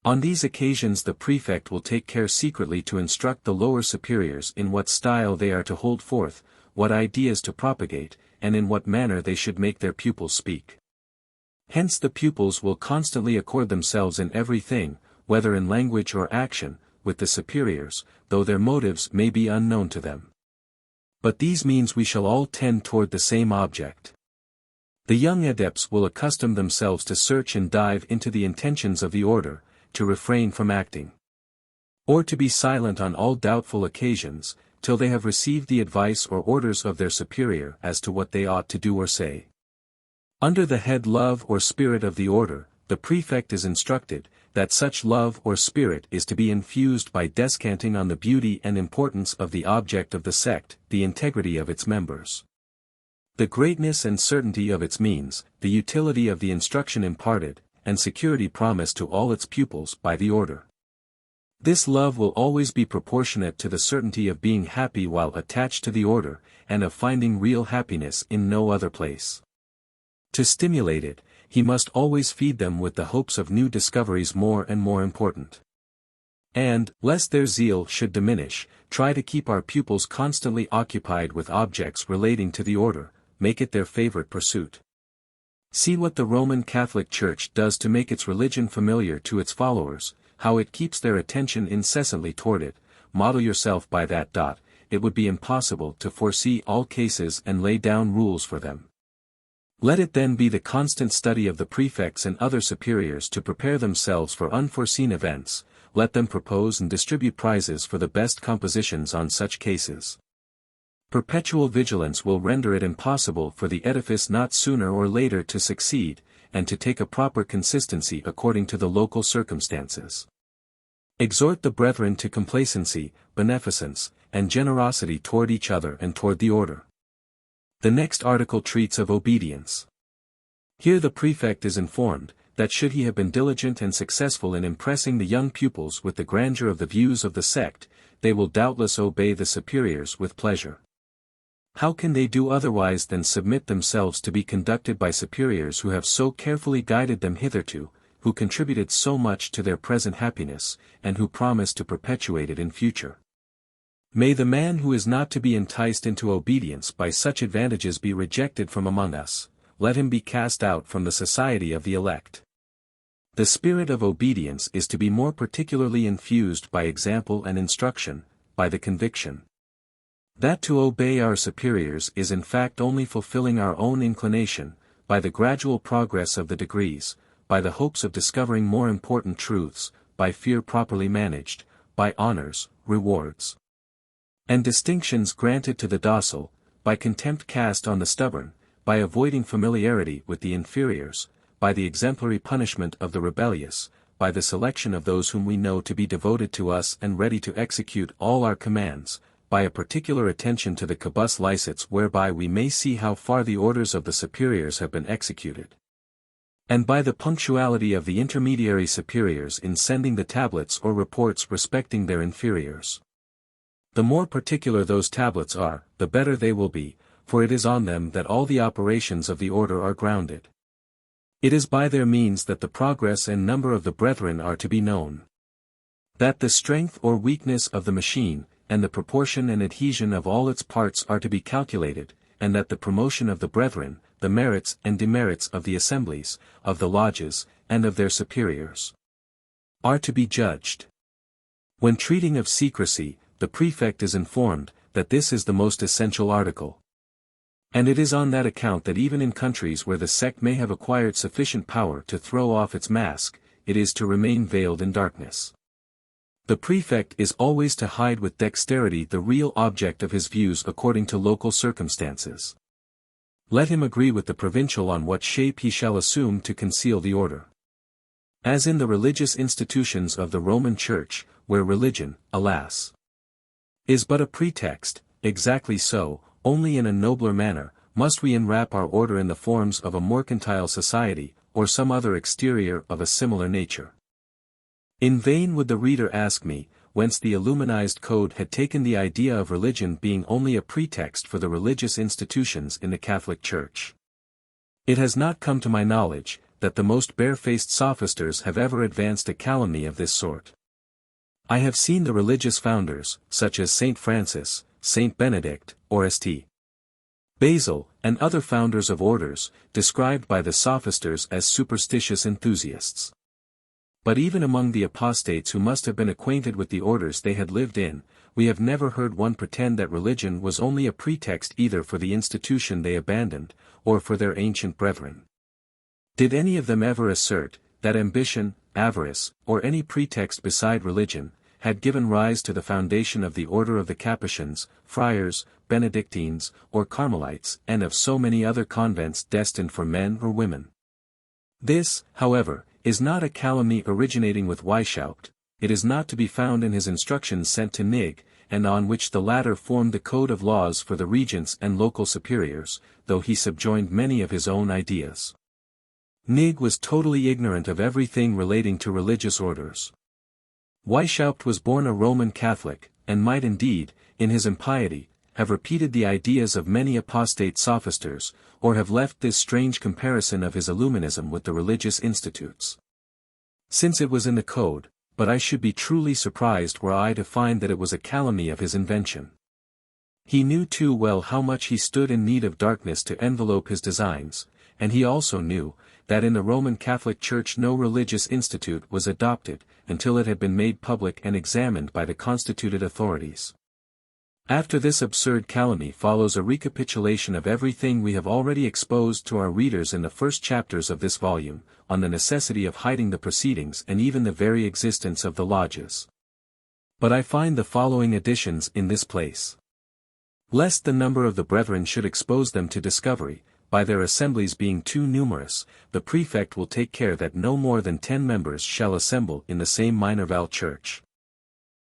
On these occasions the prefect will take care secretly to instruct the lower superiors in what style they are to hold forth, what ideas to propagate, and in what manner they should make their pupils speak. Hence the pupils will constantly accord themselves in everything, whether in language or action, with the superiors, though their motives may be unknown to them. But these means we shall all tend toward the same object. The young adepts will accustom themselves to search and dive into the intentions of the order, to refrain from acting, or to be silent on all doubtful occasions, till they have received the advice or orders of their superior as to what they ought to do or say. Under the head love or spirit of the order, the prefect is instructed, that such love or spirit is to be infused by descanting on the beauty and importance of the object of the sect, the integrity of its members, the greatness and certainty of its means, the utility of the instruction imparted, and security promised to all its pupils by the order. This love will always be proportionate to the certainty of being happy while attached to the order, and of finding real happiness in no other place. To stimulate it, he must always feed them with the hopes of new discoveries more and more important. And, lest their zeal should diminish, try to keep our pupils constantly occupied with objects relating to the order, make it their favorite pursuit. See what the Roman Catholic Church does to make its religion familiar to its followers, how it keeps their attention incessantly toward it, model yourself by that. It would be impossible to foresee all cases and lay down rules for them. Let it then be the constant study of the prefects and other superiors to prepare themselves for unforeseen events, let them propose and distribute prizes for the best compositions on such cases. Perpetual vigilance will render it impossible for the edifice not sooner or later to succeed, and to take a proper consistency according to the local circumstances. Exhort the brethren to complacency, beneficence, and generosity toward each other and toward the order. The next article treats of obedience. Here the prefect is informed, that should he have been diligent and successful in impressing the young pupils with the grandeur of the views of the sect, they will doubtless obey the superiors with pleasure. How can they do otherwise than submit themselves to be conducted by superiors who have so carefully guided them hitherto, who contributed so much to their present happiness, and who promise to perpetuate it in future? May the man who is not to be enticed into obedience by such advantages be rejected from among us, let him be cast out from the society of the elect. The spirit of obedience is to be more particularly infused by example and instruction, by the conviction that to obey our superiors is in fact only fulfilling our own inclination, by the gradual progress of the degrees, by the hopes of discovering more important truths, by fear properly managed, by honors, rewards, and distinctions granted to the docile, by contempt cast on the stubborn, by avoiding familiarity with the inferiors, by the exemplary punishment of the rebellious, by the selection of those whom we know to be devoted to us and ready to execute all our commands, by a particular attention to the quibus licets whereby we may see how far the orders of the superiors have been executed, and by the punctuality of the intermediary superiors in sending the tablets or reports respecting their inferiors. The more particular those tablets are, the better they will be, for it is on them that all the operations of the order are grounded. It is by their means that the progress and number of the brethren are to be known. That the strength or weakness of the machine, and the proportion and adhesion of all its parts are to be calculated, and that the promotion of the brethren, the merits and demerits of the assemblies, of the lodges, and of their superiors, are to be judged. When treating of secrecy, the prefect is informed that this is the most essential article. And it is on that account that even in countries where the sect may have acquired sufficient power to throw off its mask, it is to remain veiled in darkness. The prefect is always to hide with dexterity the real object of his views according to local circumstances. Let him agree with the provincial on what shape he shall assume to conceal the order. As in the religious institutions of the Roman Church, where religion, alas, is but a pretext, exactly so, only in a nobler manner, must we enwrap our order in the forms of a mercantile society, or some other exterior of a similar nature. In vain would the reader ask me, whence the Illuminized code had taken the idea of religion being only a pretext for the religious institutions in the Catholic Church. It has not come to my knowledge, that the most barefaced sophisters have ever advanced a calumny of this sort. I have seen the religious founders, such as Saint Francis, Saint Benedict, or St. Basil, and other founders of orders, described by the sophisters as superstitious enthusiasts. But even among the apostates who must have been acquainted with the orders they had lived in, we have never heard one pretend that religion was only a pretext either for the institution they abandoned, or for their ancient brethren. Did any of them ever assert, that ambition, avarice, or any pretext beside religion, had given rise to the foundation of the order of the Capuchins, Friars, Benedictines, or Carmelites, and of so many other convents destined for men or women? This, however, is not a calumny originating with Weishaupt. It is not to be found in his instructions sent to Nig, and on which the latter formed the code of laws for the regents and local superiors, though he subjoined many of his own ideas. Nig was totally ignorant of everything relating to religious orders. Weishaupt was born a Roman Catholic, and might indeed, in his impiety, have repeated the ideas of many apostate sophisters, or have left this strange comparison of his Illuminism with the religious institutes. Since it was in the code, but I should be truly surprised were I to find that it was a calumny of his invention. He knew too well how much he stood in need of darkness to envelope his designs, and he also knew, that in the Roman Catholic Church no religious institute was adopted, until it had been made public and examined by the constituted authorities. After this absurd calumny follows a recapitulation of everything we have already exposed to our readers in the first chapters of this volume, on the necessity of hiding the proceedings and even the very existence of the lodges. But I find the following additions in this place. Lest the number of the brethren should expose them to discovery, by their assemblies being too numerous, the prefect will take care that no more than 10 members shall assemble in the same Minerval church.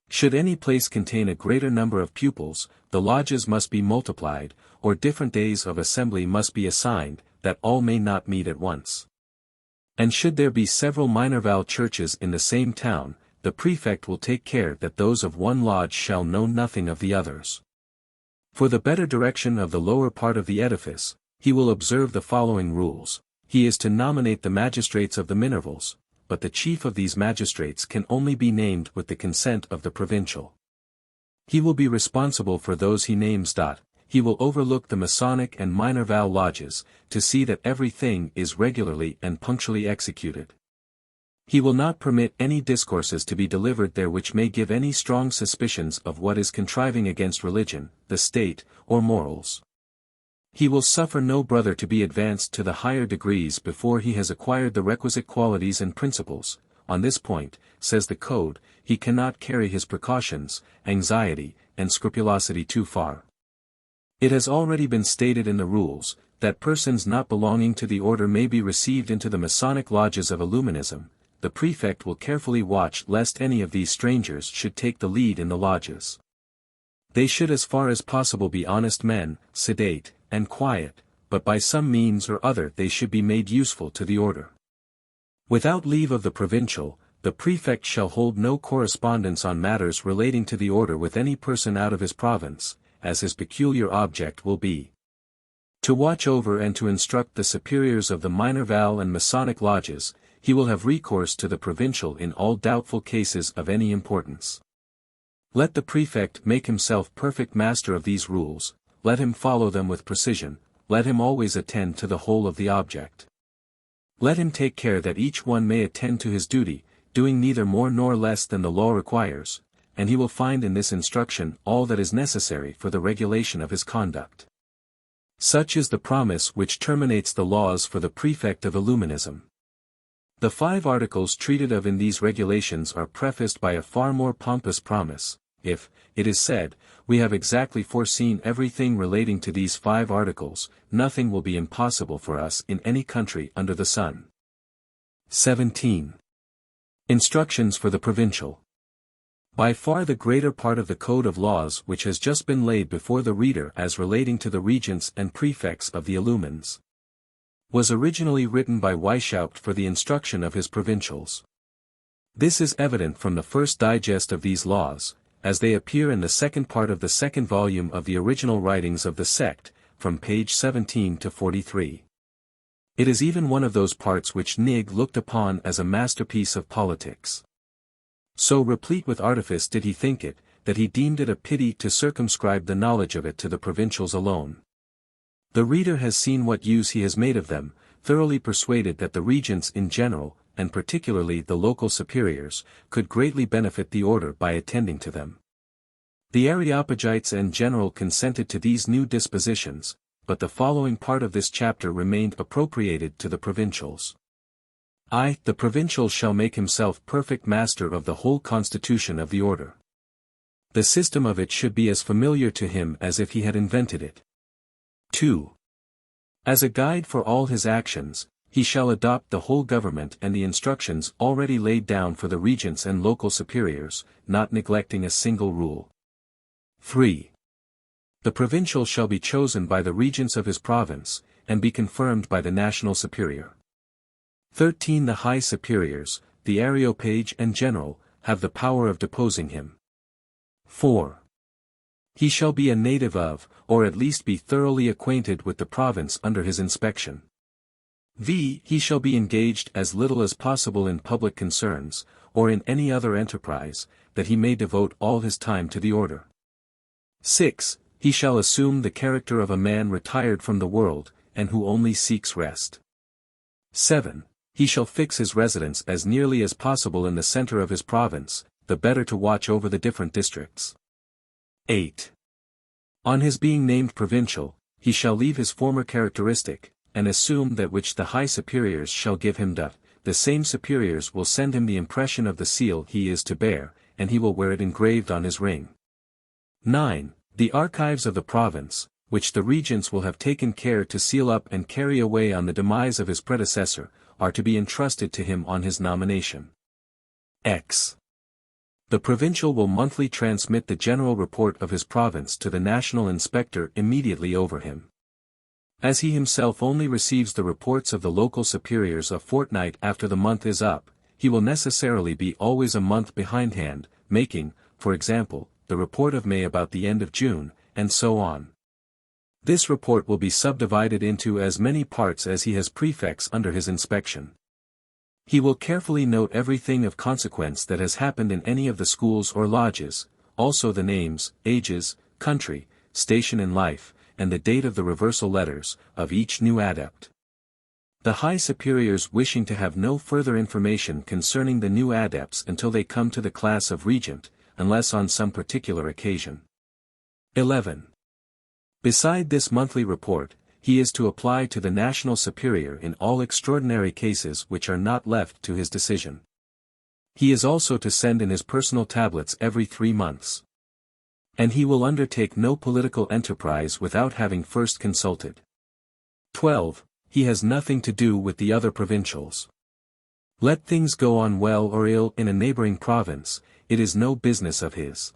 Should any place contain a greater number of pupils, the lodges must be multiplied, or different days of assembly must be assigned, that all may not meet at once. And should there be several Minerval churches in the same town, the prefect will take care that those of one lodge shall know nothing of the others. For the better direction of the lower part of the edifice, he will observe the following rules. He is to nominate the magistrates of the Minervals, but the chief of these magistrates can only be named with the consent of the provincial. He will be responsible for those he names. He will overlook the Masonic and Minerval lodges, to see that everything is regularly and punctually executed. He will not permit any discourses to be delivered there which may give any strong suspicions of what is contriving against religion, the state, or morals. He will suffer no brother to be advanced to the higher degrees before he has acquired the requisite qualities and principles. On this point, says the code, he cannot carry his precautions, anxiety, and scrupulosity too far. It has already been stated in the rules, that persons not belonging to the order may be received into the Masonic lodges of Illuminism, the prefect will carefully watch lest any of these strangers should take the lead in the lodges. They should as far as possible be honest men, sedate, and quiet, but by some means or other they should be made useful to the order. Without leave of the provincial, the prefect shall hold no correspondence on matters relating to the order with any person out of his province, as his peculiar object will be to watch over and to instruct the superiors of the Minerval and Masonic lodges. He will have recourse to the provincial in all doubtful cases of any importance. Let the prefect make himself perfect master of these rules, let him follow them with precision, let him always attend to the whole of the object. Let him take care that each one may attend to his duty, doing neither more nor less than the law requires, and he will find in this instruction all that is necessary for the regulation of his conduct. Such is the promise which terminates the laws for the prefect of Illuminism. The 5 articles treated of in these regulations are prefaced by a far more pompous promise. If, it is said, we have exactly foreseen everything relating to these 5 articles, nothing will be impossible for us in any country under the sun. 17. Instructions for the provincial. By far the greater part of the code of laws which has just been laid before the reader as relating to the regents and prefects of the Illumines was originally written by Weishaupt for the instruction of his provincials. This is evident from the first digest of these laws, as they appear in the second part of the second volume of the original writings of the sect, from page 17 to 43. It is even one of those parts which Nig looked upon as a masterpiece of politics. So replete with artifice did he think it, that he deemed it a pity to circumscribe the knowledge of it to the provincials alone. The reader has seen what use he has made of them, thoroughly persuaded that the regents in general, and particularly the local superiors, could greatly benefit the order by attending to them. The Areopagites in general consented to these new dispositions, but the following part of this chapter remained appropriated to the provincials. The provincial shall make himself perfect master of the whole constitution of the order. The system of it should be as familiar to him as if he had invented it. 2. As a guide for all his actions, he shall adopt the whole government and the instructions already laid down for the regents and local superiors, not neglecting a single rule. 3. The provincial shall be chosen by the regents of his province, and be confirmed by the national superior. 13. The high superiors, the Areopage and general, have the power of deposing him. 4. He shall be a native of, or at least be thoroughly acquainted with the province under his inspection. He shall be engaged as little as possible in public concerns, or in any other enterprise, that he may devote all his time to the order. 6. He shall assume the character of a man retired from the world, and who only seeks rest. 7. He shall fix his residence as nearly as possible in the center of his province, the better to watch over the different districts. 8. On his being named provincial, he shall leave his former characteristic, and assume that which the high superiors shall give him. The same superiors will send him the impression of the seal he is to bear, and he will wear it engraved on his ring. 9. The archives of the province, which the regents will have taken care to seal up and carry away on the demise of his predecessor, are to be entrusted to him on his nomination. X. The provincial will monthly transmit the general report of his province to the national inspector immediately over him. As he himself only receives the reports of the local superiors a fortnight after the month is up, he will necessarily be always a month behindhand, making, for example, the report of May about the end of June, and so on. This report will be subdivided into as many parts as he has prefects under his inspection. He will carefully note everything of consequence that has happened in any of the schools or lodges, also the names, ages, country, station in life, and the date of the reversal letters, of each new adept. The high superiors wishing to have no further information concerning the new adepts until they come to the class of regent, unless on some particular occasion. 11. Beside this monthly report, he is to apply to the national superior in all extraordinary cases which are not left to his decision. He is also to send in his personal tablets every 3 months. And he will undertake no political enterprise without having first consulted 12. He has nothing to do with the other provincials. Let things go on well or ill in a neighboring province, it is no business of his.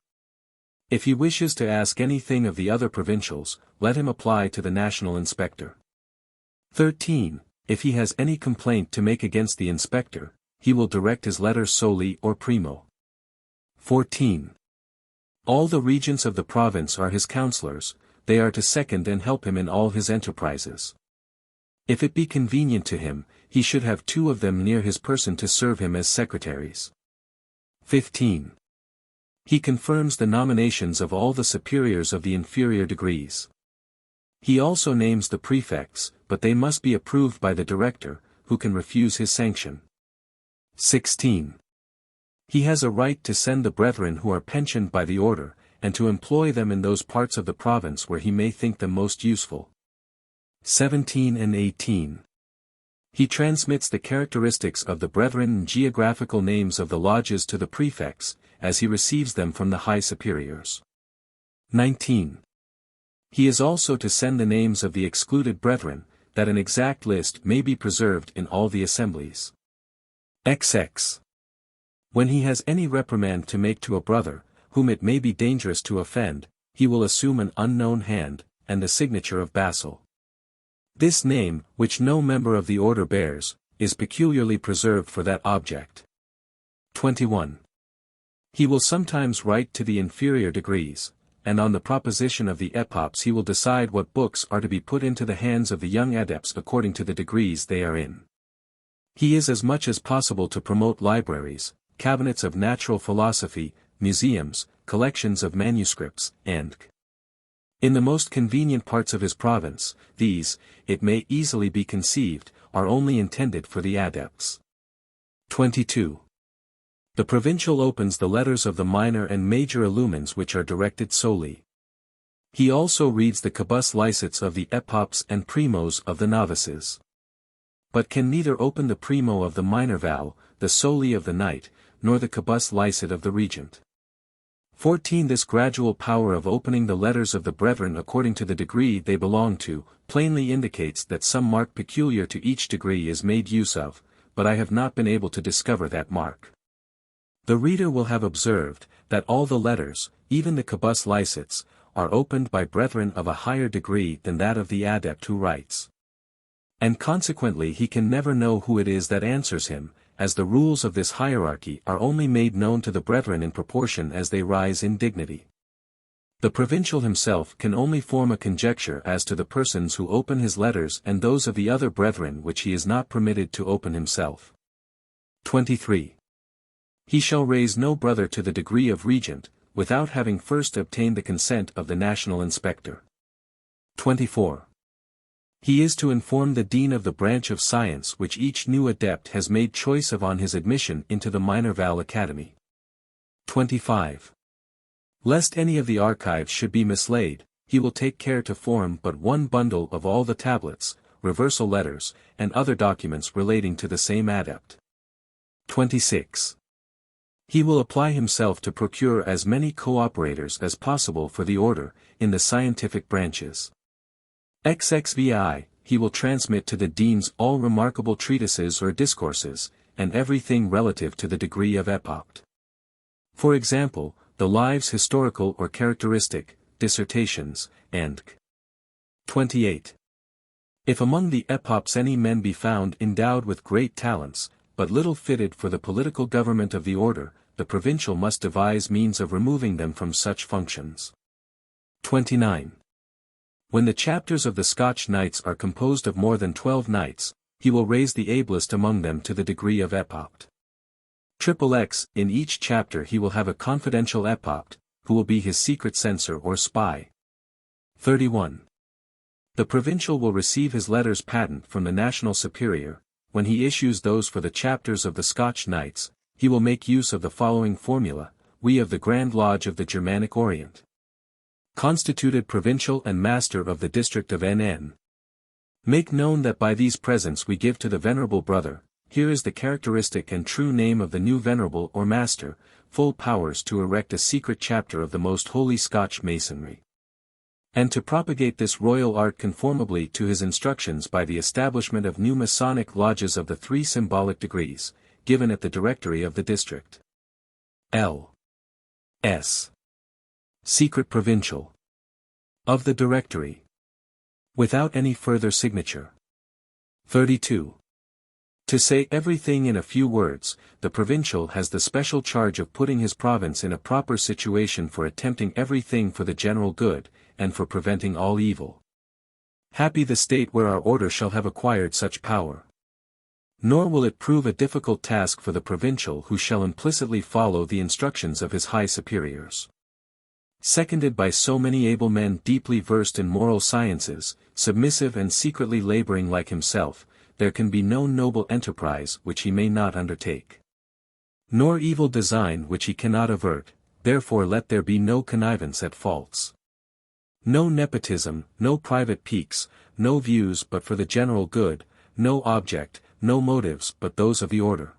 If he wishes to ask anything of the other provincials, let him apply to the national inspector. 13. If he has any complaint to make against the inspector, he will direct his letter soli or primo. 14. All the regents of the province are his counselors, they are to second and help him in all his enterprises. If it be convenient to him, he should have 2 of them near his person to serve him as secretaries. 15. He confirms the nominations of all the superiors of the inferior degrees. He also names the prefects, but they must be approved by the director, who can refuse his sanction. 16. He has a right to send the brethren who are pensioned by the order, and to employ them in those parts of the province where he may think them most useful. 17 and 18. He transmits the characteristics of the brethren and geographical names of the lodges to the prefects, as he receives them from the high superiors. 19. He is also to send the names of the excluded brethren, that an exact list may be preserved in all the assemblies. XX. When he has any reprimand to make to a brother, whom it may be dangerous to offend, he will assume an unknown hand, and the signature of Basil. This name, which no member of the order bears, is peculiarly preserved for that object. 21. He will sometimes write to the inferior degrees, and on the proposition of the Epopts he will decide what books are to be put into the hands of the young adepts according to the degrees they are in. He is as much as possible to promote libraries, cabinets of natural philosophy, museums, collections of manuscripts, and in the most convenient parts of his province, these, it may easily be conceived, are only intended for the adepts. 22. The provincial opens the letters of the minor and major illumines which are directed solely. He also reads the cabus licets of the epopts and primos of the novices. But can neither open the primo of the minor vow, the soli of the knight, nor the cabus licet of the regent. 14. This gradual power of opening the letters of the brethren according to the degree they belong to, plainly indicates that some mark peculiar to each degree is made use of, but I have not been able to discover that mark. The reader will have observed, that all the letters, even the cabus licets, are opened by brethren of a higher degree than that of the adept who writes. And consequently he can never know who it is that answers him, as the rules of this hierarchy are only made known to the brethren in proportion as they rise in dignity. The provincial himself can only form a conjecture as to the persons who open his letters and those of the other brethren which he is not permitted to open himself. 23. He shall raise no brother to the degree of regent, without having first obtained the consent of the national inspector. 24. He is to inform the dean of the branch of science which each new adept has made choice of on his admission into the Minerval Academy. 25. Lest any of the archives should be mislaid, he will take care to form but one bundle of all the tablets, reversal letters, and other documents relating to the same adept. 26. He will apply himself to procure as many co-operators as possible for the order, in the scientific branches. XXVI, he will transmit to the deans all remarkable treatises or discourses, and everything relative to the degree of Epopt. For example, the lives historical or characteristic, dissertations, and 28. If among the Epopts any men be found endowed with great talents, but little fitted for the political government of the order, the provincial must devise means of removing them from such functions. 29. When the chapters of the Scotch knights are composed of more than 12 knights, he will raise the ablest among them to the degree of Epopt. XXX, in each chapter he will have a confidential Epopt, who will be his secret censor or spy. 31. The provincial will receive his letters patent from the national superior. When he issues those for the chapters of the Scotch knights, he will make use of the following formula: we of the Grand Lodge of the Germanic Orient, constituted provincial and master of the district of NN, make known that by these presents we give to the venerable brother, here is the characteristic and true name of the new venerable or master, full powers to erect a secret chapter of the most holy Scotch masonry. and to propagate this royal art conformably to his instructions by the establishment of new Masonic lodges of the 3 symbolic degrees, given at the Directory of the district. L. S. Secret Provincial. Of the Directory. Without any further signature. 32. To say everything in a few words, the provincial has the special charge of putting his province in a proper situation for attempting everything for the general good, and for preventing all evil. Happy the state where our order shall have acquired such power. Nor will it prove a difficult task for the provincial who shall implicitly follow the instructions of his high superiors. Seconded by so many able men deeply versed in moral sciences, submissive and secretly laboring like himself, there can be no noble enterprise which he may not undertake. Nor evil design which he cannot avert, therefore let there be no connivance at faults. No nepotism, no private piques, no views but for the general good, no object, no motives but those of the order.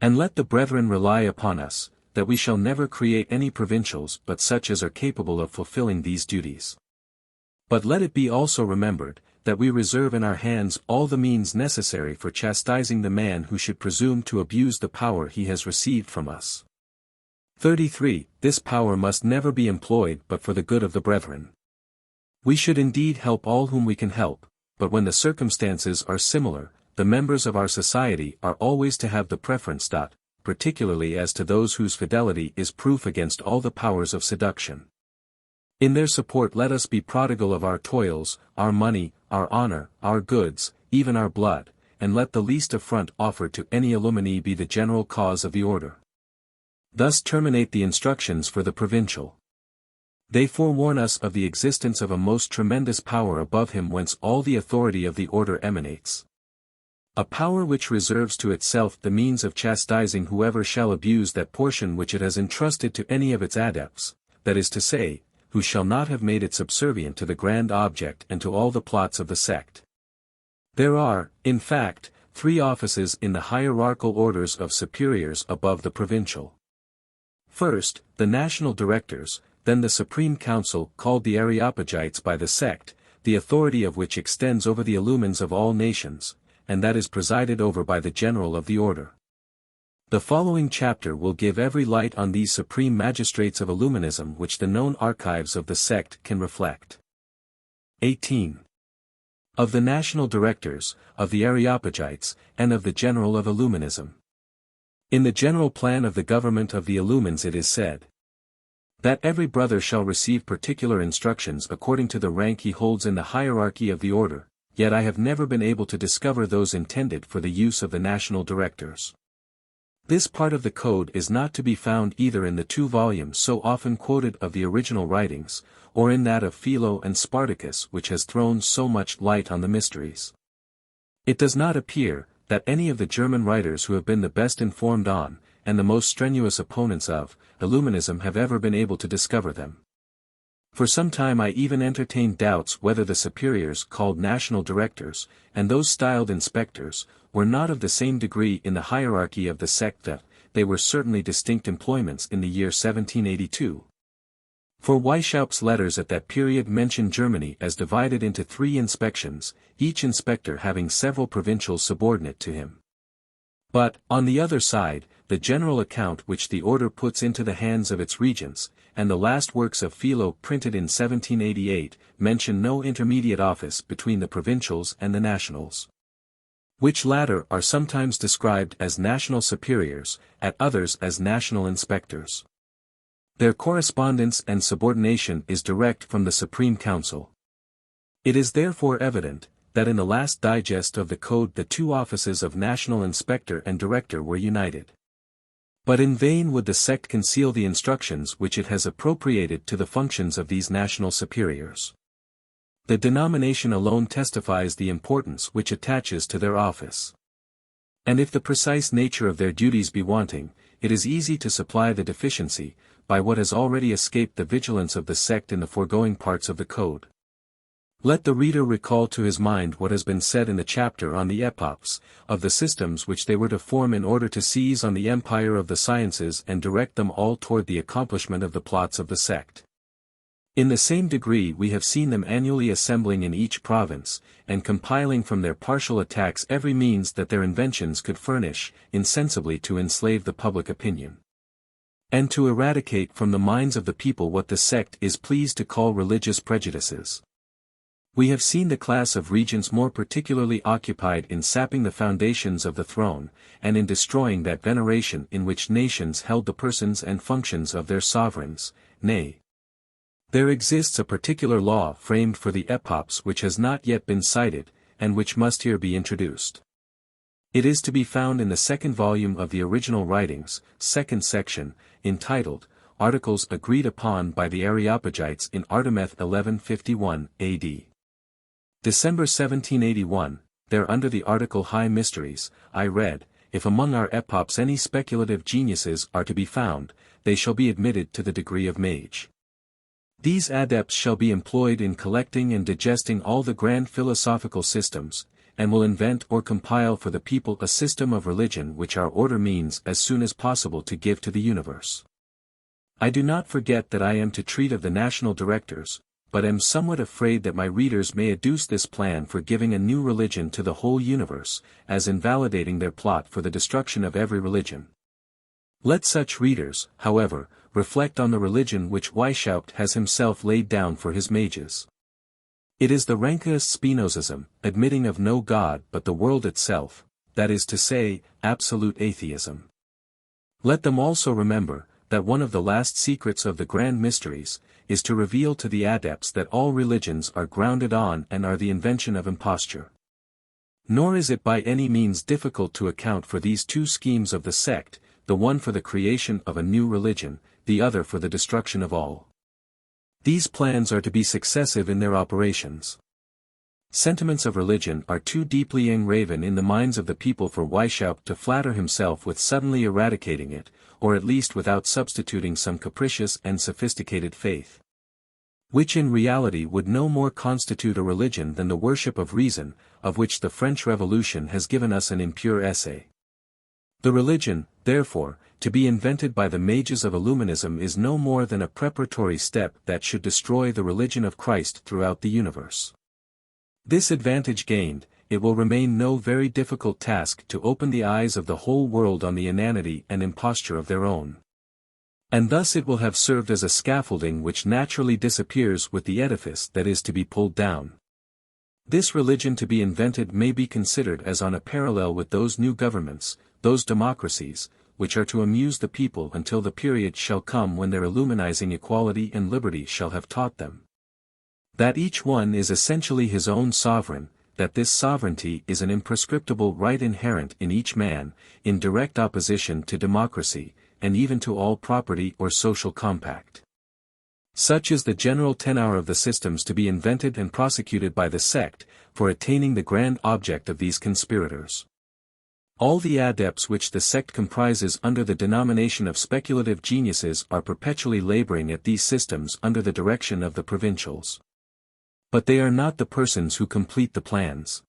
And let the brethren rely upon us, that we shall never create any provincials but such as are capable of fulfilling these duties. But let it be also remembered, that we reserve in our hands all the means necessary for chastising the man who should presume to abuse the power he has received from us. 33. This power must never be employed but for the good of the brethren. We should indeed help all whom we can help, but when the circumstances are similar, the members of our society are always to have the preference. Particularly as to those whose fidelity is proof against all the powers of seduction. In their support let us be prodigal of our toils, our money, our honor, our goods, even our blood, and let the least affront offered to any Illuminee be the general cause of the order. Thus terminate the instructions for the provincial. They forewarn us of the existence of a most tremendous power above him whence all the authority of the order emanates. A power which reserves to itself the means of chastising whoever shall abuse that portion which it has entrusted to any of its adepts, that is to say, who shall not have made it subservient to the grand object and to all the plots of the sect. There are, in fact, 3 offices in the hierarchical orders of superiors above the provincial. First, the national directors, then the Supreme Council called the Areopagites by the sect, the authority of which extends over the illumines of all nations, and that is presided over by the general of the order. The following chapter will give every light on these supreme magistrates of Illuminism which the known archives of the sect can reflect. 18. Of the national directors, of the Areopagites, and of the general of Illuminism. In the general plan of the government of the Illumines it is said that every brother shall receive particular instructions according to the rank he holds in the hierarchy of the order, yet I have never been able to discover those intended for the use of the national directors. This part of the code is not to be found either in the 2 volumes so often quoted of the original writings, or in that of Philo and Spartacus which has thrown so much light on the mysteries. It does not appear that any of the German writers who have been the best informed on, and the most strenuous opponents of, Illuminism have ever been able to discover them. For some time I even entertained doubts whether the superiors called national directors, and those styled inspectors, were not of the same degree in the hierarchy of the sect that they were certainly distinct employments in the year 1782. For Weishaupt's letters at that period mention Germany as divided into 3 inspections, each inspector having several provincials subordinate to him. But, on the other side, the general account which the order puts into the hands of its regents, and the last works of Philo printed in 1788, mention no intermediate office between the provincials and the nationals. Which latter are sometimes described as national superiors, at others as national inspectors. Their correspondence and subordination is direct from the Supreme Council. It is therefore evident, that in the last digest of the Code the 2 offices of National Inspector and Director were united. But in vain would the sect conceal the instructions which it has appropriated to the functions of these national superiors. The denomination alone testifies the importance which attaches to their office. And if the precise nature of their duties be wanting, it is easy to supply the deficiency, by what has already escaped the vigilance of the sect in the foregoing parts of the Code. Let the reader recall to his mind what has been said in the chapter on the Epopts, of the systems which they were to form in order to seize on the empire of the sciences and direct them all toward the accomplishment of the plots of the sect. In the same degree we have seen them annually assembling in each province, and compiling from their partial attacks every means that their inventions could furnish, insensibly to enslave the public opinion, and to eradicate from the minds of the people what the sect is pleased to call religious prejudices. We have seen the class of regents more particularly occupied in sapping the foundations of the throne, and in destroying that veneration in which nations held the persons and functions of their sovereigns, nay, there exists a particular law framed for the Epopts which has not yet been cited, and which must here be introduced. It is to be found in the second volume of the original writings, second section, entitled, Articles Agreed Upon by the Areopagites in Artemeth 1151 A.D. December 1781, there under the article High Mysteries, I read, if among our Epopts any speculative geniuses are to be found, they shall be admitted to the degree of mage. These adepts shall be employed in collecting and digesting all the grand philosophical systems, and will invent or compile for the people a system of religion which our order means as soon as possible to give to the universe. I do not forget that I am to treat of the national directors, but am somewhat afraid that my readers may adduce this plan for giving a new religion to the whole universe, as invalidating their plot for the destruction of every religion. Let such readers, however, reflect on the religion which Weishaupt has himself laid down for his mages. It is the rankest Spinozism, admitting of no God but the world itself, that is to say, absolute atheism. Let them also remember, that one of the last secrets of the grand mysteries, is to reveal to the adepts that all religions are grounded on and are the invention of imposture. Nor is it by any means difficult to account for these two schemes of the sect, the one for the creation of a new religion, the other for the destruction of all. These plans are to be successive in their operations. Sentiments of religion are too deeply engraven in the minds of the people for Weishaupt to flatter himself with suddenly eradicating it, or at least without substituting some capricious and sophisticated faith, which in reality would no more constitute a religion than the worship of reason, of which the French Revolution has given us an impure essay. The religion, therefore, to be invented by the mages of Illuminism is no more than a preparatory step that should destroy the religion of Christ throughout the universe. This advantage gained, it will remain no very difficult task to open the eyes of the whole world on the inanity and imposture of their own. And thus it will have served as a scaffolding which naturally disappears with the edifice that is to be pulled down. This religion to be invented may be considered as on a parallel with those new governments, those democracies, which are to amuse the people until the period shall come when their illuminizing equality and liberty shall have taught them that each one is essentially his own sovereign, that this sovereignty is an imprescriptible right inherent in each man, in direct opposition to democracy, and even to all property or social compact. Such is the general tenor of the systems to be invented and prosecuted by the sect, for attaining the grand object of these conspirators. All the adepts which the sect comprises under the denomination of speculative geniuses are perpetually laboring at these systems under the direction of the provincials. But they are not the persons who complete the plans.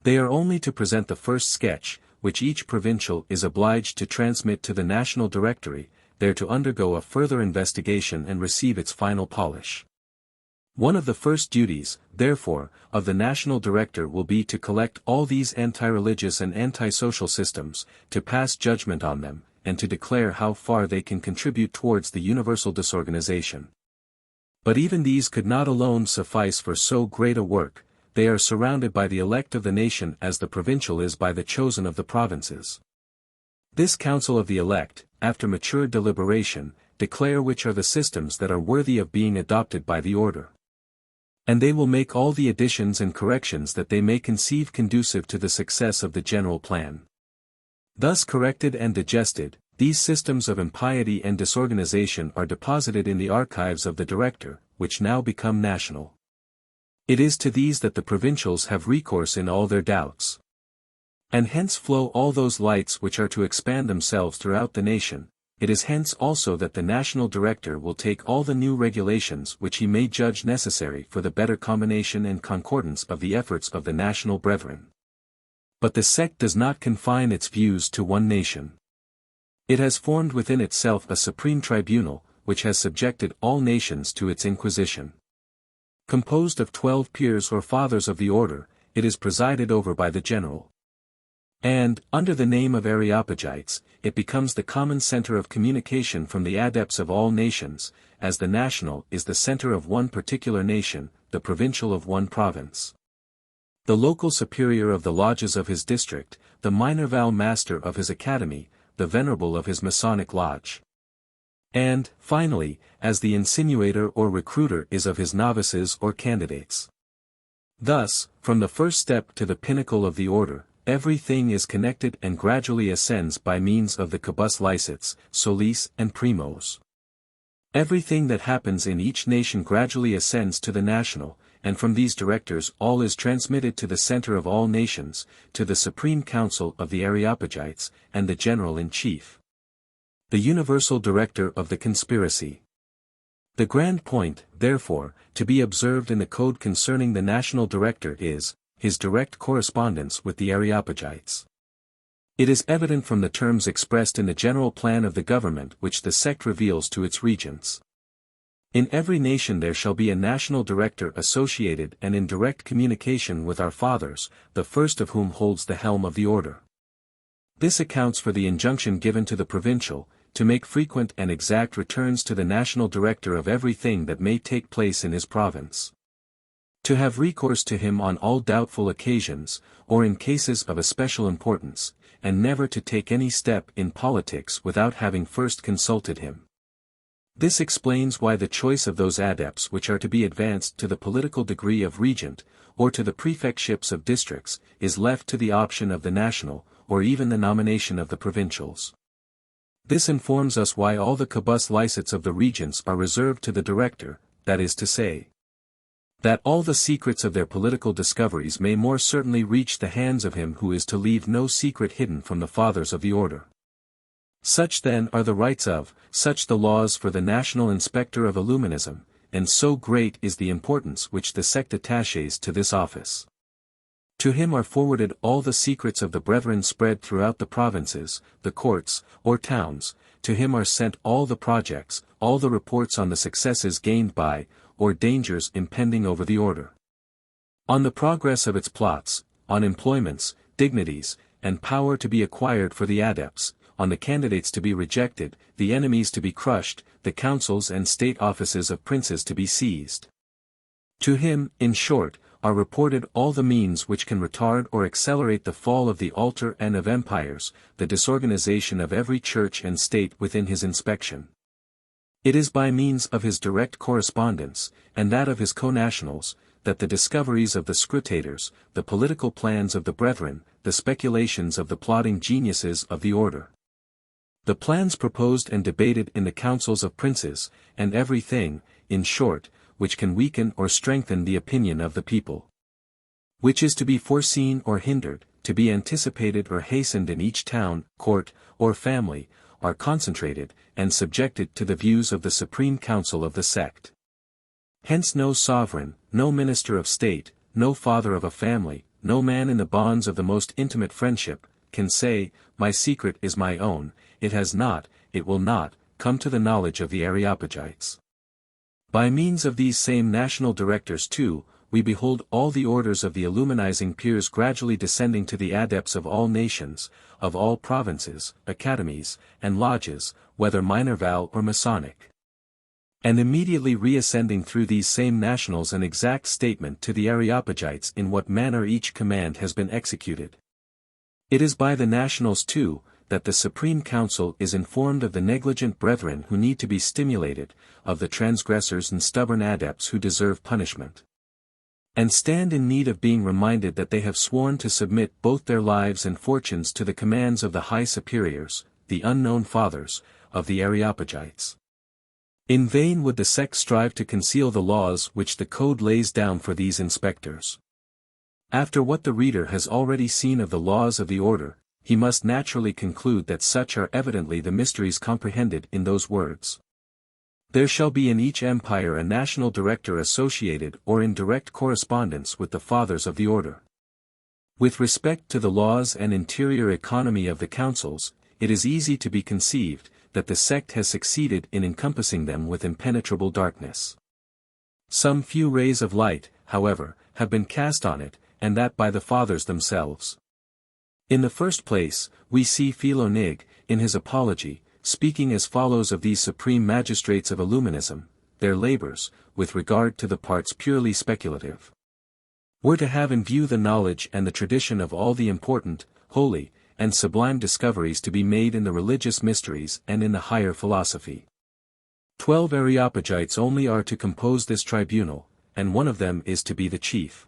They are only to present the first sketch, which each provincial is obliged to transmit to the National Directory, there to undergo a further investigation and receive its final polish. One of the first duties, therefore, of the National Director will be to collect all these anti-religious and anti-social systems, to pass judgment on them, and to declare how far they can contribute towards the universal disorganization. But even these could not alone suffice for so great a work. They are surrounded by the elect of the nation as the provincial is by the chosen of the provinces. This council of the elect, after mature deliberation, declare which are the systems that are worthy of being adopted by the order. And they will make all the additions and corrections that they may conceive conducive to the success of the general plan. Thus corrected and digested, these systems of impiety and disorganization are deposited in the archives of the Director, which now become national. It is to these that the provincials have recourse in all their doubts. And hence flow all those lights which are to expand themselves throughout the nation. It is hence also that the National Director will take all the new regulations which he may judge necessary for the better combination and concordance of the efforts of the national brethren. But the sect does not confine its views to one nation. It has formed within itself a supreme tribunal, which has subjected all nations to its inquisition. Composed of 12 peers or fathers of the order, it is presided over by the general. And, under the name of Areopagites, it becomes the common center of communication from the adepts of all nations, as the national is the center of one particular nation, the provincial of one province. The local superior of the lodges of his district, the Minerval master of his academy, the venerable of his Masonic lodge. And, finally, as the insinuator or recruiter is of his novices or candidates. Thus, from the first step to the pinnacle of the order, everything is connected and gradually ascends by means of the quibus licets, solis and primos. Everything that happens in each nation gradually ascends to the national, and from these directors all is transmitted to the center of all nations, to the Supreme Council of the Areopagites, and the General-in-Chief. The universal director of the conspiracy. The grand point, therefore, to be observed in the code concerning the national director is, his direct correspondence with the Areopagites. It is evident from the terms expressed in the general plan of the government which the sect reveals to its regents. In every nation there shall be a national director associated and in direct communication with our fathers, the first of whom holds the helm of the order. This accounts for the injunction given to the provincial, to make frequent and exact returns to the national director of everything that may take place in his province. To have recourse to him on all doubtful occasions, or in cases of especial importance, and never to take any step in politics without having first consulted him. This explains why the choice of those adepts which are to be advanced to the political degree of regent, or to the prefectships of districts, is left to the option of the national, or even the nomination of the provincials. This informs us why all the quibus licets of the regents are reserved to the director, that is to say, that all the secrets of their political discoveries may more certainly reach the hands of him who is to leave no secret hidden from the fathers of the order. Such then are the rights of, such the laws for the national inspector of Illuminism, and so great is the importance which the sect attaches to this office. To him are forwarded all the secrets of the brethren spread throughout the provinces, the courts, or towns, to him are sent all the projects, all the reports on the successes gained by, or dangers impending over the order. On the progress of its plots, on employments, dignities, and power to be acquired for the adepts, on the candidates to be rejected, the enemies to be crushed, the councils and state offices of princes to be seized. To him, in short, are reported all the means which can retard or accelerate the fall of the altar and of empires, the disorganization of every church and state within his inspection. It is by means of his direct correspondence, and that of his co-nationals, that the discoveries of the scrutators, the political plans of the brethren, the speculations of the plotting geniuses of the order, the plans proposed and debated in the councils of princes, and everything, in short, which can weaken or strengthen the opinion of the people, which is to be foreseen or hindered, to be anticipated or hastened in each town, court, or family, are concentrated, and subjected to the views of the Supreme Council of the sect. Hence no sovereign, no minister of state, no father of a family, no man in the bonds of the most intimate friendship, can say, my secret is my own, it has not, it will not, come to the knowledge of the Areopagites. By means of these same national directors too, we behold all the orders of the Illuminizing peers gradually descending to the adepts of all nations, of all provinces, academies, and lodges, whether Minerval or Masonic. And immediately reascending through these same nationals an exact statement to the Areopagites in what manner each command has been executed. It is by the nationals too, that the Supreme Council is informed of the negligent brethren who need to be stimulated, of the transgressors and stubborn adepts who deserve punishment, and stand in need of being reminded that they have sworn to submit both their lives and fortunes to the commands of the high superiors, the unknown fathers, of the Areopagites. In vain would the sect strive to conceal the laws which the code lays down for these inspectors. After what the reader has already seen of the laws of the order, he must naturally conclude that such are evidently the mysteries comprehended in those words. There shall be in each empire a national director associated or in direct correspondence with the fathers of the order. With respect to the laws and interior economy of the councils, it is easy to be conceived, that the sect has succeeded in encompassing them with impenetrable darkness. Some few rays of light, however, have been cast on it, and that by the fathers themselves. In the first place, we see Philonig, in his Apology, speaking as follows of these supreme magistrates of Illuminism: their labors, with regard to the parts purely speculative, were to have in view the knowledge and the tradition of all the important, holy, and sublime discoveries to be made in the religious mysteries and in the higher philosophy. 12 Areopagites only are to compose this tribunal, and one of them is to be the chief.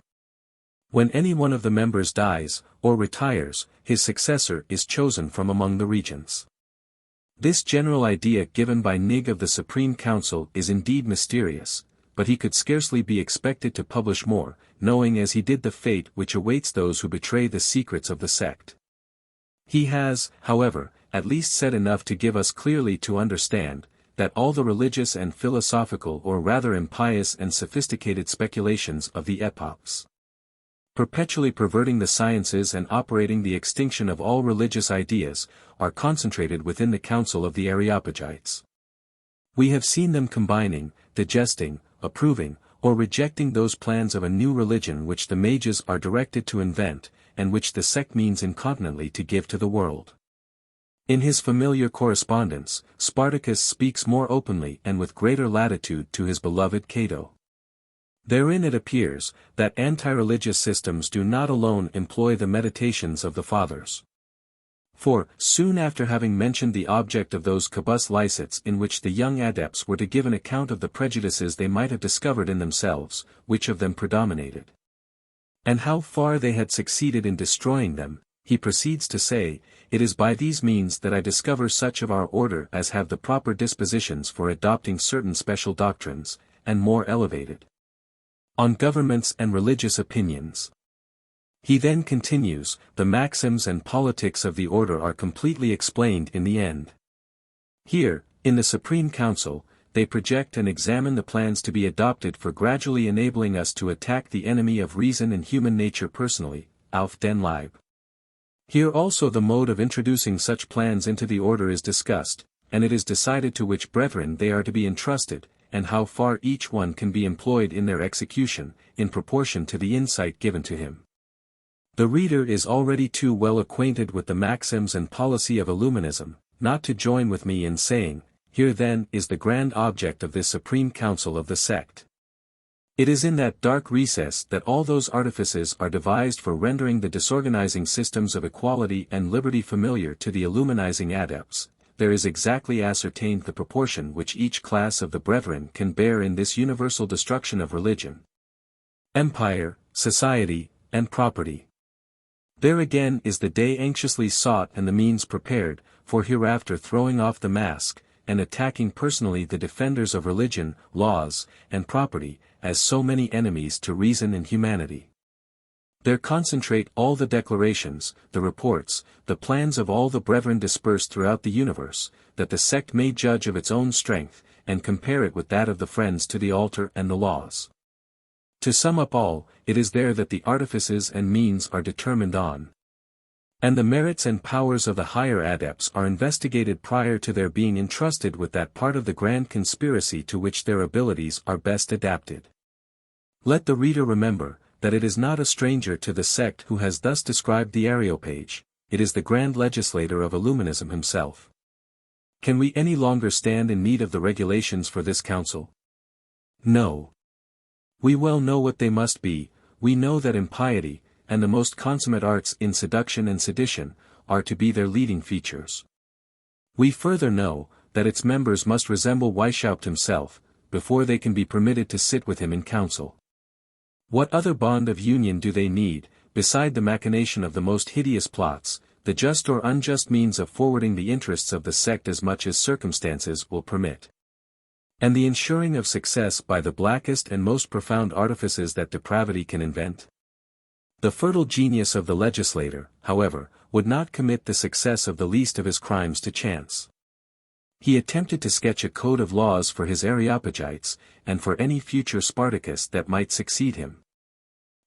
When any one of the members dies, or retires, his successor is chosen from among the regents. This general idea given by Nig of the Supreme Council is indeed mysterious, but he could scarcely be expected to publish more, knowing as he did the fate which awaits those who betray the secrets of the sect. He has, however, at least said enough to give us clearly to understand, that all the religious and philosophical or rather impious and sophisticated speculations of the Epopts, perpetually perverting the sciences and operating the extinction of all religious ideas, are concentrated within the council of the Areopagites. We have seen them combining, digesting, approving, or rejecting those plans of a new religion which the mages are directed to invent, and which the sect means incontinently to give to the world. In his familiar correspondence, Spartacus speaks more openly and with greater latitude to his beloved Cato. Therein it appears, that anti-religious systems do not alone employ the meditations of the fathers. For, soon after having mentioned the object of those cabus licets in which the young adepts were to give an account of the prejudices they might have discovered in themselves, which of them predominated, and how far they had succeeded in destroying them, he proceeds to say, "It is by these means that I discover such of our order as have the proper dispositions for adopting certain special doctrines, and more elevated, on governments and religious opinions." He then continues, "The maxims and politics of the order are completely explained in the end. Here, in the Supreme Council, they project and examine the plans to be adopted for gradually enabling us to attack the enemy of reason and human nature personally, auf den Leib." Here also the mode of introducing such plans into the order is discussed, and it is decided to which brethren they are to be entrusted, and how far each one can be employed in their execution, in proportion to the insight given to him. The reader is already too well acquainted with the maxims and policy of Illuminism, not to join with me in saying, here then is the grand object of this Supreme Council of the sect. It is in that dark recess that all those artifices are devised for rendering the disorganizing systems of equality and liberty familiar to the Illuminizing adepts. There is exactly ascertained the proportion which each class of the brethren can bear in this universal destruction of religion, empire, society, and property. There again is the day anxiously sought and the means prepared, for hereafter throwing off the mask, and attacking personally the defenders of religion, laws, and property, as so many enemies to reason and humanity. There concentrate all the declarations, the reports, the plans of all the brethren dispersed throughout the universe, that the sect may judge of its own strength, and compare it with that of the friends to the altar and the laws. To sum up all, it is there that the artifices and means are determined on, and the merits and powers of the higher adepts are investigated prior to their being entrusted with that part of the grand conspiracy to which their abilities are best adapted. Let the reader remember, that it is not a stranger to the sect who has thus described the Areopage, it is the grand legislator of Illuminism himself. Can we any longer stand in need of the regulations for this council? No. We well know what they must be. We know that impiety, and the most consummate arts in seduction and sedition, are to be their leading features. We further know, that its members must resemble Weishaupt himself, before they can be permitted to sit with him in council. What other bond of union do they need, beside the machination of the most hideous plots, the just or unjust means of forwarding the interests of the sect as much as circumstances will permit, and the ensuring of success by the blackest and most profound artifices that depravity can invent? The fertile genius of the legislator, however, would not commit the success of the least of his crimes to chance. He attempted to sketch a code of laws for his Areopagites, and for any future Spartacus that might succeed him.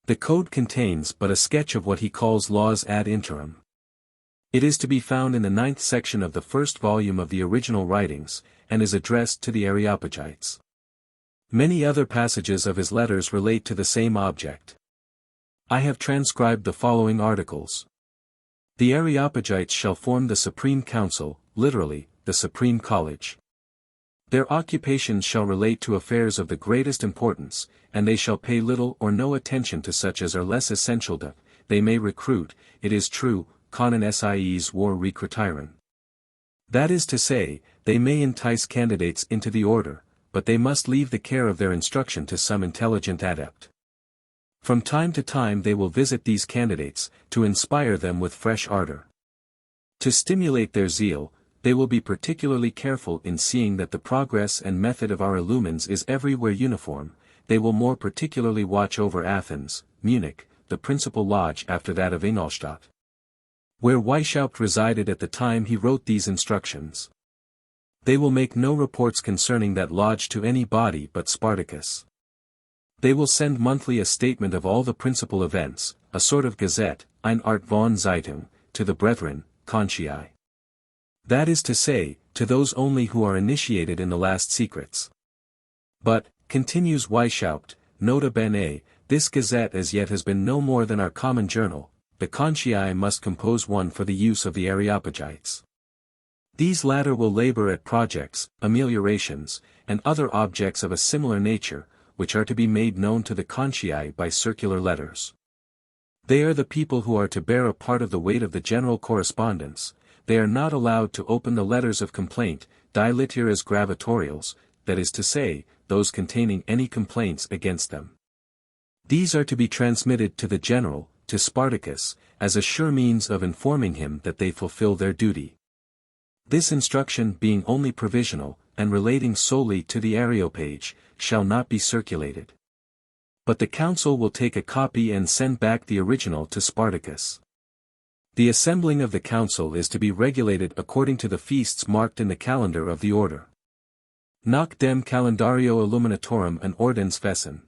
The code contains but a sketch of what he calls laws ad interim. It is to be found in the 9th section of the first volume of the original writings, and is addressed to the Areopagites. Many other passages of his letters relate to the same object. I have transcribed the following articles. The Areopagites shall form the Supreme Council, literally, the Supreme College. Their occupations shall relate to affairs of the greatest importance, and they shall pay little or no attention to such as are less essential to, they may recruit, it is true, conon sies war recrutiren. That is to say, they may entice candidates into the order, but they must leave the care of their instruction to some intelligent adept. From time to time they will visit these candidates, to inspire them with fresh ardor. To stimulate their zeal, they will be particularly careful in seeing that the progress and method of our illumines is everywhere uniform. They will more particularly watch over Athens, Munich, the principal lodge after that of Ingolstadt, where Weishaupt resided at the time he wrote these instructions. They will make no reports concerning that lodge to any body but Spartacus. They will send monthly a statement of all the principal events, a sort of gazette, eine Art von Zeitung, to the brethren, Contii. That is to say, to those only who are initiated in the last secrets. But, continues Weishaupt, nota bene, this gazette as yet has been no more than our common journal, the Contii must compose one for the use of the Areopagites. These latter will labor at projects, ameliorations, and other objects of a similar nature, which are to be made known to the Contii by circular letters. They are the people who are to bear a part of the weight of the general correspondence. They are not allowed to open the letters of complaint, die litteras gravatorials, that is to say, those containing any complaints against them. These are to be transmitted to the general, to Spartacus, as a sure means of informing him that they fulfill their duty. This instruction being only provisional, and relating solely to the Areopage, shall not be circulated. But the council will take a copy and send back the original to Spartacus. The assembling of the council is to be regulated according to the feasts marked in the calendar of the order. Noc dem calendario illuminatorum and ordens fessen.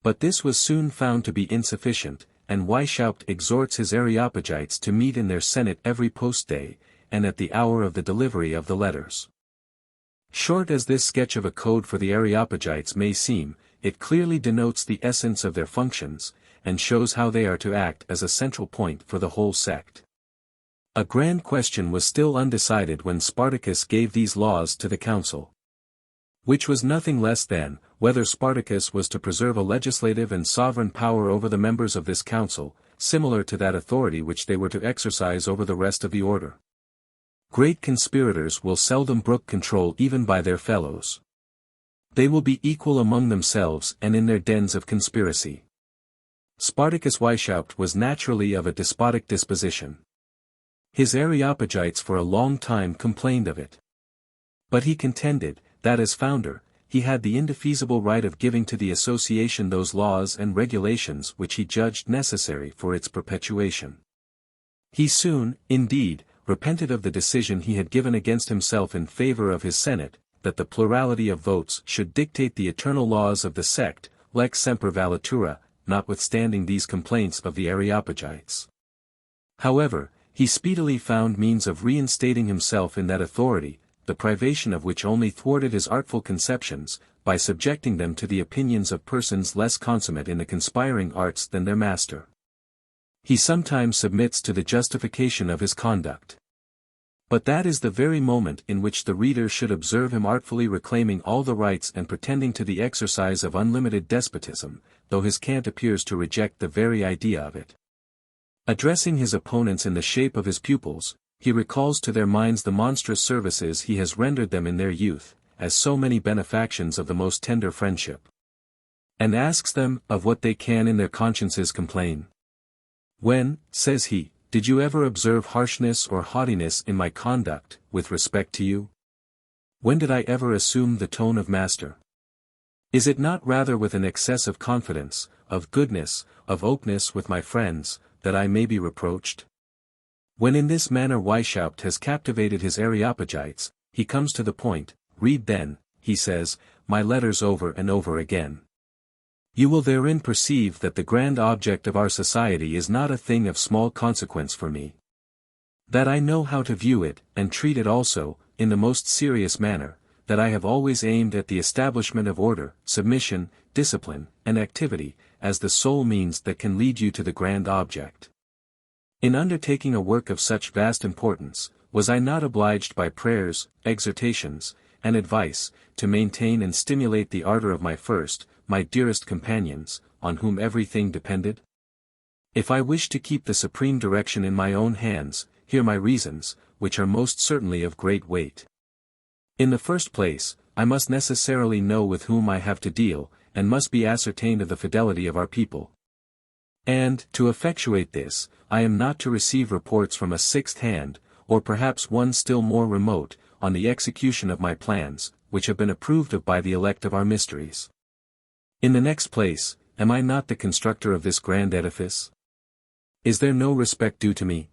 But this was soon found to be insufficient, and Weishaupt exhorts his Areopagites to meet in their senate every post-day, and at the hour of the delivery of the letters. Short as this sketch of a code for the Areopagites may seem, it clearly denotes the essence of their functions, and shows how they are to act as a central point for the whole sect. A grand question was still undecided when Spartacus gave these laws to the council, which was nothing less than, whether Spartacus was to preserve a legislative and sovereign power over the members of this council, similar to that authority which they were to exercise over the rest of the order. Great conspirators will seldom brook control even by their fellows. They will be equal among themselves and in their dens of conspiracy. Spartacus-Weishaupt was naturally of a despotic disposition. His Areopagites for a long time complained of it. But he contended, that as founder, he had the indefeasible right of giving to the association those laws and regulations which he judged necessary for its perpetuation. He soon, indeed, repented of the decision he had given against himself in favor of his senate, that the plurality of votes should dictate the eternal laws of the sect, lex semper valetura, notwithstanding these complaints of the Areopagites. However, he speedily found means of reinstating himself in that authority, the privation of which only thwarted his artful conceptions, by subjecting them to the opinions of persons less consummate in the conspiring arts than their master. He sometimes submits to the justification of his conduct. But that is the very moment in which the reader should observe him artfully reclaiming all the rights and pretending to the exercise of unlimited despotism, though his cant appears to reject the very idea of it. Addressing his opponents in the shape of his pupils, he recalls to their minds the monstrous services he has rendered them in their youth, as so many benefactions of the most tender friendship. And asks them, of what they can in their consciences complain. When, says he, did you ever observe harshness or haughtiness in my conduct, with respect to you? When did I ever assume the tone of master? Is it not rather with an excess of confidence, of goodness, of openness with my friends, that I may be reproached? When in this manner Weishaupt has captivated his Areopagites, he comes to the point, read then, he says, my letters over and over again. You will therein perceive that the grand object of our society is not a thing of small consequence for me. That I know how to view it, and treat it also, in the most serious manner, that I have always aimed at the establishment of order, submission, discipline, and activity, as the sole means that can lead you to the grand object. In undertaking a work of such vast importance, was I not obliged by prayers, exhortations, and advice, to maintain and stimulate the ardor of my dearest companions, on whom everything depended? If I wish to keep the supreme direction in my own hands, hear my reasons, which are most certainly of great weight. In the first place, I must necessarily know with whom I have to deal, and must be ascertained of the fidelity of our people. And, to effectuate this, I am not to receive reports from a sixth hand, or perhaps one still more remote, on the execution of my plans, which have been approved of by the elect of our mysteries. In the next place, am I not the constructor of this grand edifice? Is there no respect due to me?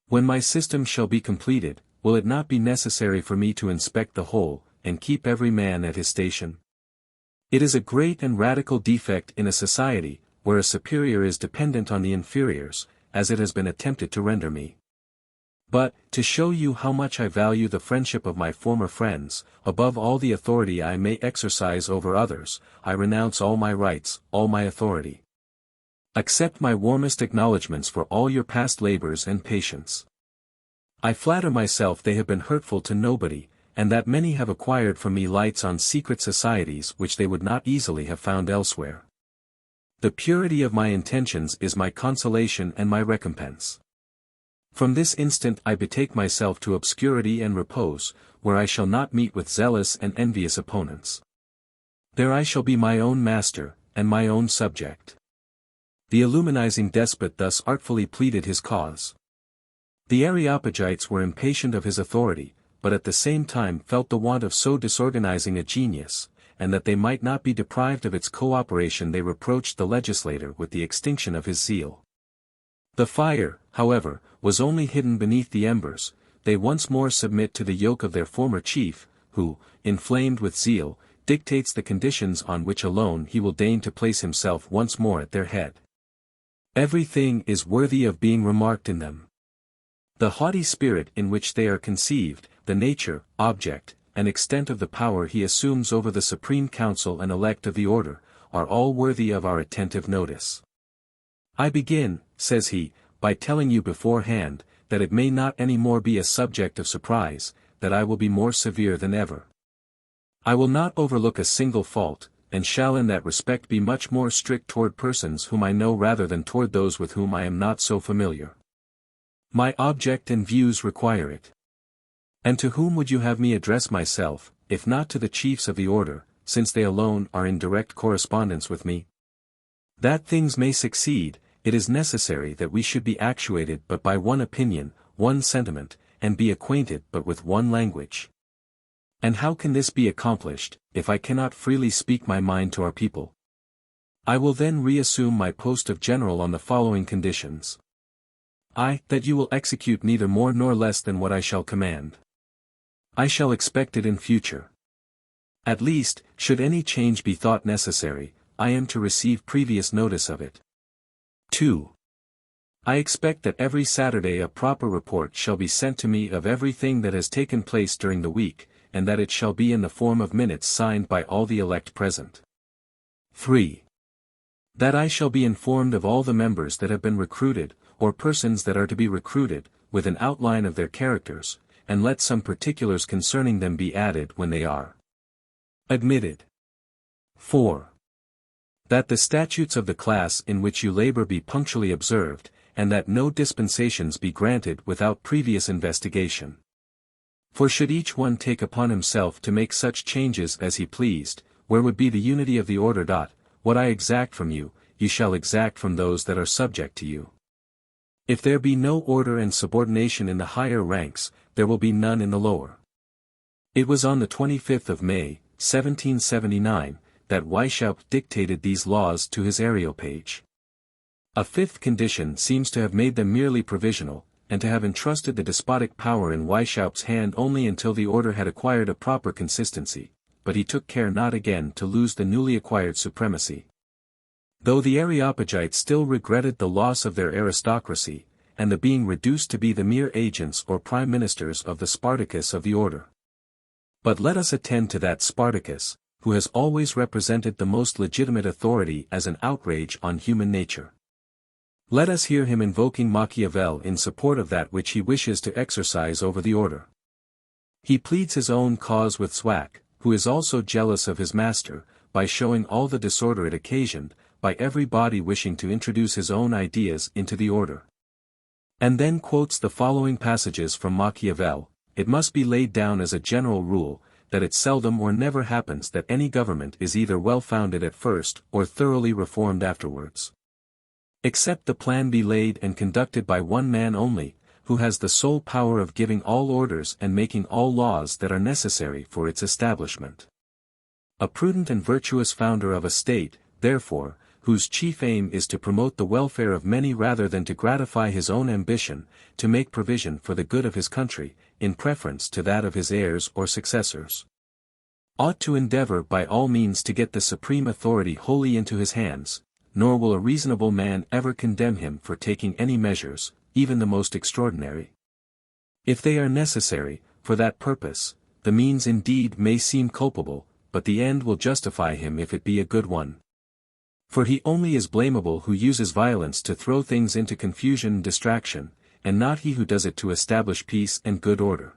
When my system shall be completed, will it not be necessary for me to inspect the whole, and keep every man at his station? It is a great and radical defect in a society, where a superior is dependent on the inferiors, as it has been attempted to render me. But, to show you how much I value the friendship of my former friends, above all the authority I may exercise over others, I renounce all my rights, all my authority. Accept my warmest acknowledgments for all your past labors and patience. I flatter myself they have been hurtful to nobody, and that many have acquired from me lights on secret societies which they would not easily have found elsewhere. The purity of my intentions is my consolation and my recompense. From this instant I betake myself to obscurity and repose, where I shall not meet with zealous and envious opponents. There I shall be my own master, and my own subject. The Illuminizing despot thus artfully pleaded his cause. The Areopagites were impatient of his authority, but at the same time felt the want of so disorganizing a genius, and that they might not be deprived of its cooperation they reproached the legislator with the extinction of his zeal. The fire, however, was only hidden beneath the embers. They once more submit to the yoke of their former chief, who, inflamed with zeal, dictates the conditions on which alone he will deign to place himself once more at their head. Everything is worthy of being remarked in them. The haughty spirit in which they are conceived, the nature, object, and extent of the power he assumes over the supreme council and elect of the order, are all worthy of our attentive notice. I begin, says he, by telling you beforehand, that it may not any more be a subject of surprise, that I will be more severe than ever. I will not overlook a single fault, and shall in that respect be much more strict toward persons whom I know rather than toward those with whom I am not so familiar. My object and views require it. And to whom would you have me address myself, if not to the chiefs of the order, since they alone are in direct correspondence with me? That things may succeed, it is necessary that we should be actuated but by one opinion, one sentiment, and be acquainted but with one language. And how can this be accomplished, if I cannot freely speak my mind to our people? I will then reassume my post of general on the following conditions. That you will execute neither more nor less than what I shall command. I shall expect it in future. At least, should any change be thought necessary, I am to receive previous notice of it. 2. I expect that every Saturday a proper report shall be sent to me of everything that has taken place during the week, and that it shall be in the form of minutes signed by all the elect present. 3. That I shall be informed of all the members that have been recruited, or persons that are to be recruited, with an outline of their characters, and let some particulars concerning them be added when they are admitted. 4. That the statutes of the class in which you labor be punctually observed, and that no dispensations be granted without previous investigation. For should each one take upon himself to make such changes as he pleased, where would be the unity of the order? What I exact from you, you shall exact from those that are subject to you. If there be no order and subordination in the higher ranks, there will be none in the lower. It was on the 25th of May, 1779, that Weishaupt dictated these laws to his Areopage. A fifth condition seems to have made them merely provisional, and to have entrusted the despotic power in Weishaupt's hand only until the order had acquired a proper consistency, but he took care not again to lose the newly acquired supremacy. Though the Areopagites still regretted the loss of their aristocracy, and the being reduced to be the mere agents or prime ministers of the Spartacus of the order. But let us attend to that Spartacus, who has always represented the most legitimate authority as an outrage on human nature. Let us hear him invoking Machiavel in support of that which he wishes to exercise over the order. He pleads his own cause with Zwack, who is also jealous of his master, by showing all the disorder it occasioned, by everybody wishing to introduce his own ideas into the order. And then quotes the following passages from Machiavel: "It must be laid down as a general rule, that it seldom or never happens that any government is either well-founded at first or thoroughly reformed afterwards. Except the plan be laid and conducted by one man only, who has the sole power of giving all orders and making all laws that are necessary for its establishment. A prudent and virtuous founder of a state, therefore, whose chief aim is to promote the welfare of many rather than to gratify his own ambition, to make provision for the good of his country, in preference to that of his heirs or successors, ought to endeavor by all means to get the supreme authority wholly into his hands, nor will a reasonable man ever condemn him for taking any measures, even the most extraordinary. If they are necessary, for that purpose, the means indeed may seem culpable, but the end will justify him if it be a good one. For he only is blamable who uses violence to throw things into confusion and distraction, and not he who does it to establish peace and good order."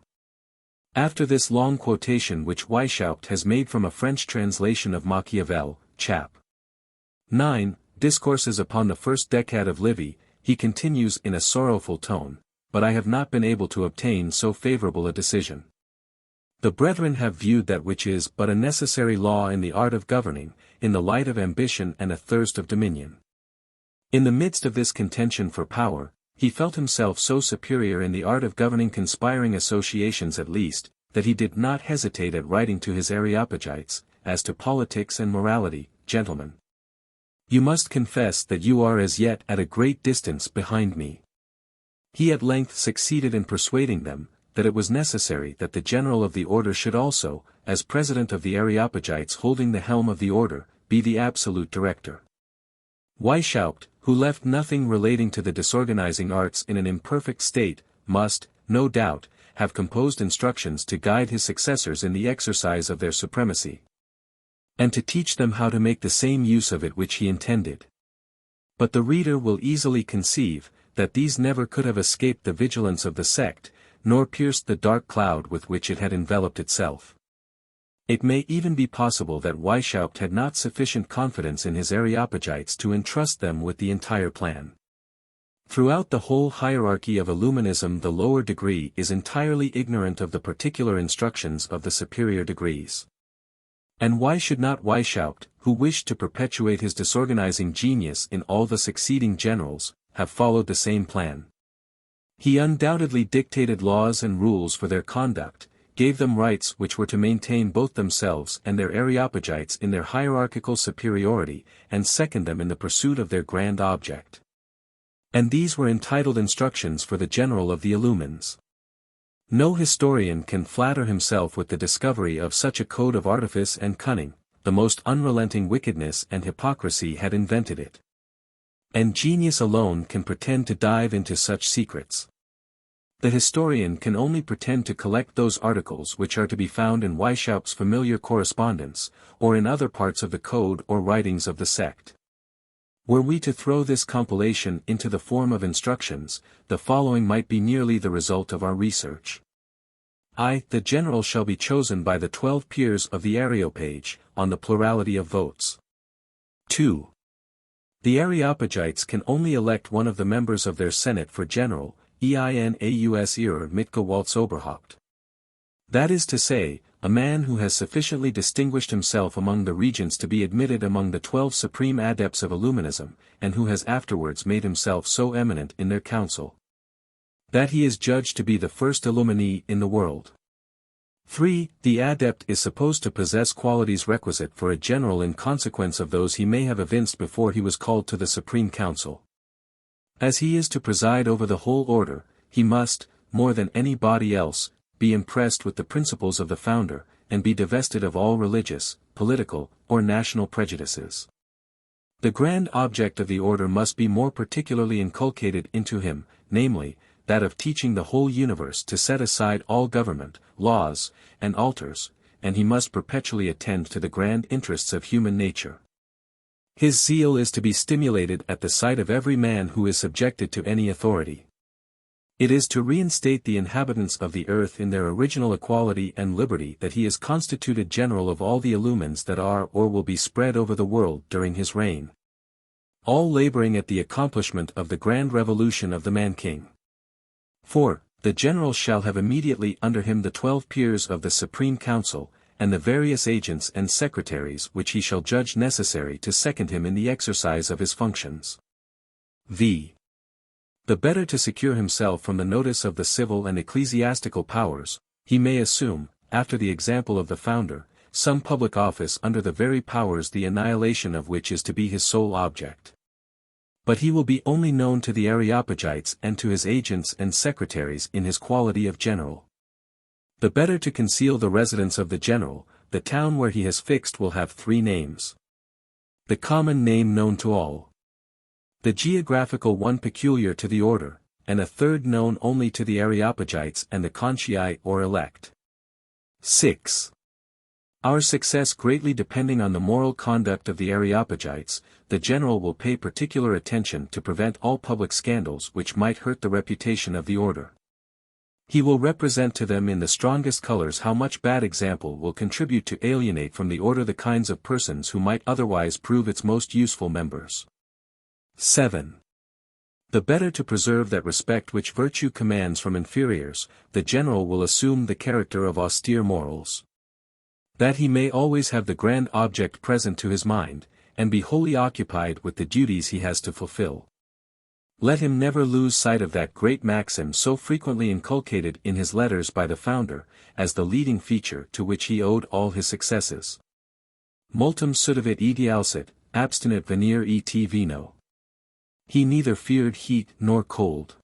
After this long quotation which Weishaupt has made from a French translation of Machiavel, chap. 9, Discourses upon the first decade of Livy, he continues in a sorrowful tone, "But I have not been able to obtain so favorable a decision. The brethren have viewed that which is but a necessary law in the art of governing, in the light of ambition and a thirst of dominion." In the midst of this contention for power, he felt himself so superior in the art of governing conspiring associations at least, that he did not hesitate at writing to his Areopagites, "As to politics and morality, gentlemen, you must confess that you are as yet at a great distance behind me." He at length succeeded in persuading them, that it was necessary that the general of the order should also, as president of the Areopagites holding the helm of the order, be the absolute director. Weishaupt, who left nothing relating to the disorganizing arts in an imperfect state, must, no doubt, have composed instructions to guide his successors in the exercise of their supremacy, and to teach them how to make the same use of it which he intended. But the reader will easily conceive, that these never could have escaped the vigilance of the sect, nor pierced the dark cloud with which it had enveloped itself. It may even be possible that Weishaupt had not sufficient confidence in his Areopagites to entrust them with the entire plan. Throughout the whole hierarchy of Illuminism the lower degree is entirely ignorant of the particular instructions of the superior degrees. And why should not Weishaupt, who wished to perpetuate his disorganizing genius in all the succeeding generals, have followed the same plan? He undoubtedly dictated laws and rules for their conduct, gave them rights which were to maintain both themselves and their Areopagites in their hierarchical superiority, and second them in the pursuit of their grand object. And these were entitled instructions for the general of the Illumines. No historian can flatter himself with the discovery of such a code of artifice and cunning. The most unrelenting wickedness and hypocrisy had invented it. And genius alone can pretend to dive into such secrets. The historian can only pretend to collect those articles which are to be found in Weishaupt's familiar correspondence, or in other parts of the code or writings of the sect. Were we to throw this compilation into the form of instructions, the following might be nearly the result of our research. The general shall be chosen by the 12 peers of the Areopage, on the plurality of votes. 2. The Areopagites can only elect one of the members of their senate for general, Einaus ihrer Mitgewaltsoberhaupt. That is to say, a man who has sufficiently distinguished himself among the regents to be admitted among the 12 supreme adepts of Illuminism, and who has afterwards made himself so eminent in their council that he is judged to be the first Illuminee in the world. 3. The adept is supposed to possess qualities requisite for a general in consequence of those he may have evinced before he was called to the supreme council. As he is to preside over the whole order, he must, more than anybody else, be impressed with the principles of the founder, and be divested of all religious, political, or national prejudices. The grand object of the order must be more particularly inculcated into him, namely, that of teaching the whole universe to set aside all government, laws, and altars, and he must perpetually attend to the grand interests of human nature. His zeal is to be stimulated at the sight of every man who is subjected to any authority. It is to reinstate the inhabitants of the earth in their original equality and liberty that he is constituted general of all the illumines that are or will be spread over the world during his reign, all laboring at the accomplishment of the grand revolution of the man-king. 4. The general shall have immediately under him the 12 peers of the Supreme Council, and the various agents and secretaries which he shall judge necessary to second him in the exercise of his functions. V. The better to secure himself from the notice of the civil and ecclesiastical powers, he may assume, after the example of the founder, some public office under the very powers the annihilation of which is to be his sole object. But he will be only known to the Areopagites and to his agents and secretaries in his quality of general. The better to conceal the residence of the general, the town where he has fixed will have 3 names. The common name known to all, the geographical one peculiar to the order, and a third known only to the Areopagites and the Contii or elect. 6. Our success greatly depending on the moral conduct of the Areopagites, the general will pay particular attention to prevent all public scandals which might hurt the reputation of the order. He will represent to them in the strongest colors how much bad example will contribute to alienate from the order the kinds of persons who might otherwise prove its most useful members. 7. The better to preserve that respect which virtue commands from inferiors, the general will assume the character of austere morals. That he may always have the grand object present to his mind, and be wholly occupied with the duties he has to fulfill. Let him never lose sight of that great maxim so frequently inculcated in his letters by the founder, as the leading feature to which he owed all his successes. Multum sudavit idealsit, abstinat venire et vino. He neither feared heat nor cold.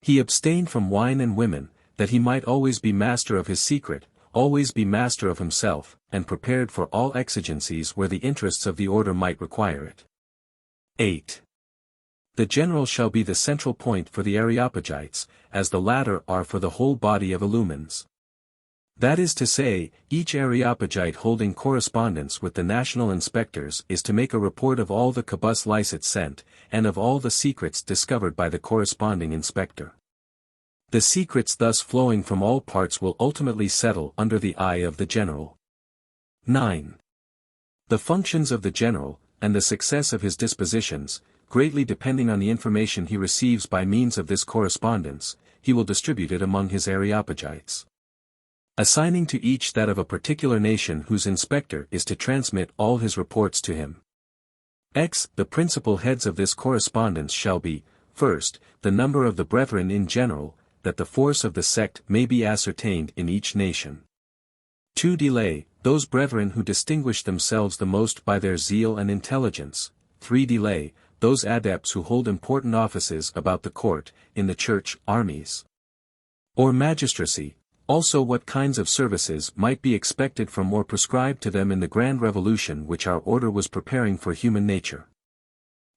He abstained from wine and women, that he might always be master of his secret, always be master of himself, and prepared for all exigencies where the interests of the order might require it. 8. The general shall be the central point for the Areopagites, as the latter are for the whole body of Illumines. That is to say, each Areopagite holding correspondence with the national inspectors is to make a report of all the quibus licet sent, and of all the secrets discovered by the corresponding inspector. The secrets thus flowing from all parts will ultimately settle under the eye of the general. 9. The functions of the general, and the success of his dispositions, greatly depending on the information he receives by means of this correspondence, he will distribute it among his Areopagites, assigning to each that of a particular nation whose inspector is to transmit all his reports to him. The principal heads of this correspondence shall be, first, the number of the brethren in general, that the force of the sect may be ascertained in each nation. 2. Delay, those brethren who distinguish themselves the most by their zeal and intelligence. 3. Delay, those adepts who hold important offices about the court, in the church, armies, or magistracy. Also what kinds of services might be expected from or prescribed to them in the grand revolution which our order was preparing for human nature.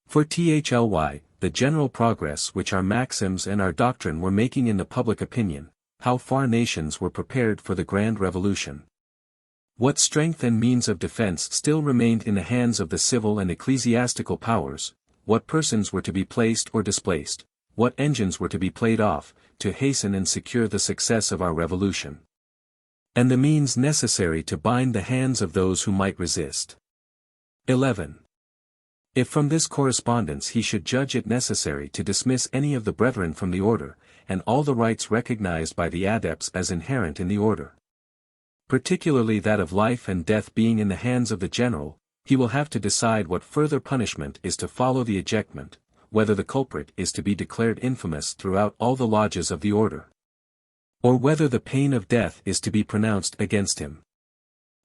For thly, the general progress which our maxims and our doctrine were making in the public opinion, how far nations were prepared for the grand revolution. What strength and means of defense still remained in the hands of the civil and ecclesiastical powers, what persons were to be placed or displaced, what engines were to be played off, to hasten and secure the success of our revolution, and the means necessary to bind the hands of those who might resist. 11. If from this correspondence he should judge it necessary to dismiss any of the brethren from the order, and all the rights recognized by the adepts as inherent in the order, particularly that of life and death being in the hands of the general, he will have to decide what further punishment is to follow the ejectment, whether the culprit is to be declared infamous throughout all the lodges of the order, or whether the pain of death is to be pronounced against him.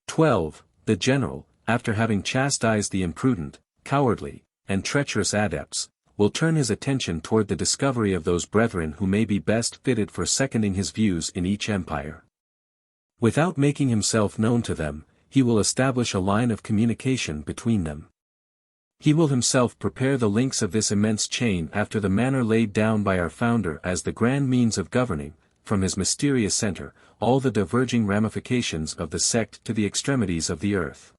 12. The general, after having chastised the imprudent, cowardly, and treacherous adepts, will turn his attention toward the discovery of those brethren who may be best fitted for seconding his views in each empire. Without making himself known to them, he will establish a line of communication between them. He will himself prepare the links of this immense chain after the manner laid down by our founder as the grand means of governing, from his mysterious center, all the diverging ramifications of the sect to the extremities of the earth.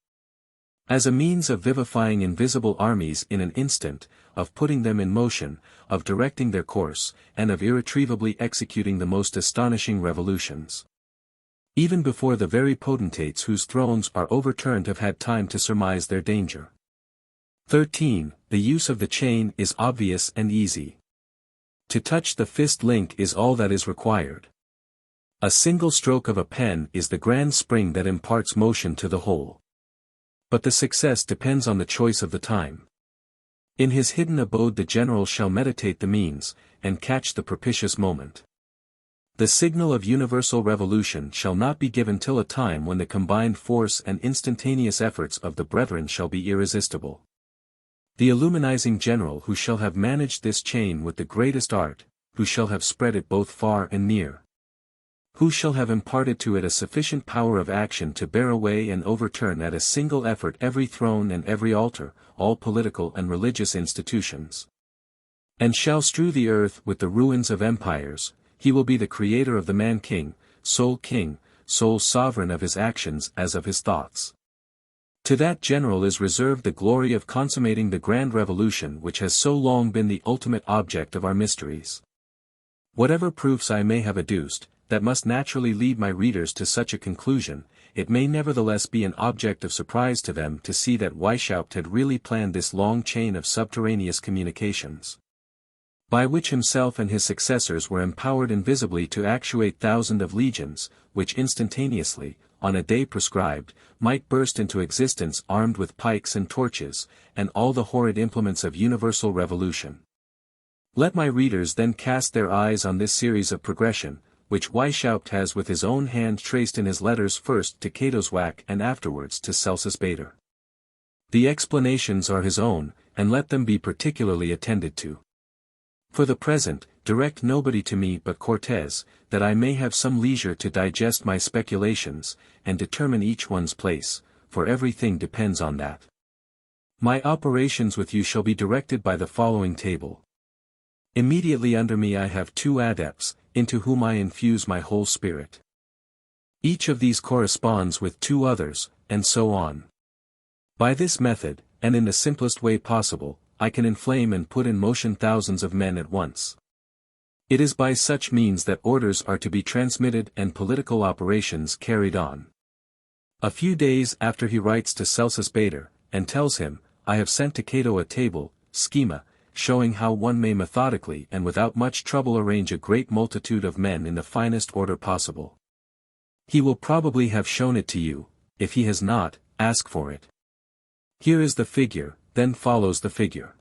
As a means of vivifying invisible armies in an instant, of putting them in motion, of directing their course, and of irretrievably executing the most astonishing revolutions. Even before the very potentates whose thrones are overturned have had time to surmise their danger. 13. The use of the chain is obvious and easy. To touch the fist link is all that is required. A single stroke of a pen is the grand spring that imparts motion to the whole. But the success depends on the choice of the time. In his hidden abode the general shall meditate the means, and catch the propitious moment. The signal of universal revolution shall not be given till a time when the combined force and instantaneous efforts of the brethren shall be irresistible. The illuminizing general who shall have managed this chain with the greatest art, who shall have spread it both far and near. Who shall have imparted to it a sufficient power of action to bear away and overturn at a single effort every throne and every altar, all political and religious institutions. And shall strew the earth with the ruins of empires, he will be the creator of the man-king, sole sovereign of his actions as of his thoughts. To that general is reserved the glory of consummating the grand revolution which has so long been the ultimate object of our mysteries. Whatever proofs I may have adduced, that must naturally lead my readers to such a conclusion, it may nevertheless be an object of surprise to them to see that Weishaupt had really planned this long chain of subterraneous communications, by which himself and his successors were empowered invisibly to actuate thousands of legions, which instantaneously, on a day prescribed, might burst into existence armed with pikes and torches, and all the horrid implements of universal revolution. Let my readers then cast their eyes on this series of progression, which Weishaupt has with his own hand traced in his letters first to Cato's Wack and afterwards to Celsus Bader. The explanations are his own, and let them be particularly attended to. For the present, direct nobody to me but Cortes, that I may have some leisure to digest my speculations, and determine each one's place, for everything depends on that. My operations with you shall be directed by the following table. Immediately under me I have 2 adepts, into whom I infuse my whole spirit. Each of these corresponds with 2 others, and so on. By this method, and in the simplest way possible, I can inflame and put in motion thousands of men at once. It is by such means that orders are to be transmitted and political operations carried on. A few days after he writes to Celsus Bader, and tells him, I have sent to Cato a table, schema, showing how one may methodically and without much trouble arrange a great multitude of men in the finest order possible. He will probably have shown it to you. If he has not, ask for it. Here is the figure, then follows the figure.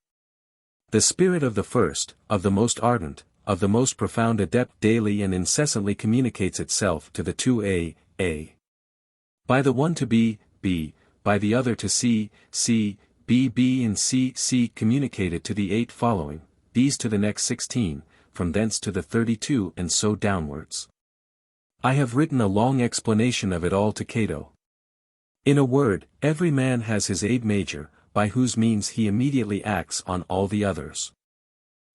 The spirit of the first, of the most ardent, of the most profound adept daily and incessantly communicates itself to the 2 A. By the one to B, by the other to C, B and C communicated to the 8 following, these to the next 16, from thence to the 32 and so downwards. I have written a long explanation of it all to Cato. In a word, every man has his aid major, by whose means he immediately acts on all the others.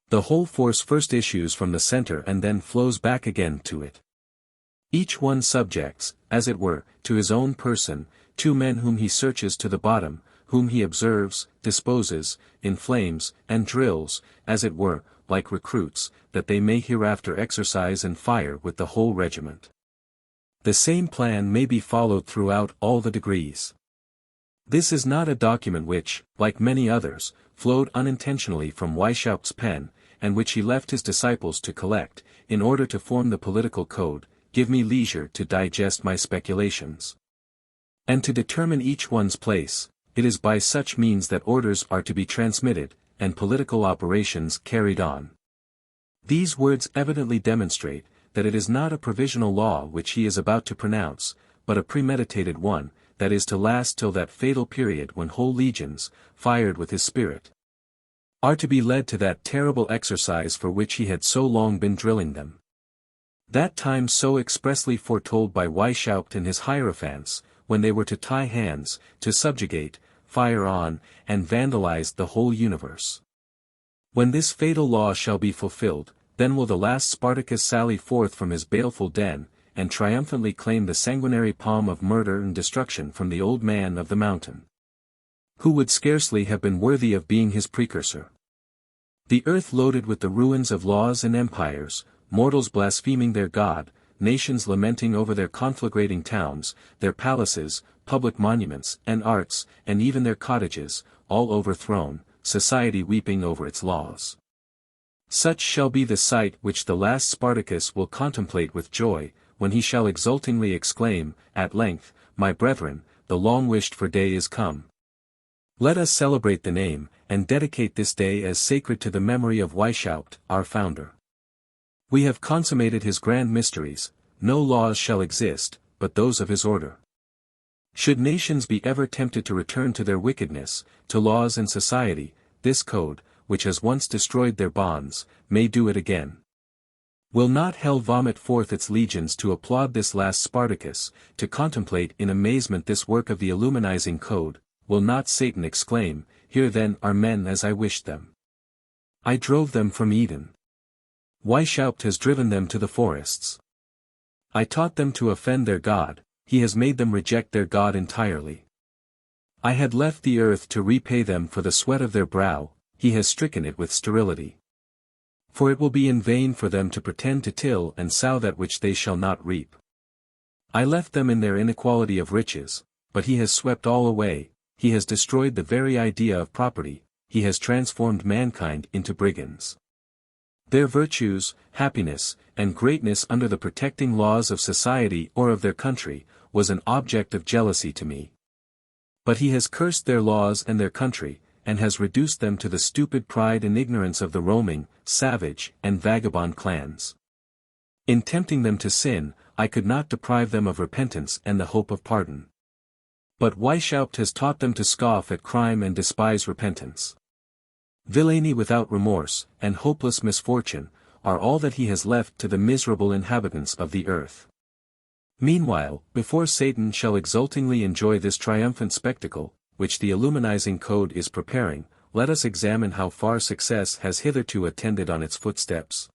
The whole force first issues from the center and then flows back again to it. Each one subjects, as it were, to his own person, 2 men whom he searches to the bottom, whom he observes, disposes, inflames, and drills, as it were, like recruits, that they may hereafter exercise and fire with the whole regiment. The same plan may be followed throughout all the degrees. This is not a document which, like many others, flowed unintentionally from Weishaupt's pen, and which he left his disciples to collect, in order to form the political code. Give me leisure to digest my speculations. And to determine each one's place. It is by such means that orders are to be transmitted, and political operations carried on. These words evidently demonstrate, that it is not a provisional law which he is about to pronounce, but a premeditated one, that is to last till that fatal period when whole legions, fired with his spirit, are to be led to that terrible exercise for which he had so long been drilling them. That time so expressly foretold by Weishaupt and his hierophants, when they were to tie hands, to subjugate, fire on, and vandalized the whole universe. When this fatal law shall be fulfilled, then will the last Spartacus sally forth from his baleful den, and triumphantly claim the sanguinary palm of murder and destruction from the old man of the mountain, who would scarcely have been worthy of being his precursor. The earth loaded with the ruins of laws and empires, mortals blaspheming their God, nations lamenting over their conflagrating towns, their palaces, public monuments, and arts, and even their cottages, all overthrown, society weeping over its laws. Such shall be the sight which the last Spartacus will contemplate with joy, when he shall exultingly exclaim, "At length, my brethren, the long-wished-for day is come. Let us celebrate the name, and dedicate this day as sacred to the memory of Weishaupt, our founder. We have consummated his grand mysteries, no laws shall exist, but those of his order. Should nations be ever tempted to return to their wickedness, to laws and society, this code, which has once destroyed their bonds, may do it again. Will not hell vomit forth its legions to applaud this last Spartacus, to contemplate in amazement this work of the illuminizing code? Will not Satan exclaim, "Here then are men as I wished them. I drove them from Eden. Weishaupt has driven them to the forests. I taught them to offend their God, he has made them reject their God entirely. I had left the earth to repay them for the sweat of their brow, he has stricken it with sterility. For it will be in vain for them to pretend to till and sow that which they shall not reap. I left them in their inequality of riches, but he has swept all away, he has destroyed the very idea of property, he has transformed mankind into brigands. Their virtues, happiness, and greatness under the protecting laws of society or of their country, was an object of jealousy to me. But he has cursed their laws and their country, and has reduced them to the stupid pride and ignorance of the roaming, savage, and vagabond clans. In tempting them to sin, I could not deprive them of repentance and the hope of pardon. But Weishaupt has taught them to scoff at crime and despise repentance. Villainy without remorse, and hopeless misfortune, are all that he has left to the miserable inhabitants of the earth. Meanwhile, before Satan shall exultingly enjoy this triumphant spectacle, which the illuminizing code is preparing, let us examine how far success has hitherto attended on its footsteps.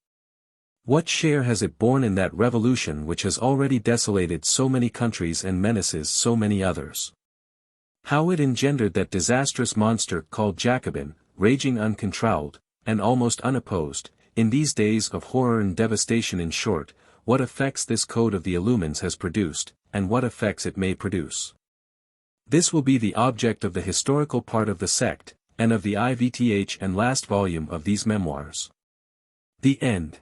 What share has it borne in that revolution which has already desolated so many countries and menaces so many others? How it engendered that disastrous monster called Jacobin, raging uncontrolled, and almost unopposed, in these days of horror and devastation. In short, what effects this code of the Illumines has produced, and what effects it may produce. This will be the object of the historical part of the sect, and of the IVTH and last volume of these memoirs. The end.